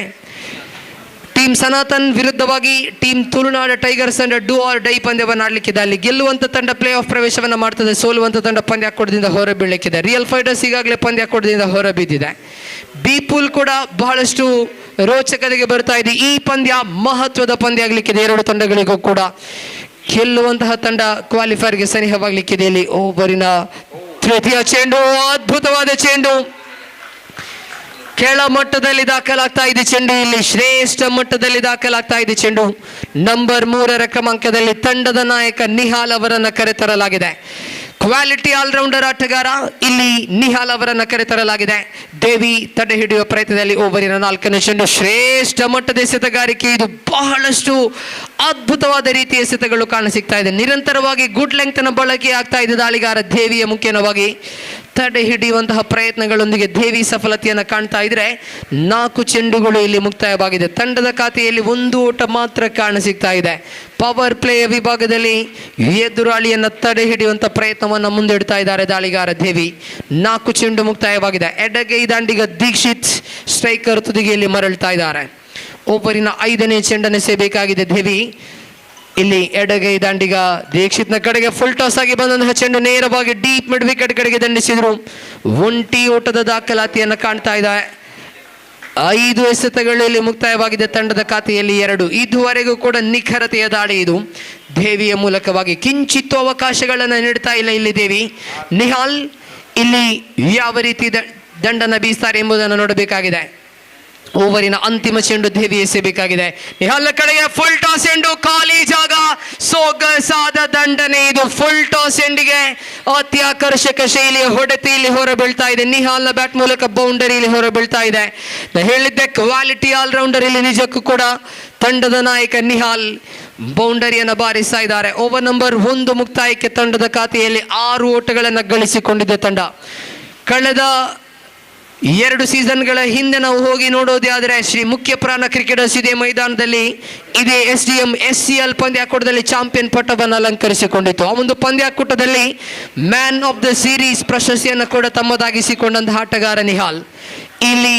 S6: ಟೀಮ್ ಸನಾತನ್ ವಿರುದ್ಧವಾಗಿ team Tulunadu tigers and do or die ಪಂದ್ಯವನ್ನು ಆಡಲಿಕ್ಕಿದೆ. ಅಲ್ಲಿ ಗೆಲ್ಲುವಂತ ತಂಡ ಪ್ಲೇ ಆಫ್ ಪ್ರವೇಶವನ್ನು ಮಾಡ್ತದೆ, ಸೋಲುವಂತ ತಂಡ ಪಂದ್ಯಾಕೂಟದಿಂದ ಹೊರಬೀಳಲಿಕ್ಕಿದೆ. ರಿಯಲ್ ಫೈಟರ್ಸ್ ಈಗಾಗಲೇ ಪಂದ್ಯಾಕೂಟದಿಂದ ಹೊರಬಿದ್ದಿದೆ. ಬಿ ಪೂಲ್ ಕೂಡ ಬಹಳಷ್ಟು ರೋಚಕತೆಗೆ ಬರ್ತಾ ಇದೆ. ಈ ಪಂದ್ಯ ಮಹತ್ವದ ಪಂದ್ಯ ಆಗಲಿಕ್ಕಿದೆ 2 ತಂಡಗಳಿಗೂ ಕೂಡ. ಗೆಲ್ಲುವಂತಹ ತಂಡ ಕ್ವಾಲಿಫೈರ್ಗೆ ಸನಿಹವಾಗಲಿಕ್ಕಿದೆ. ಇಲ್ಲಿ ಓವರಿನ ತೃತೀಯ ಚೆಂಡು, ಅದ್ಭುತವಾದ ಚೆಂಡು, ಕೆಳ ಮಟ್ಟದಲ್ಲಿ ದಾಖಲಾಗ್ತಾ ಇದೆ ಚೆಂಡು. ಇಲ್ಲಿ ಶ್ರೇಷ್ಠ ಮಟ್ಟದಲ್ಲಿ ದಾಖಲಾಗ್ತಾ ಇದೆ ಚೆಂಡು. ನಂಬರ್ 3 ಕ್ರಮಾಂಕದಲ್ಲಿ ತಂಡದ ನಾಯಕ ನಿಹಾಲ್ ಅವರನ್ನು ಕರೆತರಲಾಗಿದೆ. ಕ್ವಾಲಿಟಿ ಆಲ್ರೌಂಡರ್ ಆಟಗಾರ ಇಲ್ಲಿ ನಿಹಾಲ್ ಅವರನ್ನು ಕರೆತರಲಾಗಿದೆ. ದೇವಿ ತಡೆ ಹಿಡಿಯುವ ಪ್ರಯತ್ನದಲ್ಲಿ ಓವರಿನ 4ನೇ ಚೆಂಡು. ಶ್ರೇಷ್ಠ ಮಟ್ಟದ ಎಸೆತಗಾರಿಕೆ ಇದು. ಬಹಳಷ್ಟು ಅದ್ಭುತವಾದ ರೀತಿಯ ಎಸೆತಗಳು ಕಾಣಸಿಗ್ತಾ ಇದೆ. ನಿರಂತರವಾಗಿ ಗುಡ್ ಲೆಂಗ್ತ್ನ ಬಳಕೆ ಆಗ್ತಾ ಇದೆ ದಾಳಿಗಾರ ದೇವಿಯ ಮುಖ್ಯವಾಗಿ. ತಡೆ ಹಿಡಿಯುವಂತಹ ಪ್ರಯತ್ನಗಳೊಂದಿಗೆ ದೇವಿ ಸಫಲತೆಯನ್ನು ಕಾಣ್ತಾ ಇದ್ರೆ 4 ಚೆಂಡುಗಳು ಇಲ್ಲಿ ಮುಕ್ತಾಯವಾಗಿದೆ. ತಂಡದ ಖಾತೆಯಲ್ಲಿ 1 ಓಟ ಮಾತ್ರ ಕಾಣಸಿಗ್ತಾ ಇದೆ. ಪವರ್ ಪ್ಲೇ ವಿಭಾಗದಲ್ಲಿ ಎದುರಾಳಿಯನ್ನು ತಡೆ ಹಿಡಿಯುವಂಥ ಪ್ರಯತ್ನವನ್ನು ಮುಂದಿಡ್ತಾ ಇದ್ದಾರೆ ದಾಳಿಗಾರ ದೇವಿ. 4 ಚೆಂಡು ಮುಕ್ತಾಯವಾಗಿದೆ. ಎಡಗೈ ದಾಂಡಿಗ ದೀಕ್ಷಿತ್ ಸ್ಟ್ರೈಕರ್ ತುದಿಗೆಯಲ್ಲಿ ಮರಳ್ತಾ ಇದ್ದಾರೆ. ಓವರಿನ 5ನೇ ಚೆಂಡನ್ನು ಎಸೆಯಬೇಕಾಗಿದೆ ದೇವಿ. ಇಲ್ಲಿ ಎಡಗೈ ದಾಂಡಿಗ ದೀಕ್ಷಿತ್ನ ಕಡೆಗೆ ಫುಲ್ ಟಾಸ್ ಆಗಿ ಬಂದಂತಹ ಚೆಂಡು ನೇರವಾಗಿ ಡೀಪ್ ಮಿಡ್ ವಿಕೆಟ್ ಕಡೆಗೆ ದಂಡಿಸಿದ್ರು. ಒಂಟಿ ಓಟದ ದಾಖಲಾತಿಯನ್ನು ಕಾಣ್ತಾ ಇದ್ದಾರೆ. 5 ಎಸೆತಗಳು ಇಲ್ಲಿ ಮುಕ್ತಾಯವಾಗಿದೆ. ತಂಡದ ಖಾತೆಯಲ್ಲಿ 2. ಇದುವರೆಗೂ ಕೂಡ ನಿಖರತೆಯ ದಾಳಿ ಇದು. ದೇವಿಯ ಮೂಲಕವಾಗಿ ಕಿಂಚಿತ್ತು ಅವಕಾಶಗಳನ್ನು ನೀಡ್ತಾ ಇಲ್ಲ ಇಲ್ಲಿ ದೇವಿ. ನಿಹಾಲ್ ಇಲ್ಲಿ ಯಾವ ರೀತಿ ದಂಡನ ಬೀಸ್ತಾರೆ ಎಂಬುದನ್ನು ನೋಡಬೇಕಾಗಿದೆ. ಓವರಿನ ಅಂತಿಮ ಚೆಂಡು ದೇವಿ ಎಸೆಯಬೇಕಾಗಿದೆ. ನಿಹಾಲ್ನ ಕಡೆಗೆ ಫುಲ್ ಟಾಸ್ ಎಂಡು, ಖಾಲಿ ಜಾಗ, ಸೊಗಸಾದ ದಂಡನೆ ಇದು. ಫುಲ್ ಟಾಸ್ ಎಂಡಿಗೆ ಅತಿ ಆಕರ್ಷಕ ಶೈಲಿಯ ಹೊಡೆತ ಇಲ್ಲಿ ಹೊರಬೀಳ್ತಾ ಇದೆ. ನಿಹಾಲ್ನ ಬ್ಯಾಟ್ ಮೂಲಕ ಬೌಂಡರಿ ಇಲ್ಲಿ ಹೊರಬೀಳ್ತಾ ಇದೆ. ಹೇಳಿದ್ದೆ ಕ್ವಾಲಿಟಿ ಆಲ್ರೌಂಡರ್ ಇಲ್ಲಿ ನಿಜಕ್ಕೂ ಕೂಡ ತಂಡದ ನಾಯಕ ನಿಹಾಲ್ ಬೌಂಡರಿಯನ್ನು ಬಾರಿಸ್ತಾ ಇದ್ದಾರೆ. ಓವರ್ ನಂಬರ್ 1 ಮುಕ್ತಾಯಕ್ಕೆ ತಂಡದ ಖಾತೆಯಲ್ಲಿ 6 ಓಟಗಳನ್ನು ಗಳಿಸಿಕೊಂಡಿದೆ ತಂಡ. ಕಳೆದ 2 ಸೀಸನ್ಗಳ ಹಿಂದೆ ನಾವು ಹೋಗಿ ನೋಡೋದೇ ಆದರೆ ಶ್ರೀ ಮುಖ್ಯ ಪ್ರಾಣ ಕ್ರಿಕೆಟರ್ಸ್ ಇದೇ ಮೈದಾನದಲ್ಲಿ ಇದೇ SDM SCL ಪಂದ್ಯಾಕೂಟದಲ್ಲಿ ಚಾಂಪಿಯನ್ ಪಟ್ಟವನ್ನು ಅಲಂಕರಿಸಿಕೊಂಡಿತ್ತು. ಆ ಒಂದು ಪಂದ್ಯಾಕೂಟದಲ್ಲಿ ಮ್ಯಾನ್ ಆಫ್ ದ ಸೀರೀಸ್ ಪ್ರಶಸ್ತಿಯನ್ನು ಕೂಡ ತಮ್ಮದಾಗಿಸಿಕೊಂಡಂತಹ ಆಟಗಾರ ನಿಹಾಲ್ ಇಲ್ಲಿ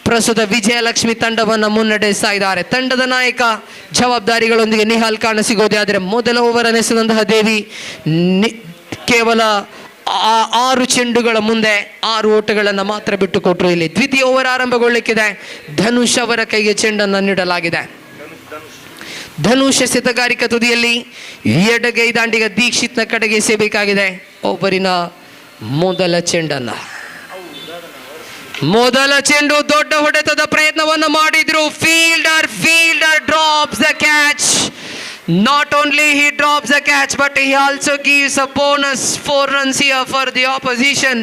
S6: ಪ್ರಸ್ತುತ ವಿಜಯಲಕ್ಷ್ಮಿ ತಂಡವನ್ನು ಮುನ್ನಡೆಸ್ತಾ ಇದ್ದಾರೆ. ತಂಡದ ನಾಯಕ ಜವಾಬ್ದಾರಿಗಳೊಂದಿಗೆ ನಿಹಾಲ್ ಕಾಣಸಿಗೋದೇ ಆದರೆ ಮೊದಲ ಓವರ್ ಎಸೆದಂತಹ ದೇವಿ ಕೇವಲ 6 ಚೆಂಡುಗಳ ಮುಂದೆ 6 ಓಟಗಳನ್ನು ಮಾತ್ರ ಬಿಟ್ಟುಕೊಟ್ರು. ಇಲ್ಲಿ ದ್ವಿತೀಯ ಓವರ್ ಆರಂಭಗೊಳ್ಳಲಿಕ್ಕಿದೆ. ಧನುಷ್ ಅವರ ಕೈಗೆ ಚೆಂಡನ್ನು ನೀಡಲಾಗಿದೆ. ಧನುಷ್ ಎಸೆತಗಾರಿಕಾ ತುದಿಯಲ್ಲಿ ಎಡಗೈ ದಾಂಡಿಗ ದೀಕ್ಷಿತ್ನ ಕಡೆಗೆ ಎಸೆಯಬೇಕಾಗಿದೆ. ಓವರಿನ ಮೊದಲ ಚೆಂಡು ದೊಡ್ಡ ಹೊಡೆತದ ಪ್ರಯತ್ನವನ್ನು ಮಾಡಿದ್ರು. Fielder drops the catch. Not only he drops the catch, but he also gives a bonus 4 runs here for the opposition.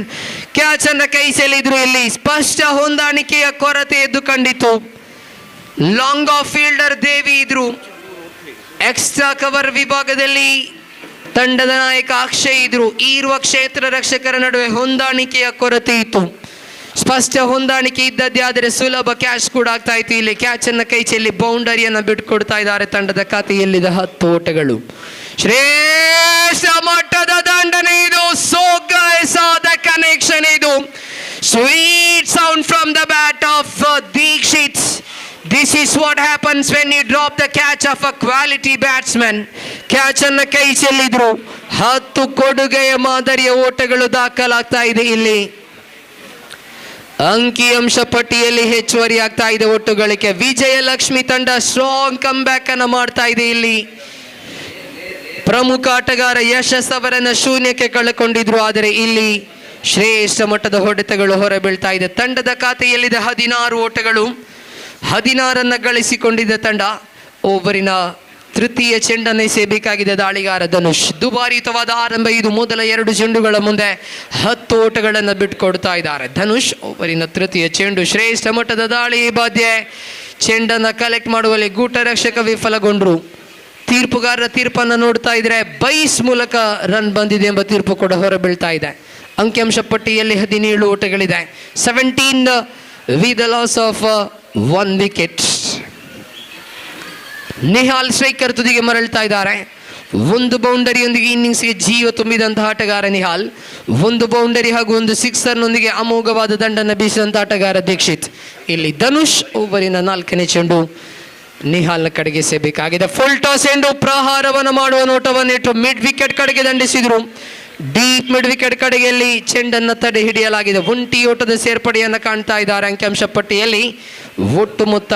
S6: Catch ಅನ್ನ ಕೈ ಸೆಳೆದ್ರು. ಇಲ್ಲಿ ಸ್ಪಷ್ಟ ಹೊಂದಾಣಿಕೆಯ ಕೊರತೆ ಎದ್ದು ಕಂಡಿತು. ಲಾಂಗ್ ಆಫ್ ಫೀಲ್ಡರ್ ದೇವಿ ಇದ್ರು. ಎಕ್ಸ್ಟ್ರಾ ಕವರ್ ವಿಭಾಗದಲ್ಲಿ ತಂಡದ ನಾಯಕ ಅಕ್ಷಯ್ ಇದ್ರು. ಈರುವ ಕ್ಷೇತ್ರ ರಕ್ಷಕರ ನಡುವೆ ಹೊಂದಾಣಿಕೆಯ ಕೊರತೆ ಇತ್ತು. ಸ್ಪಷ್ಟ ಹೊಂದಾಣಿಕೆ ಇದ್ದದ್ದೇ ಆದರೆ ಸುಲಭ ಕ್ಯಾಚ್ ಕೂಡ ಆಗ್ತಾ ಇತ್ತು. ಇಲ್ಲಿ ಕ್ಯಾಚ್ ಅನ್ನ ಕೈ ಚೆಲ್ಲಿ ಬೌಂಡರಿಯನ್ನು ಬಿಟ್ಕೊಡ್ತಾ ಇದ್ದಾರೆ ತಂಡದ ಖಾತೆಯಲ್ಲಿದ್ದ 10 ಓಟಗಳು. ಶ್ರೇಷ್ಠ ಮಟ್ಟದ ದಂಡನೆ ಇದು. ಸೊಗಸಾದ ಕನೆಕ್ಷನ್ ಇದು. Sweet sound from the bat of Dikshit. This is what happens when you drop the catch of a quality batsman. Catch ಅನ್ನ ಕೈ ಚೆಲ್ಲಿದ್ರು. 10 ಕೊಡುಗೆಯ ಮಾದರಿಯ ಓಟಗಳು ದಾಖಲಾಗ್ತಾ ಇದೆ. ಇಲ್ಲಿ ಅಂಕಿಅಂಶ ಪಟ್ಟಿಯಲ್ಲಿ ಹೆಚ್ಚುವರಿ ಆಗ್ತಾ ಇದೆ ಒಟ್ಟು ಗಳಿಕೆ. ಲಕ್ಷ್ಮಿ ತಂಡ ಸ್ಟ್ರಾಂಗ್ ಕಮ್ ಬ್ಯಾಕ್ ಅನ್ನು ಮಾಡ್ತಾ ಇದೆ. ಇಲ್ಲಿ ಪ್ರಮುಖ ಆಟಗಾರ ಯಶಸ್ ಅವರನ್ನ ಶೂನ್ಯಕ್ಕೆ ಕಳೆಕೊಂಡಿದ್ರು. ಆದರೆ ಇಲ್ಲಿ ಶ್ರೇಷ್ಠ ಮಟ್ಟದ ಹೊಡೆತಗಳು ಹೊರಬೀಳ್ತಾ ಇದೆ. ತಂಡದ ಖಾತೆಯಲ್ಲಿದೆ 16 ಓಟಗಳು. 16 ಗಳಿಸಿಕೊಂಡಿದ್ದ ತಂಡ ಓವರಿನ ತೃತೀಯ ಚೆಂಡನ್ನು ಎಸೆಯಬೇಕಾಗಿದೆ ದಾಳಿಗಾರ ಧನುಷ್. ದುಬಾರಿಯುತವಾದ ಆರಂಭ ಇದು. ಮೊದಲ 2 ಚೆಂಡುಗಳ ಮುಂದೆ 10 ಓಟಗಳನ್ನು ಬಿಟ್ಕೊಡ್ತಾ ಇದ್ದಾರೆ ಧನುಷ್. ಓವರಿನ ತೃತೀಯ ಚೆಂಡು. ಶ್ರೇಷ್ಠ ಮಟ್ಟದ ದಾಳಿ ಬಾಧ್ಯ. ಚೆಂಡನ್ನು ಕಲೆಕ್ಟ್ ಮಾಡುವಲ್ಲಿ ಗೂಟ ರಕ್ಷಕ ವಿಫಲಗೊಂಡ್ರು. ತೀರ್ಪುಗಾರರ ತೀರ್ಪನ್ನು ನೋಡ್ತಾ ಇದ್ರೆ ಬೈಸ್ ಮೂಲಕ ರನ್ ಬಂದಿದೆ ಎಂಬ ತೀರ್ಪು ಕೂಡ ಹೊರಬೀಳ್ತಾ ಇದೆ. ಅಂಕಿಅಂಶ ಪಟ್ಟಿಯಲ್ಲಿ 17 ಓಟಗಳಿದೆ. 17 with the loss of 1 wicket. Nihal striker ತುದಿಗೆ ಮರಳ್ತಾ ಇದ್ದಾರೆ. 1 ಬೌಂಡರಿಯೊಂದಿಗೆ ಇನ್ನಿಂಗ್ಸ್ಗೆ ಜೀವ ತುಂಬಿದಂತಹ ಆಟಗಾರ ನಿಹಾಲ್. 1 ಬೌಂಡರಿ ಹಾಗೂ 1 ಸಿಕ್ಸರ್ನೊಂದಿಗೆ ಅಮೋಘವಾದ ದಂಡನ್ನು ಬೀಸಿದಂತಹ ಆಟಗಾರ ದೀಕ್ಷಿತ್. ಇಲ್ಲಿ ಧನುಷ್ ಓವರಿನ 4ನೇ ಚೆಂಡು ನಿಹಾಲ್ನ ಕಡೆಗೆ ಎಸೆಯಬೇಕಾಗಿದೆ. ಫುಲ್ ಟಾಸ್ ಎಂಡು ಪ್ರಹಾರವನ್ನು ಮಾಡುವ ನೋಟವನ್ನಿಟ್ಟು ಮಿಡ್ ವಿಕೆಟ್ ಕಡೆಗೆ ದಂಡಿಸಿದ್ರು. ಡೀಪ್ ಮಿಡ್ ವಿಕೆಟ್ ಕಡೆಯಲ್ಲಿ ಚೆಂಡನ್ನು ತಡೆ ಹಿಡಿಯಲಾಗಿದೆ. ಒಂಟಿ ಓಟದ ಸೇರ್ಪಡೆಯನ್ನು ಕಾಣ್ತಾ ಇದ್ದಾರೆ ಅಂಕಿಅಂಶ ಪಟ್ಟಿಯಲ್ಲಿ. ಒಟ್ಟು ಮೊತ್ತ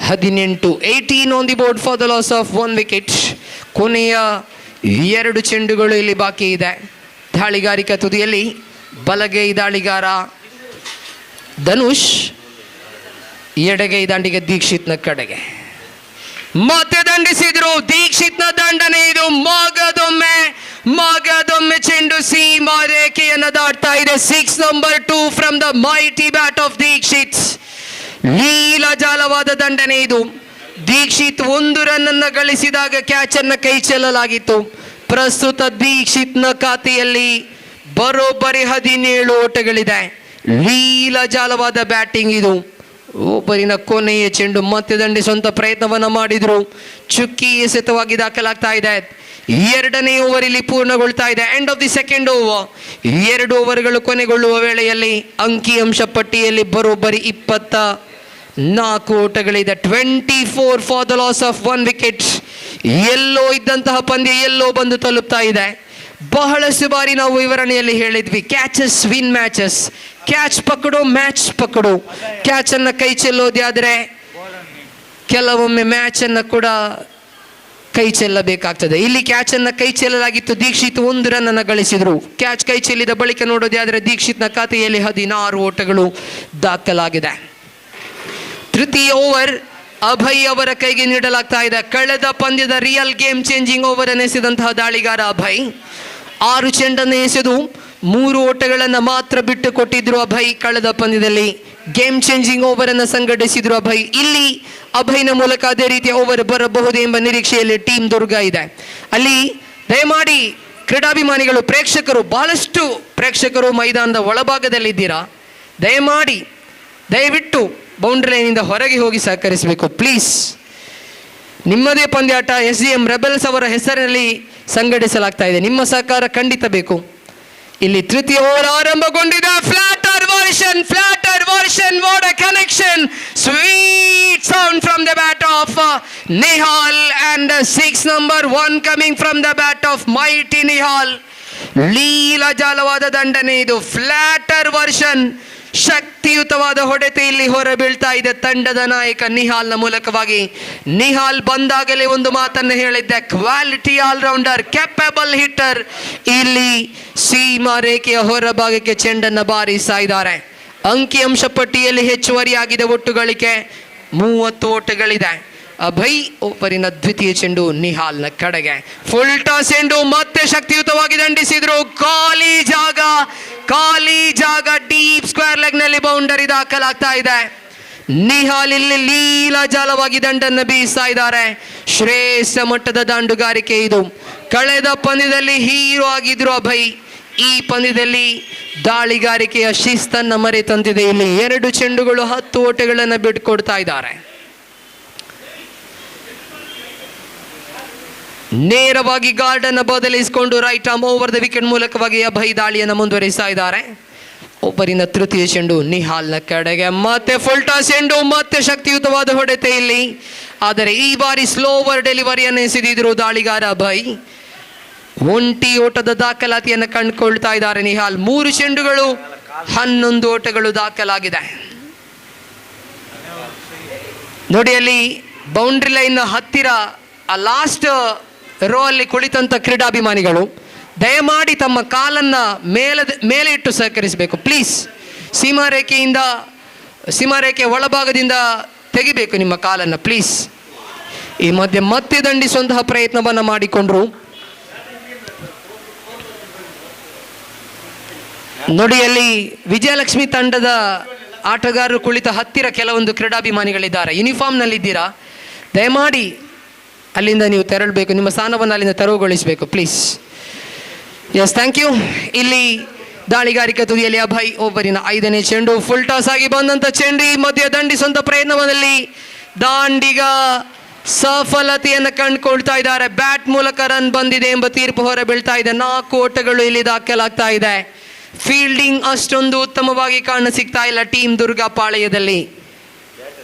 S6: 18 on the board for the loss of 1 wicket. ಕೊನೆಯ 2 ಚೆಂಡುಗಳು ಇಲ್ಲಿ ಬಾಕಿ ಇದೆ. ದಾಳಿಗಾರಿಕಾ ತುದಿಯಲ್ಲಿ ಬಲಗೈ ದಾಳಿಗಾರ ಧನುಷ್, ಎಡಗೈ ದಾಂಡಿಗೆ ದೀಕ್ಷಿತ್ನ ಕಡೆಗೆ ಮತ್ತೆ ದಂಡಿಸಿದ್ರು. ದೀಕ್ಷಿತ್ನ ದಂಡನೆ ಇದು. ಮಗದೊಮ್ಮೆ ಚೆಂಡು ಸೀಮಾ ರೇಖೆಯನ್ನು ದಾಟ್ತಾ ಇದೆ. 6 number 2 from the mighty bat of Dikshit. ಲೀಲಾಜಾಲವಾದ ದಂಡನೆ ಇದು. ದೀಕ್ಷಿತ್ 1 ರನ್ ಅನ್ನು ಗಳಿಸಿದಾಗ ಕ್ಯಾಚ್ ಅನ್ನು ಕೈ ಚೆಲ್ಲಲಾಗಿತ್ತು. ಪ್ರಸ್ತುತ ದೀಕ್ಷಿತ್ನ ಖಾತೆಯಲ್ಲಿ ಬರೋಬ್ಬರಿ 17 ಓಟಗಳಿದೆ. ಲೀಲಾಜಾಲವಾದ ಬ್ಯಾಟಿಂಗ್ ಇದು. ಓವರಿನ ಕೊನೆಯ ಚೆಂಡು ಮತ್ತೆ ದಂಡಿಸುವಂತ ಪ್ರಯತ್ನವನ್ನ ಮಾಡಿದ್ರು. ಚುಕ್ಕಿ ಎಸೆತವಾಗಿ ದಾಖಲಾಗ್ತಾ ಇದೆ. 2ನೇ ಓವರ್ ಇಲ್ಲಿ ಪೂರ್ಣಗೊಳ್ತಾ ಇದೆ. End of the second over. 2 ಓವರ್ಗಳು ಕೊನೆಗೊಳ್ಳುವ ವೇಳೆಯಲ್ಲಿ ಅಂಕಿಅಂಶ ಪಟ್ಟಿಯಲ್ಲಿ ಬರೋಬ್ಬರಿ 24 ಓಟಗಳಿದೆ. 24 for the loss of 1 wicket. ಎಲ್ಲೋ ಇದ್ದಂತಹ ಪಂದ್ಯ ಎಲ್ಲೋ ಬಂದು ತಲುಪ್ತಾ ಇದೆ. ಬಹಳಷ್ಟು ಬಾರಿ ನಾವು ವಿವರಣೆಯಲ್ಲಿ ಹೇಳಿದ್ವಿ, ಕ್ಯಾಚಸ್ ವಿನ್ ಮ್ಯಾಚಸ್. ಕ್ಯಾಚ್ ಪಕಡು, ಮ್ಯಾಚ್ ಪಕಡು. ಕ್ಯಾಚ್ ಅನ್ನ ಕೈ ಚೆಲ್ಲೋದೇ ಆದರೆ ಕೆಲವೊಮ್ಮೆ ಮ್ಯಾಚ್ ಅನ್ನ ಕೂಡ ಕೈ ಚೆಲ್ಲಬೇಕಾಗ್ತದೆ. ಇಲ್ಲಿ ಕ್ಯಾಚ್ ಅನ್ನ ಕೈ ಚೆಲ್ಲಲಾಗಿತ್ತು. ದೀಕ್ಷಿತ್ 1 ರನ್ ಅನ್ನು ಗಳಿಸಿದ್ರು. ಕ್ಯಾಚ್ ಕೈ ಚೆಲ್ಲಿದ ಬಳಿಕ ನೋಡೋದೇ ಆದರೆ ದೀಕ್ಷಿತ್ನ ಖಾತೆಯಲ್ಲಿ 16 ಓಟಗಳು ದಾಖಲಾಗಿದೆ. ತೃತೀಯ ಓವರ್ ಅಭಯ್ ಅವರ ಕೈಗೆ ನೀಡಲಾಗ್ತಾ ಇದೆ. ಕಳೆದ ಪಂದ್ಯದ ರಿಯಲ್ ಗೇಮ್ ಚೇಂಜಿಂಗ್ ಓವರ್ ಅನ್ನು ಎಸೆದಂತಹ ದಾಳಿಗಾರ ಅಭಯ್ 6 ಚೆಂಡನ್ನು ಎಸೆದು 3 ಓಟಗಳನ್ನು ಮಾತ್ರ ಬಿಟ್ಟು ಕೊಟ್ಟಿದ್ರು ಅಭಯ್. ಕಳೆದ ಪಂದ್ಯದಲ್ಲಿ ಗೇಮ್ ಚೇಂಜಿಂಗ್ ಓವರ್ ಅನ್ನು ಸಂಘಟಿಸಿದ್ರು ಅಭಯ್. ಇಲ್ಲಿ ಅಭಯ್ನ ಮೂಲಕ ಅದೇ ರೀತಿಯ ಓವರ್ ಬರಬಹುದು ಎಂಬ ನಿರೀಕ್ಷೆಯಲ್ಲಿ ಟೀಮ್ ದುರ್ಗಾ ಇದೆ. ಅಲ್ಲಿ ದಯಮಾಡಿ ಕ್ರೀಡಾಭಿಮಾನಿಗಳು, ಪ್ರೇಕ್ಷಕರು, ಬಹಳಷ್ಟು ಪ್ರೇಕ್ಷಕರು ಮೈದಾನದ ಒಳಭಾಗದಲ್ಲಿದ್ದೀರಾ. ದಯವಿಟ್ಟು ಬೌಂಡ್ರಿ ಲೈನಿಂದ ಹೊರಗೆ ಹೋಗಿ ಸಹಕರಿಸಬೇಕು ಪ್ಲೀಸ್. ನಿಮ್ಮದೇ ಪಂದ್ಯಾಟ SDM ರೆಬೆಲ್ಸ್ ಅವರ ಹೆಸರಿನಲ್ಲಿ ಸಂಘಟಿಸಲಾಗ್ತಾ ಇದೆ. ನಿಮ್ಮ ಸಹಕಾರ ಖಂಡಿತ ಬೇಕು. ಇಲ್ಲಿ ತೃತೀಯ ಓವರ್ ಆರಂಭಗೊಂಡಿದೆ. Flatter version, what a connection. Sweet sound from the bat of Nihal and 6 number 1 coming from the bat of mighty Nihal. ಲೀಲಾಜಾಲವಾದ ದಂಡನೆ ಇದು. ಫ್ಲಾಟರ್ ವರ್ಷನ್ ಶಕ್ತಿಯುತವಾದ ಹೊಡೆತ ಇಲ್ಲಿ ಹೊರ ಬೀಳ್ತಾ ಇದೆ ತಂಡದ ನಾಯಕ ನಿಹಾಲ್ನ ಮೂಲಕವಾಗಿ. ನಿಹಾಲ್ ಬಂದಾಗಲೇ ಒಂದು ಮಾತನ್ನು ಹೇಳಿದ್ದೆ, ಕ್ವಾಲಿಟಿ ಆಲ್ರೌಂಡರ್, ಕ್ಯಾಪಬಲ್ ಹಿಟ್ಟರ್. ಇಲ್ಲಿ ಸೀಮಾ ರೇಖೆಯ ಹೊರಭಾಗಕ್ಕೆ ಚೆಂಡನ್ನು ಬಾರಿಸ್ತಾ ಇದ್ದಾರೆ. ಅಂಕಿಅಂಶ ಪಟ್ಟಿಯಲ್ಲಿ ಹೆಚ್ಚುವರಿಯಾಗಿದೆ ಒಟ್ಟು ಗಳಿಕೆ 30 ಓಟಗಳಿದೆ. ಅಭಯ್ ಓಪರಿನ ದ್ವಿತೀಯ ಚೆಂಡು ನಿಹಾಲ್ನ ಕಡೆಗೆ. ಫುಲ್ ಟಾಸ್ ಚೆಂಡು ಮತ್ತೆ ಶಕ್ತಿಯುತವಾಗಿ ದಂಡಿಸಿದ್ರು. ಖಾಲಿ ಜಾಗ ಡೀಪ್ ಸ್ಕ್ವೇರ್ ಲೆಗ್ ನಲ್ಲಿ ಬೌಂಡರಿ ದಾಖಲಾಗ್ತಾ ಇದೆ. ನಿಹಾಲ್ ಇಲ್ಲಿ ಲೀಲಾಜಾಲವಾಗಿ ದಂಡನ್ನು ಬೀಸ್ತಾ ಇದ್ದಾರೆ. ಶ್ರೇಷ್ಠ ಮಟ್ಟದ ದಾಂಡುಗಾರಿಕೆ ಇದು. ಕಳೆದ ಪಂದ್ಯದಲ್ಲಿ ಹೀರೋ ಆಗಿದ್ರು ಅಭಯ್. ಈ ಪಂದ್ಯದಲ್ಲಿ ದಾಳಿಗಾರಿಕೆಯ ಶಿಸ್ತನ್ನ ಮರೆತಂತಿದೆ. ಇಲ್ಲಿ 2 ಚೆಂಡುಗಳು 10 ಓಟಗಳನ್ನು ಬಿಟ್ಕೊಡ್ತಾ ಇದ್ದಾರೆ. ನೇರವಾಗಿ ಗಾರ್ಡ್ ಅನ್ನು ಬದಲಿಸಿಕೊಂಡು right arm over the wicket ಮೂಲಕವಾಗಿ ಅಭಯ್ ದಾಳಿಯನ್ನು ಮುಂದುವರಿಸ್ತಾ ಇದ್ದಾರೆ. ಒಬ್ಬರಿನ ತೃತೀಯ ಚೆಂಡು ನಿಹಾಲ್ನ ಕಡೆಗೆ. ಮತ್ತೆ ಫುಲ್ ಟಾಸ್ ಚೆಂಡು, ಮತ್ತೆ ಶಕ್ತಿಯುತವಾದ ಹೊಡೆತ ಇಲ್ಲಿ. ಆದರೆ ಈ ಬಾರಿ ಸ್ಲೋವರ್ ಡೆಲಿವರಿಯನ್ನು ಎಸೆದಿದ್ರು ದಾಳಿಗಾರ ಅಭಯ್. ಒಂಟಿ ಓಟದ ದಾಖಲಾತಿಯನ್ನು ಕಂಡುಕೊಳ್ತಾ ಇದ್ದಾರೆ ನಿಹಾಲ್. 3 ಚೆಂಡುಗಳು 11 ಓಟಗಳು ದಾಖಲಾಗಿದೆ. ನೋಡಿ ಅಲ್ಲಿ ಬೌಂಡ್ರಿ ಲೈನ್ ಹತ್ತಿರ ಆ ಲಾಸ್ಟ್ ರೋ ಅಲ್ಲಿ ಕುಳಿತಂತ ಕ್ರೀಡಾಭಿಮಾನಿಗಳು ದಯಮಾಡಿ ತಮ್ಮ ಕಾಲನ್ನ ಮೇಲೆ ಇಟ್ಟು ಸಹಕರಿಸಬೇಕು ಪ್ಲೀಸ್. ಸೀಮಾರೇಖೆ ಒಳಭಾಗದಿಂದ ತೆಗಿಬೇಕು ನಿಮ್ಮ ಕಾಲನ್ನ ಪ್ಲೀಸ್. ಈ ಮಧ್ಯೆ ಮತ್ತೆ ದಂಡಿಸುವಂತಹ ಪ್ರಯತ್ನವನ್ನ ಮಾಡಿಕೊಂಡ್ರು. ನೋಡಿ ಅಲ್ಲಿ ವಿಜಯಲಕ್ಷ್ಮಿ ತಂಡದ ಆಟಗಾರರು ಕುಳಿತ ಹತ್ತಿರ ಕೆಲವೊಂದು ಕ್ರೀಡಾಭಿಮಾನಿಗಳಿದ್ದಾರೆ. ಯೂನಿಫಾರ್ಮ್ನಲ್ಲಿದ್ದೀರಾ, ದಯಮಾಡಿ ಅಲ್ಲಿಂದ ನೀವು ತೆರಳಬೇಕು. ನಿಮ್ಮ ಸ್ಥಾನವನ್ನು ಅಲ್ಲಿಂದ ತೆರವುಗೊಳಿಸಬೇಕು ಪ್ಲೀಸ್. Yes, thank you. ಇಲ್ಲಿ ದಾಳಿಗಾರಿಕೆ ತುದಿಯಲ್ಲಿ ಅಭಯ್ ಓವರಿನ 5ನೇ ಚೆಂಡು. ಫುಲ್ ಟಾಸ್ ಆಗಿ ಬಂದಂಥ ಚೆಂಡು ಈ ಮಧ್ಯೆ ದಂಡಿಸುವಂಥ ಪ್ರಯತ್ನದಲ್ಲಿ ದಾಂಡಿಗ ಸಫಲತೆಯನ್ನು ಕಂಡುಕೊಳ್ತಾ ಇದ್ದಾರೆ. ಬ್ಯಾಟ್ ಮೂಲಕ ರನ್ ಬಂದಿದೆ ಎಂಬ ತೀರ್ಪು ಹೊರ ಬೀಳ್ತಾ ಇದೆ. 4 ಓಟಗಳು ಇಲ್ಲಿ ದಾಖಲಾಗ್ತಾ ಇದೆ. ಫೀಲ್ಡಿಂಗ್ ಅಷ್ಟೊಂದು ಉತ್ತಮವಾಗಿ ಕಾಣ ಸಿಗ್ತಾ ಇಲ್ಲ ಟೀಮ್ ದುರ್ಗಾ ಪಾಳೆಯದಲ್ಲಿ.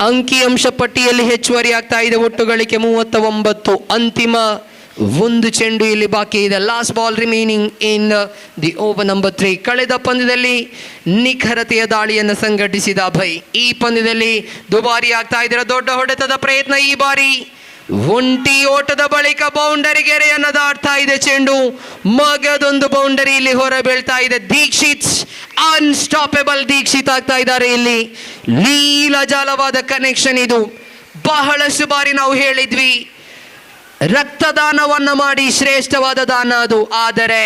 S6: ಅಂಕಿಅಂಶ ಪಟ್ಟಿಯಲ್ಲಿ ಹೆಚ್ಚುವರಿ ಆಗ್ತಾ ಇದೆ. ಒಟ್ಟು ಗಳಿಕೆ 39. ಅಂತಿಮ 1 ಚೆಂಡು ಇಲ್ಲಿ ಬಾಕಿ ಇದೆ. Last ball remaining in the over number 3. ಕಳೆದ ಪಂದ್ಯದಲ್ಲಿ ನಿಖರತೆಯ ದಾಳಿಯನ್ನು ಸಂಘಟಿಸಿದ ಅಭಯ್ ಈ ಪಂದ್ಯದಲ್ಲಿ ದುಬಾರಿ ಆಗ್ತಾ ಇದ್ದಾರೆ. ದೊಡ್ಡ ಹೊಡೆತದ ಪ್ರಯತ್ನ ಈ ಬಾರಿ. ಒಂಟಿ ಓಟದ ಬಳಿಕ ಬೌಂಡರಿ ಗೆರೆಯನ್ನು ದಾಟ್ತಾ ಇದೆ ಚೆಂಡು. ಮಗದೊಂದು ಬೌಂಡರಿ ಇಲ್ಲಿ ಹೊರ ಬೀಳ್ತಾ ಇದೆ. ದೀಕ್ಷಿತ್ ಅನ್ಸ್ಟಾಪೇಬಲ್ ದೀಕ್ಷಿತ್ ಆಗ್ತಾ ಇದ್ದಾರೆ ಇಲ್ಲಿ. ಲೀಲಾಜಾಲವಾದ ಕನೆಕ್ಷನ್ ಇದು. ಬಹಳಷ್ಟು ಬಾರಿ ನಾವು ಹೇಳಿದ್ವಿ ರಕ್ತದಾನವನ್ನ ಮಾಡಿ ಶ್ರೇಷ್ಠವಾದ ದಾನ ಅದು. ಆದರೆ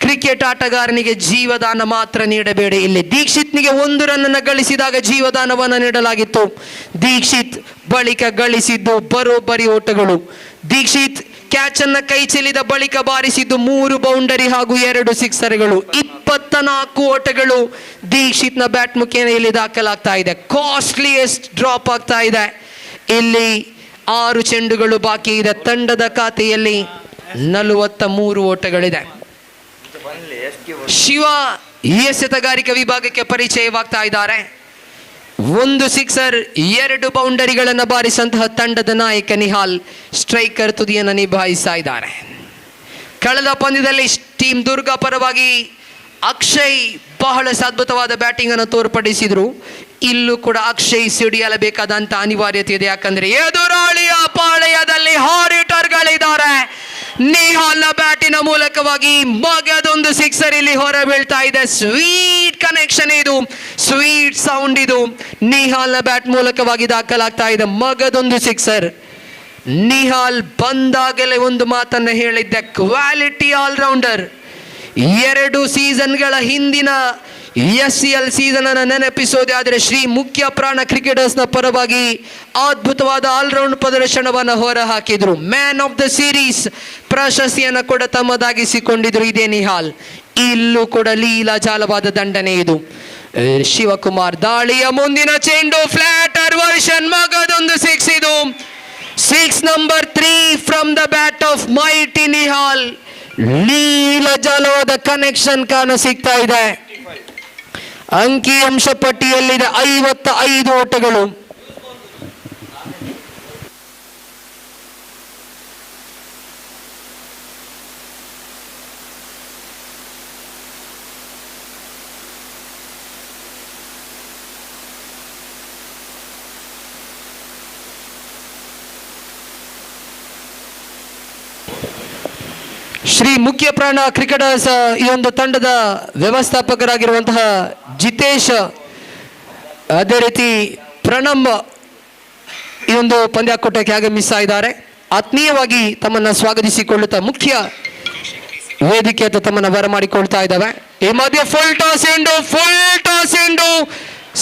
S6: ಕ್ರಿಕೆಟ್ ಆಟಗಾರನಿಗೆ ಜೀವದಾನ ಮಾತ್ರ ನೀಡಬೇಡಿ. ಇಲ್ಲಿ ದೀಕ್ಷಿತ್ನಿಗೆ 1 ರನ್ ಗಳಿಸಿದಾಗ ಜೀವದಾನವನ್ನು ನೀಡಲಾಗಿತ್ತು. ದೀಕ್ಷಿತ್ ಬಳಿಕ ಗಳಿಸಿದ್ದು ಬರೋಬ್ಬರಿ ಓಟಗಳು. ದೀಕ್ಷಿತ್ ಕ್ಯಾಚ್ ಅನ್ನ ಕೈ ಚೆಲ್ಲಿದ ಬಳಿಕ ಬಾರಿಸಿದ್ದು 3 ಬೌಂಡರಿ ಹಾಗೂ 2 ಸಿಕ್ಸರ್ಗಳು. 24 ಓಟಗಳು ದೀಕ್ಷಿತ್ನ ಬ್ಯಾಟ್ ಮುಖೇನ ಇಲ್ಲಿ ದಾಖಲಾಗ್ತಾ ಇದೆ. ಕಾಸ್ಟ್ಲಿಯೆಸ್ಟ್ ಡ್ರಾಪ್ ಆಗ್ತಾ ಇದೆ. ಇಲ್ಲಿ 6 ಚೆಂಡುಗಳು ಬಾಕಿ ಇದೆ. ತಂಡದ ಖಾತೆಯಲ್ಲಿ 43 ಓಟಗಳಿದೆ. ಶಿವ ಎಸೆತಗಾರಿಕೆ ವಿಭಾಗಕ್ಕೆ ಪರಿಚಯವಾಗ್ತಾ ಇದ್ದಾರೆ. 1 ಸಿಕ್ಸರ್ 2 ಬೌಂಡರಿಗಳನ್ನು ಬಾರಿಸಂತಹ ತಂಡದ ನಾಯಕ ನಿಹಾಲ್ ಸ್ಟ್ರೈಕರ್ ತುದಿಯನ್ನು ನಿಭಾಯಿಸ್ತಾ ಇದ್ದಾರೆ. ಕಳೆದ ಪಂದ್ಯದಲ್ಲಿ ಟೀಮ್ ದುರ್ಗಾ ಪರವಾಗಿ ಅಕ್ಷಯ್ ಬಹಳ ಅದ್ಭುತವಾದ ಬ್ಯಾಟಿಂಗ್ ಅನ್ನು ತೋರ್ಪಡಿಸಿದ್ರು. ಇಲ್ಲೂ ಕೂಡ ಅಕ್ಷಯ್ ಸಿಡಿಯಲೇಬೇಕಾದಂತ ಅನಿವಾರ್ಯತೆ ಇದೆ. ಯಾಕಂದ್ರೆ ಎದುರಾಳಿಯ ಪಾಳೆಯದಲ್ಲಿ ಹಾರ್ ಹಿಟ್ಟರ್ಗಳಿದ್ದಾರೆ. ನಿಹಾಲ್ನ ಬ್ಯಾಟಿನ ಮೂಲಕವಾಗಿ ಮಗದೊಂದು ಸಿಕ್ಸರ್ ಇಲ್ಲಿ ಹೊರ ಬೀಳ್ತಾ ಇದೆ. ಸ್ವೀಟ್ ಕನೆಕ್ಷನ್ ಇದು, ಸ್ವೀಟ್ ಸೌಂಡ್ ಇದು. ನಿಹಾಲ್ನ ಬ್ಯಾಟ್ ಮೂಲಕವಾಗಿ ದಾಖಲಾಗ್ತಾ ಇದೆ ಮಗದೊಂದು ಸಿಕ್ಸರ್. ನಿಹಾಲ್ ಬಂದಾಗಲೇ ಒಂದು ಮಾತನ್ನ ಹೇಳಿದ್ದೆ, ಕ್ವಾಲಿಟಿ ಆಲ್ರೌಂಡರ್. 2 ಸೀಸನ್ಗಳ ಹಿಂದಿನ SCL ಸೀಸನ್ ಅನ್ನು ನೆನಪಿಸೋದೇ ಆದರೆ ಶ್ರೀ ಮುಖ್ಯ ಪ್ರಾಣ ಕ್ರಿಕೆಟರ್ಸ್ನ ಪರವಾಗಿ ಅದ್ಭುತವಾದ ಆಲ್ರೌಂಡ್ ಪ್ರದರ್ಶನವನ್ನು ಹೊರ ಹಾಕಿದ್ರು. ಮ್ಯಾನ್ ಆಫ್ ದ ಸೀರೀಸ್ ಪ್ರಶಸ್ತಿಯನ್ನು ಕೂಡ ತಮ್ಮದಾಗಿಸಿಕೊಂಡಿದ್ರು ಇದೇ ನಿಹಾಲ್. ಇಲ್ಲೂ ಕೂಡ ಲೀಲಾಜಾಲವಾದ ದಂಡನೆ ಇದು. ಶಿವಕುಮಾರ್ ದಾಳಿಯ ಮುಂದಿನ ಚೆಂಡು ಫ್ಲಾಟರ್ ವರ್ಷನ್ ಮಗದೊಂದು 6 ಇದು. 6 number 3 from the bat of mighty Nihal. ಲೀಲಾಜಾಲವಾದ ಕನೆಕ್ಷನ್ ಕಾಣ ಸಿಗ್ತಾ ಇದೆ. ಅಂಕಿಅಂಶ ಪಟ್ಟಿಯಲ್ಲಿದೆ 55 ಓಟಗಳು. ಶ್ರೀ ಮುಖ್ಯ ಪ್ರಾಣ ಕ್ರಿಕೆಟರ್ಸ್ ಈ ಒಂದು ತಂಡದ ವ್ಯವಸ್ಥಾಪಕರಾಗಿರುವಂತಹ ಜಿತೇಶ್, ಅದೇ ರೀತಿ ಪ್ರಣಮ್ ಈ ಒಂದು ಪಂದ್ಯಾಕೂಟಕ್ಕೆ ಆಗಮಿಸ್ತಾ ಇದ್ದಾರೆ. ಆತ್ಮೀಯವಾಗಿ ತಮ್ಮನ್ನ ಸ್ವಾಗತಿಸಿಕೊಳ್ಳುತ್ತಾ ಮುಖ್ಯ ವೇದಿಕೆ ಅಂತ ತಮ್ಮನ್ನ ಬರಮಾಡಿಕೊಳ್ತಾ ಇದ್ದಾವೆ. ಈ ಮಧ್ಯೆ ಫುಲ್ ಟಾಸ್ ಇಂಡು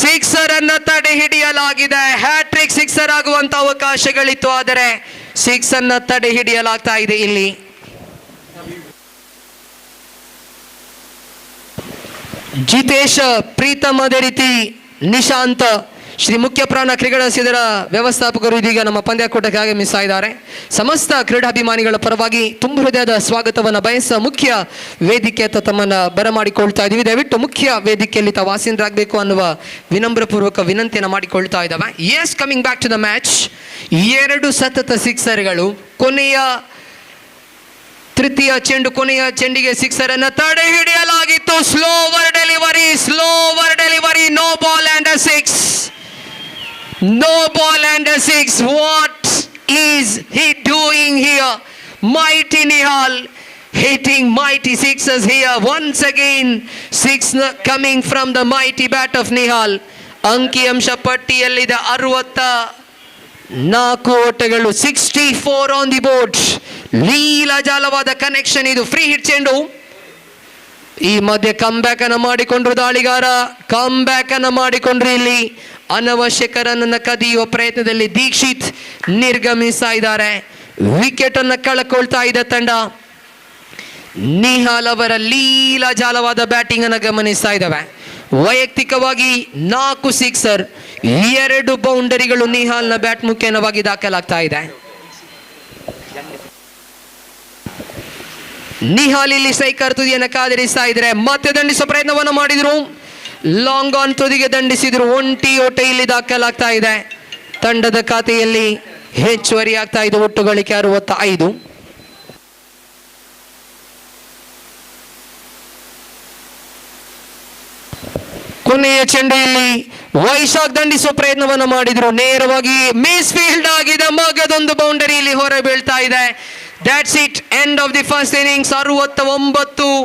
S6: ಸಿಕ್ಸರ್ ಅನ್ನ ತಡೆ ಹಿಡಿಯಲಾಗಿದೆ. ಹ್ಯಾಟ್ರಿಕ್ ಸಿಕ್ಸರ್ ಆಗುವಂತ ಅವಕಾಶಗಳಿತ್ತು, ಆದರೆ ಸಿಕ್ಸ್ ಅನ್ನ ತಡೆ ಹಿಡಿಯಲಾಗ್ತಾ ಇದೆ. ಇಲ್ಲಿ ಜಿತೇಶ್, ಪ್ರೀತಮ್, ಅದೇ ರೀತಿ ನಿಶಾಂತ್, ಶ್ರೀ ಮುಖ್ಯ ಪ್ರಾಣ ಕ್ರಿಕೆಟರ್ಸ್ ಇದರ ವ್ಯವಸ್ಥಾಪಕರು ಇದೀಗ ನಮ್ಮ ಪಂದ್ಯಾಕೂಟಕ್ಕೆ ಆಗಮಿಸ್ತಾ ಇದ್ದಾರೆ. ಸಮಸ್ತ ಕ್ರೀಡಾಭಿಮಾನಿಗಳ ಪರವಾಗಿ ತುಂಬ ಹೃದಯದ ಸ್ವಾಗತವನ್ನು ಬಯಸ ಮುಖ್ಯ ವೇದಿಕೆ ಅಂತ ತಮ್ಮನ್ನ ಬರಮಾಡಿಕೊಳ್ತಾ ಇದ್ದೀವಿ. ದಯವಿಟ್ಟು ಮುಖ್ಯ ವೇದಿಕೆಯಲ್ಲಿ ತಾವು ಆಸೀನರಾಗಬೇಕು ಅನ್ನುವ ವಿನಮ್ರಪೂರ್ವಕ ವಿನಂತಿಯನ್ನು ಮಾಡಿಕೊಳ್ತಾ ಇದ್ದಾವೆ. Yes, coming back to the match. 2 ಸತತ ಸಿಕ್ಸರ್ಗಳು. ತೃತೀಯ ಚೆಂಡು, ಕೊನೆಯ ಚೆಂಡಿಗೆ ಸಿಕ್ಸರ್ ಅನ್ನ ತಡೆ ಹಿಡಿಯಲಾಗಿತ್ತು. Slower delivery, no ball and a six. What is he doing here? Mighty Nihal hitting mighty sixes here. Once again, six coming from the mighty bat of Nihal. ಅಂಕಿಅಂಶ ಪಟ್ಟಿಯಲ್ಲಿದೆ 64 ಓಟಗಳು, 64 ಆನ್ ದಿ ಬೋರ್ಡ್. ಲೀಲಾಜಾಲವಾದ connection ಇದು. Free hit ಚೆಂಡು. ಈ ಮಧ್ಯೆ comeback ಅನ್ನು ಮಾಡಿಕೊಂಡ್ರು ದಾಳಿಗಾರ, ಕಮ್ಬ್ಯಾಕ್ ಅನ್ನು ಮಾಡಿಕೊಂಡ್ರು. ಇಲ್ಲಿ ಅನವಶ್ಯಕ ರನ್ ಕದಿಯುವ ಪ್ರಯತ್ನದಲ್ಲಿ ದೀಕ್ಷಿತ್ ನಿರ್ಗಮಿಸ್ತಾ ಇದ್ದಾರೆ. ವಿಕೆಟ್ ಅನ್ನು ಕಳ್ಕೊಳ್ತಾ ಇದೆ ತಂಡ. ನಿಹಾಲ್ ಅವರ ಲೀಲಾಜಾಲವಾದ ಬ್ಯಾಟಿಂಗ್ ಅನ್ನು ಗಮನಿಸ್ತಾ ಇದ್ದಾವೆ. ವೈಯಕ್ತಿಕವಾಗಿ 4 ಸಿಕ್ಸರ್, 2 ಬೌಂಡರಿಗಳು ನಿಹಾಲ್ನ ಬ್ಯಾಟ್ ಮುಖೇನವಾಗಿ ದಾಖಲಾಗ್ತಾ ಇದೆ. ನಿಹಾಲ್ ಇಲ್ಲಿ ಸ್ಟ್ರೈಕರ್ ತುದಿಯನ್ನು ಕಾದಿರಿಸ್ತಾ ಇದ್ದಾರೆ. ಮತ್ತೆ ದಂಡಿಸುವ ಪ್ರಯತ್ನವನ್ನು ಮಾಡಿದ್ರು. ಲಾಂಗ್ ಆನ್ ತುದಿಗೆ ದಂಡಿಸಿದ್ರು. 1 ಓಟ ಇಲ್ಲಿ ದಾಖಲಾಗ್ತಾ ಇದೆ. ತಂಡದ ಖಾತೆಯಲ್ಲಿ ಹೆಚ್ಚುವರಿ ಆಗ್ತಾ ಇದೆ. ಒಟ್ಟು ಗಳಿಕೆ 65. ಕೊನೆಯ ಚೆಂಡು ಇಲ್ಲಿ ವೈಶಾಖ್ ದಂಡಿಸುವ ಪ್ರಯತ್ನವನ್ನು ಮಾಡಿದ್ರು. ನೇರವಾಗಿ ಮಿಸ್ ಫೀಲ್ಡ್ ಆಗಿದೆ. ಮಗದೊಂದು ಬೌಂಡರಿ ಇಲ್ಲಿ ಹೊರ ಬೀಳ್ತಾ ಇದೆ. That's it. End of the first innings. 69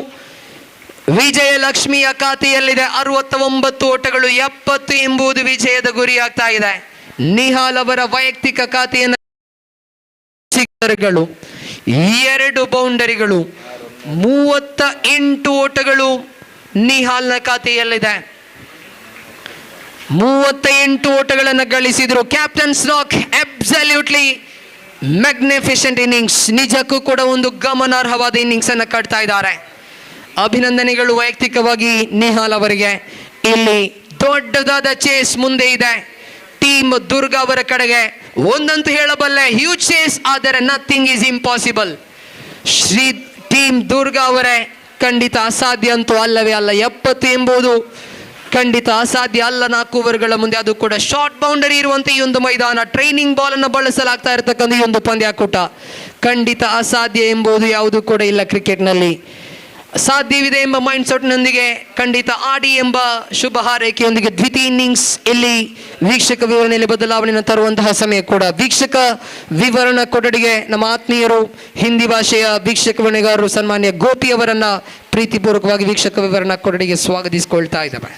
S6: ವಿಜಯ ಲಕ್ಷ್ಮಿಯ ಖಾತೆಯಲ್ಲಿದೆ. 69 ಓಟಗಳು, 70 ಎಂಬುದು ವಿಜಯದ ಗುರಿ ಆಗ್ತಾ ಇದೆ. ನಿಹಾಲ್ ಅವರ ವೈಯಕ್ತಿಕ ಖಾತೆಯನ್ನು 2 ಬೌಂಡರಿಗಳು, 38 ಓಟಗಳು ನಿಹಾಲ್ನ ಖಾತೆಯಲ್ಲಿದೆ. 38 ಓಟಗಳನ್ನು ಗಳಿಸಿದ್ರು. Captain's knock absolutely magnificent innings. ನಿಜಕ್ಕೂ ಕೂಡ ಒಂದು ಗಮನಾರ್ಹವಾದ ಇನ್ನಿಂಗ್ಸ್ ಅನ್ನು ಕಟ್ತಾ ಇದ್ದಾರೆ. ಅಭಿನಂದನೆಗಳು ವೈಯಕ್ತಿಕವಾಗಿ ನಿಹಾಲ್ ಅವರಿಗೆ. ಇಲ್ಲಿ ದೊಡ್ಡದಾದ ಚೇಸ್ ಮುಂದೆ ಇದೆ ಟೀಮ್ ದುರ್ಗಾ ಅವರ ಕಡೆಗೆ. ಒಂದಂತೂ ಹೇಳಬಲ್ಲೆ, ಹ್ಯೂಜ್ ಚೇಸ್, ಆದರೆ nothing is impossible. Shri team Durga ಅವರೇ, ಖಂಡಿತ ಅಸಾಧ್ಯ ಅಂತೂ ಅಲ್ಲವೇ ಅಲ್ಲ. 70 ಎಂಬುದು ಖಂಡಿತ ಅಸಾಧ್ಯ ಅಲ್ಲ 4 ಓವರ್ಗಳ ಮುಂದೆ. ಅದು ಕೂಡ ಶಾರ್ಟ್ ಬೌಂಡರಿ ಇರುವಂತೆ ಈ ಒಂದು ಮೈದಾನ, ಟ್ರೈನಿಂಗ್ ಬಾಲ್ ಅನ್ನು ಬಳಸಲಾಗ್ತಾ ಇರತಕ್ಕಂಥ ಈ ಒಂದು ಪಂದ್ಯಾಕೂಟ. ಖಂಡಿತ ಅಸಾಧ್ಯ ಎಂಬುದು ಯಾವುದು ಕೂಡ ಇಲ್ಲ ಕ್ರಿಕೆಟ್ನಲ್ಲಿ. ಸಾಧ್ಯವಿದೆ ಎಂಬ ಮೈಂಡ್ ಸೆಟ್ನೊಂದಿಗೆ ಖಂಡಿತ ಆಡಿ ಎಂಬ ಶುಭ ಹಾರೈಕೆಯೊಂದಿಗೆ ದ್ವಿತೀಯ ಇನ್ನಿಂಗ್ಸ್ ಇಲ್ಲಿ ವೀಕ್ಷಕ ವಿವರಣೆಯಲ್ಲಿ ಬದಲಾವಣೆಯನ್ನು ತರುವಂತಹ ಸಮಯ ಕೂಡ. ವೀಕ್ಷಕ ವಿವರಣಾ ಕೊಠಡಿಗೆ ನಮ್ಮ ಆತ್ಮೀಯರು ಹಿಂದಿ ಭಾಷೆಯ ವೀಕ್ಷಕ ವಿವರಣೆಗಾರರು ಸನ್ಮಾನ್ಯ ಗೋಪಿ ಅವರನ್ನ ಪ್ರೀತಿಪೂರ್ವಕವಾಗಿ ವೀಕ್ಷಕ ವಿವರಣಾ ಕೊಠಡಿಗೆ ಸ್ವಾಗತಿಸಿಕೊಳ್ತಾ ಇದ್ದಾವೆ.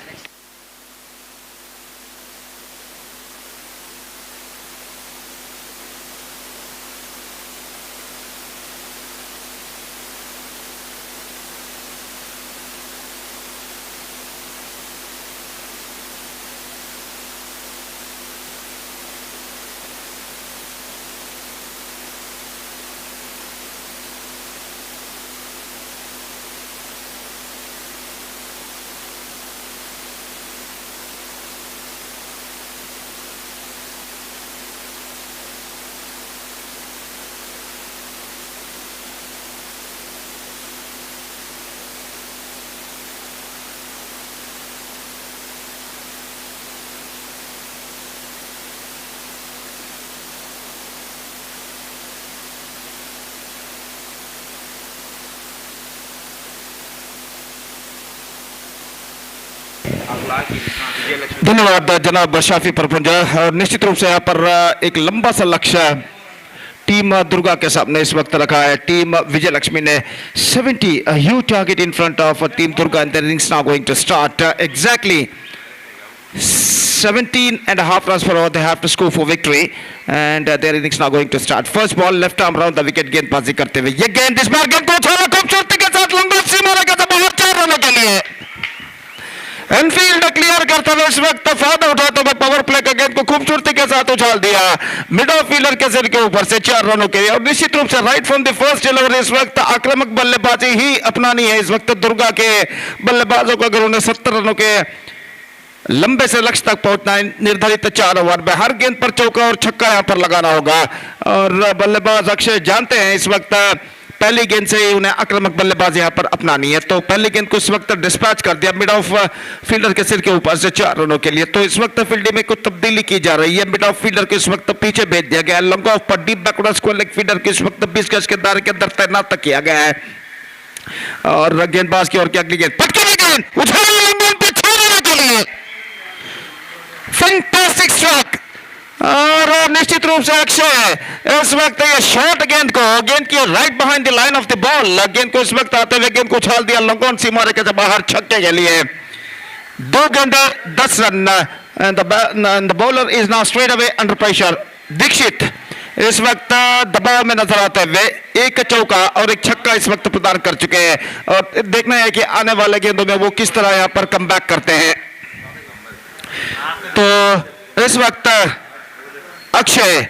S4: धन्यवाद जनाब शाफी परपुंजा। निश्चित रूप से यहाँ पर एक लंबा सा लक्ष्य टीम दुर्गा के सामने इस वक्त रखा है। टीम विजय लक्ष्मी ने 70 a huge target in front of team Durga, and their innings now going to start exactly 17 and a half runs per over they have to score for victory, and their innings now going to start. First ball left arm round the wicket, गेंदबाजी करते हुए ये गेंद इस बार गेंद को उछाला खूबसूरती के साथ लंबा सीमा रेखा से बाहर 4 रनों के लिए। एनफील्ड क्लियर करते हुए इस वक्त फायदा उठाते हुए पावर प्ले का गेंद को खूबसूरती के साथ उछाल दिया मिड ऑफ फील्डर के सिर के ऊपर से 4 रनों के लिए। और निश्चित रूप से right from the first delivery इस वक्त आक्रामक बल्लेबाजी ही अपनानी है इस वक्त दुर्गा के बल्लेबाजों को। अगर उन्हें 70 रनों के लंबे से लक्ष्य तक पहुंचना है निर्धारित 4 ओवर में हर गेंद पर चौका और छक्का यहां पर लगाना होगा। और बल्लेबाज अक्षय जानते हैं इस वक्त पहली गेंद से ही उन्हें आक्रामक बल्लेबाजी यहां पर अपनानी है। तो पहली गेंद को इस वक्त डिस्पैच कर दिया मिड ऑफ फील्डर के सिर के ऊपर से 4 रनों के लिए। तो इस वक्त फील्डिंग में कुछ तब्दीली की जा रही है। मिड ऑफ फील्डर को इस वक्त पीछे भेज दिया गया है। लॉन्ग ऑफ पर deep backward square leg fielder को इस वक्त 20 गज के दायरे के अंदर तैनात किया गया है। और गेंदबाज की ओर की अगली गेंद पटकी हुई गेंद उछाली लंबी पे 6 रनों के लिए। Fantastic strike. और निश्चित रूप से अक्षय इस वक्त ये शॉर्ट गेंद की right behind the line of the ball गेंद को इस वक्त आते हुए गेंद को उछाल दिया लॉन्ग ऑन सीमा रेखा से बाहर छक्के के लिए। 2 गेंदे 10 run and the bowler is now straight away under pressure. Dikshit इस वक्त दबाव में नजर आते हुए एक चौका और एक छक्का इस वक्त प्रदान कर चुके हैं। और देखना है कि आने वाले गेंदों में वो किस तरह यहां पर कमबैक करते हैं। तो इस वक्त अक्षय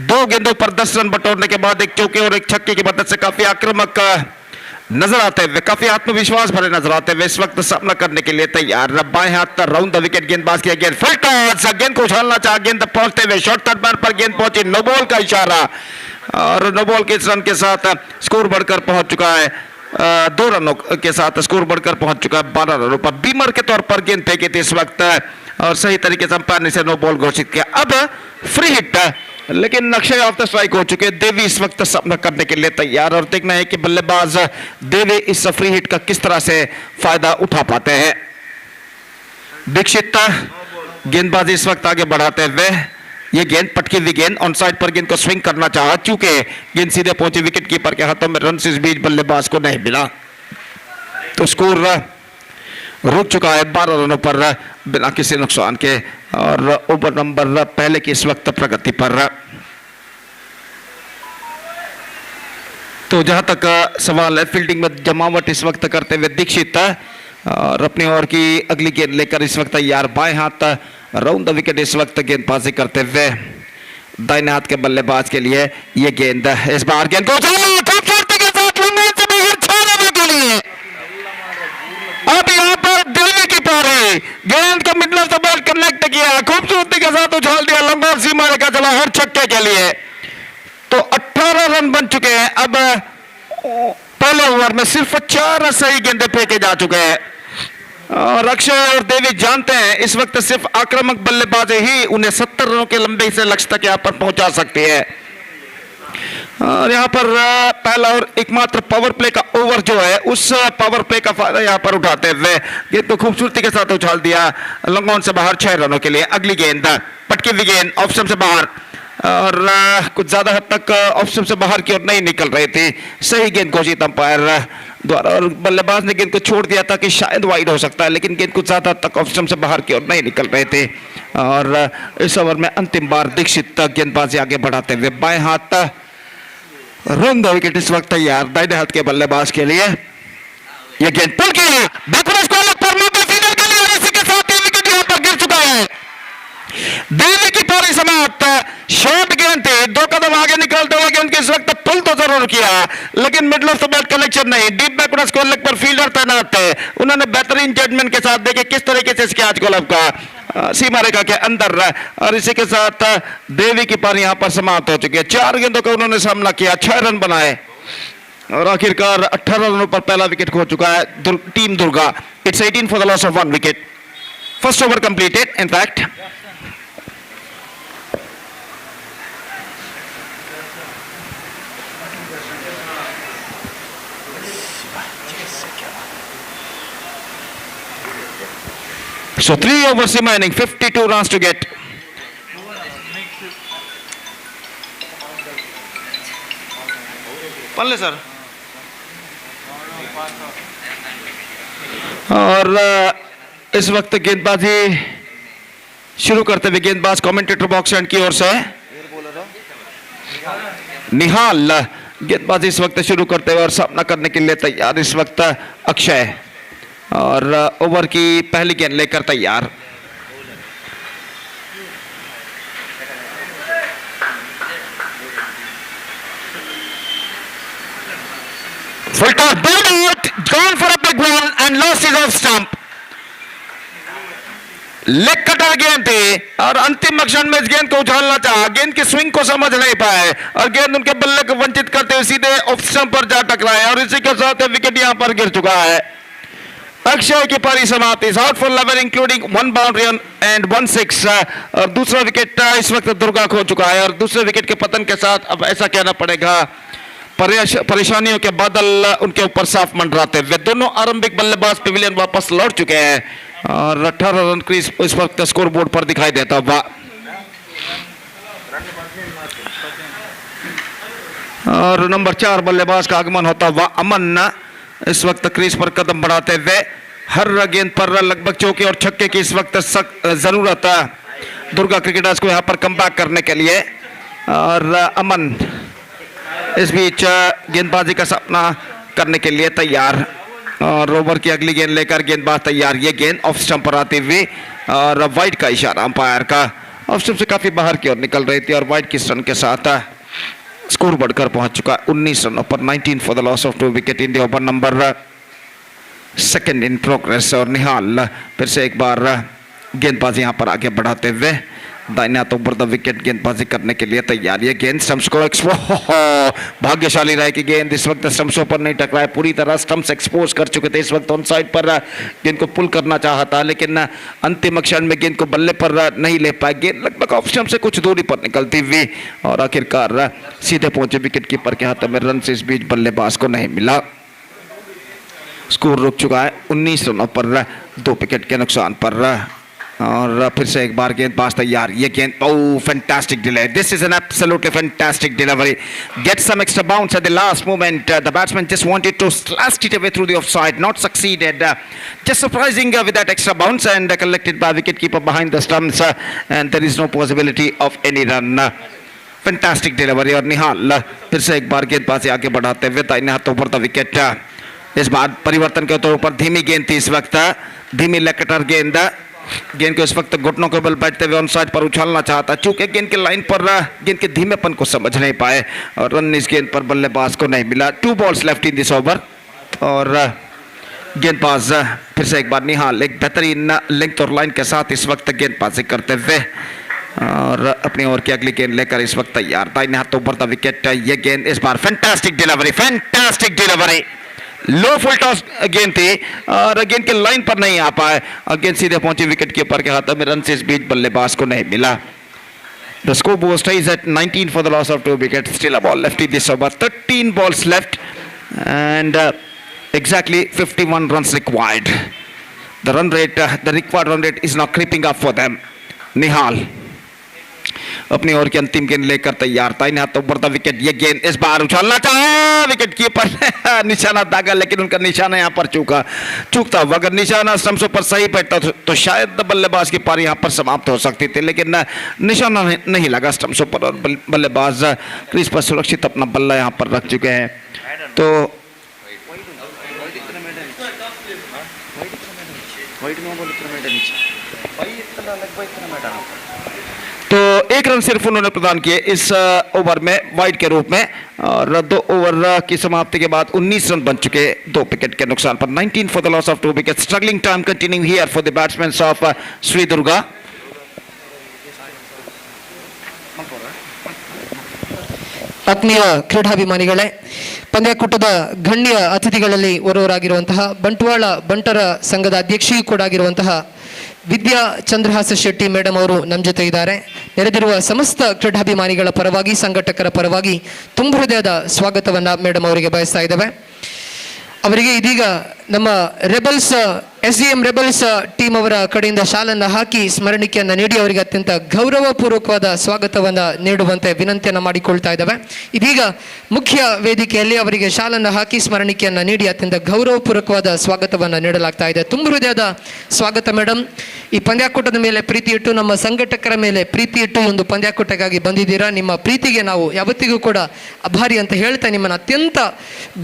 S4: 2 गेंदों पर 10 रन बटोरने के बाद एक चौके और एक छक्के की मदद से काफी आक्रामक नजर आते हुए काफी आत्मविश्वास भरे नजर आते हुए इस वक्त सामना करने के लिए तैयार। बाएं हाथ राउंड द विकेट गेंदबाज की गेंद फुल टॉस गेंद को उछालना चाहा गेंद पहुंचते हुए शॉर्ट थर्ड मैन पर गेंद पहुंची नो बॉल का इशारा। और नो बॉल के इस रन के साथ स्कोर बढ़कर पहुंच चुका है 2 रनों के साथ स्कोर बढ़कर पहुंच चुका है 12 रनों पर। बीमर के तौर पर गेंद फेंकी थी इस वक्त और सही तरीके से अंपायर ने इसे नो बॉल घोषित किया। अब फ्री हिट लेकिन अक्षय ऑफ द स्ट्राइक हो चुके। देवी इस वक्त सामना करने के लिए तैयार और देखना है कि बल्लेबाज देवी इस फ्री हिट का किस तरह से फायदा उठा पाते हैं। दीक्षित गेंदबाजी इस वक्त आगे बढ़ाते हुए ये गेंद पटकी हुई गेंद ऑन साइड पर गेंद को स्विंग करना चाहा चूंकि गेंद सीधे पहुंची विकेट कीपर के हाथों में रन इस बीच बल्लेबाज को नहीं मिला। तो स्कोर रुक चुका है 12 रनों पर बिना किसी नुकसान के। और ओवर नंबर पहले की इस वक्त प्रगति पर। तो जहां तक सवाल है फील्डिंग में जमावट इस वक्त करते हुए दीक्षित और अपनी ओर की अगली गेंद लेकर इस वक्त तैयार। बाएं हाथ राउंड द विकेट इस वक्त गेंदबाजी करते हुए दाहिने हाथ के बल्लेबाज के लिए ये गेंद इस बार गेंद को खूबसूरती के साथ लंबे से बाहर 6 रनों के लिए। अब यहाँ पर देवी की पारी गेंद को middle of the ball connect किया खूबसूरती के साथ उछाल दिया लंबा सीमा रेखा चला हर छक्के के लिए। तो 18 रन बन चुके हैं। अब पहले ओवर में सिर्फ 4 सही गेंदे फेंके जा चुके हैं। और अक्षय और देवी जानते हैं इस वक्त सिर्फ आक्रामक बल्लेबाजी ही उन्हें 70 रनों के लंबे से लक्ष्य तक यहाँ पर पहुंचा सकती है। और यहाँ पर पहला और एकमात्र पावर प्ले का ओवर जो है उस पावर प्ले का फायदा यहाँ पर उठाते हुए गेंद को खूबसूरती के साथ उछाल दिया लॉन्ग ऑन से बाहर 6 रनों के लिए। अगली गेंद पटकी हुई गेंद ऑप्शन से बाहर और कुछ ज्यादा हद तक ऑप्शन से बाहर की ओर नहीं निकल रही थी। सही गेंद घोषित अंपायर द्वारा और बल्लेबाज ने गेंद को छोड़ दिया था कि शायद वाइड हो सकता है लेकिन गेंद कुछ ज्यादा हद तक ऑप्शन से बाहर की ओर नहीं निकल रहे थे। और इस ओवर में अंतिम बार दीक्षित गेंदबाजी आगे बढ़ाते हुए बाएं हाथ रन द विकेट इस वक्त तैयार दाहिने हाथ के बल्लेबाज के लिए यह गेंद पुल की इसी के साथ विकेट यहां पर गिर चुका है। दिल्ली की पारी समाप्त। शॉर्ट गेंद थी 2 कदम आगे निकलते हुए गेंद के इस वक्त पुल तो जरूर किया लेकिन middle of the bat connection नहीं। डीप बैकवर्ड स्क्वायर लेग पर फील्डर तैनात थे। उन्होंने बेहतरीन जजमेंट के साथ देखे किस तरीके से इसके आज को लपका सीमा रेखा के अंदर। और इसी के साथ देवी की पारी यहां पर समाप्त हो चुकी है। 4 गेंदों का उन्होंने सामना किया 6 रन बनाए और आखिरकार 18 रनों पर पहला विकेट खो चुका है team Durga. It's 18 for the loss of 1 wicket. First over completed in fact. So 3 overs remaining, 52 runs to get. पढ़ ले सर। और इस वक्त गेंदबाजी शुरू करते हुए गेंदबाज कमेंटेटर बॉक्स एंड की ओर से निहाल गेंदबाजी इस वक्त शुरू करते हुए और सामना करने के लिए तैयार इस वक्त अक्षय, और ओवर की पहली गेंद लेकर तैयार। Full toss, ball out, gone for a big one and lost his off stump. Leg cutter गेंद थी और अंतिम क्षण में इस गेंद को उछालना चाहा, गेंद की स्विंग को समझ नहीं पाए और गेंद उनके बल्ले को वंचित करते हुए सीधे ऑफ स्टंप पर जा टकराए और इसी के साथ विकेट यहां पर गिर चुका है। अक्षय की पारी समाप्ति, out for 11 including 1 boundary and 1 6, और दूसरा विकेट इस वक्त दुर्गा खो चुका है और दूसरे विकेट के पतन के साथ अब ऐसा कहना पड़ेगा परेशानियों के बादल उनके ऊपर साफ मंडराते हुए दोनों आरंभिक बल्लेबाज पवेलियन वापस लौट चुके हैं और 18 रन क्रीज इस वक्त स्कोर बोर्ड पर दिखाई देता हुआ। और नंबर 4 बल्लेबाज का आगमन होता हुआ अमन इस वक्त क्रीज पर कदम बढ़ाते हुए हर गेंद पर लगभग चौके और छक्के की इस वक्त जरूरत है दुर्गा क्रिकेटर्स को यहां पर कमबैक करने के लिए। और अमन इस बीच गेंदबाजी का सामना करने के लिए तैयार और ओवर की अगली गेंद लेकर गेंदबाज तैयार। ये गेंद ऑफ स्टंप पर आती हुई और वाइड का इशारा अंपायर का, ऑफ स्टंप से काफी बाहर की ओर निकल रही थी और वाइड की रन के साथ स्कोर बढ़कर पहुंच चुका 19 रनों पर 19 for the loss of 2 wicket in the over number 2 in progress. और निहाल फिर से एक बार गेंदबाजी यहां पर आगे बढ़ाते हुए दाहिने हाथ ऊपर द विकेट गेंदबाजी करने के लिए तैयार। ये गेंद स्टंप्स को भाग्यशाली रहे कि गेंद इस वक्त स्टंप्सों पर नहीं टकराए, पूरी तरह स्टंप्स एक्सपोज कर चुके थे। इस वक्त ऑन साइड पर गेंद को पुल करना चाहा था लेकिन अंतिम क्षण में गेंद को बल्ले पर नहीं ले पाए। गेंद लगभग ऑफ स्टंप से कुछ दूरी पर निकलती हुई और आखिरकार सीधे पहुंचे विकेट कीपर के हाथ में। रन से इस बीच बल्लेबाज को नहीं मिला। स्कोर रुक चुका है 19 रनों पर 2 विकेट के नुकसान पर। और फिर से एक बार गेंदबाज तैयार। ये गेंद fantastic delivery, this is an absolutely fantastic delivery, get some extra bounce at the last moment, the batsman just wanted to slash it away through the offside, not succeeded, just surprising with that extra bounce and collected by wicket keeper behind the stumps and there is no possibility of any run. Fantastic delivery और निहाल फिर से एक बार गेंदबाजी आगे बढ़ाते हुए दाहिने हाथों पर द विकेट। इस बार परिवर्तन के तौर पर धीमी गेंद थी, इस वक्त धीमी लेग कटर गेंद को इस वक्त घुटनों के बल बैठते हुए ऑन साइड पर उछालना चाहता, चूंकि गेंद के लाइन पर गेंद के धीमेपन को समझ नहीं पाए और रन इस गेंद पर बल्लेबाज को नहीं मिला। 2 balls left in this over और गेंदबाज फिर से एक बार निहाल एक बेहतरीन लेंथ और लाइन के साथ इस वक्त गेंदबाजी करते हुए और अपनी ओर की अगली गेंद लेकर इस वक्त तैयार। दाहिने हाथों पर द विकेट। ये गेंद इस बार फैंटास्टिक डिलीवरी, लो फुल टॉस गेंद थी और गेंद के लाइन पर नहीं आ पाए और गेंद सीधे पहुंची विकेट कीपर के हाथों में। रन से इस बीच बल्लेबाज को नहीं मिला। The scoreboard stays at 19 for the loss of 2 wickets. Still a ball left in this over. 13 balls left and exactly 51 runs required. The run rate, the required run rate is now creeping up for them. Nihal अपनी ओर की अंतिम गेंद लेकर तैयार। दाहिने हाथों पर the wicket. ये गेंद इस बार उछालना चाहा, विकेट कीपर ने निशाना दागा लेकिन उनका निशाना यहाँ पर चूकता हुआ। अगर निशाना स्टंप्सों पर सही बैठता तो शायद बल्लेबाज की पारी यहाँ पर समाप्त हो सकती थी, लेकिन निशाना नहीं लगा स्टंप्सों पर और बल्लेबाज क्रीज पर सुरक्षित अपना बल्ला यहाँ पर रख चुके हैं। तो 1 रन सिर्फ उन्होंने प्रदान किए इस ओवर में वाइड के रूप में और 2 ओवर की समाप्ति के बाद 19 रन बन चुके 2 विकेट के नुकसान पर। 19 for the loss of 2 wicket. Struggling time continuing here for the batsman of Shri Durga.
S6: ಆತ್ಮೀಯ ಕ್ರೀಡಾಭಿಮಾನಿಗಳೇ, ಪಂದ್ಯಕೂಟದ ಗಣ್ಯ ಅತಿಥಿಗಳಲ್ಲಿ ಓರ್ವರಾಗಿರುವಂತಹ ಬಂಟ್ವಾಳ ಬಂಟರ ಸಂಘದ ಅಧ್ಯಕ್ಷೆಯೂ ಕೂಡ ಆಗಿರುವಂತಹ ವಿದ್ಯಾ ಚಂದ್ರಹಾಸ ಶೆಟ್ಟಿ ಮೇಡಮ್ ಅವರು ನಮ್ಮ ಜೊತೆ ಇದ್ದಾರೆ. ನೆರೆದಿರುವ ಸಮಸ್ತ ಕ್ರೀಡಾಭಿಮಾನಿಗಳ ಪರವಾಗಿ ಸಂಘಟಕರ ಪರವಾಗಿ ತುಂಬ ಹೃದಯದ ಸ್ವಾಗತವನ್ನು ಮೇಡಮ್ ಅವರಿಗೆ ಬಯಸ್ತಾ ಇದ್ದೇವೆ. ಅವರಿಗೆ ಇದೀಗ ನಮ್ಮ ರೆಬಲ್ಸ್ SDM ರೆಬಲ್ಸ್ ಟೀಮ್ ಅವರ ಕಡೆಯಿಂದ ಶಾಲನ್ನು ಹಾಕಿ ಸ್ಮರಣಿಕೆಯನ್ನು ನೀಡಿ ಅವರಿಗೆ ಅತ್ಯಂತ ಗೌರವಪೂರ್ವಕವಾದ ಸ್ವಾಗತವನ್ನು ನೀಡುವಂತೆ ವಿನಂತಿಯನ್ನು ಮಾಡಿಕೊಳ್ತಾ ಇದ್ದಾವೆ. ಇದೀಗ ಮುಖ್ಯ ವೇದಿಕೆಯಲ್ಲಿ ಅವರಿಗೆ ಶಾಲನ್ನು ಹಾಕಿ ಸ್ಮರಣಿಕೆಯನ್ನು ನೀಡಿ ಅತ್ಯಂತ ಗೌರವಪೂರ್ವಕವಾದ ಸ್ವಾಗತವನ್ನು ನೀಡಲಾಗ್ತಾ ಇದೆ. ತುಂಬ ಹೃದಯದ ಸ್ವಾಗತ ಮೇಡಮ್. ಈ ಪಂದ್ಯಾಕೂಟದ ಮೇಲೆ ಪ್ರೀತಿ ಇಟ್ಟು, ನಮ್ಮ ಸಂಘಟಕರ ಮೇಲೆ ಪ್ರೀತಿ ಇಟ್ಟು ಒಂದು ಪಂದ್ಯಾಕೂಟಕ್ಕಾಗಿ ಬಂದಿದ್ದೀರಾ. ನಿಮ್ಮ ಪ್ರೀತಿಗೆ ನಾವು ಯಾವತ್ತಿಗೂ ಕೂಡ ಆಭಾರಿ ಅಂತ ಹೇಳ್ತಾ ನಿಮ್ಮನ್ನು ಅತ್ಯಂತ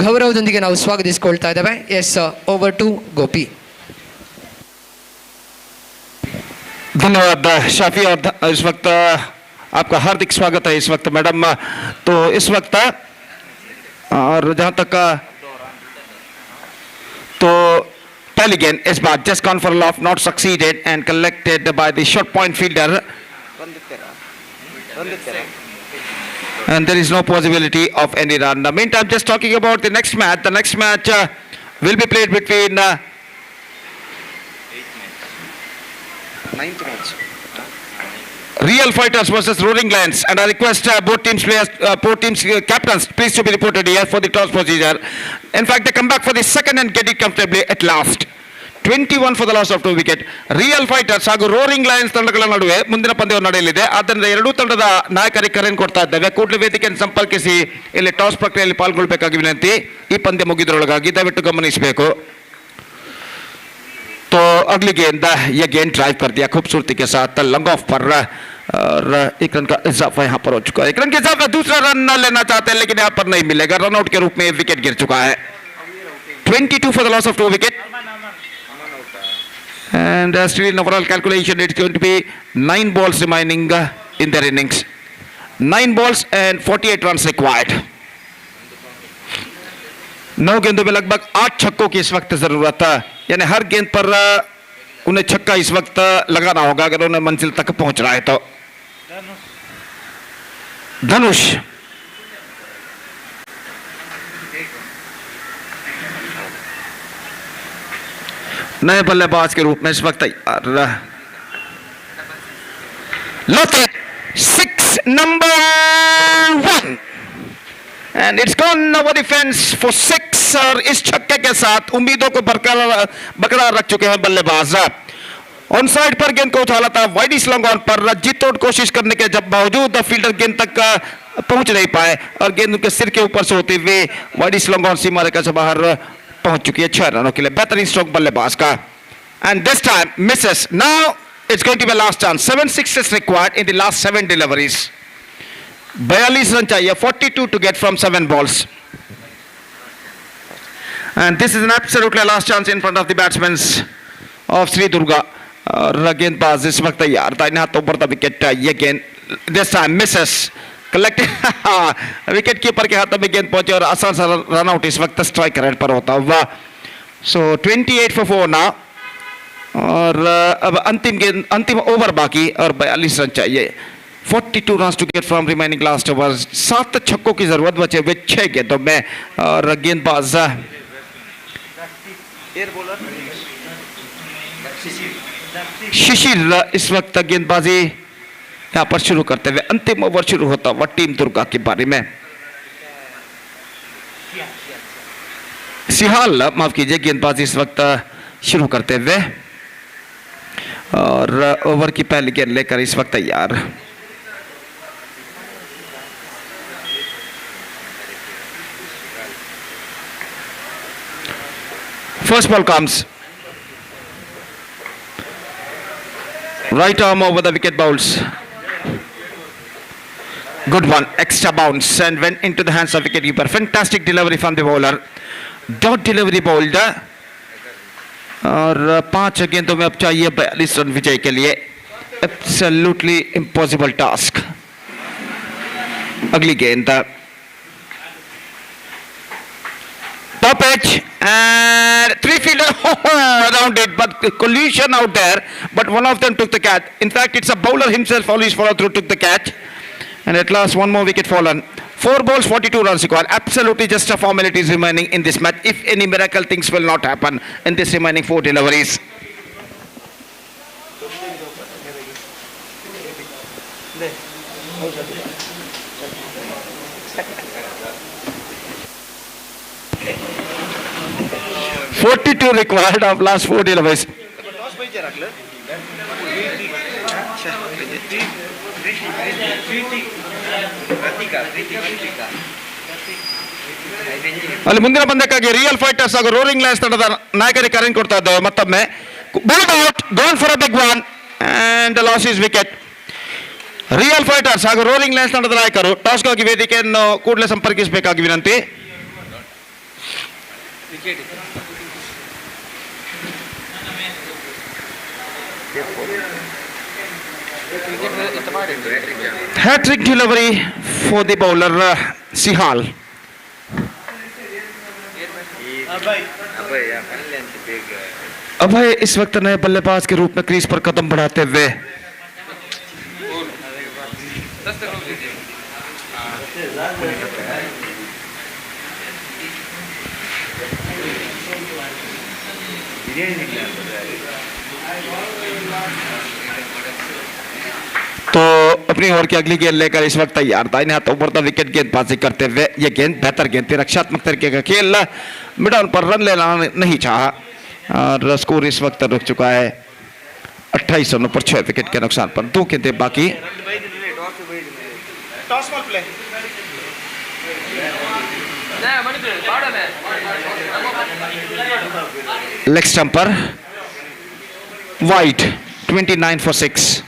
S6: ಗೌರವದೊಂದಿಗೆ ನಾವು ಸ್ವಾಗತಿಸಿಕೊಳ್ತಾ ಇದ್ದೇವೆ. Yes, over to Gopi.
S4: धन्यवाद शाफी, और इस वक्त आपका हार्दिक स्वागत है इस वक्त मैडम. तो इस वक्त और जहाँ तक तो पहली गेंद इस बार just gone for loft, not succeeded and collected by the short point fielder, and there is no possibility of any run. In the meantime, just talking about the next match will be played between 9th match. Real Fighters versus Roaring Lions, and I request both teams captains please to be reported here for the toss procedure. In fact, they come back for the second and get it comfortably at last. 21 for the loss of 2 wicket. Real Fighters ಹಾಗೂ roaring Lions ತಂಡಗಳ ನಡುವೆ ಮುಂದಿನ ಪಂದ್ಯ ನಡೆಯಲಿದೆ. ಆದ್ದರಿಂದ ಎರಡೂ ತಂಡದ ನಾಯಕರಿಗೆ ಕರೆಯನ್ನು ಕೊಡ್ತಾ ಇದ್ದೇವೆ. ಕೂಡಲೇ ವೇದಿಕೆಯನ್ನು ಸಂಪರ್ಕಿಸಿ ಇಲ್ಲಿ ಟಾಸ್ ಪ್ರಕ್ರಿಯೆಯಲ್ಲಿ ಪಾಲ್ಗೊಳ್ಳಬೇಕಾಗಿ ವಿನಂತಿ. ಈ ಪಂದ್ಯ ಮುಗಿದ್ರೊಳಗಾಗಿ ದಯವಿಟ್ಟು ಗಮನಿಸಬೇಕು. तो अगली गेंद ये गेंद ड्राइव कर दिया खूबसूरती के साथ लंग ऑफ पर, और एक रन का इजाफा यहाँ पर हो चुका है. एक रन के इजाफा, दूसरा रन न लेना चाहते हैं लेकिन यहाँ पर नहीं मिलेगा. रनआउट के रूप में विकेट गिर चुका है. 22 for the loss of 2 wicket. And still in overall calculation it's going to be 9 balls remaining in their innings. 9 balls and 48 runs required. 9 गेंदों में लगभग 8 छक्कों की इस वक्त जरूरत है. यानी हर गेंद पर उन्हें छक्का इस वक्त लगाना होगा अगर उन्हें मंजिल तक पहुंचना है. तो धनुष नए बल्लेबाज के रूप में इस वक्त तैयार. लौटे 6 number 1 and it's gone over the fence for 6. और इस छक्के के साथ उम्मीदों को बरकरार रख चुके हैं बल्लेबाज. ऑन साइड पर गेंद को उछाला था वाइड स्लॉन्ग ऑन पर, जी तोड़ कोशिश करने के जब बावजूद फील्डर गेंद तक पहुंच नहीं पाए और गेंद उनके सिर के ऊपर से होते हुए वाइड स्लॉन्ग ऑन सीमा रेखा से बाहर पहुंच चुकी है. 6 रनों के लिए बेहतरीन स्ट्रोक बल्लेबाज का. And this time misses. Now it's going to be last chance. 7 sixes required in the last 7 deliveries. 42 run चाहिए, 42 to get from 7 balls. And this is an absolutely last chance in front of the batsmen of Sri Durga. और गेंदबाज इस वक्त तैयार था. इन हाथों पर था विकेट. ये गेंद this time Mrs collected. Wicket keeper के हाथों में गेंद पहुंचे और आसान सा रन आउट इस वक्त स्ट्राइक रेट पर होता हुआ. सो 28 for 4 ना. और अब अंतिम ओवर बाकी और 42 रन चाहिए. 42 runs to get from remaining last overs. 7 छक्कों की जरूरत बचे हुए 6 गेंदों में. और गेंदबाज शिशिर इस वक्त गेंदबाजी यहाँ पर शुरू करते हुए. अंतिम ओवर शुरू होता हुआ टीम दुर्गा के बारे में. सिहाल माफ कीजिए, गेंदबाजी इस वक्त शुरू करते हुए और ओवर की पहली गेंद लेकर इस वक्त तैयार. First ball comes. Right arm over the wicket bowls. Good one. Extra bounce and went into the hands of wicketkeeper. Fantastic delivery from the bowler. Dot delivery bowled. और 5 गेंदों में अब चाहिए 42 रन विजय के लिए. Absolutely impossible task. अगली गेंद. Top edge and 3 fielder around it, but collision out there. But one of them took the catch. In fact, it's a bowler himself who follow through took the catch. And at last, one more wicket fallen. 4 balls, 42 runs required. Absolutely just a formalities remaining in this match. If any miracle things will not happen in this remaining 4 deliveries. 42 required of last 4 deliveries. ಅಲ್ಲಿ ಮುಂದಿನ ಪಂದ್ಯಕ್ಕಾಗಿ real fighters ಹಾಗೂ roaring Lions ತಂಡದ ನಾಯಕರಿಗೆ ಕರೆ ಕೊಡ್ತಾ ಇದ್ದೇವೆ ಮತ್ತೊಮ್ಮೆ. Bowled out, gone for a big one and the loss is wicket. Real fighters ಹಾಗೂ ರೋರಿಂಗ್ ಲಯನ್ಸ್ ತಂಡದ ನಾಯಕರು ಟಾಸ್ಗಾಗಿ ವೇದಿಕೆಯನ್ನು ಕೂಡಲೇ ಸಂಪರ್ಕಿಸಬೇಕಾಗಿ ವಿನಂತಿ. Hat-trick delivery for the bowler Sihal. अभय इस वक्त नए बल्लेबाज के रूप में क्रीज पर कदम बढ़ाते हुए तो अपनी ओवर की अगली गेंद लेकर इस वक्त तैयार था। इन्हें उभरता विकेट गेंदबाजी करते हुए ये गेंद बेहतर गेंद थी, रक्षात्मक तरीके का खेल, मिडल पर रन लेना नहीं चाहा और स्कोर इस वक्त रुक चुका है 28 रनों पर 6 विकेट के नुकसान पर। 2 गेंदें बाकी। लेग स्टंप पर wide 29 for 6.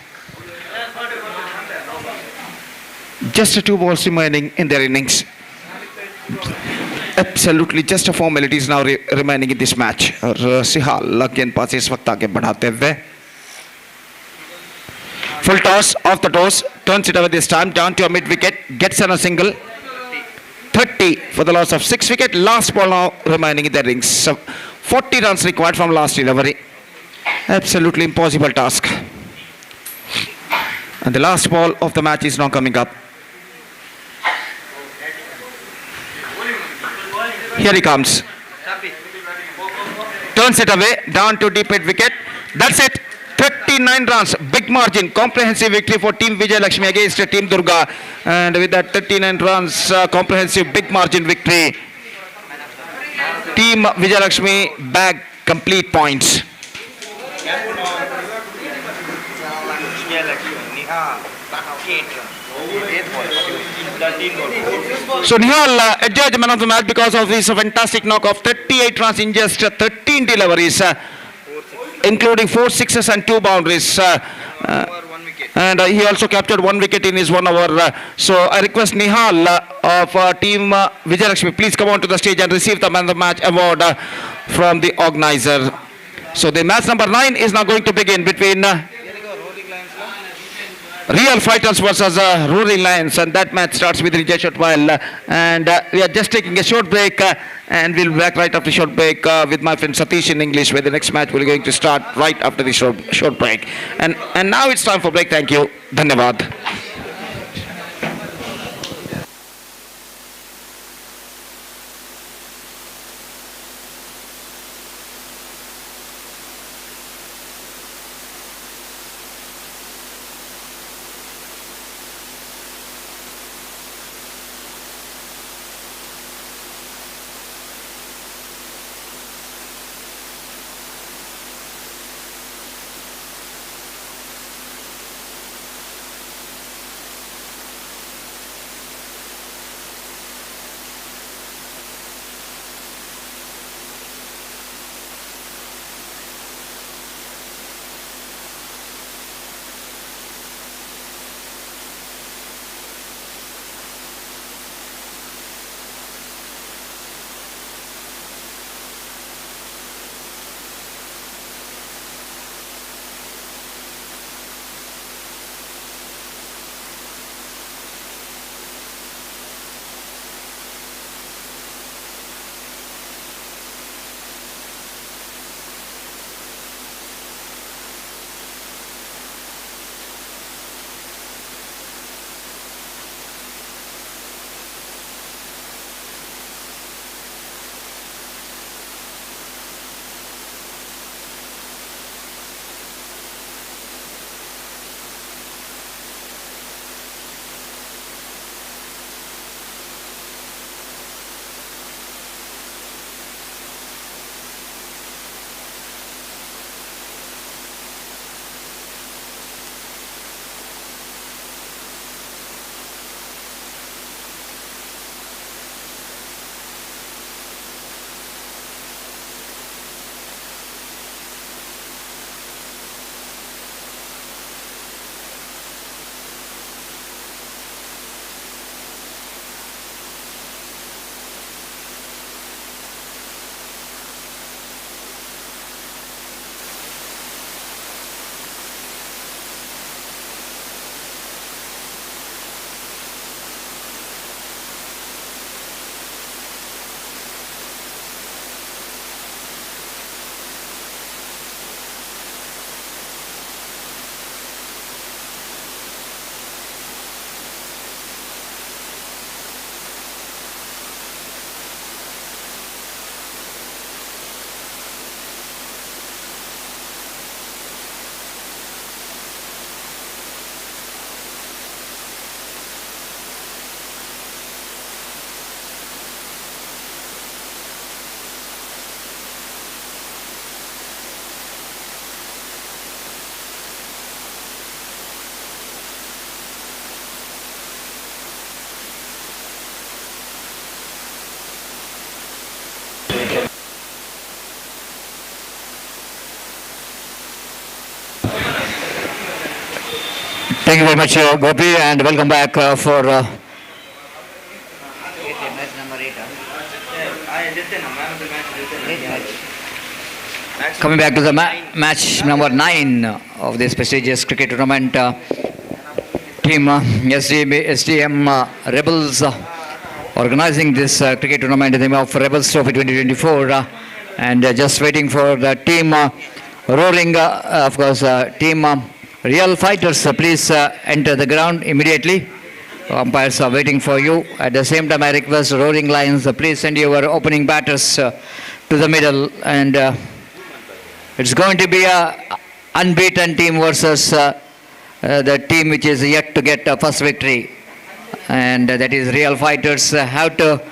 S4: Just 2 balls remaining in their innings. Absolutely just a formalities now remaining in this match. और सिहाल गेंदबाज इस वक्त आगे बढ़ाते हुए full toss off the toss, turns it over this time down to a mid wicket, gets on a single. 30 for the loss of 6 wicket. Last ball now remaining in the innings. So 40 runs required from last delivery. Absolutely impossible task. And the last ball of the match is now coming up. Here he comes. Turns it away down to deep mid wicket. That's it. 39 runs, big margin, comprehensive victory for Team Vijay Lakshmi against Team Durga. And with that 39 runs, comprehensive big margin victory, Team Vijay Lakshmi bag complete points. So Nihal adjudged man of the match because of his fantastic knock of 38 runs in just 13 deliveries. Including 4 sixes and 2 boundaries. And he also captured 1 wicket in his 1 over. So I request Nihal of Team Vijay Lakshmi, please come on to the stage and receive the man of the match award from the organizer. So the match number 9 is now going to begin between Real Fighters versus Roaring Lions, and that match starts with Vijay Shotwal. And we are just taking a short break, and we'll be back right after short break with my friend Satish in English, where the next match will going to start right after the short break. And now it's time for break. Thank you. Dhanyavad.
S1: Thank you very much, Gopi, and welcome back for
S8: match number 8.
S1: coming back to the match number 9 of this prestigious cricket tournament. Team SDM Rebels organizing this cricket tournament in the name of Rebels Trophy 2024, and just waiting for the team roaring, of course, team Real Fighters. Please enter the ground immediately. Umpires are waiting for you. At the same time, I request Roaring Lions, please send your opening batters to the middle, and it's going to be a unbeaten team versus the team which is yet to get a first victory, and that is Real Fighters. Have to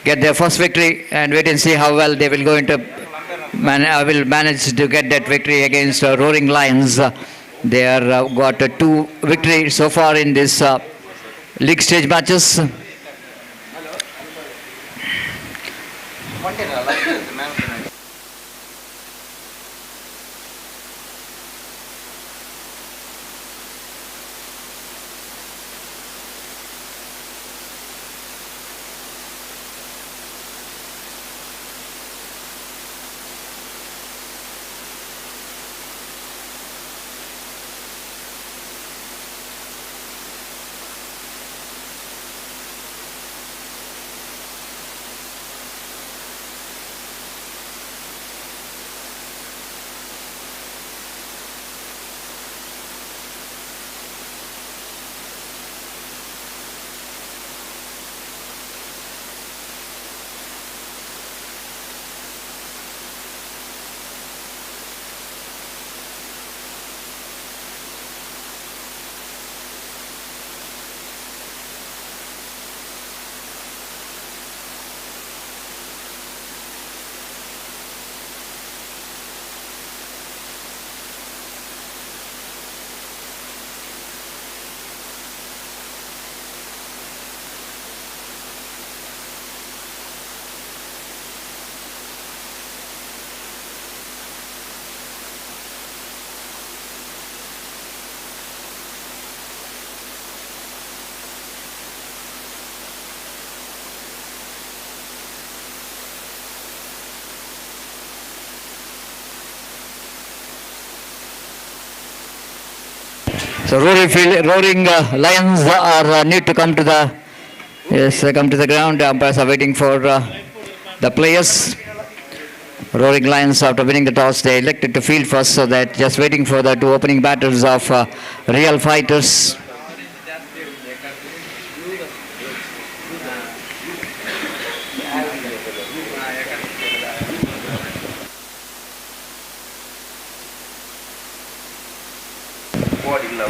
S1: get their first victory, and wait and see how well they will go into will manage to get that victory against Roaring Lions. They are got 2 victories so far in this league stage matches. So roaring Lions are need to come to the come to the ground. Umpires are waiting for the players. Roaring Lions, after winning the toss, they elected to field first, so that just waiting for the 2 opening batters of Real Fighters.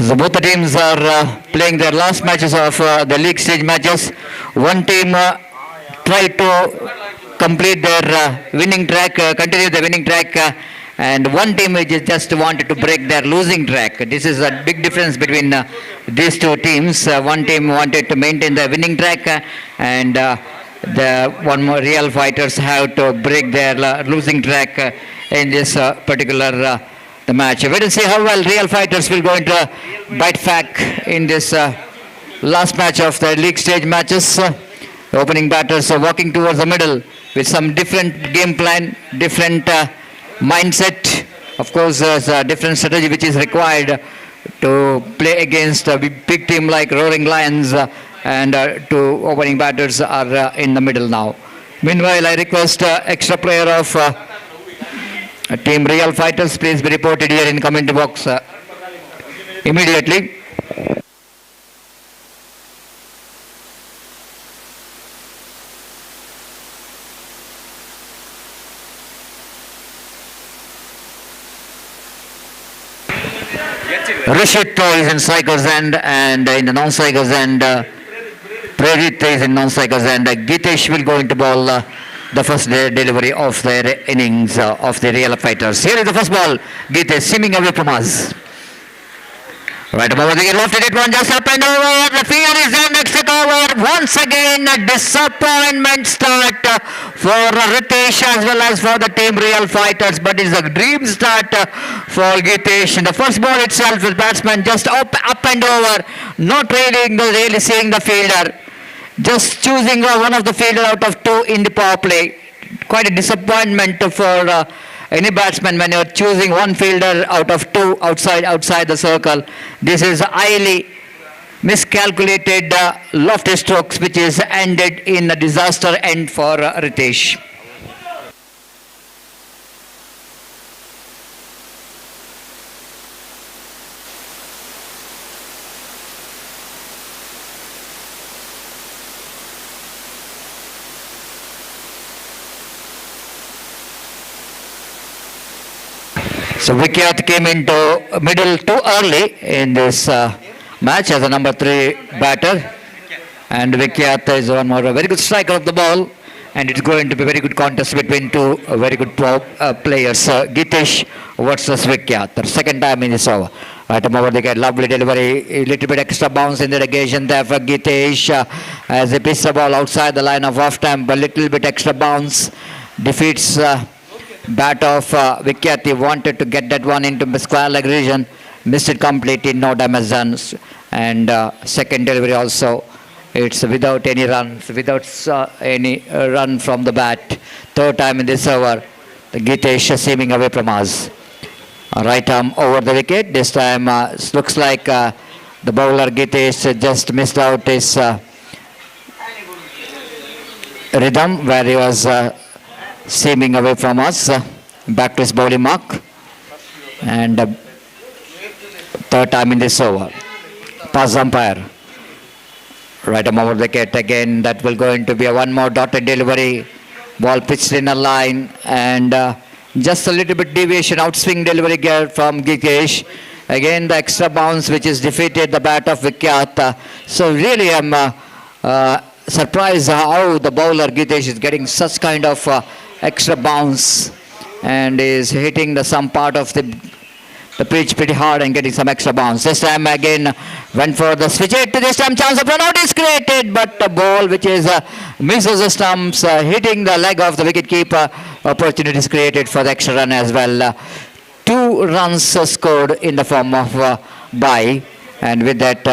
S1: So both the teams are playing their last matches of the league stage matches. One team tried to complete their winning track, continue the winning track, and one team which just wanted to break their losing track. This is a big difference between these 2 teams. One team wanted to maintain the winning track, and the one more Real Fighters have to break their losing track in this particular the match. Wait and see how well Real Fighters will go into bite back in this last match of the league stage matches. The opening batters are walking towards the middle with some different game plan, different mindset. Of course, there's a different strategy which is required to play against a big team like Roaring Lions, and 2 opening batters are in the middle now. Meanwhile, I request extra player of Team Real Fighters, please be reported here in comment box immediately. Rishit is in strikers end, and in the non-strikers end, Prerit is in non-strikers end. Gitesh will go into ball the first delivery of their innings of the Real Fighters. Here is the first ball. Gitesh seaming away from us. Right above the left, it one just up and over. The field is there next to cover. once again a disappointment start for Ritesh as well as for the team Real Fighters, but it's a dream start for Gitesh. In the first ball itself, the batsman just up and over, not really seeing the fielder, just choosing one of the fielder out of two in the power play. Quite a disappointment for any batsman when you're choosing one fielder out of two outside the circle. This is highly miscalculated lofty strokes, which is ended in a disaster end for Ritesh. So Vikyat came into middle too early in this match as a number 3 batter, and Vikyat is one more a very good striker of the ball, and it's going to be a very good contest between two very good players, Gitesh versus Vikyat. The second time in this over. Right over the get lovely delivery, a little bit extra bounce in the negation there for Gitesh as he pitched the ball outside the line of off time, but little bit extra bounce defeats bat of Vikyat. He wanted to get that one into the square leg region, missed it completely, no damage done. And second delivery also, it's without any runs, without any run from the bat. Third time in this over, the Gitesh seeming away from us. Right arm over the wicket. This time looks like the bowler Gitesh just missed out his rhythm where he was seeming away from us, back to his bowling mark, and third time in this over. Pass umpire. Right arm over the wicket again. That will going to be a one more dotted delivery. Ball pitched in a line, and just a little bit deviation, outswing delivery here from Gitesh. Again the extra bounce which is defeated the bat of Vikyat. So really I'm surprised how the bowler Gitesh is getting such kind of extra bounce and is hitting some part of the pitch pretty hard and getting some extra bounce. This time again went for the switch hit. This time chance of run out is created, but the ball which is misses the stumps, hitting the leg of the wicket keeper. Opportunities created for the extra run as well. 2 runs scored in the form of bye, and with that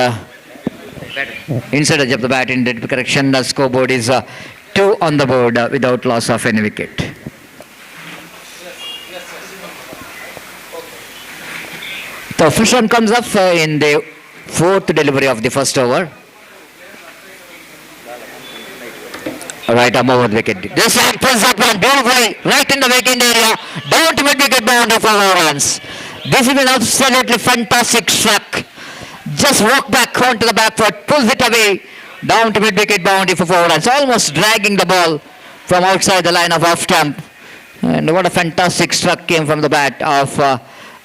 S1: inside edge of the bat in the correction, the scoreboard is 2 on the board without loss of any wicket. The first run comes up in the 4th delivery of the first over. Right arm over the wicket. This time pulls up one beautifully right in the vacant area, down to mid-wicket boundary for 4 runs. This is an absolutely fantastic struck. Just walk back onto the back foot, pulls it away, down to mid-wicket boundary for 4 runs, almost dragging the ball from outside the line of off stump. And what a fantastic struck came from the bat of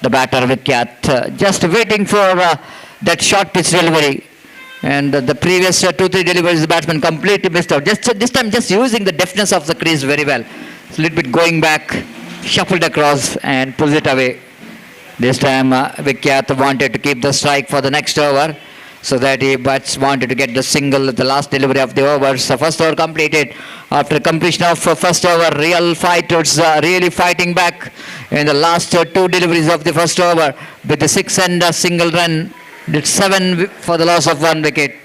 S1: the batter Vikyat. Just waiting for that short pitch delivery. And the previous 2-3 deliveries, the batsman completely missed out. Just this time, just using the deftness of the crease very well. It's a little bit going back, shuffled across and pulls it away. This time, Vikyat wanted to keep the strike for the next over, so that he wanted to get the single at the last delivery of the overs. The first over completed. After completion of first over, Real Fighters really fighting back in the last 2 deliveries of the first over with the 6 and a single run. Did 7 for the loss of 1 wicket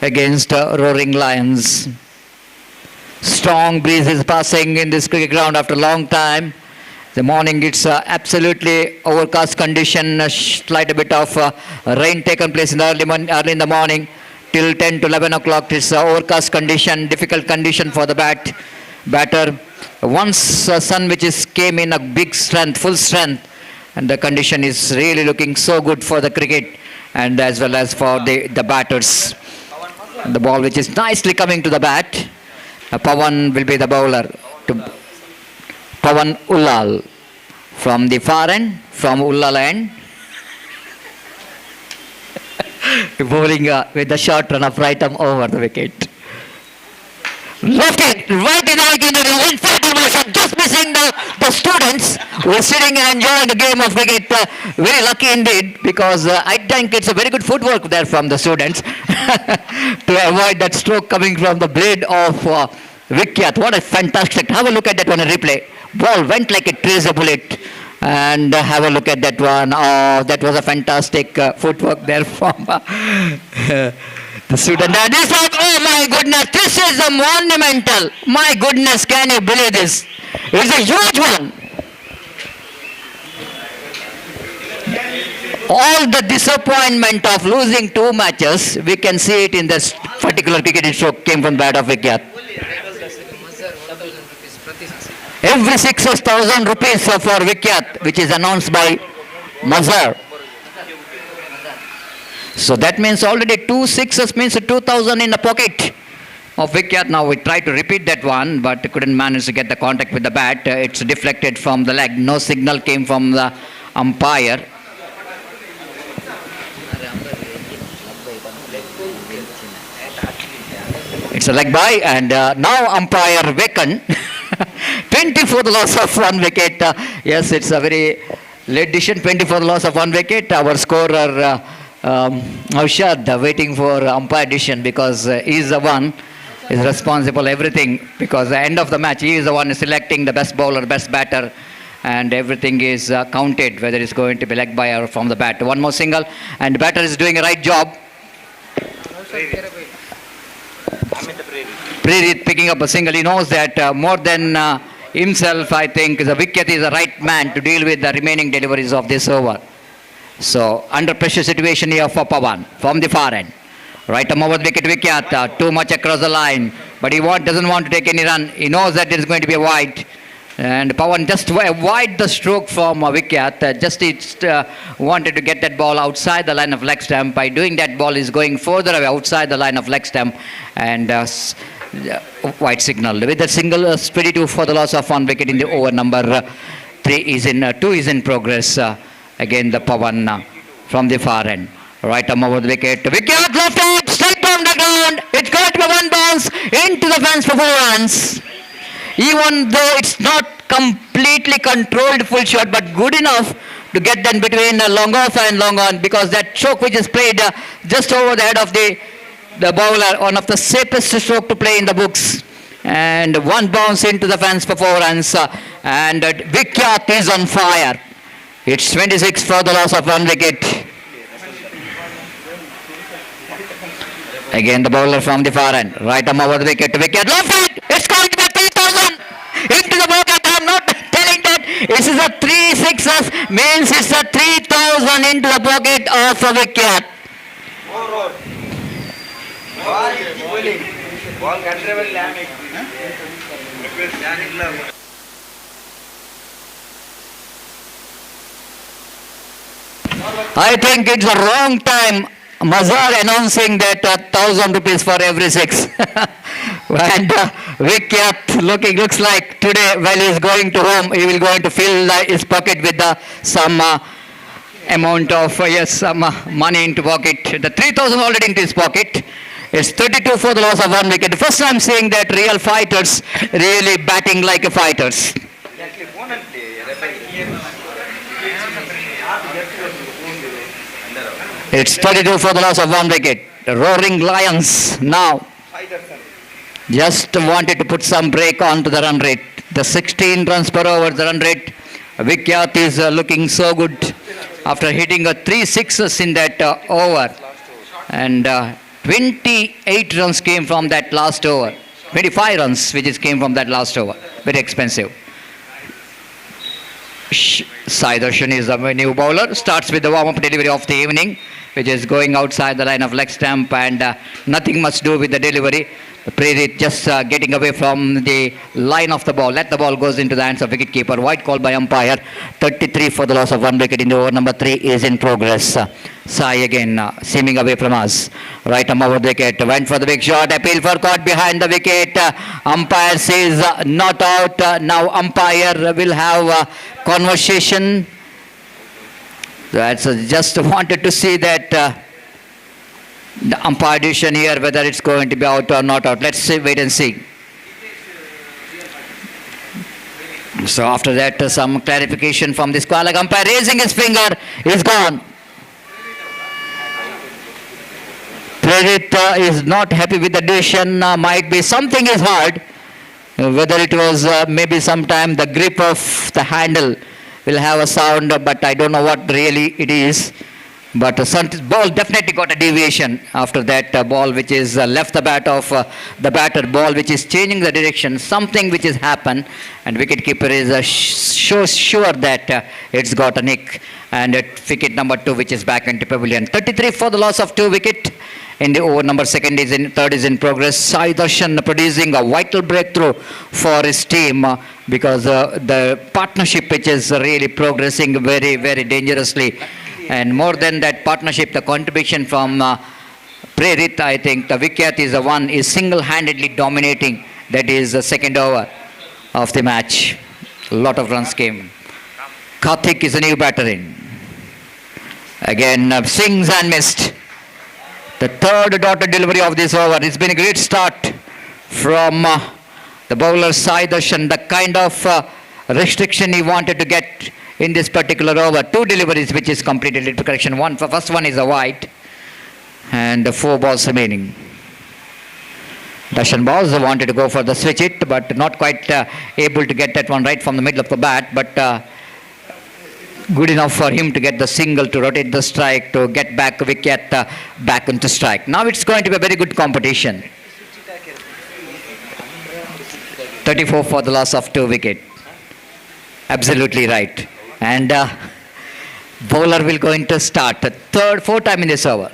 S1: against Roaring Lions. Strong breeze is passing in this cricket ground after a long time. The morning it's absolutely overcast condition, a slight bit of rain taken place in the early in the morning. Till 10 to 11 o'clock it's overcast condition, difficult condition for the batter. Once sun which is came in a big strength, full strength, and the condition is really looking so good for the cricket and as well as for the batters. The ball which is nicely coming to the bat. Pawan will be the bowler. Pawan Ullal from the far end, from Ullal end. Bowling with the short run of right arm over the wicket. Left it, right in the wicket, in fact, just missing the the students who are sitting and enjoying the game of cricket. Very lucky indeed, because I think it's a very good footwork there from the students to avoid that stroke coming from the blade of Vikyat. What a fantastic. Have a look at that one in replay. Ball went like a tracer bullet. And have a look at that one. Oh, that was a fantastic footwork there from the student. And this one, oh my goodness, this is a monumental. My goodness, can you believe this? It's a huge one. All the disappointment of losing 2 matches, we can see it in this particular cricketing stroke came from bat of Vikyat. Every 6 is 1,000 rupees for Vikyat, which is announced by Mazhar. So that means already 2 sixes means 2,000 in the pocket of Vikyat. Now we tried to repeat that one, but couldn't manage to get the contact with the bat. It's deflected from the leg. No signal came from the umpire. It's a leg by, and now umpire vacant. 20 for the loss of 1 wicket. Yes, it's a very late decision. 20 for the loss of 1 wicket. Our scorer Aushad waiting for umpire decision, because he is the one is responsible everything, because the end of the match he is the one selecting the best bowler, best batter, and everything is counted, whether it's going to be leg by or from the bat. One more single, and the batter is doing a right job. Prerit picking up a single. He knows that more than himself, I think the Vikyat is the right man to deal with the remaining deliveries of this over. So under pressure situation here for Pawan from the far end. Right arm over the wicket, Vikyat, too much across the line, but he doesn't want to take any run. He knows that it is going to be a wide. And Pawan just avoid the stroke from Vikyat. Just wanted to get that ball outside the line of leg stump. By doing that, ball is going further away outside the line of leg stump, and white signal. With that single, 22 for the loss of 1 wicket in the over. Number 2 is in progress. Again the Pawan from the far end. Right arm over the wicket. Vikyat left out, straight on the ground. It's going to be 1 bounce into the fence for 4 runs. Even though it's not completely controlled full shot, but good enough to get them between long off and long on, because that choke which is played just over the head of the bowler, one of the safest stroke to play in the books. And 1 bounce into the fence for 4 runs. And Vikyat is on fire. It's 26 for the loss of 1 wicket. Again the bowler from the far end. Right arm over the wicket. Vikyat left it. It's going to be 3,000 into the pocket. I'm not telling that. This is a 3 sixes. Means it's a 3,000 into the pocket of Vikyat. I think it's the wrong time. Mazhar announcing that 1,000 rupees for every 6. And Vikyat looks like today while he is going to home, he will going to fill his pocket with some amount of some money into pocket. The 3,000 already into his pocket. It's 32 for the loss of 1 wicket. First time seeing that real fighters really batting like a fighters. It's 32 for the loss of 1 wicket. The Roaring Lions now just wanted to put some break onto the run rate. The 16 runs per over the run rate. Vikyat is looking so good after hitting 3 sixes in that over. And 28 runs came from that last over. 25 runs which came from that last over. Very expensive. Sai Darshan is the new bowler. Starts with the warm-up delivery of the evening, which is going outside the line of leg stump, and nothing much to do with the delivery. Prerit just getting away from the line of the ball. Let the ball goes into the hands of wicketkeeper. White call by umpire. 33 for the loss of 1 wicket in the over. Number 3 is in progress. Sai again seeming away from us. Right arm over the wicket. Went for the big shot. Appeal for caught behind the wicket. Umpire says not out. Now umpire will have conversation. That's just wanted to see that the umpire decision here, whether it's going to be out or not out. Let's see, wait and see. So after that, some clarification from the square leg umpire, raising his finger, is gone. Prerit is not happy with the decision, might be something is hard. Whether it was maybe sometime the grip of the handle will have a sound, but I don't know what really it is. But ball definitely got a deviation after that ball which is left the bat of the batter, ball which is changing the direction, something which has happened, and wicketkeeper is sure that it's got a nick, and wicket number 2 which is back into pavilion. 33 for the loss of 2 wicket. In the over number third is in progress. Sai Darshan producing a vital breakthrough for his team because the partnership which is really progressing very, very dangerously. And more than that partnership, the contribution from Prerit, I think the Vikyat is the one is single-handedly dominating. That is the second over of the match. A lot of runs came. Karthik is a new batter in. Again, swings and missed. The third dotted delivery of this over. It's been a great start from the bowler Sai Darshan. The kind of restriction he wanted to get in this particular over. 2 deliveries which is completed. Little correction. First one is a wide. And 4 balls remaining. Darshan balls wanted to go for the switch it, but not quite able to get that one right from the middle of the bat. But good enough for him to get the single, to rotate the strike, to get back wicket back into strike. Now it's going to be a very good competition. 34 for the loss of 2 wicket. Absolutely right. And bowler will going to start. Fourth time in this over.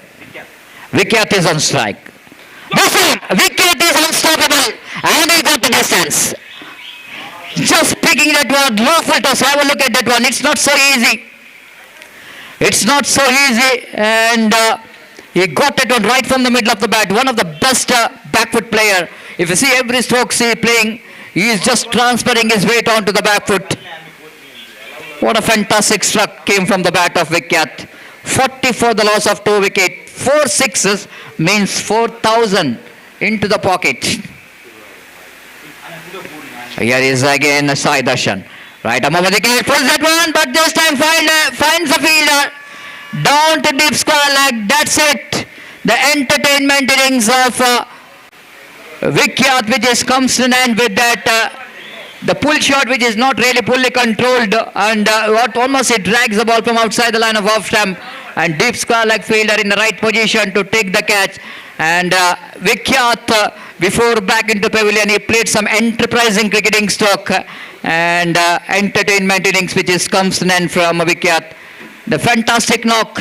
S1: Vikyat is on strike. This time, Vikyat is unstoppable. And he got the distance. Just picking that one, low full toss. Have a look at that one. It's not so easy. It's not so easy. And he got that one right from the middle of the bat. One of the best back foot player. If you see every stroke playing, he is just transferring his weight onto the back foot. What a fantastic struck came from the bat of Vikyat. 40 for the loss of 2 wicket. 4 sixes means 4,000 into the pocket. Here is again Sai Darshan. Right, Amamadikir pulls that one, but this time finds the fielder. Down to deep square leg. That's it. The entertainment innings of Vikyat, which is comes to an end with that. The pull shot, which is not really fully controlled, and what almost it drags the ball from outside the line of off stump, and deep square leg fielder in the right position to take the catch. And Vikyat, before back into pavilion, he played some enterprising cricketing stroke and entertainment innings, which is comes to an end from Vikyat. The fantastic knock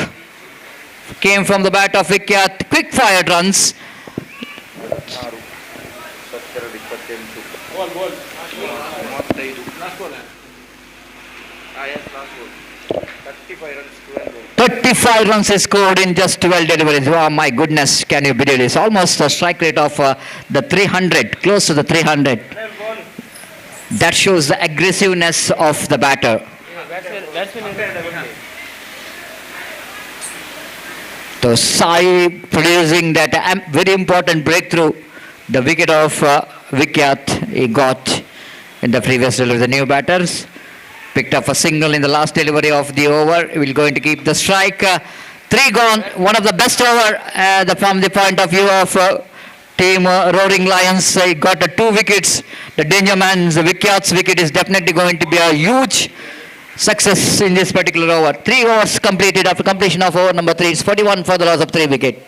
S1: came from the bat of Vikyat. Quick fired runs.
S8: Last ball. 35 runs, 12 balls.
S1: 35 runs is scored in just 12 deliveries. Oh my goodness, can you believe this? Almost a strike rate of the 300, close to the 300. That shows the aggressiveness of the batter. So Sai producing that very important breakthrough. The wicket of Vikyat he got in the previous delivery. The new batters picked up a single in the last delivery of the over. We're going to keep the strike. 3 gone. One of the best over from the point of view of team Roaring Lions. He got 2 wickets. The danger man's Vikyat's wicket is definitely going to be a huge success in this particular over. 3 overs completed after completion of over number 3. It's 41 for the loss of 3 wicket.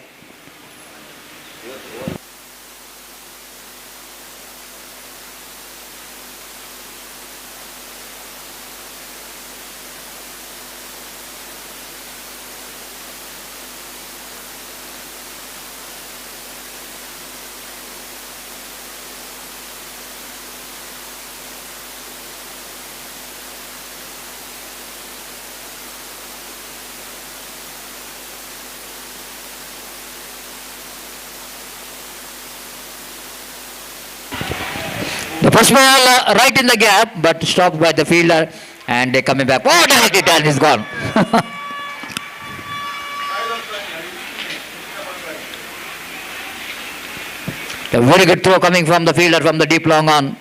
S1: The first ball right in the gap, but stopped by the fielder, and they're coming back. Oh, direct it, and he's gone. A very good throw coming from the fielder from the deep long on.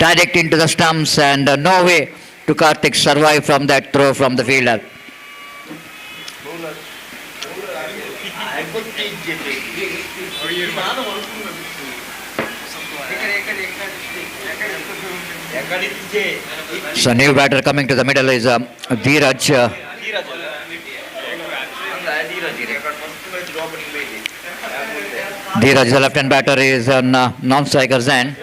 S1: direct into the stumps, and no way to Karthik survive from that throw from the fielder. So new batter coming to the middle is Dheeraj. Dheeraj, the left-hand batter, is on non-striker's end.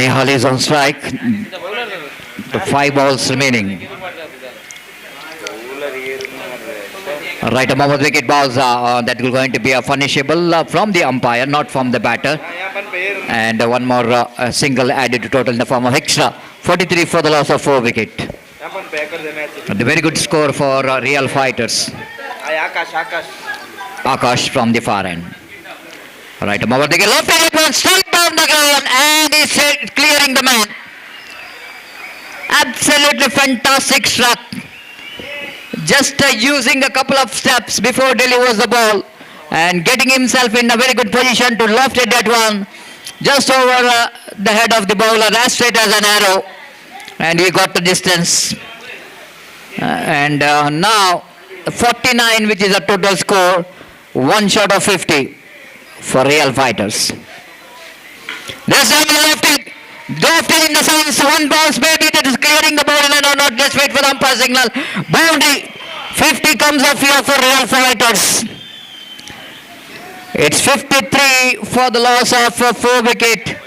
S1: Nihal is on strike. The 5 balls remaining. Right above the wicket balls that will going to be a punishable from the umpire, not from the batter. And one more single added to total in the form of extra. 43 for the loss of 4 wicket. A very good score for Real Fighters. Akash from the far end. Right above the wicket, left one straight down the ground, and he's clearing the man. Absolutely fantastic struck. Just using a couple of steps before delivers the ball and getting himself in a very good position to loft it that one just over the head of the bowler, as straight as an arrow, and he got the distance. And now 49, which is a total score, one short of 50 for Real Fighters. This time he lofted in the sense one bounce, maybe that is clearing the ball, and or not, just wait for the umpire signal. Boundary, 50 comes up here for Real Fighters. It's 53 for the loss of 4 wicket.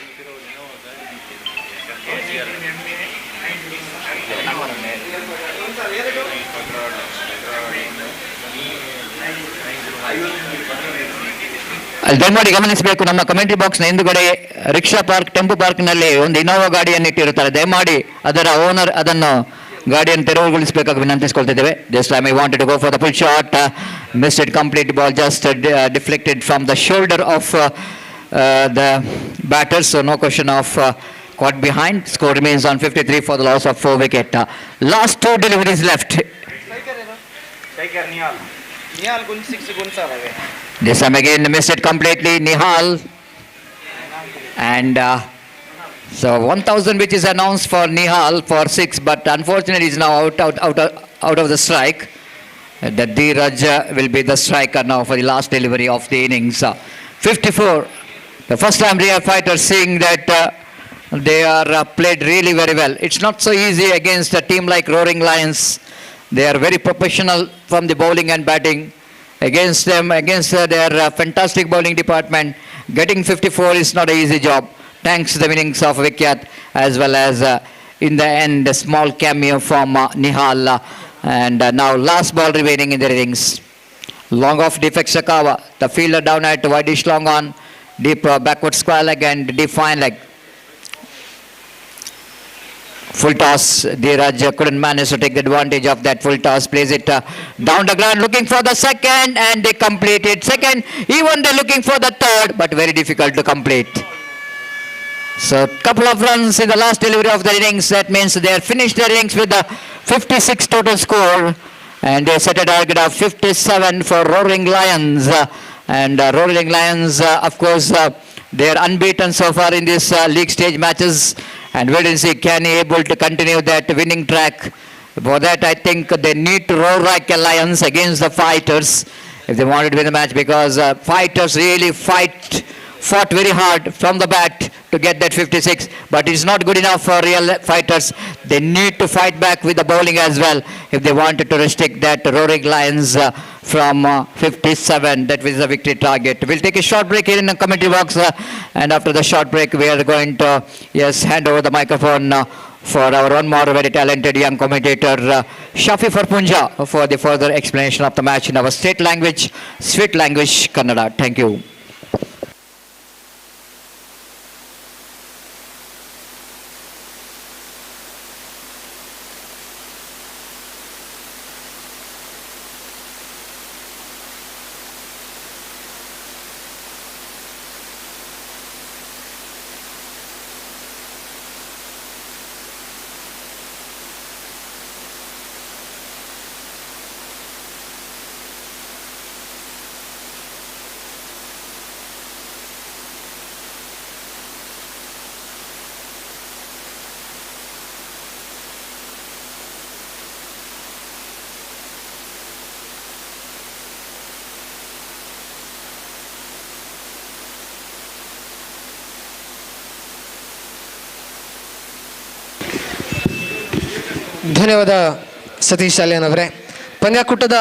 S1: ಅಲ್ಲಿ ದಯಮಾಡಿ ಗಮನಿಸಬೇಕು, ನಮ್ಮ commentary ಬಾಕ್ಸ್ನ ಹಿಂದುಗಡೆ rickshaw park, tempo ಪಾರ್ಕ್ನಲ್ಲಿ ಒಂದು Innova ಗಾಡಿಯನ್ನು ಇಟ್ಟಿರುತ್ತಾರೆ. ದಯಮಾಡಿ ಅದರ ಓನರ್ ಅದನ್ನು ಗಾಡಿಯನ್ನು ತೆರವುಗೊಳಿಸಬೇಕಾಗಿ ವಿನಂತಿಸಿಕೊಳ್ತಿದ್ದೇವೆ. This time I wanted to go for the full shot, missed it complete, ball just deflected from the shoulder of the batter, so no question of caught behind. Score remains on 53 for the loss of 4 wicket. Last 2 deliveries left. This time again missed it completely, Nihal. And so 1000 which is announced for Nihal for 6, but unfortunately is now out of the strike. The Dheeraj will be the striker now for the last delivery of the innings. 54. The first time Real Fighters seeing that they are played really very well. It's not so easy against a team like Roaring Lions. They are very professional from the bowling and batting. Against them, against their fantastic bowling department, getting 54 is not an easy job. Thanks to the winnings of Vikyat, as well as in the end a small cameo from Nihal. And now last ball remaining in the innings. Long off deep Sakawa, the fielder down at wideish long on, deep backward square leg and deep fine leg. Full toss, Dheeraj couldn't manage to take the advantage of that full toss, plays it down the ground, looking for the second, and they complete it. Second, even they're looking for the third, but very difficult to complete. So couple of runs in the last delivery of the innings, that means they have finished their innings with the 56 total score, and they set a target of 57 for Roaring Lions. And Roaring Lions, of course, they are unbeaten so far in this league stage matches, and wait and see, can he able to continue that winning track. For that, I think they need to roar like a lions against the Fighters if they wanted to win the match, because Fighters really fought very hard from the bat to get that 56, but it's not good enough for Real Fighters. They need to fight back with the bowling as well if they wanted to restrict that Roaring Lions from 57. That was the victory target. We'll take a short break here in the commentary box, and after the short break we are going to hand over the microphone for our one more very talented young commentator, Shafi Farpunja, for the further explanation of the match in our state language, sweet language, Kannada. Thank you.
S6: ಧನ್ಯವಾದ ಸತೀಶ್ ಅಲಿಯನ್ ಅವರೇ. ಪಂದ್ಯಾಕೂಟದ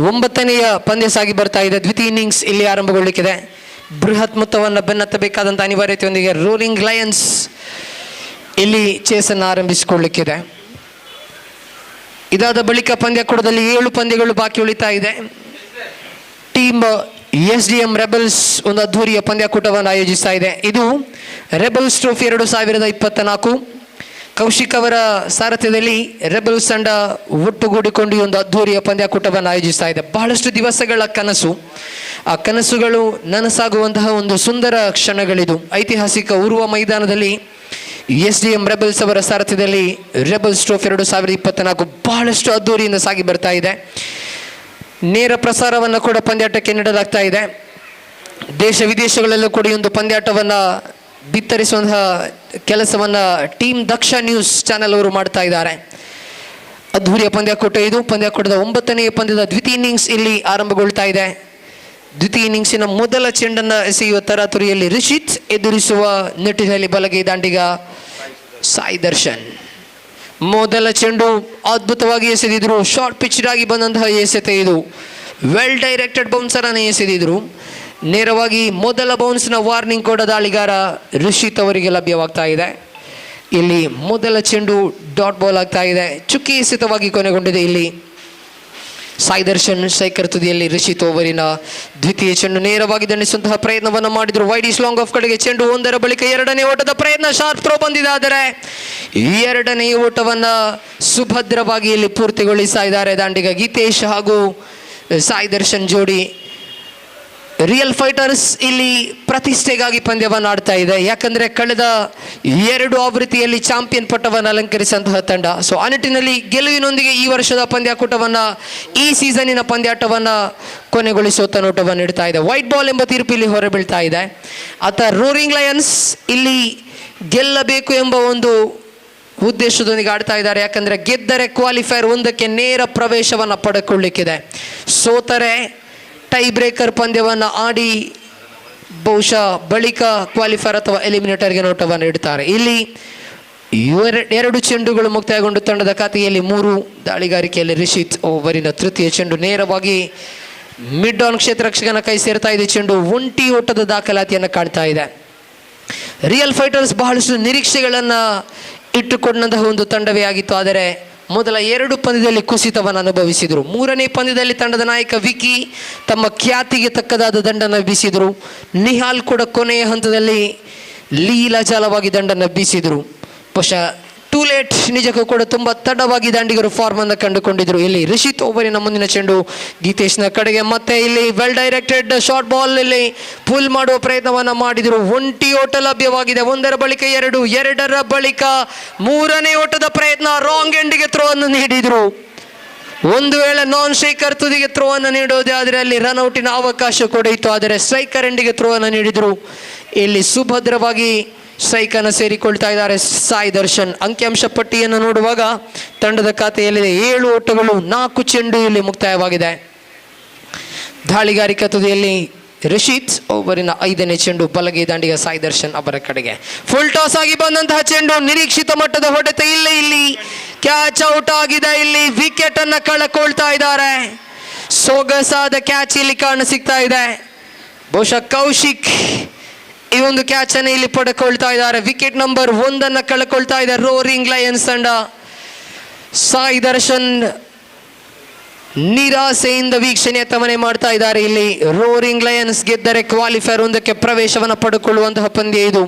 S6: 9ನೇಯ ಪಂದ್ಯ ಸಾಗಿ ಬರ್ತಾ ಇದೆ. ದ್ವಿತೀಯ innings ಇಲ್ಲಿ ಆರಂಭಗೊಳ್ಳಿಕ್ಕಿದೆ. ಬೃಹತ್ ಮೊತ್ತವನ್ನು ಬೆನ್ನತ್ತಬೇಕಾದಂಥ ಅನಿವಾರ್ಯತೆಯೊಂದಿಗೆ ರೋರಿಂಗ್ ಲಯನ್ಸ್ ಇಲ್ಲಿ ಚೇಸನ್ನು ಆರಂಭಿಸಿಕೊಳ್ಳಿಕ್ಕಿದೆ. ಇದಾದ ಬಳಿಕ ಪಂದ್ಯಾಕೂಟದಲ್ಲಿ 7 ಪಂದ್ಯಗಳು ಬಾಕಿ ಉಳಿತಾ ಇದೆ. ಟೀಮ್ SDM ರೆಬಲ್ಸ್ ಒಂದು ಅದ್ಧೂರಿಯ ಪಂದ್ಯಾಕೂಟವನ್ನು ಆಯೋಜಿಸ್ತಾ ಇದೆ. ಇದು ರೆಬಲ್ಸ್ ಟ್ರೋಫಿ 2024. ಕೌಶಿಕ್ ಅವರ ಸಾರಥ್ಯದಲ್ಲಿ ರೆಬಲ್ಸ್ ತಂಡ ಒಟ್ಟುಗೂಡಿಕೊಂಡು ಈ ಒಂದು ಅದ್ಧೂರಿಯ ಪಂದ್ಯಾಕೂಟವನ್ನು ಆಯೋಜಿಸ್ತಾ ಇದೆ. ಬಹಳಷ್ಟು ದಿವಸಗಳ ಕನಸು, ಆ ಕನಸುಗಳು ನನಸಾಗುವಂತಹ ಒಂದು ಸುಂದರ ಕ್ಷಣಗಳಿದು. ಐತಿಹಾಸಿಕ ಉರುವ ಮೈದಾನದಲ್ಲಿ SDM ರೆಬಲ್ಸ್ ಅವರ ಸಾರಥ್ಯದಲ್ಲಿ ರೆಬಲ್ಸ್ ಟ್ರೋಫಿ 2024 ಬಹಳಷ್ಟು ಅದ್ಧೂರಿಯಿಂದ ಸಾಗಿ ಬರ್ತಾ ಇದೆ. ನೇರ ಪ್ರಸಾರವನ್ನು ಕೂಡ ಪಂದ್ಯಾಟಕ್ಕೆ ನೀಡಲಾಗ್ತಾ ಇದೆ. ದೇಶ ವಿದೇಶಗಳಲ್ಲೂ ಕೂಡ ಈ ಒಂದು ಪಂದ್ಯಾಟವನ್ನು ಬಿತ್ತರಿಸುವಂತಹ ಕೆಲಸವನ್ನು ಟೀಮ್ ದಕ್ಷ ನ್ಯೂಸ್ ಚಾನೆಲ್ ಅವರು ಮಾಡ್ತಾ ಇದ್ದಾರೆ. ಅದ್ಧೂರಿಯ ಪಂದ್ಯಾಕೂಟ ಇದು. ಪಂದ್ಯಾಕೂಟದ 9ನೇ ಪಂದ್ಯದ ದ್ವಿತೀಯ ಇನ್ನಿಂಗ್ಸ್ ಇಲ್ಲಿ ಆರಂಭಗೊಳ್ತಾ ಇದೆ. ದ್ವಿತೀಯ ಇನ್ನಿಂಗ್ಸಿನ ಮೊದಲ ಚೆಂಡನ್ನು ಎಸೆಯುವ ತರಾತುರಿಯಲ್ಲಿ ರಿಷಿತ್ ಎದುರಿಸುವ ನಿಟ್ಟಿನಲ್ಲಿ ಬಲಗೈ ದಾಂಡಿಗ ಸಾಯಿ ದರ್ಶನ್. ಮೊದಲ ಚೆಂಡು ಅದ್ಭುತವಾಗಿ ಎಸೆದಿದ್ರು. ಶಾರ್ಟ್ ಪಿಚ್ಡ್ ಆಗಿ ಬಂದಂತಹ ಎಸೆತ ಇದು. ವೆಲ್ ಡೈರೆಕ್ಟೆಡ್ ಬೌನ್ಸರ್ ಅನ್ನು ಎಸೆದಿದ್ರು. ನೇರವಾಗಿ ಮೊದಲ ಬೌನ್ಸ್ನ ವಾರ್ನಿಂಗ್ ಕೂಡ ದಾಳಿಗಾರ ರಿಷಿತ್ ಅವರಿಗೆ ಲಭ್ಯವಾಗ್ತಾ ಇದೆ. ಇಲ್ಲಿ ಮೊದಲ ಚೆಂಡು ಡಾಟ್ ಬಾಲ್ ಆಗ್ತಾ ಇದೆ. ಚುಕ್ಕಿ ಎಸೆತವಾಗಿ ಕೊನೆಗೊಂಡಿದೆ. ಇಲ್ಲಿ ಸಾಯಿ ದರ್ಶನ್ ಸ್ಟ್ರೈಕರ್ ತುದಿಯಲ್ಲಿ ರಿಷಿತ್ ಓವರಿನ ದ್ವಿತೀಯ ಚೆಂಡು ನೇರವಾಗಿ ದಂಡಿಸುವಂತಹ ಪ್ರಯತ್ನವನ್ನು ಮಾಡಿದ್ರು. ವೈಡ್ ಈಸ್ ಲಾಂಗ್ ಆಫ್ ಕಡೆಗೆ ಚೆಂಡು. ಒಂದರ ಬಳಿಕ 2ನೇ ಓಟದ ಪ್ರಯತ್ನ. ಶಾರ್ಪ್ ಥ್ರೋ ಬಂದಿದೆ. ಆದರೆ 2ನೇ ಓಟವನ್ನು ಸುಭದ್ರವಾಗಿ ಇಲ್ಲಿ ಪೂರ್ತಿಗೊಳಿಸ್ತಾ ಇದ್ದಾರೆ ದಾಂಡಿಗ ಗೀತೇಶ್ ಹಾಗೂ ಸಾಯಿ ದರ್ಶನ್ ಜೋಡಿ. ರಿಯಲ್ ಫೈಟರ್ಸ್ ಇಲ್ಲಿ ಪ್ರತಿಷ್ಠೆಗಾಗಿ ಪಂದ್ಯವನ್ನು ಆಡ್ತಾ ಇದೆ. ಯಾಕಂದರೆ ಕಳೆದ 2 ಆವೃತ್ತಿಯಲ್ಲಿ ಚಾಂಪಿಯನ್ ಪಟ್ಟವನ್ನು ಅಲಂಕರಿಸಿದಂತಹ ತಂಡ. ಸೊ ಆ ನಿಟ್ಟಿನಲ್ಲಿ ಗೆಲುವಿನೊಂದಿಗೆ ಈ ವರ್ಷದ ಪಂದ್ಯಾಕೂಟವನ್ನು, ಈ ಸೀಸನಿನ ಪಂದ್ಯಾಟವನ್ನು ಕೊನೆಗೊಳಿಸುವ ನೋಟವನ್ನು ನೀಡ್ತಾ ಇದೆ. ವೈಟ್ ಬಾಲ್ ಎಂಬ ತೀರ್ಪು ಇಲ್ಲಿ ಹೊರಬೀಳ್ತಾ ಇದೆ. ಆತ ರೋರಿಂಗ್ ಲಯನ್ಸ್ ಇಲ್ಲಿ ಗೆಲ್ಲಬೇಕು ಎಂಬ ಒಂದು ಉದ್ದೇಶದೊಂದಿಗೆ ಆಡ್ತಾ ಇದ್ದಾರೆ. ಯಾಕಂದರೆ ಗೆದ್ದರೆ ಕ್ವಾಲಿಫೈರ್ 1ಕ್ಕೆ ನೇರ ಪ್ರವೇಶವನ್ನು ಪಡೆದುಕೊಳ್ಳಿಕ್ಕಿದೆ. ಸೋತರೆ ಟೈ ಬ್ರೇಕರ್ ಪಂದ್ಯವನ್ನು ಆಡಿ ಬಹುಶಃ ಬಳಿಕ ಕ್ವಾಲಿಫೈರ್ ಅಥವಾ ಎಲಿಮಿನೇಟರ್ಗೆ ನೋಟವನ್ನು ಇಡ್ತಾರೆ. ಇಲ್ಲಿ 2 ಚೆಂಡುಗಳು ಮುಕ್ತಾಯಗೊಂಡು ತಂಡದ ಖಾತೆಯಲ್ಲಿ 3 ದಾಳಿಗಾರಿಕೆಯಲ್ಲಿ ರಿಷಿತ್ ಓವರಿನ ತೃತೀಯ ಚೆಂಡು ನೇರವಾಗಿ ಮಿಡ್ ಆನ್ ಕ್ಷೇತ್ರರಕ್ಷಕನ ಕೈ ಸೇರ್ತಾ ಇದೆ. ಚೆಂಡು ಒಂಟಿ ಓಟದ ದಾಖಲಾತಿಯನ್ನು ಕಾಣ್ತಾ ಇದೆ. ರಿಯಲ್ ಫೈಟರ್ಸ್ ಬಹಳಷ್ಟು ನಿರೀಕ್ಷೆಗಳನ್ನು ಇಟ್ಟುಕೊಂಡಂತಹ ಒಂದು ತಂಡವೇ ಆಗಿತ್ತು. ಆದರೆ ಮೊದಲ 2 ಪಂದ್ಯದಲ್ಲಿ ಕುಸಿತವನ್ನು ಅನುಭವಿಸಿದರು. 3ನೇ ಪಂದ್ಯದಲ್ಲಿ ತಂಡದ ನಾಯಕ ವಿಕಿ ತಮ್ಮ ಖ್ಯಾತಿಗೆ ತಕ್ಕದಾದ ದಂಡನ್ನು ಬೀಸಿದರು. ನಿಹಾಲ್ ಕೂಡ ಕೊನೆಯ ಹಂತದಲ್ಲಿ ಲೀಲಾಜಾಲವಾಗಿ ದಂಡನ್ನು ಬೀಸಿದರು. ಬಹುಶಃ ಟೂ ಲೇಟ್, ನಿಜಕ್ಕೂ ಕೂಡ ತುಂಬ ತಡವಾಗಿ ದಾಂಡಿಗರು ಫಾರ್ಮನ್ನು ಕಂಡುಕೊಂಡಿದ್ರು. ಇಲ್ಲಿ ರಿಷಿತ್ ಓವರಿನ ಮುಂದಿನ ಚೆಂಡು ಗೀತೇಶ್ನ ಕಡೆಗೆ. ಮತ್ತೆ ಇಲ್ಲಿ ವೆಲ್ ಡೈರೆಕ್ಟೆಡ್ ಶಾರ್ಟ್ ಬಾಲ್ ಇಲ್ಲಿ ಪುಲ್ ಮಾಡುವ ಪ್ರಯತ್ನವನ್ನು ಮಾಡಿದರು. ಒಂಟಿ ಓಟ ಲಭ್ಯವಾಗಿದೆ. 1ರ ಬಳಿಕ 2, 2ರ ಬಳಿಕ 3ನೇ ಓಟದ ಪ್ರಯತ್ನ. ರಾಂಗ್ ಎಂಡಿಗೆ ಥ್ರೋ ಅನ್ನು ನೀಡಿದರು. ಒಂದು ವೇಳೆ ನಾನ್ ಸ್ಟ್ರೈಕರ್ ತುದಿಗೆ ಥ್ರೋ ಅನ್ನು ನೀಡೋದೇ ಆದರೆ ಅಲ್ಲಿ ರನ್ಔಟಿನ ಅವಕಾಶ ಕೂಡ ಇತ್ತು. ಆದರೆ ಸ್ಟ್ರೈಕರ್ ಎಂಡಿಗೆ ಥ್ರೋ ಅನ್ನು ನೀಡಿದರು. ಇಲ್ಲಿ ಸುಭದ್ರವಾಗಿ ಸ್ಟ್ರೈಕನ್ನು ಸೇರಿಕೊಳ್ತಾ ಇದ್ದಾರೆ ಸಾಯಿ ದರ್ಶನ್. ಅಂಕಿಅಂಶ ಪಟ್ಟಿಯನ್ನು ನೋಡುವಾಗ ತಂಡದ ಖಾತೆಯಲ್ಲಿ 7 ಓಟಗಳು, 4 ಚೆಂಡು ಇಲ್ಲಿ ಮುಕ್ತಾಯವಾಗಿದೆ. ದಾಳಿಗಾರಿಕಾ ತುದಿಯಲ್ಲಿ ರಿಷಿತ್ ಓವರಿನ 5ನೇ ಚೆಂಡು ಬಲಗೈ ದಾಂಡಿಗ ಸಾಯಿ ದರ್ಶನ್ ಅವರ ಕಡೆಗೆ. ಫುಲ್ ಟಾಸ್ ಆಗಿ ಬಂದಂತಹ ಚೆಂಡು. ನಿರೀಕ್ಷಿತ ಮಟ್ಟದ ಹೊಡೆತ ಇಲ್ಲ. ಇಲ್ಲಿ ಕ್ಯಾಚ್ ಔಟ್ ಆಗಿದೆ. ಇಲ್ಲಿ ವಿಕೆಟ್ ಅನ್ನು ಕಳಕೊಳ್ತಾ ಇದ್ದಾರೆ. ಸೊಗಸಾದ ಕ್ಯಾಚ್ ಇಲ್ಲಿ ಕಾಣ ಸಿಗ್ತಾ ಇದೆ. ಬಹುಶಃ ಕೌಶಿಕ್ ಈ ಒಂದು ಕ್ಯಾಚ್ ಅನ್ನು ಇಲ್ಲಿ ಪಡೆದುಕೊಳ್ತಾ ಇದ್ದಾರೆ. ವಿಕೆಟ್ ನಂಬರ್ 1 ಕಳ್ಕೊಳ್ತಾ ಇದೆ ರೋರಿಂಗ್ ಲಯನ್ಸ್ ತಂಡ. ಸಾಯಿ ದರ್ಶನ್ ನಿರಾಸೆಯಿಂದ ವೀಕ್ಷಣೆ ತಮನೆ ಮಾಡ್ತಾ ಇದ್ದಾರೆ. ಇಲ್ಲಿ ರೋರಿಂಗ್ ಲಯನ್ಸ್ ಗೆದ್ದರೆ ಕ್ವಾಲಿಫೈರ್ 1ಕ್ಕೆ ಪ್ರವೇಶವನ್ನು ಪಡೆದುಕೊಳ್ಳುವಂತಹ ಪಂದ್ಯ ಇದು.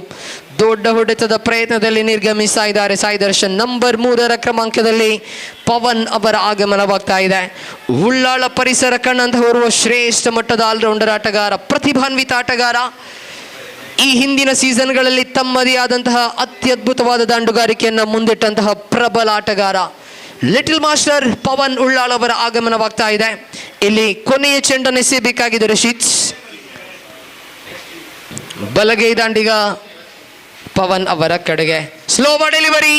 S6: ದೊಡ್ಡ ಹೊಡೆತದ ಪ್ರಯತ್ನದಲ್ಲಿ ನಿರ್ಗಮಿಸ್ತಾ ಇದ್ದಾರೆ ಸಾಯಿ ದರ್ಶನ್. ನಂಬರ್ 3ರ ಕ್ರಮಾಂಕದಲ್ಲಿ ಪವನ್ ಅವರ ಆಗಮನವಾಗ್ತಾ ಇದೆ. ಉಳ್ಳಾಳ ಪರಿಸರ ಕಂಡಂತಹ ಓರ್ವ ಶ್ರೇಷ್ಠ ಮಟ್ಟದ ಆಲ್ರೌಂಡರ್ ಆಟಗಾರ, ಪ್ರತಿಭಾನ್ವಿತ ಆಟಗಾರ. ಈ ಹಿಂದಿನ ಸೀಸನ್ಗಳಲ್ಲಿ ತಮ್ಮದೇ ಆದಂತಹ ಅತ್ಯದ್ಭುತವಾದ ದಾಂಡುಗಾರಿಕೆಯನ್ನು ಮುಂದಿಟ್ಟಂತಹ ಪ್ರಬಲ ಆಟಗಾರ ಲಿಟಲ್ ಮಾಸ್ಟರ್ ಪವನ್ ಉಳ್ಳಾಳ್ ಅವರ ಆಗಮನವಾಗ್ತಾ ಇದೆ. ಇಲ್ಲಿ ಕೊನೆಯ ಚೆಂಡನ್ನು ಎಸೆಯಬೇಕಾಗಿದೆ ರಿಷಿತ್. ಬಲಗೈ ದಾಂಡಿಗ ಪವನ್ ಅವರ ಕಡೆಗೆ. Slow delivery.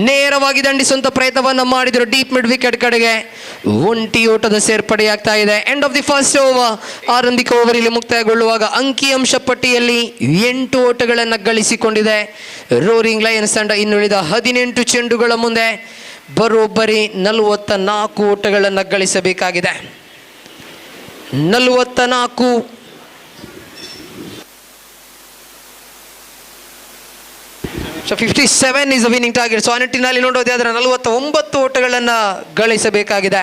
S6: ನೇರವಾಗಿ ದಂಡಿಸುವಂತ ಪ್ರಯತ್ನವನ್ನು ಮಾಡಿದ್ರು ಡೀಪ್ ಮಿಡ್ ವಿಕೆಟ್ ಕಡೆಗೆ. ಒಂಟಿ ಓಟದ ಸೇರ್ಪಡೆಯಾಗ್ತಾ ಇದೆ. End of the first over. ಆರಂಭಿಕ ಓವರ್ ಇಲ್ಲಿ ಮುಕ್ತಾಯಗೊಳ್ಳುವಾಗ ಅಂಕಿಅಂಶ ಪಟ್ಟಿಯಲ್ಲಿ 8 ಓಟಗಳನ್ನು ಗಳಿಸಿಕೊಂಡಿದೆ ರೋರಿಂಗ್ ಲಯನ್ಸ್ ತಂಡ. ಇನ್ನುಳಿದ 18 ಚೆಂಡುಗಳ ಮುಂದೆ ಬರೋಬ್ಬರಿ 44 ಓಟಗಳನ್ನು ಗಳಿಸಬೇಕಾಗಿದೆ. 44 so 57 is winning target. So ಆ ನಿಟ್ಟಿನಲ್ಲಿ ನೋಡೋದಾದ್ರೆ 49 ಓಟಗಳನ್ನು ಗಳಿಸಬೇಕಾಗಿದೆ.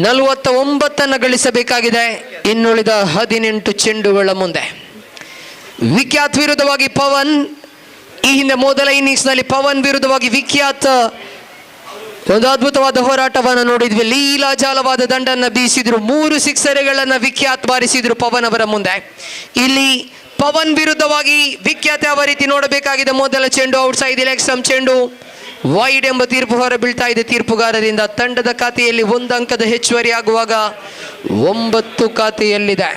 S6: 49 ಗಳಿಸಬೇಕಾಗಿದೆ ಇನ್ನುಳಿದ 18 ಚೆಂಡುಗಳ ಮುಂದೆ. ವಿಖ್ಯಾತ್ ವಿರುದ್ಧವಾಗಿ ಪವನ್. ಈ ಹಿಂದೆ ಮೊದಲ ಇನ್ನಿಂಗ್ಸ್ನಲ್ಲಿ ಪವನ್ ವಿರುದ್ಧವಾಗಿ ವಿಖ್ಯಾತ್ ಒಂದು ಅದ್ಭುತವಾದ ಹೋರಾಟವನ್ನು ನೋಡಿದ್ವಿ. ಲೀಲಾಜಾಲವಾದ ದಂಡನ್ನು ಬೀಸಿದ್ರು. 3 ಸಿಕ್ಸರ್ಗಳನ್ನು ವಿಖ್ಯಾತ್ ಬಾರಿಸಿದ್ರು ಪವನ್ ಅವರ ಮುಂದೆ. ಇಲ್ಲಿ ಪವನ್ ವಿರುದ್ಧವಾಗಿ ವಿಖ್ಯಾತ್ ಯಾವ ರೀತಿ ನೋಡಬೇಕಾಗಿದೆ. ಮೊದಲ ಚೆಂಡು ಔಟ್ಸೈಡ್ ಲೆಗ್ ಸ್ಟಂಪ್ ಚೆಂಡು ವೈಡ್ ಎಂಬ ತೀರ್ಪು ಹೊರ ಬೀಳ್ತಾ ಇದೆ ತೀರ್ಪುಗಾರರಿಂದ. ತಂಡದ ಖಾತೆಯಲ್ಲಿ 1 ಅಂಕದ ಹೆಚ್ಚುವರಿ ಆಗುವಾಗ 9 ಖಾತೆಯಲ್ಲಿದೆ.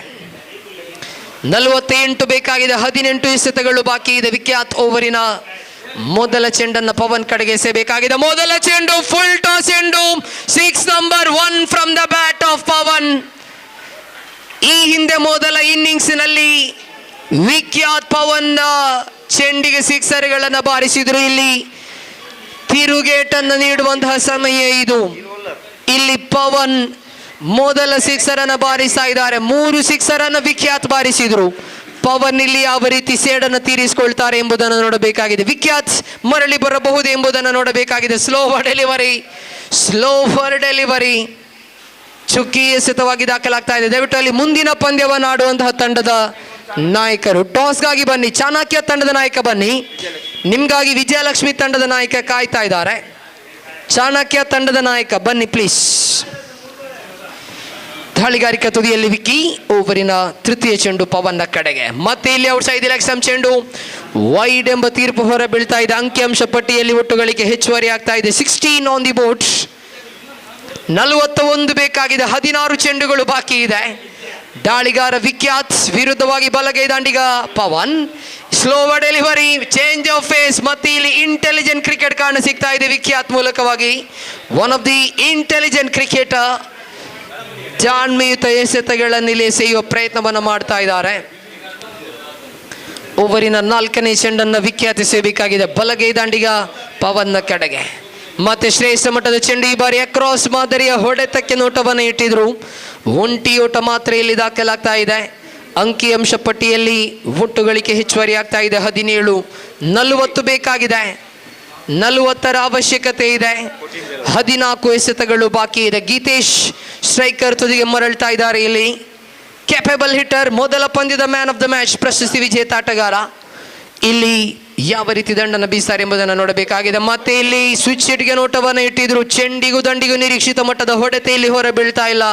S6: 48 ಬೇಕಾಗಿದೆ. 18 ಎಸೆತಗಳು ಬಾಕಿ ಇದೆ. ವಿಖ್ಯಾತ್ ಓವರಿನ ಮೊದಲ ಚೆಂಡನ್ನು ಪವನ್ ಕಡೆಗೆ ಎಸೆಯಬೇಕಾಗಿದೆ. ಮೊದಲ ಚೆಂಡು ಫುಲ್ ಟಾಸ್ ಚೆಂಡು 6 number 1 from the bat of Pavan. ಈ ಹಿಂದೆ ಮೊದಲ ಇನ್ನಿಂಗ್ಸ್ನಲ್ಲಿ ವಿಖ್ಯಾತ್ ಪವನ್ ಚೆಂಡಿಗೆ ಸಿಕ್ಸರ್ಗಳನ್ನು ಬಾರಿಸಿದ್ರು. ಇಲ್ಲಿ ತಿರುಗೇಟನ್ನು ನೀಡುವಂತಹ ಸಮಯ ಇದು. ಇಲ್ಲಿ ಪವನ್ ಮೊದಲ ಸಿಕ್ಸರ್ ಅನ್ನು ಬಾರಿಸ್ತಾ ಇದ್ದಾರೆ. 3 ಸಿಕ್ಸರ್ ಅನ್ನು ವಿಖ್ಯಾತ್ ಬಾರಿಸಿದ್ರು. ಪವನ್ ಇಲ್ಲಿ ಯಾವ ರೀತಿ ಸೇಡನ್ನು ತೀರಿಸಿಕೊಳ್ತಾರೆ ಎಂಬುದನ್ನು ನೋಡಬೇಕಾಗಿದೆ. ವಿಖ್ಯಾತ್ ಮರಳಿ ಬರಬಹುದು ಎಂಬುದನ್ನು ನೋಡಬೇಕಾಗಿದೆ. ಸ್ಲೋವರ್ ಡೆಲಿವರಿ ಚುಕ್ಕಿ ಎಸೆತವಾಗಿ ದಾಖಲಾಗ್ತಾ ಇದೆ. ದಯವಿಟ್ಟು ಅಲ್ಲಿ ಮುಂದಿನ ಪಂದ್ಯವನ್ನು ಆಡುವಂತಹ ತಂಡದ ನಾಯಕರು ಟಾಸ್ಗಾಗಿ ಬನ್ನಿ. ಚಾಣಕ್ಯ ತಂಡದ ನಾಯಕ ಬನ್ನಿ. ನಿಮ್ಗಾಗಿ ವಿಜಯಲಕ್ಷ್ಮಿ ತಂಡದ ನಾಯಕ ಕಾಯ್ತಾ ಇದ್ದಾರೆ. ಚಾಣಕ್ಯ ತಂಡದ ನಾಯಕ ಬನ್ನಿ ಪ್ಲೀಸ್. ದಾಳಿಗಾರಿಕಾ ತುದಿಯಲ್ಲಿ ವಿಕ್ಕಿ. ಓವರಿನ ತೃತೀಯ ಚೆಂಡು ಪವನ್ನ ಕಡೆಗೆ. ಮತ್ತೆ ಇಲ್ಲಿ ಔಟ್ಸೈಡ್ ಲೆಗ್ ಸ್ಟಂಪ್ ಚೆಂಡು ವೈಡ್ ಎಂಬ ತೀರ್ಪು ಹೊರ ಬೀಳ್ತಾ ಇದೆ. ಅಂಕಿಅಂಶ ಪಟ್ಟಿಯಲ್ಲಿ ಒಟ್ಟುಗಳಿಗೆ ಹೆಚ್ಚುವರಿ ಆಗ್ತಾ ಇದೆ. 16 ಆನ್ ದಿ ಬೋರ್ಡ್. 41 ಬೇಕಾಗಿದೆ. 16 ಚೆಂಡುಗಳು ಬಾಕಿ ಇದೆ. ದಾಳಿಗಾರ ವಿಖ್ಯಾತ್ ವಿರುದ್ಧವಾಗಿ ಬಲಗೈ ದಾಂಡಿಗ Pavan. Slower delivery, change of pace. ಮತ್ತೆ ಇಲ್ಲಿ ಇಂಟೆಲಿಜೆಂಟ್ ಕ್ರಿಕೆಟ್ ಕಾಣ ಸಿಗ್ತಾ ಇದೆ ವಿಖ್ಯಾತ್ ಮೂಲಕವಾಗಿ. One of the intelligent cricketer. ಜಾಣ್ಮೆಯುತ ಎಸೆತಗಳನ್ನು ಇಲ್ಲಿ ಎಸೆಯುವ ಪ್ರಯತ್ನವನ್ನು ಮಾಡ್ತಾ ಇದ್ದಾರೆ. ಓವರಿನ 4ನೇ ಚೆಂಡನ್ನು ವಿಖ್ಯಾತ್ ಎಸೆಯಬೇಕಾಗಿದೆ. ಬಲಗೈ ದಾಂಡಿಗ ಪವನ್ನ ಕಡೆಗೆ. ಮತ್ತೆ ಶ್ರೇಷ್ಠ ಮಟ್ಟದ ಚೆಂಡು. ಈ ಬಾರಿ ಅಕ್ರಾಸ್ ಮಾದರಿಯ ಹೊಡೆತಕ್ಕೆ ನೋಟವನ್ನು ಇಟ್ಟಿದ್ರು. ಒಂಟಿ ಓಟ ಮಾತ್ರ ಇಲ್ಲಿ ದಾಖಲಾಗ್ತಾ ಇದೆ. ಅಂಕಿಅಂಶ ಪಟ್ಟಿಯಲ್ಲಿ ಒಟ್ಟುಗಳಿಕೆ ಹೆಚ್ಚುವರಿ ಆಗ್ತಾ ಇದೆ. 17. 40 ಬೇಕಾಗಿದೆ. 40ರ ಅವಶ್ಯಕತೆ ಇದೆ. 14 ಎಸೆತಗಳು ಬಾಕಿ ಇದೆ. ಗೀತೇಶ್ ಸ್ಟ್ರೈಕರ್ ತುದಿಗೆ ಮರಳ್ತಾ ಇದ್ದಾರೆ. ಇಲ್ಲಿ ಕ್ಯಾಪಬಲ್ ಹಿಟ್ಟರ್, ಮೊದಲ ಪಂದ್ಯದ ಮ್ಯಾನ್ ಆಫ್ ದ ಮ್ಯಾಚ್ ಪ್ರಶಸ್ತಿ ವಿಜೇತ ಆಟಗಾರ. ಇಲ್ಲಿ ಯಾವ ರೀತಿ ದಂಡನ್ನು ಬೀಸ್ತಾರೆ ಎಂಬುದನ್ನು ನೋಡಬೇಕಾಗಿದೆ. ಮತ್ತೆ ಇಲ್ಲಿ ಸ್ವಿಚ್ ಹಿಟ್ಗೆ ನೋಟವನ್ನು ಇಟ್ಟಿದ್ರು. ಚೆಂಡಿಗೂ ದಂಡಿಗೂ ನಿರೀಕ್ಷಿತ ಮಟ್ಟದ ಹೊಡೆತ ಇಲ್ಲಿ ಹೊರ ಬೀಳ್ತಾ ಇಲ್ಲ.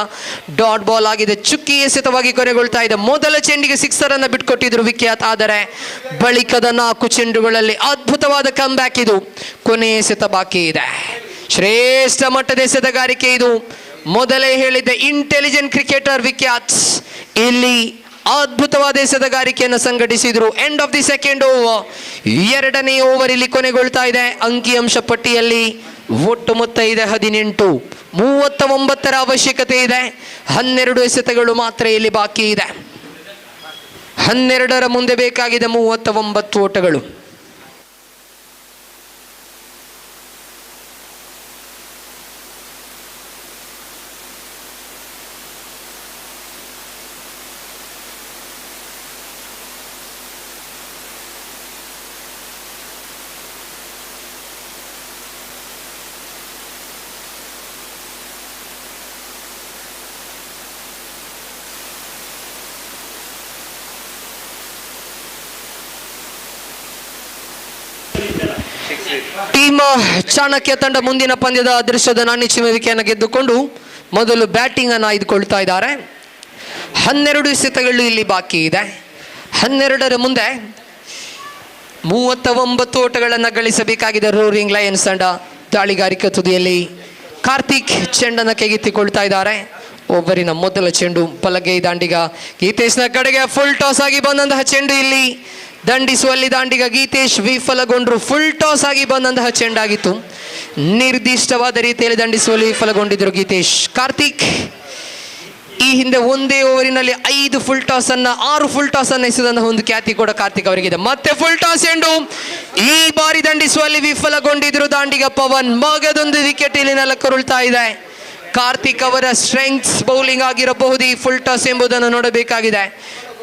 S6: ಡಾಟ್ ಬಾಲ್ ಆಗಿದೆ. ಚುಕ್ಕಿ ಎಸೆತವಾಗಿ ಕೊನೆಗೊಳ್ತಾ ಇದೆ. ಮೊದಲ ಚೆಂಡಿಗೆ ಸಿಕ್ಸರ್ ಅನ್ನು ಬಿಟ್ಕೊಟ್ಟಿದ್ರು ವಿಖ್ಯಾತ್. ಆದರೆ ಬಳಿಕದ 4 ಚೆಂಡುಗಳಲ್ಲಿ ಅದ್ಭುತವಾದ ಕಮ್ ಬ್ಯಾಕ್ ಇದು. ಕೊನೆಯ ಎಸೆತ ಬಾಕಿ ಇದೆ. ಶ್ರೇಷ್ಠ ಮಟ್ಟದ ಎಸೆತಗಾರಿಕೆ ಇದು. ಮೊದಲೇ ಹೇಳಿದ್ದೆ ಇಂಟೆಲಿಜೆಂಟ್ ಕ್ರಿಕೆಟರ್ ವಿಖ್ಯಾತ್. ಇಲ್ಲಿ ಅದ್ಭುತವಾದ ಎಸೆತಗಾರಿಕೆಯನ್ನು ಸಂಘಟಿಸಿದ್ರು. End of the second over. 2ನೇ ಓವರ್ ಇಲ್ಲಿ ಕೊನೆಗೊಳ್ತಾ ಇದೆ. ಅಂಕಿಅಂಶ ಪಟ್ಟಿಯಲ್ಲಿ ಒಟ್ಟು ಮೊತ್ತ ಇದೆ 18. 39ರ ಅವಶ್ಯಕತೆ ಇದೆ. 12 ಎಸೆತಗಳು ಮಾತ್ರ ಇಲ್ಲಿ ಬಾಕಿ ಇದೆ. 12ರ ಮುಂದೆ ಬೇಕಾಗಿದೆ 39 ಓಟಗಳು. ಟೀಮ್ ಚಾಣಕ್ಯ ತಂಡ ಮುಂದಿನ ಪಂದ್ಯದ ಅದೃಷ್ಟದ ನಾಣ್ಯಚಿಮ್ಮುವಿಕೆಯನ್ನು ಗೆದ್ದುಕೊಂಡು ಮೊದಲು ಬ್ಯಾಟಿಂಗ್ ಅನ್ನು ಆಯ್ದುಕೊಳ್ತಾ ಇದ್ದಾರೆ. 12 ಎಸೆತಗಳು ಇಲ್ಲಿ ಬಾಕಿ ಇದೆ. 12ರ ಮುಂದೆ 39 ಓಟಗಳನ್ನು ಗಳಿಸಬೇಕಾಗಿದೆ ರೋರಿಂಗ್ ಲಯನ್ಸ್ ತಂಡ. ದಾಳಿಗಾರಿಕಾ ತುದಿಯಲ್ಲಿ ಕಾರ್ತಿಕ್ ಚೆಂಡನ್ನು ಕೈಗೆತ್ತಿಕೊಳ್ತಾ ಇದ್ದಾರೆ. ಓವರಿನ ಮೊದಲ ಚೆಂಡು ಬಲಗೈ ದಾಂಡಿಗ ಗೀತೇಶ್ನ ಕಡೆಗೆ. ಫುಲ್ ಟಾಸ್ ಆಗಿ ಬಂದಂತಹ ಚೆಂಡು ಇಲ್ಲಿ ದಂಡಿಸುವಲ್ಲಿ ದಾಂಡಿಗ ಗೀತೇಶ್ ವಿಫಲಗೊಂಡ್ರು. ಫುಲ್ ಟಾಸ್ ಆಗಿ ಬಂದಂತಹ ಚೆಂಡಾಗಿತ್ತು. ನಿರ್ದಿಷ್ಟವಾದ ರೀತಿಯಲ್ಲಿ ದಂಡಿಸುವಲ್ಲಿ ವಿಫಲಗೊಂಡಿದ್ರು ಗೀತೇಶ್. ಕಾರ್ತಿಕ್ ಈ ಹಿಂದೆ ಒಂದೇ ಓವರಿನಲ್ಲಿ 5 ಫುಲ್ ಟಾಸ್ ಅನ್ನ 6 ಫುಲ್ ಟಾಸ್ ಅನ್ನ ಎಸೆದಂತಹ ಒಂದು ಖ್ಯಾತಿ ಕೂಡ ಕಾರ್ತಿಕ್ ಅವರಿಗಿದೆ. ಮತ್ತೆ ಫುಲ್ ಟಾಸ್ ಎಂಡು ಈ ಬಾರಿ ದಂಡಿಸುವಲ್ಲಿ ವಿಫಲಗೊಂಡಿದ್ರು ದಾಂಡಿಗ ಪವನ್. ಮಗದೊಂದು ವಿಕೆಟ್ ಇಲ್ಲಿ ನೆಲಕ್ಕುರುಳ್ತಾ ಇದೆ. ಕಾರ್ತಿಕ್ ಅವರ ಸ್ಟ್ರೆಂಗ್ಸ್ ಬೌಲಿಂಗ್ ಆಗಿರಬಹುದು ಈ ಫುಲ್ ಟಾಸ್ ಎಂಬುದನ್ನು ನೋಡಬೇಕಾಗಿದೆ.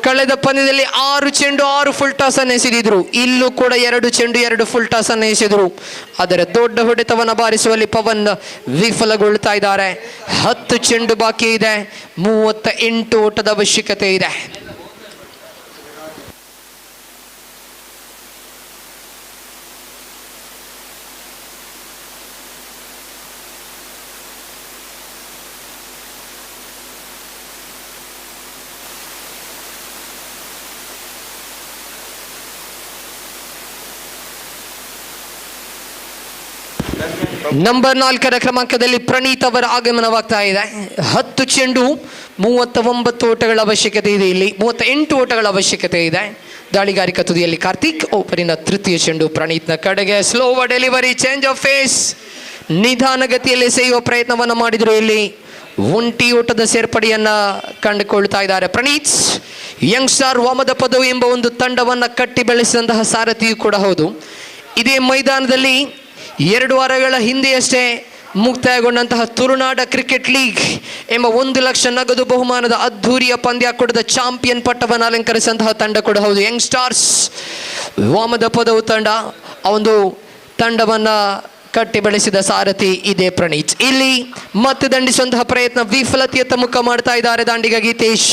S6: ಕಳೆದ ಪಂದ್ಯದಲ್ಲಿ 6 ಚೆಂಡು 6 ಫುಲ್ ಟಾಸ್ ಅನ್ನು ಎಸೆದಿದ್ರು. ಇಲ್ಲೂ ಕೂಡ 2 ಚೆಂಡು 2 ಫುಲ್ ಟಾಸ್ ಅನ್ನು ಎಸೆದ್ರು. ಆದರೆ ದೊಡ್ಡ ಹೊಡೆತವನ್ನು ಬಾರಿಸುವಲ್ಲಿ ಪವನ್ ವಿಫಲಗೊಳ್ತಾ ಇದ್ದಾರೆ. 10 ಚೆಂಡು ಬಾಕಿ ಇದೆ. 38 ಓಟದ ಅವಶ್ಯಕತೆ ಇದೆ. ನಂಬರ್ 4ರ ಕ್ರಮಾಂಕದಲ್ಲಿ ಪ್ರಣೀತ್ ಅವರ ಆಗಮನವಾಗ್ತಾ ಇದೆ. 10 ಚೆಂಡು 39 ಓಟಗಳ ಅವಶ್ಯಕತೆ ಇದೆ. ಇಲ್ಲಿ 38 ಓಟಗಳ ಅವಶ್ಯಕತೆ ಇದೆ. ದಾಳಿಗಾರಿಕಾ ತುದಿಯಲ್ಲಿ ಕಾರ್ತಿಕ್. ಓಪನಿನ ತೃತೀಯ ಚೆಂಡು ಪ್ರಣೀತ್ನ ಕಡೆಗೆ. Slow delivery, change of pace. ನಿಧಾನಗತಿಯಲ್ಲಿ ಎಸೆಯುವ ಪ್ರಯತ್ನವನ್ನು ಮಾಡಿದ್ರು. ಇಲ್ಲಿ ಒಂಟಿ ಓಟದ ಸೇರ್ಪಡೆಯನ್ನ ಕಂಡುಕೊಳ್ತಾ ಇದ್ದಾರೆ ಪ್ರಣೀತ್. ಯಂಗ್ ಸ್ಟಾರ್ ವಾಮದ ಪದವು ಎಂಬ ಒಂದು ತಂಡವನ್ನು ಕಟ್ಟಿ ಬೆಳೆಸಿದಂತಹ ಸಾರಥಿಯೂ ಕೂಡ ಹೌದು. ಇದೇ ಮೈದಾನದಲ್ಲಿ 2 ವಾರಗಳ ಹಿಂದೆಯಷ್ಟೇ ಮುಕ್ತಾಯಗೊಂಡಂತಹ ತುಳುನಾಡ ಕ್ರಿಕೆಟ್ ಲೀಗ್ ಎಂಬ 1 ಲಕ್ಷ ನಗದು ಬಹುಮಾನದ ಅದ್ಧೂರಿಯ ಪಂದ್ಯಾಕೂಟದ ಚಾಂಪಿಯನ್ ಪಟ್ಟವನ್ನು ಅಲಂಕರಿಸಿದಂತಹ ತಂಡ ಕೂಡ ಹೌದು. ಯಂಗ್ ಸ್ಟಾರ್ಸ್ ವಾಮದ ಪದವು ತಂಡ. ಆ ಒಂದು ತಂಡವನ್ನು ಕಟ್ಟಿ ಬೆಳೆಸಿದ ಸಾರಥಿ ಇದೇ ಪ್ರಣೀತ್. ಇಲ್ಲಿ ಮತ್ತೆ ದಂಡಿಸುವಂತಹ ಪ್ರಯತ್ನ ವಿಫಲತೆಯತ್ತ ಮುಖ ಮಾಡ್ತಾ ಇದ್ದಾರೆ ದಾಂಡಿಗ ಗೀತೇಶ್.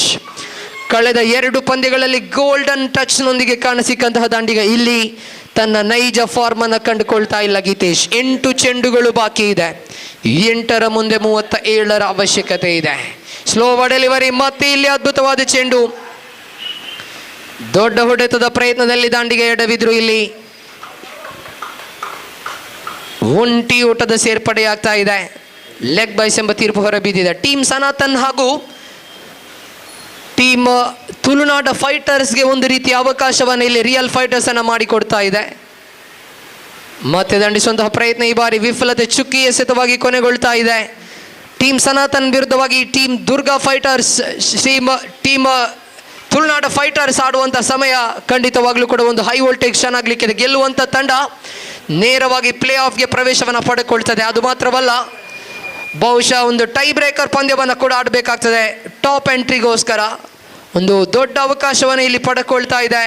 S6: ಕಳೆದ 2 ಪಂದ್ಯಗಳಲ್ಲಿ ಗೋಲ್ಡನ್ ಟಚ್ನೊಂದಿಗೆ ಕಾಣಸಿಕ್ಕಂತಹ ದಾಂಡಿಗ ಇಲ್ಲಿ ತನ್ನ ನೈಜ ಫಾರ್ಮ್ ಅನ್ನು ಕಂಡುಕೊಳ್ತಾ ಇಲ್ಲ ಗೀತೇಶ್. 8 ಚೆಂಡುಗಳು ಬಾಕಿ ಇದೆ. 8ರ ಮುಂದೆ 37ರ ಅವಶ್ಯಕತೆ ಇದೆ. Slow delivery. ಮತ್ತೆ ಇಲ್ಲಿ ಅದ್ಭುತವಾದ ಚೆಂಡು. ದೊಡ್ಡ ಹೊಡೆತದ ಪ್ರಯತ್ನದಲ್ಲಿ ದಾಂಡಿಗೆ ಎಡವಿದ್ರು. ಇಲ್ಲಿ ಒಂಟಿ ಓಟದ ಸೇರ್ಪಡೆಯಾಗ್ತಾ ಇದೆ. ಲೆಗ್ ಬೈಸ್ ಎಂಬ ತೀರ್ಪು ಹೊರಬಿದ್ದಿದೆ. ಟೀಮ್ ಸನಾತನ್ ಹಾಗೂ ಟೀಮ್ ತುಳುನಾಡ ಫೈಟರ್ಸ್ಗೆ ಒಂದು ರೀತಿಯ ಅವಕಾಶವನ್ನು ಇಲ್ಲಿ ರಿಯಲ್ ಫೈಟರ್ಸ್ ಅನ್ನು ಮಾಡಿಕೊಡ್ತಾ ಇದೆ. ಮತ್ತೆ ದಂಡಿಸುವಂತಹ ಪ್ರಯತ್ನ ಈ ಬಾರಿ ವಿಫಲತೆ ಚುಕ್ಕಿ ಎಸೆತವಾಗಿ ಕೊನೆಗೊಳ್ತಾ ಇದೆ. ಟೀಮ್ ಸನಾತನ್ ವಿರುದ್ಧವಾಗಿ ಟೀಮ್ ದುರ್ಗಾ ಫೈಟರ್ಸ್ ಟೀಮ್ ತುಳುನಾಡ ಫೈಟರ್ಸ್ ಆಡುವಂಥ ಸಮಯ ಖಂಡಿತವಾಗ್ಲೂ ಕೂಡ ಒಂದು ಹೈ ವೋಲ್ಟೇಜ್ ಚೆನ್ನಾಗಲಿಕ್ಕಿದೆ. ಗೆಲ್ಲುವಂಥ ತಂಡ ನೇರವಾಗಿ ಪ್ಲೇ ಆಫ್ಗೆ ಪ್ರವೇಶವನ್ನು ಪಡೆದುಕೊಳ್ತದೆ. ಅದು ಮಾತ್ರವಲ್ಲ, ಬಹುಶಃ ಒಂದು ಟೈ ಬ್ರೇಕರ್ ಪಂದ್ಯವನ್ನು ಕೂಡ ಆಡಬೇಕಾಗ್ತದೆ. ಟಾಪ್ ಎಂಟ್ರಿಗೋಸ್ಕರ ಒಂದು ದೊಡ್ಡ ಅವಕಾಶವನ್ನು ಇಲ್ಲಿ ಪಡೆದುಕೊಳ್ತಾ ಇದೆ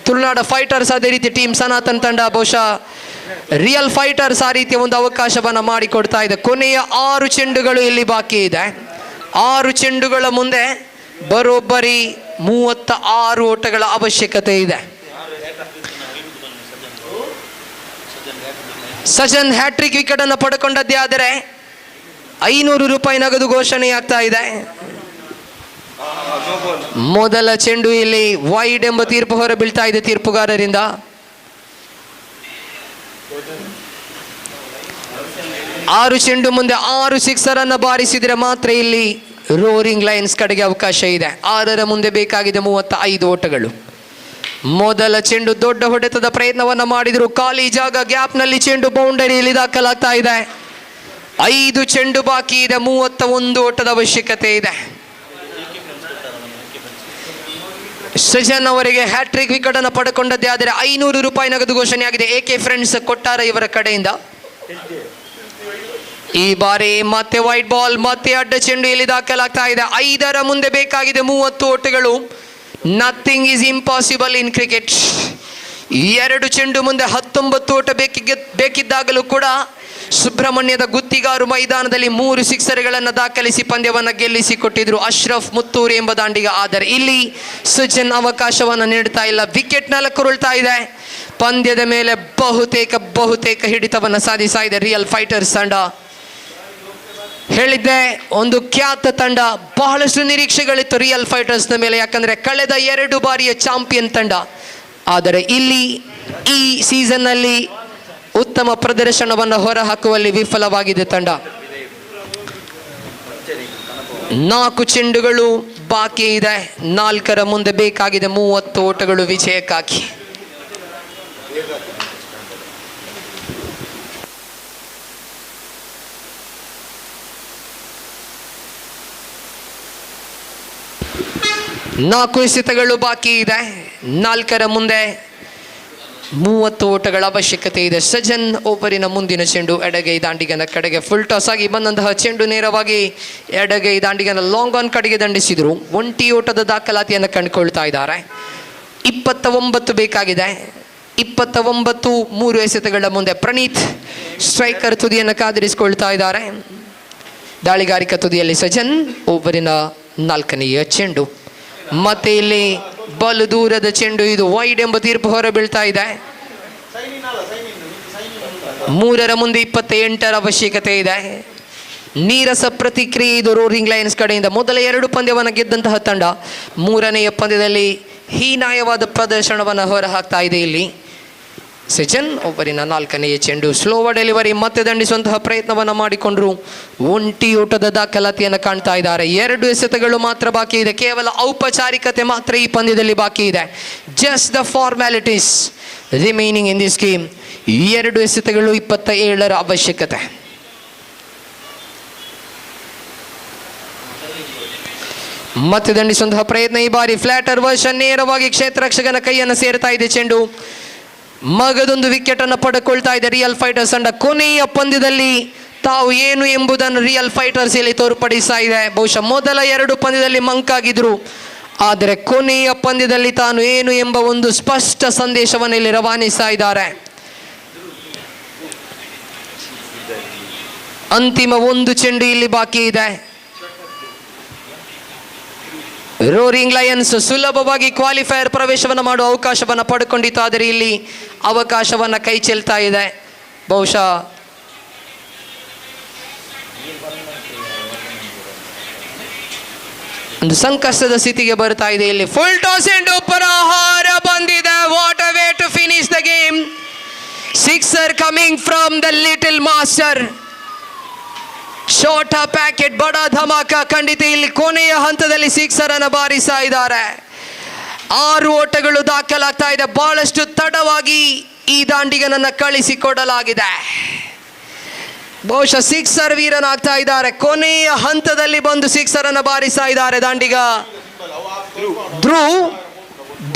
S6: ತುಳುನಾಡ ಫೈಟರ್ಸ್. ಅದೇ ರೀತಿ ಟೀಮ್ ಸನಾತನ್ ತಂಡ ಬಹುಶಃ ರಿಯಲ್ ಫೈಟರ್ಸ್ ಆ ರೀತಿಯ ಒಂದು ಅವಕಾಶವನ್ನು ಮಾಡಿಕೊಡ್ತಾ ಇದೆ. ಕೊನೆಯ 6 ಚೆಂಡುಗಳು ಇಲ್ಲಿ ಬಾಕಿ ಇದೆ. 6 ಚೆಂಡುಗಳ ಮುಂದೆ ಬರೋಬ್ಬರಿ 36 ಓಟಗಳ ಅವಶ್ಯಕತೆ ಇದೆ. ಸಜನ್ ಹ್ಯಾಟ್ರಿಕ್ ವಿಕೆಟ್ ಅನ್ನು ಪಡ್ಕೊಂಡದ್ದೇ ಆದರೆ 500 ರೂಪಾಯಿ ನಗದು ಘೋಷಣೆಯಾಗ್ತಾ ಇದೆ. ಮೊದಲ ಚೆಂಡು ಇಲ್ಲಿ ವೈಡ್ ಎಂಬ ತೀರ್ಪು ಹೊರಬೀಳ್ತಾ ಇದೆ ತೀರ್ಪುಗಾರರಿಂದ. ಆರು ಚೆಂಡು ಮುಂದೆ 6 ಸಿಕ್ಸರ್ ಅನ್ನು ಬಾರಿಸಿದ್ರೆ ಮಾತ್ರ ಇಲ್ಲಿ ರೋರಿಂಗ್ ಲೈನ್ಸ್ ಕಡೆಗೆ ಅವಕಾಶ ಇದೆ. 6ರ ಮುಂದೆ ಬೇಕಾಗಿದೆ 35 ಓಟಗಳು. ಮೊದಲ ಚೆಂಡು ದೊಡ್ಡ ಹೊಡೆತದ ಪ್ರಯತ್ನವನ್ನು ಮಾಡಿದ್ರು. ಖಾಲಿ ಜಾಗ ಗ್ಯಾಪ್ನಲ್ಲಿ ಚೆಂಡು ಬೌಂಡರಿಯಲ್ಲಿ ದಾಖಲಾಗ್ತಾ ಇದೆ. 5 ಚೆಂಡು ಬಾಕಿ ಇದೆ. 31 ಓಟದ ಅವಶ್ಯಕತೆ ಇದೆ. ಸಜನ್ ಅವರಿಗೆ ಹ್ಯಾಟ್ರಿಕ್ ವಿಕೆಟ್ ಅನ್ನು ಪಡೆದುಕೊಂಡದ್ದೇ ಆದರೆ 500 ರೂಪಾಯಿ ನಗದು ಘೋಷಣೆಯಾಗಿದೆ. AK ಫ್ರೆಂಡ್ಸ್ ಕೊಟ್ಟಾರ ಇವರ ಕಡೆಯಿಂದ. ಈ ಬಾರಿ ಮತ್ತೆ ವೈಟ್ ಬಾಲ್, ಮತ್ತೆ ಅಡ್ಡ ಚೆಂಡು ಇಲ್ಲಿ ದಾಖಲಾಗ್ತಾ ಇದೆ. 5ರ ಮುಂದೆ ಬೇಕಾಗಿದೆ 30 ಓಟಗಳು. Nothing is impossible in cricket. 2 ಚೆಂಡು ಮುಂದೆ 19 ಓಟ ಬೇಕಿದ್ದಾಗಲೂ ಕೂಡ ಸುಬ್ರಹ್ಮಣ್ಯದ ಗುತ್ತಿಗಾರು ಮೈದಾನದಲ್ಲಿ 3 ಸಿಕ್ಸರ್ಗಳನ್ನು ದಾಖಲಿಸಿ ಪಂದ್ಯವನ್ನು ಗೆಲ್ಲಿಸಿಕೊಟ್ಟಿದ್ರು ಅಶ್ರಫ್ ಮುತ್ತೂರಿ ಎಂಬ ದಾಂಡಿಗ. ಆದರೆ ಇಲ್ಲಿ ಸುಜನ್ ಅವಕಾಶವನ್ನು ನೀಡ್ತಾ ಇಲ್ಲ. ವಿಕೆಟ್ ನೆಲಕ್ಕುರುಳ್ತಾ ಇದೆ. ಪಂದ್ಯದ ಮೇಲೆ ಬಹುತೇಕ ಹಿಡಿತವನ್ನು ಸಾಧಿಸ್ತಾ ಇದೆ ರಿಯಲ್ ಫೈಟರ್ಸ್ ತಂಡ. ಹೇಳಿದ್ದೆ, ಒಂದು ಖ್ಯಾತ ತಂಡ. ಬಹಳಷ್ಟು ನಿರೀಕ್ಷೆಗಳಿತ್ತು ರಿಯಲ್ ಫೈಟರ್ಸ್ನ ಮೇಲೆ, ಯಾಕಂದರೆ ಕಳೆದ 2 ಬಾರಿಯ ಚಾಂಪಿಯನ್ ತಂಡ. ಆದರೆ ಇಲ್ಲಿ ಈ ಸೀಸನ್ನಲ್ಲಿ ಉತ್ತಮ ಪ್ರದರ್ಶನವನ್ನು ಹೊರಹಾಕುವಲ್ಲಿ ವಿಫಲವಾಗಿದೆ ತಂಡ. 4 ಚೆಂಡುಗಳು ಬಾಕಿ ಇದೆ. 4ರ ಮುಂದೆ ಬೇಕಾಗಿದೆ 30 ಓಟಗಳು ವಿಜಯಕ್ಕಾಗಿ. 4 ಎಸೆತಗಳು ಬಾಕಿ ಇದೆ. 4ರ ಮುಂದೆ 30 ಓಟಗಳ ಅವಶ್ಯಕತೆ ಇದೆ. ಸಜನ್ ಓವರಿನ ಮುಂದಿನ ಚೆಂಡು ಎಡಗೈ ದಾಂಡಿಗನ ಕಡೆಗೆ ಫುಲ್ ಟಾಸ್ ಆಗಿ ಬಂದಂತಹ ಚೆಂಡು ನೇರವಾಗಿ ಎಡಗೈ ದಾಂಡಿಗನ ಲಾಂಗ್ ಆನ್ ಕಡೆಗೆ ದಂಡಿಸಿದ್ರು. 1 ಓಟದ ದಾಖಲಾತಿಯನ್ನು ಕಂಡುಕೊಳ್ತಾ ಇದ್ದಾರೆ. 29 ಬೇಕಾಗಿದೆ. 29 3 ಎಸೆತಗಳ ಮುಂದೆ ಪ್ರಣೀತ್ ಸ್ಟ್ರೈಕರ್ ತುದಿಯನ್ನು ಕಾದಿರಿಸಿಕೊಳ್ತಾ ಇದ್ದಾರೆ. ದಾಳಿಗಾರಿಕಾ ತುದಿಯಲ್ಲಿ ಸಜನ್ ಓವರಿನ 4ನೆಯ ಚೆಂಡು. ಮತ್ತೆ ಇಲ್ಲಿ ಬಲು ದೂರದ ಚೆಂಡು, ಇದು ವೈಡ್ ಎಂಬ ತೀರ್ಪು ಹೊರ ಬೀಳ್ತಾ ಇದೆ. 3ರ ಮುಂದೆ 28ರ ಅವಶ್ಯಕತೆ ಇದೆ. ನೀರಸ ಪ್ರತಿಕ್ರಿಯೆ ಇದು ರೋರಿಂಗ್ ಲಯನ್ಸ್ ಕಡೆಯಿಂದ. ಮೊದಲ 2 ಪಂದ್ಯವನ್ನು ಗೆದ್ದಂತಹ ತಂಡ 3ನೆಯ ಪಂದ್ಯದಲ್ಲಿ ಹೀನಾಯವಾದ ಪ್ರದರ್ಶನವನ್ನು ಹೊರ ಹಾಕ್ತಾ ಇದೆ. ಇಲ್ಲಿ ಸಜನ್ ಓವರಿನ 4ನೆಯ ಚೆಂಡು ಸ್ಲೋವ ಡೆಲಿವರಿ, ಮತ್ತೆ ದಂಡಿಸುವಂತಹ ಪ್ರಯತ್ನವನ್ನು ಮಾಡಿಕೊಂಡ್ರು. 1 ಓಟದ ದಾಖಲಾತಿಯನ್ನು ಕಾಣ್ತಾ ಇದ್ದಾರೆ. 2 ಎಸೆತಗಳು ಮಾತ್ರ ಬಾಕಿ ಇದೆ. ಕೇವಲ ಔಪಚಾರಿಕತೆ ಮಾತ್ರ ಈ ಪಂದ್ಯದಲ್ಲಿ ಬಾಕಿ ಇದೆ. Just the formalities remaining in this game. 2 ಎಸೆತಗಳು 27ರ ಅವಶ್ಯಕತೆ. ಮತ್ತೆ ದಂಡಿಸುವಂತಹ ಪ್ರಯತ್ನ. ಈ ಬಾರಿ ಫ್ಲಾಟರ್ ವರ್ಷನ್ ನೇರವಾಗಿ ಕ್ಷೇತ್ರ ರಕ್ಷಕನ ಕೈಯನ್ನು ಸೇರ್ತಾ ಇದೆ. ಚೆಂಡು ಮಗದೊಂದು ವಿಕೆಟ್ ಅನ್ನು ಪಡೆದುಕೊಳ್ತಾ ಇದೆ ರಿಯಲ್ ಫೈಟರ್ಸ್ ತಂಡ. ಕೊನೆಯ ಪಂದ್ಯದಲ್ಲಿ ತಾವು ಏನು ಎಂಬುದನ್ನು ರಿಯಲ್ ಫೈಟರ್ಸ್ ಇಲ್ಲಿ ತೋರ್ಪಡಿಸ್ತಾ ಇದೆ. ಬಹುಶಃ ಮೊದಲ 2 ಪಂದ್ಯದಲ್ಲಿ ಮಂಕಾಗಿದ್ರು, ಆದರೆ ಕೊನೆಯ ಪಂದ್ಯದಲ್ಲಿ ತಾನು ಏನು ಎಂಬ ಒಂದು ಸ್ಪಷ್ಟ ಸಂದೇಶವನ್ನು ಇಲ್ಲಿ ರವಾನಿಸ್ತಾ ಇದ್ದಾರೆ. ಅಂತಿಮ 1 ಚೆಂಡು ಇಲ್ಲಿ ಬಾಕಿ ಇದೆ. ರೋರಿಂಗ್ ಲಯನ್ಸ್ ಸುಲಭವಾಗಿ ಕ್ವಾಲಿಫೈಯರ್ ಪ್ರವೇಶವನ್ನು ಮಾಡುವ ಅವಕಾಶವನ್ನು ಪಡ್ಕೊಂಡಿತ್ತು, ಆದರೆ ಇಲ್ಲಿ ಅವಕಾಶವನ್ನು ಕೈ ಚೆಲ್ತಾ ಇದೆ. ಬಹುಶಃ ಒಂದು ಸಂಕಷ್ಟದ ಸ್ಥಿತಿಗೆ ಬರ್ತಾ ಇದೆ. ಇಲ್ಲಿ ಫುಲ್ ಟಾಸ್ ಎಂಡ್ ಪ್ರಹಾರ ಬಂದಿದೆ. What a way to finish the game. Sixer coming from the little master. ಶೋಟ ಪ್ಯಾಕೆಟ್, ಬಡ ಧಮಾಕ ಖಂಡಿತ. ಇಲ್ಲಿ ಕೊನೆಯ ಹಂತದಲ್ಲಿ 6 ಅನ್ನು ಬಾರಿಸ್ತಾ ಇದ್ದಾರೆ. 6 ಓಟಗಳು ದಾಖಲಾಗ್ತಾ ಇದೆ. ಬಹಳಷ್ಟು ತಡವಾಗಿ ಈ ದಾಂಡಿಗನನ್ನು ಕಳಿಸಿಕೊಡಲಾಗಿದೆ. ಬಹುಶಃ 6 ವೀರನಾಗ್ತಾ ಇದ್ದಾರೆ. ಕೊನೆಯ ಹಂತದಲ್ಲಿ ಬಂದು 6 ಅನ್ನು ಬಾರಿಸ್ತಾ ಇದ್ದಾರೆ ದಾಂಡಿಗ.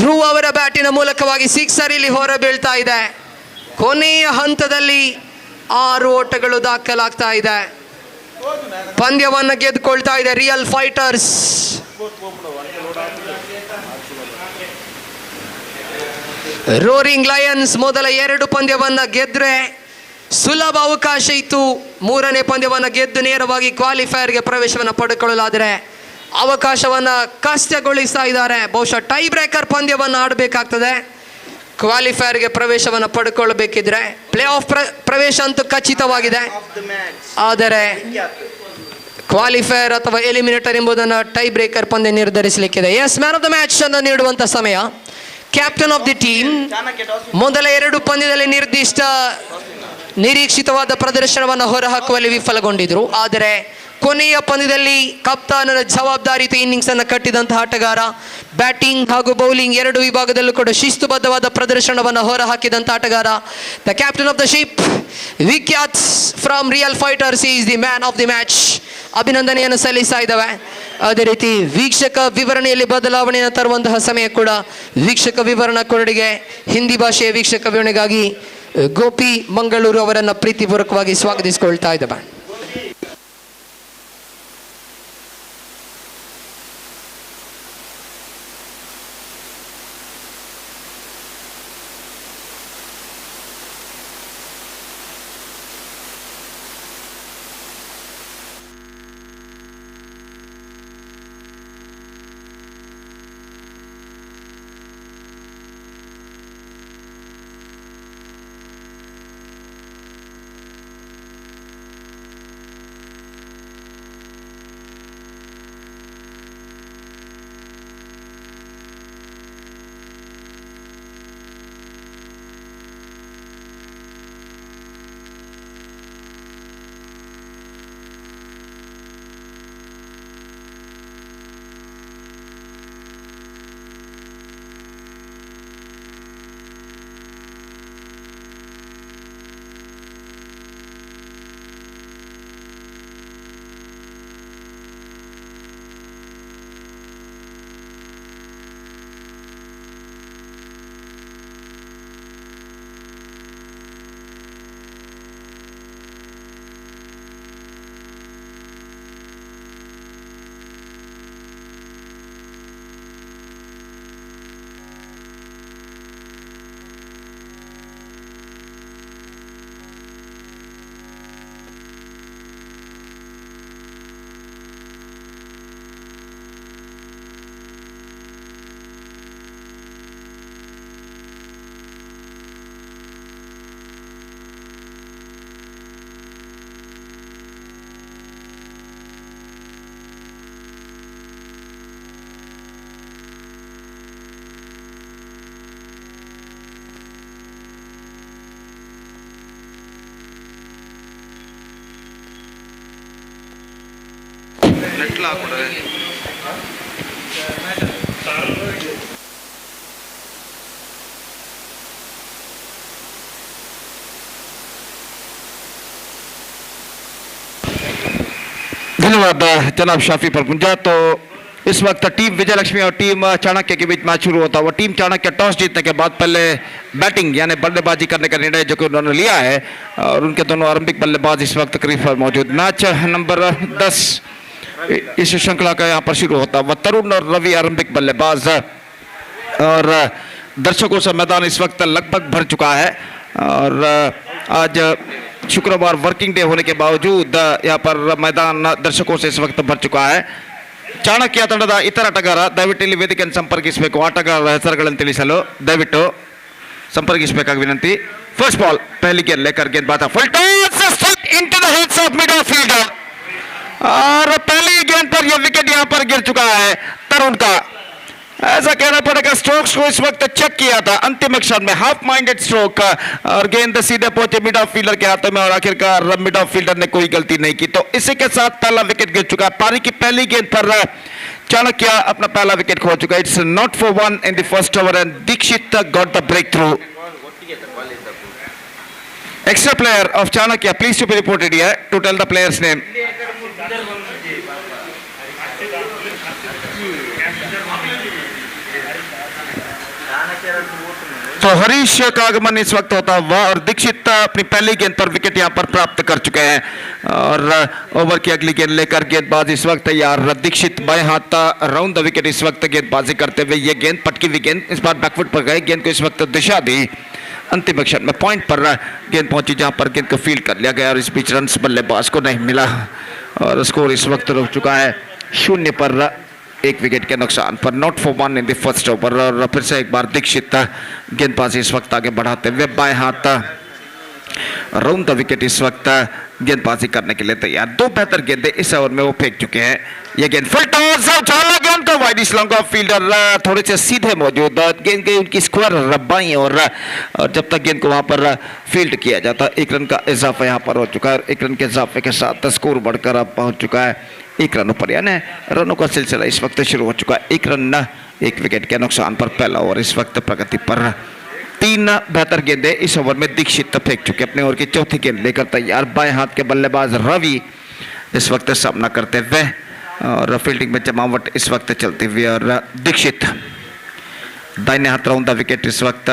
S6: ಧ್ರುವ್ ಅವರ ಬ್ಯಾಟಿನ ಮೂಲಕವಾಗಿ 6 ಇಲ್ಲಿ ಹೊರ ಬೀಳ್ತಾ ಇದೆ. ಕೊನೆಯ ಹಂತದಲ್ಲಿ 6 ಓಟಗಳು ದಾಖಲಾಗ್ತಾ ಇದೆ. ಪಂದ್ಯವನ್ನು ಗೆದ್ದುಕೊಳ್ತಾ ಇದೆ ರಿಯಲ್ ಫೈಟರ್ಸ್. ರೋರಿಂಗ್ ಲಯನ್ಸ್ ಮೊದಲ 2 ಪಂದ್ಯವನ್ನು ಗೆದ್ರೆ ಸುಲಭ ಅವಕಾಶ ಇತ್ತು. 3ನೇ ಪಂದ್ಯವನ್ನು ಗೆದ್ದು ನೇರವಾಗಿ ಕ್ವಾಲಿಫೈಯರ್ಗೆ ಪ್ರವೇಶವನ್ನು ಪಡೆದುಕೊಳ್ಳಲಾದರೆ ಅವಕಾಶವನ್ನು ಕಷ್ಟಗೊಳಿಸ್ತಾ ಇದ್ದಾರೆ. ಬಹುಶಃ ಟೈ ಬ್ರೇಕರ್ ಪಂದ್ಯವನ್ನು ಆಡಬೇಕಾಗ್ತದೆ. ಕ್ವಾಲಿಫೈಯರ್ಗೆ ಪ್ರವೇಶವನ್ನು ಪಡ್ಕೊಳ್ಬೇಕಿದ್ರೆ ಪ್ಲೇ ಆಫ್ ಪ್ರವೇಶ ಅಂತೂ ಖಚಿತವಾಗಿದೆ, ಆದರೆ ಕ್ವಾಲಿಫೈಯರ್ ಅಥವಾ ಎಲಿಮಿನೇಟರ್ ಎಂಬುದನ್ನು ಟೈ ಬ್ರೇಕರ್ ಪಂದ್ಯ ನಿರ್ಧರಿಸಲಿಕ್ಕಿದೆ. Yes, man of the match ಅನ್ನು ನೀಡುವಂಥ ಸಮಯ. ಕ್ಯಾಪ್ಟನ್ ಆಫ್ ದಿ ಟೀಮ್ ಮೊದಲ 2 ಪಂದ್ಯದಲ್ಲಿ ನಿರೀಕ್ಷಿತವಾದ ಪ್ರದರ್ಶನವನ್ನು ಹೊರಹಾಕುವಲ್ಲಿ ವಿಫಲಗೊಂಡಿದ್ರು, ಆದರೆ ಕೊನೆಯ ಪಂದ್ಯದಲ್ಲಿ ಕಪ್ತಾನನ ಜವಾಬ್ದಾರಿಯುತ ಇನ್ನಿಂಗ್ಸ್ ಅನ್ನು ಕಟ್ಟಿದಂತಹ ಆಟಗಾರ. ಬ್ಯಾಟಿಂಗ್ ಹಾಗೂ ಬೌಲಿಂಗ್ 2 ವಿಭಾಗದಲ್ಲೂ ಕೂಡ ಶಿಸ್ತುಬದ್ಧವಾದ ಪ್ರದರ್ಶನವನ್ನು ಹೊರಹಾಕಿದಂಥ ಆಟಗಾರ. The captain of the ship Vikhyat from Real Fighters is the man of the match. ಅಭಿನಂದನೆಯನ್ನು ಸಲ್ಲಿಸ್ತಾ ಇದ್ದಾವೆ. ಅದೇ ರೀತಿ ವೀಕ್ಷಕ ವಿವರಣೆಯಲ್ಲಿ ಬದಲಾವಣೆಯನ್ನು ತರುವಂತಹ ಸಮಯ ಕೂಡ ವೀಕ್ಷಕ ವಿವರಣಾ ಕೊರಡಿಗೆ ಹಿಂದಿ ಭಾಷೆಯ ವೀಕ್ಷಕ ವಿವರಣೆಗಾಗಿ ಗೋಪಿ ಮಂಗಳೂರು ಅವರನ್ನು ಪ್ರೀತಿಪೂರ್ವಕವಾಗಿ ಸ್ವಾಗತಿಸಿಕೊಳ್ತಾ ಇದ್ದಾವೆ.
S8: ನೆಟ್ಲ ಹಾಕೊಡೆ
S4: धन्यवाद जनाब शाफी पर गुंजा। तो इस वक्त टीम विजय लक्ष्मी और टीम चाणक्य के बीच मैच शुरू होता हुआ। टीम चाणक्य टॉस जीतने के बाद पहले बैटिंग यानी बल्लेबाजी करने का निर्णय जो कि उन्होंने लिया है और उनके दोनों आरंभिक बल्लेबाज इस वक्त क्रीज पर मौजूद। मैच नंबर 10 इस श्रृंखला का यहाँ पर शुरू होता हुआ। तरुण और रवि आरंभिक बल्लेबाज और दर्शकों से मैदान इस वक्त लगभग भर चुका है और आज शुक्रवार वर्किंग डे होने के बावजूद यहाँ पर मैदान दर्शकों से इस वक्त भर चुका है। ಚಾಣಕ್ಯ ತಂಡದ ಇತರ ಆಟಗಾರ ದಯವಿಟ್ಟು ಇಲ್ಲಿ ವೇದಿಕೆಯನ್ನು ಸಂಪರ್ಕಿಸಬೇಕು. ಆಟಗಾರರ ಹೆಸರುಗಳನ್ನು ತಿಳಿಸಲು ದಯವಿಟ್ಟು ಸಂಪರ್ಕಿಸಬೇಕಾಗಿ ವಿನಂತಿ. ಫಸ್ಟ್ ಬಾಲ್ पहली गेंद लेकर गेंदबाज full toss into the heads of mid fielder और पहली गेंद पर यह विकेट यहां पर गिर चुका है तरुण का। ऐसा कहना पड़ेगा स्ट्रोक्स को इस वक्त चेक किया था अंतिम क्षण में, हाफ माइंडेड स्ट्रोक और गेंद सीधे पहुंचे मिड ऑफ फील्डर के हाथों में और आखिरकार मिड ऑफ फील्डर ने कोई गलती नहीं की। तो इसी के साथ पहला विकेट गिर चुका है। पारी की पहली गेंद पर चाणक्य अपना पहला विकेट खो चुका है। It's not for one in the first over and Dikshit got the breakthrough. Extra player of Chanakya please to be reported here to tell the players name. तो हरीश का आगमन इस वक्त होता हुआ और दीक्षित अपनी पहली गेंद पर विकेट यहां पर प्राप्त कर चुके हैं और ओवर की अगली गेंद लेकर गेंदबाज इस वक्त तैयार। दीक्षित बाएं हाथ राउंड द विकेट इस वक्त गेंदबाजी करते हुए ये गेंद पटकी हुई गेंद इस बार बैकफुट पर गए, गेंद को इस वक्त दिशा दी। अंतिम क्षण में पॉइंट पर गेंद पहुंची जहां पर गेंद को फील्ड कर लिया गया और इस बीच रन बल्लेबाज को नहीं मिला और स्कोर इस वक्त रुक चुका है 0 पर 1 विकेट के नुकसान पर। Not for one in the first over और फिर से एक बार दीक्षित गेंदबाजी इस वक्त आगे बढ़ाते हुए बाएं हाथ राउंड द विकेट इस वक्त गेंदबाजी करने के लिए तैयार। 2 बेहतर गेंदें इस ओवर में वो फेंक चुके हैं। ये गेंद फुल टॉस उछाला गेंद तो वाइड स्लॉन्ग ऑफ फील्डर थोड़े से सीधे मौजूद, गेंद गई उनकी स्क्वायर रब्बाई और जब तक गेंद को वहां पर फील्ड किया जाता 1 रन का इजाफा यहां पर हो चुका है। 1 रन के इजाफे के साथ स्कोर बढ़कर अब पहुंच चुका है 1 रन पर, यानी रनों का सिलसिला इस वक्त शुरू हो चुका है। 1 रन 1 विकेट के नुकसान पर पहला ओवर इस वक्त प्रगति पर। 3 बेहतर गेंदें इस ओवर में दीक्षित फेंक चुके अपने ओवर की चौथी गेंद लेकर तैयार। बाएं हाथ के बल्लेबाज रवि इस वक्त सामना करते हुए और फील्डिंग में जमावट इस वक्त चलती हुई और दीक्षित दाहिने हाथ राउंड द विकेट इस वक्त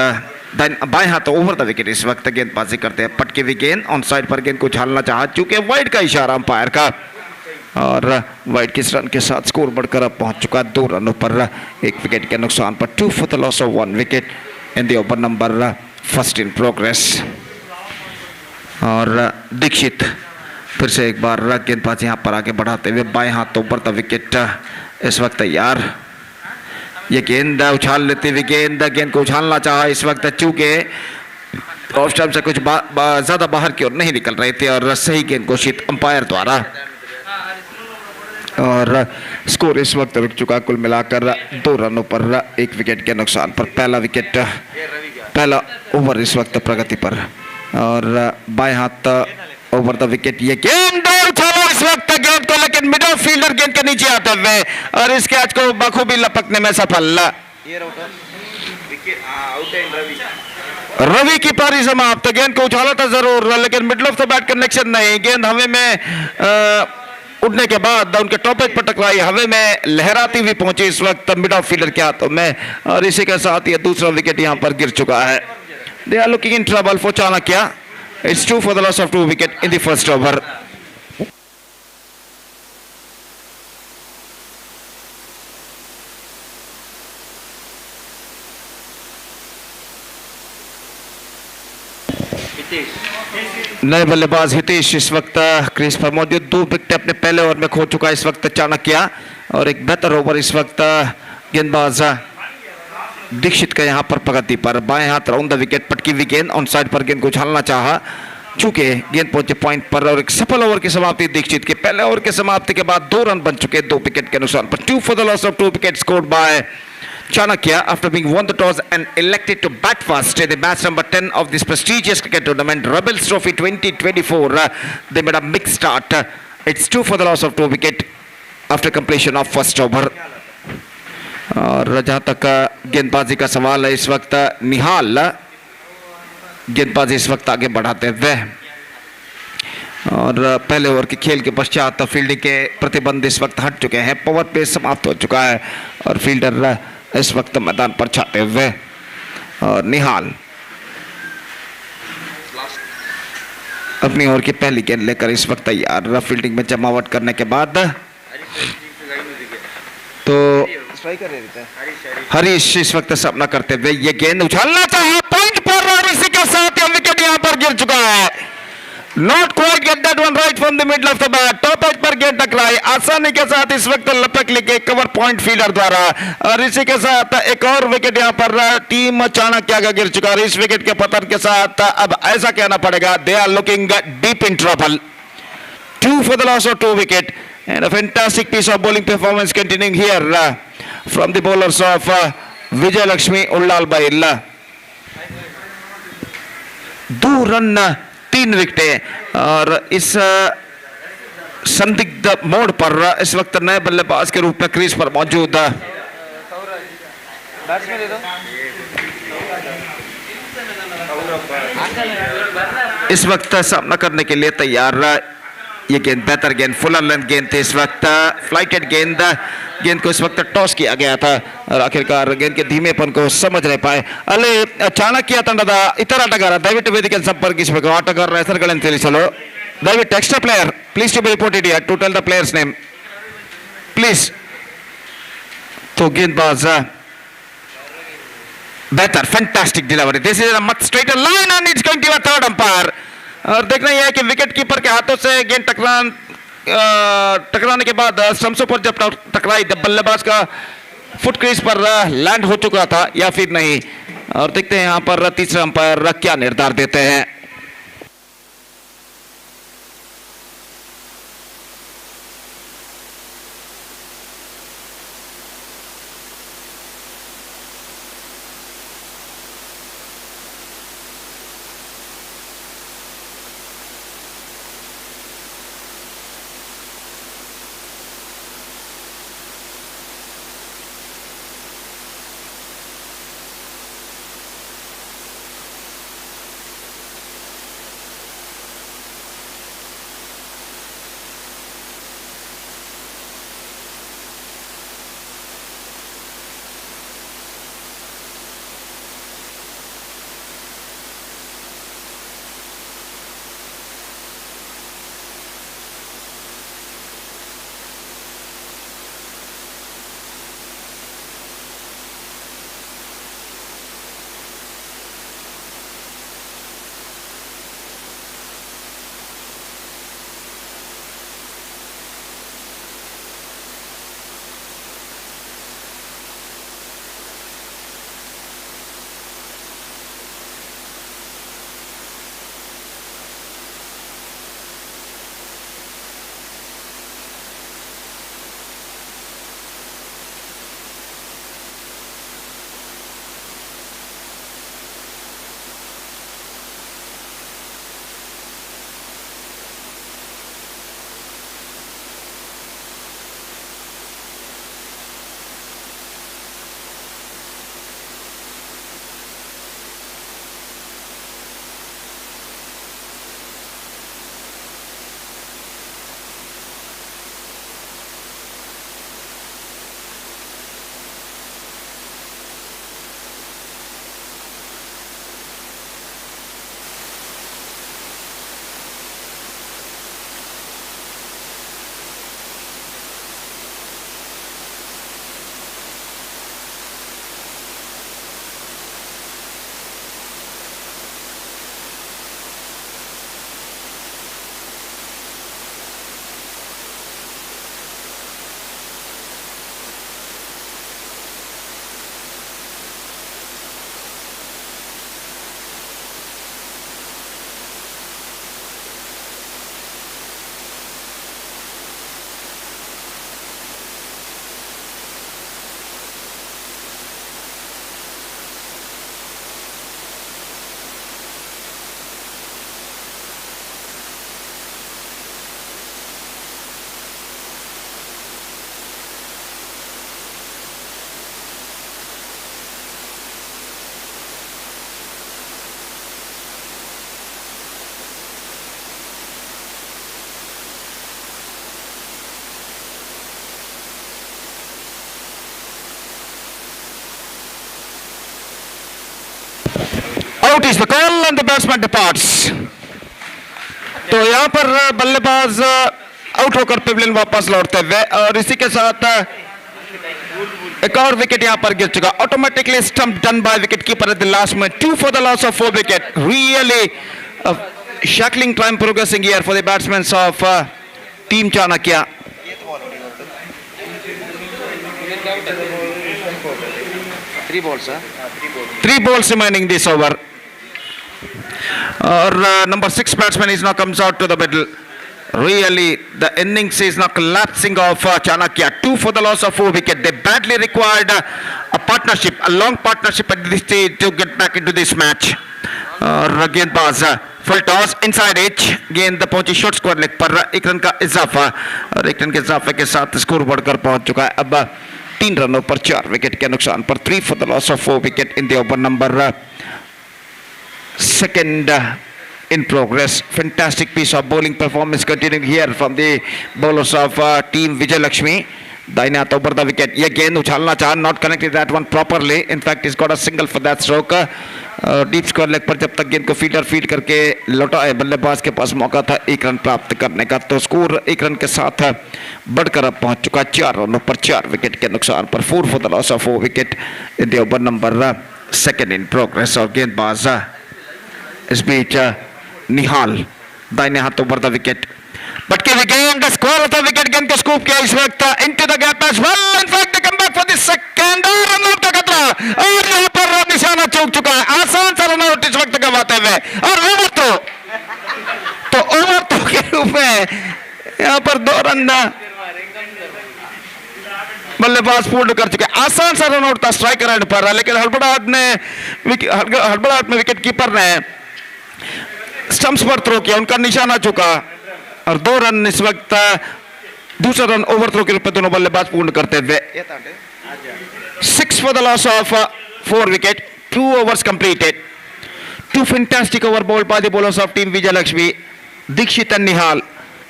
S4: बाएं हाथ ओवर द विकेट इस वक्त गेंदबाजी करते हैं। पटकी हुई गेंद ऑन साइड पर गेंद को उछालना चाहा चूंकि वाइड का इशारा अंपायर का और वाइड किस रन के साथ स्कोर बढ़कर अब पहुंच चुका है 2 रनों पर 1 विकेट के नुकसान पर। 2 for the loss of 1 wicket in the over number first in progress और दीक्षित फिर से एक बार गेंदबाज यहां पर आगे बढ़ाते हुए बाएं हाथ ओवर द विकेट इस वक्त तैयार। ये गेंद उछाल लेते हुए गेंद को उछालना चाहा इस वक्त चूंकि ऑफ स्टंप से कुछ ज्यादा बाहर की ओर नहीं निकल रहे थे और सही गेंद घोषित अंपायर द्वारा और स्कोर इस वक्त रुक चुका कुल मिलाकर 2 रनों पर 1 विकेट के नुकसान पर। पहला ओवर इस वक्त प्रगति पर और बाएं हाथ ओवर द विकेट ये गेंद उछाला इस वक्त गेंद को लेकिन मिड ऑफ फील्डर गेंद के नीचे आते हुए और इस कैच को बखूबी लपकने में सफल। रवि की पारी समाप्त। गेंद को उछाला था जरूर लेकिन middle of the bat connection नहीं, गेंद हवा में उड़ने के बाद उनके टॉप एज पर टकराई, हवा में लहराती हुई पहुंची इस वक्त मिड ऑफ फील्डर के हाथों में और इसी के साथ ये दूसरा विकेट यहां पर गिर चुका है। They are looking in trouble for Chanakya. It's 2 for the loss of 2 wicket in the first over. नए बल्लेबाज हितेश इस वक्त क्रीज पर मौजूद। 2 विकेट अपने पहले ओवर में खो चुका है इस वक्त चाणक्य और एक बेहतर ओवर इस वक्त गेंदबाज दीक्षित का यहां पर प्रगति पर। बाएं हाथ राउंड द विकेट पटकी हुई गेंद ऑन साइड पर गेंद को उछालना चाहा चूंकि गेंद पहुंचे पॉइंट पर और एक सफल ओवर की समाप्ति दीक्षित के। पहले ओवर की समाप्ति के बाद 2 रन बन चुके 2 विकेट के नुकसान पर। 2 for the loss of 2 wickets scored by Chanakya after being won the toss and elected to bat first in the match number 10 of this prestigious cricket tournament, Rebels Trophy 2024. They made a mixed start. It's 2 for the loss of 2 wicket after completion of first over. और जहां तक गेंदबाजी का सवाल है, इस वक्त निहाल गेंदबाजी इस वक्त आगे बढ़ाते हुए, और पहले ओवर के खेल के पश्चात फील्डिंग के प्रतिबंध इस वक्त हट चुके हैं। पावर प्ले समाप्त हो चुका है और फील्डर इस वक्त मैदान पर छाते हुए, और निहाल अपनी ओवर की पहली गेंद लेकर इस वक्त तैयार। फील्डिंग में जमावट करने के बाद तो हरीश इस वक्त सामना करते हुए ये गेंद उछालना चाहे पॉइंट पर, और इसी के साथ यह विकेट यहां पर गिर चुका है। Not quite get that one right from the middle of the bat. Top edge पर गेंद टकराई, आसानी के साथ इस वक्त लपक लेके कवर पॉइंट फील्डर द्वारा, और इसी के साथ एक और विकेट यहां पर टीम चाणक्य का गिर चुका है। इस विकेट के पतन के साथ अब ऐसा कहना पड़ेगा, they are looking deep in trouble. 2 for the loss of 2 wicket, and a fantastic piece of bowling performance continuing here from the bowlers of Vijay Lakshmi Ullal Bail. 2 run 3 विकेटें, और इस संदिग्ध मोड़ पर इस वक्त नए बल्लेबाज के रूप में क्रीज पर मौजूद इस वक्त सामना करने के लिए तैयार। ये गेंद बेहतर गेंद, फुलर लेंथ गेंद थी, इस वक्त फ्लाइटेड गेंद को इस वक्त टॉस किया गया था, और आखिरकार गेंद के धीमेपन को समझ नहीं पाए। ಅಲ್ಲಿ ಚಾಣಕ್ಯ ತಂಡದ ಇತರ ಆಟಗಾರ ದಯವಿಟ್ಟು ವೇದಿಕೆ ಸಂಪರ್ಕಿಸಬೇಕು. ಆಟಗಾರರ ಹೆಸರುಗಳನ್ನು ತಿಳಿಸಲು ದಯವಿಟ್ಟು extra player please to be reported here to tell the players name please. तो गेंदबाज बेहतर fantastic delivery, this is a much straighter line and it's going to a third umpire. और देखना यह है कि विकेट कीपर के हाथों से गेंद टकराने के बाद स्टंप्सों पर जब टकराई, जब बल्लेबाज का फुट क्रीज पर लैंड हो चुका था या फिर नहीं। और देखते हैं यहां पर तीसरा अंपायर क्या निर्धार देते हैं। Out is the call and the batsman departs. तो यहाँ पर बल्लेबाज आउट होकर पेविलियन वापस लौटते हुए, और इसी के साथ एक और विकेट यहाँ पर गिर चुका। Automatically stump done by wicket keeper eight the last में, 2 for the loss of 4 wicket. Really shackling time progressing here for the batsmen of team Chanakya.
S8: 3 balls, huh?
S4: 3 balls remaining this over. Or number 6 batsman is now comes out to the middle. Really, the innings is now collapsing of Chanakya. 2 for the loss of 4 wicket. They badly required a partnership, a long partnership at this stage to get back into this match. Again, pass. Full toss inside edge. Again, the पहुंची short score leg पर 1 run का इजाफा, और 1 run के इजाफे के साथ score बढ़कर पहुंच चुका है अब 3 रनों पर 4 विकेट के नुकसान पर। 3 for the loss of 4 wicket in the over number 2nd in progress. Fantastic piece of bowling performance continuing here from the bowlers of team Vijay Lakshmi. दाहिने हाथ over the wicket. ये गेंद उछालना चाहा, not connected that one properly. In fact, he's got a single for that stroke. Deep score leg पर जब तक गेंद को फील्डर फील्ड करके लौटा है, बल्लेबाज के पास मौका था 1 रन प्राप्त करने का, तो स्कोर 1 रन के साथ बढ़कर अब पहुंच चुका 4 रनों पर 4 विकेट के नुकसान पर। 4 for the loss of 4 wicket in the over number 2nd in progress. और गेंदबाज इस बीच निहाल दाहिने हाथ ओवर द विकेट, बट के गेंद स्कोर ऑफ द विकेट, गेंद को स्कूप किया इस वक्त into the gap as well. In fact they come back for the second run out का खतरा, और यहां पर निशाना चूक चुका है, आसान सा रन आउट इस वक्त गंवाते हुए, और ओवर तो ओवर तो के रूप में यहां पर 2 रन बल्लेबाज पूर्ण कर चुके। आसान सा रन आउट था स्ट्राइकर एंड पर, लेकिन हड़बड़ाहट में विकेट कीपर ने स्टंप्स पर थ्रो किया, उनका निशाना चुका, और 2 रन इस वक्त दूसरा रन ओवर थ्रो के रूप में दोनों बल्लेबाज पूर्ण करते हुए। 6 for the loss of 4 wicket, 2 overs completed. 2 fantastic over bowled by the bowlers of team Vijay Lakshmi, Dikshit and Nihal.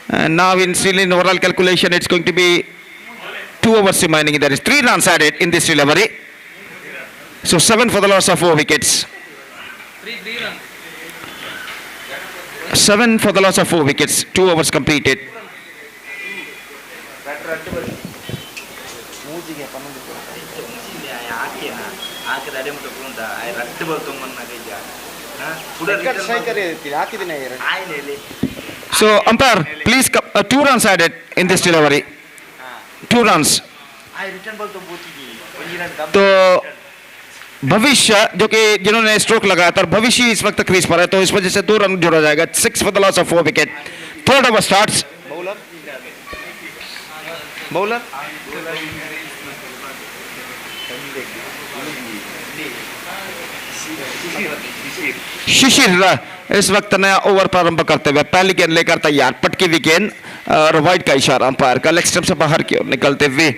S4: And now still in overall calculation, it's going to be 2 overs remaining. There is 3 runs added in this delivery. So 7 for the loss of 4 wickets. 7 for the loss of 4 wickets, 2 overs completed. So umpire, please 2 runs added in this delivery. 2 runs. तो भविष्य जो कि जिन्होंने stroke लगाया था, भविष्य इस वक्त क्रीज पर है, तो इस वजह से 2 रन जोड़ा जाएगा। 6 for the loss of 4 wicket. Third over starts. Bowler. शिशिर इस वक्त नया ओवर प्रारंभ करते हुए पहली गेंद लेकर तैयार, पटकी हुई गेंद और वाइड का इशारा अंपायर का, लेग स्टंप से बाहर की ओर निकलते हुए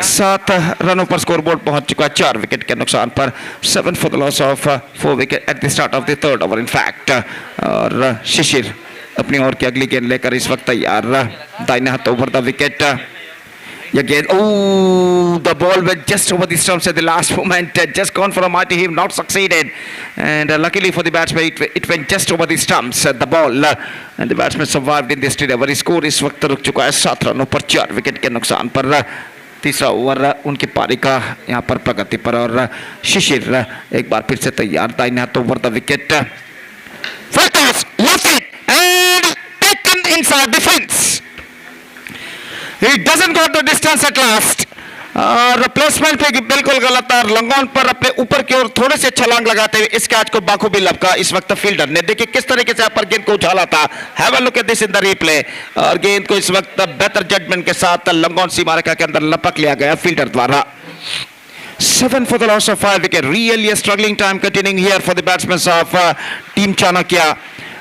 S4: 7 रनों पर स्कोर बोर्ड पहुंच चुका है 4 विकेट के नुकसान पर। 7 for the loss of 4 wicket at the start of the 3rd over in fact. और शिशिर अपनी ओर की अगली गेंद लेकर इस वक्त तैयार, दाहिने हाथ over the wicket. Again, oh, the ball went just over the stumps at the last moment, just gone for a mighty heave, not succeeded, and luckily for the batsman it went just over the stumps, the ball, and the batsman survived in this delivery. Score इस वक्त रुक चुका है 7 रनों पर 4 wicket के नुकसान पर। तीसरा ओवर उनकी पारी का यहाँ पर प्रगति पर, और शिशिर एक बार फिर से तैयार, दाहिने हाथ over the wicket, full toss, left it and taken inside the fence. He doesn't got the distance at last. Replacement पे बिल्कुल गलत था, लंगोन पर अपने ऊपर की ओर थोड़े से छलांग लगाते हुए इस कैच को बाखूबी लपका इस वक्त फील्डर ने। देखिए किस तरीके से यहाँ पर गेंद को उछाला था, have a look at this in the replay, और गेंद को इस वक्त बेहतर जजमेंट के साथ लंगोन सीमा रेखा के अंदर लपक लिया गया फील्डर द्वारा। 7 for the loss of 5 wicket. Really a struggling time continuing here for the batsmen of team Chanakya.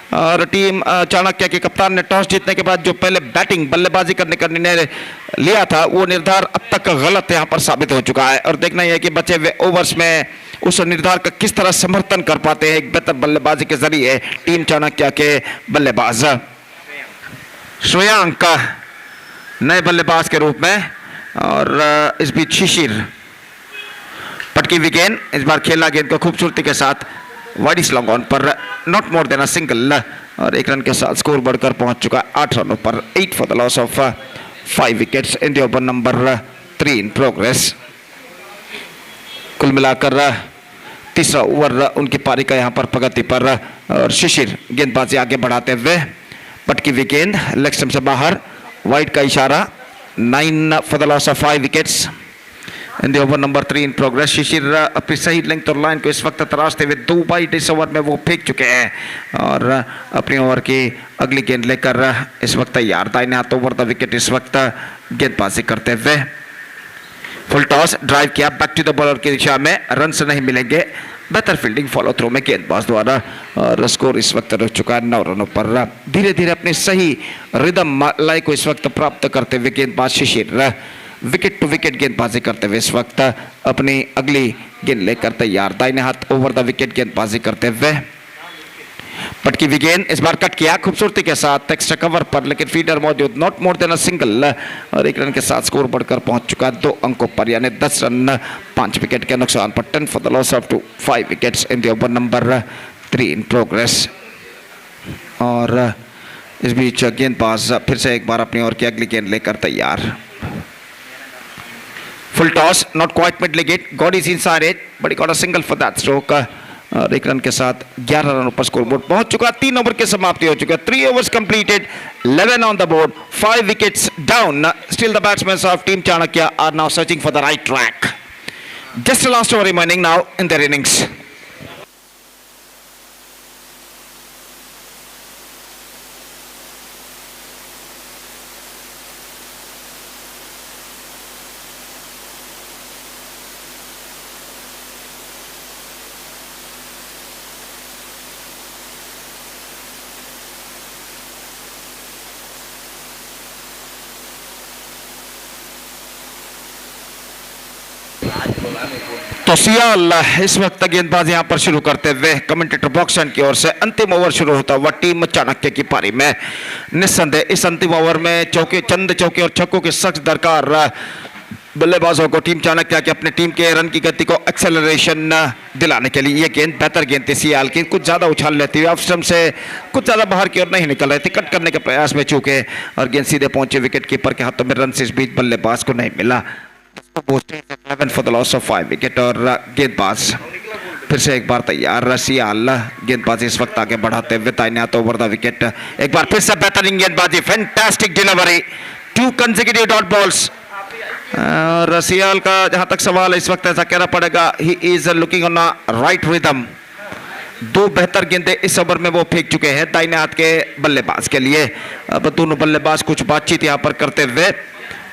S4: और टीम चाणक्य के कप्तान ने टॉस जीतने के बाद जो पहले बैटिंग बल्लेबाजी करने का निर्णय लिया था, वो निर्धार अब तक गलत यहाँ पर साबित हो चुका है, और देखना यह है कि बचे हुए ओवर्स में उस निर्धार का किस तरह समर्थन कर पाते हैं एक बेहतर बल्लेबाजी के जरिए टीम चाणक्य के बल्लेबाज। श्रेयांक नए बल्लेबाज के रूप में, और इस बीच शिशिर पटकी हुई गेंद, इस बार खेला गेंद को खूबसूरती के साथ वाइड इज लॉन्ग ऑन पर not more than a single और 1 रन के साथ स्कोर बढ़कर पहुंच चुका 8 रनों पर 8 for the loss of 5 wickets in the over number 3 in progress. कुल मिलाकर तीसरा ओवर उनकी पारी का यहाँ पर प्रगति पर और शिशिर गेंदबाजी आगे बढ़ाते हुए पटकी हुई गेंद लेग स्टंप से बाहर, वाइड का इशारा, 9 for the loss of 5 wickets in the over number 3 in progress. Shishir अपनी सही लेंथ और लाइन को इस वक्त तराशते हुए 2 वाइड इस ओवर में वो फेंक चुके हैं और अपनी ओवर की अगली गेंद लेकर इस वक्त तैयार। दाहिने हाथ ओवर द विकेट इस वक्त गेंदबाजी करते हुए फुल टॉस ड्राइव किया बैक टू द बॉलर की दिशा में, रन से नहीं मिलेंगे, बेहतर फील्डिंग फॉलो थ्रो में गेंदबाज द्वारा और स्कोर इस वक्त रुक चुका है 9 रनों पर। धीरे धीरे अपनी सही रिदम लाई को इस वक्त प्राप्त करते हुए गेंदबाज शिशिर विकेट टू विकेट गेंदबाजी करते हुए इस वक्त अपनी अगली गेंद लेकर तैयार। दाहिने हाथ ओवर द विकेट गेंदबाजी करते हुए पटकी हुई गेंद इस बार कट किया खूबसूरती के साथ एक्स्ट्रा कवर पर, लेकिन फील्डर मौजूद, not more than a single और 1 रन के साथ स्कोर बढ़कर पहुंच चुका 2 अंकों पर, यानी 10 रन 5 विकेट के नुकसान पर। 10 for the loss of 5 wickets in the over number 3 in progress. और इस बीच गेंदबाज फिर से एक बार अपनी ओर की अगली गेंद लेकर तैयार। Full toss not quite mid wicket, God is inside it but he got a single for that stroke और 1 रन के साथ 11 रनों पर स्कोर बोर्ड पहुंच चुका। 3 ओवर की समाप्ति हो चुकी है, 3 overs completed, 11 on the board, 5 wickets down. Still the batsman of team Chanakya are now searching for the right track. Just the last over remaining now in their innings. तो सियाल इस वक्त गेंदबाज यहां पर शुरू करते हुए कमेंटेटर बॉक्स की ओर से अंतिम ओवर शुरू होता हुआ टीम चाणक्य की पारी में। निस्संदेह इस अंतिम ओवर में चंद चौके और छक्कों की सख्त दरकार बल्लेबाजों को टीम चाणक्य के अपने टीम के रन की गति को एक्सेलरेशन दिलाने के लिए। ये गेंद बेहतर गेंद थी सियाल की, कुछ ज्यादा उछाल लेती हुई ऑफ स्टंप से कुछ ज्यादा बाहर की ओर नहीं निकल रही थी, कट करने के प्रयास में चूके और गेंद सीधे पहुंचे विकेट कीपर के हाथों में। रन से इस बीच बल्लेबाज को नहीं मिला। 11 for the loss of 5 wicket और गेंदबाज फिर से एक बार तैयार। सियाल गेंदबाजी इस वक्त आगे बढ़ाते हुए दाहिने हाथ ओवर द विकेट, एक बार फिर से बेहतरीन गेंदबाजी, fantastic delivery, 2 consecutive dot balls. और सियाल का जहां तक सवाल है इस वक्त ऐसा कहना पड़ेगा, he is looking on a right rhythm. 2 बेहतर गेंदें इस ओवर में वो फेंक चुके हैं दाहिने हाथ के बल्लेबाज के लिए। अब दोनों बल्लेबाज कुछ बातचीत यहां पर करते हुए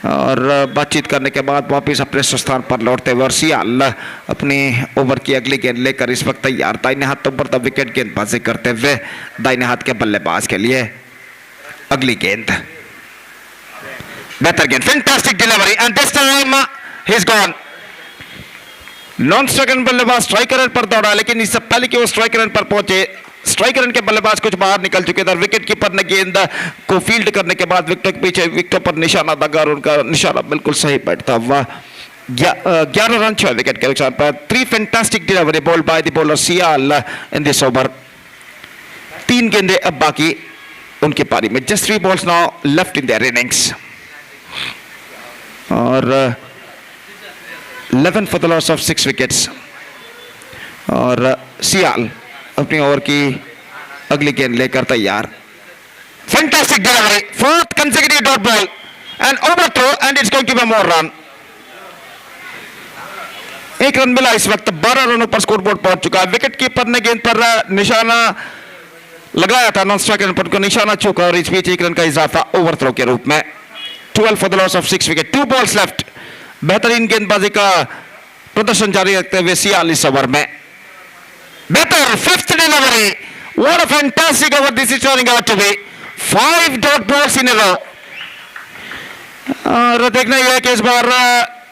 S4: और बातचीत करने के बाद वापस अपने स्थान पर लौटते हुए और सियाल अपनी ओवर की अगली गेंद लेकर इस वक्त तैयार। दाहिने हाथ ओवर द विकेट गेंदबाजी करते हुए दाहिने हाथ के बल्लेबाज के लिए अगली गेंद, बेहतर गेंद, fantastic delivery and this time he is gone. Non striker बल्लेबाज स्ट्राइकर रन पर दौड़ा, लेकिन इससे पहले कि वो स्ट्राइकर रन पर पहुंचे स्ट्राइकर रन के बल्लेबाज कुछ बाहर निकल चुके थे। विकेट कीपर ने गेंद को फील्ड करने के बाद विकेट के पीछे विकेटों पर निशाना दागा और उनका निशाना बिल्कुल सही बैठता हुआ 11 रन 6 विकेट के नुकसान पर। 3 fantastic delivery bowled by the bowler Siyal in this over. 3 गेंदें अब बाकी उनकी पारी में, just 3 balls now left in their innings और 11 for the loss of 6 wickets और सियाल अपनी ओवर की अगली गेंद लेकर तैयार। Fantastic delivery, 4th consecutive dot ball and overthrow and it's going to be more run. 1 run मिला इस वक्त, 12 रनों पर स्कोरबोर्ड पहुंच चुका है। विकेट कीपर ने गेंद पर निशाना लगाया था, नॉन स्ट्राइकर पर को निशाना चूका और इस बीच 1 रन का इजाफा ओवरथ्रो के रूप में। 12 for the loss of 6 wicket, 2 balls left. बेहतरीन गेंदबाजी का प्रदर्शन जारी रखते हुए 46 ओवर में बेहतर 5th delivery, what a fantastic over this is turning out to be. 5 dot balls in a row और देखना यह है कि इस बार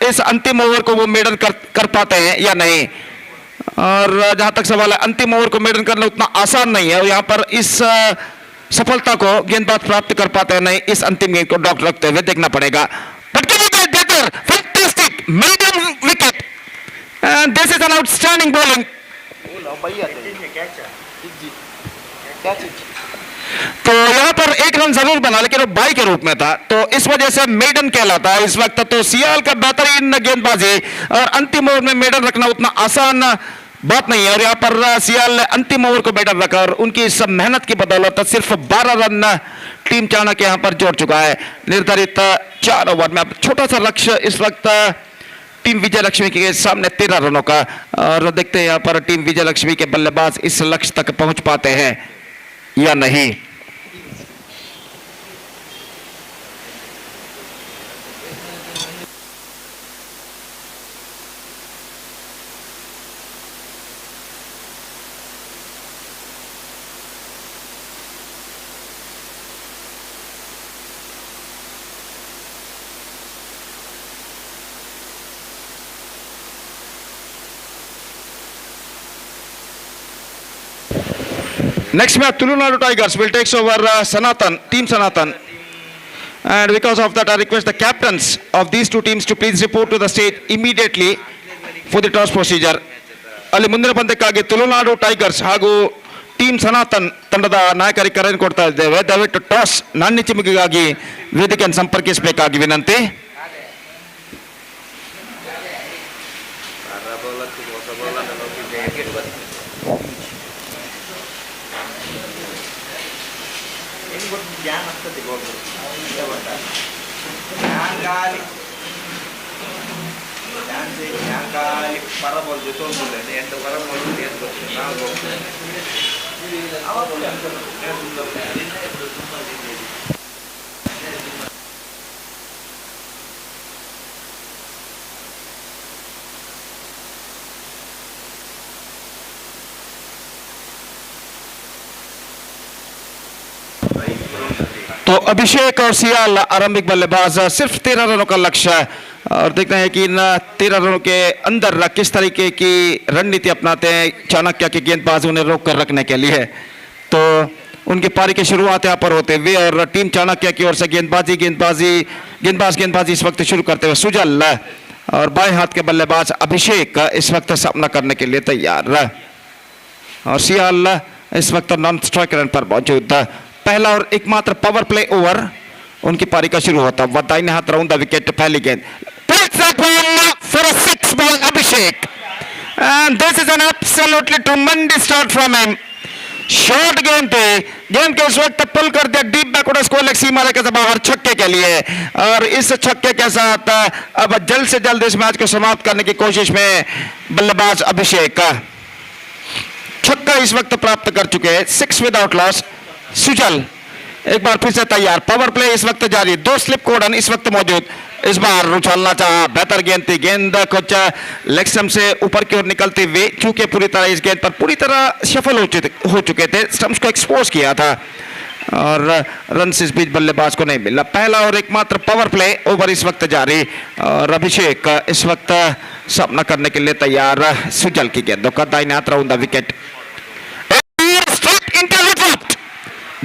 S4: इस अंतिम ओवर को वो मेडन कर पाते हैं या नहीं। और जहां तक सवाल है, अंतिम ओवर को मेडन करना उतना आसान नहीं है और यहां पर इस सफलता को गेंदबाज प्राप्त कर पाते हैं नहीं, इस अंतिम गेंद को डॉट रखते हुए देखना पड़ेगा। बेहतर fantastic medium wicket and this is an outstanding bowling.
S8: भैया क्या चीज
S4: तो यहाँ पर एक रन जरूर बना, लेकिन वो बाई के रूप में था, तो इस वजह से मेडन कहलाता है इस वक्त। तो सियाल का बेहतरीन गेंदबाजी, और अंतिम ओवर में मेडन रखना उतना आसान बात नहीं है, और यहाँ पर सियाल ने अंतिम ओवर को मेडन रखा, और उनकी सब मेहनत की बदौलत सिर्फ 12 रन टीम चाणक्य यहाँ पर जोड़ चुका है निर्धारित 4 ओवर में। अब छोटा सा लक्ष्य इस वक्त टीम विजय लक्ष्मी के सामने 13 रनों का, और देखते हैं यहाँ पर टीम विजय लक्ष्मी के बल्लेबाज इस लक्ष्य तक पहुंच पाते हैं या नहीं। Next match, Tulunadu Tigers will take over Sanatan, Team Sanatan. And because of that, I request the captains of these two teams to please report to the stage immediately for the toss procedure. ಅಲ್ಲಿ ಮುಂದಿನ ಪಂದ್ಯಕ್ಕಾಗಿ Tulunadu tigers ಹಾಗೂ team Sanatan ತಂಡದ ನಾಯಕರಿಗೆ ಕರೆಯನ್ನು ಕೊಡ್ತಾ ಇದ್ದೇವೆ. ದಯವಿಟ್ಟು toss ನಾಣ್ಯ ಚಿಮುಕಿಗಾಗಿ ವೇದಿಕೆಯನ್ನು ಸಂಪರ್ಕಿಸಬೇಕಾಗಿ ವಿನಂತಿ. तो अभिषेक और सियाल आरंभिक बल्लेबाज, सिर्फ 13 रनों का लक्ष्य है, और देखते हैं कि इन 13 रनों के अंदर किस तरीके की रणनीति अपनाते हैं चाणक्य के गेंदबाज उन्हें रोक कर रखने के लिए। तो उनकी पारी की शुरुआत यहाँ पर होते हुए, और टीम चाणक्य की ओर से गेंदबाजी इस वक्त शुरू करते हुए सुजल और बाएं हाथ के बल्लेबाज अभिषेक इस वक्त सामना करने के लिए तैयार, और सियाल इस वक्त नॉन स्ट्राइक रन पर मौजूद। पहला और एकमात्र पावर प्ले ओवर उनकी पारी का शुरू होता है। दाहिने हाथ राउंड द विकेट, पहली गेंद for a 6 by Abhishek, and this is an absolutely tremendous start from him. Short गेंद पे गेंद के उस वक्त पुल कर दिया डीप बैकवर्ड स्कोर लेग सीमा रेखा से बाहर छक्के के लिए, और इस छक्के के साथ अब जल्द से जल्द इस मैच को समाप्त करने की कोशिश में बल्लेबाज अभिषेक छक्का इस वक्त प्राप्त कर चुके हैं। 6 विदाउट लॉस। सुजल एक बार फिर से तैयार, पावर प्ले इस वक्त जारी, 2 स्लिप कोडन इस वक्त मौजूद। इस बार उछालना चाहा, बेहतर गेंद थी, गेंद कुछ लेग स्टंप से ऊपर की ओर निकलते हुए, क्योंकि पूरी तरह इस गेंद पर पूरी तरह सफल हो चुके थे, स्टंप्स को एक्सपोज किया था, और रन इस बीच बल्लेबाज को नहीं मिला। पहला और एकमात्र पावर प्ले ओवर इस वक्त जारी, और अभिषेक इस वक्त सामना करने के लिए तैयार सुजल की गेंदों का। दाहिने हाथ round the wicket,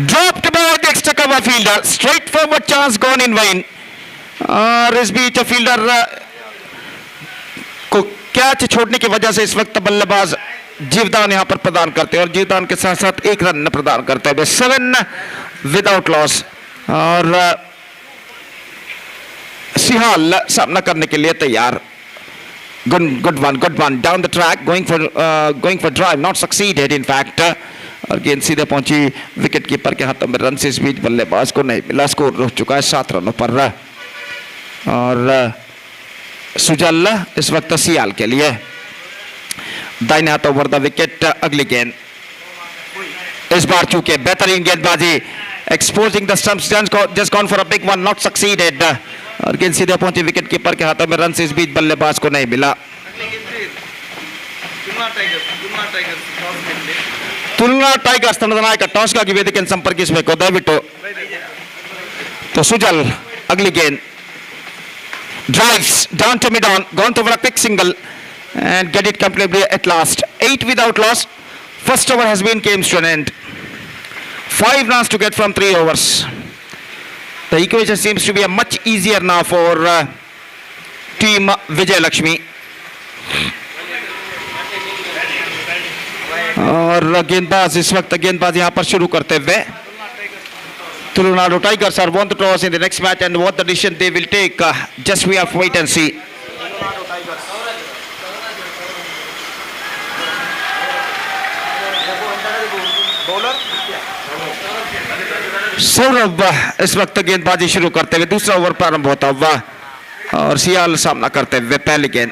S4: dropped by the extra cover fielder, straight forward chance gone in vain, और इस बीच फील्डर को कैच छोड़ने की वजह से इस वक्त बल्लेबाज जीवदान यहां पर प्रदान करते हैं, और जीवदान के साथ साथ 1 रन प्रदान करते हैं। 7 विदाउट लॉस, और सिहाल सामना करने के लिए तैयार। Good one down the track, going for drive, not succeeded in fact, और गेंद सीधे पहुंची विकेट कीपर के हाथों में। रन से इस बीच बल्लेबाज को नहीं मिला, स्कोर रुक चुका है 7 रनों पर, और सुजल इस वक्त सियाल के लिए। दाहिने हाथ ओवर द विकेट, अगली गेंद इस बार चूके बेहतरीन गेंदबाजी, exposing the stumps, just gone for a big one, not succeeded, और गेंद सीधे पहुंची विकेट कीपर के हाथों में। रन से इस बीच बल्लेबाज को नहीं मिला। ತುಳುನಾಡು ಟೈಗರ್ಸ್ ತಂಡದ ನಾಯಕ ಟಾಸ್ಗಾಗಿ ವೇದಿಕೆಯನ್ನು ಸಂಪರ್ಕಿಸಬೇಕು ದಯವಿಟ್ಟು. तो सुजल अगली गेंद, drives down to mid on, gone over a quick single and get it completely at last. 8 without loss. First over has been came to an end. 5 runs to get from 3 overs. The equation seems to be a much easier now for team Vijay Lakshmi. और गेंदबाज इस वक्त गेंदबाज यहाँ पर शुरू करते हुए Tulunadu tigers are won the toss in the next match and what the decision they will take just we have to wait and see. Saurabh इस वक्त गेंदबाजी शुरू करते हुए दूसरा ओवर प्रारंभ होता हुआ और सियाल सामना करते हुए पहली गेंद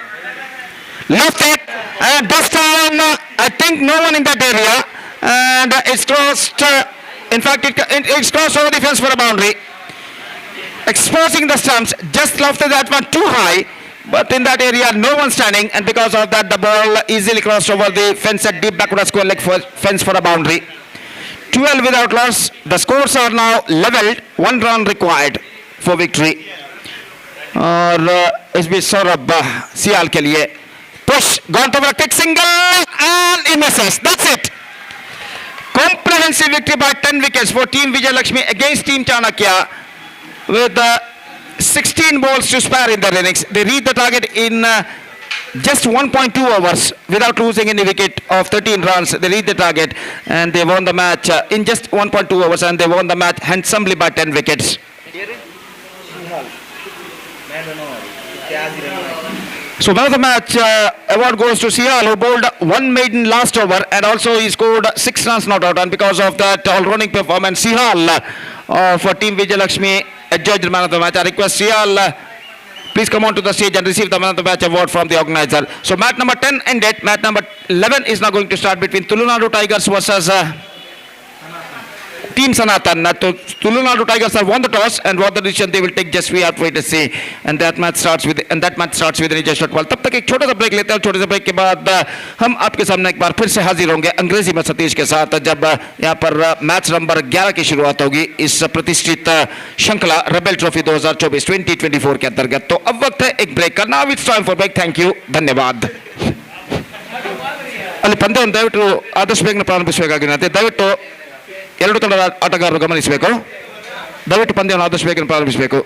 S4: left it and this time I think no one in that area and it's crossed in fact it's crossed over the fence for a boundary, exposing the stumps. Just lofted that one too high, but in that area no one standing, and because of that the ball easily crossed over the fence at deep backward square leg fence for a boundary. 12 without loss. The scores are now leveled. 1 run required for victory. और इस बीच सौरभ सियाल के लिए push gone to a kick single and he misses. That's it. Comprehensive victory by 10 wickets for Team Vijay Lakshmi against Team Chanakya with 16 balls to spare in their innings. They reached the target in just 1.2 overs without losing any wicket of 13 runs. They reached the target and they won the match in just 1.2 overs and they won the match handsomely by 10 wickets. So man of the match award goes to Sihal, who bowled 1 maiden last over and also he scored 6 runs not out, and because of that all-rounding performance, Sihal for Team Vijay Lakshmi adjudged the man of the match. I request Sihal, please come on to the stage and receive the man of the match award from the organizer. So match number 10 ended. Match number 11 is now going to start between Tulunadu Tigers versus Team Sanatan. Tulunadu Tigers have won the toss and what the decision they will take just we have to wait to see. And that match starts with an just shot ball. तब तक एक छोटा सा break लेते हैं. छोटे से break के बाद हम आपके सामने एक बार फिर से हाजिर होंगे अंग्रेजी में सतीश के साथ जब यहाँ पर मैच नंबर 11 की शुरुआत होगी इस प्रतिष्ठित श्रृंखला रेबेल ट्रॉफी 2024 2024 के अंतर्गत. तो अब वक्त है एक ब्रेक का. Now it's time for break. Thank you. धन्यवाद. ಅಲ್ಲಿ ಪಂದ್ಯವನ್ನು ದಯವಿಟ್ಟು ಆದಷ್ಟು ಬೇಗನೆ ಪ್ರಾರಂಭಿಸಬೇಕಾಗಿರುತ್ತೆ. ದಯವಿಟ್ಟು ಎರಡು ತಂಡದ ಆಟಗಾರರು ಗಮನಿಸಬೇಕು. ದಯವಿಟ್ಟು ಪಂದ್ಯವನ್ನು ಆದಷ್ಟು ಬೇಗನೆ ಪ್ರಾರಂಭಿಸಬೇಕು.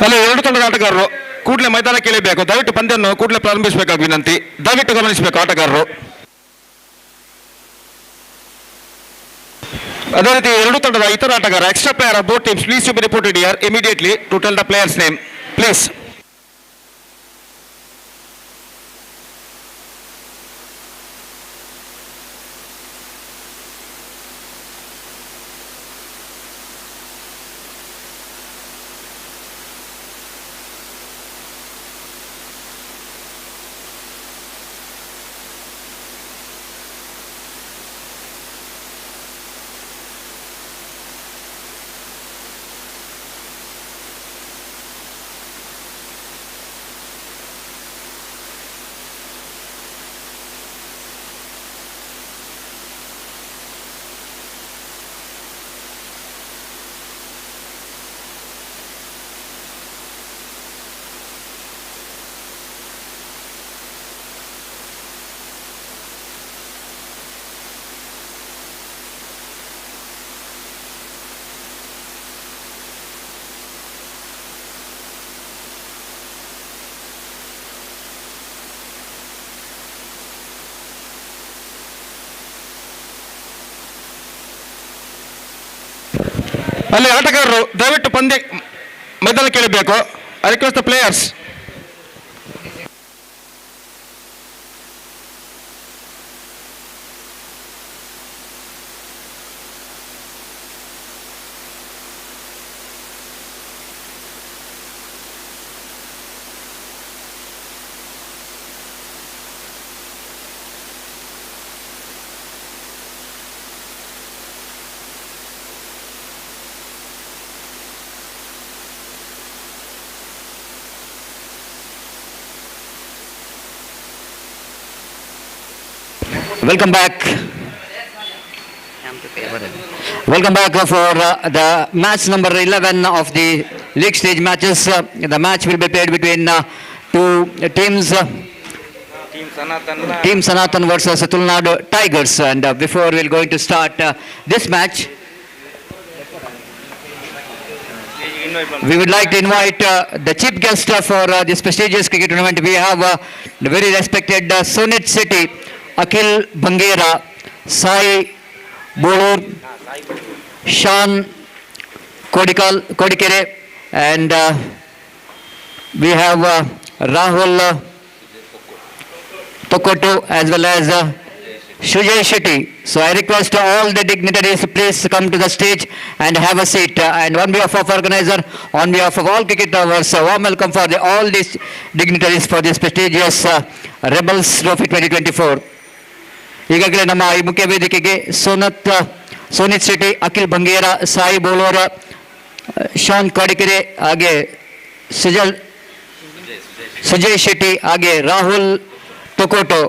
S4: ಅಲ್ಲಿ ಎರಡು ತಂಡದ ಆಟಗಾರರು ಕೂಡಲೇ ಮೈದಾನಕ್ಕೆ ಇಳಿಬೇಕು. ದಯವಿಟ್ಟು ಪಂದ್ಯವನ್ನು ಕೂಡಲೇ ಪ್ರಾರಂಭಿಸಬೇಕಾಗಿ ವಿನಂತಿ. ದಯವಿಟ್ಟು ಗಮನಿಸಬೇಕು ಆಟಗಾರರು. ಅದೇ ರೀತಿ ಎರಡು ತಂಡದ ಇತರ ಆಟಗಾರ extra player of both teams please to be reported here immediately to tell the players name please. ಅಲ್ಲಿ ಆಟಗಾರರು ದಯವಿಟ್ಟು ಪಂದ್ಯ ಮೈದಾನಕ್ಕೆ ಇಳಿಬೇಕು. I request the players.
S1: Welcome back. Welcome back for the match number 11 of the league stage matches. The match will be played between two teams. Team Sanatan versus Tulnadu Tigers. And before we're going to start this match, we would like to invite the chief guest for this prestigious cricket tournament. We have the very respected Sonit City, Akhil Bangera, Sai Bolur, Shan Kodikere, and we have Rahul Tokoto as well as Shujay Shetty. So I request all the dignitaries to please come to the stage and have a seat. And on behalf of organizer, on behalf of all cricket lovers, warm welcome for all these dignitaries for this prestigious Rebels Trophy 2024. ಈಗಾಗಲೇ ನಮ್ಮ ಈ ಮುಖ್ಯ ವೇದಿಕೆಗೆ ಸೋನಿತ್ city, Akhil Bangera, Sai ಬೋಲೋರ, ಶಾನ್ ಕಾಡಿಕೆರೆ, ಹಾಗೆ ಸುಜಯ್ ಶೆಟ್ಟಿ, ಹಾಗೆ ರಾಹುಲ್ ತೊಕೋಟೋ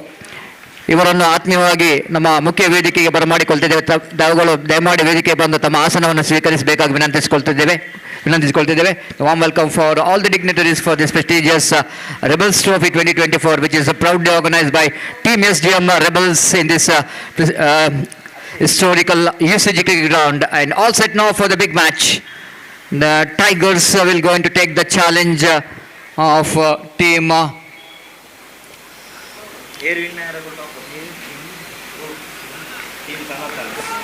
S1: ಇವರನ್ನು ಆತ್ಮೀಯವಾಗಿ ನಮ್ಮ ಮುಖ್ಯ ವೇದಿಕೆಗೆ ಬರಮಾಡಿಕೊಳ್ತಿದ್ದೇವೆ. ತಾವುಗಳು ದಯಮಾಡಿ ವೇದಿಕೆ ಬಂದು ತಮ್ಮ ಆಸನವನ್ನು ಸ್ವೀಕರಿಸಬೇಕಾಗಿ ವಿನಂತಿಸಿಕೊಳ್ತಿದ್ದೇವೆ. Warm welcome for all the dignitaries for this prestigious Rebels Trophy 2024, which is proudly organized by Team SDM Rebels in this historical UCG cricket ground. And all set now for the big match. The Tigers will going to take the challenge of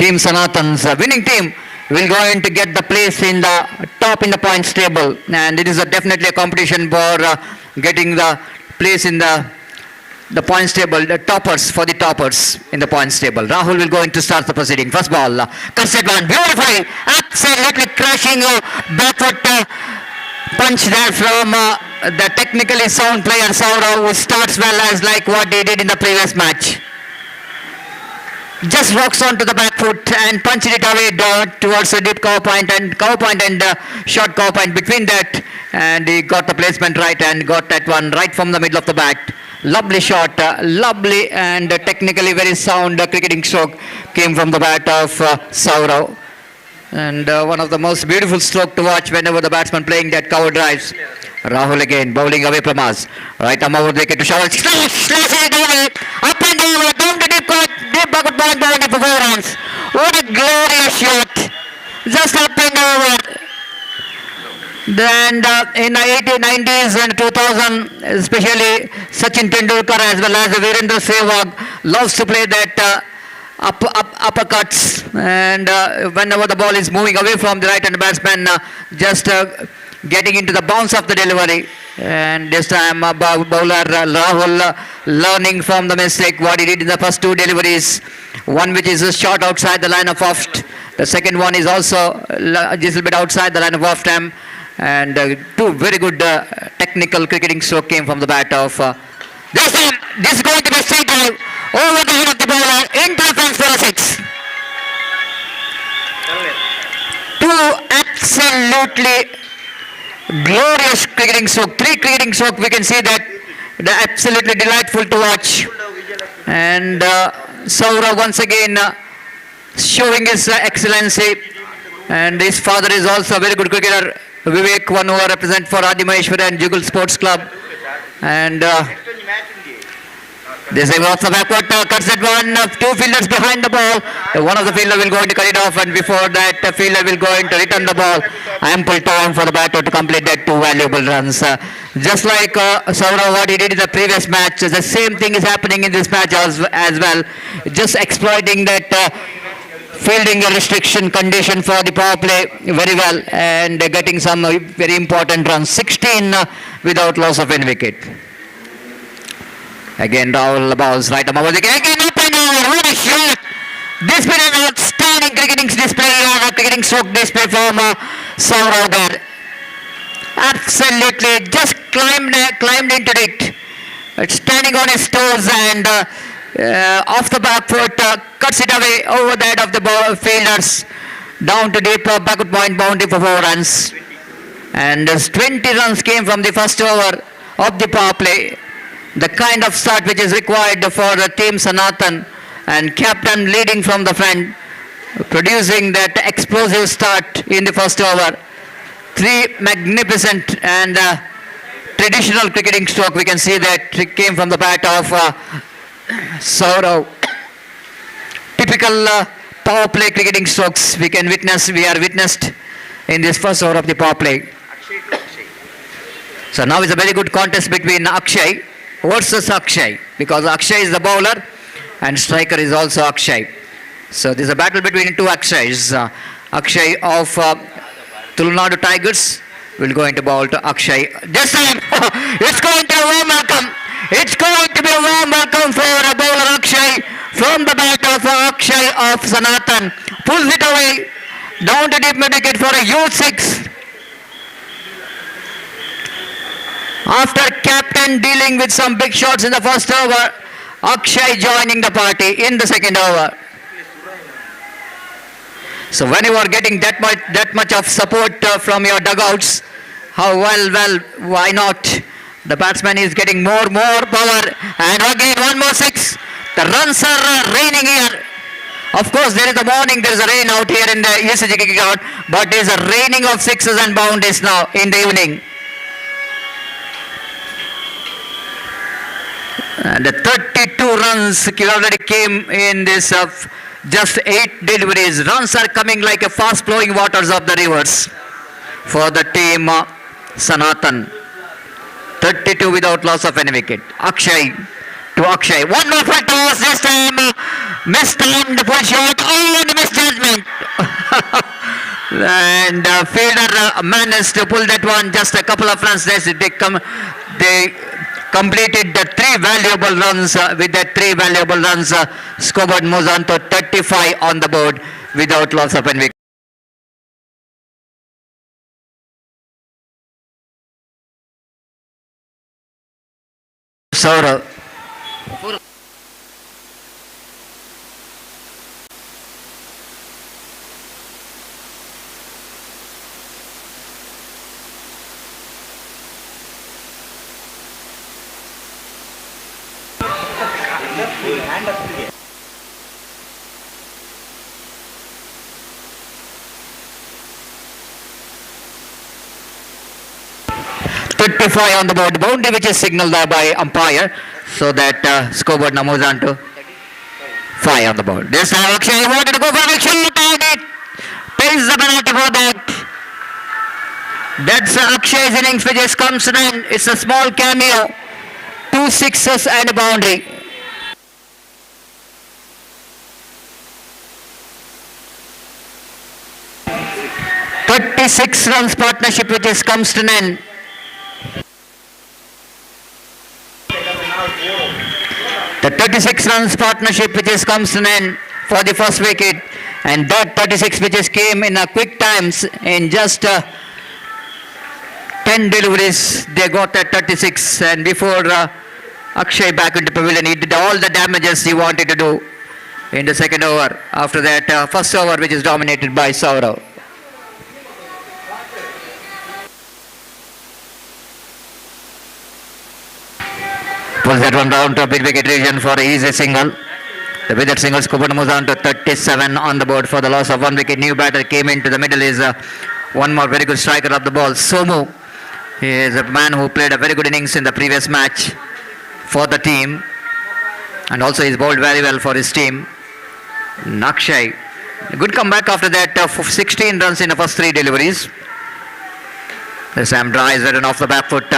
S1: Team Sanatan's winning team will going to get the place in the top in the points table, and it is definitely a competition for getting the place in the points table, the toppers, for the toppers in the points table. Rahul will going to start the proceeding. First ball, cuts it one, beautiful, absolutely crashing backfoot punch there from the technically sound player Saurav, who starts well as like what he did in the previous match. Just walks on to the back foot and punches it away towards the deep cover point and short cover point between that, and he got the placement right and got that one right from the middle of the bat. Lovely shot, lovely and technically very sound cricketing stroke came from the bat of Saurav, and one of the most beautiful stroke to watch whenever the batsman playing that cover drives. Rahul again bowling away from us. Right arm over wicket to shower. Slashes it away. Up and over. Down to deep bucket point bowling for 4 runs. What a glorious shot. Just up and over. Then in the 1890s and 2000, especially Sachin Tendulkar as well as Virendra Sehwag loves to play that uppercuts, and whenever the ball is moving away from the right-hand batsman, just getting into the bounce of the delivery. And this time bowler Rahul learning from the mistake what he did in the first 2 deliveries. One which is a shot outside the line of off. The second one is also a little bit outside the line of off time. And 2 very good technical cricketing stroke came from the bat of this time. This is going to be straight drive over the head of the bowler into the fence for a 6. 2 absolutely glorious cricketing stroke, 3 cricketing stroke. We can see that they're absolutely delightful to watch. And Saurav once again showing his excellency, and his father is also a very good cricketer, Vivek, one who represent for Adi Maheshwari and Jugal Sports Club. And this is off the backward, cuts that one, 2 fielders behind the ball. One of the fielder will go to cut it off, and before that fielder will go in to return the ball. Ample time for the batter to complete that 2 valuable runs. Just like Saurav, what he did in the previous match, the same thing is happening in this match as well. Just exploiting that fielding restriction condition for the power play very well, and getting some very important runs, 16 without loss of any wicket. Again Rahul balls right arm over the wicket, again up and over. What a shot! This been an outstanding cricketing display, cricketing stroke display from Saurav there. Absolutely just climbed into it. It's standing on his toes and off the back foot, cuts it away over that of the fielders down to deep backward point boundary for 4 runs. And 20 runs came from the first over of the power play. The kind of start which is required for the team Sanatan and captain leading from the front, producing that explosive start in the first over. Three magnificent and traditional cricketing stroke. We can see that it came from the bat of Saurav. Typical power play cricketing strokes we are witnessed in this first over of the power play. So now it's a very good contest between Akshay versus Akshay, because Akshay is the bowler and striker is also Akshay. So this is a battle between two Akshays. Akshay of Tulnadu Tigers will go into bowl to Akshay. This time it's going to be a warm welcome. It's going to be a warm welcome for a bowler Akshay from the bat of Akshay of Sanatan. Pulls it away down to deep mid wicket for a huge six. After captain dealing with some big shots in the first over, Akshay joining the party in the second over. So when you are getting that much of support from your dugouts, why not? The batsman is getting more power, and again one more six. The runs are raining here. Of course, there is a morning, there is a rain out here in the ECG cricket ground, but there is a raining of sixes and boundaries now in the evening. And the 32 runs already came in this just 8 deliveries. Runs are coming like a fast flowing waters of the rivers for the team Sanatan. 32 without loss of any wicket. Akshay to Akshay. One more for toss this time. Mistimed pull shot. Oh, and misjudgment. And fielder managed to pull that one. Just a couple of runs. They completed the 3 valuable runs. With that 3 valuable runs, scoreboard moves on to 35 on the board without loss of any wicket. Saurav.
S8: hand up to
S1: 35 on the board, boundary which is signaled there by umpire, so that scoreboard now moves on to 5 on the board. This time Akshay wanted to go for a shot and it pays the penalty for that. That's Akshay's innings which just comes to an end. It's a small cameo, 2 sixes and a boundary. "36 runs partnership which just comes to an end. The 36 runs partnership which just comes to an end for the first wicket, and that 36 which came in a quick times in just 10 deliveries. They got that 36, and before Akshay back into pavilion, he did all the damages he wanted to do in the second over. After that first over which is dominated by Saurav. Pulls that one down to a big wicket region for an easy single. The with that single scoop moves on to 37 on the board for the loss of 1 wicket. New batter came into the middle is one more very good striker of the ball, Somu. He is a man who played a very good innings in the previous match for the team, and also he's bowled very well for his team. Akshay, good comeback after that 16 runs in the first 3 deliveries. The Sam drives it off the back foot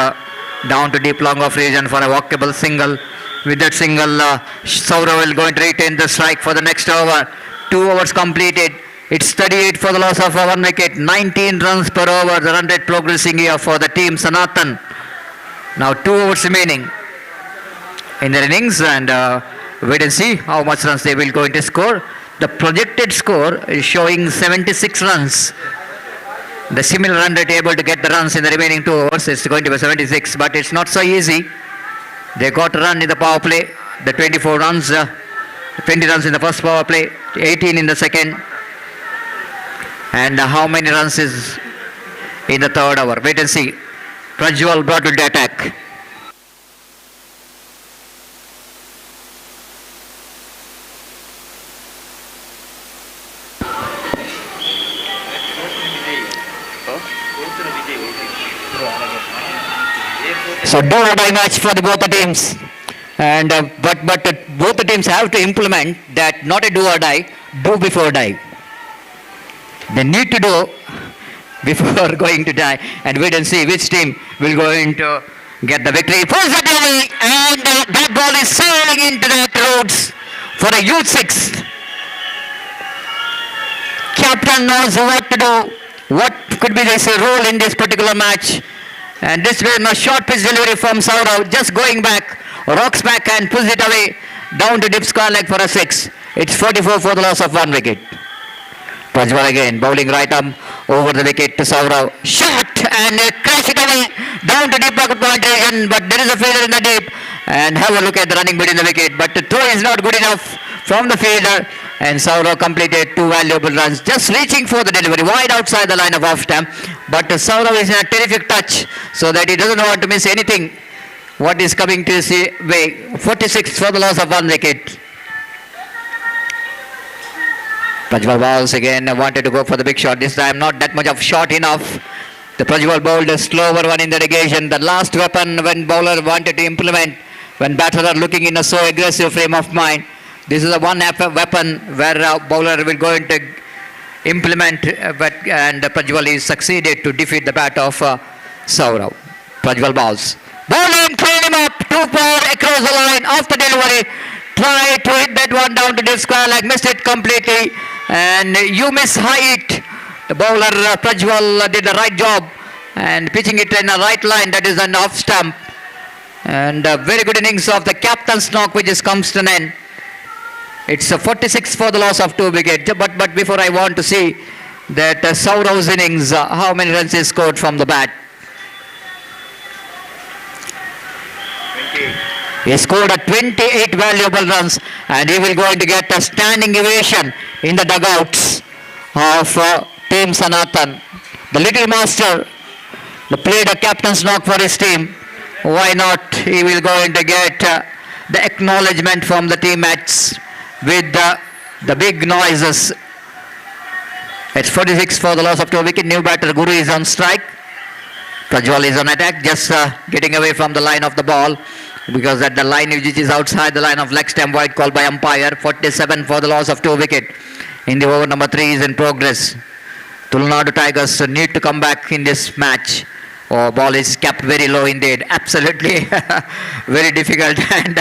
S1: down to deep long off region for a walkable single. With that single, Saurav will going to retain the strike for the next over. 2 overs completed. It's 38 for the loss of 1 wicket. 19 runs per over. The run rate progressing here for the team Sanatan. Now 2 overs remaining in their innings, and wait and see how much runs they will going to score. The projected score is showing 76 runs. The similar run rate able to get the runs in the remaining 2 overs is going to be 76, but it's not so easy. They got a run in the power play, the 24 runs, 20 runs in the first power play, 18 in the second. And how many runs is in the third over? Wait and see. Prajwal brought to the attack. So do or die match for the both the teams. And but both the teams have to implement that, not a do or die, do before die. They need to do before going to die, and wait and see which team will going to get the victory. Positively, and that ball is sailing into the roads for a youth six. Captain knows what to do, what could be his role in this particular match. And this was a short pitch delivery from Saurav, just going back, rocks back and pushes it away down to deep square leg for a six. It's 44 for the loss of 1 wicket. Prajwal again bowling right arm over the wicket to Saurav. Shot and crash it away down to deep pocket point region, but there is a fielder in the deep. And have a look at the running between the wicket, but the throw is not good enough from the fielder. And Saurav completed 2 valuable runs, just reaching for the delivery wide outside the line of off stump. But Saurav is in a terrific touch, so that he doesn't want to miss anything what is coming to his way. 46 for the loss of 1 wicket. Prajwal bowls again, wanted to go for the big shot. This time not that much of shot enough. The Prajwal bowled a slower one in the negation. The last weapon when bowler wanted to implement, when batter are looking in a so aggressive frame of mind. This is the one weapon where bowler will go into implement, and Prajwal is succeeded to defeat the bat of Saurav. Prajwal bowls. Bowling, clean him up, too far across the line after delivery. Try to hit that one down to deep square leg, missed it completely, and you miss height. The bowler Prajwal did the right job and pitching it in a right line, that is an off stump. And very good innings of the captain's knock, which is comes to an end. It's 46 for the loss of 2 wickets. But before I want to see that Saurav's innings, how many runs he scored from the bat. He scored 28 valuable runs, and he will going to get a standing ovation in the dugouts of Team Sanatan. The little master played a captain's knock for his team. Why not? He will going to get the acknowledgement from the teammates with the big noises. It's 46 for the loss of 2 wickets. New batter Guru is on strike. Prajwal is on attack, just getting away from the line of the ball, because at the line which is outside the line of leg stump, wide call by umpire. 47 for the loss of 2 wickets. In the over number 3 is in progress. Tulnadu Tigers need to come back in this match. Oh, ball is kept very low indeed. Absolutely very difficult. And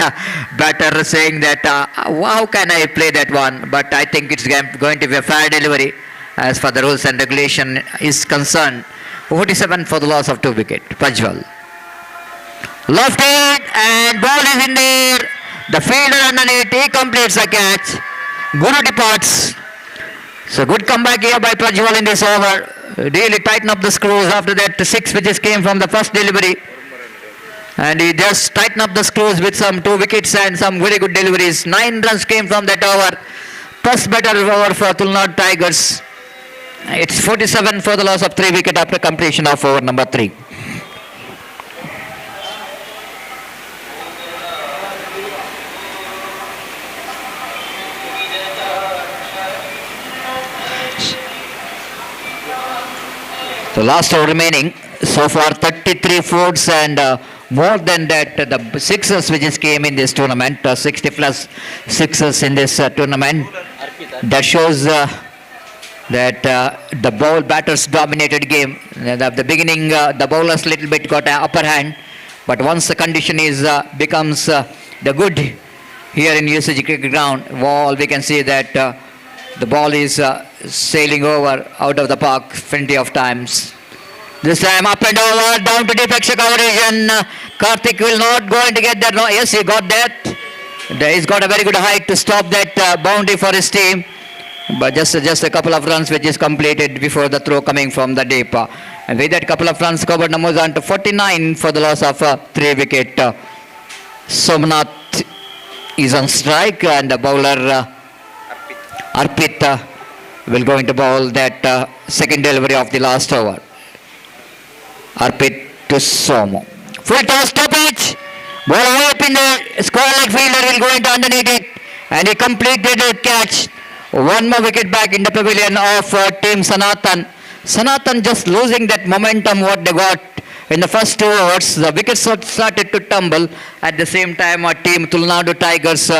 S1: batter saying that how can I play that one? But I think it's going to be a fair delivery as far the rules and regulation is concerned. 47 for the loss of 2 wickets. Prajwal. Lofted and ball is in there. The fielder underneath, he completes the catch. Guru departs. So good comeback here by Prajwal in this over. Really tighten up the screws after that 6 which came from the first delivery. And he just tightened up the screws with some 2 wickets and some very good deliveries. 9 runs came from that over. First better over for Tulnadu Tigers. It's 47 for the loss of 3 wickets after completion of over number 3. The last over remaining, so far 33 fours, and more than that the sixes which came in this tournament, 60 plus sixes in this tournament. That shows that the ball batters dominated game. At the beginning the bowlers little bit got an upper hand, but once the condition is becomes the good here in USG cricket ground, well, we can see that the ball is sailing over out of the park plenty of times. This time up and over, down to deep extra coverage, and Karthik will not going to get that. No, yes, he got that. He's got a very good height to stop that boundary for his team. But just a couple of runs which is completed before the throw coming from the deep. And with that couple of runs covered, numbers on to 49 for the loss of 3 wicket. Somnath is on strike, and the bowler Arpit will going to bowl that second delivery of the last over. Arpit to Somo. Full toss stoppage. Ball away up in the square leg, fielder will go into underneath it, and he completed the catch. One more wicket back in the pavilion of Team Sanatan. Sanatan just losing that momentum what they got In the first 2 overs, the wickets started to tumble. At the same time, our team Tulnadu Tigers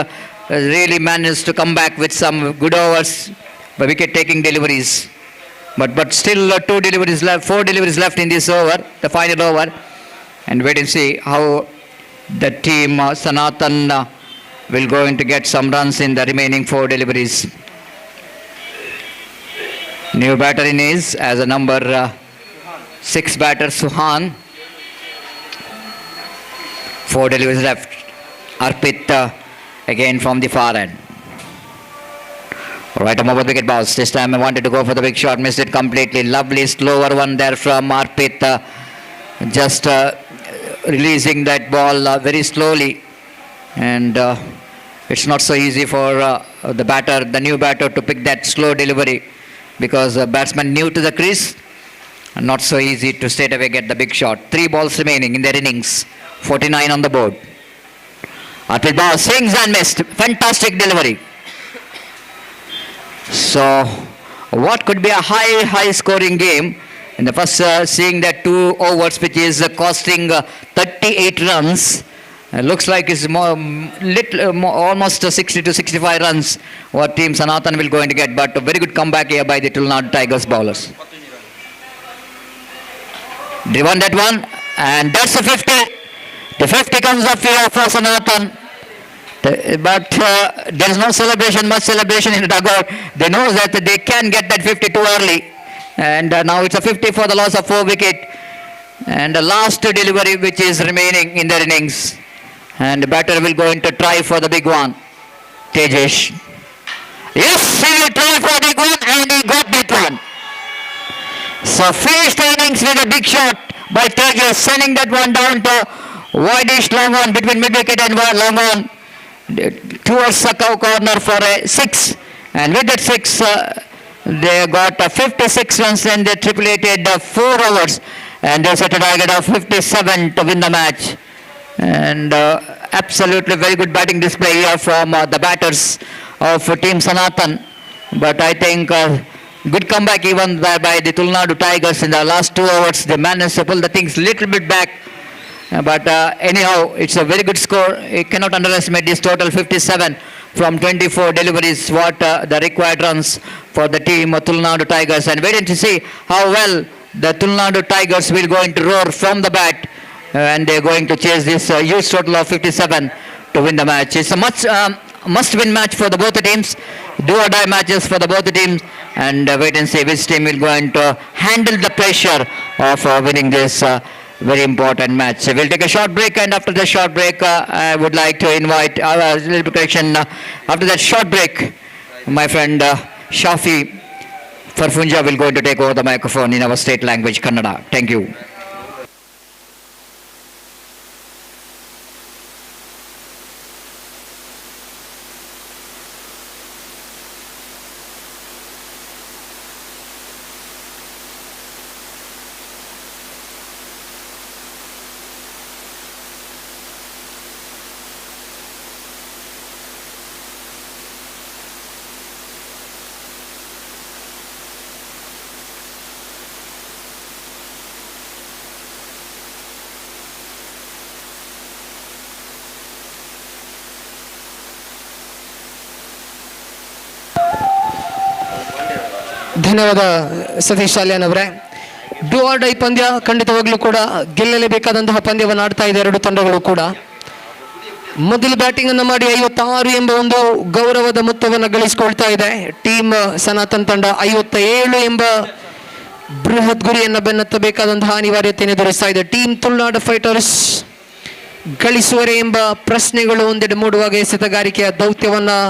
S1: really managed to come back with some good overs, wicket-taking deliveries. But still 4 deliveries left in this over, the final over. And wait and see how the team Sanatan will going to get some runs in the remaining 4 deliveries. New batter in is as a number 6 batter Suhan. 4 deliveries left. Arpit again from the far end. Right over wicket bounce. This time I wanted to go for the big shot, missed it completely. Lovely slower one there from Arpit. Just releasing that ball very slowly. And it's not so easy for the new batter to pick that slow delivery, because a batsman new to the crease, not so easy to straight away get the big shot. 3 balls remaining in their innings, 49 on the board. Arpit ball swings and missed. Fantastic delivery. So what could be a high scoring game? In the first, seeing that 2 overs which is costing 38 runs, looks like it's almost 60 to 65 runs what team Sanatan will going to get, but a very good comeback here by the Tulnadu Tigers bowlers. They won that one, and that's a 50. The 50 comes up here for Sanatan. But there is no much celebration in the dugout. They know that they can get that 50 too early. And now it's a 50 for the loss of 4 wickets. And the last delivery which is remaining in their innings. And the batter will go into try for the big one. Tejesh. Yes, he will try for the big one, and he got that one. So finished the innings with a big shot by Tejesh, sending that one down to wideish long on between mid wicket and long on towards the corner for a 6. And with that 6, they got 56 runs and they tripleted 4 overs. And they set a target of 57 to win the match. And absolutely very good batting display here from the batters of team Sanatan. But I think good comeback even by the Tulnadu Tigers in the last 2 overs. They managed to pull the things little bit back. But anyhow, it's a very good score. You cannot underestimate this total 57 from 24 deliveries, what the required runs for the team of Tulnadu Tigers. And waiting to see how well the Tulnadu Tigers will go into roar from the bat. And they're going to chase this huge total of 57 to win the match. It's a must-win match for both the teams. Do-or-die matches for both the teams. And wait and see which team will going to handle the pressure of winning this very important match. We'll take a short break, and after the short break, I would like to invite a little bit correction. After that short break, my friend Shafi Farfunja will going to take over the microphone in our state language, Kannada. Thank you.
S6: ಧನ್ಯವಾದ ಸತೀಶ್ ಶಾಲ್ಯಾನ್ ಅವರೇ. Do or die ಪಂದ್ಯ ಖಂಡಿತವಾಗ್ಲೂ ಕೂಡ ಗೆಲ್ಲಲೇಬೇಕಾದಂತಹ ಪಂದ್ಯವನ್ನು ಆಡ್ತಾ ಇದೆ 2 ತಂಡಗಳು ಕೂಡ. ಮೊದಲು ಬ್ಯಾಟಿಂಗ್ ಅನ್ನು ಮಾಡಿ 56 ಎಂಬ ಒಂದು ಗೌರವದ ಮೊತ್ತವನ್ನು ಗಳಿಸಿಕೊಳ್ತಾ ಇದೆ ಟೀಮ್ ಸನಾತನ್ ತಂಡ. 57 ಎಂಬ ಬೃಹತ್ ಗುರಿಯನ್ನು ಬೆನ್ನತ್ತಬೇಕಾದಂತಹ ಅನಿವಾರ್ಯತೆಯನ್ನು ಎದುರಿಸ್ತಾ ಇದೆ ಟೀಮ್ ತುಳುನಾಡು ಫೈಟರ್ಸ್. ಗಳಿಸುವರೆ ಎಂಬ ಪ್ರಶ್ನೆಗಳು ಒಂದೆಡೆ ಮೂಡುವಾಗ ಎಸೆತಗಾರಿಕೆಯ ದೌತ್ಯವನ್ನು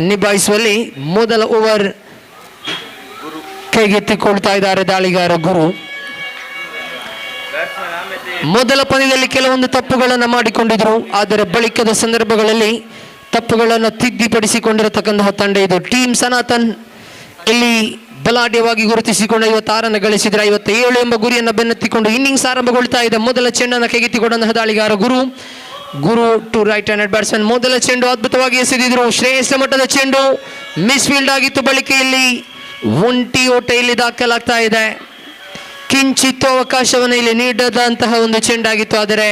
S6: ನಿಭಾಯಿಸುವಲ್ಲಿ ಮೊದಲ ಓವರ್ ಕೈಗೆತ್ತಿಕೊಳ್ತಾ ಇದ್ದಾರೆ ದಾಳಿಗಾರ ಗುರು. ಮೊದಲ ಪಂದ್ಯದಲ್ಲಿ ಕೆಲವೊಂದು ತಪ್ಪುಗಳನ್ನು ಮಾಡಿಕೊಂಡಿದ್ರು, ಆದರೆ ಬಳಿಕದ ಸಂದರ್ಭಗಳಲ್ಲಿ ತಪ್ಪುಗಳನ್ನು ತಿದ್ದಿಪಡಿಸಿಕೊಂಡಿರತಕ್ಕಂತಹ ತಂಡ ಇದು ಟೀಮ್ ಸನಾತನ್. ಇಲ್ಲಿ ಬಲಾಢ್ಯವಾಗಿ ಗುರುತಿಸಿಕೊಂಡು 56 ಗಳಿಸಿದ್ರೆ 57 ಎಂಬ ಗುರಿಯನ್ನು ಬೆನ್ನತ್ತಿಕೊಂಡು ಇನ್ನಿಂಗ್ಸ್ ಆರಂಭಗೊಳ್ತಾ ಇದೆ. ಮೊದಲ ಚೆಂಡನ್ನು ಕೈಗೆತ್ತಿಕೊಂಡಂತಹ ದಾಳಿಗಾರ ಗುರು ಟು ರೈಟ್ ಹ್ಯಾಂಡೆಡ್ ಬ್ಯಾಟ್ಸ್ಮನ್. ಮೊದಲ ಚೆಂಡು ಅದ್ಭುತವಾಗಿ ಎಸೆದಿದ್ರು, ಶ್ರೇಷ್ಠ ಮಟ್ಟದ ಚೆಂಡು ಮಿಸ್ ಫೀಲ್ಡ್ ಆಗಿತ್ತು. ಬಳಿಕ ಇಲ್ಲಿ ಒಂಟಿ ಓಟ ಇಲ್ಲಿ ದಾಖಲಾಗ್ತಾ ಇದೆ. ಕಿಂಚಿತ್ತು ಅವಕಾಶವನ್ನು ಇಲ್ಲಿ ನೀಡದಂತಹ ಒಂದು ಚೆಂಡಾಗಿತ್ತು. ಆದರೆ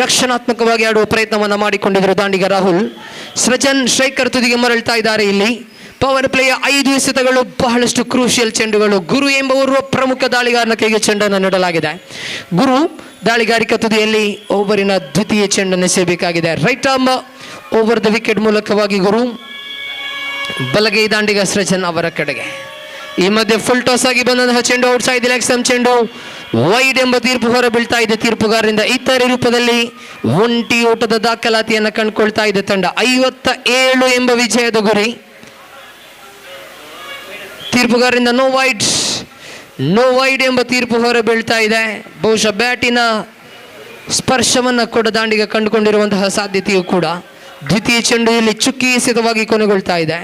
S6: ರಕ್ಷಣಾತ್ಮಕವಾಗಿ ಆಡುವ ಪ್ರಯತ್ನವನ್ನು ಮಾಡಿಕೊಂಡಿದ್ದರು ದಾಂಡಿಗ ರಾಹುಲ್. ಸೃಜನ್ ಸ್ಟ್ರೈಕರ್ ತುದಿಗೆ ಮರಳ್ತಾ ಇದ್ದಾರೆ. ಇಲ್ಲಿ ಪವರ್ ಪ್ಲೇಯ 5 ಎಸೆತಗಳು, ಬಹಳಷ್ಟು ಕ್ರೂಷಿಯಲ್ ಚೆಂಡುಗಳು. ಗುರು ಎಂಬುವರು ಪ್ರಮುಖ ದಾಳಿಗಾರನ ಕೈಗೆ ಚೆಂಡನ್ನು ನೀಡಲಾಗಿದೆ. ಗುರು ದಾಳಿಗಾರಿಕಾ ತುದಿಯಲ್ಲಿ ಓವರಿನ ದ್ವಿತೀಯ ಚೆಂಡನ್ನು ಎಸೆಯಬೇಕಾಗಿದೆ. Right arm over the wicket ಮೂಲಕವಾಗಿ ಗುರು, ಬಲಗೈ ದಾಂಡಿಗ ಸೃಜನ್ ಅವರ ಕಡೆಗೆ. ಈ ಮಧ್ಯೆ ಫುಲ್ ಟಾಸ್ ಆಗಿ ಬಂದಂತಹ ಚೆಂಡು ಔಟ್ ಸೈಡ್ ಲೆಗ್ ಸ್ಟಂಪ್ ಚೆಂಡು ವೈಡ್ ಎಂಬ ತೀರ್ಪು ಹೊರ ಬೀಳ್ತಾ ಇದೆ ತೀರ್ಪುಗಾರರಿಂದ. ಇತರೆ ರೂಪದಲ್ಲಿ ಒಂಟಿ ಓಟದ ದಾಖಲಾತಿಯನ್ನು ಕಂಡುಕೊಳ್ತಾ ಇದೆ ತಂಡ. 57 ಎಂಬ ವಿಜಯದ ಗುರಿ. ತೀರ್ಪುಗಾರರಿಂದ ನೋ ವೈಡ್ ಎಂಬ ತೀರ್ಪು ಹೊರ ಬೀಳ್ತಾ ಇದೆ. ಬಹುಶಃ ಬ್ಯಾಟಿನ ಸ್ಪರ್ಶವನ್ನು ಕೂಡ ದಾಂಡಿಗ ಕಂಡುಕೊಂಡಿರುವಂತಹ ಸಾಧ್ಯತೆಯೂ ಕೂಡ. ದ್ವಿತೀಯ ಚೆಂಡು ಇಲ್ಲಿ ಚುಕ್ಕಿ ಎಸೆತವಾಗಿ ಕೊನೆಗೊಳ್ತಾ ಇದೆ.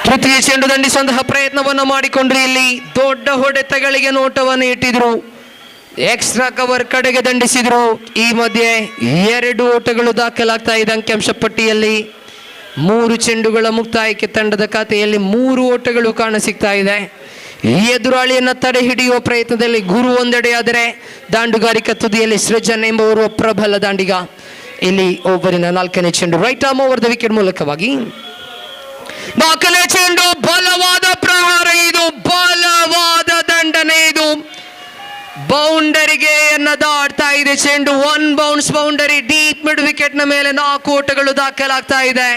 S6: ತೃತೀಯ ಚೆಂಡು ದಂಡಿಸುವಂತಹ ಪ್ರಯತ್ನವನ್ನು ಮಾಡಿಕೊಂಡ್ರು. ಇಲ್ಲಿ ದೊಡ್ಡ ಹೊಡೆತಗಳಿಗೆ ನೋಟವನ್ನು ಇಟ್ಟಿದ್ರು. ಎಕ್ಸ್ಟ್ರಾ ಕವರ್ ಕಡೆಗೆ ದಂಡಿಸಿದ್ರು. ಈ ಮಧ್ಯೆ 2 ಓಟಗಳು ದಾಖಲಾಗ್ತಾ ಇದೆ ಅಂಕಿಅಂಶ ಪಟ್ಟಿಯಲ್ಲಿ. 3 ಚೆಂಡುಗಳ ಮುಕ್ತಾಯಕ್ಕೆ ತಂಡದ ಖಾತೆಯಲ್ಲಿ 3 ಓಟಗಳು ಕಾಣಸಿಗ್ತಾ ಇದೆ. ಎದುರಾಳಿಯನ್ನು ತಡೆ ಹಿಡಿಯುವ ಪ್ರಯತ್ನದಲ್ಲಿ ಗುರು ಒಂದೆಡೆಯಾದರೆ ದಾಂಡುಗಾರಿಕಾ ತುದಿಯಲ್ಲಿ ಸೃಜನ್ ಎಂಬುವರು ಪ್ರಬಲ ದಾಂಡಿಗ. ಇಲ್ಲಿ ಓವರಿನ 4ನೇ ಚೆಂಡು right arm over the wicket ಮೂಲಕವಾಗಿ 4ನೇ ಚೆಂಡು. ಬಲವಾದ ಪ್ರಹಾರ ಇದು, ಬಲವಾದ ದಂಡನೆ ಇದು. ಬೌಂಡರಿಗೆ ದಾಡ್ತಾ ಇದೆ ಚೆಂಡು. 1 bounce boundary. Deep mid wicket ನ ಮೇಲೆ 4 ಓಟಗಳು ದಾಖಲಾಗ್ತಾ ಇದೆ.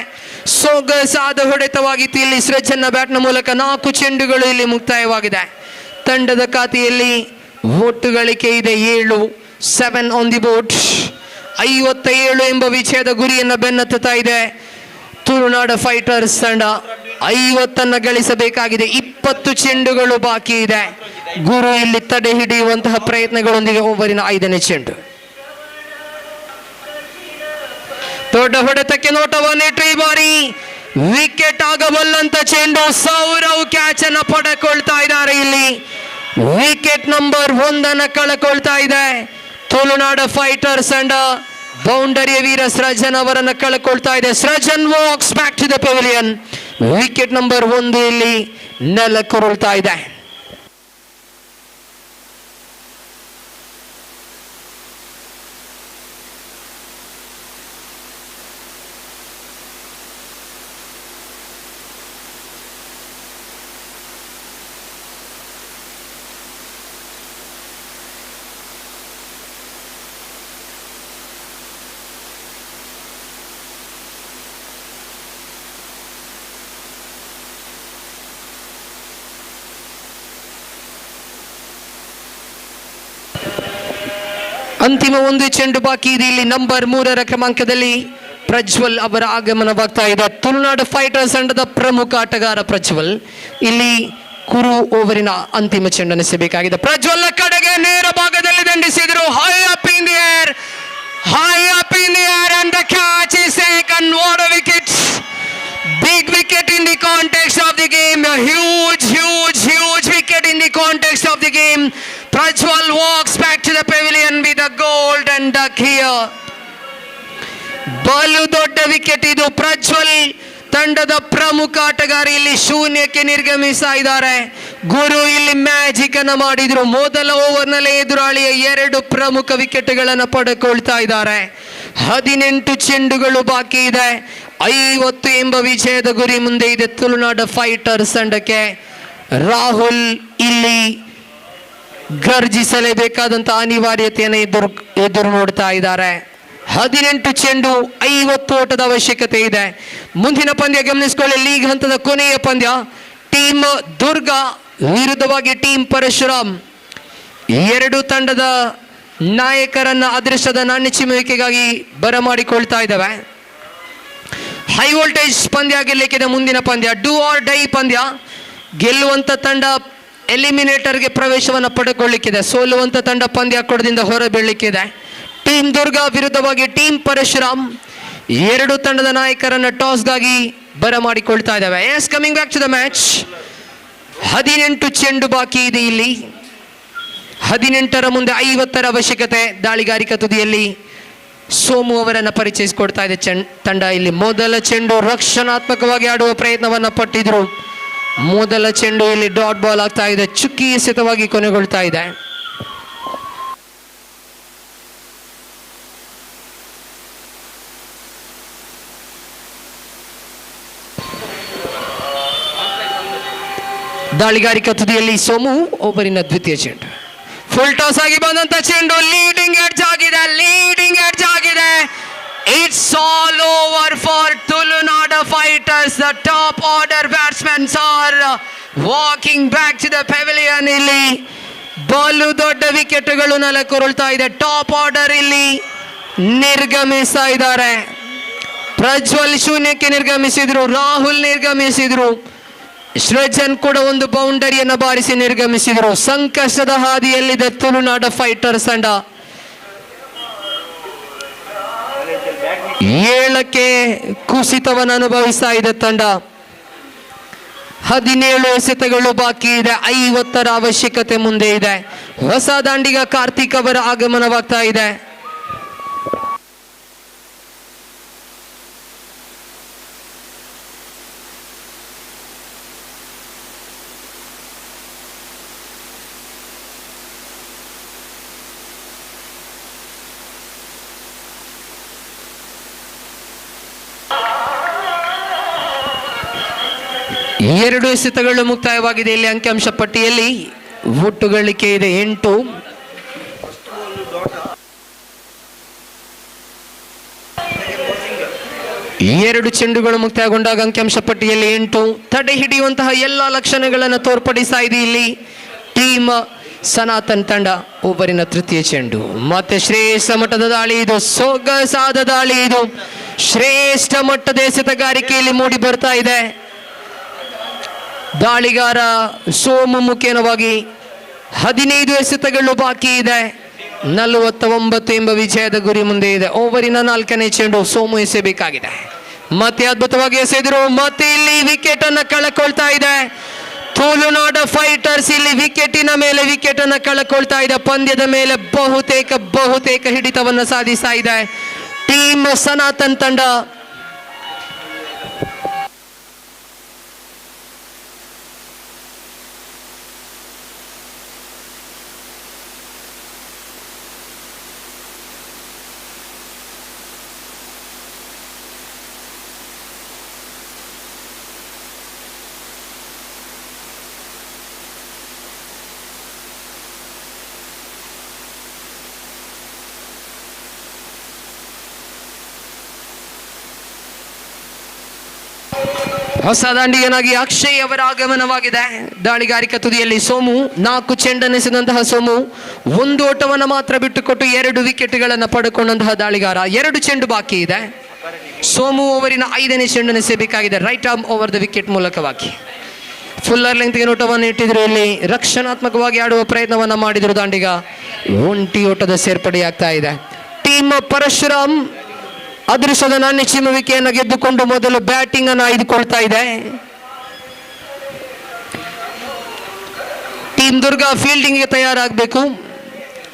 S6: ಸೊಗಸಾದ ಹೊಡೆತವಾಗಿತ್ತು ಇಲ್ಲಿ ಸೃಜನ್ನ ಬ್ಯಾಟ್ನ ಮೂಲಕ. 4 ಚೆಂಡುಗಳು ಇಲ್ಲಿ ಮುಕ್ತಾಯವಾಗಿದೆ. ತಂಡದ ಖಾತೆಯಲ್ಲಿ ಒಟ್ಟು ಗಳಿಕೆ ಇದೆ 7 ಆನ್ ದಿ ಬೋರ್ಡ್. 57 ಎಂಬ ವಿಜಯದ ಗುರಿಯನ್ನು ಬೆನ್ನತ್ತುತ್ತಾ ಇದೆ ತುಳುನಾಡ ಫೈಟರ್ಸ್ ತಂಡ. 50 ಗಳಿಸಬೇಕಾಗಿದೆ. 20 ಚೆಂಡುಗಳು ಬಾಕಿ ಇದೆ. ಗುರು ಇಲ್ಲಿ ತಡೆ ಹಿಡಿಯುವಂತಹ ಪ್ರಯತ್ನಗಳೊಂದಿಗೆ ಓವರಿನ 5ನೇ ಚೆಂಡು. ದೊಡ್ಡ ಹೊಡೆತಕ್ಕೆ ನೋಟವನ್ನಿಟ್ಟು ಈ ಬಾರಿ ವಿಕೆಟ್ ಆಗಬಲ್ಲಂತ ಚೆಂಡು. ಸೌರವ್ ಕ್ಯಾಚ್ ಅನ್ನು ಪಡೆದುಕೊಳ್ತಾ ಇದ್ದಾರೆ. ಇಲ್ಲಿ ವಿಕೆಟ್ ನಂಬರ್ 1 ಕಳೆಕೊಳ್ತಾ ಇದೆ ತುಳುನಾಡ ಫೈಟರ್ಸ್ ತಂಡ. ಬೌಂಡರಿಯ ವೀರ ಸೃಜನ್ ಅವರನ್ನು ಕಳೆಕೊಳ್ತಾ ಇದೆ. Srujan walks back to the pavilion. Wicket number 1 ಇಲ್ಲಿ ನೆಲಕ್ಕುರುಳ್ತಾ ಇದೆ. ಅಂತಿಮ 1 ಚೆಂಡು ಬಾಕಿ ಇದೆ. ಇಲ್ಲಿ ನಂಬರ್ 3ರ ಕ್ರಮಾಂಕದಲ್ಲಿ ಪ್ರಜ್ವಲ್ ಅವರ ಆಗಮನವಾಗ್ತಾ ಇದೆ. ತುಳುನಾಡು ಫೈಟರ್ಸ್ ತಂಡದ ಪ್ರಮುಖ ಆಟಗಾರ ಪ್ರಜ್ವಲ್. ಇಲ್ಲಿ ಕುರು ಓವರಿನ ಅಂತಿಮ ಚೆಂಡನ್ನು ಎಸೆಯಬೇಕಾಗಿದೆ. ಪ್ರಜ್ವಲ್ ಕಡೆಗೆ ನೇರ ಭಾಗದಲ್ಲಿ ದಂಡಿಸಿದರು. High up in the air and the catch is taken. What a wicket! Big wicket in the context of the game. A huge wicket in the context of the game. Prajwal walks back to the pavilion with a golden duck here. ಬಲು ದೊಡ್ಡ wicket ಇದು. ಪ್ರಜ್ವಲ್ ತಂಡದ ಪ್ರಮುಖ ಆಟಗಾರ ಇಲ್ಲಿ ಶೂನ್ಯಕ್ಕೆ ನಿರ್ಗಮಿಸ್ತಾ ಇದ್ದಾರೆ. ಗುರು ಇಲ್ಲಿ ಮ್ಯಾಜಿಕ್ ಅನ್ನು ಮಾಡಿದ್ರು. ಮೊದಲ ಓವರ್ನಲ್ಲಿ ಎದುರಾಳಿಯ 2 ಪ್ರಮುಖ ವಿಕೆಟ್ಗಳನ್ನು ಪಡೆದುಕೊಳ್ತಾ ಇದ್ದಾರೆ. 18 ಚೆಂಡುಗಳು ಬಾಕಿ ಇದೆ. 50 ಎಂಬ ವಿಜಯದ ಗುರಿ ಮುಂದೆ ಇದೆ ತುಳುನಾಡ ಫೈಟರ್ಸ್ ತಂಡಕ್ಕೆ. ರಾಹುಲ್ ಇಲ್ಲಿ ಗರ್ಜಿಸಲೇಬೇಕಾದಂತ ಅನಿವಾರ್ಯತೆಯನ್ನು ಎದುರು ನೋಡ್ತಾ ಇದ್ದಾರೆ. 18 ಚೆಂಡು 50 ಓಟದ ಅವಶ್ಯಕತೆ ಇದೆ. ಮುಂದಿನ ಪಂದ್ಯ ಗಮನಿಸಿಕೊಳ್ಳಿ. ಲೀಗ್ ಹಂತದ ಕೊನೆಯ ಪಂದ್ಯ ಟೀಮ್ ದುರ್ಗಾ ವಿರುದ್ಧವಾಗಿ ಟೀಮ್ ಪರಶುರಾಮ್. 2 ತಂಡದ ನಾಯಕರನ್ನ ಅದೃಷ್ಟದ ನಾಣ್ಯ ಚಿಮ್ಮುವಿಕೆಗಾಗಿ ಬರಮಾಡಿಕೊಳ್ತಾ ಇದ್ದಾವೆ. ಹೈ ವೋಲ್ಟೇಜ್ ಪಂದ್ಯ ಗೆಲ್ಲಲಿಕ್ಕಿದೆ ಮುಂದಿನ ಪಂದ್ಯ. ಡೂ ಆರ್ ಡೈ ಪಂದ್ಯ. ಗೆಲ್ಲುವಂತ ತಂಡ ಎಲಿಮಿನೇಟರ್ಗೆ ಪ್ರವೇಶವನ್ನು ಪಡೆದುಕೊಳ್ಳಿಕ್ಕಿದೆ. ಸೋಲುವಂತ ತಂಡ ಪಂದ್ಯ ಕೊಡದಿಂದ ಹೊರಬೀಳಲಿಕ್ಕಿದೆ. ಟೀಮ್ ದುರ್ಗಾ ವಿರುದ್ಧವಾಗಿ ಟೀಮ್ ಪರಶುರಾಮ್. 2 ತಂಡದ ನಾಯಕರನ್ನ ಟಾಸ್ಗಾಗಿ ಬರಮಾಡಿಕೊಳ್ತಾ ಇದ್ದಾವೆ. Yes, coming back to the match. 18 ಚೆಂಡು ಬಾಕಿ ಇದೆ ಇಲ್ಲಿ. 18ರ ಮುಂದೆ 50ರ ಅವಶ್ಯಕತೆ. ದಾಳಿಗಾರಿಕಾ ತುದಿಯಲ್ಲಿ ಸೋಮು ಅವರನ್ನು ಪರಿಚಯಿಸಿಕೊಡ್ತಾ ಇದೆ ತಂಡ. ಇಲ್ಲಿ ಮೊದಲ ಚೆಂಡು ರಕ್ಷಣಾತ್ಮಕವಾಗಿ ಆಡುವ ಪ್ರಯತ್ನವನ್ನ ಪಟ್ಟಿದ್ರು. ಮೊದಲ ಚೆಂಡು ಇಲ್ಲಿ ಡಾಟ್ ಬಾಲ್ ಆಗ್ತಾ ಇದೆ, ಚುಕ್ಕಿ ಎಸೆತವಾಗಿ ಕೊನೆಗೊಳ್ತಾ ಇದೆ. ದಾಳಿಗಾರಿಕಾ ತುದಿಯಲ್ಲಿ ಸೋಮು ಓವರಿನ ದ್ವಿತೀಯ ಚೆಂಡು. ಫುಲ್ ಟಾಸ್ ಆಗಿ ಬಂದಂತ ಚೆಂಡು ಲೀಡಿಂಗ್ ಎಡ್ಜ್ ಆಗಿದೆ. It's all over for Tulunadu fighters. The top order batsman are walking back to the pavilion. ಇಲ್ಲಿ ಬಲು ದೊಡ್ಡ ವಿಕೆಟ್ಗಳು ನೆಲಕ್ಕುರುಳ್ತಾ ಇದೆ. ಟಾಪ್ ಆರ್ಡರ್ ಇಲ್ಲಿ ನಿರ್ಗಮಿಸ್ತಾ ಇದ್ದಾರೆ. ಪ್ರಜ್ವಲ್ ಶೂನ್ಯಕ್ಕೆ ನಿರ್ಗಮಿಸಿದ್ರು, ರಾಹುಲ್ ನಿರ್ಗಮಿಸಿದ್ರು, ಸೃಜನ್ ಕೂಡ ಒಂದು ಬೌಂಡರಿಯನ್ನು ಬಾರಿಸಿ ನಿರ್ಗಮಿಸಿದರು. ಸಂಕಷ್ಟದ ಹಾದಿಯಲ್ಲಿದೆ ತುಳುನಾಡು ಫೈಟರ್ಸ್ ತಂಡ. 7ಕ್ಕೆ ಕುಸಿತವನ್ನು ಅನುಭವಿಸ್ತಾ ಇದೆ ತಂಡ. 17 ಎಸೆತಗಳು ಬಾಕಿ ಇದೆ. 50ರ ಅವಶ್ಯಕತೆ ಮುಂದೆ ಇದೆ. ಹೊಸ ದಾಂಡಿಗ ಕಾರ್ತಿಕ್ ಅವರ ಆಗಮನವಾಗ್ತಾ ಇದೆ. ಎರಡು ಎಸೆತಗಳು ಮುಕ್ತಾಯವಾಗಿದೆ. ಇಲ್ಲಿ ಅಂಕಿಅಂಶ ಪಟ್ಟಿಯಲ್ಲಿ ಒಟ್ಟು ಗಳಿಕೆ ಇದೆ 8. ಎರಡು ಚೆಂಡುಗಳು ಮುಕ್ತಾಯಗೊಂಡಾಗ ಅಂಕಿಅಂಶ ಪಟ್ಟಿಯಲ್ಲಿ 8. ತಡೆ ಹಿಡಿಯುವಂತಹ ಎಲ್ಲ ಲಕ್ಷಣಗಳನ್ನು ತೋರ್ಪಡಿಸ್ತಾ ಇದೆ ಇಲ್ಲಿ ಟೀಮ್ ಸನಾತನ್ ತಂಡ. ಓವರಿನ ತೃತೀಯ ಚೆಂಡು ಮತ್ತೆ ಶ್ರೇಷ್ಠ ಮಟ್ಟದ ದಾಳಿ. ಇದು ಸೊಗಸಾದ ದಾಳಿ. ಇದು ಶ್ರೇಷ್ಠ ಮಟ್ಟದ ಎಸೆತಗಾರಿಕೆಯಲ್ಲಿ ಮೂಡಿ ಬರ್ತಾ ಇದೆ. ದಾಳಿಗಾರ ಸೋಮು ಮುಖೇನವಾಗಿ 15 ಎಸೆತಗಳು ಬಾಕಿ ಇದೆ. 49 ಎಂಬ ವಿಜಯದ ಗುರಿ ಮುಂದೆ ಇದೆ. ಓವರಿನ 4ನೇ ಚೆಂಡು ಸೋಮು ಎಸೆಯಬೇಕಾಗಿದೆ. ಮತ್ತೆ ಅದ್ಭುತವಾಗಿ ಎಸೆದರು. ಮತ್ತೆ ಇಲ್ಲಿ ವಿಕೆಟ್ ಅನ್ನು ಕಳಕೊಳ್ತಾ ಇದೆ ತುಳುನಾಡು ಫೈಟರ್ಸ್. ಇಲ್ಲಿ ವಿಕೆಟಿನ ಮೇಲೆ ವಿಕೆಟ್ ಅನ್ನು ಕಳಕೊಳ್ತಾ ಇದೆ. ಪಂದ್ಯದ ಮೇಲೆ ಬಹುತೇಕ ಹಿಡಿತವನ್ನು ಸಾಧಿಸ್ತಾ ಇದೆ ಟೀಮ್ ಸನಾತನ್ ತಂಡ. ಹೊಸ ದಾಂಡಿಗನಾಗಿ ಅಕ್ಷಯ್ ಅವರ ಆಗಮನವಾಗಿದೆ. ದಾಳಿಗಾರಿಕಾ ತುದಿಯಲ್ಲಿ ಸೋಮು 4 ಚೆಂಡನ್ನೆಸೆದಂತಹ ಸೋಮು 1 ಓಟವನ್ನು ಮಾತ್ರ ಬಿಟ್ಟುಕೊಟ್ಟು 2 ವಿಕೆಟ್ಗಳನ್ನು ಪಡೆದುಕೊಂಡಂತಹ ದಾಳಿಗಾರ. 2 ಚೆಂಡು ಬಾಕಿ ಇದೆ. ಸೋಮು ಓವರಿನ 5ನೇ ಚೆಂಡನ್ನೆಸೆಯಬೇಕಾಗಿದೆ right arm over the wicket ಮೂಲಕವಾಗಿ. ಫುಲ್ಲರ್ ಲೆಂತ್ಗೆ ನೋಟವನ್ನು ಇಟ್ಟಿದ್ರು. ಇಲ್ಲಿ ರಕ್ಷಣಾತ್ಮಕವಾಗಿ ಆಡುವ ಪ್ರಯತ್ನವನ್ನು ಮಾಡಿದ್ರು ದಾಂಡಿಗ. ಒಂಟಿ ಓಟದ ಸೇರ್ಪಡೆಯಾಗ್ತಾ ಇದೆ. ಟೀಮ್ ಪರಶುರಾಮ್ ಅದೃಷ್ಟದ ನಾಣ್ಯ ಚಿಮ್ಮುವಿಕೆಯನ್ನು ಗೆದ್ದುಕೊಂಡು ಮೊದಲು ಬ್ಯಾಟಿಂಗ್ ಅನ್ನು ಆಯ್ದುಕೊಳ್ತಾ ಇದೆ. ಟೀಮ್ ದುರ್ಗಾ ಫೀಲ್ಡಿಂಗ್ ಗೆ ತಯಾರಾಗಬೇಕು.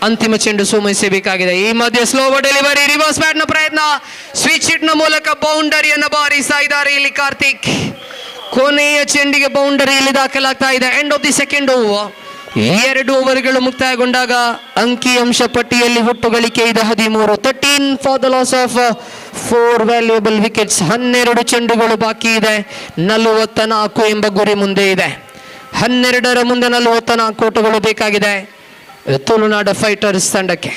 S6: ಅಂತಿಮ ಚೆಂಡು ಸೋಮು ಎಸೆಯಬೇಕಾಗಿದೆ. ಈ ಮಧ್ಯೆ ಸ್ಲೋ ಡೆಲಿವರಿ, ರಿವರ್ಸ್ ಬ್ಯಾಟ್ ನ ಪ್ರಯತ್ನ, ಸ್ವಿಚ್ ಹಿಟ್ ನ ಮೂಲಕ ಬೌಂಡರಿಯನ್ನು ಬಾರಿಸ್ತಾ ಇದ್ದಾರೆ ಇಲ್ಲಿ ಕಾರ್ತಿಕ್. ಕೊನೆಯ ಚೆಂಡಿಗೆ ಬೌಂಡರಿಯಲ್ಲಿ ದಾಖಲಾಗ್ತಾ ಇದೆ. End of the second over. 2 ಓವರ್ಗಳು ಮುಕ್ತಾಯಗೊಂಡಾಗ ಅಂಕಿಅಂಶ ಪಟ್ಟಿಯಲ್ಲಿ ಒಟ್ಟು ಗಳಿಕೆ ಇದೆ 13. 13 for the loss of 4 valuable wickets. 12 ಚೆಂಡುಗಳು ಬಾಕಿ ಇದೆ. 44 ಎಂಬ ಗುರಿ ಮುಂದೆ ಇದೆ. 12ರ ಮುಂದೆ 44 ಓಟಗಳು ಬೇಕಾಗಿದೆ ತುಳುನಾಡು ಫೈಟರ್ಸ್ ತಂಡಕ್ಕೆ.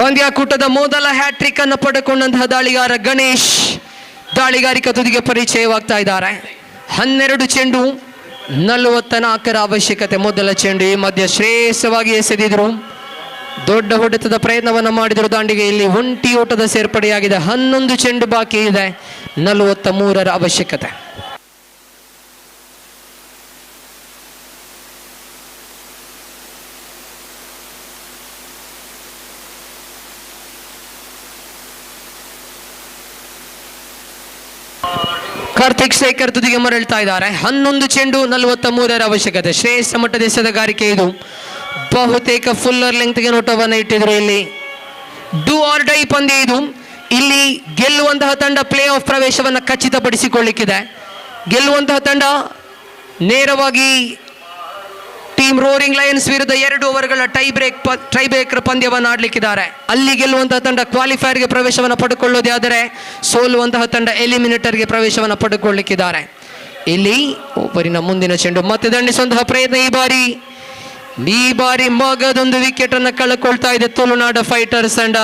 S6: ಪಂದ್ಯಾಕೂಟದ ಮೊದಲ ಹ್ಯಾಟ್ರಿಕ್ ಅನ್ನು ಪಡೆದುಕೊಂಡಂತಹ ದಾಳಿಗಾರ ಗಣೇಶ್ ದಾಳಿಗಾರಿಕಾ ತುದಿಗೆ ಪರಿಚಯವಾಗ್ತಾ ಇದ್ದಾರೆ. 12 ಚೆಂಡು 44ರ ಅವಶ್ಯಕತೆ. ಮೊದಲ ಚೆಂಡು ಈ ಮಧ್ಯ ಶ್ರೇಷ್ಠವಾಗಿ ಎಸೆದಿದ್ರು, ದೊಡ್ಡ ಹೊಡೆತದ ಪ್ರಯತ್ನವನ್ನು ಮಾಡಿದರು ದಾಂಡಿಗೆ. ಇಲ್ಲಿ ಒಂಟಿ ಓಟದ ಸೇರ್ಪಡೆಯಾಗಿದೆ. 11 ಚೆಂಡು ಬಾಕಿ ಇದೆ. 43ರ ಅವಶ್ಯಕತೆ. ಕಾರ್ತಿಕ್ ಶೇಖರ್ ತುದಿಗೆ ಮರಳ್ತಾ ಇದ್ದಾರೆ. 11 ಚೆಂಡು 43ರ ಅವಶ್ಯಕತೆ. ಶ್ರೇಷ್ಠ ಮಟ್ಟದ ಎಸೆತಗಾರಿಕೆ ಇದು. ಬಹುತೇಕ ಫುಲ್ಲರ್ ಲೆಂತ್ಗೆ ನೋಟವನ್ನು ಇಟ್ಟಿದ್ರು. ಇಲ್ಲಿ ಡೂ ಆರ್ ಡೈ ಪಂದ್ಯ ಇದು. ಇಲ್ಲಿ ಗೆಲ್ಲುವಂತಹ ತಂಡ ಪ್ಲೇ ಆಫ್ ಪ್ರವೇಶವನ್ನು ಖಚಿತಪಡಿಸಿಕೊಳ್ಳಿಕ್ಕಿದೆ. ಗೆಲ್ಲುವಂತಹ ತಂಡ ನೇರವಾಗಿ ಟೀಮ್ ರೋರಿಂಗ್ ಲಯನ್ಸ್ ವಿರುದ್ಧ 2 ಓವರ್ಗಳ ಟೈ ಬ್ರೇಕರ್ ಪಂದ್ಯವನ್ನು ಆಡಲಿಕ್ಕಿದ್ದಾರೆ. ಅಲ್ಲಿ ಗೆಲ್ಲುವಂತಹ ತಂಡ ಕ್ವಾಲಿಫೈರ್ಗೆ ಪ್ರವೇಶವನ್ನು ಪಡೆದುಕೊಳ್ಳೋದೇ ಆದರೆ ಸೋಲುವಂತಹ ತಂಡ ಎಲಿಮಿನೇಟರ್ಗೆ ಪ್ರವೇಶವನ್ನು ಪಡೆದುಕೊಳ್ಳಲಿಕ್ಕಿದ್ದಾರೆ. ಇಲ್ಲಿ ಒಬ್ಬರಿನ ಮುಂದಿನ ಚೆಂಡು ಮತ್ತೆ ದಂಡಿಸುವಂತಹ ಪ್ರಯತ್ನ. ಈ ಬಾರಿ ಮಗದೊಂದು ವಿಕೆಟ್ ಅನ್ನು ಕಳೆದುಕೊಳ್ತಾ ಇದೆ ತುಳುನಾಡ ಫೈಟರ್ಸ್ ತಂಡ.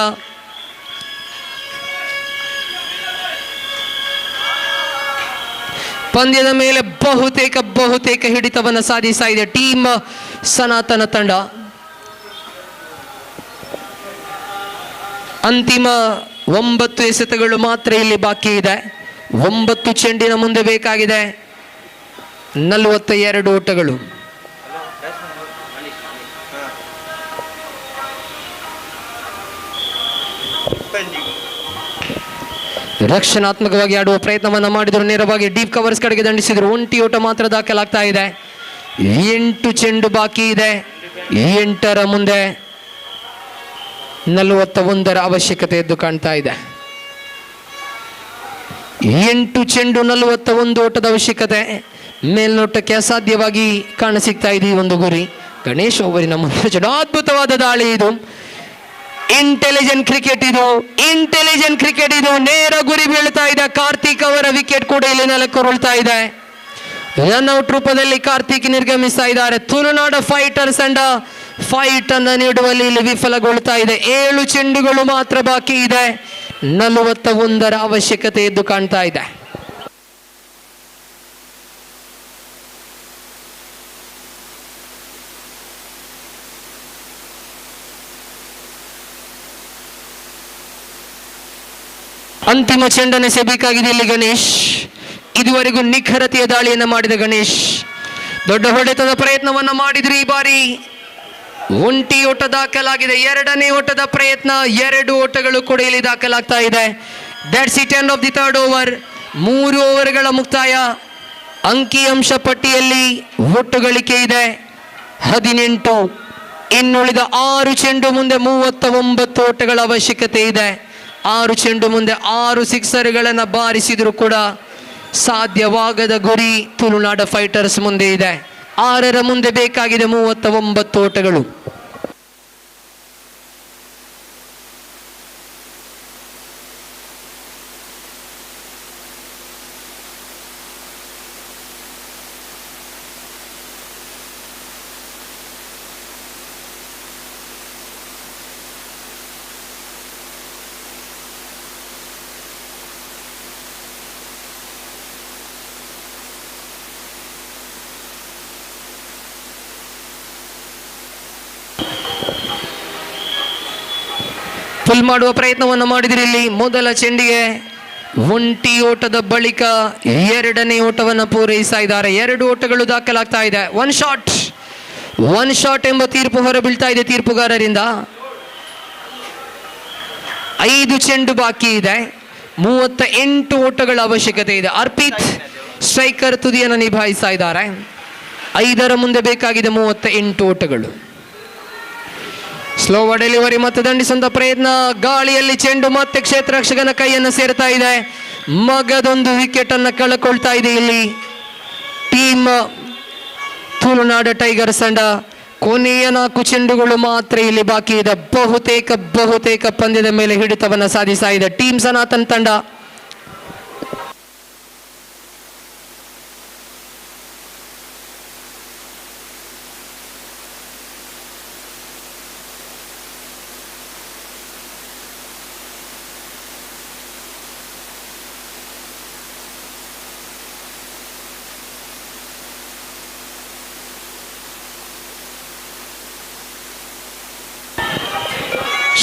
S6: ಪಂದ್ಯದ ಮೇಲೆ ಬಹುತೇಕ ಹಿಡಿತವನ್ನು ಸಾಧಿಸ್ತಾ ಇದೆ ಟೀಮ್ ಸನಾತನ ತಂಡ. ಅಂತಿಮ 9 ಎಸೆತಗಳು ಮಾತ್ರ ಇಲ್ಲಿ ಬಾಕಿ ಇದೆ. 9 ಚೆಂಡಿನ ಮುಂದೆ ಬೇಕಾಗಿದೆ 42 ಓಟಗಳು. ರಕ್ಷಣಾತ್ಮಕವಾಗಿ ಆಡುವ ಪ್ರಯತ್ನವನ್ನು ಮಾಡಿದರು. ನೇರವಾಗಿ ಡೀಪ್ ಕವರ್ಸ್ ಕಡೆಗೆ ದಂಡಿಸಿದರು. ಒಂಟಿ ಓಟ ಮಾತ್ರ ದಾಖಲಾಗ್ತಾ ಇದೆ. 8 ಚೆಂಡು ಬಾಕಿ ಇದೆ. 8ರ ಮುಂದೆ 41ರ ಅವಶ್ಯಕತೆ ಎದ್ದು ಕಾಣ್ತಾ ಇದೆ. 8 ಚೆಂಡು 41 ಓಟದ ಅವಶ್ಯಕತೆ. ಮೇಲ್ನೋಟಕ್ಕೆ ಅಸಾಧ್ಯವಾಗಿ ಕಾಣಸಿಗ್ತಾ ಇದೆ ಈ ಒಂದು ಗುರಿ. ಗಣೇಶ್ ಓವರಿನ ಮುಂದೆ ಅದ್ಭುತವಾದ ದಾಳಿ ಇದು. ಇಂಟೆಲಿಜೆಂಟ್ ಕ್ರಿಕೆಟ್ ಇದು. ನೇರ ಗುರಿ ಬೀಳ್ತಾ ಇದೆ. ಕಾರ್ತಿಕ್ ಅವರ ವಿಕೆಟ್ ಕೂಡ ಇಲ್ಲಿ ನೆಲಕ್ಕುರುಳ್ತಾ ಇದೆ. ರನ್ಔಟ್ ರೂಪದಲ್ಲಿ ಕಾರ್ತಿಕ್ ನಿರ್ಗಮಿಸ್ತಾ ಇದ್ದಾರೆ. ತುಳುನಾಡ ಫೈಟರ್ಸ್ ತಂಡ ಫೈಟ್ ಅನ್ನು ನೀಡುವಲ್ಲಿ ಇಲ್ಲಿ ವಿಫಲಗೊಳ್ತಾ ಇದೆ. 7 ಚೆಂಡುಗಳು ಮಾತ್ರ ಬಾಕಿ ಇದೆ. 41ರ ಅವಶ್ಯಕತೆ ಎದ್ದು ಕಾಣ್ತಾ ಇದೆ. ಅಂತಿಮ ಚೆಂಡನ್ನು ಎಸೆಯಬೇಕಾಗಿದೆ ಇಲ್ಲಿ ಗಣೇಶ್. ಇದುವರೆಗೂ ನಿಖರತೆಯ ದಾಳಿಯನ್ನು ಮಾಡಿದ ಗಣೇಶ್ ದೊಡ್ಡ ಹೊಡೆತದ ಪ್ರಯತ್ನವನ್ನ ಮಾಡಿದ್ರು. ಈ ಬಾರಿ ಒಂಟಿ ಓಟ ದಾಖಲಾಗಿದೆ. 2ನೇ ಓಟದ ಪ್ರಯತ್ನ. 2 ಓಟಗಳು ಕೂಡ ಇಲ್ಲಿ ದಾಖಲಾಗ್ತಾ ಇದೆ. That's it, end of the 3rd over. 3 ಓವರ್ಗಳ ಮುಕ್ತಾಯ. ಅಂಕಿಅಂಶ ಪಟ್ಟಿಯಲ್ಲಿ ಒಟ್ಟು ಗಳಿಕೆ ಇದೆ 18. ಇನ್ನುಳಿದ 6 ಚೆಂಡು ಮುಂದೆ 39 ಓಟಗಳ ಅವಶ್ಯಕತೆ ಇದೆ. 6 ಚೆಂಡು ಮುಂದೆ 6 ಸಿಕ್ಸರ್ಗಳನ್ನು ಬಾರಿಸಿದ್ರು ಕೂಡ ಸಾಧ್ಯವಾಗದ ಗುರಿ ತುಳುನಾಡ ಫೈಟರ್ಸ್ ಮುಂದೆ ಇದೆ. 6ರ ಮುಂದೆ ಬೇಕಾಗಿದೆ 39 ಓಟಗಳು. ಫುಲ್ ಮಾಡುವ ಪ್ರಯತ್ನವನ್ನು ಮಾಡಿದ್ರೆ ಇಲ್ಲಿ ಮೊದಲ ಚೆಂಡಿಗೆ ಒಂಟಿ ಓಟದ ಬಳಿಕ 2ನೇ ಓಟವನ್ನು ಪೂರೈಸ್ತಾ ಇದ್ದಾರೆ. 2 ಓಟಗಳು ದಾಖಲಾಗ್ತಾ ಇದೆ. ಒನ್ ಶಾಟ್ ಎಂಬ ತೀರ್ಪು ಹೊರಬೀಳ್ತಾ ಇದೆ ತೀರ್ಪುಗಾರರಿಂದ. 5 ಚೆಂಡು ಬಾಕಿ ಇದೆ. 38 ಓಟಗಳ ಅವಶ್ಯಕತೆ ಇದೆ. ಅರ್ಪಿತ್ ಸ್ಟ್ರೈಕರ್ ತುದಿಯನ್ನು ನಿಭಾಯಿಸ್ತಾ ಇದ್ದಾರೆ. 5ರ ಮುಂದೆ ಬೇಕಾಗಿದೆ 38 ಓಟಗಳು. ಸ್ಲೋ ಡೆಲಿವರಿ ಮತ್ತೆ ದಂಡಿಸುವಂತ ಪ್ರಯತ್ನ. ಗಾಳಿಯಲ್ಲಿ ಚೆಂಡು ಮತ್ತೆ ಕ್ಷೇತ್ರ ರಕ್ಷಕನ ಕೈಯನ್ನು ಸೇರ್ತಾ ಇದೆ. ಮಗದೊಂದು ವಿಕೆಟ್ ಅನ್ನು ಕಳೆದುಕೊಳ್ತಾ ಇದೆ ಇಲ್ಲಿ ಟೀಮ್ ತುಳುನಾಡ ಟೈಗರ್ಸ್ ತಂಡ. ಕೊನೆಯ 4 ಚೆಂಡುಗಳು ಮಾತ್ರ ಇಲ್ಲಿ ಬಾಕಿ ಇದೆ. ಬಹುತೇಕ ಪಂದ್ಯದ ಮೇಲೆ ಹಿಡಿತವನ್ನು ಸಾಧಿಸ್ತಾ ಇದೆ ಟೀಮ್ ಸನಾತನ್ ತಂಡ.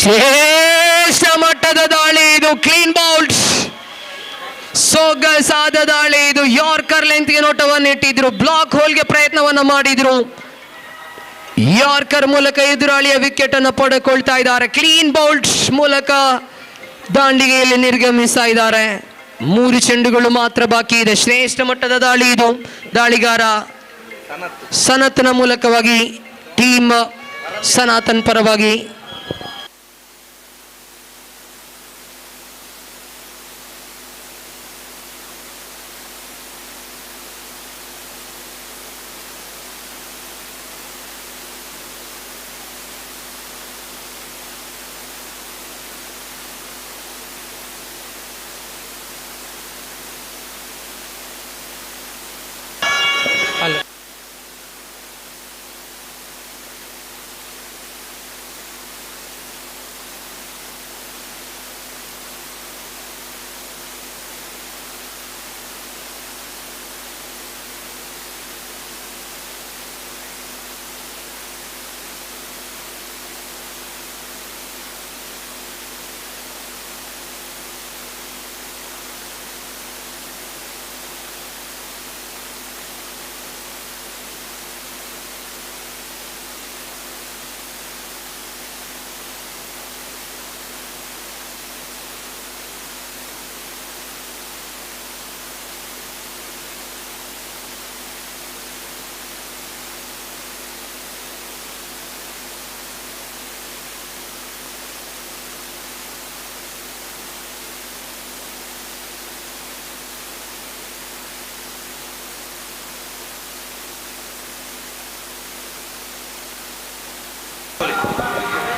S6: ಶ್ರೇಷ್ಠ ಮಟ್ಟದ ದಾಳಿ ಇದು, ಕ್ಲೀನ್ ಬೌಲ್ಡ್, ಸೊಗಸಾದ ದಾಳಿ ಇದು. ಯಾರ್ಕರ್ ಲೆಂತ್ಗೆ ನೋಟವನ್ನು ಇಟ್ಟಿದ್ರು, ಬ್ಲಾಕ್ ಹೋಲ್ಗೆ ಪ್ರಯತ್ನವನ್ನ ಮಾಡಿದ್ರು. ಯಾರ್ಕರ್ ಮೂಲಕ ಎದುರಾಳಿಯ ವಿಕೆಟ್ ಅನ್ನು ಪಡೆದುಕೊಳ್ತಾ ಇದ್ದಾರೆ. ಕ್ಲೀನ್ ಬೌಲ್ಡ್ ಮೂಲಕ ದಾಂಡಿಗೆಯಲ್ಲಿ ನಿರ್ಗಮಿಸ್ತಾ ಇದ್ದಾರೆ. 3 ಚೆಂಡುಗಳು ಮಾತ್ರ ಬಾಕಿ ಇದೆ. ಶ್ರೇಷ್ಠ ಮಟ್ಟದ ದಾಳಿ ಇದು. ದಾಳಿಗಾರ ಸನತ್ನ ಮೂಲಕವಾಗಿ ಟೀಮ್ ಸನಾತನ್ ಪರವಾಗಿ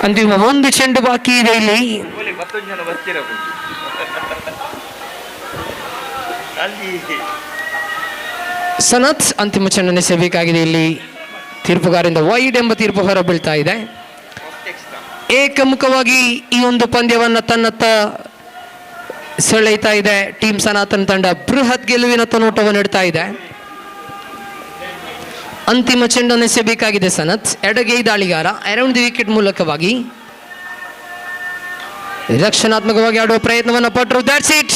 S6: ಅಂತಿಮ 1 ಚೆಂಡು ಬಾಕಿ ಇದೆ ಇಲ್ಲಿ.
S8: ಮತ್ತೊಂದು ಜನ ಬರ್ತಿರಬಹುದು.
S6: ಸನತ್ ಅಂತಿಮ ಚೆಂಡನ್ನು ಎಸೆಯಬೇಕಾಗಿದೆ. ಇಲ್ಲಿ ತೀರ್ಪುಗಾರರಿಂದ ವೈಡ್ ಎಂಬ ತೀರ್ಪು ಹೊರ ಬೀಳ್ತಾ ಇದೆ. ಏಕಮುಖವಾಗಿ ಈ ಒಂದು ಪಂದ್ಯವನ್ನ ತನ್ನತ್ತ ಸೆಳೆಯ್ತಾ ಇದೆ ಟೀಮ್ ಸನಾತನ್ ತಂಡ. ಬೃಹತ್ ಗೆಲುವಿನತ್ತ ನೋಟವನ್ನು ಇಡ್ತಾ ಇದೆ. ಅಂತಿಮ ಚೆಂಡನ್ನು ಎಸೆಯಬೇಕಾಗಿದೆ ಸನತ್. ಎಡಗೈ ದಾಳಿಗಾರ ಅರೌಂಡ್ ದಿ ವಿಕೆಟ್ ಮೂಲಕವಾಗಿ ರಕ್ಷಣಾತ್ಮಕವಾಗಿ ಆಡುವ ಪ್ರಯತ್ನವನ್ನು ಪಟ್ಟರು. That's it.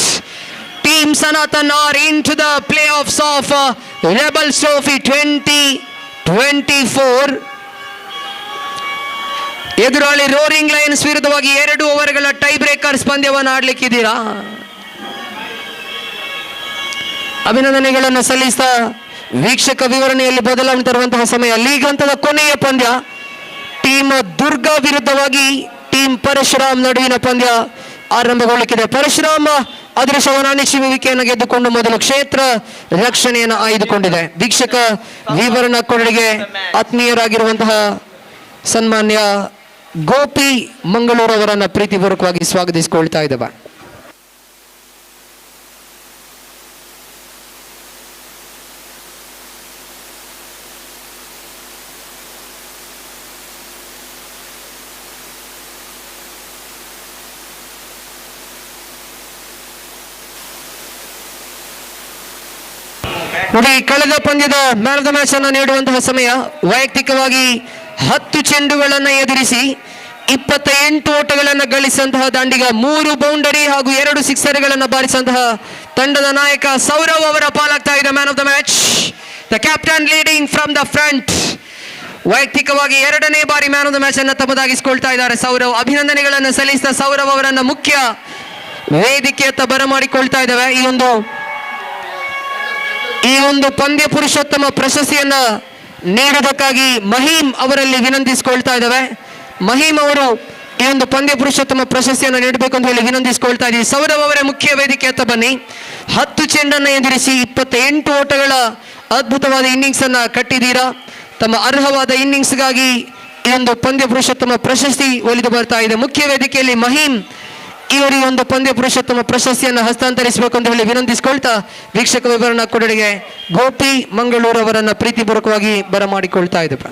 S6: Team Sanatan are into the playoffs of Rebels Trophy 2024. ಎದುರಾಳಿ ರೋರಿಂಗ್ ಲಯನ್ಸ್ ವಿರುದ್ಧವಾಗಿ 2 ಓವರ್ಗಳ ಟೈ ಬ್ರೇಕರ್ಸ್ ಪಂದ್ಯವನ್ನು ಆಡ್ಲಿಕ್ಕಿದ್ದೀರಾ. ಅಭಿನಂದನೆಗಳನ್ನು ಸಲ್ಲಿಸ್ತಾ ವೀಕ್ಷಕ ವಿವರಣೆಯಲ್ಲಿ ಬದಲಾವಣೆ ತರುವಂತಹ ಸಮಯ. ಲೀಗ್ ಹಂತದ ಕೊನೆಯ ಪಂದ್ಯ ಟೀಮ್ ದುರ್ಗಾ ವಿರುದ್ಧವಾಗಿ ಟೀಮ್ ಪರಶುರಾಮ್ ನಡುವಿನ ಪಂದ್ಯ ಆರಂಭಗೊಳ್ಳಲಿಕ್ಕಿದೆ. ಪರಶುರಾಮ್ ಅದೃಶ್ಯವನ್ನು ಅನಿಶ್ಚಿವಿಕೆಯನ್ನು ಗೆದ್ದುಕೊಂಡು ಮೊದಲು ಕ್ಷೇತ್ರ ರಕ್ಷಣೆಯನ್ನು ಆಯ್ದುಕೊಂಡಿದೆ. ವೀಕ್ಷಕ ವಿವರಣಾ ಕೊರಡಿಗೆ ಆತ್ಮೀಯರಾಗಿರುವಂತಹ ಸನ್ಮಾನ್ಯ ಗೋಪಿ ಮಂಗಳೂರು ಅವರನ್ನ ಪ್ರೀತಿಪೂರ್ವಕವಾಗಿ ಸ್ವಾಗತಿಸಿಕೊಳ್ತಾ ಇದ್ದೇವೆ. ನೋಡಿ, ಕಳೆದ ಪಂದ್ಯದ ಮ್ಯಾನ್ ಆಫ್ ದ ಮ್ಯಾಚ್ ಅನ್ನು ನೀಡುವಂತಹ ಸಮಯ. ವೈಯಕ್ತಿಕವಾಗಿ 10 ಚೆಂಡುಗಳನ್ನು ಎದುರಿಸಿ 28 ಓಟಗಳನ್ನು ಗಳಿಸಿದಂತಹ ದಾಂಡಿಗ, 3 ಬೌಂಡರಿ ಹಾಗೂ 2 ಸಿಕ್ಸರ್ಗಳನ್ನು ಬಾರಿಸಿದಂತಹ ತಂಡದ ನಾಯಕ ಸೌರವ್ ಅವರ ಪಾಲಾಗ್ತಾ ಇದೆ man of the match. The captain leading from the front. ವೈಯಕ್ತಿಕವಾಗಿ 2ನೇ ಬಾರಿ ಮ್ಯಾನ್ ಆಫ್ ದ ಮ್ಯಾಚ್ ಅನ್ನು ತಮ್ಮದಾಗಿಸಿಕೊಳ್ತಾ ಇದ್ದಾರೆ ಸೌರವ್. ಅಭಿನಂದನೆಗಳನ್ನು ಸಲ್ಲಿಸಿದ ಸೌರವ್ ಅವರನ್ನು ಮುಖ್ಯ ವೇದಿಕೆಯತ್ತ ಬರಮಾಡಿಕೊಳ್ತಾ ಇದ್ದಾವೆ. ಈ ಒಂದು ಪಂದ್ಯ ಪುರುಷೋತ್ತಮ ಪ್ರಶಸ್ತಿಯನ್ನ ನೀಡುವುದಕ್ಕಾಗಿ ಮಹೀಮ್ ಅವರಲ್ಲಿ ವಿನಂತಿಸಿಕೊಳ್ತಾ ಇದ್ದಾವೆ. ಮಹೀಮ್ ಅವರು ಈ ಒಂದು ಪಂದ್ಯ ಪುರುಷೋತ್ತಮ ಪ್ರಶಸ್ತಿಯನ್ನು ನೀಡಬೇಕು ಅಂತ ಹೇಳಿ ವಿನಂತಿಸಿಕೊಳ್ತಾ ಇದ್ದೀವಿ. ಸೌರವ್ ಅವರೇ ಮುಖ್ಯ ವೇದಿಕೆಯತ್ತ ಬನ್ನಿ. 10 ಚೆಂಡನ್ನು ಎದುರಿಸಿ 28 ಓಟಗಳ ಅದ್ಭುತವಾದ ಇನ್ನಿಂಗ್ಸ್ ಅನ್ನ ಕಟ್ಟಿದ್ದೀರಾ. ತಮ್ಮ ಅರ್ಹವಾದ ಇನ್ನಿಂಗ್ಸ್ಗಾಗಿ ಈ ಒಂದು ಪಂದ್ಯ ಪುರುಷೋತ್ತಮ ಪ್ರಶಸ್ತಿ ಒಲಿದು ಬರ್ತಾ ಇದೆ. ಮುಖ್ಯ ವೇದಿಕೆಯಲ್ಲಿ ಮಹೀಮ್ ಇವರಿಗೆ ಒಂದು ಪಂದ್ಯ ಪುರುಷೋತ್ತಮ ಪ್ರಶಸ್ತಿಯನ್ನು ಹಸ್ತಾಂತರಿಸಬೇಕು ಅಂತ ಹೇಳಿ ವಿನಂತಿಸಿಕೊಳ್ತಾ ವೀಕ್ಷಕ ವಿವರಣಾ ಕೊಠಡಿಗೆ ಗೋಪಿ ಮಂಗಳೂರು ಅವರನ್ನ ಪ್ರೀತಿಪೂರ್ವಕವಾಗಿ ಬರಮಾಡಿಕೊಳ್ತಾ ಇದ್ದೇವೆ.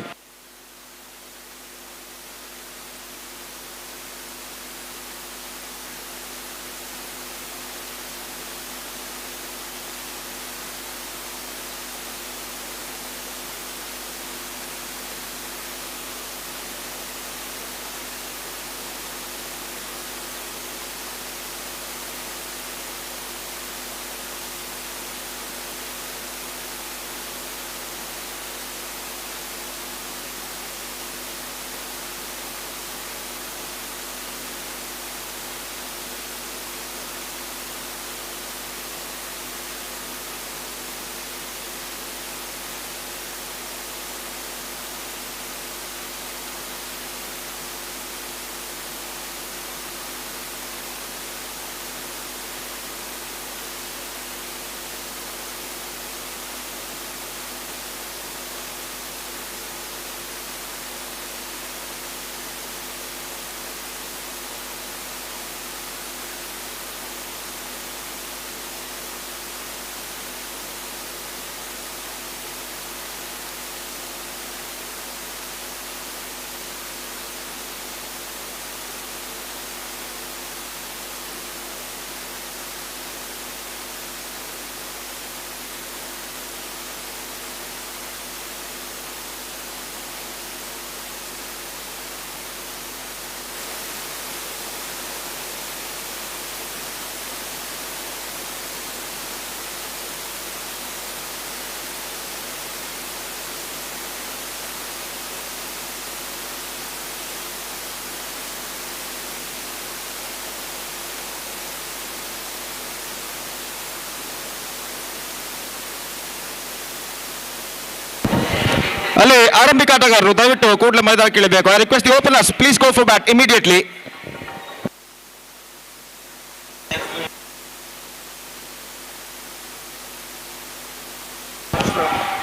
S4: ಆರಂಭಿಕ ಆಟಗಾರರು ದಯವಿಟ್ಟು ಕೂಡಲೇ ಮೈದಾನಕ್ಕೆ ಇಳಿಬೇಕು. I request the openers please go for bat immediately.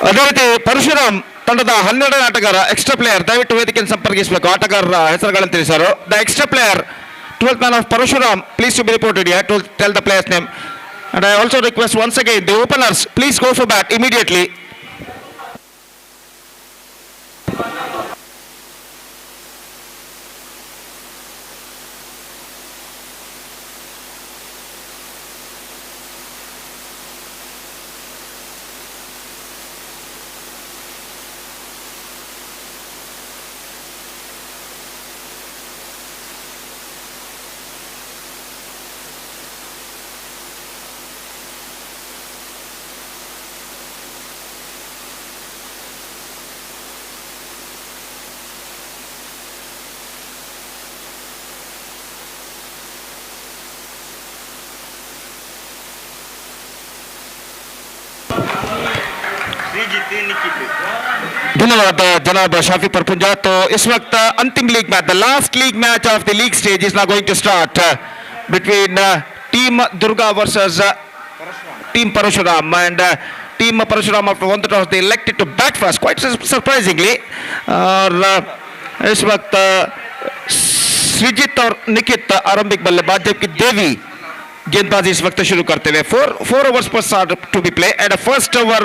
S4: ಅದೇ ರೀತಿ ಪರಶುರಾಮ್ ತಂಡದ 12ನೇ ಆಟಗಾರ ಎಕ್ಸ್ಟ್ರಾ ಪ್ಲೇಯರ್ ದಯವಿಟ್ಟು ವೇದಿಕೆಯನ್ನು ಸಂಪರ್ಕಿಸಬೇಕು. ಆಟಗಾರರ ಹೆಸರುಗಳನ್ನು ತಿಳಿಸರು. The extra player 12th man of Parashuram, please to be reported here to tell the player's name. And I also request once again the openers please go for bat immediately. धन्यवाद जनाब शाफी परपुंजा. तो इस वक्त अंतिम league match, the last league match of the league stage is now going to start between team Durga versus team Parashuram, and team Parashuram after one toss they elected to bat first quite surprisingly. और इस वक्त सृजित और निकित आरंभिक बल्लेबाज जबकि देवी गेंदबाजी इस वक्त शुरू करते हुए. 4 overs per start to be played and the first over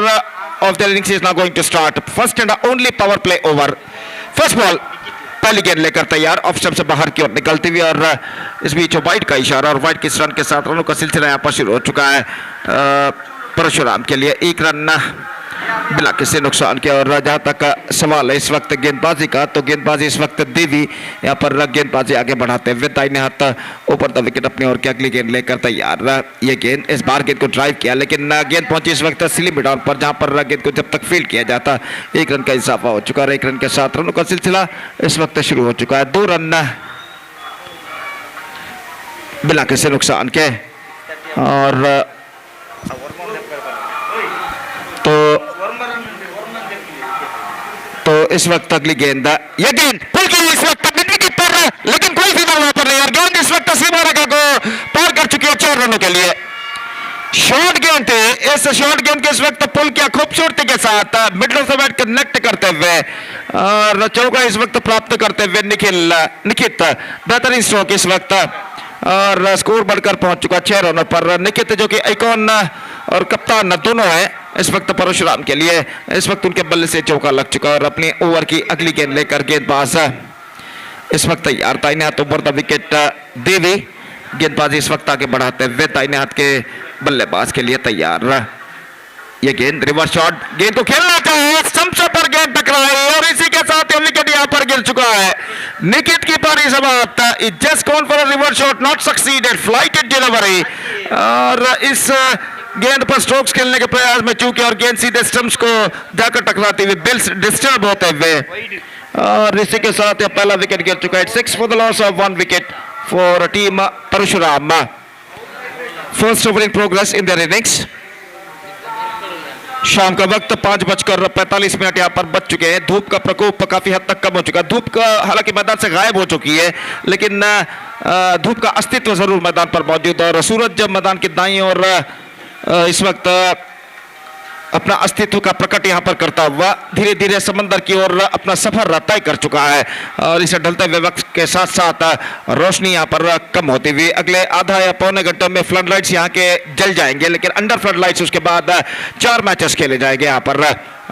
S4: of the innings is now going to start. First and only power play over. First ball पहली गेंद लेकर तैयार, ऑफ स्टंप से बाहर की ओर निकलती हुई और इस बीच वाइड का इशारा और वाइड किस रन के साथ रनों का सिलसिला यहाँ पर शुरू हो चुका है परशुराम के लिए. 1 रन बिना किसी नुकसान के. और जहां तक सवाल है इस वक्त गेंदबाजी का, तो गेंदबाजी इस वक्त देवी यहाँ पर गेंदबाजी आगे बढ़ाते हुए दाहिने हाथ ऊपर द विकेट अपनी ओर की अगली गेंद लेकर तैयार. ये गेंद इस बार गेंद को ड्राइव किया लेकिन गेंद पहुंची इस वक्त स्लिप डाउन पर, जहां पर गेंद को जब तक फील्ड किया जाता 1 रन का इजाफा हो चुका है. 1 रन के साथ रनों का सिलसिला इस वक्त शुरू हो चुका है. 2 रन बिना किसी नुकसान के. और तो इस वक्त अगली गेंद, ये गेंद पुल की इस वक्त की पर, लेकिन कोई फिगर वहां पर नहीं. और गेंद इस वक्त सीमा रेखा को पार कर चुकी है 4 रनों के लिए. शॉर्ट गेंद थे, इस शॉर्ट गेंद के इस वक्त पुल किया खूबसूरती के साथ middle of the bat connect करते हुए और चौका इस वक्त प्राप्त करते हुए निखित बेहतरीन स्ट्रोक इस वक्त. और स्कोर बढ़कर पहुंच चुका 6 रनों पर. निखित जो कि आइकॉन और कप्तान दोनों है इस वक्त परशुराम के लिए, इस वक्त उनके बल्ले से चौका लग चुका और अपनी ओवर की अगली गेंद लेकर गेंदबाज इस वक्त तैयार. दाहिने हाथ ऊपर द विकेट देवी गेंदबाजी इस वक्त आगे बढ़ाते हुए दाहिने हाथ के बल्लेबाज के लिए तैयार. ये गेंद रिवर्स शॉट, गेंद को खेलना चाहिए, स्टंप पर गेंद टकराई और इसी के साथ विकेट यहां पर गिर चुका है. निकित की पारी समाप्त. It just call for a reverse shot, not succeeded, flighted delivery. और इस गेंद पर स्ट्रोक्स खेलने के प्रयास में चूके और गेंद सीधे स्टंप्स को जाकर टकराती हुई बिल्स डिस्टर्ब होते हुए और इसी के साथ यह पहला विकेट गिर चुका है. 6 for the loss of 1 wicket for team Parashuram. First over in progress in their innings. शाम का वक्त 5:45 यहाँ पर बच चुके हैं. धूप का प्रकोप काफी हद तक कम हो चुका है. धूप का हालांकि मैदान से गायब हो चुकी है लेकिन धूप का अस्तित्व जरूर मैदान पर मौजूद है और सूरज मैदान की दाईं ओर इस वक्त अपना अस्तित्व का प्रकट यहाँ पर करता हुआ धीरे धीरे समंदर की ओर अपना सफर तय कर चुका है. और इसे ढलते हुए वक्त के साथ साथ रोशनी यहाँ पर कम होती हुई अगले आधा या पौने घंटे में फ्लड लाइट्स यहाँ के जल जाएंगे, लेकिन अंडर फ्लड लाइट्स उसके बाद 4 मैचेस खेले जाएंगे यहाँ पर.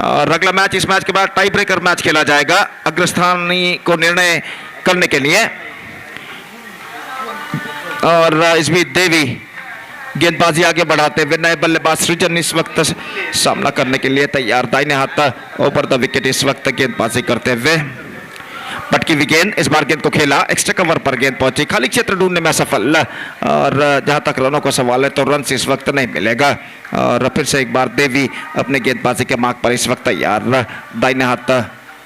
S4: और अगला मैच, इस मैच के बाद टाई ब्रेकर मैच खेला जाएगा अग्रस्थानी को निर्णय करने के लिए. और इस बीच देवी गेंदबाजी आगे बढ़ाते हुए नए बल्लेबाज सृजन इस वक्त सामना करने के लिए तैयार. दाहिने हाथ ऊपर द विकेट इस वक्त गेंदबाजी करते हुए. पटकी हुई गेंद, इस बार गेंद को खेला, एक्स्ट्रा कवर पर गेंद पहुंची, खाली क्षेत्र ढूंढने में सफल. और जहां तक रनों का सवाल है तो रन इस वक्त नहीं मिलेगा. और फिर से एक बार देवी अपने गेंदबाजी के मार्ग पर इस वक्त तैयार. दाहिने हाथ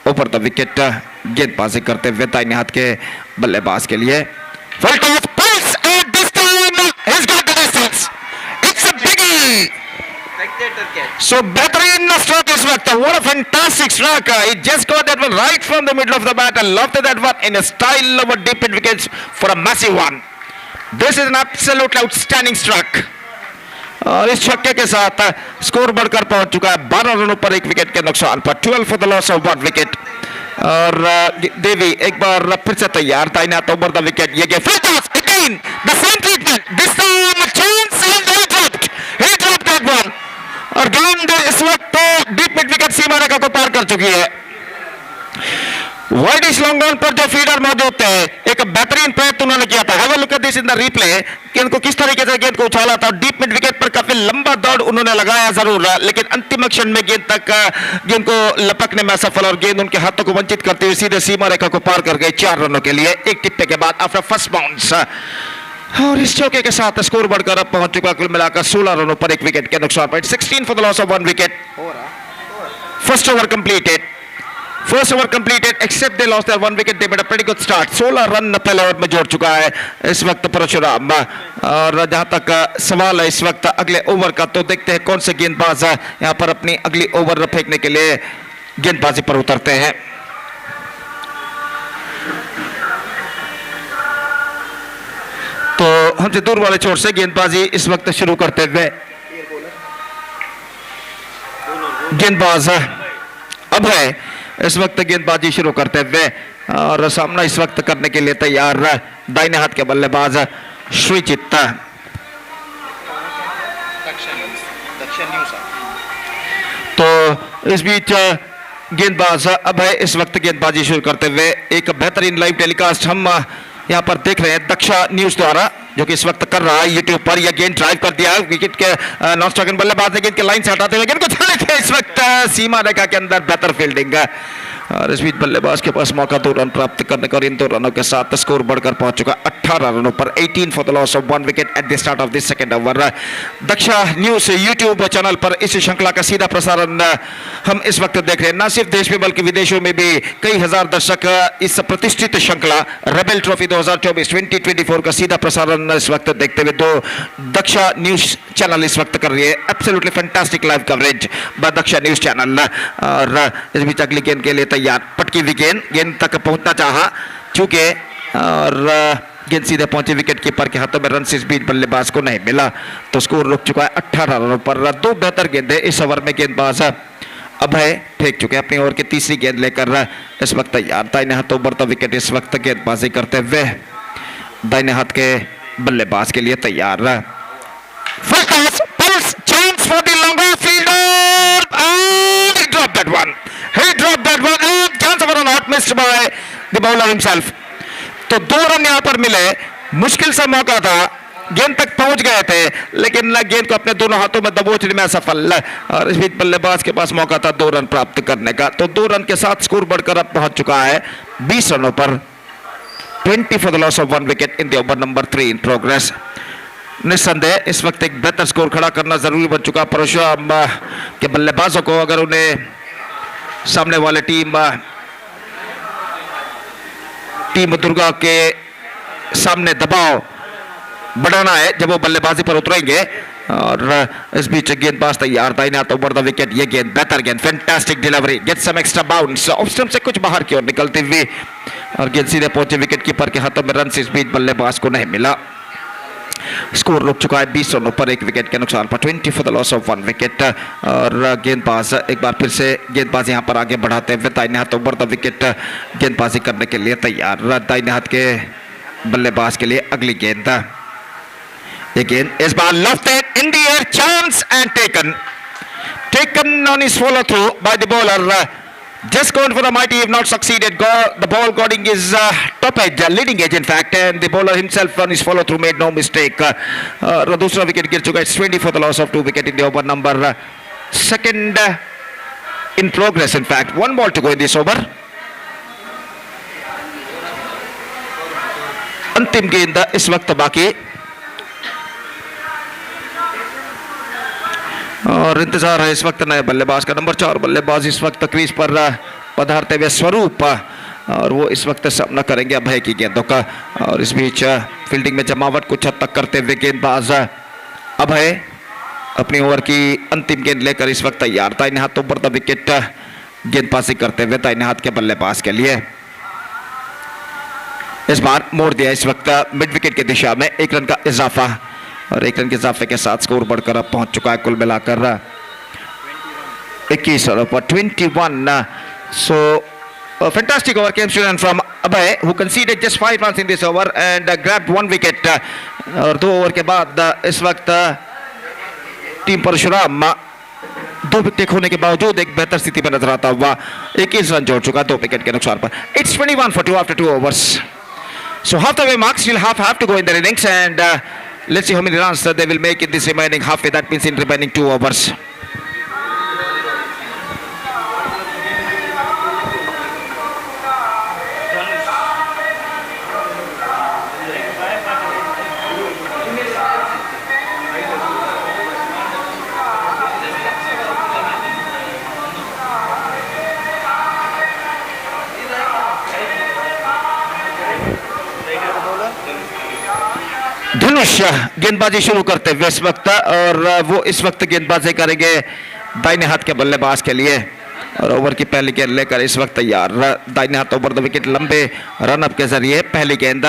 S4: ऊपर द विकेट गेंदबाजी करते हुए दाहिने हाथ के बल्लेबाज के लिए.
S8: Eliminator catch.
S4: So बेहतरीन स्ट्रोक इस वक्त. What a fantastic stroke. He just got that one right from the middle of the bat and lofted that one in a style of a deep mid wickets for a massive one. This is an absolutely outstanding stroke. और इस छक्के के साथ score बढ़कर पहुंच चुका है 12 रनों पर 1 विकेट के नुकसान पर. 12 for the loss of 1 wicket. और देवी एक बार फिर से तैयार. दाहिने हाथ ओवर द विकेट. ये game again the same treatment. This time a chance and he dropped that one. और गेंद इस वक्त तो डीप मिड विकेट सीमा रेखा को पार कर चुकी है. वाइड लॉन्ग ऑन पर जो फीडर मौजूद थे, एक बेहतरीन प्रयत्न उन्होंने किया था. Have a look at this in the replay. गेंद को किस तरीके से गेंद को उछाला था. डीप मिड विकेट पर काफी लंबा दौड़ उन्होंने लगाया जरूर, लेकिन अंतिम क्षण में गेंद को लपकने में असफल और गेंद उनके हाथों को वंचित करते हुए सीधे सीमा रेखा को पार कर गए 4 रनों के लिए एक टिप्पे के बाद आफ्टर फर्स्ट बाउंस. और इस चौके के साथ स्कोर बढ़कर अब पहुंच चुका कुल मिलाकर 16 रनों पर 1 विकेट के नुकसान पर. 16 for the loss of 1 wicket. First over completed. First over completed, except they lost their 1 wicket. They made a pretty good start. 16 run पहले ओवर में जोड़ चुका है इस वक्त परशुराम. और जहां तक सवाल है इस वक्त अगले ओवर का, तो देखते हैं कौन से गेंदबाज यहां पर अपनी अगली ओवर फेंकने के लिए गेंदबाजी पर उतरते हैं. तो हमसे दूर वाले छोर से गेंदबाजी इस वक्त शुरू करते हुए गेंदबाज अब है इस वक्त गेंदबाजी शुरू करते हुए और सामना इस वक्त करने के लिए तैयार दाहिने हाथ के बल्लेबाज श्रीचित. तो इस बीच गेंदबाज अब है इस वक्त गेंदबाजी शुरू करते हुए एक बेहतरीन लाइव टेलीकास्ट हम यहां पर देख रहे हैं दक्षा न्यूज द्वारा, जो कि इस वक्त कर रहा है यूट्यूब पर. यह गेंद ड्राइव कर दिया विकेट के नॉन स्ट्राइक बल्लेबाज ने गेंद के लाइन से हटाते हुए गेंद को चले थे इस वक्त सीमा रेखा के अंदर. बेहतर फील्डिंग और इस बीच बल्लेबाज के पास मौका 2 रन प्राप्त करने का और इन 2 रनों के साथ स्कोर बढ़कर पहुंच चुका 18 रनों पर. 18 for the loss of 1 wicket at the start of this second over. Daksha news YouTube channel पर इस श्रृंखला का सीधा प्रसारण हम इस वक्त देख रहे हैं. न सिर्फ देश में बल्कि विदेशों में भी कई हजार दर्शक इस प्रतिष्ठित श्रृंखला रेबेल ट्रॉफी 2024 का सीधा प्रसारण इस वक्त देखते हुए 2 दक्षा न्यूज चैनल इस वक्त कर रही है. Absolutely fantastic live coverage by Daksha news channel. और इस बीच अगली गेंद के लिए तैयार. पटकी हुई गेंद तक पहुंचना चाहा चूंकि और गेंद सीधे पहुंचे विकेट कीपर के हाथों में. रन इस बीच बल्लेबाज को नहीं मिला तो स्कोर रुक चुका है 18 रनों पर. 2 बेहतर गेंदें इस ओवर में गेंदबाज अभय फेंक चुके हैं. अपनी ओवर की तीसरी गेंद लेकर इस वक्त तैयार. दाहिने हाथ उभरता विकेट इस वक्त गेंदबाजी करते हुए दाहिने हाथ के बल्लेबाज के लिए तैयार. Chance for the longer fielder and he dropped that one. And chance of a run out missed by the bowler himself. तो 2 रन यहां पर मिले. मुश्किल सा मौका था, गेंद तक पहुंच गए थे लेकिन गेंद को अपने दोनों हाथों में दबोचने में असफल. और इस बीच बल्लेबाज के पास मौका था 2 रन प्राप्त करने का. तो 2 रन के साथ स्कोर बढ़कर अब पहुंच चुका है 20 रनों पर. 20 for the loss of 1 wicket in the over number 3 in progress. निस्संदेह इस वक्त एक बेहतर स्कोर खड़ा करना जरूरी बन चुका परशुराम के बल्लेबाजों को. अगर उन्हें सामने वाले टीम दुर्गा के सामने दबाव बढ़ाना है जब वो बल्लेबाजी पर उतरेंगे. और इस बीच गेंदबाज तैयार. दाहिने हाथ ओवर द विकेट. ये गेंद बेहतर गेंद, fantastic delivery, get some extra bounce off stump से कुछ बाहर की ओर निकलती हुई और गेंद सीधे पहुंचे विकेट कीपर के हाथों में. रन इस बीच बल्लेबाज को नहीं मिला. स्कोर रुक चुका है 20 रनों पर 1 विकेट के नुकसान पर. 20 for the loss of 1 wicket. और गेंदबाज एक बार फिर से गेंदबाज यहां पर आगे बढ़ाते हुए दाहिने हाथ ओवर द विकेट गेंदबाजी करने के लिए तैयार. दाहिने हाथ के बल्लेबाज के लिए अगली गेंद. ये गेंद इस बार lofted in the air, chance and taken on his follow through by the bowler. Just going for the mighty, if not succeeded. The ball got in his top edge, leading edge in fact, and the bowler himself on his follow through made no mistake. दूसरा wicket गिर चुका है. 20 for the loss of 2 wicket in the over number 2 in progress. In fact, 1 ball to go in this over. अंतिम गेंद इस वक्त बाकी और इंतजार है इस वक्त नए बल्लेबाज का. नंबर 4 बल्लेबाज इस वक्त क्रीज पर पधारते हुए स्वरूप और वो इस वक्त सामना करेंगे अभय की गेंदों का. और इस बीच फील्डिंग में जमावट कुछ हद तक करते हुए गेंदबाज अभय अपनी ओवर की अंतिम गेंद लेकर इस वक्त तैयार। दाहिने हाथों पर द विकेट गेंदबाजी करते हुए दाहिने हाथ के बल्लेबाज के लिए। इस बार मोड़ दिया इस वक्त मिड विकेट की दिशा में, 1 रन का इजाफा और 1 रन के इजाफे के साथ स्कोर बढ़कर अब पहुंच चुका है कुल मिलाकर 21 रनों पर 21। So a fantastic over came from Abhay, who conceded just 5 runs in this over and grabbed 1 wicket. और 2 ओवर के बाद इस वक्त टीम परशुराम 2 विकेट खोने के बावजूद एक बेहतर स्थिति में नजर आता हुआ 21 रन जोड़ चुका 2 विकेट के नुकसान पर। It's 21 for 2 after 2 overs. So half the way mark, still half have to go in their innings, and let's see how many runs they will make in this remaining halfway. That means in remaining 2 overs. धनुष गेंदबाजी शुरू करते हुए इस वक्त, और वो इस वक्त गेंदबाजी करेंगे दाहिने हाथ के बल्लेबाज के लिए और ओवर की पहली गेंद लेकर इस वक्त तैयार। दाहिने हाथ ओवर द विकेट लंबे रनअप के जरिए पहली गेंद,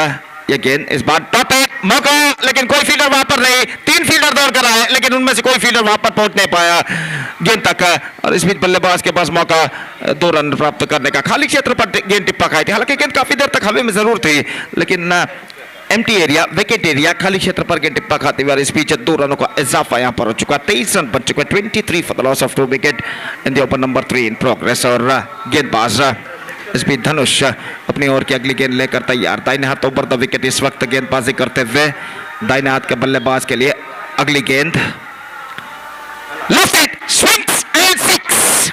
S4: ये गेंद इस बार टॉप है, मौका, लेकिन कोई फील्डर वहां पर नहीं। 3 फील्डर दौड़ कर आए लेकिन उनमें से कोई फील्डर वहां पर पहुंच नहीं पाया गेंद तक, और इस बीच बल्लेबाज के पास मौका 2 रन प्राप्त करने का। खाली क्षेत्र पर गेंद टिप्पा खाई थी, हालांकि गेंद काफी देर तक हवा में जरूर थी, लेकिन एम्प्टी एरिया, विकेट एरिया, खाली क्षेत्र पर गेंद टिप्पा खाते हुए इस बीच 2 रनों का इजाफा यहां पर हो चुका। 23 रन बन चुके, 23 for the loss of 2 wicket in the over number 3 in progress. और गेंदबाज इस बीच धनुष अपनी ओर की अगली गेंद लेकर तैयार। दाहिने हाथ ओवर द विकेट इस वक्त गेंदबाजी करते हुए दाहिने हाथ के बल्लेबाज के लिए अगली गेंद left side swings and 6।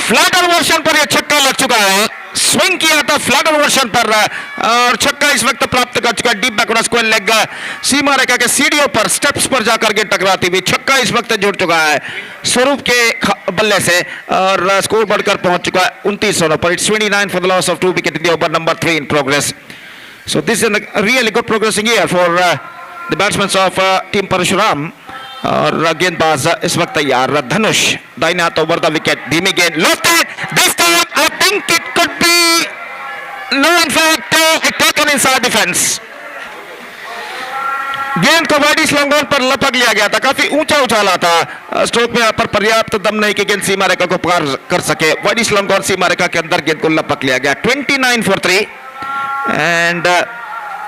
S4: Flatter version पर यह छक्का लग चुका है, स्विंग किया था फ्लैटर वर्षन पर और छक्का इस वक्त प्राप्त कर चुका है। डीप बैकवर्ड स्क्वायर लेग सीमा रेखा के सीढ़ियों पर स्टेप्स पर जाकर के टकराती हुई छक्का इस वक्त जुड़ चुका है स्वरूप के बल्ले से, और स्कोर बढ़कर पहुंच चुका है 29 रनों पर। It's 29 for the loss of 2 wicket in the over number 3 in progress. So this is a really good progressing year for the batsman of team Parashuram. और गेंदबाज इस वक्त तैयार धनुष दाहिने हाथ ओवर द विकेट, धीमी गेंद left hand, this time I think it could be no, in fact it taken inside defence. गेंद को वाइड स्लॉन्ग ऑन पर लपक लिया गया था, काफी ऊंचा उछाला था, स्ट्रोक में यहाँ पर पर्याप्त दम नहीं कि गेंद सीमा रेखा को पार कर सके। वाइड स्लॉन्ग ऑन सीमा रेखा के अंदर गेंद को लपक लिया गया। 29 for 3 and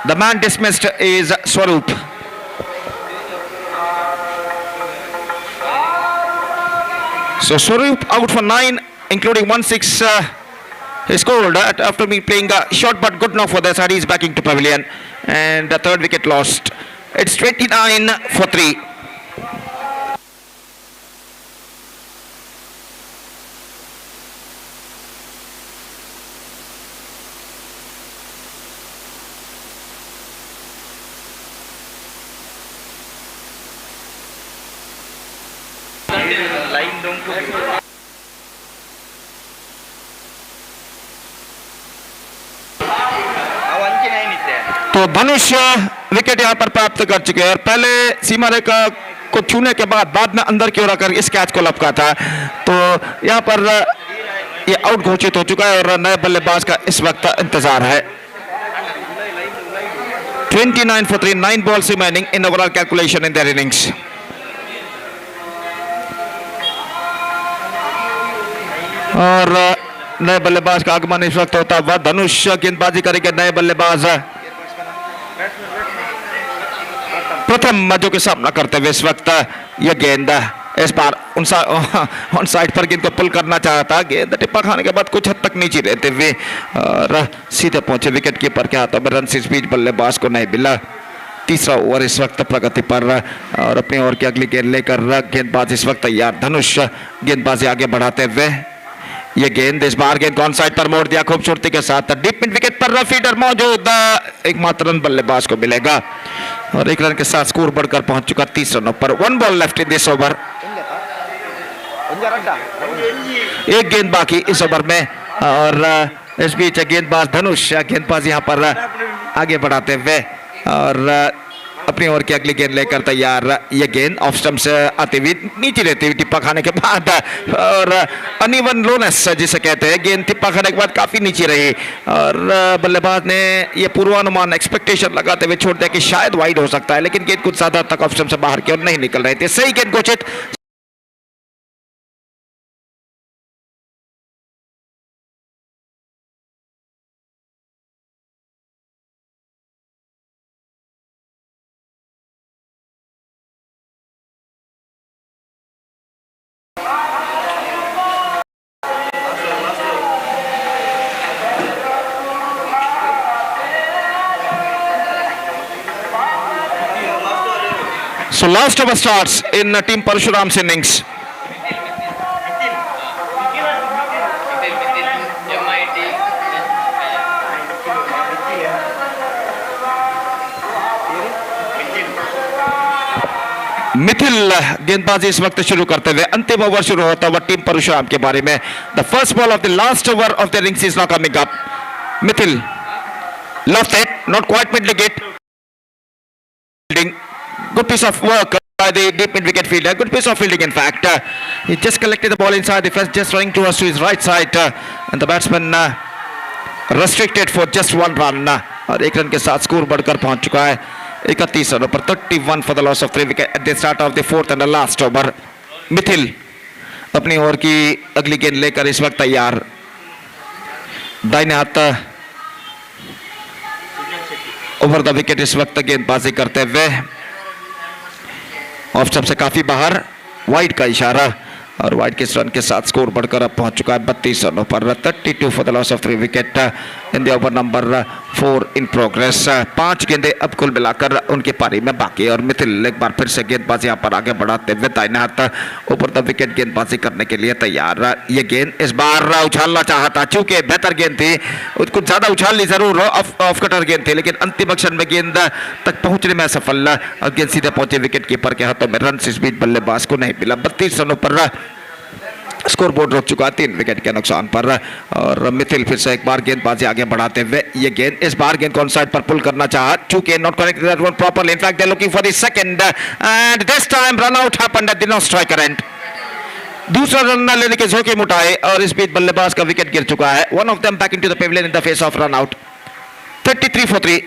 S4: the man dismissed is स्वरूप। So Swaroop out for 9, including 1-6. He scored after me playing a short but good enough for the side. He's backing to pavilion, and the 3rd wicket lost. It's 29 for 3. तो धनुष wicket यहां पर प्राप्त कर चुके हैं, और पहले सीमा रेखा को छूने के बाद में अंदर की ओर आकर इस कैच को लपका था, तो यहां पर ये आउट घोषित हो चुका है और नए बल्लेबाज का इस वक्त इंतजार है। 29 for 3, 9 balls remaining in overall calculation in their innings. और नए बल्लेबाज का आगमन इस वक्त होता हुआ धनुष गेंदबाजी करेंगे। नए बल्लेबाज प्रथम जो के सामना करते हुए इस वक्त यह गेंद इस बार ऑन साइड पर गेंद को पुल करना चाहता, गेंद टिप्पा खाने के बाद कुछ हद तक नीचे रहते हुए और सीधे पहुंचे विकेट कीपर के हाथों में। रन इस बीच बल्लेबाज को नहीं मिला। 3रा ओवर इस वक्त प्रगति पर और अपनी ओर की अगली गेंद लेकर गेंदबाज इस वक्त तैयार। धनुष गेंदबाजी आगे बढ़ाते हुए ये गेंद इस बार गेंद ऑन साइड पर मोड़ दिया खूबसूरती के साथ। डीप मिड विकेट पर फील्डर मौजूद, एकमात्र रन बल्लेबाज को मिलेगा और 1 रन के साथ स्कोर बढ़कर पहुंच चुका 30 रनों पर। 1 ball left in this over, 1 गेंद बाकी इस ओवर में और इस बीच गेंदबाज धनुष गेंदबाज यहां पर आगे बढ़ाते हुए और अपनी ओर की अगली गेंद लेकर तैयार। ये गेंद ऑफ स्टंप से आती हुई नीचे रहती हुई टिप्पा खाने के बाद और अनइवन लोनेस जिसे कहते हैं, गेंद टिप्पा खाने के बाद काफी नीचे रही और बल्लेबाज ने ये पूर्वानुमान एक्सपेक्टेशन लगाते हुए छोड़ दिया कि शायद वाइड हो सकता है, लेकिन गेंद कुछ ज्यादा तक ऑफ स्टंप से बाहर की ओर नहीं निकल रहे थे। सही गेंद घोषित। So last over starts in team Parashuram's innings. Mithil गेंदबाजी इस वक्त शुरू करते हुए। अंतिम ओवर शुरू होता हुआ टीम परशुराम के बारे में। The first ball of the last over of the innings is now coming up. Mithil left it, not quite mid wicket. Good piece of work by the deep mid wicket fielder. Good piece of fielding, in fact. He just collected the ball inside the fence, just running towards to his right side, and the batsman restricted for just one run. और एक run के साथ score बढ़कर पहुंच चुका है 31 रनों पर। 31 for the loss of 3 wicket at the start of the fourth and the last over. Mithil अपनी ओर की अगली गेंद लेकर इस वक्त तैयार। दाहिने हाथ ओवर द विकेट इस वक्त गेंदबाजी करते हुए। ऑफ स्टंप से काफी बाहर, वाइड का इशारा और वाइड के रन के साथ स्कोर बढ़कर अब पहुंच चुका है 32 रनों पर। 32 for the loss of 3 wicket in the over number 4 in progress. 5 गेंदें अब कुल मिलाकर उनकी पारी में बाकी और मिथिल एक बार फिर से गेंदबाजी यहां पर आगे बढ़ाते हुए दाहिने हाथ ऊपर द विकेट गेंदबाजी करने के लिए तैयार। ये गेंद इस बार उछालना चाहता, चूंकि बेहतर गेंद थी, कुछ ज्यादा उछालनी जरूर ऑफ कटर गेंद थी, लेकिन अंतिम क्षण में गेंद तक पहुंचने में असफल और गेंद सीधे पहुंचे विकेट कीपर के हाथों में। रन इस बीच बल्लेबाज को नहीं मिला। 32 रनों पर स्कोर बोर्ड रुक चुका है 3 विकेट के नुकसान पर और मिथिल फिर से एक बार गेंदबाजी आगे बढ़ाते हुए। ये गेंद इस बार गेंद को ऑन साइड पर पुल करना चाहा, चूंकि not connected that one properly. In fact they are looking for the second and this time run out happened at the non striker end. दूसरा रन न लेने के जोखिम उठाए और इस बीच बल्लेबाज का विकेट गिर चुका है। One of them back into the pavilion in the face of run out. 33 for 3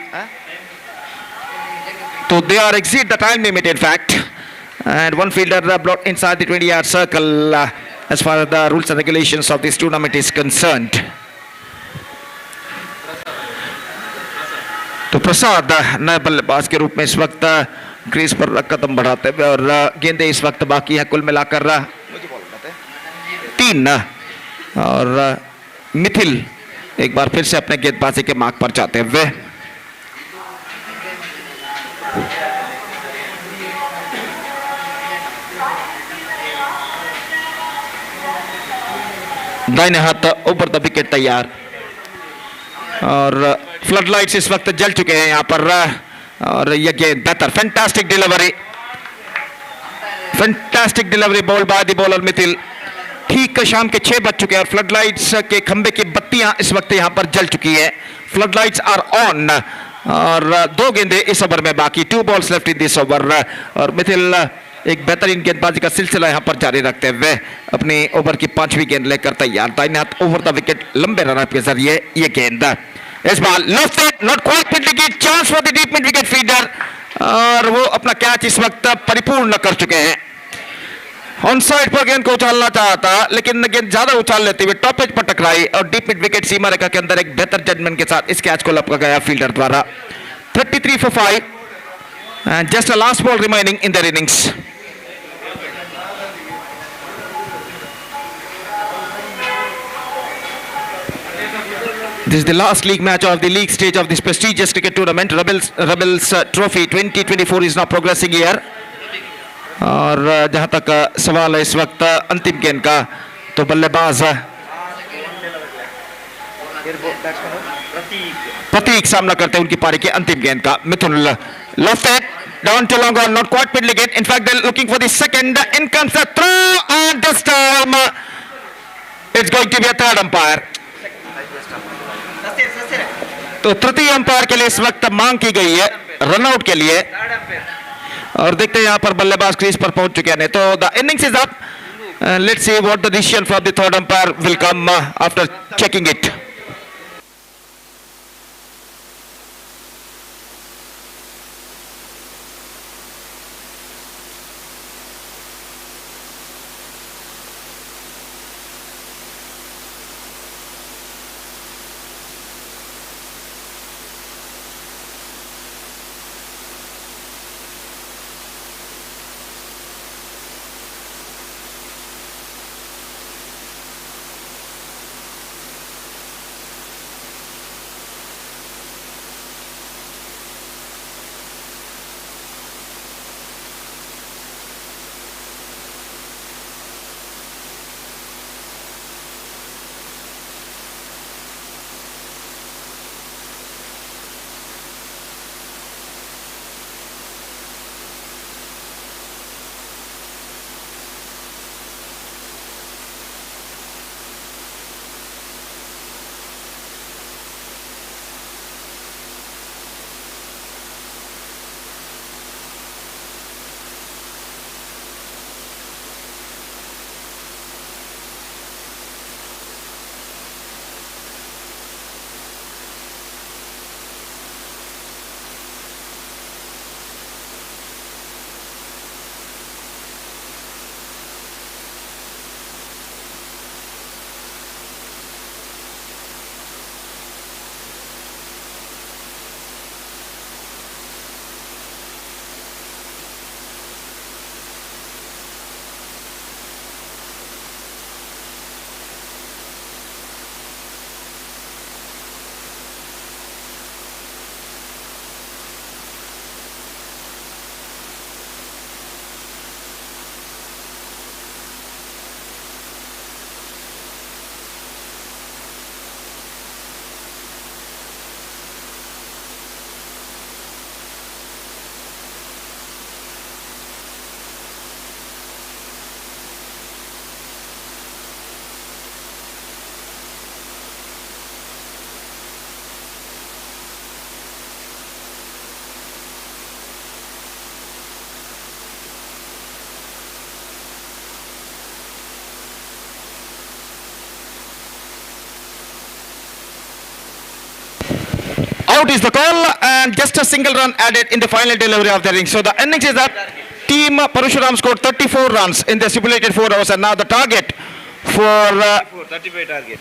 S4: तो they are exceed the time limit in fact and one fielder blocked inside the 20-yard circle as far as the rules and regulations of this tournament is concerned. तो प्रसाद नए बल्लेबाज के रूप में इस वक्त crease पर कदम बढ़ाते हुए और गेंदें इस वक्त बाकी है कुल मिलाकर 3 और मिथिल एक बार फिर से अपने गेंदबाजी के मार्ग पर जाते हुए। दाहिने हाथ ऊपर द विकेट तैयार और फ्लड लाइट्स इस वक्त जल चुके हैं यहां पर और यह गेंद बेहतर, fantastic delivery ball by the bowler Mithil. ठीक शाम के 6 बज चुके हैं और फ्लड लाइट्स के खंबे की बत्तियां इस वक्त यहां पर जल चुकी है। फ्लड लाइट्स आर ऑन और 2 गेंदें इस ओवर में बाकी, 2 balls left in this over और मिथिल एक बेहतरीन गेंदबाजी का सिलसिला यहां पर जारी रखते हुए अपनी ओवर की 5वीं गेंद लेकर तैयार। दाहिने हाथ ओवर द विकेट लंबे रनअप के जरिए ये गेंद इस बार left it, not quite mid wicket, chance for the deep mid wicket fielder और वो अपना कैच इस वक्त परिपूर्ण कर चुके हैं। ऑन साइड पर गेंद को उछालना चाहता लेकिन गेंद ज्यादा उछाल लेते हुए टॉप एज पर टकराई और डीप मिड विकेट सीमा रेखा के अंदर एक बेहतर जजमेंट के साथ इस कैच को लपका गया फील्डर द्वारा। 33 for 5 and just a last ball remaining in their innings. This is the last league match of the league stage of this prestigious cricket tournament. Rebels Trophy 2024 is now progressing here. और जहां तक सवाल है इस वक्त अंतिम गेंद का तो बल्लेबाज प्रतीक सामना करते हैं उनकी पारी के अंतिम गेंद का। Mithun left hand down to long on, not quite mid wicket. In fact, they're looking for the second. In comes the throw, and this time it's going to be a third umpire. तो तृतीय umpire के लिए इस वक्त मांग की गई है रनआउट के लिए। और देखते हैं यहाँ पर बल्लेबाज क्रीज पर पहुंच चुके हैं. तो the innings is up. Let's see what the decision from the third umpire will come after checking it. Out is the call, and just a single run added in the final delivery of the innings. So the innings is up. Team Parashuram scored 34 runs in the stipulated 4 hours, and now the target for
S8: 35 target.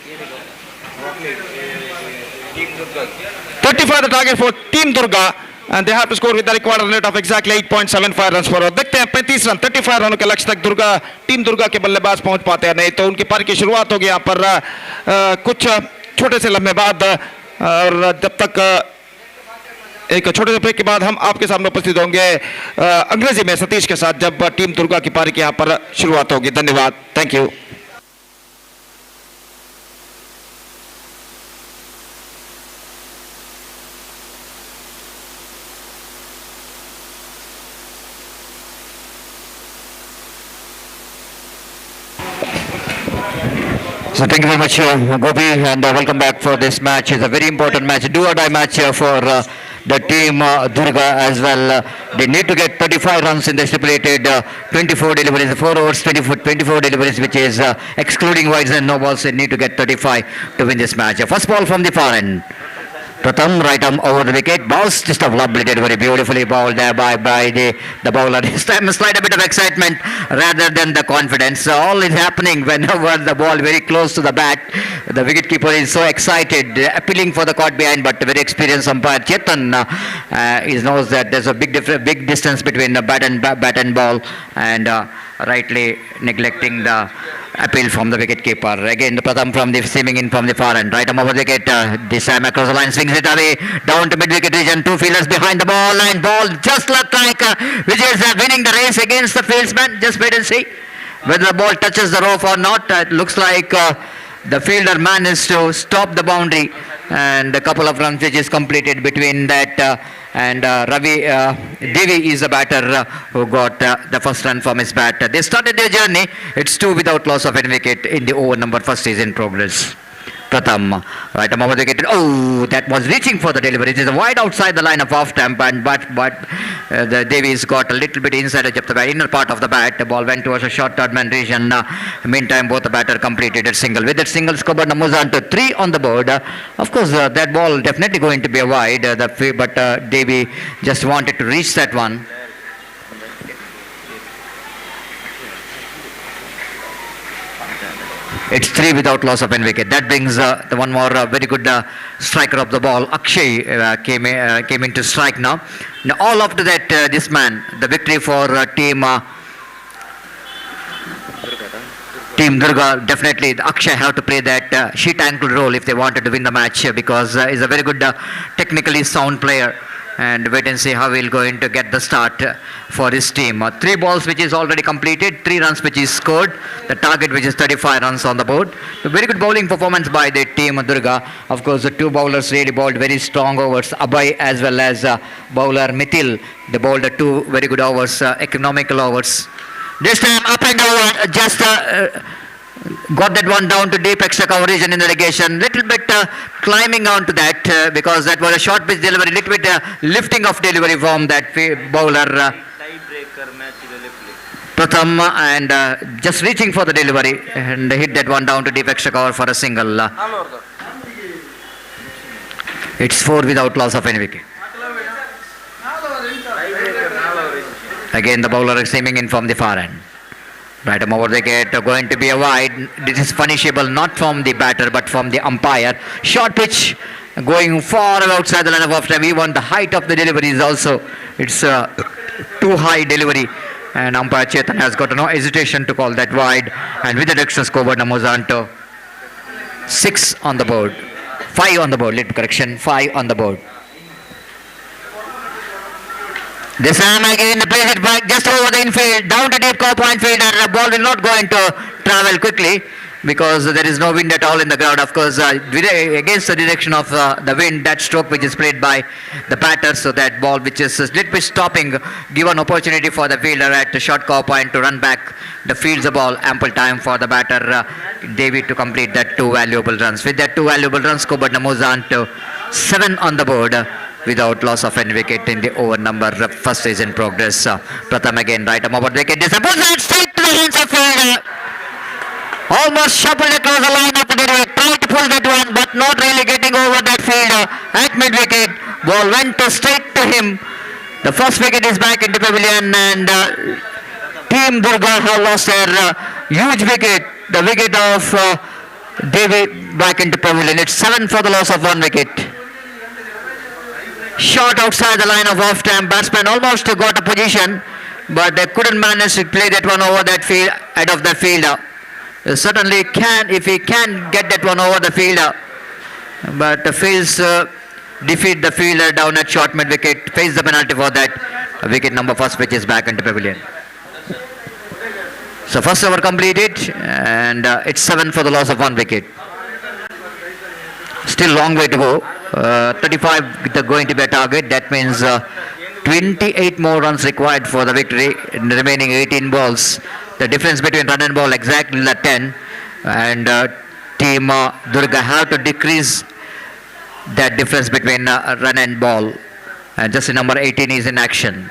S8: Team Durga.
S4: 35 the target for Team Durga, and they have to score with the required run rate of exactly 8.75 runs per over. देखते हैं 35 run 35 रनों के लक्ष्य तक team Durga के बल्लेबाज पहुंच पाते हैं नहीं तो उनकी पारी की शुरुआत होगी यहाँ पर कुछ छोटे से लम्हे बाद और जब तक एक छोटे से ब्रेक के बाद हम आपके सामने उपस्थित होंगे अंग्रेजी में सतीश के साथ जब टीम दुर्गा की पारी की यहाँ पर शुरुआत होगी. धन्यवाद. Thank you.
S1: So thank you very much, Gopi, and welcome back for this match. It's a very important match, do-or-die match for the team Durga as well. They need to get 35 runs in the stipulated 24 deliveries, 4 overs, 24 deliveries, which is excluding wides and no balls. They need to get 35 to win this match. First ball from the far end. Pratham, right arm over the wicket. Balls just a lovely delivery, beautifully bowled there by the bowler. This time a slight bit of excitement rather than the confidence. So all is happening whenever the ball very close to the bat. The wicketkeeper is so excited, appealing for the caught behind, but very experienced umpire Chetan he knows that there's a big distance between the bat and ball, and rightly neglecting the appeal from the wicketkeeper. Again, the Pratham from the seaming in from the far end. Right arm over the wicket. This time across the line, swings it away down to mid-wicket region. 2 fielders behind the ball, and ball just like which is winning the race against the fieldsman. Just wait and see whether the ball touches the rope or not. It looks like the fielder managed to stop the boundary, and a couple of runs which is completed between that and Ravi Devi is the batter who got the first run from his bat. They started their journey. It's 2 without loss of any wicket in the over number first is in progress. Pratham. Right, over the wicket. Oh, that was reaching for the delivery. It is wide outside the line of off stump, and but the Davies got a little bit inside the inner part of the bat. The ball went towards a short third man region. Meantime, both the batter completed a single. With that single, scored moves on to 3 on the board. Of course, that ball definitely going to be a wide. But Davy just wanted to reach that one. It's 3 without loss of any wicket. That brings the one more very good striker of the ball. Akshay came in to strike now. Now all after that, this man, the victory for Team Durga. Definitely Akshay have to play that sheet ankle role if they wanted to win the match, because he's a very good technically sound player. And wait and see how he'll going to get the start for his team. 3 balls which is already completed, 3 runs which is scored, the target which is 35 runs on the board. A very good bowling performance by the team Durga. Of course, the 2 bowlers really bowled very strong overs, Abhay as well as bowler Mithil. They bowled 2 very good overs, economical overs. This time up and over, just got that one down to deep extra coverage and in the relegation. Little bit climbing on to that because that was a short pitch delivery, little bit lifting of delivery from that bowler Pratham, and just reaching for the delivery and hit that one down to deep extra cover for a single. It's 4 without loss of any wicket. Again the bowler is seaming in from the far end. Right, over the wicket, going to be a wide. This is punishable not from the batter but from the umpire. Short pitch going far outside the line of off time. Even the height of the delivery is also, it's too high delivery. And umpire Chetan has got no hesitation to call that wide. And with the extra scoreboard, Namuzanto 6 on the board. 5 on the board, little correction, 5 on the board. This time again plays it back just over the infield, down to deep cover point fielder. The ball will not going to travel quickly because there is no wind at all in the ground. Of course, against the direction of the wind, that stroke which is played by the batter, so that ball which is a little bit stopping, give an opportunity for the fielder at the short cover point to run back the fields the ball. Ample time for the batter David to complete that 2 valuable runs. With that 2 valuable runs, Kobat moves on to 7 on the board. Without loss of any wicket in the over number. First is in progress. Pratham again, right arm over the wicket. Disappointed straight to the hands of fielder. Almost shuffled across the line of the delivery. Tried to pull that one, but not really getting over that fielder at mid wicket. Ball went straight to him. The first wicket is back into pavilion, and Team Durga have lost their huge wicket. The wicket of Devi back into pavilion. It's 7 for the loss of 1 wicket. Shot outside the line of off time. Batsman almost got a position, but they couldn't manage to play that one over that field, out of the fielder. Certainly can, if he can get that one over the fielder, but fails defeat the fielder down at short mid wicket, face the penalty for that. Wicket number first which is back into pavilion. So first over completed, and it's 7 for the loss of 1 wicket. Still long way to go. 35 going to be a target. That means 28 more runs required for the victory in the remaining 18 balls. The difference between run and ball exactly 10. And Team Durga have to decrease that difference between run and ball. And just number 18 is in action.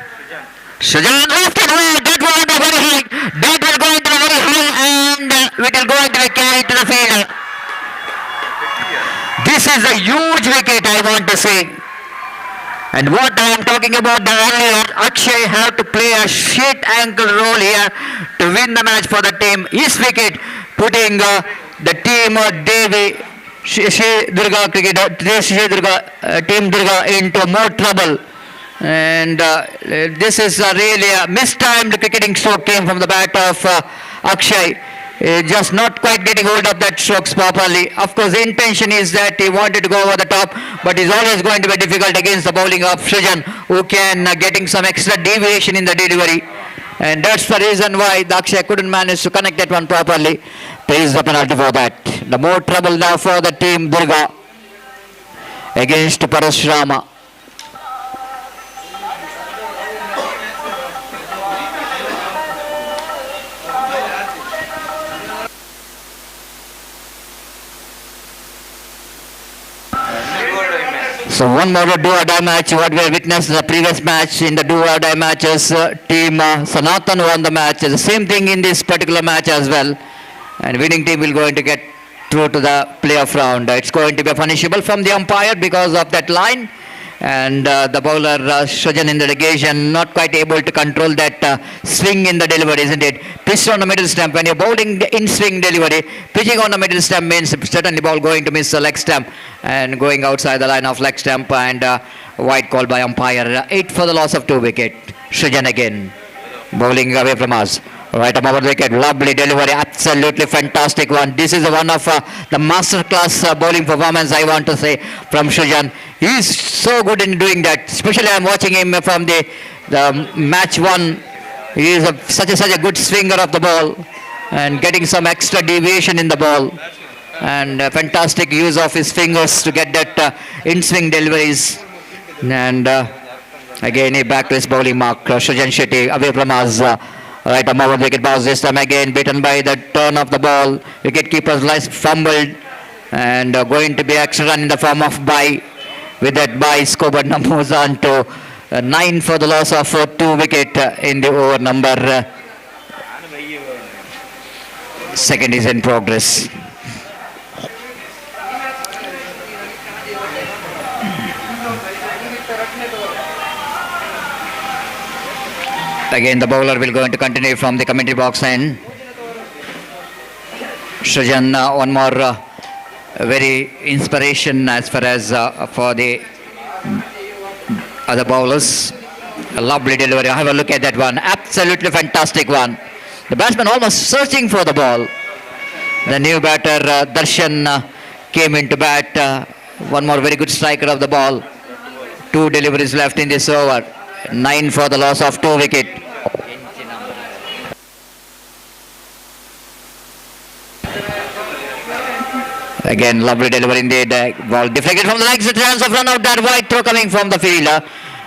S1: Sujan lifted away. That will be very high. That will go into the very high, and it will go into the carry to the fielder. This is a huge wicket, I want to say. And what I am talking about earlier, Akshay have to play a sheet ankle role here to win the match for the team. His wicket putting the team Devi, Durga cricket, Team Durga into more trouble. And this is really a mistimed cricketing stroke came from the bat of Akshay. Just not quite getting hold of that strokes properly. Of course, the intention is that he wanted to go over the top, but it's always going to be difficult against the bowling of Srijan, who can getting some extra deviation in the delivery. And that's the reason why the Akshay couldn't manage to connect that one properly. Pays the penalty for that. The more trouble now for the team Durga against Parashuram. So one more do or die match. What we have witnessed in the previous match in the do or die matches, team Sanatan won the match. The same thing in this particular match as well. And winning team will going to get through to the playoff round. It's going to be a punishable from the umpire because of that line. And the bowler Shrajan in the delegation not quite able to control that swing in the delivery, isn't it? Pitched on the middle stump. When you're bowling in swing delivery, pitching on the middle stump means certainly ball going to miss the leg stump and going outside the line of leg stump, and wide call by umpire. 8 for the loss of 2 wicket. Shrajan again bowling away from us. Right above the wicket, lovely delivery, absolutely fantastic one. This is one of the masterclass bowling performance, I want to say, from Shrajan. He is so good in doing that. Especially I am watching him from the match one. He is such a good swinger of the ball and getting some extra deviation in the ball. And fantastic use of his fingers to get that in-swing deliveries. And again, he back to his bowling mark. Shrajan Shetty away from us. Right above the wicket bounce this time again, beaten by the turn of the ball. Wicket keeper's lice fumbled, and going to be extra run in the form of bye. With that bye, Skobodna moves on to 9 for the loss of 2 wicket in the over number. Second is in progress. Again, the bowler will going to continue from the commentary box, and Shrajan, one more very inspiration as far as for the other bowlers. A lovely delivery. Have a look at that one. Absolutely fantastic one. The batsman almost searching for the ball. The new batter Darshan came into bat. One more very good striker of the ball. 2 deliveries left in this over. 9 for the loss of 2 wicket. Again, lovely delivery indeed. Ball deflected from the legs. A chance of run out, that wide throw coming from the fielder.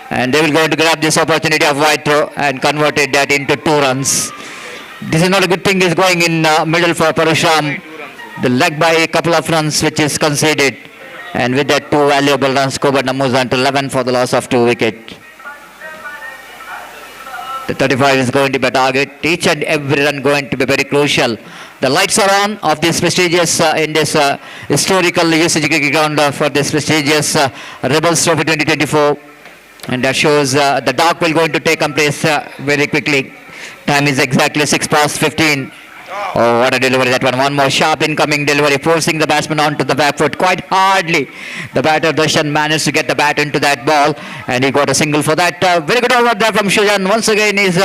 S1: And they will go to grab this opportunity of wide throw and converted that into 2 runs. This is not a good thing. Is going in middle for Parashuram. The leg by a couple of runs which is conceded. And with that 2 valuable runs, Skobodna moves on to 11 for the loss of 2 wicket. The 35 is going to be a target. Each and every run going to be very crucial. The lights are on of this prestigious, in this historical usage cricket ground for this prestigious Rebels Trophy 2024. And that shows the dark will going to take place very quickly. Time is exactly 15:06. Oh, what a delivery that one. One more sharp incoming delivery, forcing the batsman onto the back foot quite hardly. The batter Darshan managed to get the bat into that ball, and he got a single for that. Very good over there from Shrajan. Once again is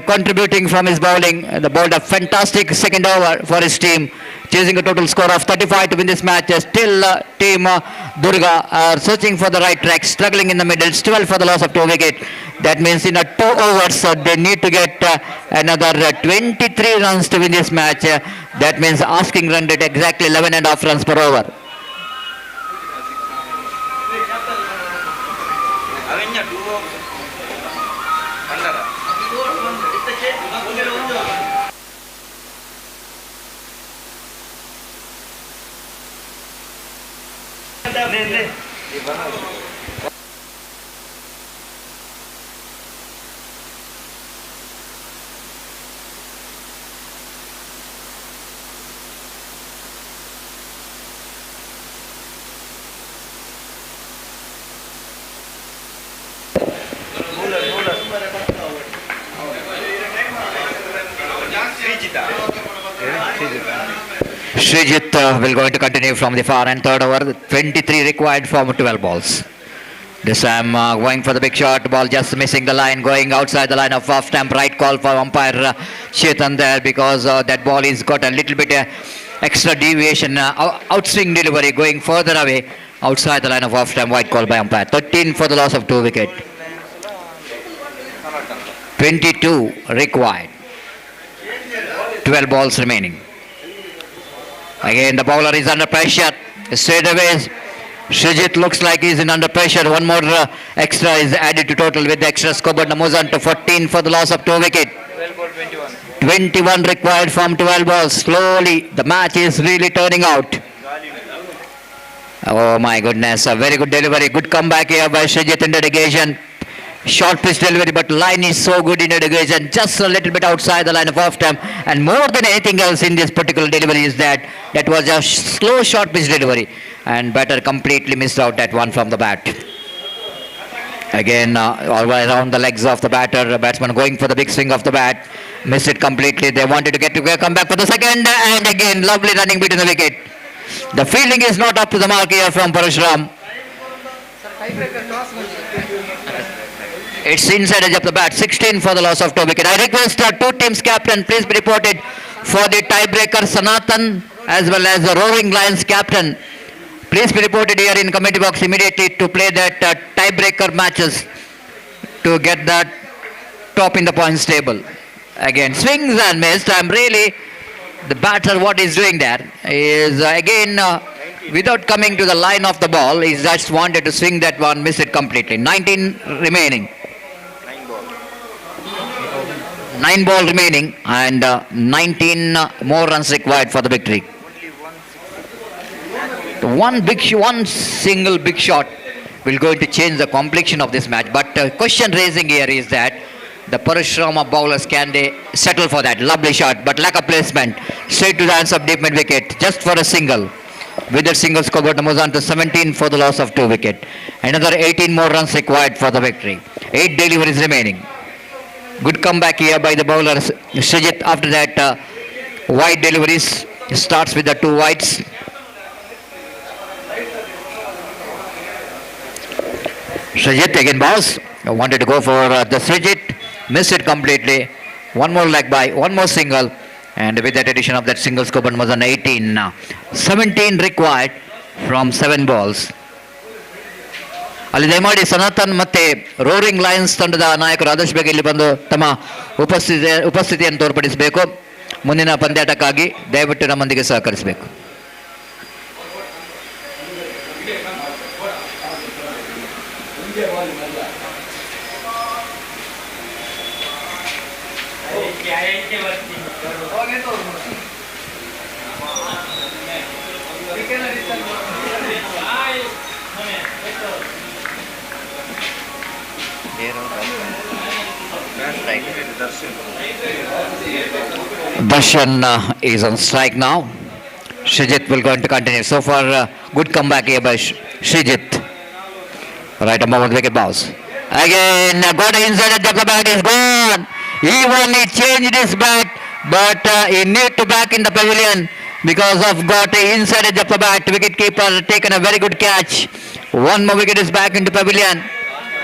S1: contributing from his bowling. The bowled a fantastic second over for his team, chasing a total score of 35 to win this match. Still team Durga are searching for the right track, struggling in the middle. 12 for the loss of 2 wicket. That means in 2 overs they need to get another 23 runs to win this match. That means asking run rate exactly 11.5 runs per over. Srijit will going to continue from the far and third over. 23 required from 12 balls. This time going for the big shot. Ball just missing the line, going outside the line of off stamp. Right call for umpire Chetan there, because that ball is got a little bit extra deviation. Outswing delivery going further away outside the line of off stamp. White call by umpire. 13 for the loss of 2 wicket. 22 required. 12 balls remaining. Again, the bowler is under pressure. Straight away, Srijit looks like he's in under pressure. One more extra is added to total with the extra. Skobodna moves on to 14 for the loss of 2 wicket. 21 required from 12 balls. Slowly, the match is really turning out. Oh my goodness, a very good delivery. Good comeback here by Srijit in dedication. Short pitch delivery, but line is so good in dedication. Just a little bit outside the line of off time. And more than anything else in this particular delivery is that was a slow short pitch delivery. And batter completely missed out that one from the bat. Again, all the way around the legs of the batter. Batsman going for the big swing of the bat. Missed it completely. They wanted to come back for the second. And again, lovely running between the wicket. The fielding is not up to the mark here from Parashuram. It's inside edge of the bat. 16 for the loss of 2 wicket. I request two teams captain please be reported for the tiebreaker. Sanatan as well as the Roaring Lions captain. Please be reported here in committee box immediately to play that tiebreaker matches to get that top in the points table. Again, swings and missed. I'm really the batter. What he's doing there is again without coming to the line of the ball, he just wanted to swing that one, miss it completely. 19 remaining. 9 ball remaining and 19 more runs required for the victory. One single big shot will going to change the complexion of this match. But question raising here is that the Parashuram bowlers, can they settle for that? Lovely shot, but lack of placement. Straight to the hands of deep mid wicket, just for a single. With that single, scoreboard moves on to 17 for the loss of 2 wicket. Another 18 more runs required for the victory. 8 deliveries remaining. Good comeback here by the bowlers. Srijit after that wide deliveries. Starts with the 2 wides. Srijit again bows. Wanted to go for the Srijit. Missed it completely. One more leg by, one more single. And with that addition of that single, scoreboard was on 18 now. 17 required from 7 balls. ಅಲ್ಲಿ ದಯಮಾಡಿ ಸನಾತನ್ ಮತ್ತೆ roaring Lions ತಂಡದ ನಾಯಕರು ಆದಷ್ಟು ಬೇಗ ಇಲ್ಲಿ ಬಂದು ತಮ್ಮ ಉಪಸ್ಥಿತಿಯನ್ನು ತೋರ್ಪಡಿಸಬೇಕು. ಮುಂದಿನ ಪಂದ್ಯಾಟಕ್ಕಾಗಿ ದಯವಿಟ್ಟು ನಮ್ಮೊಂದಿಗೆ ಸಹಕರಿಸಬೇಕು. Darshan is on strike now. Srijit will going to continue. So far, good comeback here by Srijit. Right above the wicket bounce. Again, got inside the bat is gone. He only changed his bat, but he need to back in the pavilion because of got inside edge of the bat. Wicket keeper taken a very good catch. One more wicket is back into pavilion.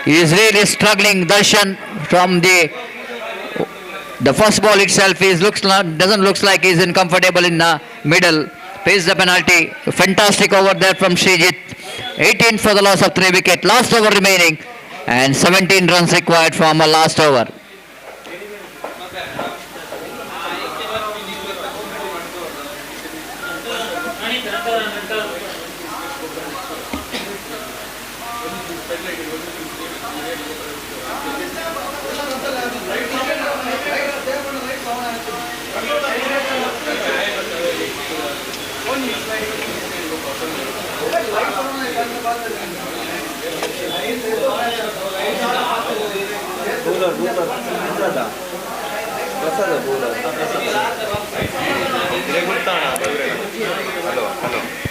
S1: He is really struggling. Darshan from the first ball itself doesn't look like he's uncomfortable in the middle. Pays the penalty. Fantastic over there from Srijit. 18 for the loss of 3 wicket. Last over remaining and 17 runs required from a last over.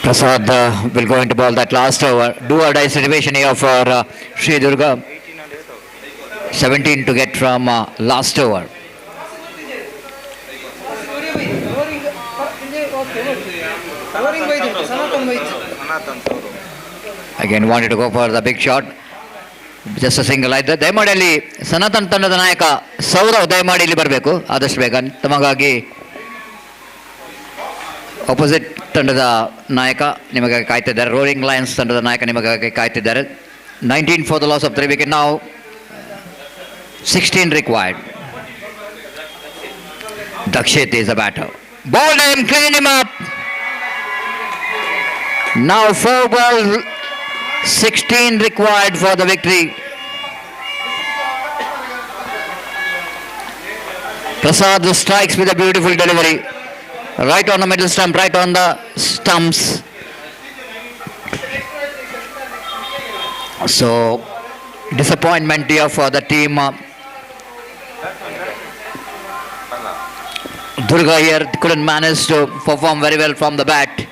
S1: Prasad will go into ball that last over. Do or die situation here for Sri Durga. 17 to get from last over. Again wanted to go for the big shot. Just a single. ದಯಮಾಡಿ ಅಲ್ಲಿ ಸನಾತನ್ ತಂಡದ ನಾಯಕ ಸೌರವ್ ದಯಮಾಡಿ ಇಲ್ಲಿ ಬರಬೇಕು ಆದಷ್ಟು ಬೇಗ. ತಮಗಾಗಿ ಆಪೋಸಿಟ್ ತಂಡದ ನಾಯಕ ನಿಮಗಾಗಿ ಕಾಯ್ತಿದ್ದಾರೆ. ರೋರಿಂಗ್ ಲಯನ್ಸ್ ತಂಡದ ನಾಯಕ ನಿಮಗಾಗಿ ಕಾಯ್ತಿದ್ದಾರೆ. 19 for the loss of 3 wicket. Now 16 required. Dakshit is a batter. Bowled him, clean him up. Now 4 balls, 16 required for the victory. Prasad strikes with a beautiful delivery. Right on the middle stump, right on the stumps. So, disappointment here for the team. Durga here couldn't manage to perform very well from the bat.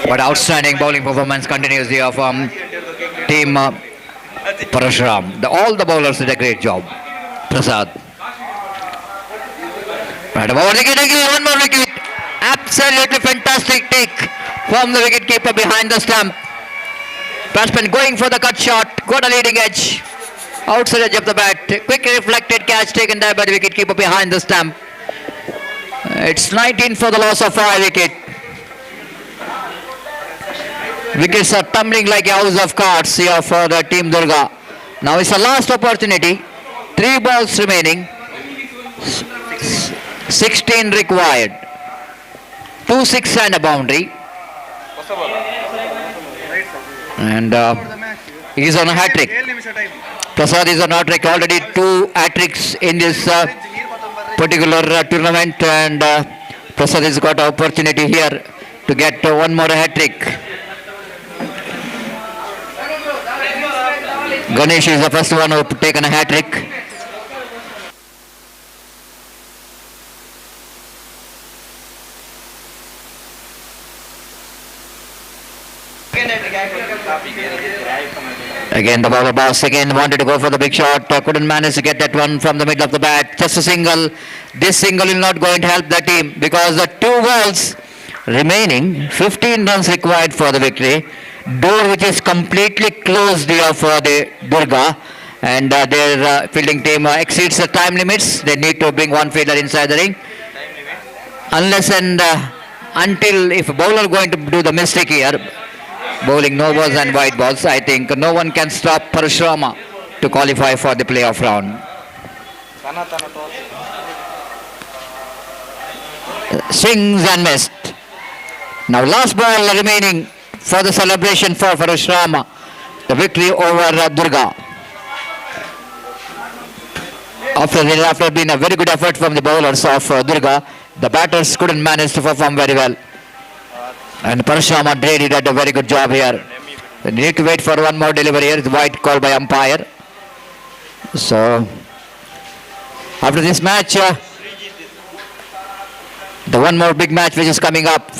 S1: But outstanding bowling performance continues here from team Parashuram. All the bowlers did a great job. Prasad. Right over wicket again, one more wicket. Absolutely fantastic take from the wicketkeeper behind the stump. Batsman going for the cut shot, got a leading edge. Outside edge of the bat. Quick reflected catch taken there by the wicketkeeper behind the stump. It's 19 for the loss of 5 wickets. Wickets are tumbling like a house of cards here for the team Durga. Now it's the last opportunity. 3 balls remaining. 16 required. 2 6 and a boundary. And he's on a hat-trick. Prasad is on a hat-trick. Already 2 hat-tricks in this particular tournament. And Prasad has got an opportunity here to get one more hat-trick. Ganesh is the first one who taken a hat-trick. Again the bowler boss again wanted to go for the big shot, couldn't manage to get that one from the middle of the bat. Just a single. This single will not going to help the team because the 2 balls remaining, 15 runs required for the victory. Door which is completely closed here for the Durga, and their fielding team exceeds the time limits. They need to bring one fielder inside the ring. Unless and until if bowler going to do the mistake here, bowling no balls and white balls, I think no one can stop Parashuram to qualify for the playoff round.
S8: Sanatan
S1: Swings and missed. Now last ball remaining for the celebration for Parashuram, the victory over Durga. After being a very good effort from the bowlers of Durga, the batters couldn't manage to perform very well. And Parashuram did a very good job here. They need to wait for one more delivery here. It's white call by umpire. So, after this match, the one more big match which is coming up.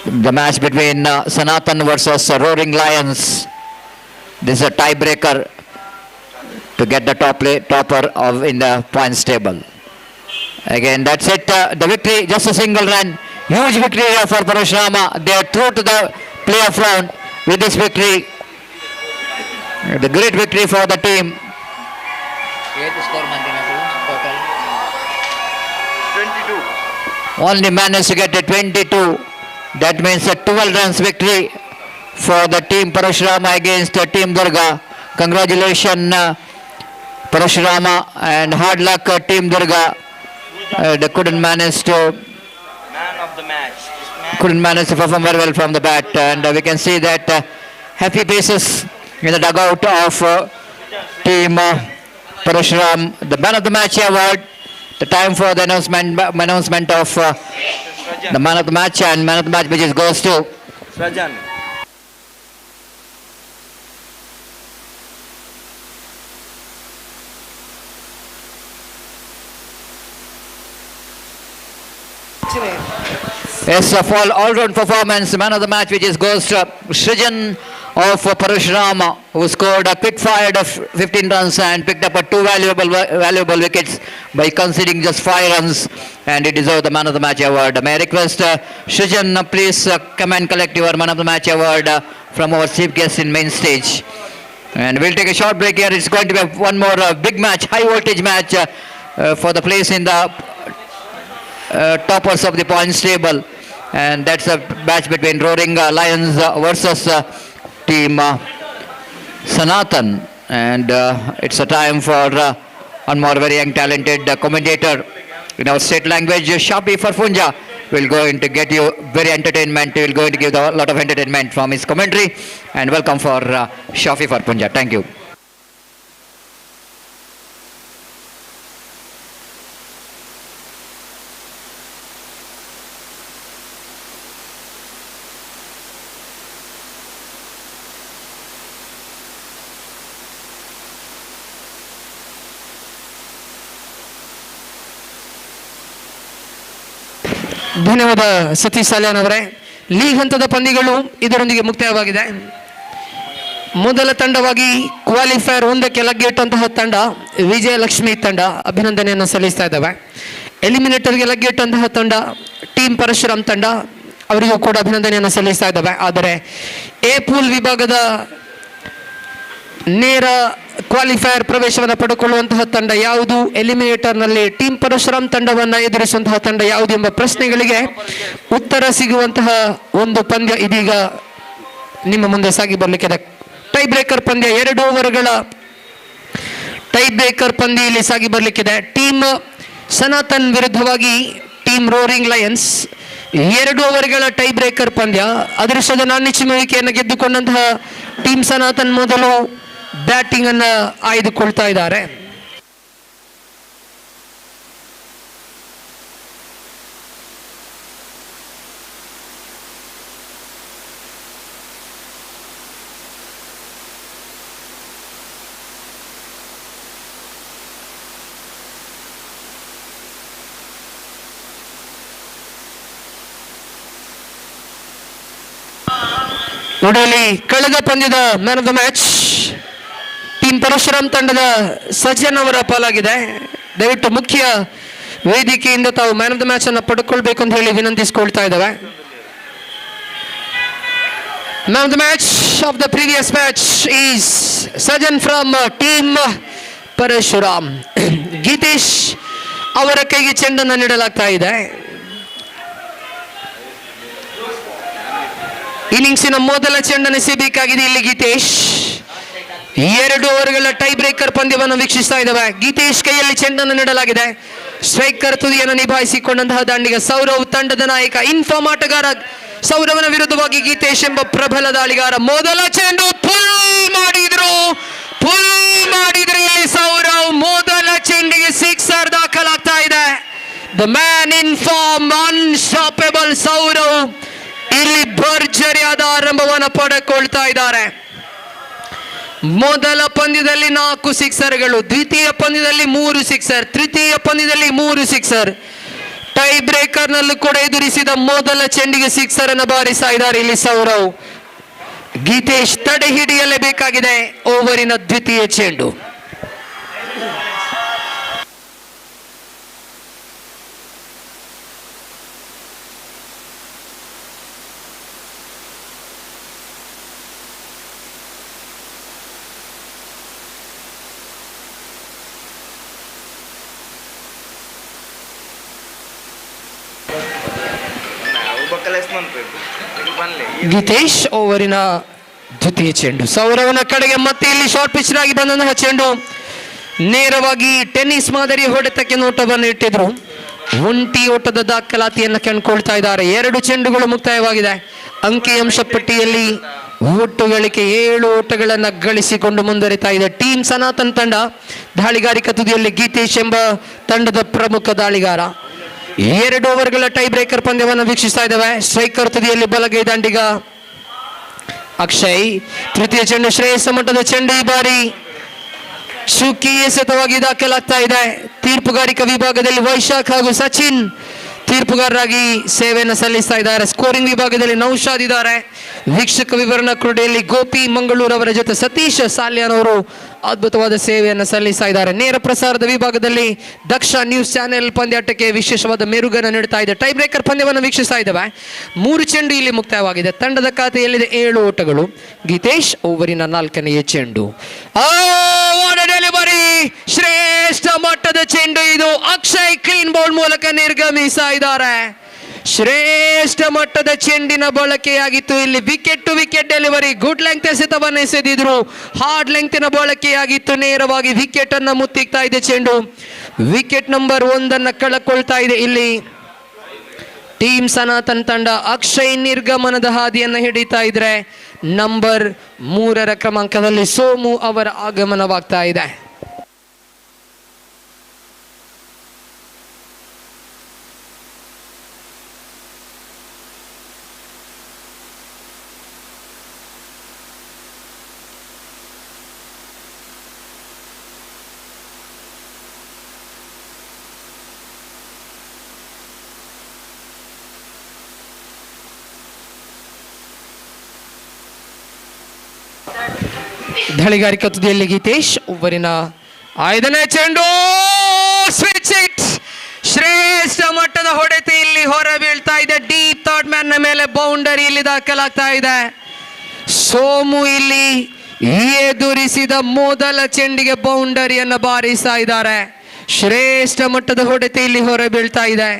S1: The match between Sanatan versus Roaring Lions. This is a tiebreaker to get the topper in the points table. Again, that's it. The victory, just a single run. Huge victory here for Parashuram. They are through to the playoff round with this victory. The great victory for the team.
S8: 22.
S1: Only managed to get a 22. That means a 12 runs victory for the team Parashuram against the team Durga. Congratulations Parashuram, and hard luck team Durga. They couldn't manage to
S8: Man of the match.
S1: couldn't manage to perform very well from the bat, and we can see that happy faces in the dugout of team Parashuram. The man of the match award. The time for the announcement of the man of the match, and man of the match which goes to
S8: Rajan.
S1: Yes, for all-round performance, man of the match which goes to Srijan of Parashuram, who scored a quick fire of 15 runs and picked up 2 valuable wickets by conceding just 5 runs, and he deserved the man of the match award. May I request Srijan, please come and collect your man of the match award from our chief guest in main stage. And we'll take a short break here. It's going to be one more big match, high voltage match for the place in the toppers of the points table, and that's a match between Roaring Lions versus team Sanatan, and it's a time for one more very young talented commentator in our state language. Shafi Farfunja will going to get you very entertainment. He will going to give a lot of entertainment from his commentary, and welcome for Shafi Farfunja. Thank you.
S6: ಧನ್ಯವಾದ ಸತೀಶ್ ಸಾಲ್ಯಾನ್ ಅವರೇ. League ಹಂತದ ಪಂದ್ಯಗಳು ಇದರೊಂದಿಗೆ ಮುಕ್ತಾಯವಾಗಿದೆ. ಮೊದಲ ತಂಡವಾಗಿ qualifier 1ಕ್ಕೆ ಲಗ್ಗೆಟ್ಟಂತಹ ತಂಡ ವಿಜಯಲಕ್ಷ್ಮಿ ತಂಡ ಅಭಿನಂದನೆಯನ್ನು ಸಲ್ಲಿಸ್ತಾ ಇದ್ದಾವೆ. ಎಲಿಮಿನೇಟರ್ಗೆ ಲಗ್ಗೆಟ್ಟಂತಹ ತಂಡ ಟೀಮ್ ಪರಶುರಾಮ್ ತಂಡ, ಅವರಿಗೂ ಕೂಡ ಅಭಿನಂದನೆಯನ್ನು ಸಲ್ಲಿಸ್ತಾ ಇದ್ದಾವೆ. ಆದರೆ ಎ ಪೂಲ್ ವಿಭಾಗದ ನೇರ ಕ್ವಾಲಿಫೈರ್ ಪ್ರವೇಶವನ್ನು ಪಡೆದುಕೊಳ್ಳುವಂತಹ ತಂಡ ಯಾವುದು, ಎಲಿಮಿನೇಟರ್ನಲ್ಲಿ ಟೀಮ್ ಪರಶುರಾಮ್ ತಂಡವನ್ನು ಎದುರಿಸುವಂತಹ ತಂಡ ಯಾವುದು ಎಂಬ ಪ್ರಶ್ನೆಗಳಿಗೆ ಉತ್ತರ ಸಿಗುವಂತಹ ಒಂದು ಪಂದ್ಯ ಇದೀಗ ನಿಮ್ಮ ಮುಂದೆ ಸಾಗಿ ಬರಲಿಕ್ಕಿದೆ. ಟೈ ಬ್ರೇಕರ್ ಪಂದ್ಯ, 2 ಓವರ್ಗಳ ಟೈ ಬ್ರೇಕರ್ ಪಂದ್ಯ ಇಲ್ಲಿ ಸಾಗಿ ಬರಲಿಕ್ಕಿದೆ. ಟೀಮ್ ಸನಾತನ್ ವಿರುದ್ಧವಾಗಿ ಟೀಮ್ ರೋರಿಂಗ್ ಲಯನ್ಸ್. 2 ಓವರ್ಗಳ ಟೈ ಬ್ರೇಕರ್ ಪಂದ್ಯ. ಅದೃಷ್ಟದ ನಾಣ್ಯಚಿಮ್ಮುವಿಕೆಯನ್ನು ಗೆದ್ದುಕೊಂಡಂತಹ ಟೀಮ್ ಸನಾತನ್ ಮೊದಲು ಬ್ಯಾಟಿಂಗ್ ಅನ್ನ ಆಯ್ದುಕೊಳ್ತಾ ಇದ್ದಾರೆ. ನೋಡಲಿ, ಕಳೆದ ಪಂದ್ಯದ man of the match team Parashuram ತಂಡದ ಸಜ್ಜನ್ ಅವರ ಪಾಲಾಗಿದೆ. ದಯವಿಟ್ಟು ಮುಖ್ಯ ವೇದಿಕೆಯಿಂದ ತಾವು ಮ್ಯಾನ್ ಆಫ್ ದ ಮ್ಯಾಚ್ ಅನ್ನು ಪಡ್ಕೊಳ್ಬೇಕು ಅಂತ ಹೇಳಿ ವಿನಂತಿಸಿಕೊಳ್ತಾ ಇದ್ದಾವೆ. Man of the match of the previous match is Sajjan from team Parashuram. Geetesh ಅವರ ಕೈಗೆ ಚೆಂಡನ್ನು ನೀಡಲಾಗ್ತಾ ಇದೆ. ಇನ್ನಿಂಗ್ಸಿನ ಮೊದಲ ಚೆಂಡನ್ನು ಎಸೆಯಬೇಕಾಗಿದೆ ಇಲ್ಲಿ ಗೀತೇಶ್. 2 ಓವರ್ಗಳ ಟೈ ಬ್ರೇಕರ್ ಪಂದ್ಯವನ್ನು ವೀಕ್ಷಿಸ್ತಾ ಇದ್ದಾವೆ. ಗೀತೇಶ್ ಕೈಯಲ್ಲಿ ಚೆಂಡನ್ನು ನೀಡಲಾಗಿದೆ. ಸ್ಟ್ರೈಕರ್ ತುದಿಯನ್ನು ನಿಭಾಯಿಸಿಕೊಂಡಂತಹ ದಾಂಡಿಗ ಸೌರವ್ ತಂಡದ ನಾಯಕ. ಇನ್ಫಾರ್ಮ್ ಆಟಗಾರ ಸೌರವನ ವಿರುದ್ಧವಾಗಿ ಗೀತೇಶ್ ಎಂಬ ಪ್ರಬಲ ದಾಳಿಗಾರ. ಮೊದಲ ಚೆಂಡು ಪುಲ್ ಮಾಡಿದ್ರು ಇಲ್ಲಿ ಸೌರವ್. ಮೊದಲ ಚೆಂಡಿಗೆ 6 ದಾಖಲಾಗ್ತಾ ಇದೆ. The man in form, unstoppable Sourav ಇಲ್ಲಿ ಭರ್ಜರಿಯಾದ ಆರಂಭವನ್ನು ಪಡೆದುಕೊಳ್ತಾ ಇದ್ದಾರೆ. ಮೊದಲ ಪಂದ್ಯದಲ್ಲಿ 4 ಸಿಕ್ಸರ್ಗಳು, ದ್ವಿತೀಯ ಪಂದ್ಯದಲ್ಲಿ 3 ಸಿಕ್ಸರ್, ತೃತೀಯ ಪಂದ್ಯದಲ್ಲಿ 3 ಸಿಕ್ಸರ್. ಟೈ ಬ್ರೇಕರ್ ನಲ್ಲೂ ಕೂಡ ಎದುರಿಸಿದ ಮೊದಲ ಚೆಂಡಿಗೆ 6 ಅನ್ನು ಬಾರಿಸ್ತಾ ಇದ್ದಾರೆ ಇಲ್ಲಿ ಸೌರವ್. ಗೀತೇಶ್ ತಡೆ ಹಿಡಿಯಲೇಬೇಕಾಗಿದೆ ಓವರಿನ ದ್ವಿತೀಯ ಚೆಂಡು. ಗೀತೇಶ್ ಓವರಿನ ದ್ವಿತೀಯ ಚೆಂಡು. ಸೌರವನ ಕಡೆಗೆ ಮತ್ತೆ ಇಲ್ಲಿ ಶಾರ್ಟ್ ಪಿಚ್ ಆಗಿ ಬಂದಂತಹ ಚೆಂಡು ನೇರವಾಗಿ ಟೆನ್ನಿಸ್ ಮಾದರಿ ಹೊಡೆತಕ್ಕೆ ನೋಟವನ್ನು ಇಟ್ಟಿದ್ರು. ಒಂಟಿ ಓಟದ ದಾಖಲಾತಿಯನ್ನು ಕಂಡುಕೊಳ್ತಾ ಇದ್ದಾರೆ. 2 ಚೆಂಡುಗಳು ಮುಕ್ತಾಯವಾಗಿದೆ. ಅಂಕಿಅಂಶ ಪಟ್ಟಿಯಲ್ಲಿ ಒಟ್ಟು ಗಳಿಕೆ 7 ಓಟಗಳನ್ನು ಗಳಿಸಿಕೊಂಡು ಮುಂದುವರಿತಾ ಇದೆ ಟೀಮ್ ಸನಾತನ್ ತಂಡ. ದಾಳಿಗಾರಿಕಾ ತುದಿಯಲ್ಲಿ ಗೀತೇಶ್ ಎಂಬ ತಂಡದ ಪ್ರಮುಖ ದಾಳಿಗಾರ. 2 ಓವರ್ಗಳ ಟೈ ಬ್ರೇಕರ್ ಪಂದ್ಯವನ್ನು ವೀಕ್ಷಿಸ್ತಾ ಇದ್ದಾವೆ. ಸ್ಟ್ರೈಕರ್ ತುದಿಯಲ್ಲಿ ಬಲಗೈ ದಾಂಡಿಗ ಅಕ್ಷಯ್. ತೃತೀಯ ಚೆಂಡು ಶ್ರೇಯಸ್ಸ ಮಟ್ಟದ ಚೆಂಡು ಈ ಬಾರಿ ಚುಕ್ಕಿ ಎಸೆತವಾಗಿ ದಾಖಲಾಗ್ತಾ ಇದೆ. ತೀರ್ಪುಗಾರಿಕಾ ವಿಭಾಗದಲ್ಲಿ ವೈಶಾಖ್ ಹಾಗೂ ಸಚಿನ್ ತೀರ್ಪುಗಾರರಾಗಿ ಸೇವೆಯನ್ನು ಸಲ್ಲಿಸ್ತಾ ಇದ್ದಾರೆ. ಸ್ಕೋರಿಂಗ್ ವಿಭಾಗದಲ್ಲಿ ನೌಶಾದ್ ಇದ್ದಾರೆ. ವೀಕ್ಷಕ ವಿವರಣಾ ಕ್ರೀಡೆಯಲ್ಲಿ ಗೋಪಿ ಮಂಗಳೂರು ಅವರ ಜೊತೆ ಸತೀಶ್ ಸಾಲ್ಯಾನ್ ಅವರು ಅದ್ಭುತವಾದ ಸೇವೆಯನ್ನು ಸಲ್ಲಿಸ್ತಾ ಇದ್ದಾರೆ. ನೇರ ಪ್ರಸಾರದ ವಿಭಾಗದಲ್ಲಿ ದಕ್ಷ ನ್ಯೂಸ್ ಚಾನೆಲ್ ಪಂದ್ಯಾಟಕ್ಕೆ ವಿಶೇಷವಾದ ಮೆರುಗನ್ನು ನೀಡುತ್ತಾ ಇದೆ. ಟೈ ಬ್ರೇಕರ್ ಪಂದ್ಯವನ್ನು ವೀಕ್ಷಿಸ್ತಾ ಇದ್ದಾವೆ. 3 ಚೆಂಡು ಇಲ್ಲಿ ಮುಕ್ತಾಯವಾಗಿದೆ. ತಂಡದ ಖಾತೆಯಲ್ಲಿದೆ 7 ಓಟಗಳು. ಗೀತೇಶ್ ಓವರಿನ 4ನೇ ಚೆಂಡು. ಡೆಲಿವರಿ, ಶ್ರೇಷ್ಠ ಮಟ್ಟದ ಚೆಂಡು ಇದು. ಅಕ್ಷಯ್ ಕ್ಲೀನ್ ಬೌಲ್ ಮೂಲಕ ನಿರ್ಗಮಿಸ್ತಾ ಇದ್ದಾರೆ. ಶ್ರೇಷ್ಠ ಮಟ್ಟದ ಚೆಂಡಿನ ಬಳಕೆಯಾಗಿತ್ತು. ಇಲ್ಲಿ wicket to wicket delivery, good length ಎಸೆತವನ್ನು ಎಸೆದಿದ್ರು. ಹಾರ್ಡ್ ಲೆಂತ್ನ ಬಳಕೆಯಾಗಿತ್ತು. ನೇರವಾಗಿ ವಿಕೆಟ್ ಅನ್ನು ಮುತ್ತಿಕ್ತಾ ಇದೆ ಚೆಂಡು. ವಿಕೆಟ್ ನಂಬರ್ 1 ಕಳಕೊಳ್ತಾ ಇದೆ ಇಲ್ಲಿ ಟೀಮ್ ಸನಾತನ್ ತಂಡ. ಅಕ್ಷಯ್ ನಿರ್ಗಮನದ ಹಾದಿಯನ್ನು ಹಿಡಿತಾ ಇದ್ರೆ ನಂಬರ್ 3 ಕ್ರಮಾಂಕದಲ್ಲಿ ಸೋಮು ಅವರ ಆಗಮನವಾಗ್ತಾ ಇದೆ. ದಾಳಿಗಾರಿಕಾ ತುದಿಯಲ್ಲಿ ಗೀತೇಶ್ ಓವರಿನ 5ನೇ ಚೆಂಡು ಸ್ವಿಚ್ ಇಟ್. ಶ್ರೇಷ್ಠ ಮಟ್ಟದ ಹೊಡೆತ ಇಲ್ಲಿ ಹೊರ ಬೀಳ್ತಾ ಇದೆ. ಡೀಪ್ ಥರ್ಡ್ ಮ್ಯಾನ್ ನ ಮೇಲೆ ಬೌಂಡರಿ ಇಲ್ಲಿ ದಾಖಲಾಗ್ತಾ ಇದೆ. ಸೋಮು ಇಲ್ಲಿ ಎದುರಿಸಿದ ಮೊದಲ ಚೆಂಡಿಗೆ ಬೌಂಡರಿಯನ್ನು ಬಾರಿಸ್ತಾ ಇದ್ದಾರೆ. ಶ್ರೇಷ್ಠ ಮಟ್ಟದ ಹೊಡೆತ ಇಲ್ಲಿ ಹೊರ ಬೀಳ್ತಾ ಇದೆ.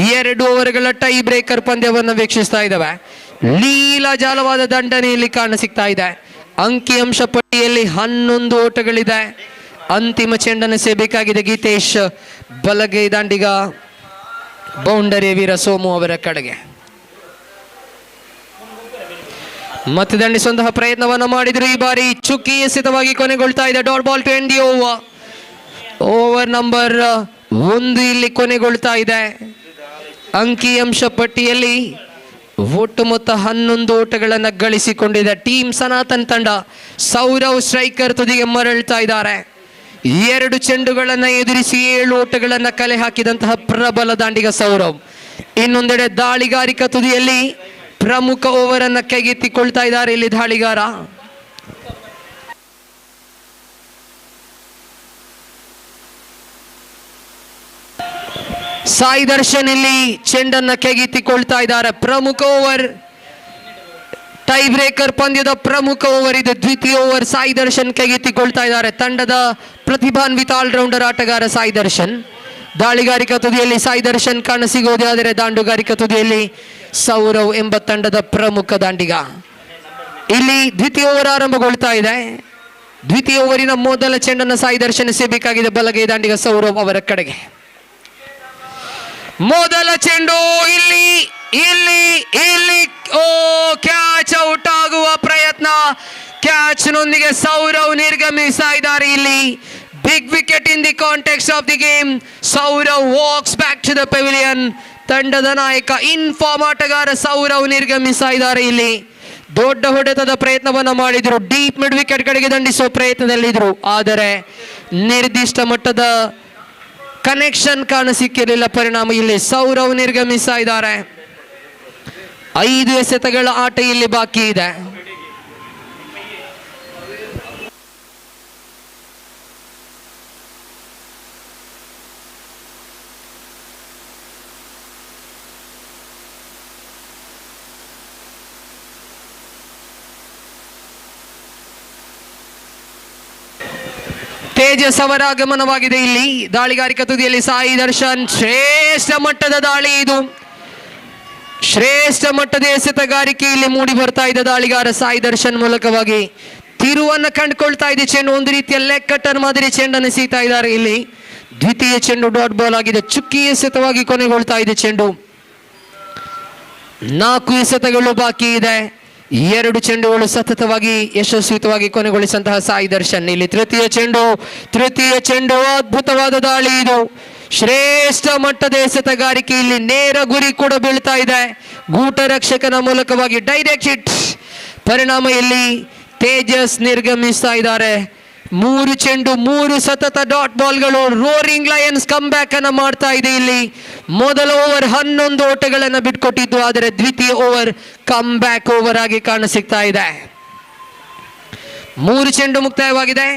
S6: 2 ಓವರ್ಗಳ ಟೈ ಬ್ರೇಕರ್ ಪಂದ್ಯವನ್ನು ವೀಕ್ಷಿಸ್ತಾ ಇದ್ದಾವೆ. ಲೀಲಾಜಾಲವಾದ ದಂಡನೆ ಇಲ್ಲಿ ಕಾಣಸಿಗ್ತಾ ಇದೆ. ಅಂಕಿಅಂಶ ಪಟ್ಟಿಯಲ್ಲಿ 11 ಓಟಗಳಿದೆ. ಅಂತಿಮ ಚೆಂಡನ್ನು ಸೇಬೇಕಾಗಿದೆ ಗೀತೇಶ್. ಬಲಗೈ ದಾಂಡಿಗ ಬೌಂಡರಿ ವೀರ ಸೋಮು ಅವರ ಕಡೆಗೆ ಮತ್ತೆ ದಂಡಿಸುವಂತಹ ಪ್ರಯತ್ನವನ್ನು ಮಾಡಿದ್ರು. ಈ ಬಾರಿ ಚುಕ್ಕಿ ಎಸೆತವಾಗಿ ಕೊನೆಗೊಳ್ತಾ ಇದೆ. Dot ball to end the over. Over number 1 ಇಲ್ಲಿ ಕೊನೆಗೊಳ್ತಾ ಇದೆ. ಅಂಕಿಅಂಶ ಪಟ್ಟಿಯಲ್ಲಿ ಒಟ್ಟು ಮೊತ್ತ 11 ಓಟಗಳನ್ನು ಗಳಿಸಿಕೊಂಡಿದೆ ಟೀಮ್ ಸನಾತನ್ ತಂಡ. ಸೌರವ್ ಸ್ಟ್ರೈಕರ್ ತುದಿಗೆ ಮರಳ್ತಾ ಇದ್ದಾರೆ. 2 ಚೆಂಡುಗಳನ್ನು ಎದುರಿಸಿ 7 ಓಟಗಳನ್ನು ಕಲೆ ಹಾಕಿದಂತಹ ಪ್ರಬಲ ದಾಂಡಿಗ ಸೌರವ್. ಇನ್ನೊಂದೆಡೆ ದಾಳಿಗಾರಿಕಾ ತುದಿಯಲ್ಲಿ ಪ್ರಮುಖ ಓವರ್ ಅನ್ನು ಕೈಗೆತ್ತಿಕೊಳ್ತಾ ಇದ್ದಾರೆ ಇಲ್ಲಿ ದಾಳಿಗಾರ. ಸಾಯಿ ದರ್ಶನ್ ಇಲ್ಲಿ ಚೆಂಡನ್ನ ಕೈಗೆತ್ತಿಕೊಳ್ತಾ ಇದ್ದಾರೆ. ಪ್ರಮುಖ ಓವರ್, ಟೈ ಬ್ರೇಕರ್ ಪಂದ್ಯದ ಪ್ರಮುಖ ಓವರ್ ಇದು. ದ್ವಿತೀಯ ಓವರ್ ಸಾಯಿ ದರ್ಶನ್ ಕೈಗೆತ್ತಿಕೊಳ್ತಾ ಇದ್ದಾರೆ. ತಂಡದ ಪ್ರತಿಭಾನ್ವಿತ ಆಲ್ರೌಂಡರ್ ಆಟಗಾರ ಸಾಯಿ ದರ್ಶನ್. ದಾಳಿಗಾರಿಕಾ ತುದಿಯಲ್ಲಿ ಸಾಯಿ ದರ್ಶನ್ ಕಾಣಸಿಗೋದೇ ಆದರೆ ದಾಂಡುಗಾರಿಕಾ ತುದಿಯಲ್ಲಿ ಸೌರವ್ ಎಂಬ ತಂಡದ ಪ್ರಮುಖ ದಾಂಡಿಗ. ಇಲ್ಲಿ ದ್ವಿತೀಯ ಓವರ್ ಆರಂಭಗೊಳ್ತಾ ಇದೆ. ದ್ವಿತೀಯ ಓವರಿನ ಮೊದಲ ಚೆಂಡನ್ನು ಸಾಯಿ ದರ್ಶನ್ ಎಸೆಯಬೇಕಾಗಿದೆ ಬಲಗೈ ದಾಂಡಿಗ ಸೌರವ್ ಅವರ ಕಡೆಗೆ. ಮೊದಲ ಚೆಂಡು ಇಲ್ಲಿ ಇಲ್ಲಿ ಇಲ್ಲಿ ಕ್ಯಾಚ್ ಔಟ್ ಆಗುವ ಪ್ರಯತ್ನ. ಕ್ಯಾಚ್ ನೊಂದಿಗೆ ಸೌರವ್ ನಿರ್ಗಮಿಸ್ತಾ ಇದ್ದಾರೆ. ಇಲ್ಲಿ big wicket in the context of the game. Sourav walks back to the pavilion. ತಂಡದ ನಾಯಕ ಇನ್ಫಾರ್ಮ್ ಆಟಗಾರ ಸೌರವ್ ನಿರ್ಗಮಿಸ್ತಾ ಇದ್ದಾರೆ. ಇಲ್ಲಿ ದೊಡ್ಡ ಹೊಡೆತದ ಪ್ರಯತ್ನವನ್ನ ಮಾಡಿದ್ರು. ಡೀಪ್ ಮಿಡ್ ವಿಕೆಟ್ ಕಡೆಗೆ ದಂಡಿಸುವ ಪ್ರಯತ್ನದಲ್ಲಿದ್ರು. ಆದರೆ ನಿರ್ದಿಷ್ಟ ಮಟ್ಟದ ಕನೆಕ್ಷನ್ ಕಾಣಸಿಕ್ಕಿರಲಿಲ್ಲ. ಪರಿಣಾಮ ಇಲ್ಲಿ ಸೌರವ್ ನಿರ್ಗಮಿಸ್ತಾ ಇದ್ದಾರೆ. 5 ಎಸೆತಗಳ ಆಟ ಇಲ್ಲಿ ಬಾಕಿ ಇದೆ. ತೇಜಸ್ ಅವರ ಆಗಮನವಾಗಿದೆ. ಇಲ್ಲಿ ದಾಳಿಗಾರಿಕಾ ತುದಿಯಲ್ಲಿ ಸಾಯಿ ದರ್ಶನ್. ಶ್ರೇಷ್ಠ ಮಟ್ಟದ ದಾಳಿ ಇದು. ಶ್ರೇಷ್ಠ ಮಟ್ಟದ ಎಸೆತಗಾರಿಕೆ ಇಲ್ಲಿ ಮೂಡಿ ಬರ್ತಾ ಇದೆ. ದಾಳಿಗಾರ ಸಾಯಿ ದರ್ಶನ್ ಮೂಲಕವಾಗಿ ತಿರುವನ್ನು ಕಂಡುಕೊಳ್ತಾ ಇದೆ. ಚೆಂಡು ಒಂದು ರೀತಿಯ ಲೆಗ್ ಕಟ್ಟರ್ ಮಾದರಿ ಚೆಂಡನ್ನು ಎಸೀತಾ ಇದ್ದಾರೆ. ಇಲ್ಲಿ ದ್ವಿತೀಯ ಚೆಂಡು ಡಾಟ್ ಬಾಲ್ ಆಗಿದೆ. ಚುಕ್ಕಿ ಎಸೆತವಾಗಿ ಕೊನೆಗೊಳ್ತಾ ಇದೆ ಚೆಂಡು. 4 ಎಸೆತಗಳು ಬಾಕಿ ಇದೆ. 2 ಚೆಂಡುಗಳು ಸತತವಾಗಿ ಯಶಸ್ವಿತವಾಗಿ ಕೊನೆಗೊಳಿಸಿದಂತಹ ಸಾಯಿ ದರ್ಶನ್. ಇಲ್ಲಿ ತೃತೀಯ ಚೆಂಡು ಅದ್ಭುತವಾದ ದಾಳಿ ಇದು. ಶ್ರೇಷ್ಠ ಮಟ್ಟದ ಎಸೆತಗಾರಿಕೆ. ಇಲ್ಲಿ ನೇರ ಗುರಿ ಕೂಡ ಬೀಳ್ತಾ ಇದೆ. ಗೂಟ ರಕ್ಷಕನ ಮೂಲಕವಾಗಿ ಡೈರೆಕ್ಟ್ ಹಿಟ್. ಪರಿಣಾಮ ಇಲ್ಲಿ ತೇಜಸ್ ನಿರ್ಗಮಿಸ್ತಾ ಇದ್ದಾರೆ. 3 ಚೆಂಡು 3 ಸತತ ಡಾಟ್ ಬಾಲ್ಗಳು. ರೋರಿಂಗ್ ಲಯನ್ಸ್ ಕಮ್ ಬ್ಯಾಕ್ ಅನ್ನು ಮಾಡ್ತಾ ಇದೆ. ಇಲ್ಲಿ ಮೊದಲ ಓವರ್ 11 ಓಟಗಳನ್ನು ಬಿಟ್ಕೊಟ್ಟಿದ್ದು. ಆದರೆ ದ್ವಿತೀಯ ಓವರ್ ಕಮ್ ಬ್ಯಾಕ್ ಓವರ್ ಆಗಿ ಕಾಣಸಿಗ್ತಾ ಇದೆ. 3 ಚೆಂಡು ಮುಕ್ತಾಯವಾಗಿದೆ.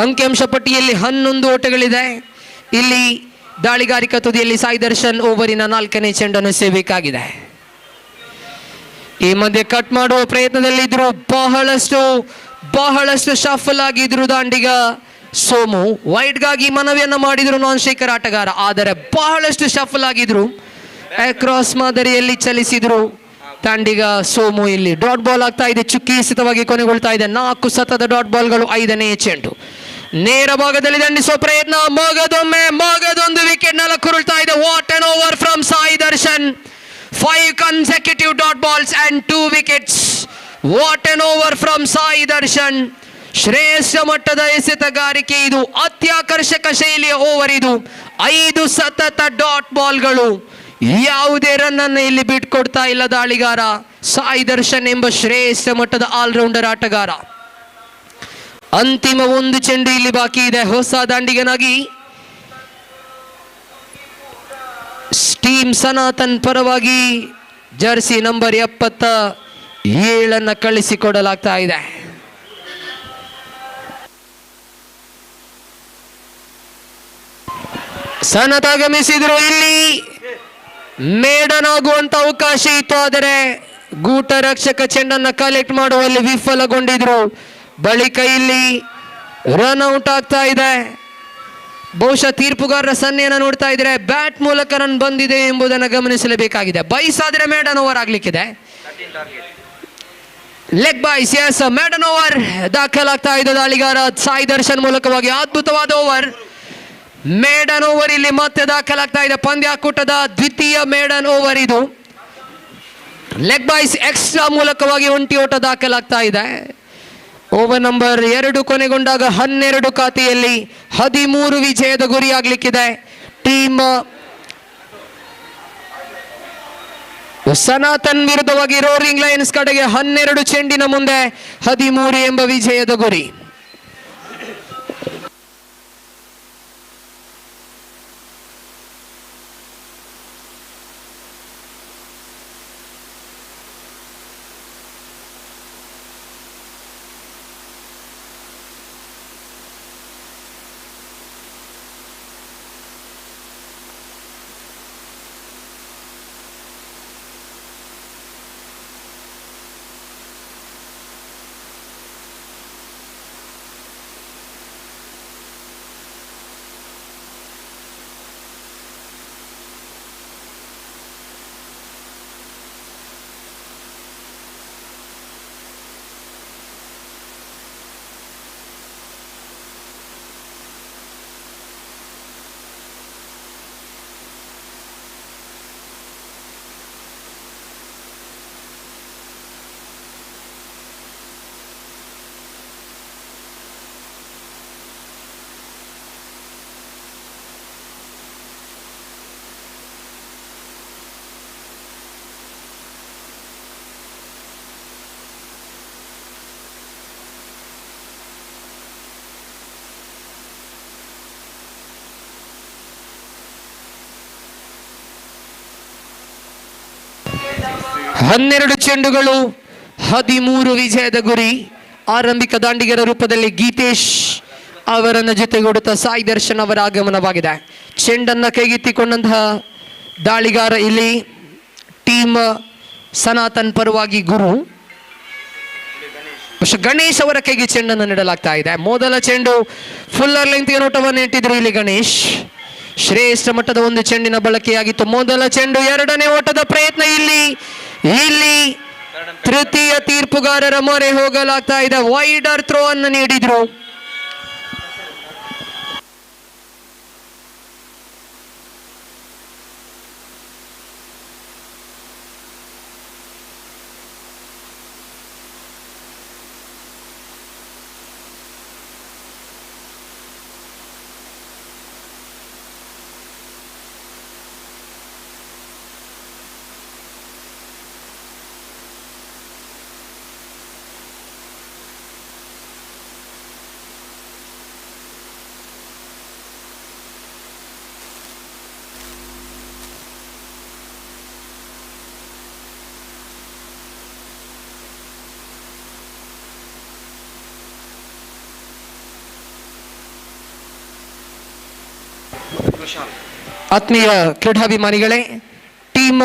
S6: ಅಂಕಿಅಂಶ ಪಟ್ಟಿಯಲ್ಲಿ 11 ಓಟಗಳಿದೆ. ಇಲ್ಲಿ ದಾಳಿಗಾರಿಕಾ ತುದಿಯಲ್ಲಿ ಸಾಯಿ ದರ್ಶನ್ ಓವರಿನ 4ನೇ ಚೆಂಡನ್ನು ಸೇಬೇಕಾಗಿದೆ. ಈ ಮಧ್ಯೆ ಕಟ್ ಮಾಡುವ ಪ್ರಯತ್ನದಲ್ಲಿದ್ರು. ಬಹಳಷ್ಟು ಶಫಲ್ ಆಗಿದ್ರು ದಾಂಡಿಗ ಸೋಮು. ವೈಡ್ಗಾಗಿ ಮನವಿಯನ್ನ ಮಾಡಿದ್ರು ನಾನ್ ಸ್ಟ್ರೈಕರ್ ಆಟಗಾರ. ಆದರೆ ಬಹಳಷ್ಟು ಶಫಲ್ ಆಗಿದ್ರು. ಕ್ರಾಸ್ ಮಾದರಿಯಲ್ಲಿ ಚಲಿಸಿದ್ರು ದಾಂಡಿಗ ಸೋಮು. ಇಲ್ಲಿ ಡಾಟ್ ಬಾಲ್ ಆಗ್ತಾ ಇದೆ. ಚುಕ್ಕಿ ಎಸೆತವಾಗಿ ಕೊನೆಗೊಳ್ತಾ ಇದೆ. 4 ಸತತ ಡಾಟ್ ಬಾಲ್ಗಳು. 5ನೇ ಚೆಂಡು ನೇರ ಭಾಗದಲ್ಲಿ ದಂಡಿಸುವ ಪ್ರಯತ್ನ. ಮಗದೊಂದು ವಿಕೆಟ್ ನೆಲ ಕುರುಳ್ತಾ ಇದೆ. What an over from Sai Darshan. 5 consecutive dot balls and 2 wickets. What an over from Sai Darshan. ಶ್ರೇಷ್ಠ ಮಟ್ಟದ ಎಸೆತಗಾರಿಕೆ ಇದು. ಅತ್ಯಾಕರ್ಷಕ ಶೈಲಿಯ ಓವರ್ ಇದು. 5 ಸತತ ಡಾಟ್ ಬಾಲ್ಗಳು. ಯಾವುದೇ ರನ್ ಅನ್ನು ಇಲ್ಲಿ ಬಿಟ್ಕೊಡ್ತಾ ಇಲ್ಲ ದಾಳಿಗಾರ ಸಾಯಿ ದರ್ಶನ್ ಎಂಬ ಶ್ರೇಷ್ಠ ಮಟ್ಟದ ಆಲ್ರೌಂಡರ್ ಆಟಗಾರ. ಅಂತಿಮ 1 ಚೆಂಡು ಇಲ್ಲಿ ಬಾಕಿ ಇದೆ. ಹೊಸ ದಾಂಡಿಗನಾಗಿ ಟೀಮ್ ಸನಾತನ್ ಪರವಾಗಿ ಜರ್ಸಿ ನಂಬರ್ 77 ಕಳಿಸಿಕೊಡಲಾಗ್ತಾ ಇದೆ. ಸನತ್ ಆಗಮಿಸಿದ್ರು. ಇಲ್ಲಿ ಮೇಡನ್ ಆಗುವಂತ ಅವಕಾಶ ಇತ್ತು, ಆದರೆ ಗೂಟ ರಕ್ಷಕ ಚೆಂಡನ್ನ ಕಲೆಕ್ಟ್ ಮಾಡುವಲ್ಲಿ ವಿಫಲಗೊಂಡಿದ್ರು. ಬಳಿಕ ಇಲ್ಲಿ ರನ್ ಔಟ್ ಆಗ್ತಾ ಇದೆ. ಬಹುಶಃ ತೀರ್ಪುಗಾರರ ಸನ್ನೆಯನ್ನು ನೋಡ್ತಾ ಇದ್ರೆ ಬ್ಯಾಟ್ ಮೂಲಕ ರನ್ ಬಂದಿದೆ ಎಂಬುದನ್ನು ಗಮನಿಸಲೇಬೇಕಾಗಿದೆ. ಬೈಸ್ ಆದ್ರೆ ಮೇಡನ್ ಓವರ್ ಆಗ್ಲಿಕ್ಕಿದೆ. Leg byes, yes, maiden over ದಾಖಲಾಗ್ತಾ ಇದೆ. ದಾಳಿಗಾರ ಸಾಯಿ ದರ್ಶನ್ ಮೂಲಕವಾಗಿ ಅದ್ಭುತವಾದ ಓವರ್. ಮೇಡನ್ ಓವರ್ ಇಲ್ಲಿ ಮತ್ತೆ ದಾಖಲಾಗ್ತಾ ಇದೆ. ಪಂದ್ಯಾಕೂಟದ ದ್ವಿತೀಯ ಮೇಡನ್ ಓವರ್ ಇದು. ಲೆಗ್ ಬೈಸ್ ಎಕ್ಸ್ಟ್ರಾ ಮೂಲಕವಾಗಿ ಒಂಟಿ ಓಟ ದಾಖಲಾಗ್ತಾ ಇದೆ. ಓವರ್ ನಂಬರ್ 2 ಕೊನೆಗೊಂಡಾಗ 12 ಖಾತೆಯಲ್ಲಿ 13 ವಿಜಯದ ಗುರಿಯಾಗಲಿಕ್ಕಿದೆ. ಟೀಮ್ ಸನಾತನ್ ವಿರುದ್ಧವಾಗಿ ರೋರಿಂಗ್ ಲಯನ್ಸ್ ಕಡೆಗೆ 12 ಚೆಂಡಿನ ಮುಂದೆ 13 ಎಂಬ ವಿಜಯದ ಗುರಿ. ಹನ್ನೆರಡು ಚೆಂಡುಗಳು 13 ವಿಜಯದ ಗುರಿ. ಆರಂಭಿಕ ದಾಂಡಿಗರ ರೂಪದಲ್ಲಿ ಗೀತೇಶ್ ಅವರನ್ನ ಜೊತೆಗೂಡುತ್ತಾ ಸಾಯಿ ದರ್ಶನ್ ಅವರ ಆಗಮನವಾಗಿದೆ. ಚೆಂಡನ್ನ ಕೈಗೆತ್ತಿಕೊಂಡಂತಹ ದಾಳಿಗಾರ ಇಲ್ಲಿ ಟೀಮ್ ಸನಾತನ್ ಪರವಾಗಿ ಗುರು ಗಣೇಶ್ ಅವರ ಕೈಗೆ ಚೆಂಡನ್ನು ನೀಡಲಾಗ್ತಾ ಇದೆ. ಮೊದಲ ಚೆಂಡು ಫುಲ್ಲರ್ ಲೆಂತ್ಗೆ ನೋಟವನ್ನು ಇಟ್ಟಿದ್ರು ಇಲ್ಲಿ ಗಣೇಶ್. ಶ್ರೇಷ್ಠ ಮಟ್ಟದ ಒಂದು ಚೆಂಡಿನ ಬಳಕೆಯಾಗಿತ್ತು ಮೊದಲ ಚೆಂಡು. ಎರಡನೇ ಓಟದ ಪ್ರಯತ್ನ ಇಲ್ಲಿ ತೃತೀಯ ತೀರ್ಪುಗಾರರ ಮೊರೆ ಹೋಗಲಾಗ್ತಾ ಇದೆ. ವೈಡರ್ ಥ್ರೋ ಅನ್ನು ನೀಡಿದ್ರು. ಆತ್ಮೀಯ ಕ್ರೀಡಾಭಿಮಾನಿಗಳೇ, ಟೀಮ್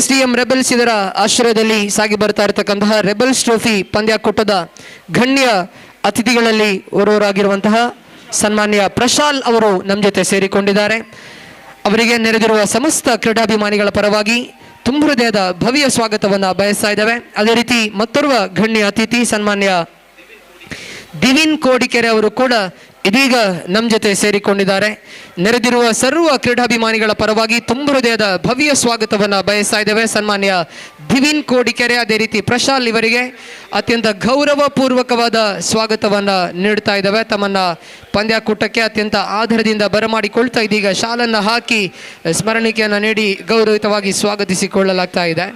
S6: SDM ರೆಬಲ್ಸ್ ಇದರ ಆಶ್ರಯದಲ್ಲಿ ಸಾಗಿ ಬರ್ತಾ ಇರತಕ್ಕಂತಹ ರೆಬಲ್ಸ್ ಟ್ರೋಫಿ ಪಂದ್ಯಾಕೂಟದ ಗಣ್ಯ ಅತಿಥಿಗಳಲ್ಲಿ ಓರ್ವರಾಗಿರುವಂತಹ ಸನ್ಮಾನ್ಯ ಪ್ರಶಾಲ್ ಅವರು ನಮ್ಮ ಜೊತೆ ಸೇರಿಕೊಂಡಿದ್ದಾರೆ. ಅವರಿಗೆ ನೆರೆದಿರುವ ಸಮಸ್ತ ಕ್ರೀಡಾಭಿಮಾನಿಗಳ ಪರವಾಗಿ ತುಂಬ ಹೃದಯದ ಭವ್ಯ ಸ್ವಾಗತವನ್ನು ಬಯಸ್ತಾ ಇದ್ದೇವೆ. ಅದೇ ರೀತಿ ಮತ್ತೋರ್ವ ಗಣ್ಯ ಅತಿಥಿ ಸನ್ಮಾನ್ಯ ದಿವಿನ್ ಕೋಡಿಕೆರೆ ಅವರು ಕೂಡ ಇದೀಗ ನಮ್ಮ ಜೊತೆ ಸೇರಿಕೊಂಡಿದ್ದಾರೆ. ನೆರೆದಿರುವ ಸರ್ವ ಕ್ರೀಡಾಭಿಮಾನಿಗಳ ಪರವಾಗಿ ತುಂಬ ಹೃದಯದ ಭವ್ಯ ಸ್ವಾಗತವನ್ನು ಬಯಸ್ತಾ ಇದ್ದೇವೆ. ಸನ್ಮಾನ್ಯ ದಿವಿನ್ ಕೋಡಿಕೆರೆ ಅದೇ ರೀತಿ ಪ್ರಶಾಲ್ ಇವರಿಗೆ ಅತ್ಯಂತ ಗೌರವಪೂರ್ವಕವಾದ ಸ್ವಾಗತವನ್ನು ನೀಡ್ತಾ ಇದ್ದೇವೆ. ತಮ್ಮನ್ನ ಪಂದ್ಯಾಕೂಟಕ್ಕೆ ಅತ್ಯಂತ ಆಧಾರದಿಂದ ಬರಮಾಡಿಕೊಳ್ತಾ ಇದೀಗ ಶಾಲನ್ನು ಹಾಕಿ ಸ್ಮರಣಿಕೆಯನ್ನು ನೀಡಿ ಗೌರವಿತವಾಗಿ ಸ್ವಾಗತಿಸಿಕೊಳ್ಳಲಾಗ್ತಾ ಇದೆ.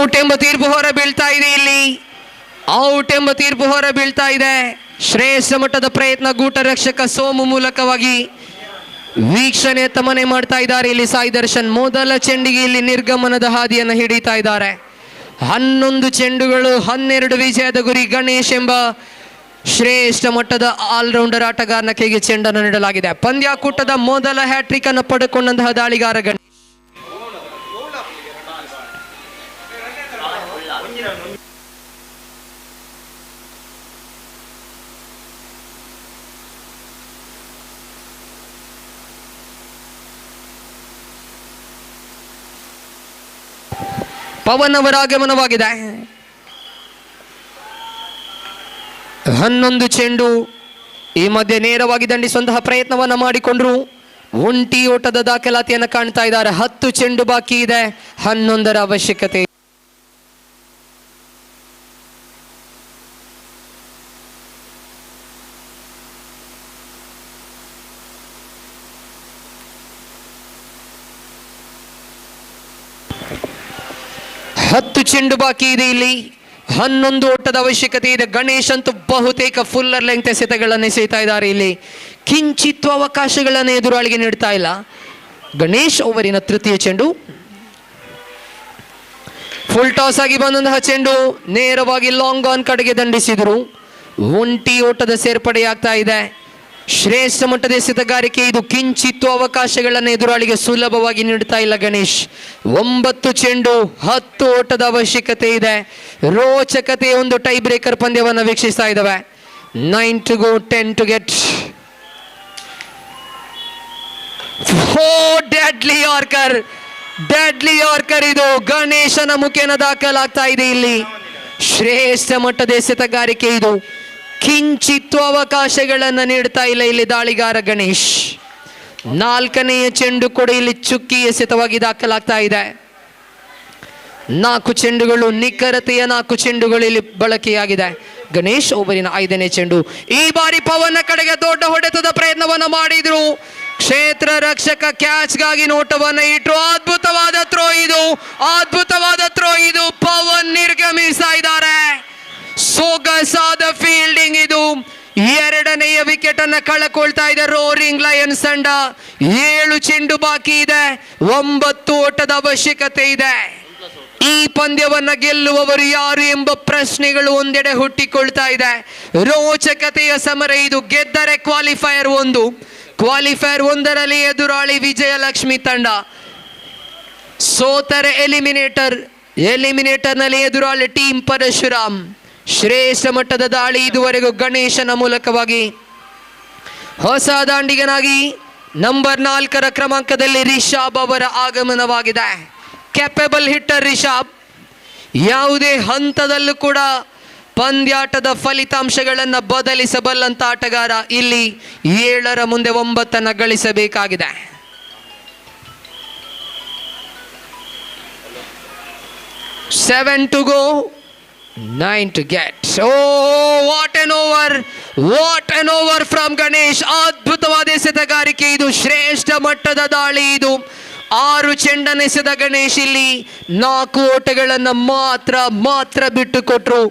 S6: ಔಟ್ ಎಂಬ ತೀರ್ಪು ಹೊರ ಬೀಳ್ತಾ ಇದೆ. ಇಲ್ಲಿ ಔಟ್ ಎಂಬ ತೀರ್ಪು ಹೊರ ಬೀಳ್ತಾ ಇದೆ. ಶ್ರೇಷ್ಠ ಮಟ್ಟದ ಪ್ರಯತ್ನ ಗೂಟ ರಕ್ಷಕ ಸೋಮು ಮೂಲಕವಾಗಿ ವೀಕ್ಷಣೆ ತಮನೆ ಮಾಡ್ತಾ ಇದ್ದಾರೆ ಇಲ್ಲಿ ಸಾಯಿ ದರ್ಶನ್. ಮೊದಲ ಚೆಂಡಿಗೆ ಇಲ್ಲಿ ನಿರ್ಗಮನದ ಹಾದಿಯನ್ನು ಹಿಡಿತಾ ಇದ್ದಾರೆ. 11 ಚೆಂಡುಗಳು 12 ವಿಜಯದ ಗುರಿ. ಗಣೇಶ್ ಎಂಬ ಶ್ರೇಷ್ಠ ಮಟ್ಟದ ಆಲ್ರೌಂಡರ್ ಆಟಗಾರನ ಕೈಗೆ ಚೆಂಡನ್ನು ನೀಡಲಾಗಿದೆ. ಪಂದ್ಯಾಕೂಟದ ಮೊದಲ ಹ್ಯಾಟ್ರಿಕ್ ಅನ್ನು ಪಡೆದುಕೊಂಡಂತಹ ದಾಳಿಗಾರ ಗಣೇಶ್. ಪವನ್ ಅವರ ಆಗಮನವಾಗಿದೆ. 11 ಚೆಂಡು ಈ ಮಧ್ಯೆ ನೇರವಾಗಿ ದಂಡಿಸುವಂತಹ ಪ್ರಯತ್ನವನ್ನ ಮಾಡಿಕೊಂಡ್ರು. ಒಂಟಿ ಓಟದ ದಾಖಲಾತಿಯನ್ನು ಕಾಣ್ತಾ ಇದ್ದಾರೆ. 10 ಚೆಂಡು ಬಾಕಿ ಇದೆ. 11ರ ಅವಶ್ಯಕತೆ. ಹತ್ತು ಚೆಂಡು ಬಾಕಿ ಇದೆ. ಇಲ್ಲಿ 11 ಓಟದ ಅವಶ್ಯಕತೆ ಇದೆ. ಗಣೇಶ್ ಅಂತೂ ಬಹುತೇಕ ಫುಲ್ಲರ್ ಲೆಂತ್ ಎಸೆತಗಳನ್ನು ಎಸೆಯುತ್ತಾ ಇದ್ದಾರೆ. ಇಲ್ಲಿ ಕಿಂಚಿತ್ತು ಅವಕಾಶಗಳನ್ನು ಎದುರಾಳಿಗೆ ನೀಡ್ತಾ ಇಲ್ಲ. ಗಣೇಶ್ ಓವರಿನ ತೃತೀಯ ಚೆಂಡು ಫುಲ್ ಟಾಸ್ ಆಗಿ ಬಂದಂತಹ ಚೆಂಡು ನೇರವಾಗಿ ಲಾಂಗ್ ಆನ್ ಕಡೆಗೆ ದಂಡಿಸಿದ್ರು. ಒಂಟಿ ಓಟದ ಸೇರ್ಪಡೆಯಾಗ್ತಾ ಇದೆ. ಶ್ರೇಷ್ಠ ಮಟ್ಟದ ಎಸೆತಗಾರಿಕೆ ಇದು. ಕಿಂಚಿತ್ತು ಅವಕಾಶಗಳನ್ನು ಎದುರಾಳಿಗೆ ಸುಲಭವಾಗಿ ನೀಡ್ತಾ ಇಲ್ಲ ಗಣೇಶ್. 9 ಚೆಂಡು 10 ಓಟದ ಅವಶ್ಯಕತೆ ಇದೆ. ರೋಚಕತೆ ಒಂದು ಟೈ ಬ್ರೇಕರ್ ಪಂದ್ಯವನ್ನು ವೀಕ್ಷಿಸ್ತಾ ಇದ್ದಾವೆ. 9 to go, 10 to get. Deadly yorker ಇದು ಗಣೇಶನ ಮುಖೇನ ದಾಖಲಾಗ್ತಾ ಇದೆ. ಇಲ್ಲಿ ಶ್ರೇಷ್ಠ ಮಟ್ಟದ ಎಸೆತಗಾರಿಕೆ ಇದು. ಕಿಂಚಿತ್ತು ಅವಕಾಶಗಳನ್ನು ನೀಡ್ತಾ ಇಲ್ಲ ಇಲ್ಲಿ ದಾಳಿಗಾರ ಗಣೇಶ್. 4ನೆಯ ಚೆಂಡು ಕೂಡ ಇಲ್ಲಿ ಚುಕ್ಕಿ ಎಸೆತವಾಗಿ ದಾಖಲಾಗ್ತಾ ಇದೆ. 4 ಚೆಂಡುಗಳು, ನಿಖರತೆಯ 4 ಚೆಂಡುಗಳು ಇಲ್ಲಿ ಬಳಕೆಯಾಗಿದೆ. ಗಣೇಶ್ ಓವರಿನ 5ನೇ ಚೆಂಡು. ಈ ಬಾರಿ ಪವನ್ ಕಡೆಗೆ ದೊಡ್ಡ ಹೊಡೆತದ ಪ್ರಯತ್ನವನ್ನ ಮಾಡಿದ್ರು. ಕ್ಷೇತ್ರ ರಕ್ಷಕ ಕ್ಯಾಚ್ಗಾಗಿ ನೋಟವನ್ನ ಇಟ್ರು. ಅದ್ಭುತವಾದ ಥ್ರೋ ಇದು. ಪವನ್ ನಿರ್ಗಮಿಸ್ತಾ ಇದ್ದಾರೆ. ಸೊಗಸಾದ ಫೀಲ್ಡಿಂಗ್ ಇದು. 2ನೆಯ ವಿಕೆಟ್ ಅನ್ನ ಕಳಕೊಳ್ತಾ ಇದೆ ರೋರಿಂಗ್ ಲಯನ್ಸ್ ತಂಡ. 7 ಚೆಂಡು ಬಾಕಿ ಇದೆ. 9 ಓಟದ ಅವಶ್ಯಕತೆ ಇದೆ. ಈ ಪಂದ್ಯವನ್ನ ಗೆಲ್ಲುವವರು ಯಾರು ಎಂಬ ಪ್ರಶ್ನೆಗಳು ಒಂದೆಡೆ ಹುಟ್ಟಿಕೊಳ್ತಾ ಇದೆ. ರೋಚಕತೆಯ ಸಮರ ಇದು. ಗೆದ್ದರೆ ಕ್ವಾಲಿಫೈಯರ್ 1ರಲ್ಲಿ ಎದುರಾಳಿ ವಿಜಯ ಲಕ್ಷ್ಮಿ ತಂಡ. ಸೋತರೆ ಎಲಿಮಿನೇಟರ್ನಲ್ಲಿ ಎದುರಾಳಿ ಟೀಮ್ ಪರಶುರಾಮ್. ಶ್ರೇಷ್ಠ ಮಟ್ಟದ ದಾಳಿ ಇದುವರೆಗೂ ಗಣೇಶನ ಮೂಲಕವಾಗಿ. ಹೊಸ ದಾಂಡಿಗನಾಗಿ ನಂಬರ್ 4ರ ಕ್ರಮಾಂಕದಲ್ಲಿ ರಿಷಾಬ್ ಅವರ ಆಗಮನವಾಗಿದೆ. Capable hitter ರಿಷಾಬ್. ಯಾವುದೇ ಹಂತದಲ್ಲೂ ಕೂಡ ಪಂದ್ಯಾಟದ ಫಲಿತಾಂಶಗಳನ್ನು ಬದಲಿಸಬಲ್ಲಂತ ಆಟಗಾರ. ಇಲ್ಲಿ 7ರ ಮುಂದೆ 9 ಗಳಿಸಬೇಕಾಗಿದೆ. Seven to go, 9 to get. Oh, what an over from Ganesh. ಅದ್ಭುತವಾದ ಎಸೆತಗಾರಿಕೆ ಇದು. ಶ್ರೇಷ್ಠ ಮಟ್ಟದ ದಾಳಿ ಇದು. 6 ಚೆಂಡನ್ನು ಎಸೆದ ಗಣೇಶ್ ಇಲ್ಲಿ 4 ಓಟಗಳನ್ನು ಮಾತ್ರ ಬಿಟ್ಟುಕೊಟ್ರು.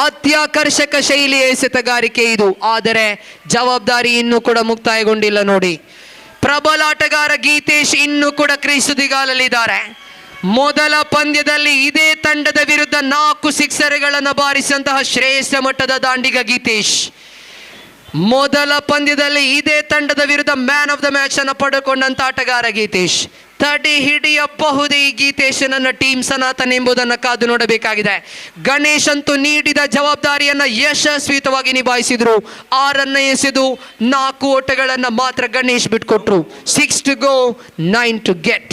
S6: ಅತ್ಯಾಕರ್ಷಕ ಶೈಲಿಯ ಎಸೆತಗಾರಿಕೆ ಇದು. ಆದರೆ ಜವಾಬ್ದಾರಿ ಇನ್ನೂ ಕೂಡ ಮುಕ್ತಾಯಗೊಂಡಿಲ್ಲ ನೋಡಿ. ಪ್ರಬಲ ಆಟಗಾರ ಗೀತೇಶ್ ಇನ್ನೂ ಕೂಡ ಕ್ರೀಸ್ ತುದಿಗಾಲಲ್ಲಿದ್ದಾರೆ. ಮೊದಲ ಪಂದ್ಯದಲ್ಲಿ ಇದೇ ತಂಡದ ವಿರುದ್ಧ 4 ಸಿಕ್ಸರ್ಗಳನ್ನು ಬಾರಿಸಿದಂತಹ ಶ್ರೇಷ್ಠ ಮಟ್ಟದ ದಾಂಡಿಗ ಗೀತೇಶ್. ಮೊದಲ ಪಂದ್ಯದಲ್ಲಿ ಇದೇ ತಂಡದ ವಿರುದ್ಧ ಮ್ಯಾನ್ ಆಫ್ ದ ಮ್ಯಾಚ್ ಅನ್ನು ಪಡೆದುಕೊಂಡಂತ ಆಟಗಾರ ಗೀತೇಶ್. ತಡೆ ಹಿಡಿಯಬಹುದೇ ಈ ಗೀತೇಶನನ್ನ ಟೀಮ್ ಸನಾತನ್ ಎಂಬುದನ್ನು ಕಾದು ನೋಡಬೇಕಾಗಿದೆ. ಗಣೇಶ್ ಅಂತೂ ನೀಡಿದ ಜವಾಬ್ದಾರಿಯನ್ನ ಯಶಸ್ವಿತವಾಗಿ ನಿಭಾಯಿಸಿದ್ರು. 6 ಎಸೆದು 4 ಓಟಗಳನ್ನು ಮಾತ್ರ Ganesh ಬಿಟ್ಕೊಟ್ರು. 6 to go, 9 to get.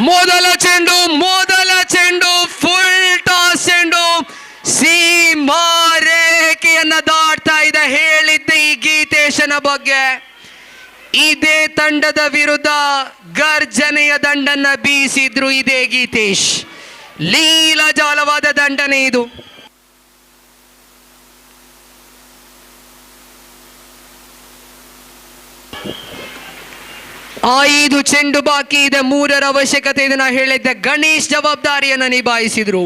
S6: ಮೊದಲ ಚೆಂಡು ಫುಲ್ ಟಾಸ್ ಚೆಂಡು ಸೀಮಾರೇಖೆಯನ್ನ ದಾಟ್ತಾ ಇದೆ. ಹೇಳಿದ್ದೆ ಈ ಗೀತೇಶನ ಬಗ್ಗೆ. ಇದೇ ತಂಡದ ವಿರುದ್ಧ ಗರ್ಜನೆಯ ದಂಡನ್ನ ಬೀಸಿದ್ರು ಇದೇ ಗೀತೇಶ್. ಲೀಲಾಜಾಲವಾದ ದಂಡನೆ ಇದು. 5 ಚೆಂಡು ಬಾಕಿ ಇದೆ, 3ರ ಅವಶ್ಯಕತೆ ಇದೆ. ನಾ ಹೇಳಿದ್ದೆ ಗಣೇಶ್ ಜವಾಬ್ದಾರಿಯನ್ನು ನಿಭಾಯಿಸಿದ್ರು,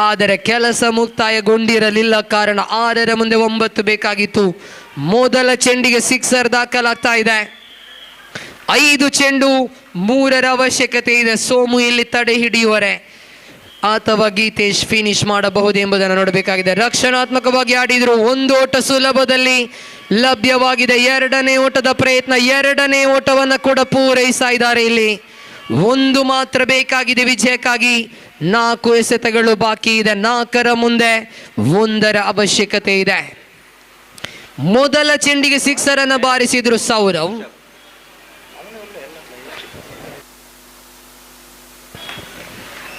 S6: ಆದರೆ ಕೆಲಸ ಮುಕ್ತಾಯಗೊಂಡಿರಲಿಲ್ಲ. ಕಾರಣ 6ರ ಮುಂದೆ 9 ಬೇಕಾಗಿತ್ತು. ಮೊದಲ ಚೆಂಡಿಗೆ ಸಿಕ್ಸರ್ ದಾಖಲಾಗ್ತಾ ಇದೆ. 5 ಚೆಂಡು, 3ರ ಅವಶ್ಯಕತೆ ಇದೆ. ಸೋಮು ಇಲ್ಲಿ ತಡೆ ಹಿಡಿಯುವರೆ ಅಥವಾ ಗೀತೇಶ್ ಫಿನಿಶ್ ಮಾಡಬಹುದು ಎಂಬುದನ್ನು ನೋಡಬೇಕಾಗಿದೆ. ರಕ್ಷಣಾತ್ಮಕವಾಗಿ ಆಡಿದ್ರು. 1 ಓಟ ಸುಲಭದಲ್ಲಿ ಲಭ್ಯವಾಗಿದೆ. 2ನೇ ಓಟದ ಪ್ರಯತ್ನ, 2ನೇ ಓಟವನ್ನು ಕೂಡ ಪೂರೈಸ್ತಾ ಇದ್ದಾರೆ. ಇಲ್ಲಿ 1 ಮಾತ್ರ ಬೇಕಾಗಿದೆ ವಿಜಯಕ್ಕಾಗಿ. 4 ಎಸೆತಗಳು ಬಾಕಿ ಇದೆ. 4ರ ಮುಂದೆ 1ರ ಅವಶ್ಯಕತೆ ಇದೆ. ಮೊದಲ ಚೆಂಡಿಗೆ ಸಿಕ್ಸರ್ ಅನ್ನು ಬಾರಿಸಿದ್ರು ಸೌರವ್.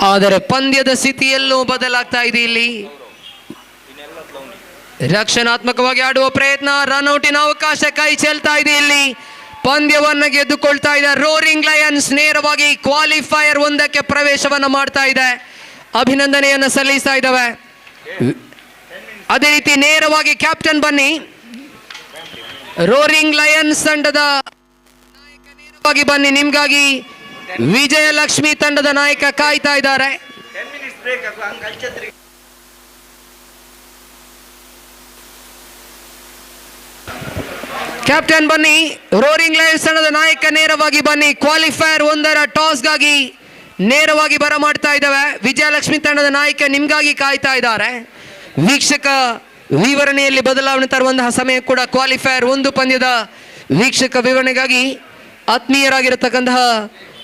S6: ಆದರೆ ಪಂದ್ಯದ ಸ್ಥಿತಿಯಲ್ಲೂ ಬದಲಾಗ್ತಾ ಇದೆ. ಇಲ್ಲಿ ರಕ್ಷಣಾತ್ಮಕವಾಗಿ ಆಡುವ ಪ್ರಯತ್ನ, ರನ್ಔಟಿನ ಅವಕಾಶ ಕೈ ಚೆಲ್ತಾ ಇದೆ. ಇಲ್ಲಿ ಪಂದ್ಯವನ್ನು ಗೆದ್ದುಕೊಳ್ತಾ ಇದೆ ರೋರಿಂಗ್ ಲಯನ್ಸ್. ನೇರವಾಗಿ ಕ್ವಾಲಿಫೈಯರ್ 1ಕ್ಕೆ ಪ್ರವೇಶವನ್ನು ಮಾಡ್ತಾ ಇದೆ. ಅಭಿನಂದನೆಯನ್ನು ಸಲ್ಲಿಸ್ತಾ ಇದ್ದಾವೆ. ಅದೇ ರೀತಿ ನೇರವಾಗಿ ಕ್ಯಾಪ್ಟನ್ ಬನ್ನಿ. ರೋರಿಂಗ್ ಲಯನ್ಸ್ ತಂಡದ ನಾಯಕ ನೇರವಾಗಿ ಬನ್ನಿ. ನಿಮ್ಗಾಗಿ ವಿಜಯ ಲಕ್ಷ್ಮಿ ತಂಡದ ನಾಯಕ ಕಾಯ್ತಾ ಇದ್ದಾರೆ. ಕ್ಯಾಪ್ಟನ್ ಬನ್ನಿ. ರೋರಿಂಗ್ ಲಯನ್ಸ್ ತಂಡದ ನಾಯಕ ನೇರವಾಗಿ ಬನ್ನಿ. ಕ್ವಾಲಿಫೈಯರ್ 1ರ ಟಾಸ್ಗಾಗಿ ನೇರವಾಗಿ ಬರಮಾಡ್ತಾ ಇದ್ದಾವೆ. ವಿಜಯಲಕ್ಷ್ಮಿ ತಂಡದ ನಾಯಕ ನಿಮ್ಗಾಗಿ ಕಾಯ್ತಾ ಇದ್ದಾರೆ. ವೀಕ್ಷಕ ವಿವರಣೆಯಲ್ಲಿ ಬದಲಾವಣೆ ತರುವಂತಹ ಸಮಯ ಕೂಡ ಕ್ವಾಲಿಫೈಯರ್ 1 ಪಂದ್ಯದ ವೀಕ್ಷಕ ವಿವರಣೆಗಾಗಿ ಆತ್ಮೀಯರಾಗಿರತಕ್ಕಂತಹ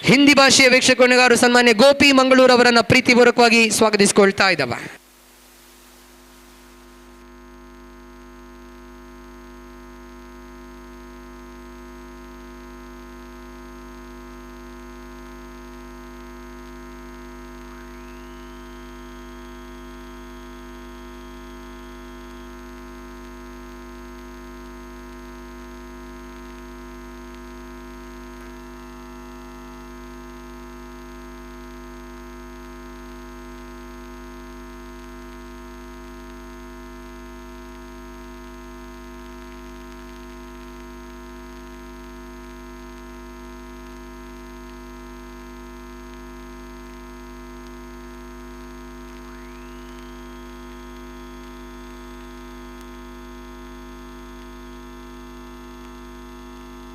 S6: ಹಿಂದಿ ಭಾಷೆಯ ವೀಕ್ಷಕರು ಸನ್ಮಾನ್ಯ ಗೋಪಿ ಮಂಗಳೂರು ಅವರನ್ನು ಪ್ರೀತಿಪೂರ್ವಕವಾಗಿ ಸ್ವಾಗತಿಸಿಕೊಳ್ತಾ ಇದ್ದಾವೆ.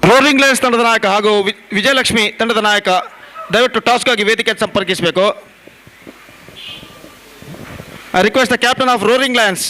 S4: ರೋರಿಂಗ್ ಲಯನ್ಸ್ ತಂಡದ ನಾಯಕ ಹಾಗೂ ವಿಜಯಲಕ್ಷ್ಮಿ ತಂಡದ ನಾಯಕ ದಯವಿಟ್ಟು ಟಾಸ್ಗಾಗಿ ವೇದಿಕೆ ಸಂಪರ್ಕಿಸಬೇಕು. I request the captain of roaring Lions.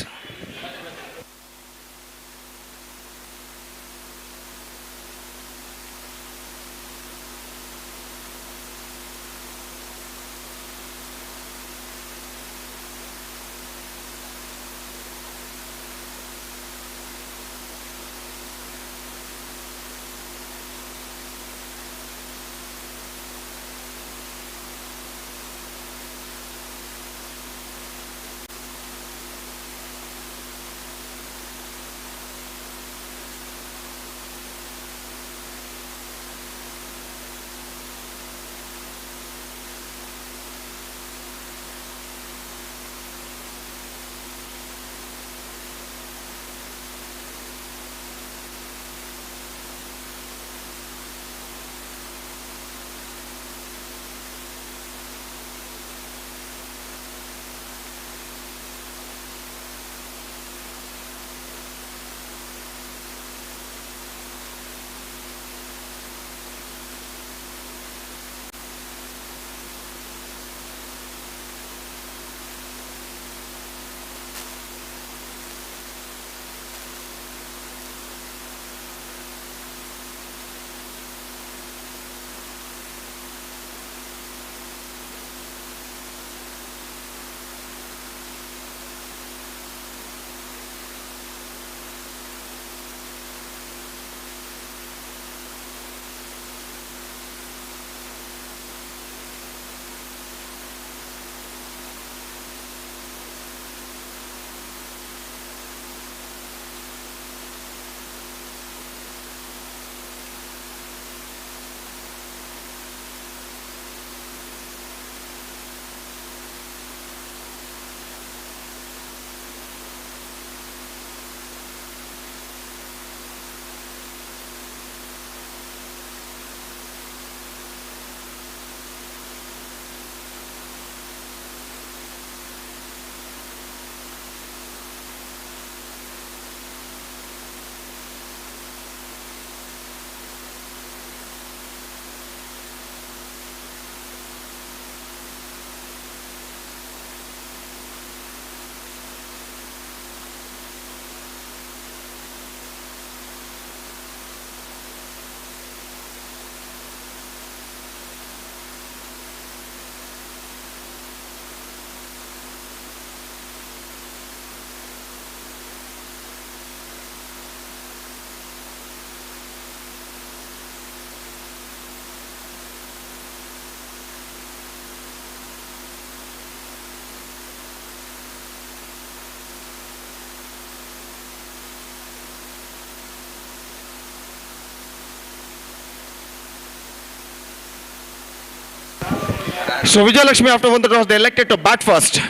S4: So Vijay Lakshmi, after won the toss, they elected to bat first.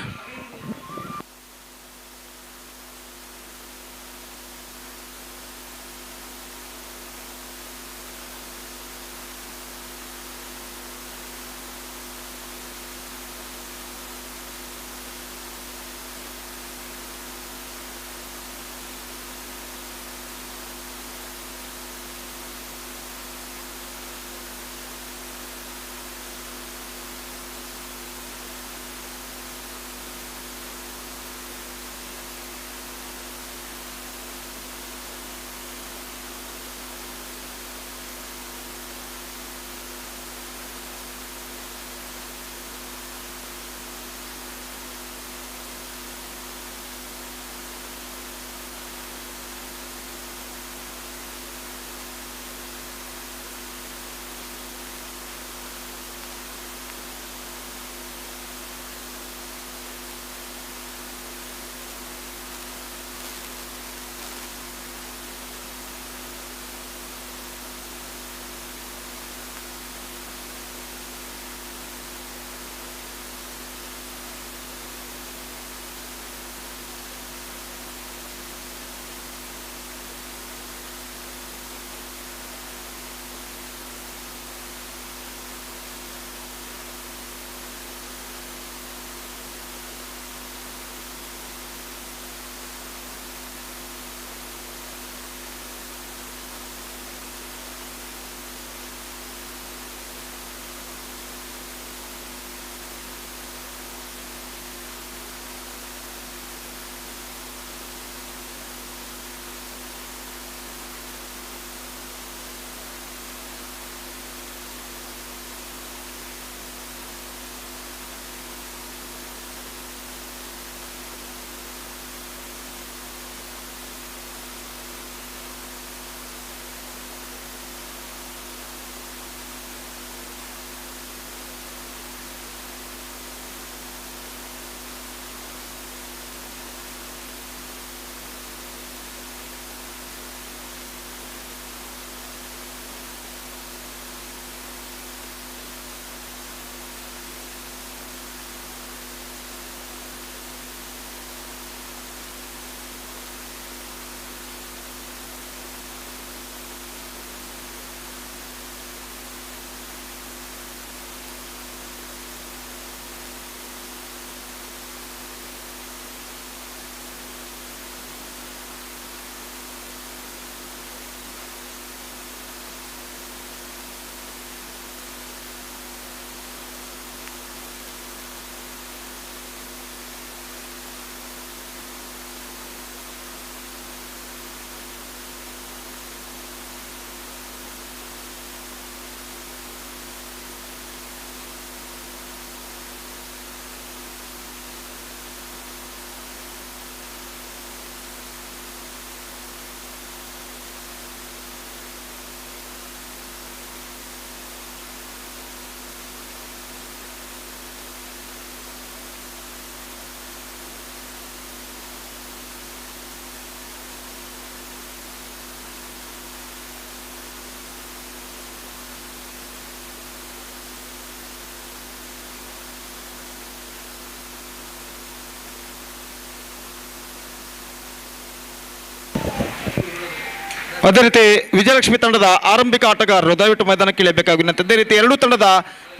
S4: ಅದೇ ರೀತಿ ವಿಜಯಲಕ್ಷ್ಮಿ ತಂಡದ ಆರಂಭಿಕ ಆಟಗಾರರು ದಯವಿಟ್ಟು ಮೈದಾನಕ್ಕೆ ಇಳಿಯಬೇಕಾಗಿರುತ್ತೆ. ಅದೇ ರೀತಿ ಎರಡೂ ತಂಡದ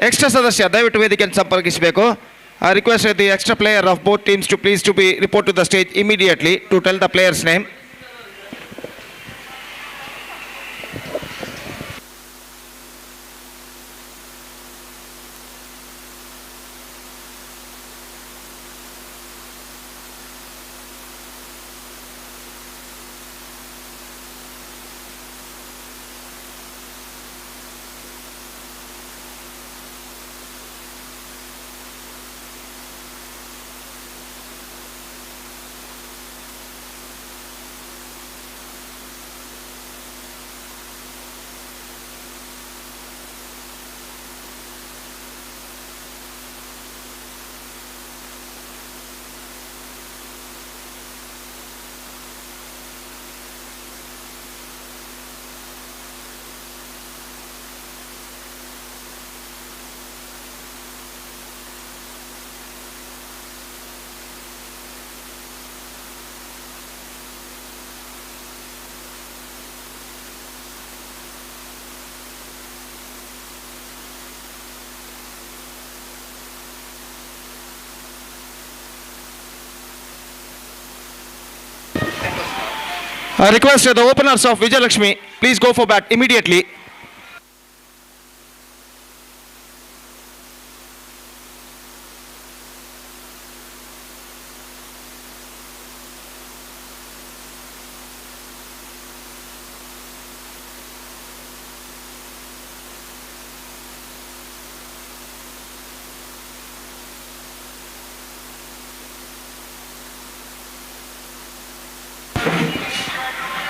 S4: ಎಕ್ಸ್ಟ್ರಾ ಸದಸ್ಯ ದಯವಿಟ್ಟು ವೇದಿಕೆಯನ್ನು ಸಂಪರ್ಕಿಸಬೇಕು. I request the extra player of both teams to please to be report to the stage immediately to tell the player's name. I request the openers of Vijay Lakshmi, please go for bat immediately.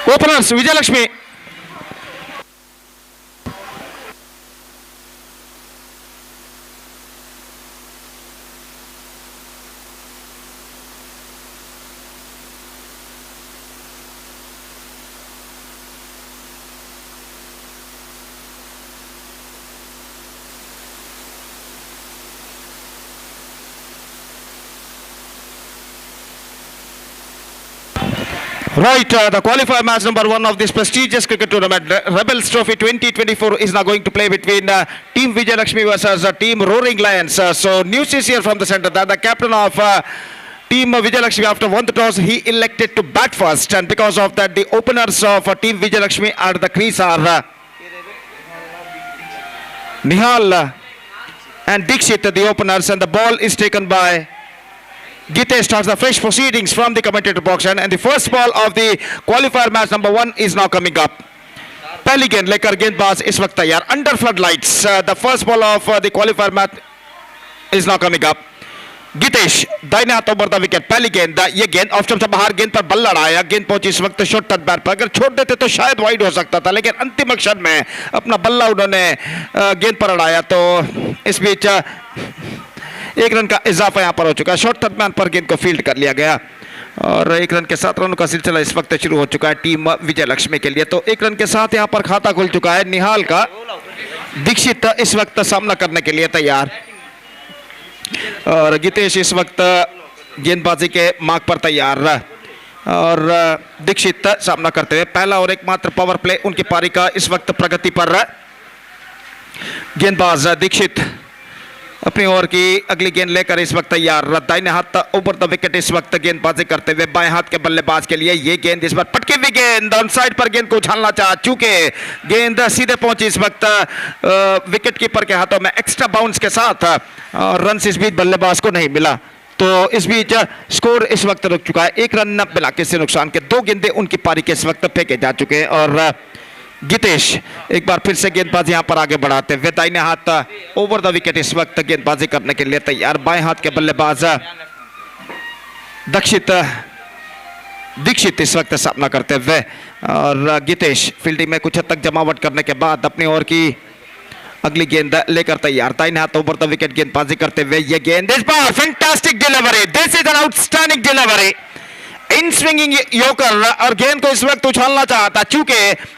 S4: Openers, Vijay Lakshmi. Right, the qualifier match number 1 of this prestigious cricket tournament, Rebels Trophy 2024, is now going to play between Team Vijay Lakshmi versus Team Roaring Lions. So news is here from the center that the captain of Team Vijay Lakshmi, after won the toss, he elected to bat first, and because of that, the openers of Team Vijay Lakshmi at the crease are Nihal and Dixit, the openers, and the ball is taken by Gite. Starts the fresh proceedings from the commentator box, and the first ball of the qualifier match number 1 is now coming up. पहली गेंद लेकर गेंदबाज इस वक्त तैयार under flood lights. The first ball of the qualifier match is now coming up. Gitesh दाहिने हाथों पर द विकेट. पहली गेंद, ये गेंद ऑफ स्टंप से बाहर, गेंद पर बल लड़ाया, गेंद पहुंची इस वक्त शॉर्ट टच बैट पर. अगर छोड़ देते तो शायद वाइड हो सकता था, लेकिन अंतिम अक्षर में अपना बल्ला उन्होंने गेंद पर लड़ाया. तो इस बीच 1 रन का इजाफा यहां पर हो चुका है. शॉर्ट टच बैट पर गेंद को फील्ड कर लिया गया और 1 रन के 7 रनों का सिलसिला इस वक्त शुरू हो चुका है टीम विजय लक्ष्मी के लिए. तो 1 रन के साथ यहां पर खाता खुल चुका है निहाल का. दीक्षित इस वक्त सामना करने के लिए तैयार और गितेश इस वक्त गेंदबाजी के मार्ग पर तैयार और दीक्षित सामना करते हुए. पहला और एकमात्र पावर प्ले उनकी पारी का इस वक्त प्रगति पर. गेंदबाज दीक्षित अपनी ओवर की अगली गेंद लेकर इस वक्त तैयार. दाहिने हाथ ऊपर द विकेट इस वक्त गेंदबाजी करते हुए बाएं हाथ के बल्लेबाज के लिए ये गेंद इस बार पटकी हुई गेंद ऑन साइड पर गेंद को उछालना चाहा, चूंकि गेंद सीधे पहुंची इस वक्त विकेट कीपर के हाथों में एक्स्ट्रा बाउंस के साथ और रन इस बीच बल्लेबाज को नहीं मिला. तो इस बीच स्कोर इस वक्त रुक चुका है. 1 रन बिना किसी नुकसान के 2 गेंदें उनकी पारी के इस वक्त फेंके जा चुके हैं और गितेश एक बार फिर से गेंदबाजी यहां पर आगे बढ़ाते हुए दाहिने हाथ ओवर द विकेट इस वक्त गेंदबाजी करने के लिए तैयार. बाएं हाथ के बल्लेबाज दीक्षित इस वक्त सामना करते हुए और गितेश फील्डिंग में कुछ हद तक जमावट करने के बाद अपनी ओवर की अगली गेंद लेकर तैयार. दाहिने हाथ ओवर द विकेट गेंदबाजी करते हुए ये गेंद इस बार fantastic delivery. This is an outstanding delivery in swinging yorker और गेंद को इस वक्त उछालना चाहता, चूंकि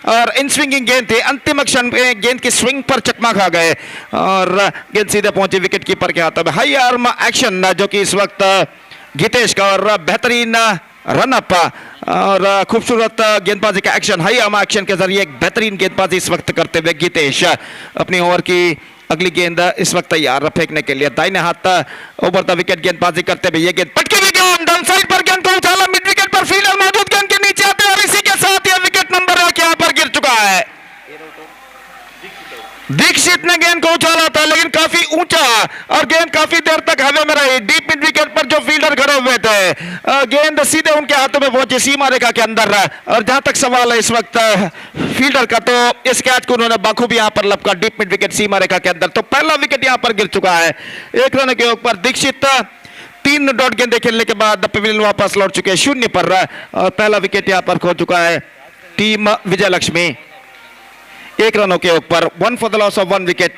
S4: और इन स्विंगिंग गेंद थी. अंतिम क्षण में गेंद की स्विंग पर चकमा खा गए और गेंद सीधे पहुंची विकेट कीपर के हाथों में. हाई आर्म एक्शन जो कि इस वक्त गितेश का और बेहतरीन रन अप और खूबसूरत गेंदबाजी का एक्शन, हाई आर्म एक्शन के जरिए एक बेहतरीन गेंदबाजी इस वक्त करते हुए गितेश अपनी ओवर की अगली गेंद इस वक्त तैयार फेंकने के लिए. दाहिने हाथ ओवर द विकेट गेंदबाजी करते हुए ये गेंद पटकी हुई गेंद डाउन साइड पर गेंद को उछाला, मिड विकेट पर फील्डर मौजूद, गेंद के नीचे आते और इसी के साथ यह विकेट नंबर 1 यहां पर गिर चुका है. दीक्षित ने गेंद को उछाला था लेकिन काफी ऊंचा और गेंद काफी देर तक हवा में रही. डीप मिड विकेट पर जो फील्डर खड़े हुए थे गेंद सीधे उनके हाथों में पहुंची सीमा रेखा के अंदर. और जहां तक सवाल है इस वक्त फील्डर का, तो इस कैच को उन्होंने बाखूबी यहां पर लपका डीप मिड विकेट सीमा रेखा के अंदर. तो पहला विकेट यहां पर गिर चुका है 1 रन के ऊपर. दीक्षित 3 डॉट गेंदें खेलने के बाद पवेलियन वापस लौट चुके हैं 0 पर और पहला विकेट यहां पर खो चुका है टीम विजय लक्ष्मी 1 रनों के ऊपर. 1 for the loss of 1 wicket.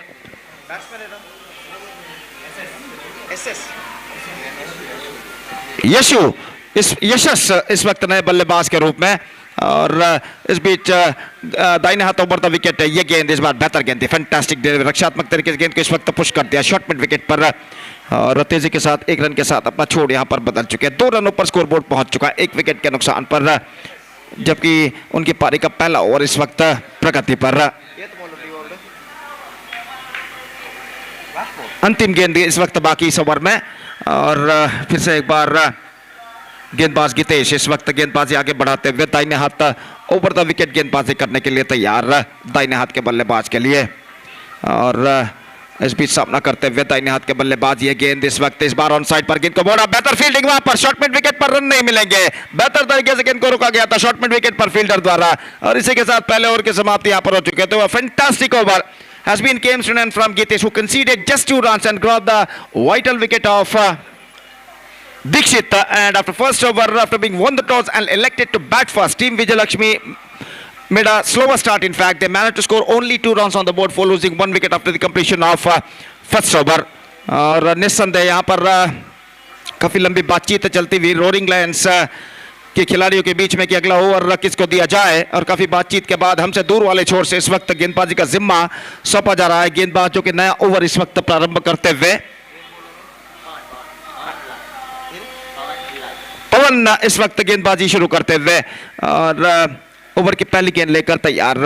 S4: Yashas इस वक्त नए बल्लेबाज के रूप में और इस बीच दाहिने हाथों पर द विकेट. ये गेंद इस बार बेहतर गेंद थी, फैंटास्टिक रक्षात्मक तरीके से गेंद को इस वक्त पुश कर दिया शॉर्ट मिड विकेट पर और तेजी के साथ 1 रन के साथ अपना छोड़ यहां पर बदल चुके हैं. 2 रनों पर स्कोरबोर्ड पहुंच चुका है 1 विकेट के नुकसान पर, जबकि उनकी पारी का पहला ओवर इस वक्त प्रगति पर. अंतिम गेंद इस वक्त बाकी इस ओवर में और फिर से एक बार गेंदबाज गितेश इस वक्त गेंदबाजी आगे बढ़ाते हुए दाहिने हाथ ओवर द विकेट गेंदबाजी करने के लिए तैयार दाहिने हाथ के बल्लेबाज के लिए। और इस बीच सामना करते हुए दाहिने हाथ के बल्लेबाज ये गेंद इस वक्त इस बार ऑन साइड पर गेंद को मोड़ा, बेहतर फील्डिंग वहां पर, शॉर्ट मिड विकेट पर रन नहीं मिलेंगे, बेहतर तरीके से गेंद को रोका गया था शॉर्ट मिड विकेट पर फील्डर द्वारा। और इसी के साथ पहले ओवर की समाप्ति यहां पर हो चुके थे। Fantastic over has been came to an end from Gitesh, who conceded just 2 runs and got the vital wicket of Dikshit. And after first over, after being won the toss and elected to bat first, team Vijay Lakshmi made a slower start. In fact, they managed to score only 2 runs on the board for losing 1 wicket after the completion of first over. और निस्संदेह यहाँ पर काफी लंबी बातचीत चलती हुई roaring Lions के खिलाड़ियों के बीच में कि अगला ओवर किसको दिया जाए। और काफी बातचीत के बाद हमसे दूर वाले छोर से इस वक्त गेंदबाजी का जिम्मा सौंपा जा रहा है। गेंदबाज जो कि नया ओवर इस वक्त प्रारंभ करते हुए पवन इस वक्त गेंदबाजी शुरू करते हुए और ओवर की पहली गेंद लेकर तैयार।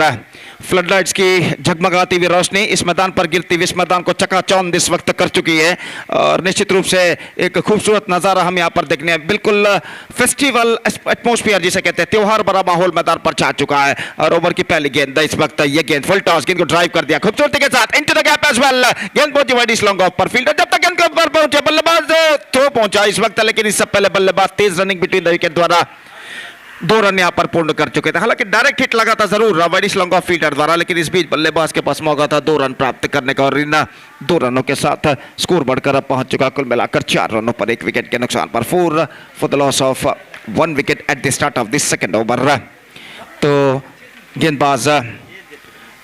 S4: फ्लडलाइट्स की झगमगाती हुई रोशनी इस मैदान पर गिरती हुई इस मैदान को चकाचौंध इस वक्त कर चुकी है। और निश्चित रूप से एक खूबसूरत नज़ारा हम यहाँ पर देखने हैं। बिल्कुल फेस्टिवल एटमॉस्फेयर जिसे कहते हैं, त्योहार भरा माहौल मैदान पर छा चुका है। और ओवर की पहली गेंद इस वक्त ये गेंद फुल टॉस, गेंद को ड्राइव कर दिया खूबसूरती के साथ into the gap as well. गेंद पहुंची वाइड इस लॉन्ग ऑफ पर, फील्डर जब तक गेंद पर पहुंचे बल्लेबाज थ्रो पहुंचा इस वक्त, लेकिन इससे पहले बल्लेबाज तेज रनिंग बिटवीन द विकेट द्वारा 2 रन यहां पर पूर्ण कर चुके थे। हालांकि डायरेक्ट हिट लगा था जरूर वाइडिश लॉन्ग ऑफ फील्डर द्वारा, लेकिन इस बीच बल्लेबाज के पास मौका था 2 रन प्राप्त करने का। और इन 2 रनों के साथ स्कोर बढ़कर अब पहुंच चुका कुल मिलाकर 4 रनों पर 1 विकेट के नुकसान पर। 4 for the loss of 1 wicket at the start of this second over. तो गेंदबाज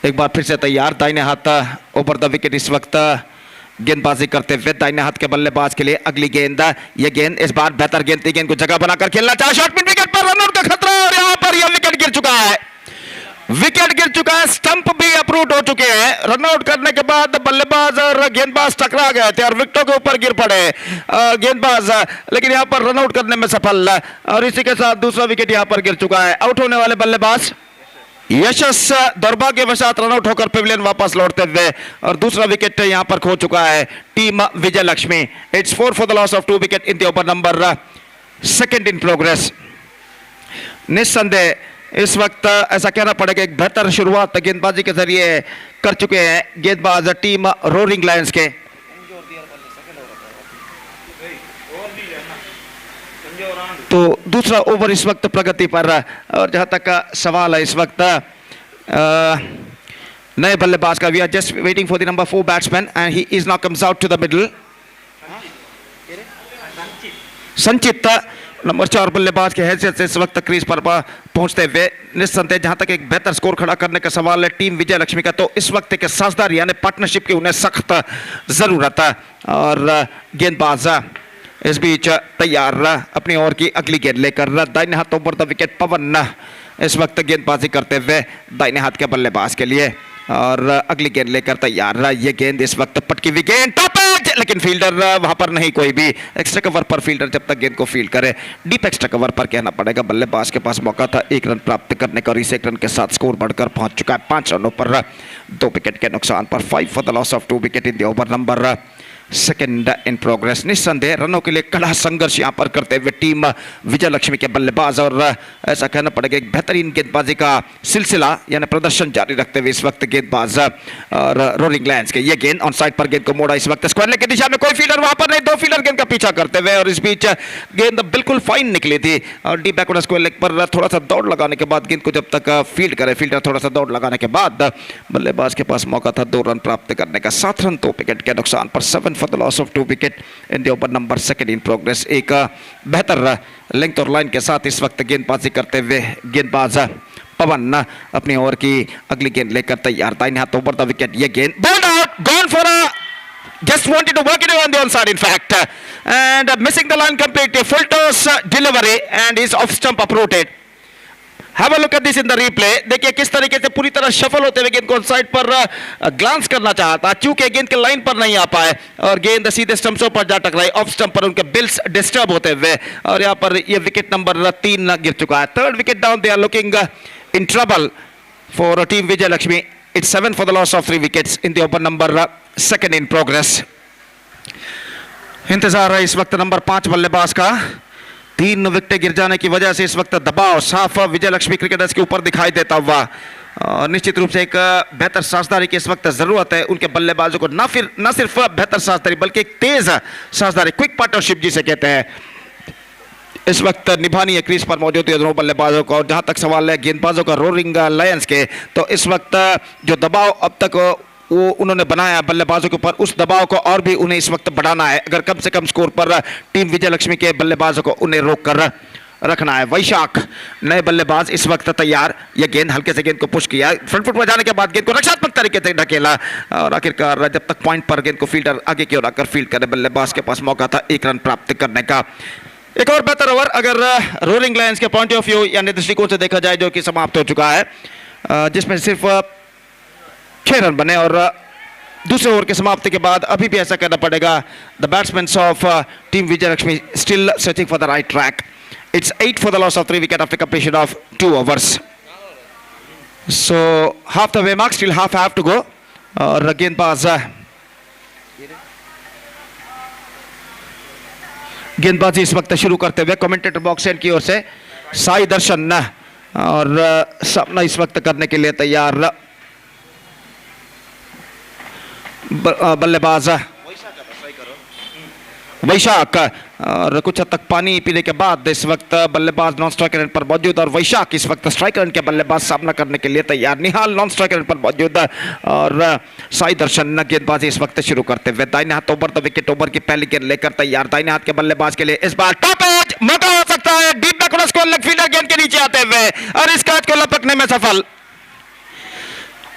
S4: एक बार फिर से तैयार, दाहिने हाथ ओवर द विकेट इस वक्त गेंदबाजी करते हुए दाहिने हाथ के बल्लेबाज के लिए अगली गेंद। ये गेंद इस बार बेहतर गेंद थी, गेंद को जगह बनाकर खेलना चाहे, शॉर्ट मिड विकेट पर रन आउट का खतरा। और यहां पर यह विकेट गिर चुका है, विकेट गिर चुका है, स्टंप भी अप्रूव हो चुके हैं। रन आउट करने के बाद बल्लेबाज और गेंदबाज टकरा गए थे और विकेटों के ऊपर गिर पड़े गेंदबाज, लेकिन यहां पर रन आउट करने में सफल। और इसी के साथ दूसरा विकेट यहां पर गिर चुका है। आउट होने वाले बल्लेबाज यशस दुर्भाग्यवशात रनआउट होकर पेविलियन वापस लौटते हुए, और दूसरा विकेट यहां पर खो चुका है team Vijay Lakshmi. It's 4 for the loss of 2 wicket in the over number 2 in progress. निस्संदेह इस वक्त ऐसा कहना पड़ेगा एक बेहतर शुरुआत गेंदबाजी के जरिए कर चुके हैं गेंदबाज टीम रोरिंग लायंस के। तो दूसरा ओवर इस वक्त प्रगति पर। और जहां तक सवाल है इस वक्त नए बल्लेबाज का, we are just waiting for the number 4 batsman and he is now comes out to the middle. Sanchit number 4 बल्लेबाज के हैसियत से इस वक्त क्रीज पर पहुंचते हुए। निस्संदेह जहां तक एक बेहतर स्कोर खड़ा करने का सवाल है टीम विजय लक्ष्मी का, तो इस वक्त एक साझेदारी यानी पार्टनरशिप की उन्हें सख्त जरूरत है। और गेंदबाज इस बीच तैयार अपनी ओर की अगली गेंद लेकर दाहिने हाथ ओवर द विकेट पवन इस वक्त गेंदबाजी करते हुए दाहिने हाथ के बल्लेबाज के लिए। और अगली गेंद लेकर तैयार, ये गेंद इस वक्त पटकी हुई गेंद टॉप एज, लेकिन फील्डर वहां पर नहीं कोई भी। एक्स्ट्रा कवर पर फील्डर जब तक गेंद को फील्ड करे, डीप एक्स्ट्रा कवर पर कहना पड़ेगा बल्लेबाज के पास मौका था 1 रन प्राप्त करने का। और इस 1 रन के साथ स्कोर बढ़कर पहुंच चुका है 5 रनों पर 2 विकेट के नुकसान पर। 5 for the loss of 2 wicket in the over number 2 in progress. निस्संदेह रनों के लिए कड़ा संघर्ष यहां पर करते हुए टीम विजय लक्ष्मी के बल्लेबाज, और ऐसा कहना पड़ेगा एक बेहतरीन गेंदबाजी का सिलसिला यानी प्रदर्शन जारी रखते हुए इस वक्त गेंदबाज और रोरिंग लायंस के। ये गेंद ऑन साइड पर गेंद को मोड़ा इस वक्त स्क्वायर की दिशा में, कोई फील्डर वहां पर नहीं, 2 फील्डर गेंद का पीछा करते हुए। और इस बीच गेंद बिल्कुल फाइन निकली थी और डी बैकवर्ड स्क्वायर लेग पर थोड़ा सा दौड़ लगाने के बाद गेंद को जब तक फील्ड करे, फील्डर थोड़ा सा दौड़ लगाने के बाद बल्लेबाज के पास मौका था 2 रन प्राप्त करने का। 7 रन 2 विकेट के नुकसान पर। 7 for the loss of 2 wicket in the over number 2 in progress. एक बेहतर लेंथ और लाइन के साथ इस वक्त गेंदबाजी करते हुए गेंदबाज पवन अपनी ओवर की अगली गेंद लेकर तैयार, दाहिने हाथ ओवर द विकेट। ये गेंद bowled out, gone for a just wanted to work it on the onside in fact, and missing the line completely. Full toss delivery and is off stump uprooted. Have a look at this in the replay. देखिए किस तरीके से पूरी तरह shuffle होते हुए गेंद को साइड पर ग्लांस करना चाहता, चूंकि गेंद के लाइन पर नहीं आ पाए और गेंद सीधे स्टंप्सों पर जा टकराई, ऑफ स्टंप पर उनके बिल्स डिस्टर्ब होते हुए। और यहाँ पर ये विकेट नंबर 3 गिर चुका है। 3rd wicket down, they are looking in trouble for team Vijay Lakshmi. It's 7 for the loss of 3 wickets in the over number 2 in progress. इंतजार है इस वक्त नंबर 5 बल्लेबाज का। 3 विकेट गिर जाने की वजह से इस वक्त दबाव साफ विजय लक्ष्मी क्रिकेटर्स के ऊपर दिखाई देता हुआ। निश्चित रूप से एक बेहतर साझेदारी की इस वक्त जरूरत है उनके बल्लेबाजों को, न सिर्फ बेहतर साझेदारी बल्कि एक तेज साझेदारी, क्विक पार्टनरशिप जिसे कहते हैं, इस वक्त निभानी है क्रीज पर मौजूद है दोनों बल्लेबाजों को। और जहां तक सवाल है गेंदबाजों का रोरिंग लायंस के, तो इस वक्त जो दबाव अब तक वो उन्होंने बनाया बल्लेबाजों के ऊपर, उस दबाव को और भी उन्हें इस वक्त बढ़ाना है अगर कम से कम स्कोर पर टीम विजय लक्ष्मी के बल्लेबाजों को उन्हें रोक कर रखना है। वैशाख नए बल्लेबाज इस वक्त तैयार। यह गेंद हल्के से गेंद को पुश किया, फ्रंट फुट पर जाने के बाद गेंद को रक्षात्मक तरीके से ढकेला और आखिरकार जब तक पॉइंट पर गेंद को फील्डर आगे की ओर आकर फील्ड करे, बल्लेबाज के पास मौका था 1 रन प्राप्त करने का। एक और बेहतर ओवर अगर रोरिंग लायंस के पॉइंट ऑफ व्यू यानी दृष्टिकोण से देखा जाए, जो कि समाप्त हो चुका है, जिसमें सिर्फ 6 रन बने और दूसरे ओवर के समाप्ति के बाद अभी भी ऐसा करना पड़ेगा। The batsman of team Vijay Lakshmi still searching for the right track. It's 8 for the loss of 3 wicket after completion of 2 overs. So half the way mark, still half have to go. और गेंदबाजी इस वक्त शुरू करते हुए कमेंटेटर बॉक्स एंड की ओर से साई दर्शन और सामना इस वक्त करने के लिए तैयार बल्लेबाज वैशाख। और कुछ हद तक पानी पीने के बाद इस वक्त बल्लेबाज नॉन स्ट्राइक एंड पर मौजूद और वैशाख इस वक्त स्ट्राइक एंड के बल्लेबाज सामना करने के लिए तैयार। निहाल नॉन स्ट्राइक एंड पर मौजूद और साई दर्शन गेंदबाजी इस वक्त शुरू करते हुए दाहिने हाथ ओवर द विकेट ओवर की पहली गेंद लेकर तैयार। दाहिने हाथ के बल्लेबाज के लिए इस बार टॉप एज मौका हो सकता है, डीप बैकवर्ड को लेग फील्डर गेंद के नीचे आते हुए और इस कैच को लपकने में सफल।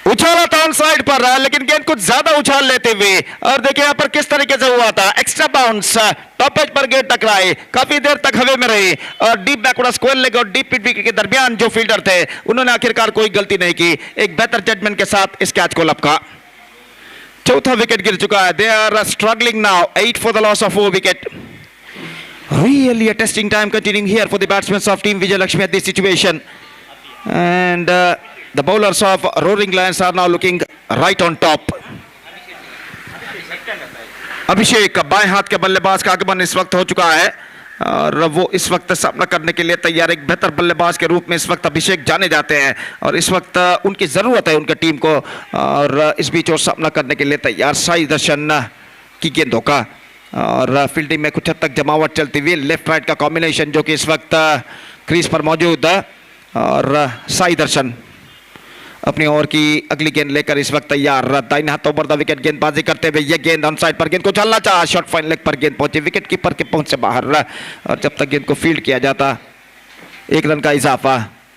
S4: उछाला था ऑन साइड पर लेकिन गेंद कुछ ज्यादा उछाल लेते हुए और देखिए यहां पर किस तरीके से हुआ था, एक्स्ट्रा बाउंस टॉप एज पर गेंद टकराए, काफी देर तक हवा में रही और डीप बैकवर्ड स्क्वायर लेग और डीप मिड विकेट के दरमियान जो फील्डर थे उन्होंने आखिरकार कोई गलती नहीं की, एक बेहतर जजमेंट के साथ इस कैच को लपका। चौथा विकेट गिर चुका है। They are struggling now, 8 for the loss of 4 wicket. Really a testing time continuing here for the batsmen of team Vijay Lakshmi at this situation. And the bowlers of Roaring Lions are now looking right on top. अभिषेक बाएं हाथ के बल्लेबाज का आगमन इस वक्त हो चुका है और वो इस वक्त सामना करने के लिए तैयार। एक बेहतर बल्लेबाज के रूप में इस वक्त अभिषेक जाने जाते हैं और इस वक्त उनकी जरूरत है उनकी टीम को और इस बीच और सामना करने के लिए तैयार साई दर्शन की गेंदों का और फील्डिंग में कुछ हद तक जमावट चलती हुई, लेफ्ट राइट का कॉम्बिनेशन जो कि इस वक्त क्रीज पर मौजूद है और साई दर्शन अपनी ओवर की अगली गेंद लेकर इस वक्त तैयार। दाहिने हाथ ओवर द विकेट गेंदबाजी करते हुए ये गेंद ऑन साइड पर गेंद को चलना चाहा, शॉर्ट फाइन लेग पर गेंद पहुंची, विकेट कीपर के पहुंच से बाहर और जब तक गेंद को फील्ड किया जाता 1 रन का इजाफा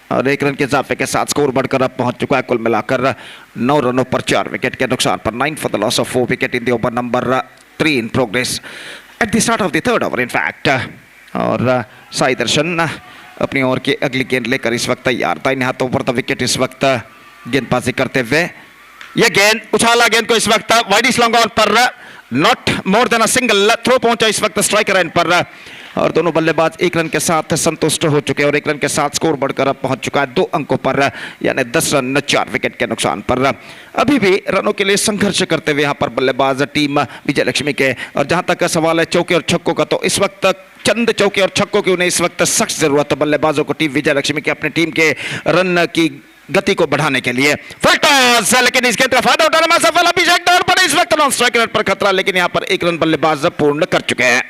S4: और 1 रन के इजाफे के साथ स्कोर बढ़कर अब पहुंच चुका है कुल मिलाकर 9 रनों पर 4 विकेट के नुकसान पर। 9 for the loss of 4 wicket in the over number 3 in progress at the start of the 3rd over in fact। और साई दर्शन अपनी ओवर की अगली गेंद लेकर इस वक्त तैयार। दाहिने हाथ ओवर द विकेट इस वक्त गेंदबाजी करते हुए यह गेंद उछाला, गेंद को इस वक्त वाइडिश लॉन्ग ऑन पर not more than a single throw पहुंचा इस वक्त स्ट्राइकर एंड पर और दोनों बल्लेबाज 1 रन के साथ संतुष्ट हो चुके हैं और 1 रन के साथ स्कोर बढ़कर अब पहुंच चुका है 2 अंकों पर यानी 10 रन 4 विकेट के नुकसान पर। अभी भी रनों के लिए संघर्ष करते हुए यहां पर बल्लेबाज टीम विजय लक्ष्मी के और जहां तक का सवाल है चौके और छक्कों का, तो इस वक्त चंद चौके और छक्कों की उन्हें इस वक्त सख्त जरूरत है बल्लेबाजों को टीम विजय लक्ष्मी के अपनी टीम के रन की गति को बढ़ाने के लिए। फुल टॉस लेकिन इस गेंद का फायदा उठाने में सफल अभिषेक दौड़ पर इस वक्त नॉन स्ट्राइक रेट पर खतरा, लेकिन यहां पर 1 रन बल्लेबाज पूर्ण कर चुके हैं।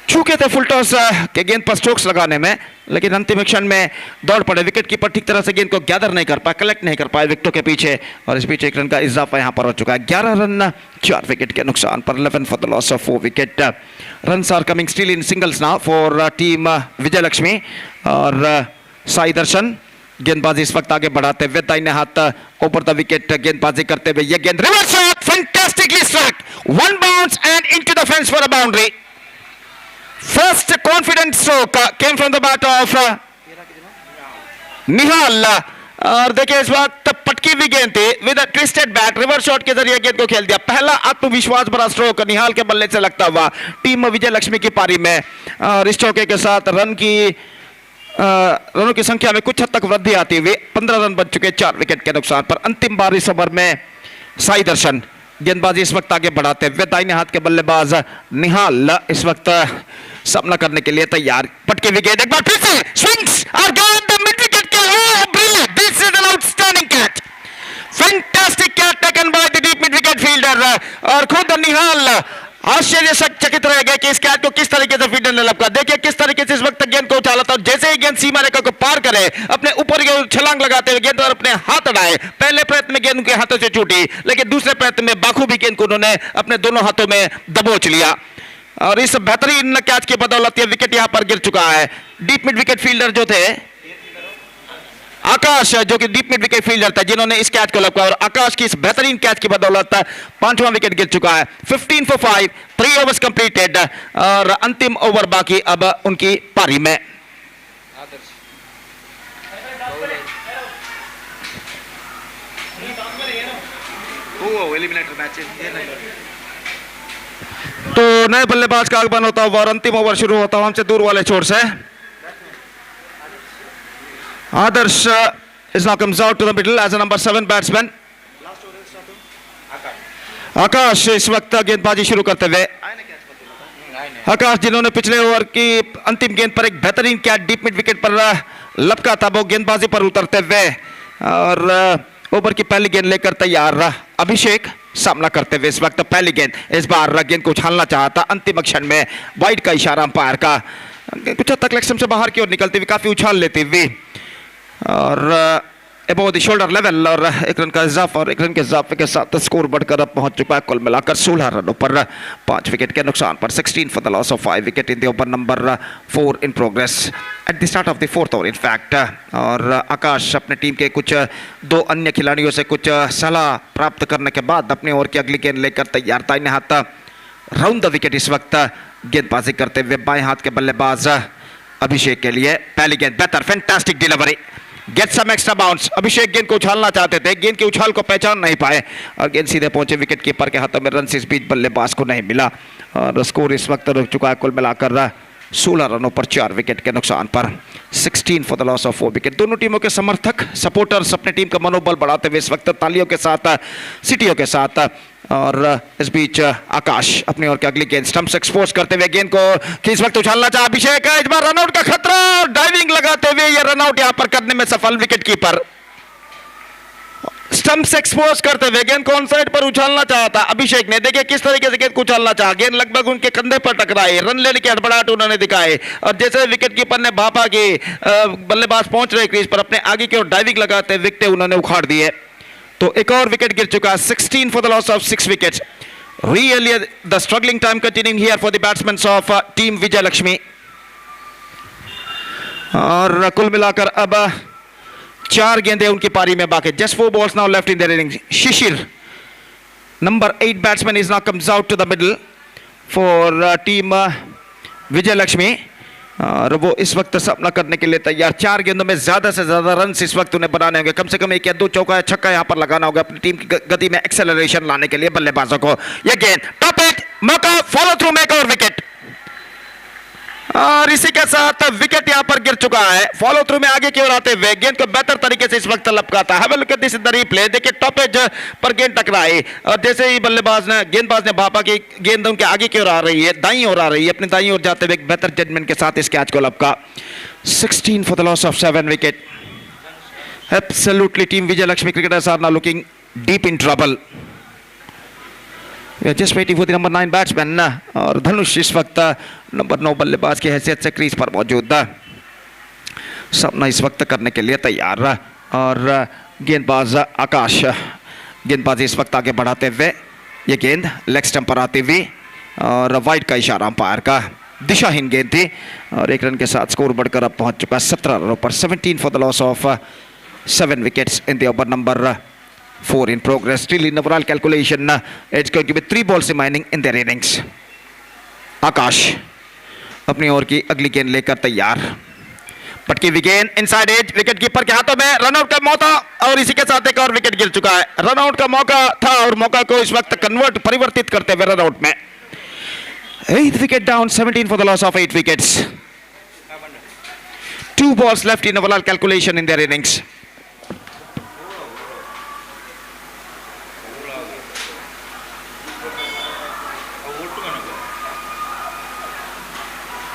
S4: चूके थे फुल टॉस के गेंद पर स्ट्रोक्स लगाने में लेकिन अंतिम क्षण में दौड़ पड़े, विकेट कीपर ठीक तरह से गेंद को गैदर नहीं कर पाए, कलेक्ट नहीं कर पाए विकेटों के पीछे और इस बीच 1 रन का इजाफा यहां पर हो चुका है। 11 रन 4 विकेट के नुकसान पर 11 for the loss of 4 wicket। Runs are coming still in singles now for team Vijay Lakshmi और साई दर्शन गेंदबाजी इस वक्त आगे बढ़ाते हुए दाहिने हाथ ऊपर द विकेट गेंदबाजी करते हुए यह गेंद reverse shot fantastically struck, 1 bounce and into the fence for a boundary। First confident stroke came from the bat of निहाल और देखिए इस वक्त पटकी हुई गेंद थी with a twisted bat, reverse shot के जरिए गेंद को खेल दिया। पहला आत्मविश्वास भरा स्ट्रोक निहाल के बल्ले से लगता हुआ टीम विजय लक्ष्मी की पारी में और इस चौके के साथ रनों की संख्या में कुछ हद तक वृद्धि आती हुई 15 रन बन चुके 4 विकेट के नुकसान पर। अंतिम बार इस ओवर में साई दर्शन गेंदबाजी इस वक्त आगे बढ़ाते हुए दाहिने हाथ के बल्लेबाज निहाल इस वक्त सामना करने के लिए तैयार। पटके विकेट, एक बार फिर से स्विंग्स और गेंद मिड विकेट के लिए। Brilliant, this is an outstanding catch, fantastic catch taken by the deep mid wicket fielder. और खुद निहाल आश्चर्यचकित रह गए कि इस कैच को किस तरीके से फील्डर ने लपका। देखिए किस तरीके से इस वक्त गेंद को उछाला था, जैसे ही गेंद सीमा रेखा को पार करे अपने ऊपर की ओर छलांग लगाते हुए गेंद पर अपने हाथ अड़ाए। पहले प्रयत्न में गेंद उनके हाथों से छूटी, लेकिन दूसरे प्रयत्न में बाखूबी गेंद को उन्होंने अपने दोनों हाथों में दबोच लिया और इस बेहतरीन कैच की बदौलत यह विकेट यहां पर गिर चुका है। डीप मिड विकेट फील्डर जो थे आकाश, जो कि डीप मिड विकेट फील्डर था, जिन्होंने इस कैच को लपका और आकाश की इस बेहतरीन कैच की बदौलत 5वां विकेट गिर चुका है। 15 for 5, 3 overs कंप्लीटेड और अंतिम ओवर बाकी अब उनकी पारी में।
S8: एलिमिनेटर मैच
S4: तो नए बल्लेबाज का आगमन होता हुआ और अंतिम ओवर शुरू होता हुआ हमसे दूर वाले छोर से आदर्श is now comes out to the middle as a number 7 batsman. आकाश इस वक्त गेंदबाजी शुरू करते हुए। आकाश जिन्होंने पिछले ओवर की अंतिम गेंद पर एक बेहतरीन कैच डीप मिड विकेट पर लपका था, वो गेंदबाजी पर उतरते हुए और ओवर की पहली गेंद लेकर तैयार। अभिषेक सामना करते हुए इस वक्त पहली गेंद, इस बार गेंद को उछालना चाहता, अंतिम क्षण में वाइड का इशारा अंपायर का, कुछ हद तक लेग से बाहर की ओर निकलती हुई काफी उछाल लेती हुई और अबव द शोल्डर लेवल और 1 रन का इजाफा और 1 रन के इजाफे के साथ स्कोर बढ़कर अब पहुंच चुका है कुल मिलाकर 16 रनों पर 5 विकेट के नुकसान पर। 16 for the loss of 5 wicket in the over number 4 in progress eight the start of the 4th over in fact. और आकाश अपने टीम के कुछ 2 अन्य खिलाड़ियों से कुछ सलाह प्राप्त करने के बाद अपने ओवर की अगली गेंद लेकर तैयार। दाहिने हाथ राउंड द विकेट इस वक्त गेंदबाजी करते हुए बाएं हाथ के बल्लेबाज अभिषेक के लिए पहली गेंद, बेहतर fantastic delivery, get some extra bounce. Abhishek गेंद को उछालना चाहते थे, गेंद के उछाल को पहचान नहीं पाए और गेंद सीधे पहुंचे विकेट कीपर के हाथों में। रन इस बीच बल्लेबाज को नहीं मिला और स्कोर इस वक्त रुक चुका है कुल मिलाकर 16 रनों पर 4 विकेट के नुकसान पर। 16 for the loss of 4 wicket. दोनों टीमों के समर्थक सपोर्टर्स अपने टीम का मनोबल बढ़ाते हुए इस वक्त तालियों के साथ, सीटियों के साथ और इस बीच आकाश अपनी ओर की अगली गेंद स्टंप से एक्सपोज करते हुए गेंद को इस वक्त उछालना चाहा अभिषेक, इस बार रनआउट का खतरा और डाइविंग लगाते हुए यह रनआउट यहां पर करने में सफल विकेट कीपर। स्टंप से एक्सपोज करते हुए गेंद को ऑन साइड पर उछालना चाहता अभिषेक ने, देखिए किस तरीके से गेंद को उछालना चाहा, गेंद लगभग उनके कंधे पर टकराई, रन लेने की हड़बड़ाहट उन्होंने दिखाए और जैसे विकेट कीपर ने भापा कि बल्लेबाज पहुंच रहे क्रीज पर, अपने आगे की ओर डाइविंग लगाते विकेट उन्होंने उखाड़ दिए तो एक और विकेट गिर चुका है। 16 for the loss of 6 wickets. Really the struggling time continuing here for the batsmen of team विजय लक्ष्मी। और कुल मिलाकर अब 4 गेंदें उनकी पारी में बाकी। Just 4 balls now left in their innings. Shishir number 8 batsman is now comes out to the middle for team विजय लक्ष्मी और वो इस वक्त सामना करने के लिए तैयार। 4 गेंदों में ज्यादा से ज्यादा रन इस वक्त उन्हें बनाने होंगे, कम से कम 1 या 2 चौका या छक्का यहां पर लगाना होगा अपनी टीम की गति में एक्सेलरेशन लाने के लिए बल्लेबाजों को। यह गेंद टॉप एज, मौका, फॉलो थ्रू में एक और विकेट और इसी के साथ विकेट यहां पर गिर चुका है। फॉलो थ्रू में आगे की ओर आते हुए गेंद को बेहतर तरीके से इस वक्त लपकाता है। Have a look at this in the replay, देखिए टॉप एज पर गेंद टकराई और जैसे ही गेंदबाज ने भापा कि गेंद उनके आगे की ओर आ रही है, दाईं ओर आ रही है, अपनी दाईं ओर जाते हुए एक बेहतर जजमेंट के साथ इस कैच को लपका। 16 for the loss of 7 wicket. Absolutely team Vijay Lakshmi cricketers are now looking deep in trouble. We are just waiting for the number 9 batsman और धनुष इस वक्त नंबर 9 बल्लेबाज की हैसियत से क्रीज पर मौजूद सामना इस वक्त करने के लिए तैयार और गेंदबाज आकाश गेंदबाजी इस वक्त आगे बढ़ाते हुए ये गेंद लेग स्टंप पर आती हुई और वाइड का इशारा अंपायर का, दिशाहीन गेंद थी और 1 रन के साथ स्कोर बढ़कर अब पहुंच चुका 17 रनों पर। 17 for the loss of 7 wickets in the over number 4 in progress. Still in overall calculation, it's going to be 3 balls remaining in their innings. आकाश अपनी ओर की अगली गेंद लेकर तैयार, पटकी हुई गेंद इनसाइड एज, विकेट कीपर के हाथों में, रनआउट का मौका और इसी के साथ एक और विकेट गिर चुका है। रनआउट का मौका था और मौका को इस वक्त परिवर्तित करते हुए रनआउट में 8th wicket down, 17 for the loss of 8 wickets. 2 balls left in overall calculation in their innings.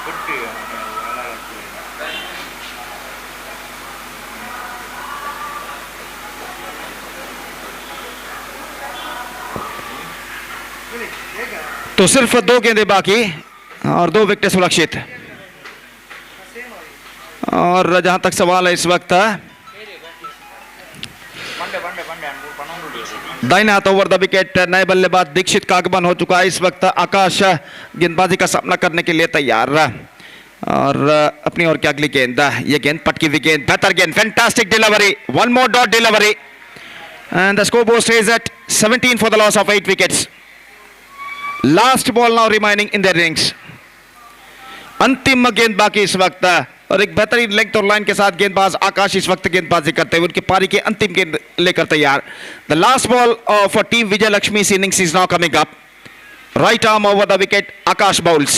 S8: ಪುಟ್ಟಿ
S4: तो सिर्फ 2 गेंदें बाकी और 2 विकेट सुरक्षित। और जहां तक सवाल है इस वक्त
S8: ಬಂಡೆ ಬಂಡೆ ಬಂಡೆ ಮೂರು ಪನ್ನೊಂದು
S4: दाहिने हाथ ओवर द विकेट नए बल्लेबाज दीक्षित का आगमन हो चुका है। इस वक्त आकाश गेंदबाजी का सामना करने के लिए तैयार और अपनी ओर की अगली गेंद, ये गेंद पटकी हुई गेंद, बेहतर गेंद, fantastic delivery, 1 more dot delivery and the scoreboard stays at 17 for the loss of 8 wickets. Last ball now remaining in their innings. अंतिम गेंद बाकी इस वक्त और एक बेहतरीन लेंथ और लाइन के साथ गेंदबाज आकाश इस वक्त गेंदबाजी करते हुए उनकी पारी के अंतिम गेंद लेकर तैयार। The last ball for team Vijay Lakshmi innings is now coming up. Right arm over the wicket, Akash bowls,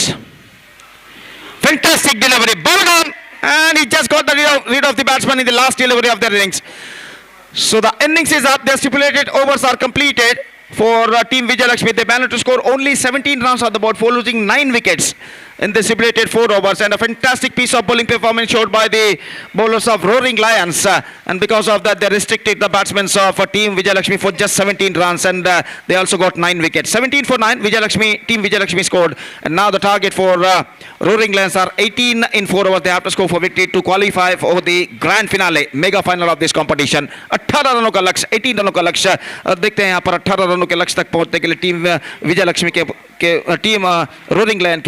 S4: fantastic delivery, bowled on and he just got the rid of the batsman in the last delivery of their innings. So the innings is up, their stipulated overs are completed for team Vijay Lakshmi. They managed to score only 17 runs on the board for losing 9 wickets in the stipulated 4 overs, and a fantastic piece of bowling performance showed by the bowlers of Roaring Lions, and because of that they restricted the batsmen of team Vijay Lakshmi for just 17 runs, and they also got 9 wickets. 17 for 9 team Vijay Lakshmi scored, and now the target for Roaring Lions are 18 in 4 overs. They have to score for victory to qualify for the grand finale, mega final of this competition. 18 रनों का लक्ष्य, 18 रनों का लक्ष्य देखते हैं यहाँ पर। 18 रनों के लक्ष्य तक पहुंचने के लिए टीम विजय लक्ष्मी के टीम रोरिंग लायंस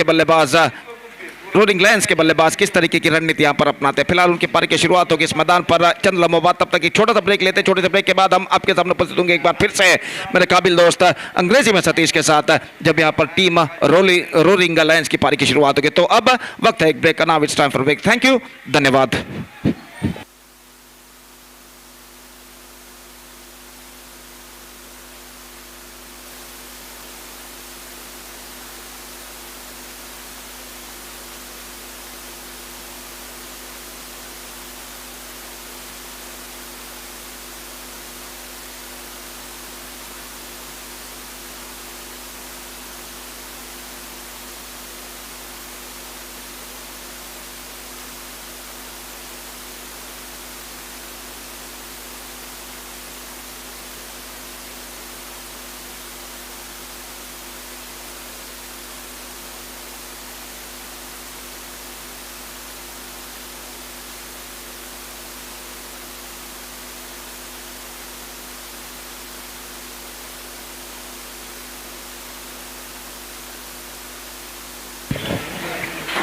S4: के बल्लेबाज किस तरीके की रणनीति यहाँ पर अपनाते हैं। फिलहाल उनकी पारी की शुरुआत होगी इस मैदान पर चंद लम्हों बाद। तब तक एक छोटा सा ब्रेक लेते हैं, छोटे से ब्रेक के बाद हम आपके सामने उपस्थित होंगे एक बार फिर से मेरे काबिल दोस्त अंग्रेजी में सतीश के साथ, जब यहाँ पर टीम रोरिंग लायंस की पारी की शुरुआत होगी। तो अब वक्त है एक ब्रेक का, now it's time for break. Thank you, धन्यवाद।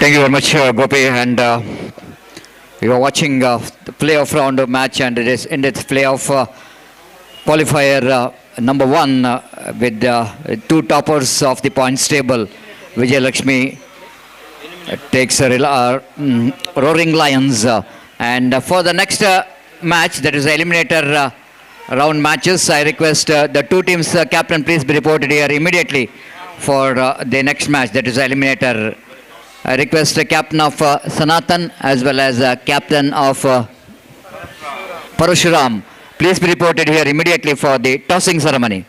S4: Thank you very much, Gopi, and you are watching the playoff round of match, and it is in its playoff qualifier number 1 with 2 toppers of the points table. Vijay Lakshmi takes Roaring Lions, and for the next match, that is Eliminator round matches, I request the 2 teams captain please be reported here immediately for the next match, that is Eliminator. I request the captain of Sanatan as well as captain of Parashuram. Please be reported here immediately for the tossing ceremony.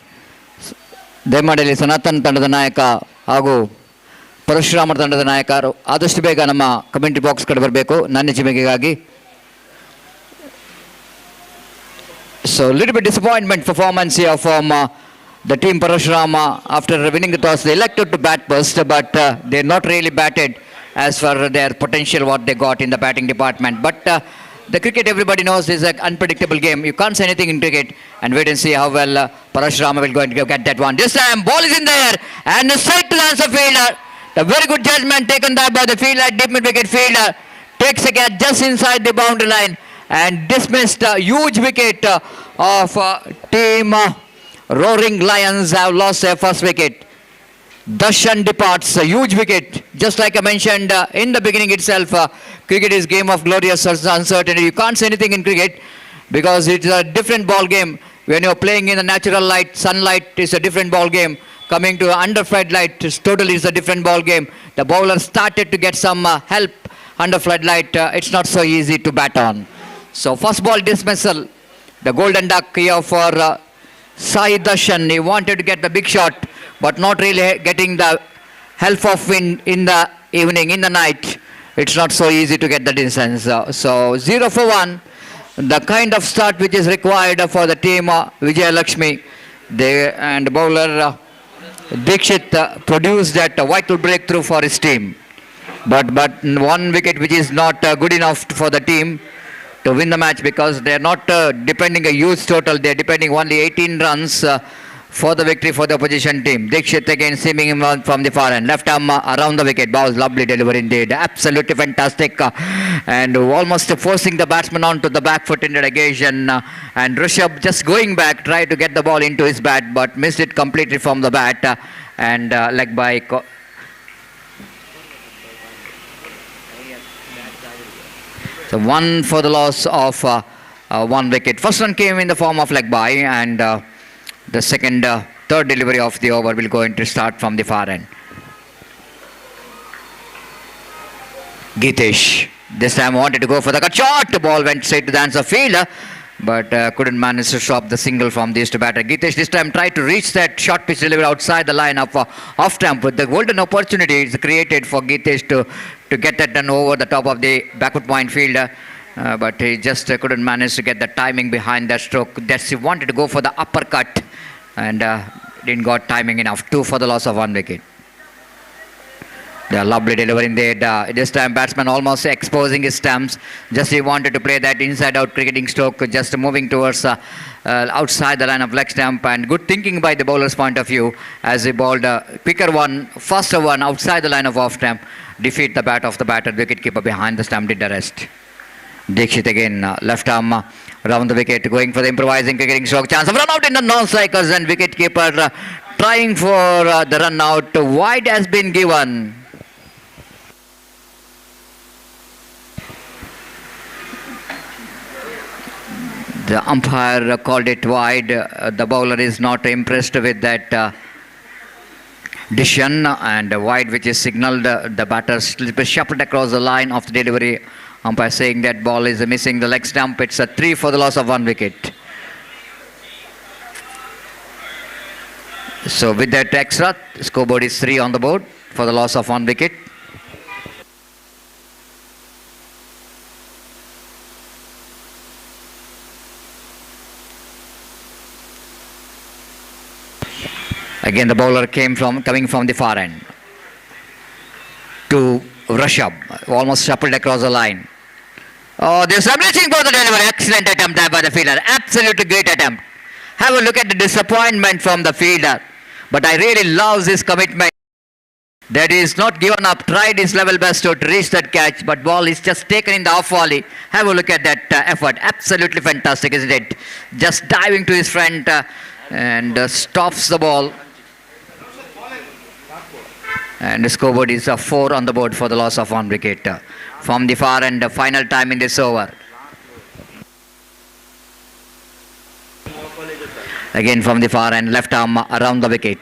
S4: ದಯಮಾಡಿ ಸನಾತನ್ ತಂಡದ ನಾಯಕ ಹಾಗೂ ಪರಶುರಾಮ ತಂಡದ ನಾಯಕರು ಆದಷ್ಟು ಬೇಗ ನಮ್ಮ commentary box ಕಡೆ ಬರಬೇಕು ನನ್ನ ಜಿಮ್ಮೆಗಾಗಿ. So little bit disappointment performance here from the team Parashuram after winning the toss. They elected to bat first, but they not really batted as for their potential what they got in the batting department. But the cricket, everybody knows, is an unpredictable game. You can't say anything in cricket, and wait and see how well Parashuram will going to get that one. This time ball is in the air and straight to the answer fielder. The very good judgment taken there by the fielder, deep mid wicket fielder, takes a catch just inside the boundary line and dismissed a huge wicket of team Roaring Lions have lost their first wicket. Darshan departs, a huge wicket. Just like I mentioned in the beginning itself, cricket is game of glorious uncertainty. You can't say anything in cricket because it's a different ball game. When you're playing in the natural light, sunlight is a different ball game. Coming to under floodlight is totally a different ball game. The bowler started to get some help under floodlight. It's not so easy to bat on. So first ball dismissal. The golden duck here for Sai Darshan. He wanted to get the big shot, but not really getting the help of wind in the
S1: evening, in the night, it's not so easy to get the distance. So 0 for 1, the kind of start which is required for the team Vijay Lakshmi. And bowler Dikshit produced that vital breakthrough for his team. But one wicket which is not good enough for the team to win the match, because they are not depending a huge total. They are depending only 18 runs for the victory for the opposition team. Dikshit again seaming him on from the far end. Left arm around the wicket. Bowls lovely delivery indeed. Absolutely fantastic. And almost forcing the batsman onto the back foot in the occasion. And Rishabh just going back, tried to get the ball into his bat, but missed it completely from the bat. And leg by... So 1 for the loss of 1 wicket. First one came in the form of leg by, and the third delivery of the over will go into start from the far end. Gitesh this time wanted to go for the cut shot. The ball went straight to the hands of fielder, but couldn't manage to stop the single from the east batter. Gitesh this time tried to reach that short pitch delivery outside the line of off stump. The golden opportunity is created for Gitesh to get that done over the top of the backward point fielder. But he just couldn't manage to get the timing behind that stroke. That's he wanted to go for the uppercut and didn't got timing enough. 2 for the loss of 1 wicket. The lovely delivery there. This time batsman almost exposing his stumps. Just he wanted to play that inside out cricketing stroke, just moving towards outside the line of leg stump, and good thinking by the bowler's point of view as he bowled a quicker one, faster one outside the line of off stump. Defeat the bat of the batter. Wicketkeeper behind the stump did the rest. Dikshit again, left arm around the wicket, going for the improvising cricketing stroke. Chance of run out in the non-strikers, and wicketkeeper trying for the run out. Wide has been given. The umpire called it wide. The bowler is not impressed with that decision, and wide which is signalled. The batter shuffled across the line of the delivery. Umpire saying that ball is missing the leg stump. It's a 3 for the loss of 1 wicket. So with that extra, scoreboard is 3 on the board for the loss of 1 wicket. Again the bowler coming from the far end to Rishabh, almost shuffled across the line. Oh, there's some reaching for the delivery. Excellent attempt there by the fielder. Absolutely great attempt. Have a look at the disappointment from the fielder. But I really love this commitment. That is not given up. Tried his level best to reach that catch, but ball is just taken in the off volley. Have a look at that effort. Absolutely fantastic, isn't it? Just diving to his front and stops the ball. And the scoreboard is 4 on the board for the loss of 1 wicket. From the far end, final time in this over. Again from the far end, left arm around the wicket.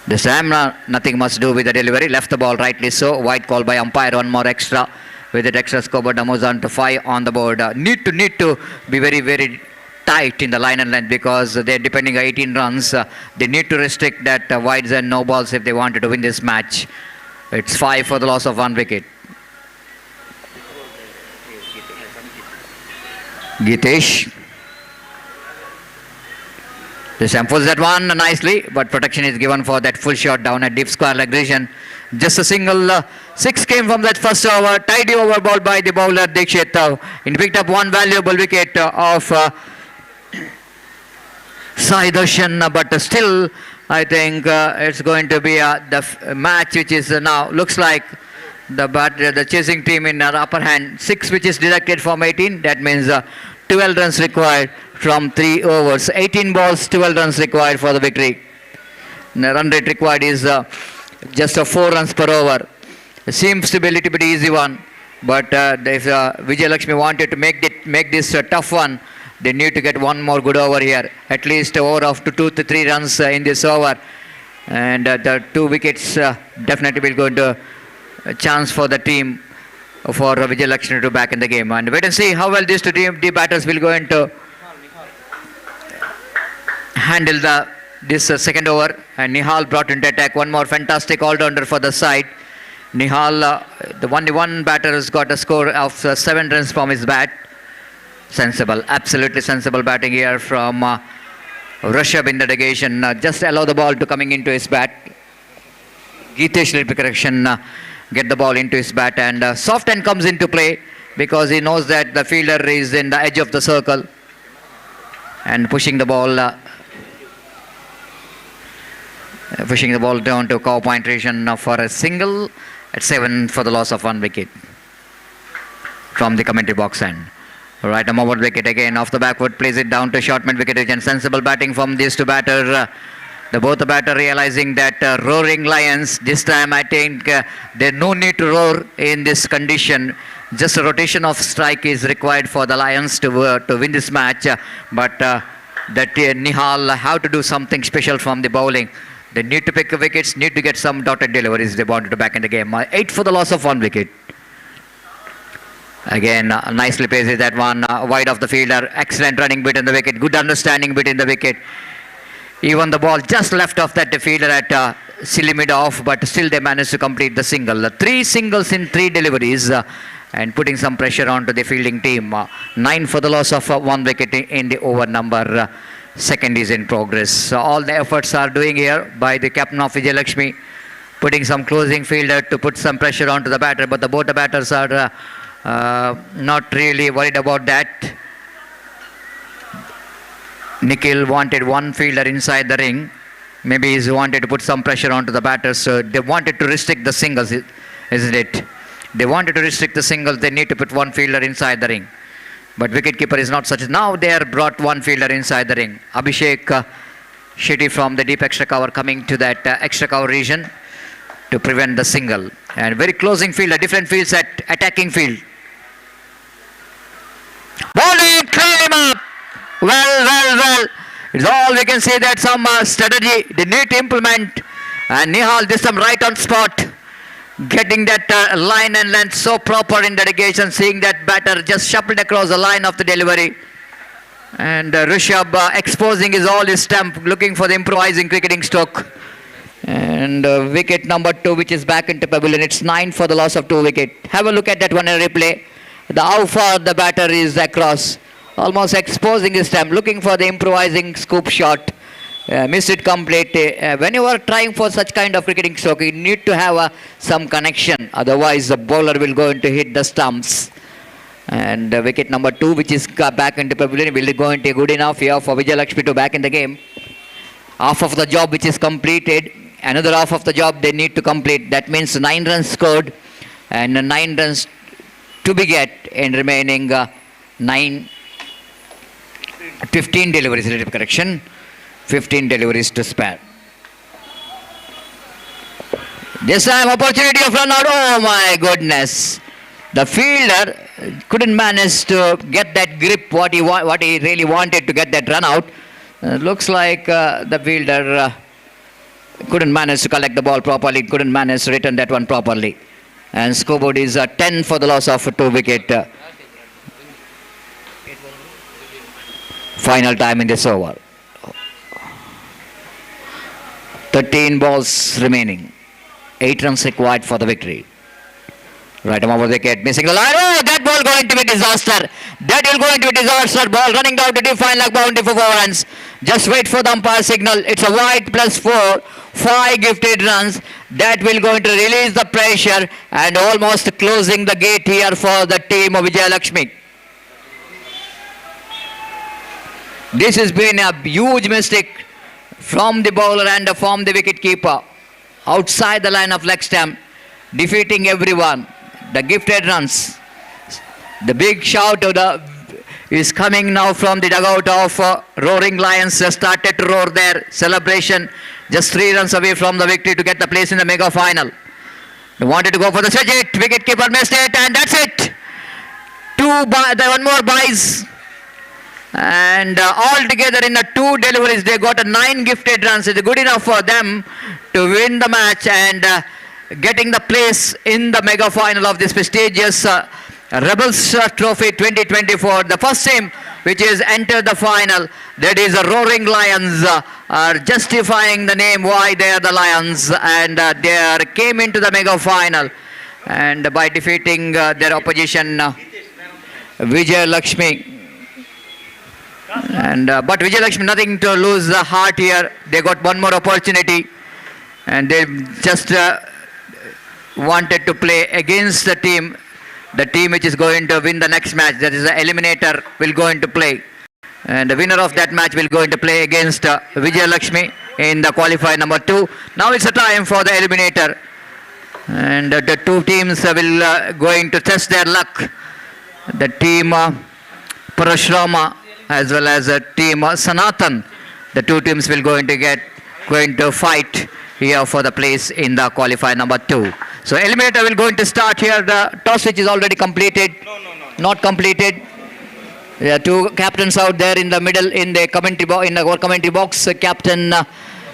S1: This time nothing much to do with the delivery. Left the ball rightly so. Wide call by umpire. 1 more extra. With that extra scoreboard moves on to 5 on the board. Need to be very, very tight in the line and length, because they're depending on 18 runs. They need to restrict that wides and no balls if they wanted to win this match. It's 5 for the loss of 1 wicket. Gitesh. This time pulls that one nicely, but protection is given for that full shot down at deep square leg region. Just a single 6 came from that first over. Tidy over ball by the bowler Dikshit. He picked up 1 valuable wicket of Sai Darshan, but still I think it's going to be the match which is now looks like the chasing team in our upper hand. 6 which is deducted from 18. That means 12 runs required from 3 overs. 18 balls, 12 runs required for the victory. The run rate required is just 4 runs per over. It seems to be a little bit easy one, but if Vijay Lakshmi wanted to make this a tough one, they need to get 1 more good over here. At least over of 2 to 3 runs in this over. And the 2 wickets definitely will go into a chance for the team for Vijay Lakshmi to back in the game. And wait and see how well these 2 batters will go into handle this second over, and Nihal brought into attack. One more fantastic all-rounder for the side. Nihal, the only one batter has got a score of 7 runs from his bat. Sensible, absolutely sensible batting here from Rishabh in the negation. Just allow the ball to coming into his bat. Geetesh little correction, get the ball into his bat, and soft end comes into play because he knows that the fielder is in the edge of the circle and pushing the ball down to cover point region for a single at 7 for the loss of 1 wicket from the commentary box end. Right, a over wicket again off the backward, plays it down to short mid wicket region. Sensible batting from these two batters. Both the batter realizing that roaring lions, this time I think there's no need to roar in this condition. Just a rotation of strike is required for the Lions to win this match. But that Nihal have to do something special from the bowling. They need to pick wickets, need to get some dotted deliveries. They wanted to back in the game. 8 for the loss of 1 wicket. Again, nicely places that one wide of the fielder. Excellent running between the wicket. Good understanding between the wicket. Even the ball just left off that fielder at silly mid off, but still they managed to complete the single. 3 singles in 3 deliveries and putting some pressure onto the fielding team. 9 for the loss of 1 wicket in the over number. Second is in progress. So all the efforts are doing here by the captain of Vijay Lakshmi, putting some closing fielder to put some pressure onto the batter, but both the batters are not really worried about that. Nikhil wanted one fielder inside the ring. Maybe he wanted to put some pressure onto the batters. So they wanted to restrict the singles, isn't it? They wanted to restrict the singles. They need to put one fielder inside the ring. But wicketkeeper is not such. Now they are brought one fielder inside the ring. Abhishek Shetty from the deep extra cover coming to that extra cover region to prevent the single. And very closing fielder, different fields at attacking field. Bowling, clean him up. Well. It's all we can say that some strategy they need to implement. And Nihal this time right on spot. Getting that line and length so proper in dedication. Seeing that batter just shuffled across the line of the delivery. And Rishabh exposing all his stamp. Looking for the improvising cricketing stroke. And wicket number 2 which is back into pavilion. It's 9 for the loss of 2 wicket. Have a look at that one in replay. How far the batter is across. Almost exposing his stamp, looking for the improvising scoop shot. Missed it completely. When you are trying for such kind of cricketing stroke, you need to have some connection. Otherwise, the bowler will go into hit the stumps. And wicket number 2, which is back into pavilion, will go into good enough here for Vijay Lakshmi to back in the game. Half of the job which is completed. Another half of the job they need to complete. That means 9 runs scored and 9 runs to be get in remaining 15 deliveries, relative correction, 15 deliveries to spare. This time opportunity of run out. Oh my goodness. The fielder couldn't manage to get that grip what he really wanted to get that run out. Looks like the fielder couldn't manage to collect the ball properly, couldn't manage to return that one properly. And scoreboard is 10 for the loss of 2 wicket. Final time in this over. 13 balls remaining. 8 runs required for the victory. Right arm over the wicket, missing the line. Oh, that ball going to be disaster. That will go into a disaster. Ball running down to define like boundary for 4 runs. Just wait for the umpire signal. It's a wide plus 4. 5 gifted runs. That will go into release the pressure and almost closing the gate here for the team of Vijay Lakshmi. This has been a huge mistake from the bowler and from the wicket keeper. Outside the line of leg stump, defeating everyone. The gifted runs. The big shout is coming now from the dugout of Roaring Lions. Started to roar their celebration. Just 3 runs away from the victory to get the place in the mega final. They wanted to go for the stretch it. Wicket keeper missed it, and that's it. One more buys. And all together in the 2 deliveries, they got a 9 gifted runs. It's good enough for them to win the match and getting the place in the mega final of this prestigious Rebels Trophy 2024. The first team which is entered the final, that is the Roaring Lions, are justifying the name why they are the Lions, and they came into the mega final and by defeating their opposition Vijay Lakshmi. And but Vijay Lakshmi nothing to lose the heart here. They got one more opportunity, and they just wanted to play against the team which is going to win the next match. That is the Eliminator will go into play, and the winner of that match will go into play against Vijay Lakshmi in the qualifier number 2. Now it's a time for the Eliminator, and the two teams will going to test their luck. The team Parashuram as well as the team Sanatan. The two teams will going to fight here for the place in the qualifier number 2. So Eliminator will going to start here. The toss which is already completed. Not completed. There are two captains out there in the middle in the commentary box. Captain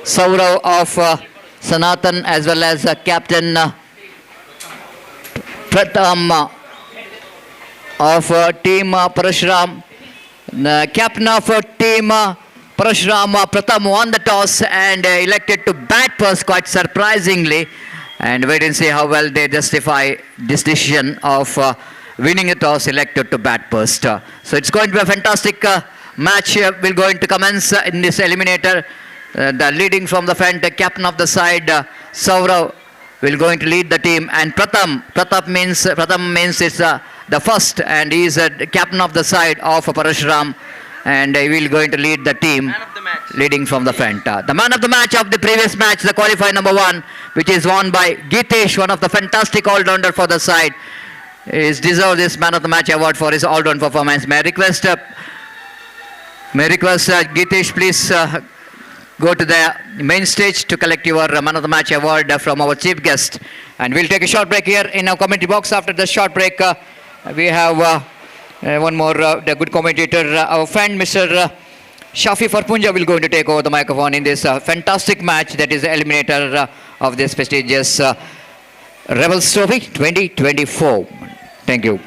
S1: Saurav of Sanatan as well as Captain Pratham of team Parashuram. The captain of team Parashuram Pratham won the toss and elected to bat first, quite surprisingly. And wait and see how well they justify this decision of winning the toss, elected to bat first. So it's going to be a fantastic match will going to commence in this Eliminator. The leading from the front, the captain of the side, Saurav, will going to lead the team. And Pratham means it's the first, and he is the captain of the side of Parashuram, and he will going to lead the team leading from the front. The man of the match of the previous match, the qualifier number 1, which is won by Gitesh, one of the fantastic all-rounder for the side, is deserved this man of the match award for his all-round performance. May I request Gitesh, please go to the main stage to collect your man of the match award from our chief guest. And we'll take a short break here in our commentary box. After the short break, we have one more the good commentator, our friend Mr. Shafi Farpunja will go to take over the microphone in this fantastic match that is the Eliminator of this prestigious Rebels Trophy 2024. Thank you.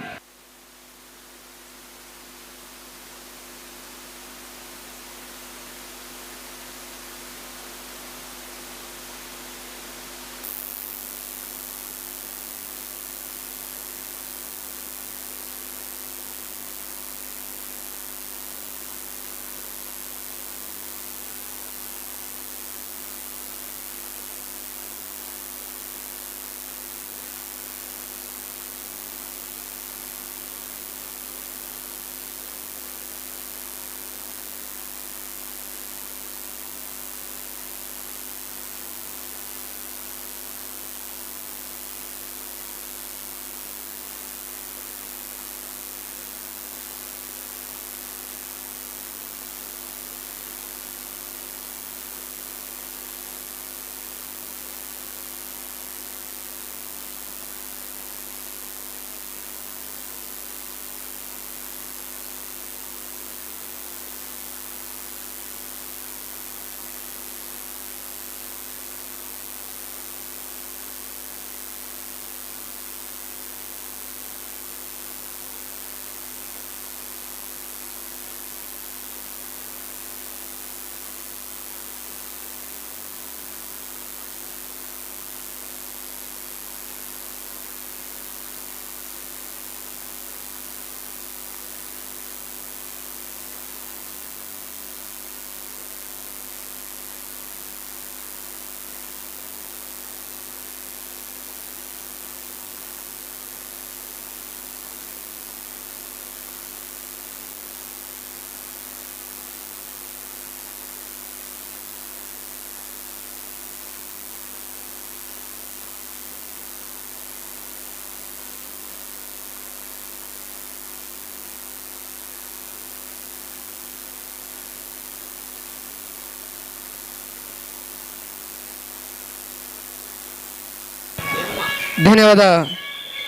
S6: ಧನ್ಯವಾದ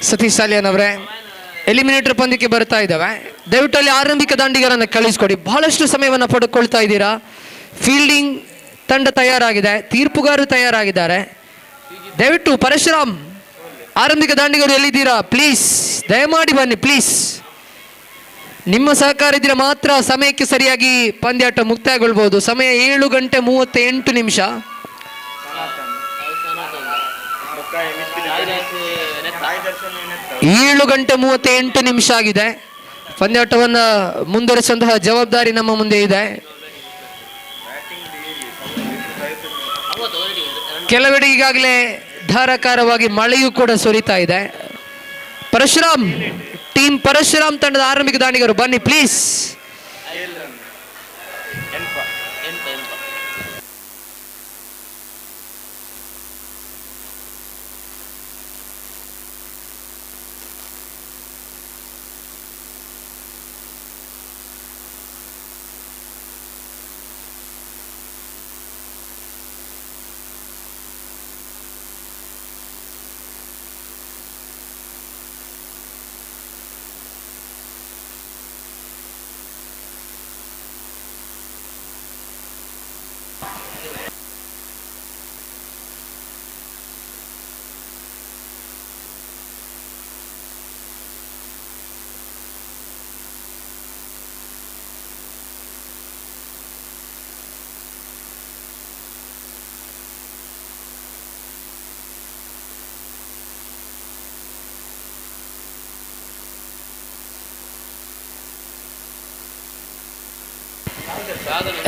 S6: ಸತೀಶ್ ಸಾಲಿಯನ್ ಅವರೇ. Eliminator ಪಂದ್ಯಕ್ಕೆ ಬರ್ತಾ ಇದ್ದಾವೆ. ದಯವಿಟ್ಟು ಅಲ್ಲಿ ಆರಂಭಿಕ ದಾಂಡಿಗರನ್ನು ಕಳಿಸ್ಕೊಡಿ. ಬಹಳಷ್ಟು ಸಮಯವನ್ನು ಪಡ್ಕೊಳ್ತಾ ಇದ್ದೀರಾ. ಫೀಲ್ಡಿಂಗ್ ತಂಡ ತಯಾರಾಗಿದೆ, ತೀರ್ಪುಗಾರರು ತಯಾರಾಗಿದ್ದಾರೆ. ದಯವಿಟ್ಟು ಪರಶುರಾಮ್ ಆರಂಭಿಕ ದಾಂಡಿಗರು ಎಲ್ಲಿದ್ದೀರಾ? ಪ್ಲೀಸ್ ದಯಮಾಡಿ ಬನ್ನಿ ಪ್ಲೀಸ್. ನಿಮ್ಮ ಸಹಕಾರ ಇದ್ರೆ ಮಾತ್ರ ಸಮಯಕ್ಕೆ ಸರಿಯಾಗಿ ಪಂದ್ಯಾಟ ಮುಕ್ತಾಯಗೊಳ್ಬಹುದು. ಸಮಯ 7:38. 7:38 ಆಗಿದೆ. ಪಂದ್ಯಾಟವನ್ನು ಮುಂದುವರಿಸುವಂತಹ ಜವಾಬ್ದಾರಿ ನಮ್ಮ ಮುಂದೆ ಇದೆ. ಕೆಲವೆಡೆ ಈಗಾಗಲೇ ಧಾರಾಕಾರವಾಗಿ ಮಳೆಯೂ ಕೂಡ ಸುರಿತಾ ಇದೆ. ಪರಶುರಾಮ್, ಟೀಮ್ ಪರಶುರಾಮ್ ತಂಡದ ಆರಂಭಿಕ ದಾನಿಗರು ಬನ್ನಿ ಪ್ಲೀಸ್.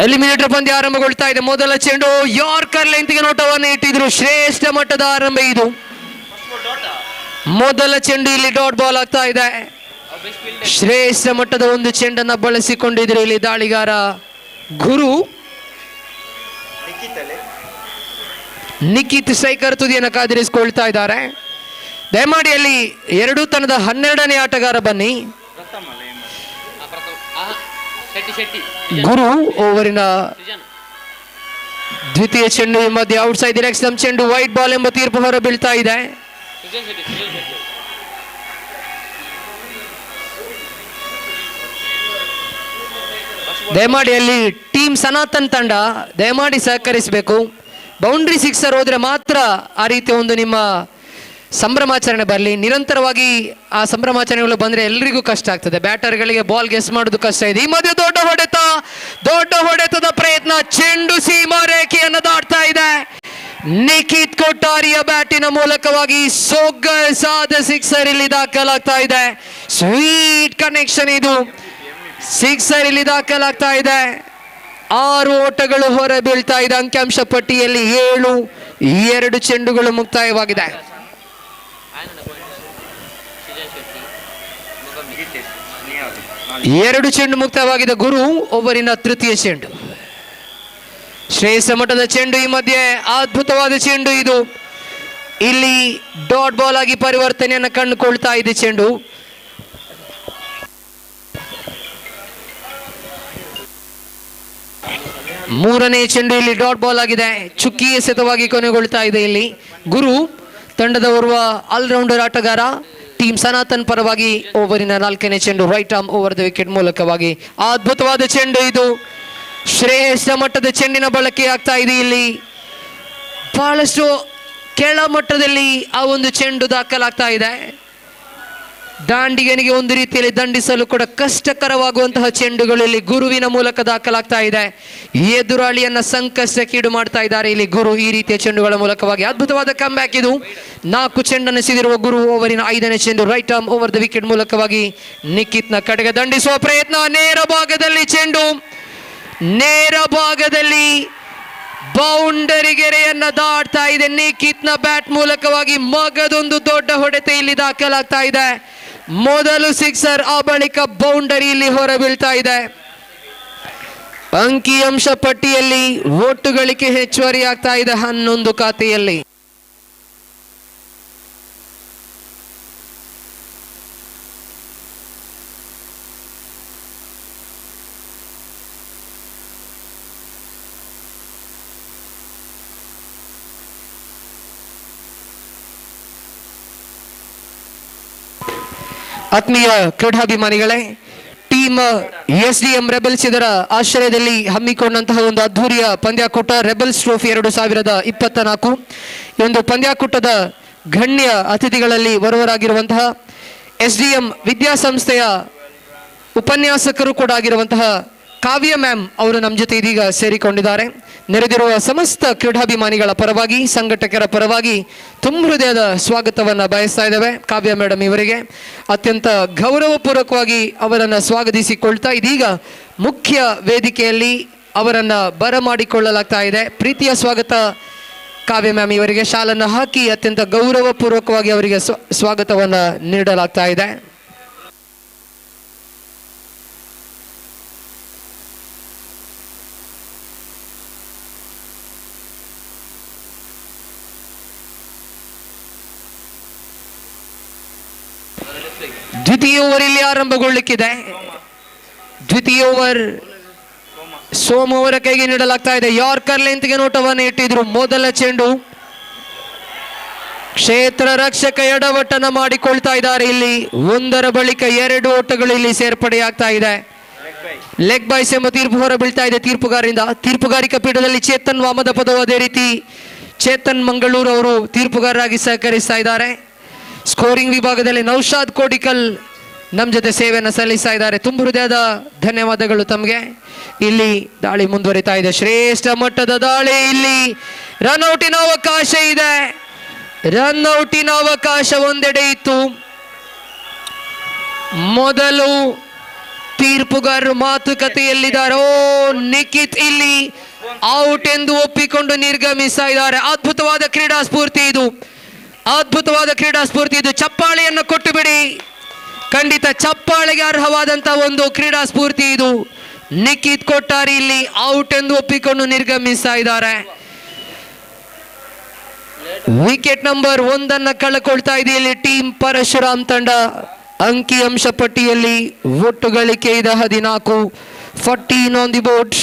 S6: ಎಲಿಮಿನೇಟರ್ ಪಂದ್ಯ ಆರಂಭಗೊಳ್ತಾ ಇದೆ. ಮೊದಲ ಚೆಂಡು ಯಾರ್ಕರ್ ಲೆಂತ್ಗೆ ನೋಟವನ್ನು ಇಟ್ಟಿದ್ರು. ಶ್ರೇಷ್ಠ ಮಟ್ಟದ ಆರಂಭ ಇದು. ಮೊದಲ ಚೆಂಡು ಇಲ್ಲಿ ಡಾಟ್ ಬಾಲ್ ಆಗ್ತಾ ಇದೆ. ಶ್ರೇಷ್ಠ ಮಟ್ಟದ ಒಂದು ಚೆಂಡನ್ನ ಬಳಸಿಕೊಂಡಿದ್ರು ಇಲ್ಲಿ ದಾಳಿಗಾರ ಗುರು. ನಿಖಿತ್ ಸ್ಟ್ರೈಕರ್ ತುದಿಯನ್ನು ಕಾದಿರಿಸಿಕೊಳ್ತಾ ಇದ್ದಾರೆ. ದಯಮಾಡಿ ಅಲ್ಲಿ ಎರಡೂ ತಂಡದ 12ನೇ ಆಟಗಾರ ಬನ್ನಿ. ಗುರು ಓವರಿನ ದ್ವಿತೀಯ ಚೆಂಡು ಮಧ್ಯೆ ಔಟ್ ಸೈಡ್ ಡೈರೆಕ್ಷನ್ ಚೆಂಡು ವೈಟ್ ಬಾಲ್ ಎಂಬ ತೀರ್ಪು ಹೊರ ಬೀಳ್ತಾ ಇದೆ. ದಯಮಾಡಿ ಅಲ್ಲಿ ಟೀಮ್ ಸನಾತನ್ ತಂಡ ದಯಮಾಡಿ ಸಹಕರಿಸಬೇಕು. ಬೌಂಡ್ರಿ ಸಿಕ್ಸರ್ ಹೋದ್ರೆ ಮಾತ್ರ ಆ ರೀತಿ ಒಂದು ನಿಮ್ಮ ಸಂಭ್ರಮಾಚರಣೆ ಬರಲಿ. ನಿರಂತರವಾಗಿ ಆ ಸಂಭ್ರಮಾಚರಣೆಗಳು ಬಂದ್ರೆ ಎಲ್ರಿಗೂ ಕಷ್ಟ ಆಗ್ತದೆ. ಬ್ಯಾಟರ್ಗಳಿಗೆ ಬಾಲ್ ಗೆಸ್ ಮಾಡೋದು ಕಷ್ಟ ಇದೆ. ಈ ಮಧ್ಯೆ ದೊಡ್ಡ ಹೊಡೆತದ ಪ್ರಯತ್ನ. ಚೆಂಡು ಸೀಮಾ ರೇಖೆಯನ್ನು ದಾಟ್ತಾ ಇದೆ. ನಿಖಿತ್ ಕೊಟ್ಟಾರಿಯ ಬ್ಯಾಟಿನ ಮೂಲಕವಾಗಿ ಸೊಗಸಾದ ಸಿಕ್ಸರ್ ಇಲ್ಲಿ ದಾಖಲಾಗ್ತಾ ಇದೆ. ಸ್ವೀಟ್ ಕನೆಕ್ಷನ್ ಇದು. ಸಿಕ್ಸರ್ ಇಲ್ಲಿ ದಾಖಲಾಗ್ತಾ ಇದೆ. 6 ಓಟಗಳು ಹೊರ ಬೀಳ್ತಾ ಇದೆ. ಅಂಕಿಅಂಶ ಪಟ್ಟಿಯಲ್ಲಿ 7-2 ಚೆಂಡುಗಳು ಮುಕ್ತಾಯವಾಗಿದೆ. 2 ಚೆಂಡು ಮುಕ್ತವಾಗಿದೆ. ಗುರು ಓವರಿನ ತೃತೀಯ ಚೆಂಡು. ಶ್ರೇಷ್ಠ ಮಟ್ಟದ ಚೆಂಡು. ಈ ಮಧ್ಯೆ ಅದ್ಭುತವಾದ ಚೆಂಡು ಇದು. ಇಲ್ಲಿ ಡಾಟ್ ಬಾಲ್ ಆಗಿ ಪರಿವರ್ತನೆಯನ್ನು ಕಂಡುಕೊಳ್ತಾ ಇದೆ ಚೆಂಡು. ಮೂರನೇ ಚೆಂಡು ಇಲ್ಲಿ ಡಾಟ್ ಬಾಲ್ ಆಗಿದೆ. ಚುಕ್ಕಿ ಎಸೆತವಾಗಿ ಕೊನೆಗೊಳ್ತಾ ಇದೆ. ಇಲ್ಲಿ ಗುರು ತಂಡದ ಓರ್ವ ಆಲ್ರೌಂಡರ್ ಆಟಗಾರ. ಟೀಮ್ ಸನಾತನ್ ಪರವಾಗಿ ಓವರಿನ 4ನೇ ಚೆಂಡು right arm over the wicket ಮೂಲಕವಾಗಿ ಅದ್ಭುತವಾದ ಚೆಂಡು ಇದು. ಶ್ರೇಷ್ಠ ಮಟ್ಟದ ಚೆಂಡಿನ ಬಳಕೆ ಆಗ್ತಾ ಇದೆ. ಇಲ್ಲಿ ಬಹಳಷ್ಟು ಕೆಳ ಮಟ್ಟದಲ್ಲಿ ಆ ಒಂದು ಚೆಂಡು ದಾಖಲಾಗ್ತಾ ಇದೆ. ದಾಂಡಿಗನಿಗೆ ಒಂದು ರೀತಿಯಲ್ಲಿ ದಂಡಿಸಲು ಕೂಡ ಕಷ್ಟಕರವಾಗುವಂತಹ ಚೆಂಡುಗಳಲ್ಲಿ ಗುರುವಿನ ಮೂಲಕ ದಾಖಲಾಗ್ತಾ ಇದೆ. ಎದುರಾಳಿಯನ್ನ ಸಂಕಷ್ಟಕ್ಕೀಡು ಮಾಡ್ತಾ ಇದ್ದಾರೆ ಇಲ್ಲಿ ಗುರು ಈ ರೀತಿಯ ಚೆಂಡುಗಳ ಮೂಲಕವಾಗಿ. ಅದ್ಭುತವಾದ ಕಮ್ಬ್ಯಾಕ್ ಇದು. 4 ಚೆಂಡನ್ನು ಎಸೆದಿರುವ ಗುರು ಓವರಿನ 5ನೇ ಚೆಂಡು right arm over the wicket ಮೂಲಕವಾಗಿ ನಿಖಿತ್ನ ಕಡೆಗೆ ದಂಡಿಸುವ ಪ್ರಯತ್ನ. ನೇರ ಭಾಗದಲ್ಲಿ ಚೆಂಡು. ನೇರ ಭಾಗದಲ್ಲಿ ಬೌಂಡರಿ ಗೆರೆಯನ್ನ ದಾಟ್ತಾ ಇದೆ. ನಿಖಿತ್ನ ಬ್ಯಾಟ್ ಮೂಲಕವಾಗಿ ಮಗದೊಂದು ದೊಡ್ಡ ಹೊಡೆತ ಇಲ್ಲಿ ದಾಖಲಾಗ್ತಾ ಇದೆ. ಮೊದಲು ಸಿಕ್ಸರ್, ಆ ಬಳಿಕ ಬೌಂಡರಿ ಇಲ್ಲಿ ಹೊರ ಬೀಳ್ತಾ ಇದೆ. ಅಂಕಿಅಂಶ ಪಟ್ಟಿಯಲ್ಲಿ ಒಟ್ಟು ಗಳಿಕೆ ಹೆಚ್ಚುವರಿ ಆಗ್ತಾ ಇದೆ 11 ಖಾತೆಯಲ್ಲಿ. ಆತ್ಮೀಯ ಕ್ರೀಡಾಭಿಮಾನಿಗಳೇ, ಟೀಮ್ SDM ರೆಬೆಲ್ಸ್ ಇದರ ಆಶ್ರಯದಲ್ಲಿ ಹಮ್ಮಿಕೊಂಡಂತಹ ಒಂದು ಅದ್ಧೂರಿಯ ಪಂದ್ಯಾಕೂಟ ರೆಬೆಲ್ಸ್ ಟ್ರೋಫಿ 2024. ಈ ಒಂದು ಪಂದ್ಯಾಕೂಟದ ಗಣ್ಯ ಅತಿಥಿಗಳಲ್ಲಿ ಬರುವರಾಗಿರುವಂತಹ SDM ವಿದ್ಯಾಸಂಸ್ಥೆಯ ಉಪನ್ಯಾಸಕರು ಕೂಡ ಆಗಿರುವಂತಹ ಕಾವ್ಯ ಮ್ಯಾಮ್ ಅವರು ನಮ್ಮ ಜೊತೆ ಇದೀಗ ಸೇರಿಕೊಂಡಿದ್ದಾರೆ. ನೆರೆದಿರುವ ಸಮಸ್ತ ಕ್ರೀಡಾಭಿಮಾನಿಗಳ ಪರವಾಗಿ, ಸಂಘಟಕರ ಪರವಾಗಿ ತುಂಬ ಹೃದಯದ ಸ್ವಾಗತವನ್ನು ಬಯಸ್ತಾ ಇದ್ದೇವೆ. ಕಾವ್ಯ ಮೇಡಮ್ ಇವರಿಗೆ ಅತ್ಯಂತ ಗೌರವಪೂರ್ವಕವಾಗಿ ಅವರನ್ನು ಸ್ವಾಗತಿಸಿಕೊಳ್ತಾ ಇದೀಗ ಮುಖ್ಯ ವೇದಿಕೆಯಲ್ಲಿ ಅವರನ್ನು ಬರಮಾಡಿಕೊಳ್ಳಲಾಗ್ತಾ ಇದೆ. ಪ್ರೀತಿಯ ಸ್ವಾಗತ ಕಾವ್ಯ ಮ್ಯಾಮ್ ಇವರಿಗೆ. ಶಾಲನ್ನು ಹಾಕಿ ಅತ್ಯಂತ ಗೌರವಪೂರ್ವಕವಾಗಿ ಅವರಿಗೆ ಸ್ವಾಗತವನ್ನು ನೀಡಲಾಗ್ತಾ ಇದೆ. ದ್ವಿತೀಯ ಓವರ್ ಇಲ್ಲಿ ಆರಂಭಗೊಳ್ಳಿಕ್ಕಿದೆ. ದ್ವಿತೀಯ ಓವರ್ ಸೋಮ ಅವರ ಕೈಗೆ ನೀಡಲಾಗ್ತಾ ಇದೆ. ಯಾರ್ಕರ್ ಲೆಂತ್ಗೆ ನೋಟವನ್ನು ಇಟ್ಟಿದ್ರು. ಮೊದಲ ಚೆಂಡು ಕ್ಷೇತ್ರ ರಕ್ಷಕ ಎಡವಟ್ಟನ್ನು ಮಾಡಿಕೊಳ್ತಾ ಇದ್ದಾರೆ. ಇಲ್ಲಿ ಒಂದರ ಬಳಿಕ 2 ಓಟಗಳು ಇಲ್ಲಿ ಸೇರ್ಪಡೆಯಾಗ್ತಾ ಇದೆ. ಲೆಗ್ ಬೈಸ್ ಎಂಬ ತೀರ್ಪು ಹೊರ ಬೀಳ್ತಾ ಇದೆ ತೀರ್ಪುಗಾರರಿಂದ. ತೀರ್ಪುಗಾರಿಕಾ ಪೀಠದಲ್ಲಿ ಚೇತನ್ ವಾಮದ ಪದವು, ಅದೇ ರೀತಿ ಚೇತನ್ ಮಂಗಳೂರು ಅವರು ತೀರ್ಪುಗಾರರಾಗಿ ಸಹಕರಿಸ್ತಾ ಇದ್ದಾರೆ. ಸ್ಕೋರಿಂಗ್ ವಿಭಾಗದಲ್ಲಿ ನೌಶಾದ್ ಕೋಡಿಕಲ್ ನಮ್ಮ ಜೊತೆ ಸೇವೆಯನ್ನು ಸಲ್ಲಿಸ್ತಾ ಇದ್ದಾರೆ. ತುಂಬ ಹೃದಯದ ಧನ್ಯವಾದಗಳು ತಮಗೆ. ಇಲ್ಲಿ ದಾಳಿ ಮುಂದುವರಿತಾ ಇದೆ. ಶ್ರೇಷ್ಠ ಮಟ್ಟದ ದಾಳಿ. ಇಲ್ಲಿ ರನ್ಔಟಿನ ಅವಕಾಶ ಇದೆ. ರನ್ಔಟಿನ ಅವಕಾಶ ಒಂದೆಡೆ ಇತ್ತು. ಮೊದಲು ತೀರ್ಪುಗಾರರು ಮಾತುಕತೆಯಲ್ಲಿದ್ದಾರೆ. ನಿಖಿತ್ ಇಲ್ಲಿ ಔಟ್ ಎಂದು ಒಪ್ಪಿಕೊಂಡು ನಿರ್ಗಮಿಸ್ತಾ ಇದ್ದಾರೆ. ಅದ್ಭುತವಾದ ಕ್ರೀಡಾ ಸ್ಫೂರ್ತಿ ಇದು. ಅದ್ಭುತವಾದ ಕ್ರೀಡಾ ಸ್ಫೂರ್ತಿ ಇದು. ಚಪ್ಪಾಳೆಯನ್ನು ಕೊಟ್ಟು ಬಿಡಿ. ಖಂಡಿತ ಚಪ್ಪಾಳೆಗೆ ಅರ್ಹವಾದಂತಹ ಒಂದು ಕ್ರೀಡಾ ಸ್ಫೂರ್ತಿ ಇದು. ನಿಖಿತ್ ಕೊಟ್ಟಾರಿ ಇಲ್ಲಿ ಔಟ್ ಎಂದು ಒಪ್ಪಿಕೊಂಡು ನಿರ್ಗಮಿಸ್ತಾ ಇದ್ದಾರೆ. ವಿಕೆಟ್ ನಂಬರ್ 1 ಕಳೆಕೊಳ್ತಾ ಇದೆ ಇಲ್ಲಿ ಟೀಮ್ ಪರಶುರಾಮ್ ತಂಡ. ಅಂಕಿ ಅಂಶ ಪಟ್ಟಿಯಲ್ಲಿ ಒಟ್ಟು ಗಳಿಕೆ ಇದೆ 14. 14 ಆನ್ ದಿ ಬೋರ್ಡ್.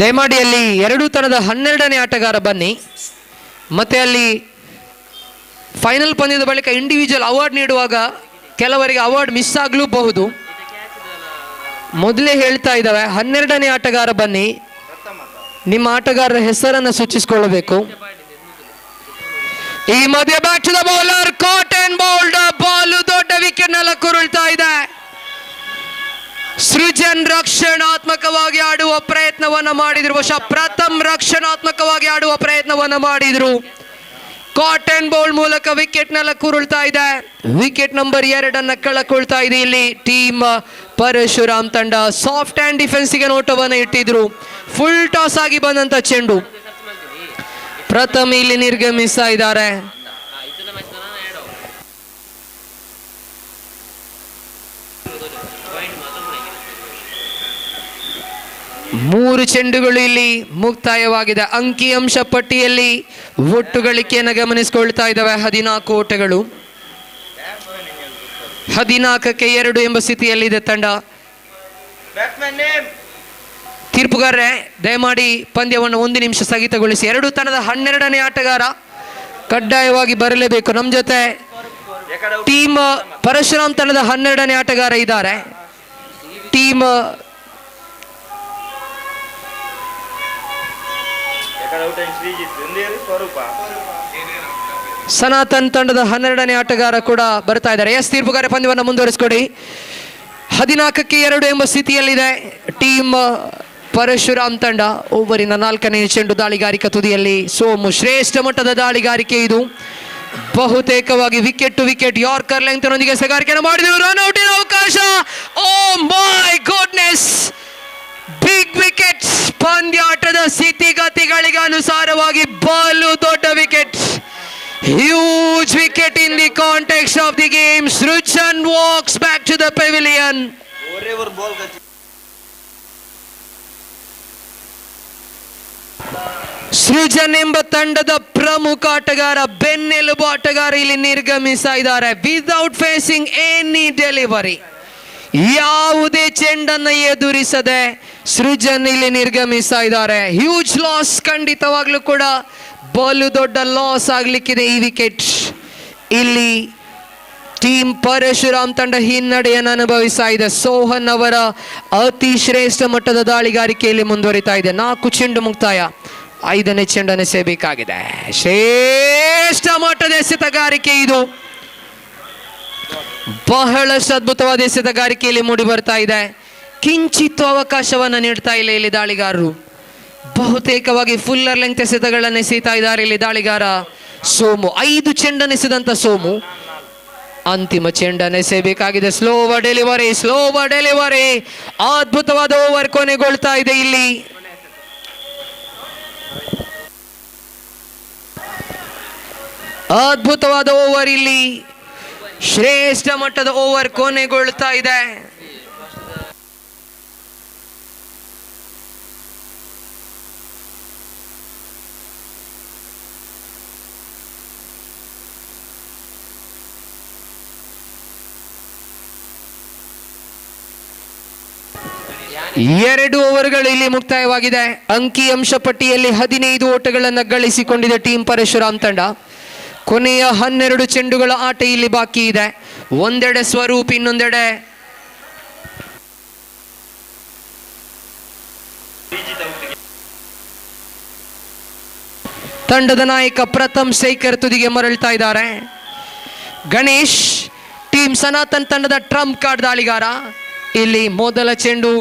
S6: ದಯಮಾಡಿ ಅಲ್ಲಿ 2 ತನದ 12ನೇ ಆಟಗಾರ ಬನ್ನಿ. ಮತ್ತೆ ಅಲ್ಲಿ ಫೈನಲ್ ಪಂದ್ಯದ ಬಳಿಕ ಇಂಡಿವಿಜುವಲ್ ಅವಾರ್ಡ್ ನೀಡುವಾಗ ಕೆಲವರಿಗೆ ಅವಾರ್ಡ್ ಮಿಸ್ ಆಗಲೂಬಹುದು. ಮೊದಲೇ ಹೇಳ್ತಾ ಇದ್ದಾವೆ 12ನೇ ಆಟಗಾರ ಬನ್ನಿ. ನಿಮ್ಮ ಆಟಗಾರರ ಹೆಸರನ್ನು ಸೂಚಿಸಿಕೊಳ್ಳಬೇಕು. ಈ ಮಧ್ಯೆ back to the bowler, caught and bowled. ಬಾಲು ದೊಡ್ಡ ವಿಕೆಟ್ ನೆಲ ಕುರುಳ್ತಾ ಇದೆ. ಸೃಜನ್ ರಕ್ಷಣಾತ್ಮಕವಾಗಿ ಆಡುವ ಪ್ರಯತ್ನವನ್ನ ಮಾಡಿದ್ರು. ಪ್ರಥಮ್ ರಕ್ಷಣಾತ್ಮಕವಾಗಿ ಆಡುವ ಪ್ರಯತ್ನವನ್ನ ಮಾಡಿದ್ರು. ಕಾಟನ್ ಬೌಲ್ ಮೂಲಕ ವಿಕೆಟ್ ನೆಲ ಕುರುಳ್ತಾ ಇದೆ. ವಿಕೆಟ್ ನಂಬರ್ 2 ಕಳಕೊಳ್ತಾ ಇದೆ ಇಲ್ಲಿ ಟೀಮ್ ಪರಶುರಾಮ್ ತಂಡ. ಸಾಫ್ಟ್ ಹ್ಯಾಂಡ್ ಡಿಫೆನ್ಸ್ಗೆ ನೋಟವನ್ನು ಇಟ್ಟಿದ್ರು. ಫುಲ್ ಟಾಸ್ ಆಗಿ ಬಂದಂತ ಚೆಂಡು. ಪ್ರಥಮ್ ಇಲ್ಲಿ ನಿರ್ಗಮಿಸ್ತಾ ಇದ್ದಾರೆ. ಮೂರು ಚೆಂಡುಗಳು ಇಲ್ಲಿ ಮುಕ್ತಾಯವಾಗಿದೆ. ಅಂಕಿ ಅಂಶ ಪಟ್ಟಿಯಲ್ಲಿ ಒಟ್ಟು ಗಳಿಕೆಯನ್ನು ಗಮನಿಸಿಕೊಳ್ತಾ ಇದ್ದಾವೆ. 14 ಓಟಗಳು. 14ಕ್ಕೆ 2 ಎಂಬ ಸ್ಥಿತಿಯಲ್ಲಿದೆ ತಂಡ. ತೀರ್ಪುಗಾರರೇ, ದಯಮಾಡಿ ಪಂದ್ಯವನ್ನು 1 ನಿಮಿಷ ಸ್ಥಗಿತಗೊಳಿಸಿ. 2 ತನದ 12ನೇ ಆಟಗಾರ ಕಡ್ಡಾಯವಾಗಿ ಬರಲೇಬೇಕು. ನಮ್ಮ ಜೊತೆ ಟೀಮ್ ಪರಶುರಾಮ್ ತಂಡದ 12ನೇ ಆಟಗಾರ ಇದ್ದಾರೆ. ಟೀಮ್ ಸನಾತನ್ ತಂಡದ 12ನೇ ಆಟಗಾರ ಕೂಡ ಬರ್ತಾ ಇದ್ದಾರೆ. ತೀರ್ಪುಗಾರ ಪಂದ್ಯವನ್ನು ಮುಂದುವರಿಸಿಕೊಡಿ. 14ಕ್ಕೆ 2 ಎಂಬ ಸ್ಥಿತಿಯಲ್ಲಿದೆ ಟೀಮ್ ಪರಶುರಾಮ್ ತಂಡ. ಓವರಿನ 4ನೇ ಚೆಂಡು ದಾಳಿಗಾರಿಕಾ ತುದಿಯಲ್ಲಿ ಸೋಮು. ಶ್ರೇಷ್ಠ ಮಟ್ಟದ ದಾಳಿಗಾರಿಕೆ ಇದು. ಬಹುತೇಕವಾಗಿ ವಿಕೆಟ್ ಟು ವಿಕೆಟ್ ಯಾರ್ಕರ್ ಲೆಂಗ್ತ್ನೊಂದಿಗೆ ಸೆಗಾರಿಕೆಯನ್ನು ಮಾಡಿದರು. ರನ್ಔಟಿನ ಅವಕಾಶ. ಓ ಮೈ ಗುಡ್ನೆಸ್, ಬಿಗ್ ವಿಕೆಟ್ಸ್. ಪಂದ್ಯಾಟದ ಸ್ಥಿತಿಗತಿಗಳಿಗೆ ಅನುಸಾರವಾಗಿ ಬಾಲು ದೊಡ್ಡ wicket. Huge wicket in the context of the game. Sruchan walks back to the pavilion. Srujan ಎಂಬ ತಂಡದ ಪ್ರಮುಖ ಆಟಗಾರ, ಬೆನ್ನೆಲುಬು ಆಟಗಾರ ಇಲ್ಲಿ ನಿರ್ಗಮಿಸ್ತಾ ಇದ್ದಾರೆ. ವಿದೌಟ್ ಫೇಸಿಂಗ್ ಎನಿ ಡೆಲಿವರಿ, ಯಾವುದೇ ಚೆಂಡನ್ನು ಎದುರಿಸದೆ ಸೃಜನ್ ಇಲ್ಲಿ ನಿರ್ಗಮಿಸ್ತಾ ಇದ್ದಾರೆ. ಹ್ಯೂಜ್ ಲಾಸ್, ಖಂಡಿತವಾಗ್ಲೂ ಕೂಡ ಬಲು ದೊಡ್ಡ ಲಾಸ್ ಆಗ್ಲಿಕ್ಕಿದೆ ಈ ವಿಕೆಟ್. ಇಲ್ಲಿ ಟೀಮ್ ಪರಶುರಾಮ್ ತಂಡ ಹಿನ್ನಡೆಯನ್ನು ಅನುಭವಿಸ್ತಾ ಇದೆ. ಸೋಹನ್ ಅವರ ಅತಿ ಶ್ರೇಷ್ಠ ಮಟ್ಟದ ದಾಳಿಗಾರಿಕೆಯಲ್ಲಿ ಮುಂದುವರಿತಾ ಇದೆ. 4 ಚೆಂಡು ಮುಕ್ತಾಯ, 5ನೇ ಚೆಂಡನ್ನು ಎಸೆಯಬೇಕಾಗಿದೆ. ಶ್ರೇಷ್ಠ ಮಟ್ಟದ ಎಸೆತಗಾರಿಕೆ ಇದು, ಬಹಳಷ್ಟು ಅದ್ಭುತವಾದ ಎಸೆತಗಾರಿಕೆಯಲ್ಲಿ ಮೂಡಿ ಬರ್ತಾ ಇದೆ. ಕಿಂಚಿತ್ತು ಅವಕಾಶವನ್ನು ನೀಡ್ತಾ ಇಲ್ಲ ಇಲ್ಲಿ ದಾಳಿಗಾರರು. ಬಹುತೇಕವಾಗಿ ಫುಲ್ಲರ್ ಲೆಂತ್ ಎಸೆತಗಳನ್ನು ಎಸೆಯುತ್ತಾ ಇದ್ದಾರೆ ಇಲ್ಲಿ ದಾಳಿಗಾರ ಸೋಮು. 5 ಚೆಂಡನ್ನು ಎಸೆದಂತ ಸೋಮು ಅಂತಿಮ ಚೆಂಡನ್ನು ಎಸೆಯಬೇಕಾಗಿದೆ. ಸ್ಲೋವರ್ ಡೆಲಿವರಿ, ಅದ್ಭುತವಾದ ಓವರ್ ಕೊನೆಗೊಳ್ತಾ ಇದೆ ಇಲ್ಲಿ. ಅದ್ಭುತವಾದ ಓವರ್ ಇಲ್ಲಿ, ಶ್ರೇಷ್ಠ ಮಟ್ಟದ ಓವರ್ ಕೊನೆಗೊಳ್ತಾ ಇದೆ. ಎರಡು ಓವರ್ಗಳು ಇಲ್ಲಿ ಮುಕ್ತಾಯವಾಗಿದೆ. ಅಂಕಿಅಂಶ ಪಟ್ಟಿಯಲ್ಲಿ 15 ಓಟಗಳನ್ನು ಗಳಿಸಿಕೊಂಡಿದೆ ಟೀಮ್ ಪರಶುರಾಮ್ ತಂಡ. ಕೊನೆಯ 12 ಚೆಂಡುಗಳ ಆಟ ಇಲ್ಲಿ ಬಾಕಿ ಇದೆ. ಒಂದೆಡೆ ಸ್ವರೂಪ್, ಇನ್ನೊಂದೆಡೆ ತಂಡದ ನಾಯಕ ಪ್ರಥಮ್ ಶೇಖರ್ ತುದಿಗೆ ಮರಳ್ತಾ ಇದ್ದಾರೆ. ಗಣೇಶ್ ಟೀಮ್ ಸನಾತನ್ ತಂಡದ ಟ್ರಂಪ್ ಕಾರ್ಡ್ ದಾಳಿಗಾರ. ಇಲ್ಲಿ ಮೊದಲ ಚೆಂಡು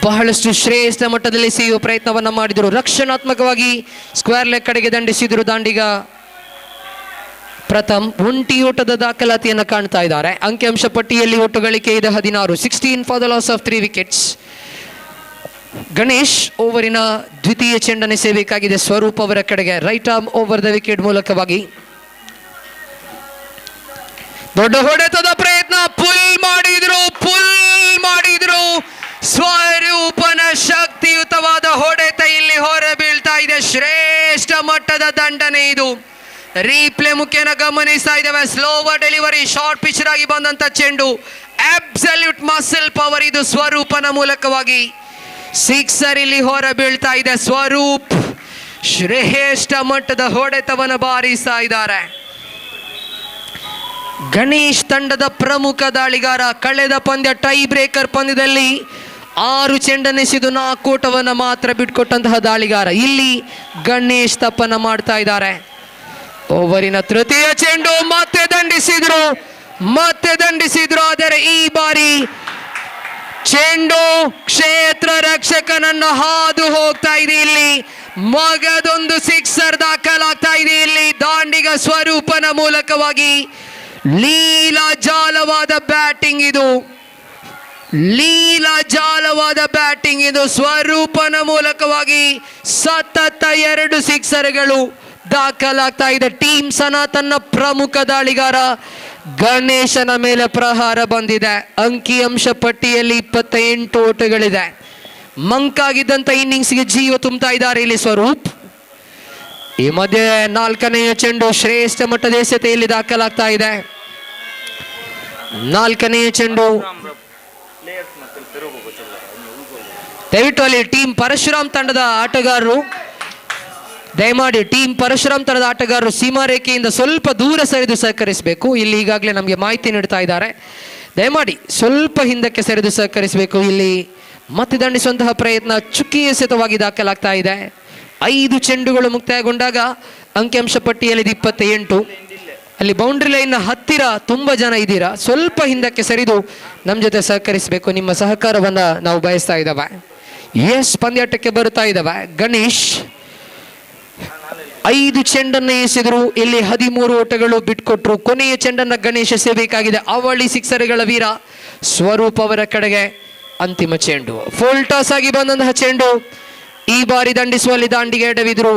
S6: ಬಹಳಷ್ಟು ಶ್ರೇಷ್ಠ ಮಟ್ಟದಲ್ಲಿ ಎಸೆಯುವ ಪ್ರಯತ್ನವನ್ನ ಮಾಡಿದರು. ರಕ್ಷಣಾತ್ಮಕವಾಗಿ ಸ್ಕ್ವೇರ್ ಲೆಗ್ ಕಡೆಗೆ ದಂಡಿಸಿದರು ದಾಂಡಿಗ ಪ್ರಥಮ್. ಒಂಟಿ ಓಟದ ದಾಖಲಾತಿಯನ್ನು ಕಾಣ್ತಾ ಇದ್ದಾರೆ. ಅಂಕಿಅಂಶ ಪಟ್ಟಿಯಲ್ಲಿ ಒಟ್ಟು ಗಳಿಕೆ ಇದೆ 16, 16 for the loss of 3 wickets. Ganesh ಓವರಿನ ದ್ವಿತೀಯ ಚೆಂಡನ್ನು ಎಸೆಯಬೇಕಾಗಿದೆ ಸ್ವರೂಪ್ ಅವರ ಕಡೆಗೆ. Right arm over the wicket ಮೂಲಕವಾಗಿ ದೊಡ್ಡ ಹೊಡೆತದ ಪ್ರಯತ್ನ. ಪುಲ್ ಮಾಡಿದ್ರು ಸ್ವರೂಪನ ಶಕ್ತಿಯುತವಾದ ಹೊಡೆತ ಇಲ್ಲಿ ಹೊರ ಬೀಳ್ತಾ ಇದೆ. ಶ್ರೇಷ್ಠ ಮಟ್ಟದ ದಂಡನೆ ಇದು. ರೀಪ್ಲೇ ಮುಖ್ಯನ ಗಮನಿಸ್ತಾ ಇದ್ದೇವೆ. ಸ್ಲೋವರ್ ಡೆಲಿವರಿ, ಶಾರ್ಟ್ ಪಿಚರ್ ಆಗಿ ಬಂದಂತ ಚೆಂಡು, ಅಬ್ಸಲ್ಯೂಟ್ ಮಸಲ್ ಪವರ್ ಇದು ಸ್ವರೂಪನ ಮೂಲಕವಾಗಿ. ಸಿಕ್ಸರ್ ಇಲ್ಲಿ ಹೊರ ಬೀಳ್ತಾ ಇದೆ. ಸ್ವರೂಪ್ ಶ್ರೇಷ್ಠ ಮಟ್ಟದ ಹೊಡೆತವನ್ನು ಬಾರಿಸ್ತಾ ಇದ್ದಾರೆ. ಗಣೇಶ್ ತಂಡದ ಪ್ರಮುಖ ದಾಳಿಗಾರ. ಕಳೆದ ಪಂದ್ಯ ಟೈ ಬ್ರೇಕರ್ ಪಂದ್ಯದಲ್ಲಿ 6 ಚೆಂಡನ್ನು ಎಸೆದು 4 ಓಟವನ್ನು ಮಾತ್ರ ಬಿಟ್ಕೊಟ್ಟಂತಹ ದಾಳಿಗಾರ. ಇಲ್ಲಿ ಗಣೇಶ್ ತಪ್ಪನ್ನ ಮಾಡ್ತಾ ಇದ್ದಾರೆ. ಓವರಿನ ತೃತೀಯ ಚೆಂಡು ಮತ್ತೆ ದಂಡಿಸಿದ್ರು. ಆದರೆ ಈ ಬಾರಿ ಚೆಂಡು ಕ್ಷೇತ್ರ ರಕ್ಷಕನನ್ನು ಹಾದು ಹೋಗ್ತಾ ಇದೆ. ಇಲ್ಲಿ ಮಗದೊಂದು ಸಿಕ್ಸರ್ ದಾಖಲಾಗ್ತಾ ಇದೆ. ಇಲ್ಲಿ ದಾಂಡಿಗ ಸ್ವರೂಪನ ಮೂಲಕವಾಗಿ ಲೀಲಾಜಾಲವಾದ ಬ್ಯಾಟಿಂಗ್ ಇದು. ಸ್ವರೂಪನ ಮೂಲಕವಾಗಿ ಸತತ 2 ಸಿಕ್ಸರ್ಗಳು ದಾಖಲಾಗ್ತಾ ಇದೆ. ಟೀಮ್ ಸನಾತನ್ನ ಪ್ರಮುಖ ದಾಳಿಗಾರ ಗಣೇಶನ ಮೇಲೆ ಪ್ರಹಾರ ಬಂದಿದೆ. ಅಂಕಿಅಂಶ ಪಟ್ಟಿಯಲ್ಲಿ 28 ಓಟಗಳಿದೆ. ಮಂಕಾಗಿದ್ದಂತ ಇನ್ನಿಂಗ್ಸ್ಗೆ ಜೀವ ತುಂಬುತ್ತಾ ಇದ್ದಾರೆ ಇಲ್ಲಿ ಸ್ವರೂಪ್. ಈ ಮಧ್ಯೆ 4ನೆಯ ಚೆಂಡು ಶ್ರೇಷ್ಠ ಮಟ್ಟದ ಎಸೆತೆಯಲ್ಲಿ ದಾಖಲಾಗ್ತಾ ಇದೆ. 4ನೆಯ ಚೆಂಡು ದಯವಿಟ್ಟು ಅಲ್ಲಿ ಟೀಮ್ ಪರಶುರಾಮ್ ತಂಡದ ಆಟಗಾರರು ದಯಮಾಡಿ ಸೀಮಾರೇಖೆಯಿಂದ ಸ್ವಲ್ಪ ದೂರ ಸರಿದು ಸಹಕರಿಸಬೇಕು. ಇಲ್ಲಿ ಈಗಾಗಲೇ ನಮಗೆ ಮಾಹಿತಿ ನೀಡ್ತಾ ಇದ್ದಾರೆ. ದಯಮಾಡಿ ಸ್ವಲ್ಪ ಹಿಂದಕ್ಕೆ ಸರಿದು ಸಹಕರಿಸಬೇಕು. ಇಲ್ಲಿ ಮತ್ತೆ ದಂಡಿಸುವಂತಹ ಪ್ರಯತ್ನ ಚುಕ್ಕಿ ಎಸೆತವಾಗಿ ದಾಖಲಾಗ್ತಾ ಇದೆ. 5 ಚೆಂಡುಗಳು ಮುಕ್ತಾಯಗೊಂಡಾಗ ಅಂಕಿಅಂಶ ಪಟ್ಟಿಯಲ್ಲಿ 28. ಅಲ್ಲಿ ಬೌಂಡ್ರಿ ಲೈನ್ ಹತ್ತಿರ ತುಂಬ ಜನ ಇದ್ದೀರಾ, ಸ್ವಲ್ಪ ಹಿಂದಕ್ಕೆ ಸರಿದು ನಮ್ಮ ಜೊತೆ ಸಹಕರಿಸಬೇಕು. ನಿಮ್ಮ ಸಹಕಾರವನ್ನ ನಾವು ಬಯಸ್ತಾ ಇದ್ದಾವೆ. ಪಂದ್ಯಾಟಕ್ಕೆ ಬರುತ್ತಾ ಇದ್ದಾವೆ. ಗಣೇಶ್ 5 ಚೆಂಡನ್ನು ಎಸೆದರು. ಇಲ್ಲಿ 13 ಓಟಗಳು ಬಿಟ್ಕೊಟ್ರು. ಕೊನೆಯ ಚೆಂಡನ್ನ ಗಣೇಶ್ ಎಸೆಯಬೇಕಾಗಿದೆ. ಅವಳಿ ಸಿಕ್ಸರ್ಗಳ ವೀರ ಸ್ವರೂಪ್ ಅವರ ಕಡೆಗೆ ಅಂತಿಮ ಚೆಂಡು. ಫುಲ್ ಟಾಸ್ ಆಗಿ ಬಂದಂತಹ ಚೆಂಡು. ಈ ಬಾರಿ ದಂಡಿಸುವಲ್ಲಿ ದಾಂಡಿಗೆ ಎಡವಿದ್ರು.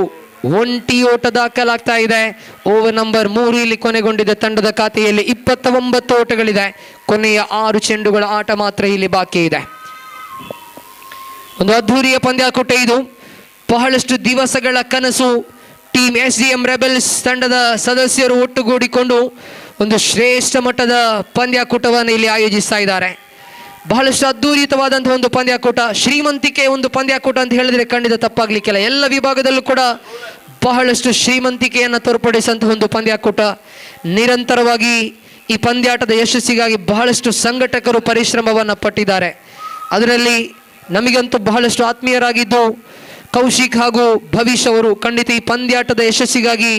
S6: ಒಂಟಿ ಓಟ ದಾಖಲಾಗ್ತಾ ಇದೆ. ಓವರ್ ನಂಬರ್ 3 ಇಲ್ಲಿ ಕೊನೆಗೊಂಡಿದೆ. ತಂಡದ ಖಾತೆಯಲ್ಲಿ 29 ಓಟಗಳಿದೆ. ಕೊನೆಯ 6 ಚೆಂಡುಗಳ ಆಟ ಮಾತ್ರ ಇಲ್ಲಿ ಬಾಕಿ ಇದೆ. ಒಂದು ಅದ್ಧೂರಿಯ ಪಂದ್ಯಾಕೂಟ ಇದು. ಬಹಳಷ್ಟು ದಿವಸಗಳ ಕನಸು ಟೀಮ್ SDM ರೆಬೆಲ್ಸ್ ತಂಡದ ಸದಸ್ಯರು ಒಟ್ಟುಗೂಡಿಕೊಂಡು ಒಂದು ಶ್ರೇಷ್ಠ ಮಟ್ಟದ ಪಂದ್ಯಾಕೂಟವನ್ನು ಇಲ್ಲಿ ಆಯೋಜಿಸ್ತಾ ಇದ್ದಾರೆ. ಬಹಳಷ್ಟು ಅದ್ಧೂರಿತವಾದಂತಹ ಒಂದು ಪಂದ್ಯಾಕೂಟ, ಶ್ರೀಮಂತಿಕೆ ಒಂದು ಪಂದ್ಯಾಕೂಟ ಅಂತ ಹೇಳಿದ್ರೆ ಖಂಡಿತ ತಪ್ಪಾಗ್ಲಿಕ್ಕಿಲ್ಲ. ಎಲ್ಲ ವಿಭಾಗದಲ್ಲೂ ಕೂಡ ಬಹಳಷ್ಟು ಶ್ರೀಮಂತಿಕೆಯನ್ನು ತೋರ್ಪಡಿಸುವಂತಹ ಒಂದು ಪಂದ್ಯಾಕೂಟ. ನಿರಂತರವಾಗಿ ಈ ಪಂದ್ಯಾಟದ ಯಶಸ್ಸಿಗಾಗಿ ಬಹಳಷ್ಟು ಸಂಘಟಕರು ಪರಿಶ್ರಮವನ್ನು ಪಟ್ಟಿದ್ದಾರೆ. ಅದರಲ್ಲಿ ನಮಗಂತೂ ಬಹಳಷ್ಟು ಆತ್ಮೀಯರಾಗಿದ್ದು ಕೌಶಿಕ್ ಹಾಗೂ ಭವಿಷ್ ಅವರು ಖಂಡಿತ ಈ ಪಂದ್ಯಾಟದ ಯಶಸ್ಸಿಗಾಗಿ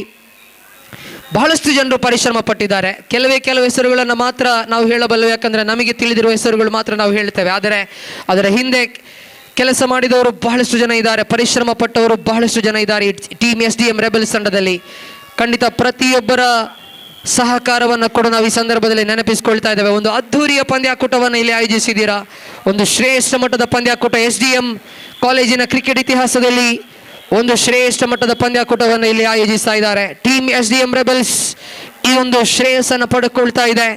S6: ಬಹಳಷ್ಟು ಜನರು ಪರಿಶ್ರಮ ಪಟ್ಟಿದ್ದಾರೆ. ಕೆಲವೇ ಕೆಲವು ಹೆಸರುಗಳನ್ನು ಮಾತ್ರ ನಾವು ಹೇಳಬಲ್ಲೆವು, ಯಾಕಂದರೆ ನಮಗೆ ತಿಳಿದಿರುವ ಹೆಸರುಗಳು ಮಾತ್ರ ನಾವು ಹೇಳ್ತೇವೆ. ಆದರೆ ಅದರ ಹಿಂದೆ ಕೆಲಸ ಮಾಡಿದವರು ಬಹಳಷ್ಟು ಜನ ಇದ್ದಾರೆ, ಪರಿಶ್ರಮ ಪಟ್ಟವರು ಬಹಳಷ್ಟು ಜನ ಇದ್ದಾರೆ ಈ ಟೀಮ್ SDM ರೆಬೆಲ್ಸ್ ತಂಡದಲ್ಲಿ. ಖಂಡಿತ ಪ್ರತಿಯೊಬ್ಬರ ಸಹಕಾರವನ್ನು ಕೂಡ ನಾವು ಈ ಸಂದರ್ಭದಲ್ಲಿ ನೆನಪಿಸಿಕೊಳ್ತಾ ಇದ್ದೇವೆ. ಒಂದು ಅದ್ಧೂರಿಯ ಪಂದ್ಯಾಕೂಟವನ್ನು ಇಲ್ಲಿ ಆಯೋಜಿಸಿದ್ದೀರಾ. ಒಂದು ಶ್ರೇಷ್ಠ ಮಟ್ಟದ ಪಂದ್ಯಾಕೂಟ. SDM ಕಾಲೇಜಿನ ಕ್ರಿಕೆಟ್ ಇತಿಹಾಸದಲ್ಲಿ ಒಂದು ಶ್ರೇಷ್ಠ ಮಟ್ಟದ ಪಂದ್ಯಾಕೂಟವನ್ನು ಇಲ್ಲಿ ಆಯೋಜಿಸ್ತಾ ಇದ್ದಾರೆ. ಟೀಮ್ SDM ರೆಬೆಲ್ಸ್ ಈ ಒಂದು ಶ್ರೇಯಸ್ಸನ್ನು ಪಡೆದುಕೊಳ್ತಾ ಇದೆ.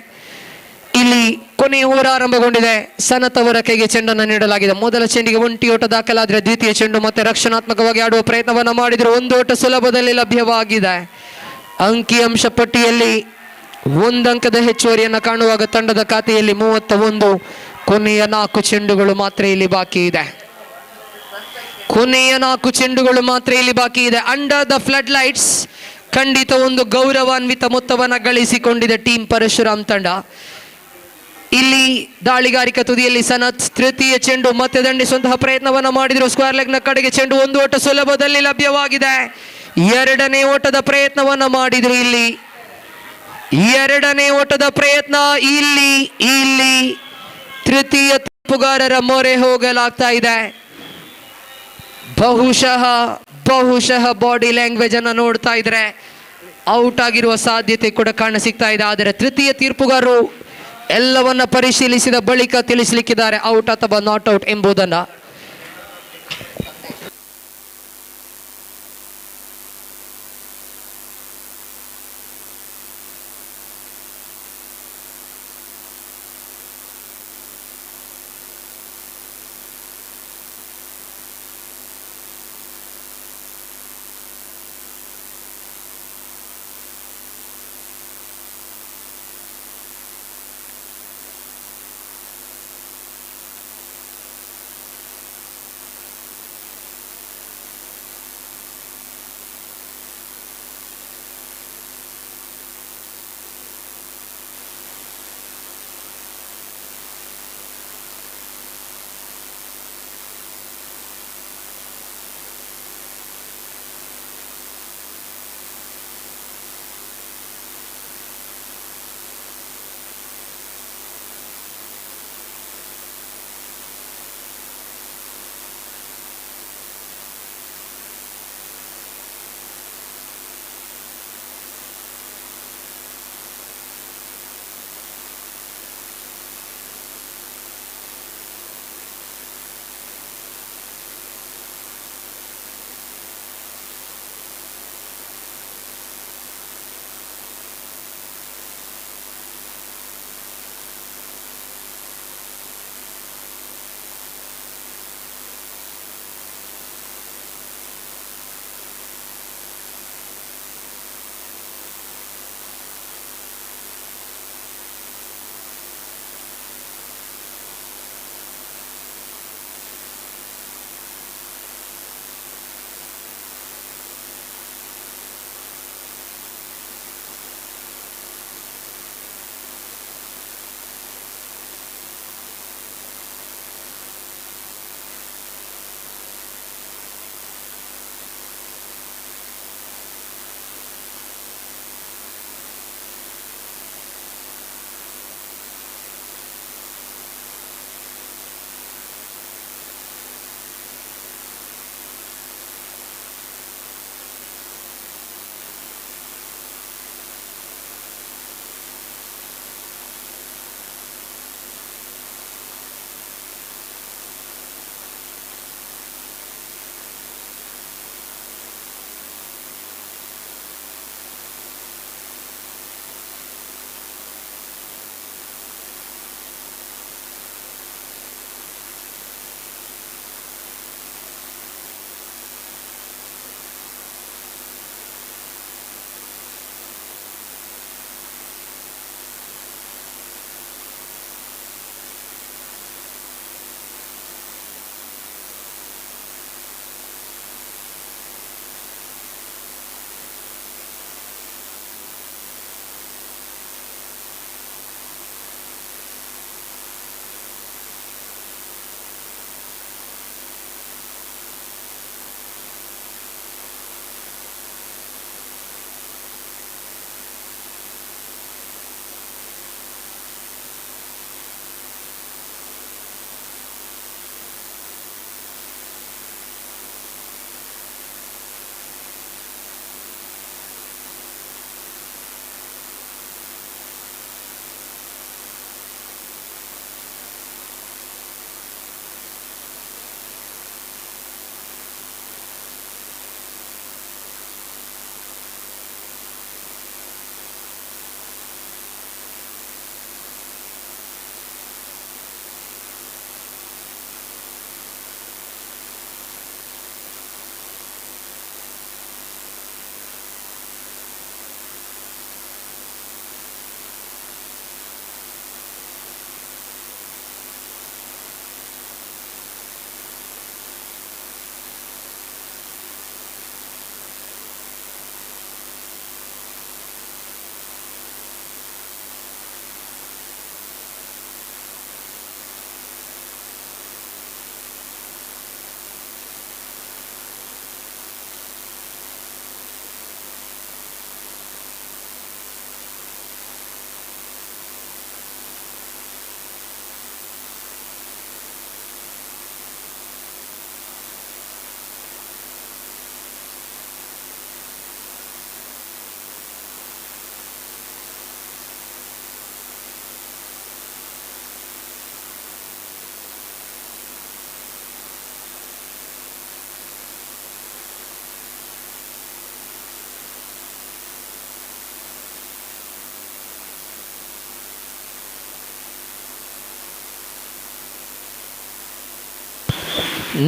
S6: ಇಲ್ಲಿ ಕೊನೆಯ ಓವರ್ ಆರಂಭಗೊಂಡಿದೆ. ಸನತ್ ಅವರ ಕೈಗೆ ಚೆಂಡನ್ನು ನೀಡಲಾಗಿದೆ. ಮೊದಲ ಚೆಂಡಿಗೆ 1 ಓಟ ದಾಖಲಾದರೆ ದ್ವಿತೀಯ ಚೆಂಡು ಮತ್ತೆ ರಕ್ಷಣಾತ್ಮಕವಾಗಿ ಆಡುವ ಪ್ರಯತ್ನವನ್ನು ಮಾಡಿದ್ರು. 1 ಓಟ ಸುಲಭದಲ್ಲಿ ಲಭ್ಯವಾಗಿದೆ. ಅಂಕಿಅಂಶ ಪಟ್ಟಿಯಲ್ಲಿ 1 ಅಂಕದ ಹೆಚ್ಚುವರಿಯನ್ನು ಕಾಣುವಾಗ ತಂಡದ ಖಾತೆಯಲ್ಲಿ 31. ಕೊನೆಯ 4 ಚೆಂಡುಗಳು ಮಾತ್ರ ಇಲ್ಲಿ ಬಾಕಿ ಇದೆ. ಕೊನೆಯ 4 ಚೆಂಡುಗಳು ಮಾತ್ರ ಇಲ್ಲಿ ಬಾಕಿ ಇದೆ. ಅಂಡರ್ ದ ಫ್ಲಡ್ ಲೈಟ್ಸ್ ಖಂಡಿತ ಒಂದು ಗೌರವಾನ್ವಿತ ಮೊತ್ತವನ್ನು ಗಳಿಸಿಕೊಂಡಿದೆ ಟೀಮ್ ಪರಶುರಾಮ್ ತಂಡ. ಇಲ್ಲಿ ದಾಳಿಗಾರಿಕಾ ತುದಿಯಲ್ಲಿ ಸನತ್ ತೃತೀಯ ಚೆಂಡು ಮತ್ತೆ ದಂಡಿಸುವಂತಹ ಪ್ರಯತ್ನವನ್ನು ಮಾಡಿದ್ರು. ಸ್ಕ್ವೇರ್ ಲೆಗ್ನ ಕಡೆಗೆ ಚೆಂಡು 1 ಓಟ ಸುಲಭದಲ್ಲಿ ಲಭ್ಯವಾಗಿದೆ. 2ನೇ ಓಟದ ಪ್ರಯತ್ನವನ್ನು ಮಾಡಿದ್ರು. ಇಲ್ಲಿ 2ನೇ ಓಟದ ಪ್ರಯತ್ನ ಇಲ್ಲಿ ತೃತೀಯ ತಪ್ಪುಗಾರರ ಮೊರೆ ಹೋಗಲಾಗ್ತಾ ಇದೆ. ಬಹುಶಃ ಬಾಡಿ ಲ್ಯಾಂಗ್ವೇಜ್ ಅನ್ನು ನೋಡ್ತಾ ಇದ್ರೆ ಔಟ್ ಆಗಿರುವ ಸಾಧ್ಯತೆ ಕೂಡ ಕಾಣ ಸಿಗ್ತಾ ಇದೆ. ಆದರೆ ತೃತೀಯ ತೀರ್ಪುಗಾರರು ಎಲ್ಲವನ್ನ ಪರಿಶೀಲಿಸಿದ ಬಳಿಕ ತಿಳಿಸಲಿಕ್ಕಿದ್ದಾರೆ ಔಟ್ ಅಥವಾ ನಾಟ್ ಔಟ್ ಎಂಬುದನ್ನು.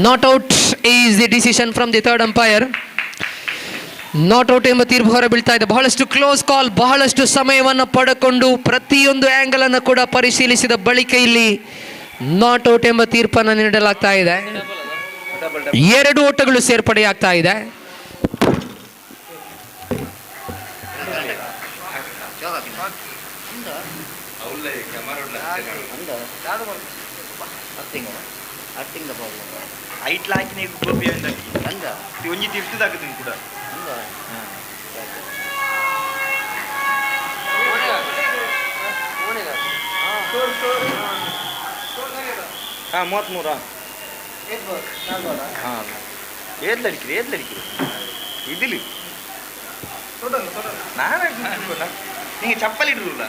S6: Not out is the decision from the third umpire. Not out ಎಂಬ ತೀರ್ಪು ಹೊರ ಬೀಳ್ತಾ ಇದೆ. ಬಹಳಷ್ಟು ಕ್ಲೋಸ್ ಕಾಲ್, ಬಹಳಷ್ಟು ಸಮಯವನ್ನು ಪಡೆದುಕೊಂಡು ಪ್ರತಿಯೊಂದು ಆಂಗಲ್ ಅನ್ನು ಕೂಡ ಪರಿಶೀಲಿಸಿದ ಬಳಿಕ ಇಲ್ಲಿ ನಾಟ್ ಔಟ್ ಎಂಬ ತೀರ್ಪನ್ನು ನೀಡಲಾಗ್ತಾ ಇದೆ. 2 ಓಟಗಳು ಸೇರ್ಪಡೆಯಾಗ್ತಾ ಇದೆ.
S8: ಏದ್ ಲಡಿಕ್ರಿ ಇದಿಲಿ ನಾನೇ ನಿಂಗೆ ಚಪ್ಪಲಿ ಇಡ್ರಲ್ಲ,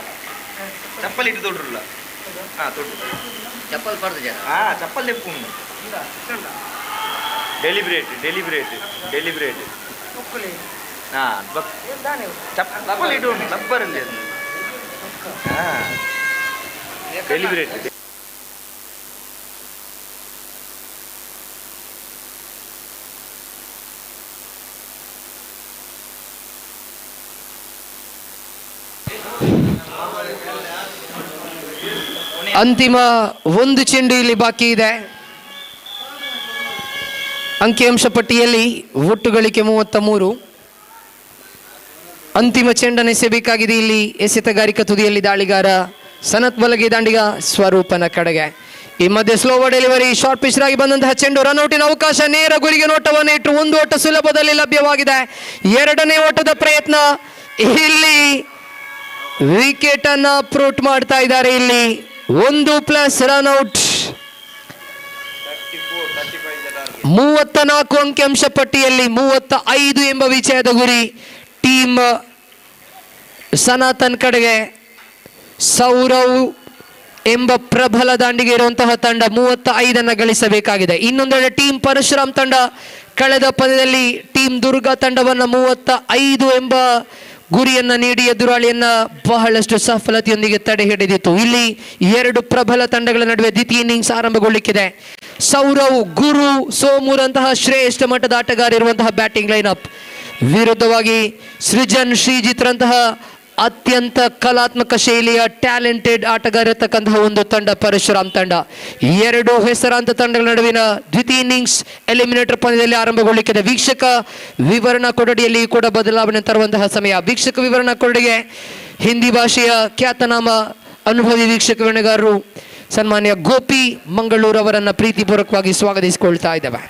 S8: ಚಪ್ಪಲಿ ಇಟ್ಟು ತೊಡ್ರಲ್ಲ. ತೊಡ್ರು ಚಪ್ಪಲ್ ಪಡೆದ ಜನ ಚಪ್ಪಲ್ ತೆಪ್ಪುಂಡು. ಡೆಲಿಬ್ರೇಟ್ ಚಪ್ಪಲ್ ಇಟ್ಟು ಲಬ್ಬರಲ್ಲಿ ಅದು ಡೆಲಿಬ್ರೇಟ್.
S6: ಅಂತಿಮ 1 ಚೆಂಡು ಇಲ್ಲಿ ಬಾಕಿ ಇದೆ. ಅಂಕಿಅಂಶ ಪಟ್ಟಿಯಲ್ಲಿ ಒಟ್ಟು ಗಳಿಕೆ 33. ಅಂತಿಮ ಚೆಂಡನ್ನು ಎಸೆಯಬೇಕಾಗಿದೆ. ಇಲ್ಲಿ ಎಸೆತಗಾರಿಕಾ ತುದಿಯಲ್ಲಿ ದಾಳಿಗಾರ ಸನತ್ ಬಲಗೆ, ದಾಂಡಿಗ ಸ್ವರೂಪನ ಕಡೆಗೆ. ಈ ಮಧ್ಯೆ ಸ್ಲೋವರ್ ಡೆಲಿವರಿ, ಶಾರ್ಟ್ ಪಿಚ್ ಆಗಿ ಬಂದಂತಹ ಚೆಂಡು, ರನ್ಔಟಿನ ಅವಕಾಶ, ನೇರ ಗುರಿಗೆ ನೋಟವನ್ನು ಇಟ್ಟು 1 ಓಟ ಸುಲಭದಲ್ಲಿ ಲಭ್ಯವಾಗಿದೆ. 2ನೇ ಓಟದ ಪ್ರಯತ್ನ, ಇಲ್ಲಿ ವಿಕೆಟ್ ಅನ್ನ ಅಪ್ರೋಟ್ ಮಾಡ್ತಾ ಇದ್ದಾರೆ. ಇಲ್ಲಿ 1+ ರನ್ಔಟ್. 34 ಅಂಕಿಅಂಶ ಪಟ್ಟಿಯಲ್ಲಿ 35 ಎಂಬ ವಿಜಯದ ಗುರಿ ಟೀಮ್ ಸನಾತನ್ ಕಡೆಗೆ. ಸೌರವ್ ಎಂಬ ಪ್ರಬಲ ದಾಂಡಿಗೆ ಇರುವಂತಹ ತಂಡ 35 ಗಳಿಸಬೇಕಾಗಿದೆ. ಇನ್ನೊಂದೆಡೆ ಟೀಮ್ ಪರಶುರಾಮ್ ತಂಡ ಕಳೆದ ಪಂದ್ಯದಲ್ಲಿ ಟೀಮ್ ದುರ್ಗಾ ತಂಡವನ್ನು 35 ಎಂಬ ಗುರಿಯನ್ನ ನೀಡಿ ಎದುರಾಳಿಯನ್ನ ಬಹಳಷ್ಟು ಸಫಲತೆಯೊಂದಿಗೆ ತಡೆ ಹಿಡಿದಿತ್ತು. ಇಲ್ಲಿ 2 ಪ್ರಬಲ ತಂಡಗಳ ನಡುವೆ ದ್ವಿತೀಯ ಇನ್ನಿಂಗ್ಸ್ ಆರಂಭಗೊಳ್ಳಿಕ್ಕಿದೆ. ಸೌರವ್, ಗುರು, ಸೋಮುರಂತಹ ಶ್ರೇಷ್ಠ ಮಟ್ಟದ ಆಟಗಾರ ಇರುವಂತಹ ಬ್ಯಾಟಿಂಗ್ ಲೈನಪ್ ವಿರುದ್ಧವಾಗಿ ಸೃಜನ್, ಶ್ರೀಜಿತ್ರಂತಹ ಅತ್ಯಂತ ಕಲಾತ್ಮಕ ಶೈಲಿಯ ಟ್ಯಾಲೆಂಟೆಡ್ ಆಟಗಾರ ಇರತಕ್ಕಂತಹ ಒಂದು ತಂಡ ಪರಶುರಾಮ್ ತಂಡ. 2 ಹೆಸರಾಂತ ತಂಡಗಳ ನಡುವಿನ ದ್ವಿತೀಯ ಇನ್ನಿಂಗ್ಸ್ ಎಲಿಮಿನೇಟರ್ ಪಂದ್ಯದಲ್ಲಿ ಆರಂಭಗೊಳ್ಳಿಕ್ಕಿದೆ. ವೀಕ್ಷಕ ವಿವರಣಾ ಕೊಠಡಿಯಲ್ಲಿ ಕೂಡ ಬದಲಾವಣೆ ತರುವಂತಹ ಸಮಯ. ವೀಕ್ಷಕ ವಿವರಣಾ ಕೊಠಡಿಗೆ ಹಿಂದಿ ಭಾಷೆಯ ಖ್ಯಾತನಾಮ ಅನುಭವಿ ವೀಕ್ಷಕ ವಿವರಣೆಗಾರರು ಸನ್ಮಾನ್ಯ ಗೋಪಿ ಮಂಗಳೂರು ಅವರನ್ನು ಪ್ರೀತಿಪೂರ್ವಕವಾಗಿ ಸ್ವಾಗತಿಸಿಕೊಳ್ತಾ ಇದ್ದೇವೆ.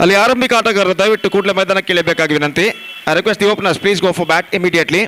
S4: ಅಲ್ಲಿ ಆರಂಭಿಕ ಆಟಗಾರರು ದಯವಿಟ್ಟು ಕೂಡಲೇ ಮೈದಾನಕ್ಕೆ ಇಳಿಯಬೇಕಾಗಿ ವಿನಂತಿ. I request the openers please go for bat immediately.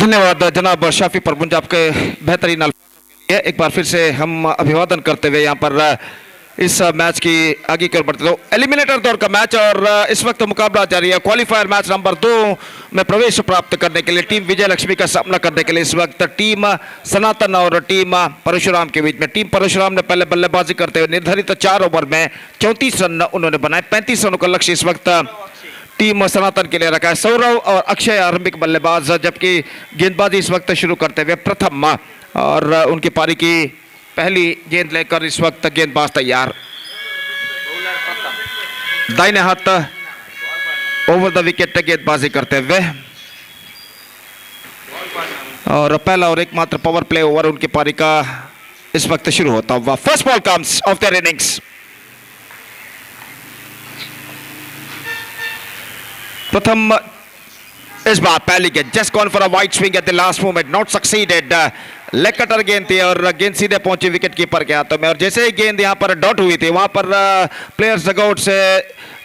S4: धन्यवाद जनाब शाफी परमुंज आपके बेहतरीन अल्फाज। एक बार फिर से हम अभिवादन करते हुए यहाँ पर इस मैच की आगे की ओर बढ़ते तो एलिमिनेटर दौर का मैच और इस वक्त मुकाबला जारी है। क्वालिफायर मैच नंबर 2 में प्रवेश प्राप्त करने के लिए टीम विजय लक्ष्मी का सामना करने के लिए इस वक्त टीम सनातन और टीम परशुराम के बीच में। टीम परशुराम ने पहले बल्लेबाजी करते हुए निर्धारित 4 ओवर में 34 रन उन्होंने बनाए। 35 रनों का लक्ष्य इस वक्त टीम सनातन के लिए रखा है। सौरव और अक्षय आरंभिक बल्लेबाज, जबकि गेंदबाजी इस वक्त शुरू करते हुए प्रथम और उनकी पारी की पहली गेंद लेकर इस वक्त गेंदबाज तैयार। दाहिने हाथ ओवर द विकेट गेंदबाजी करते हुए और पहला और एकमात्र पावर प्ले ओवर उनकी पारी का इस वक्त शुरू होता हुआ। First ball comes of their innings. प्रथम इस बार पहली गेंद just gone for a wide swing eight the last moment, not succeeded. Leg cutter गेंद थी और गेंद सीधे पहुंची विकेट कीपर के हाथों में और जैसे ही गेंद यहां पर डॉट हुई थी वहां पर प्लेयर्स डगआउट से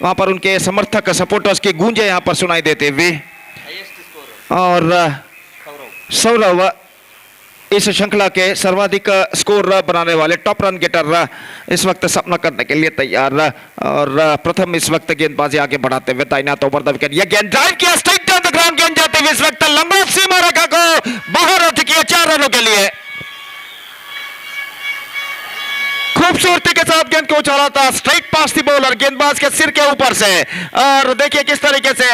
S4: वहां पर उनके समर्थक सपोर्टर्स की गूंजे यहां पर सुनाई देते हुए और सौरव इस श्रृंखला के सर्वाधिक स्कोर बनाने वाले टॉप रन गेटर इस वक्त सामना करने के लिए तैयार और प्रथम इस वक्त गेंदबाजी आगे बढ़ाते हुए दाहिने हाथ ओवर द विकेट। यह गेंद ड्राइव किया स्ट्राइक डाउन द ग्राउंड, गेंद जाते हुए इस वक्त लंबा सीमा रेखा को बाहर हो चुकी है 4 रनों के लिए। खूबसूरती के साथ गेंद को उछाला था स्ट्राइक पास थी बॉलर गेंदबाज के सिर के ऊपर से और देखिए किस तरीके से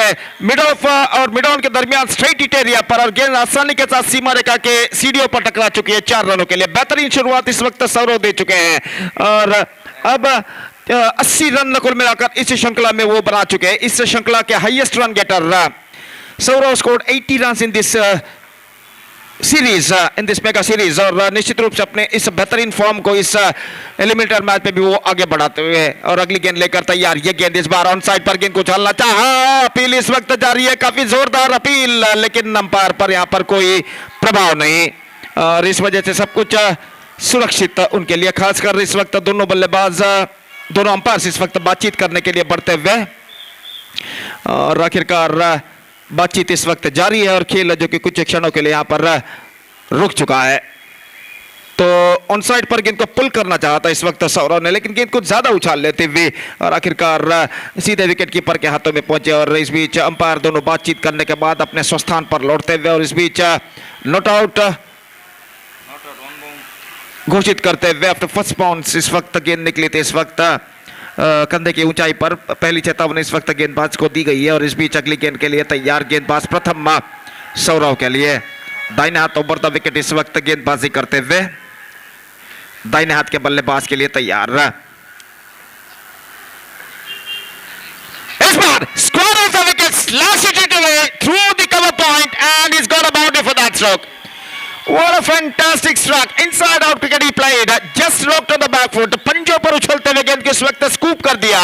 S4: मिड ऑफ और मिड ऑन के दरमियान स्ट्राइट हिट एरिया पर और गेंद आसानी के साथ सीमा रेखा के सीढ़ियों पर टकरा चुकी है 4 रनों के लिए। बेहतरीन शुरुआत इस वक्त सौरव दे चुके हैं और अब 80 रन कुल मिलाकर इस श्रृंखला में वो बना चुके हैं। इस श्रृंखला के highest run getter Sourav scored 80 run in this series in this mega series और निश्चित रूप से अपने इस बेहतरीन फॉर्म को इस एलिमिनेटर मैच में भी वो आगे बढ़ाते हुए और अगली गेंद लेकर तैयार। ये गेंद इस बार ऑन साइड पर गेंद को उछालना चाहा, अपील इस वक्त जारी है, काफी जोरदार अपील, लेकिन अंपायर पर यहां पर कोई प्रभाव नहीं और इस वजह से सब कुछ सुरक्षित उनके लिए। खासकर इस वक्त दोनों बल्लेबाज दोनों अंपायर इस वक्त बातचीत करने के लिए बढ़ते हुए और आखिरकार बातचीत इस वक्त जारी है और खेल जो कि कुछ क्षणों के लिए यहां पर रुक चुका है। तो ऑन साइड पर गेंद को पुल करना चाहा था इस वक्त सौरव ने, लेकिन गेंद को ज्यादा उछाल लेते हुए और आखिरकार सीधे विकेट कीपर के हाथों में पहुंचे और इस बीच अंपायर दोनों बातचीत करने के बाद अपने स्वस्थान पर लौटते हुए और इस बीच नॉट आउट घोषित करते हुए आफ्टर फर्स्ट बाउंस इस वक्त गेंद निकली थी इस वक्त कंधे की ऊंचाई पर। पहली चेतावनी इस वक्त गेंदबाज को दी गई है और इस बीच अगली गेंद के लिए तैयार गेंदबाज प्रथम सौरव के लिए। दाहिने हाथ ओवर द विकेट इस वक्त गेंदबाजी करते हुए दाहिने हाथ के बल्लेबाज के लिए तैयार। इस बार square of the wicket slash it away through the cover point and is got a boundary for that stroke. What a fantastic stroke! Inside out cricket he played. Just rocked on the back foot. पंजों पर उछलते हुए गेंद को इस वक्त scoop कर दिया।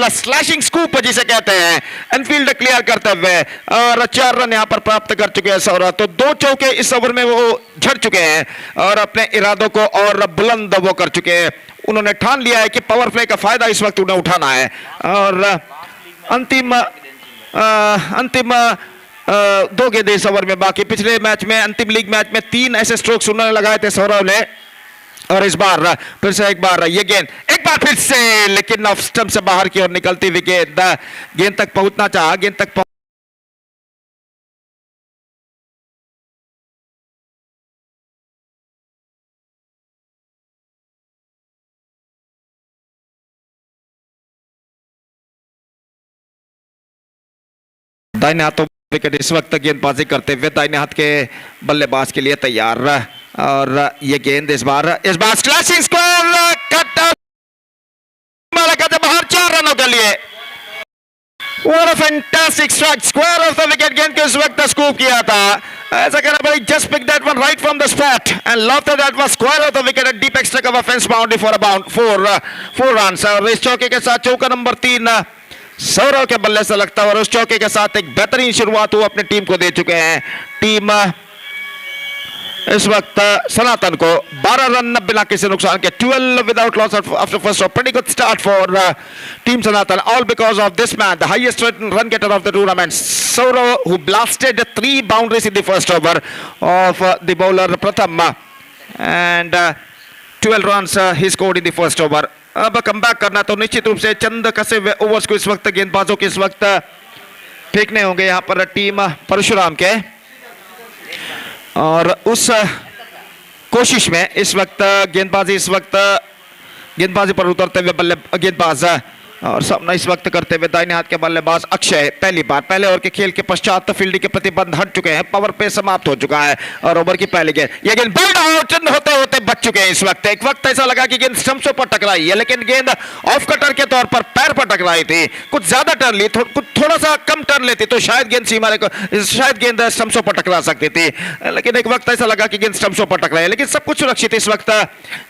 S4: Slashing scoop जिसे कहते हैं। इनफील्ड क्लियर करते हुए और 4 रन यहाँ पर प्राप्त कर चुके हैं सौरव। तो 2 चौके इस ओवर में वो झड़ चुके हैं और अपने इरादों को और बुलंद वो कर चुके हैं। उन्होंने ठान लिया है कि पावर प्ले का फायदा इस वक्त उन्हें उठाना है और अंतिम 2 गेंद इस ओवर में बाकी। पिछले मैच में अंतिम लीग मैच में 3 ऐसे स्ट्रोक्स उन्होंने लगाए थे सौरव ने और इस बार फिर से एक बार ये गेंद एक बार फिर से लेकिन ऑफ स्टंप से बाहर की ओर निकलती हुई गेंद तक पहुंचना चाहा, गेंद तक दाहिने हाथों विकेट इस वक्त गेंदबाजी करते हुए दाहिने हाथ के बल्लेबाज के लिए तैयार और ये गेंद इस बार स्लैशिंग स्क्वायर कट बाहर 4 रनों के लिए। What a fantastic strike! Square of the wicket, गेंद को इस वक्त स्कूप किया था। ऐसा कहना पड़ेगा just picked that one right from the spot and lofted that was square of the wicket at deep extra cover fence boundary for about 4 runs और इस चौके के साथ चौका नंबर 3 सौरव के बल्ले से लगता है और उस चौके के साथ एक बेहतरीन शुरुआत वो अपनी टीम को दे चुके हैं। टीम इस वक्त सनातन को 12 रन बिना किसी नुकसान के, 12 without loss after first over. Pretty good start for team Sanatan, all because of this man, the highest run getter of the tournament, Saurav, who blasted 3 boundaries in the first over of the bowler Pratham, and 12 runs he scored in the first over. अब come back करना तो निश्चित रूप से चंद कसे हुए overs को इस वक्त गेंदबाजों के इस वक्त फेंकने होंगे यहाँ पर टीम परशुराम के, और उस कोशिश में इस वक्त गेंदबाजी पर उतरते हुए गेंदबाज और सामना इस वक्त करते हुए दाहिने हाथ के बल्लेबाज अक्षय पहली बार पहले ओवर के खेल के पश्चात फील्डिंग के प्रतिबंध हट चुके हैं, पावर पे समाप्त हो चुका है और ओवर की पहली गेंद, ये गेंद बोल्ड आउट होते होते बच चुके हैं इस वक्त. एक वक्त ऐसा लगा कि गेंद स्टंप्सों पर टकराई है, लेकिन गेंद ऑफ कटर के तौर पर पैर पर टकराई थी. कुछ ज्यादा टर्न ली, थोड़ा सा कम टर्न लेती तो शायद गेंद स्टंप्सों पर टकरा सकती थी, लेकिन एक वक्त ऐसा लगा कि गेंद स्टंप्सों पर टकराई, लेकिन सब कुछ सुरक्षित इस वक्त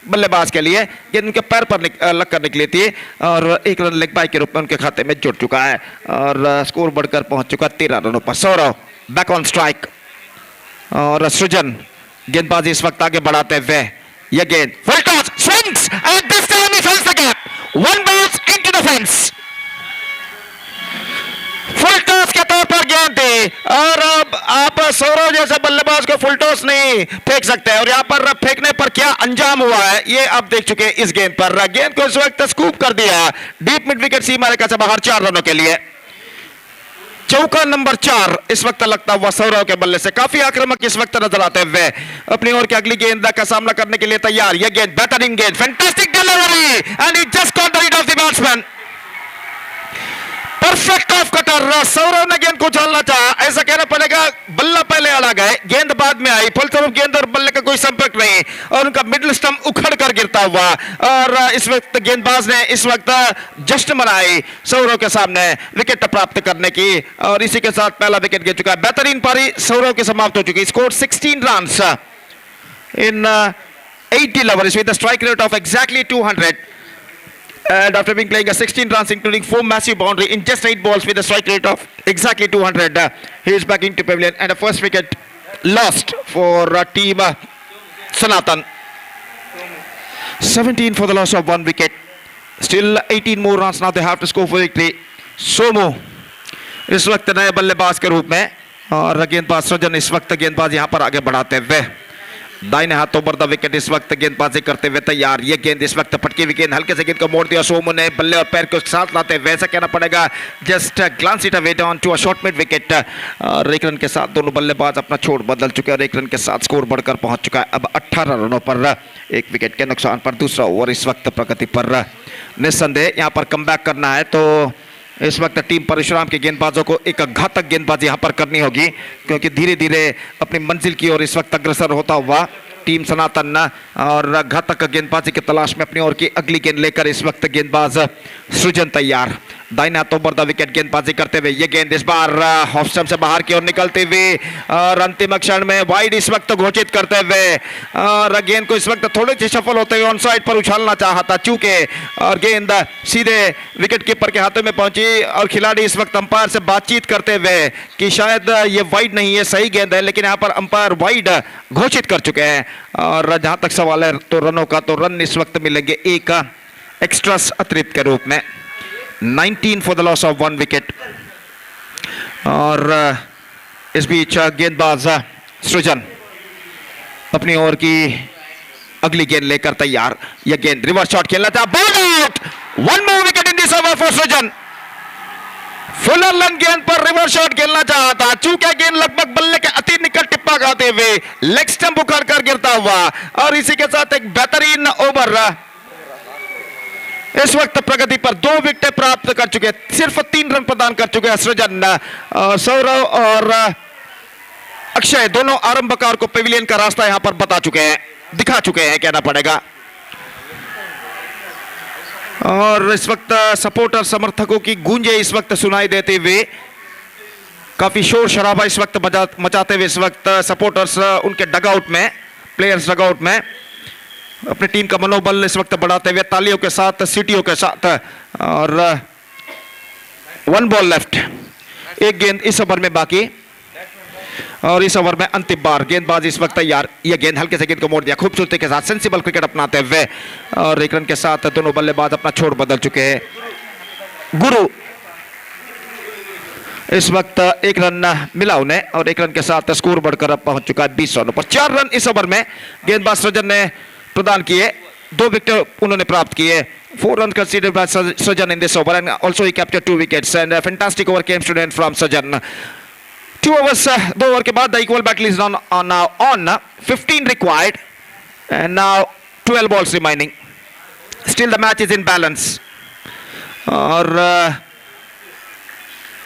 S4: बल्लेबाज के लिए. गेंद उनके पैर पर लगकर निकली थी और एक रन लेग बाय के रूप में उनके खाते में जुड़ चुका है और स्कोर बढ़कर पहुंच चुका 13 रनों पर. सौरव बैक ऑन स्ट्राइक और सृजन गेंदबाजी इस वक्त आगे बढ़ाते हुए, यह गेंद full toss swings and this time he फिल्स the gap, one balls into the fence. Full toss के तौर पर गेंद थी और अब आप सौरव जैसे बल्लेबाज को फुल टॉस नहीं फेंक सकते, और यहां पर फेंकने पर क्या अंजाम हुआ है ये आप देख चुके हैं. इस गेंद पर गेंद को इस वक्त स्कूप कर दिया डीप मिड विकेट सीमा रेखा से बाहर 4 रनों के लिए. चौका नंबर 4 इस वक्त लगता हुआ सौरव के बल्ले से, काफी आक्रामक इस वक्त नजर आते हुए अपनी ओर की अगली गेंद का सामना करने के लिए तैयार. यह गेंद बेहतरीन गेंद, fantastic delivery and he just got the read of the batsman. Perfect off cutter. Sourav ने गेंद को उछालना चाहा, ऐसा कहना पड़ेगा बल्ला पहले अड़ा गए, गेंद बाद में आई, फलस्वरूप गेंद और बल्ले का कोई संपर्क नहीं और उनका मिडिल स्टंप उखड़ कर गिरता हुआ, और इस वक्त गेंदबाज ने इस वक्त जश्न मनाई सौरव के सामने विकेट प्राप्त करने की, और इसी के साथ पहला विकेट गिर चुका है. बेहतरीन पारी सौरव की समाप्त हो चुकी. Score 16 runs in 80 overs with a strike rate of exactly 200. And after being playing a 16 runs including 4 massive boundary in just 8 balls with a strike rate of exactly 200, he is back into pavilion and a first wicket lost for team Sanatan. 17 for the loss of 1 wicket. Still 18 more runs now they have to score for victory. Somu इस वक्त नए बल्लेबाज के रूप में, और गेंदबाज सृजन इस वक्त गेंदबाज यहां पर आगे बढ़ाते हुए दाहिने हाथों पर द विकेट इस वक्त गेंदबाजी करते हुए तैयार. ये गेंद इस वक्त पटकी हुई गेंद, हल्के से गेंद को मोड़ दिया सोमू ने, बल्ले और पैर को साथ लाते हुए, ऐसा कहना पड़ेगा just glance it away down to a short mid wicket. और एक रन के साथ दोनों बल्लेबाज अपना छोड़ बदल चुके हैं और एक रन के साथ स्कोर बढ़कर पहुंच चुका है अब 18 रनों पर, एक विकेट के नुकसान पर. दूसरा ओवर इस वक्त प्रगति पर. निस्संदेह यहाँ पर कमबैक करना है तो इस वक्त टीम परशुराम के गेंदबाजों को एक घातक गेंदबाजी यहां पर करनी होगी, क्योंकि धीरे धीरे अपनी मंजिल की ओर इस वक्त अग्रसर होता हुआ टीम सनातन और घातक गेंदबाजी की तलाश में अपनी ओर की अगली गेंद लेकर इस वक्त गेंदबाज सृजन तैयार. दाहिने हाथों पर द विकेट गेंदबाजी करते हुए, ये गेंद इस बार ऑफ स्टंप से बाहर की ओर निकलती हुई और अंतिम क्षण में वाइड इस वक्त घोषित करते हुए, और गेंद को इस वक्त थोड़े से सफल होते हुए ऑन साइड पर उछालना चाहा था चूंकि, और गेंद सीधे विकेट कीपर के हाथों में पहुंची और खिलाड़ी इस वक्त अंपायर से बातचीत करते हुए कि शायद ये वाइड नहीं है, सही गेंद है, लेकिन यहाँ पर अंपायर वाइड घोषित कर चुके हैं. और जहां तक सवाल है तो रनों का, तो रन इस वक्त मिलेंगे एक एक्स्ट्रास अतिरिक्त के रूप में. 19 for the loss of 1 wicket. और इस बीच गेंदबाज सृजन अपनी ओर की अगली गेंद लेकर तैयार. यह गेंद रिवर्स शॉट खेलना था, ball out, 1 more wicket in this over for सृजन. फुलर लन गेंद पर रिवर्स शॉट खेलना चाहा था, चूंकि गेंद लगभग बल्ले के अति निकट टिप्पा खाते हुए लेग स्टंप उखाड़ कर गिरता हुआ, और इसी के साथ एक बेहतरीन ओवर इस वक्त प्रगति पर. 2 विकेट प्राप्त कर चुके, सिर्फ 3 रन प्रदान कर चुके हैं सृजन. सौरव और अक्षय दोनों आरंभकार को पेविलियन का रास्ता यहां पर बता चुके हैं, दिखा चुके हैं कहना पड़ेगा. और इस वक्त सपोर्टर समर्थकों की गूंजे इस वक्त सुनाई देते हुए, काफी शोर शराबा इस वक्त मचाते हुए इस वक्त सपोर्टर्स उनके डगआउट में, प्लेयर्स डगआउट में अपनी टीम का मनोबल इस वक्त बढ़ाते हुए तालियों के साथ, सीटियों के साथ. और 1 बॉल लेफ्ट, एक गेंद इस ओवर में बाकी. और इस ओवर में अंतिम बार गेंदबाज इस वक्त तैयार। यह गेंद हल्के से गेंद को मोड़ दिया खूबसूरती के साथ, सेंसिबल क्रिकेट अपनाते हुए, और एक रन के साथ दोनों बल्लेबाज अपना छोड़ बदल चुके हैं। गुरु इस वक्त एक रन मिला उन्हें, और एक रन के साथ स्कोर बढ़कर अब पहुंच चुका है 20 रनों पर। 4 रन इस ओवर में गेंदबाज सृजन ने प्रदान किए, 2 विकेट उन्होंने प्राप्त किए। 4 runs conceded by Sajan in this over, and also he captured 2 wickets, and a fantastic over came to end from Sajan. 2 overs, 2 over के बाद the equal battle is now on. 15 required, and now 12 balls remaining. Still the match is in balance. और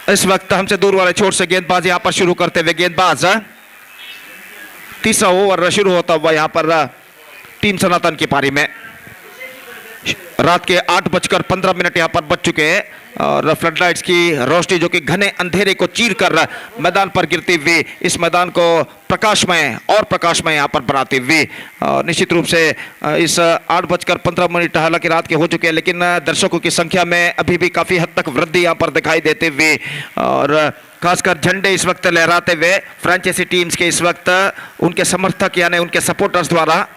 S4: इस वक्त हमसे दूर वाले छोर से गेंदबाज यहाँ पर शुरू करते हुए गेंदबाज, तीसरा ओवर शुरू होता हुआ यहाँ पर टीम सनातन की पारी में। रात के 8:15 यहाँ पर बज चुके हैं, और फ्लडलाइट्स की रोशनी जो कि घने अंधेरे को चीरकर मैदान पर गिरती हुई इस मैदान को प्रकाशमय और प्रकाशमय यहाँ पर बनाती हुई, निश्चित रूप से इस 8:15 हालांकि रात के हो चुके हैं, लेकिन दर्शकों की संख्या में अभी भी काफ़ी हद तक वृद्धि यहाँ पर दिखाई देते हुए, और खासकर झंडे इस वक्त लहराते हुए फ्रेंचाइजी टीम्स के इस वक्त उनके समर्थक यानी उनके सपोर्टर्स द्वारा,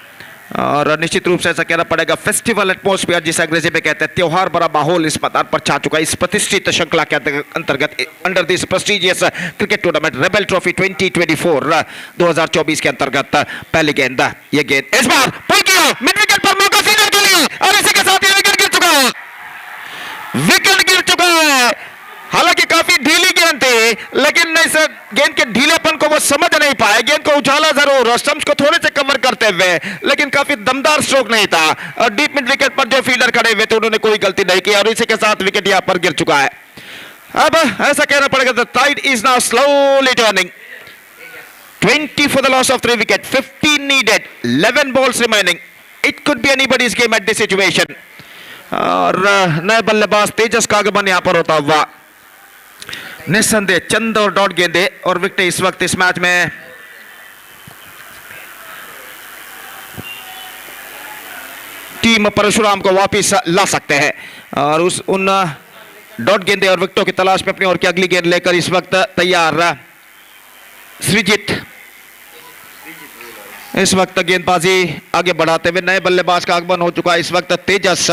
S4: और निश्चित रूप से ऐसा कहना पड़ेगा फेस्टिवल एटमॉस्फेयर जिसे अंग्रेजी में कहते हैं, त्योहार भरा माहौल इस मैदान पर छा चुका है। इस प्रतिष्ठित श्रृंखला के अंतर्गत under this prestigious cricket tournament rebel trophy 2024 2024 के अंतर्गत पहली गेंद, ये गेंद इस बार पुल किया मिड विकेट पर, मौका सीजर के लिए, और इसी के साथ विकेट गिर चुका है, विकेट गिर चुका है। हालांकि काफी ढीली गेंद थी, लेकिन इस गेंद के ढीलेपन को वो समझ नहीं पाए। गेंद को उछाला जरूर और स्टंप्स को थोड़े से कवर करते हुए, लेकिन काफी दमदार स्ट्रोक नहीं था, और डीप मिड विकेट पर जो फील्डर खड़े हुए थे उन्होंने कोई गलती नहीं की, और इसी के साथ विकेट यहां पर गिर चुका है। अब ऐसा कहना पड़ेगा the tide is now slowly turning. 20 for the loss of 3 wickets, 15 needed, 11 balls remaining. It could be anybody's game at this situation. और नए बल्लेबाज तेजस का आगमन यहां पर होता हुआ, निस्संदेह चंद और डॉट गेंदे और विकेट इस वक्त इस मैच में टीम परशुराम को वापस ला सकते हैं, और उन डॉट गेंदे और विकेटों की तलाश में अपनी ओर की अगली गेंद लेकर इस वक्त तैयार सृजित इस वक्त गेंदबाजी आगे बढ़ाते हुए। नए बल्लेबाज का आगमन हो चुका है इस वक्त तेजस,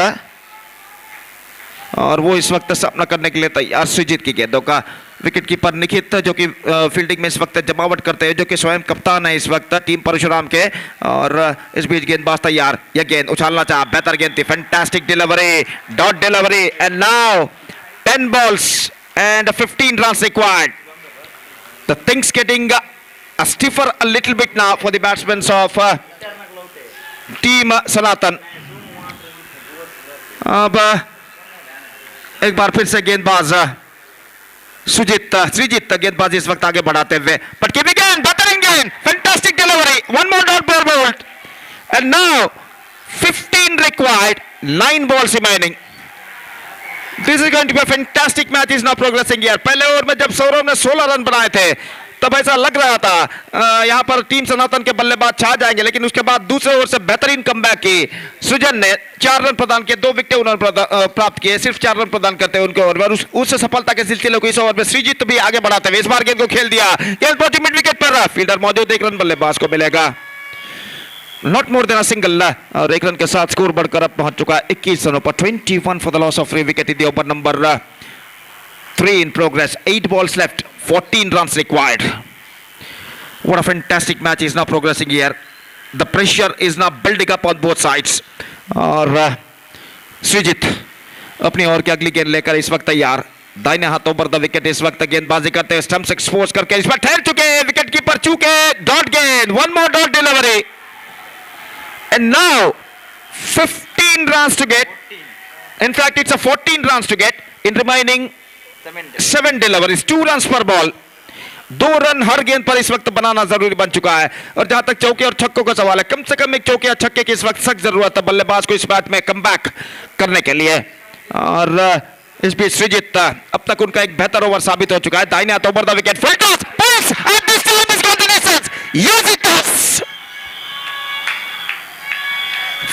S4: और वो इस वक्त सामना करने के लिए तैयार सृजित की गेंदों का। विकेट कीपर निखित जो कि फील्डिंग में इस वक्त जमावट करते हैं, जो कि स्वयं कप्तान है इस वक्त टीम परशुराम के, और इस बीच गेंदबाज तैयार, यह गेंद उछालना चाहा, बेहतर गेंद थी, fantastic delivery, dot delivery, and now 10 balls and 15 runs required. The things getting stiffer a little bit now for the batsmen of team Sanatan. अब एक बार फिर से गेंदबाज सृजित गेंदबाज इस वक्त आगे बढ़ाते हुए, बट कीपिंग गेंद, बेहतरीन गेंद, fantastic delivery, 1 more dot ball bowled, and now 15 required, 9 balls remaining. This is going to be a fantastic match is now progressing here. पहले ओवर में जब सौरव ने 16 रन बनाए थे तब ऐसा लग रहा था यहाँ पर टीम सनातन के बल्लेबाज छा जाएंगे, लेकिन उसके बाद दूसरे ओवर से बेहतरीन कमबैक की सृजन ने 4 रन प्रदान किए, 2 विकेट उन्होंने प्राप्त किए, सिर्फ 4 रन प्रदान करते हैं उनके ओवर में, उस सफलता के सिलसिले को इस ओवर में सृजित भी आगे बढ़ाते हुए इस बार गेंद को खेल दिया, गेंद पहुंची मिड विकेट पर, फील्डर मौजूद, 1 रन बल्लेबाज को मिलेगा, not more than a single, और 1 रन के साथ स्कोर बढ़कर अब पहुंच चुका है 21 रनों पर। 21 for the loss of 3 wicket in the over number 3 in progress, 8 balls left, 14 runs required. What a fantastic match is now progressing here. The pressure is now building up on both sides, और सृजित अपनी ओर की अगली गेंद लेकर इस वक्त तैयार, दाहिने हाथों पर द विकेट इस वक्त गेंदबाजी करते हैं, स्टंप्स एक्सपोज करके इस बार ठहर चुके, विकेट कीपर चूके, डॉट गेंद, 1 more dot delivery, and now 15 runs to get. In fact, it's a 14 runs to get in remaining 7 deliveries, 2 runs per ball. 2 run हर गेंद पर इस वक्त बनाना जरूरी बन चुका है, और जहां तक चौके और छक्कों का सवाल है, कम से कम एक चौके या छक्के की इस वक्त सख्त जरूरत है बल्लेबाज को इस मैच में कमबैक करने के लिए, और इस बीच सृजित अब तक उनका एक बेहतर ओवर साबित हो चुका है, दाहिने हाथों पर the wicket, full toss, pulls, and this time is got the distance, use it,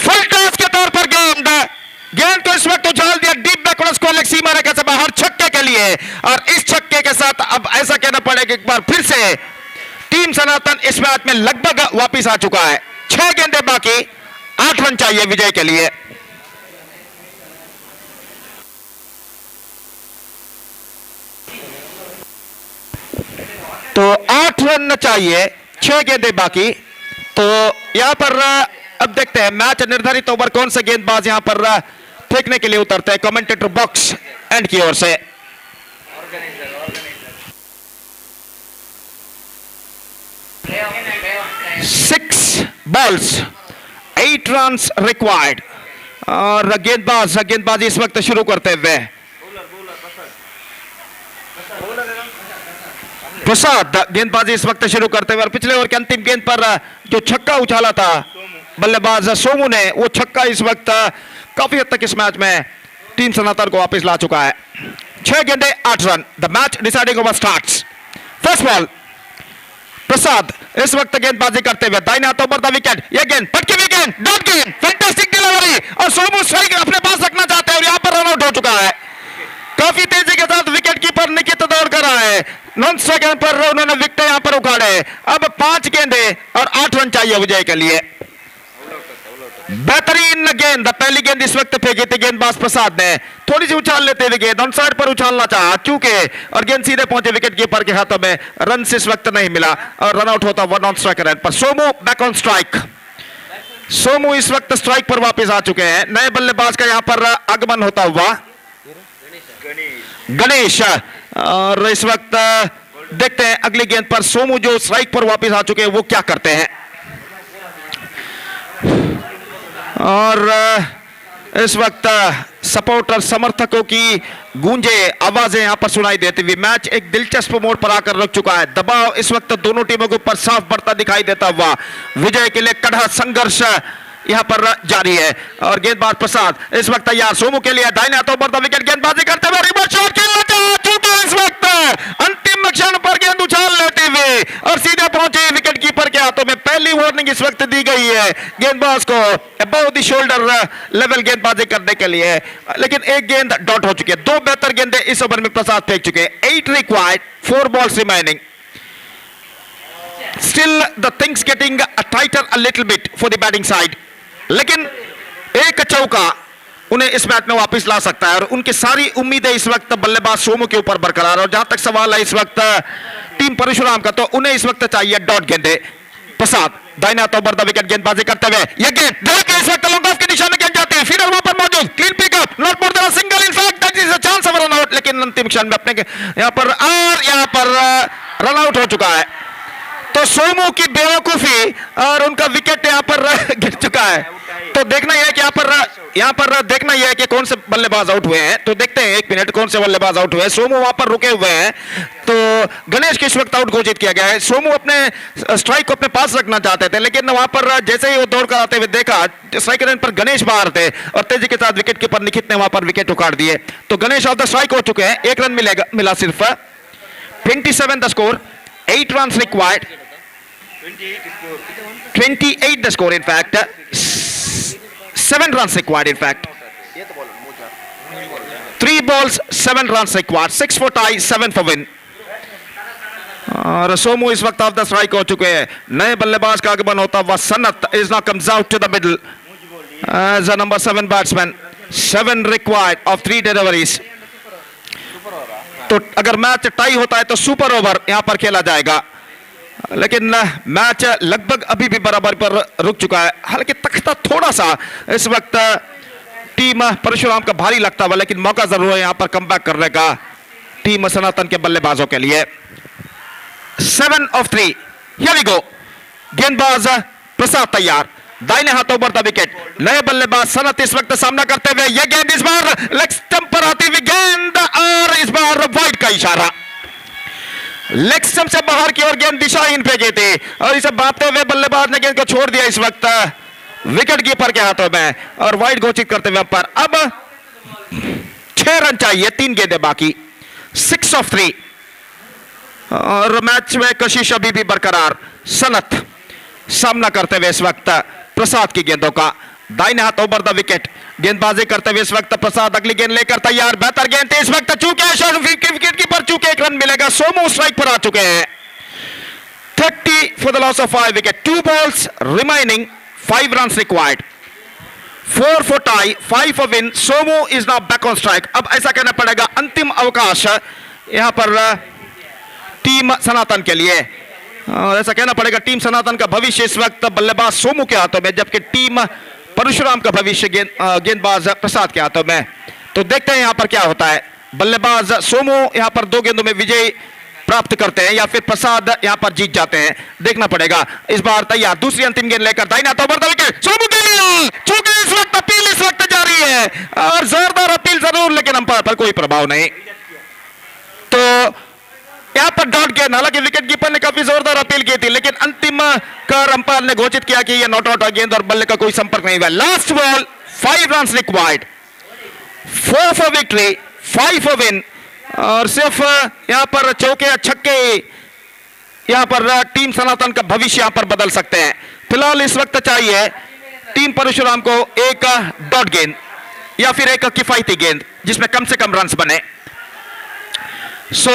S4: full toss के तौर पर गेंद को इस वक्त उछाल दिया डीप बैकवर्ड स्कोर लेग सीमा रेखा से बाहर छक्के के लिए, और इस छक्के के साथ अब ऐसा कहना पड़ेगा एक बार फिर से टीम सनातन इस मैच में लगभग वापिस आ चुका है। 6 गेंदें बाकी, 8 रन चाहिए विजय के लिए। तो 8 रन चाहिए, 6 गेंदें बाकी। तो यहां पर अब देखते हैं मैच निर्धारित ओवर कौन से गेंदबाज यहां पर फेंकने के लिए उतरते हैं कमेंटेटर बॉक्स एंड की ओर से। 6 balls, 8 runs required। और गेंदबाजी इस वक्त शुरू करते हुए प्रसाद गेंदबाजी इस वक्त शुरू करते हुए, और पिछले ओवर के अंतिम गेंद पर जो छक्का उछाला था बल्लेबाज सोमू ने, वो छक्का इस वक्त काफी हद तक इस मैच में टीम सनातन को वापस ला चुका है। 6 गेंदे 8 रन। The match deciding over starts. First ball, Prasad इस वक्त गेंदबाजी करते हुए दाहिने हाथों पर द विकेट। ये गेंद पटकी हुई गेंद, डॉट गेंद, फैंटास्टिक डिलीवरी, और सोमू स्ट्राइक अपने पास रखना चाहते हैं और यहां पर रन आउट हो चुका है। काफी तेजी के साथ विकेट कीपर निकित दौड़ कर रहा है। नॉन स्ट्राइक पर उन्होंने विकेट यहां पर उखाड़े। अब 5 गेंदे और 8 रन चाहिए विजय के लिए। बेहतरीन गेंद, पहली गेंद इस वक्त फेंकी थी गेंदबाज प्रसाद ने, थोड़ी सी उछाल लेते हुए गेंद ऑन साइड पर उछालना चाहा चूंकि, और गेंद सीधे पहुंचे विकेट कीपर के हाथों में। रन इस वक्त नहीं मिला और रन आउट होता हुआ नॉन स्ट्राइक रन पर। Somu back on strike. Somu इस वक्त स्ट्राइक पर वापस आ चुके हैं। नए बल्लेबाज का यहां पर आगमन होता हुआ गणेश, और इस वक्त देखते हैं अगली गेंद पर सोमू जो स्ट्राइक पर वापस आ चुके हैं वो क्या करते हैं। और इस वक्त सपोर्टर समर्थकों की गूंजे आवाजें यहां पर सुनाई देती हुई मैच एक दिलचस्प मोड़ पर आकर रुक चुका है। दबाव इस वक्त दोनों टीमों के ऊपर साफ बढ़ता दिखाई देता हुआ विजय के लिए कड़ा संघर्ष यहां पर जारी है। और गेंदबाज प्रसाद इस वक्त तैयार सोमू के लिए, दाहिने हाथों पर विकेट गेंदबाजी करते हुए रिवर्स शॉट खेलना चाहते इस वक्त अंतिम क्षण पर गेंद उछाल लेते हुए और सीधे पहुंचे विकेट कीपर के हाथों में। पहली वार्निंग इस वक्त दी गई है गेंदबाज को अबव द शोल्डर लेवल गेंदबाजी करने के लिए, लेकिन एक गेंद डॉट हो चुकी है। 2 बेहतर गेंदें इस ओवर में प्रसाद फेंक चुके हैं। 8 required, 4 balls remaining. Still the things getting tighter a little bit for the batting side. लेकिन एक चौका उन्हें इस मैच में वापस ला सकता है और उनकी सारी उम्मीदें इस वक्त बल्लेबाज सोमू के ऊपर बरकरार। और जहां तक सवाल है इस वक्त टीम परशुराम का, तो उन्हें इस वक्त चाहिए डॉट गेंदे। प्रसाद दाहिने हाथों पर द विकेट गेंदबाजी करते हुए यह गेंद डायरेक्ट इस वक्त लॉन्ग ऑफ के निशान में गेंद जाती है। फील्डर वहां पर मौजूद, clean pickup, not more than a single, in fact that is a chance of run out, लेकिन अंतिम क्षण में अपने यहां पर रन आउट हो चुका है। तो सोमू की बेवकूफी और उनका विकेट यहां पर गिर चुका है। तो देखना यह है कि यहां पर देखना यह है कि कौन से बल्लेबाज आउट हुए हैं। तो देखते हैं 1 मिनट कौन से बल्लेबाज आउट हुए हैं। सोमू वहां पर रुके हुए हैं, तो गणेश के इस वक्त आउट घोषित किया गया है। सोमू अपने स्ट्राइक को अपने पास रखना चाहते थे, लेकिन वहां पर जैसे ही वो दौड़ कर आते हुए देखा स्ट्राइक रेंज पर गणेश बाहर थे और तेजी के साथ विकेट कीपर निखित ने वहां पर विकेट उखाड़ दिए। तो गणेश ऑफ द स्ट्राइक हो चुके हैं। 1 रन मिला सिर्फ। 27 the score, 8 runs required, 28 the score in fact, 7 runs required in fact, 3 balls 7 runs required, 6 for tie 7 for win। और सोमू इस वक्त ऑफ द स्ट्राइक हो चुके हैं। नए बल्लेबाज का आगमन होता हुआ Sanath is now comes out to the middle as a number 7 batsman. 7 required of 3 deliveries। तो अगर मैच टाई होता है तो सुपर ओवर यहां पर खेला जाएगा, लेकिन मैच लगभग अभी भी बराबर पर रुक चुका है। हालांकि तख्ता थोड़ा सा इस वक्त टीम परशुराम का भारी लगता हुआ, लेकिन मौका जरूर है यहां पर कमबैक करने का टीम सनातन के बल्लेबाजों के लिए। 7 of 3, here we go। गेंदबाज प्रसाद तैयार, दाहिने हाथों पर द विकेट। नए बल्लेबाज सनत इस वक्त सामना करते हुए यह गेंद इस बार लेग स्टंप पर आती हुई गेंद और इस बार वाइड का इशारा। लेग स्टंप से बाहर की ओर गेंद दिशाहीन फेंकी थी और इसे भागते हुए बल्लेबाज ने गेंद को छोड़ दिया इस वक्त विकेट कीपर के हाथों में और वाइड घोषित करते हुए पर। अब 6 रन चाहिए, 3 गेंदें बाकी, 6 of 3। और मैच में कशिश अभी भी बरकरार। सनत सामना करते हुए इस वक्त प्रसाद की गेंदों का, दाहिने हाथों पर द विकेट। गेंदबाजी करते हुए इस वक्त प्रसाद अगली गेंद लेकर तैयार, बेहतर गेंद थी इस वक्त, चूके विकेट कीपर चूके 1 रन मिलेगा। सोमू स्ट्राइक पर आ चुके हैं। 30 for the loss of 5 wicket. 2 balls remaining, 5 runs required. 4 for tie, 5 for win. Somu is now back on strike. अब ऐसा कहना पड़ेगा अंतिम अवकाश यहाँ पर टीम सनातन के लिए। ऐसा कहना पड़ेगा टीम सनातन का भविष्य इस वक्त बल्लेबाज सोमू के हाथों में, जबकि टीम परशुराम का भविष्य गेंदबाज प्रसाद के हाथों में। तो देखते हैं यहाँ पर क्या होता है। बल्लेबाज सोमू यहाँ पर 2 गेंदों में विजय प्राप्त करते हैं या फिर प्रसाद यहाँ पर जीत जाते हैं, देखना पड़ेगा। इस बार तैयार, दूसरी अंतिम गेंद लेकर दाहिना तो ओवर द विकेट सोमू के लिए। चूंकि इस वक्त अपील इस वक्त जारी है और जोरदार अपील जरूर, लेकिन अंपायर पर कोई प्रभाव नहीं। तो यहाँ पर डॉट गेंद, हालांकि विकेट कीपर ने काफी जोरदार अपील की थी, लेकिन अंतिम कर अंपायर ने घोषित किया कि यह नॉट आउट गेंद और बल्ले का कोई संपर्क नहीं हुआ। Last ball, 5 run required, 4 for victory, 5 for win. और सिर्फ यहां पर चौके छक्के यहां पर टीम सनातन का भविष्य यहां पर बदल सकते हैं। फिलहाल इस वक्त चाहिए टीम परशुराम को एक डॉट गेंद या फिर एक किफायती गेंद जिसमें कम से कम रन्स बने। So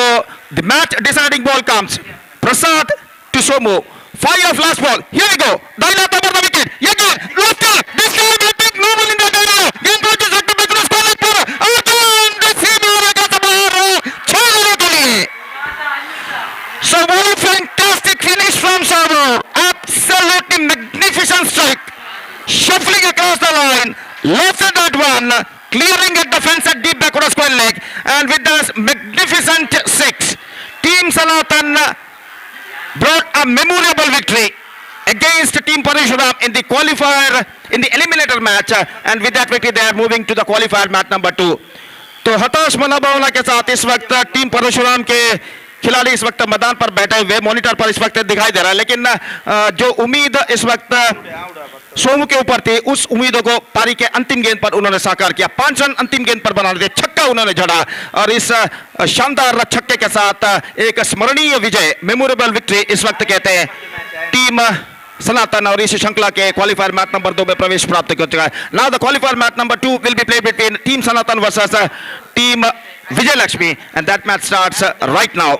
S4: the match deciding ball comes, Prasad to Somu, 5 of last ball, here we go, दाहिना ओवर द विकेट, ये गेंद loft, this game will take no ball in the direction, गेंद को जिस वक्त बैट्समैन स्कोर पर और गेंद सीधा लगा बाहर 6 रनों के लिए। So what a fantastic finish from Somu, absolutely magnificent strike, shuffling across the line, lofted that one, clearing at the fence at deep backward square leg, and with this magnificent 6, Team Sanatan brought a memorable victory against Team Parashuram in the qualifier, in the eliminator match, and with that victory they are moving to the qualifier match number 2. तो हताश मनोभावना के साथ इस वक्त team Parshuram के खिलाड़ी इस वक्त मैदान पर बैठे हुए, मॉनिटर पर इस वक्त दिखाई दे रहा है, लेकिन जो उम्मीद इस वक्त सोमू के ऊपर थी, उस उम्मीदों को पारी के अंतिम गेंद पर उन्होंने साकार किया। 5 रन अंतिम गेंद पर बनाने थे, छक्का उन्होंने जड़ा और इस शानदार छक्के के साथ एक स्मरणीय विजय, मेमोरेबल विक्ट्री इस वक्त कहते हैं टीम सनातन और इस श्रृंखला के क्वालिफायर मैच नंबर 2 में प्रवेश प्राप्त कर चुका है। Now the qualifier match number 2 will be played between team Sanatan versus team Vijay Lakshmi, and that match starts right now.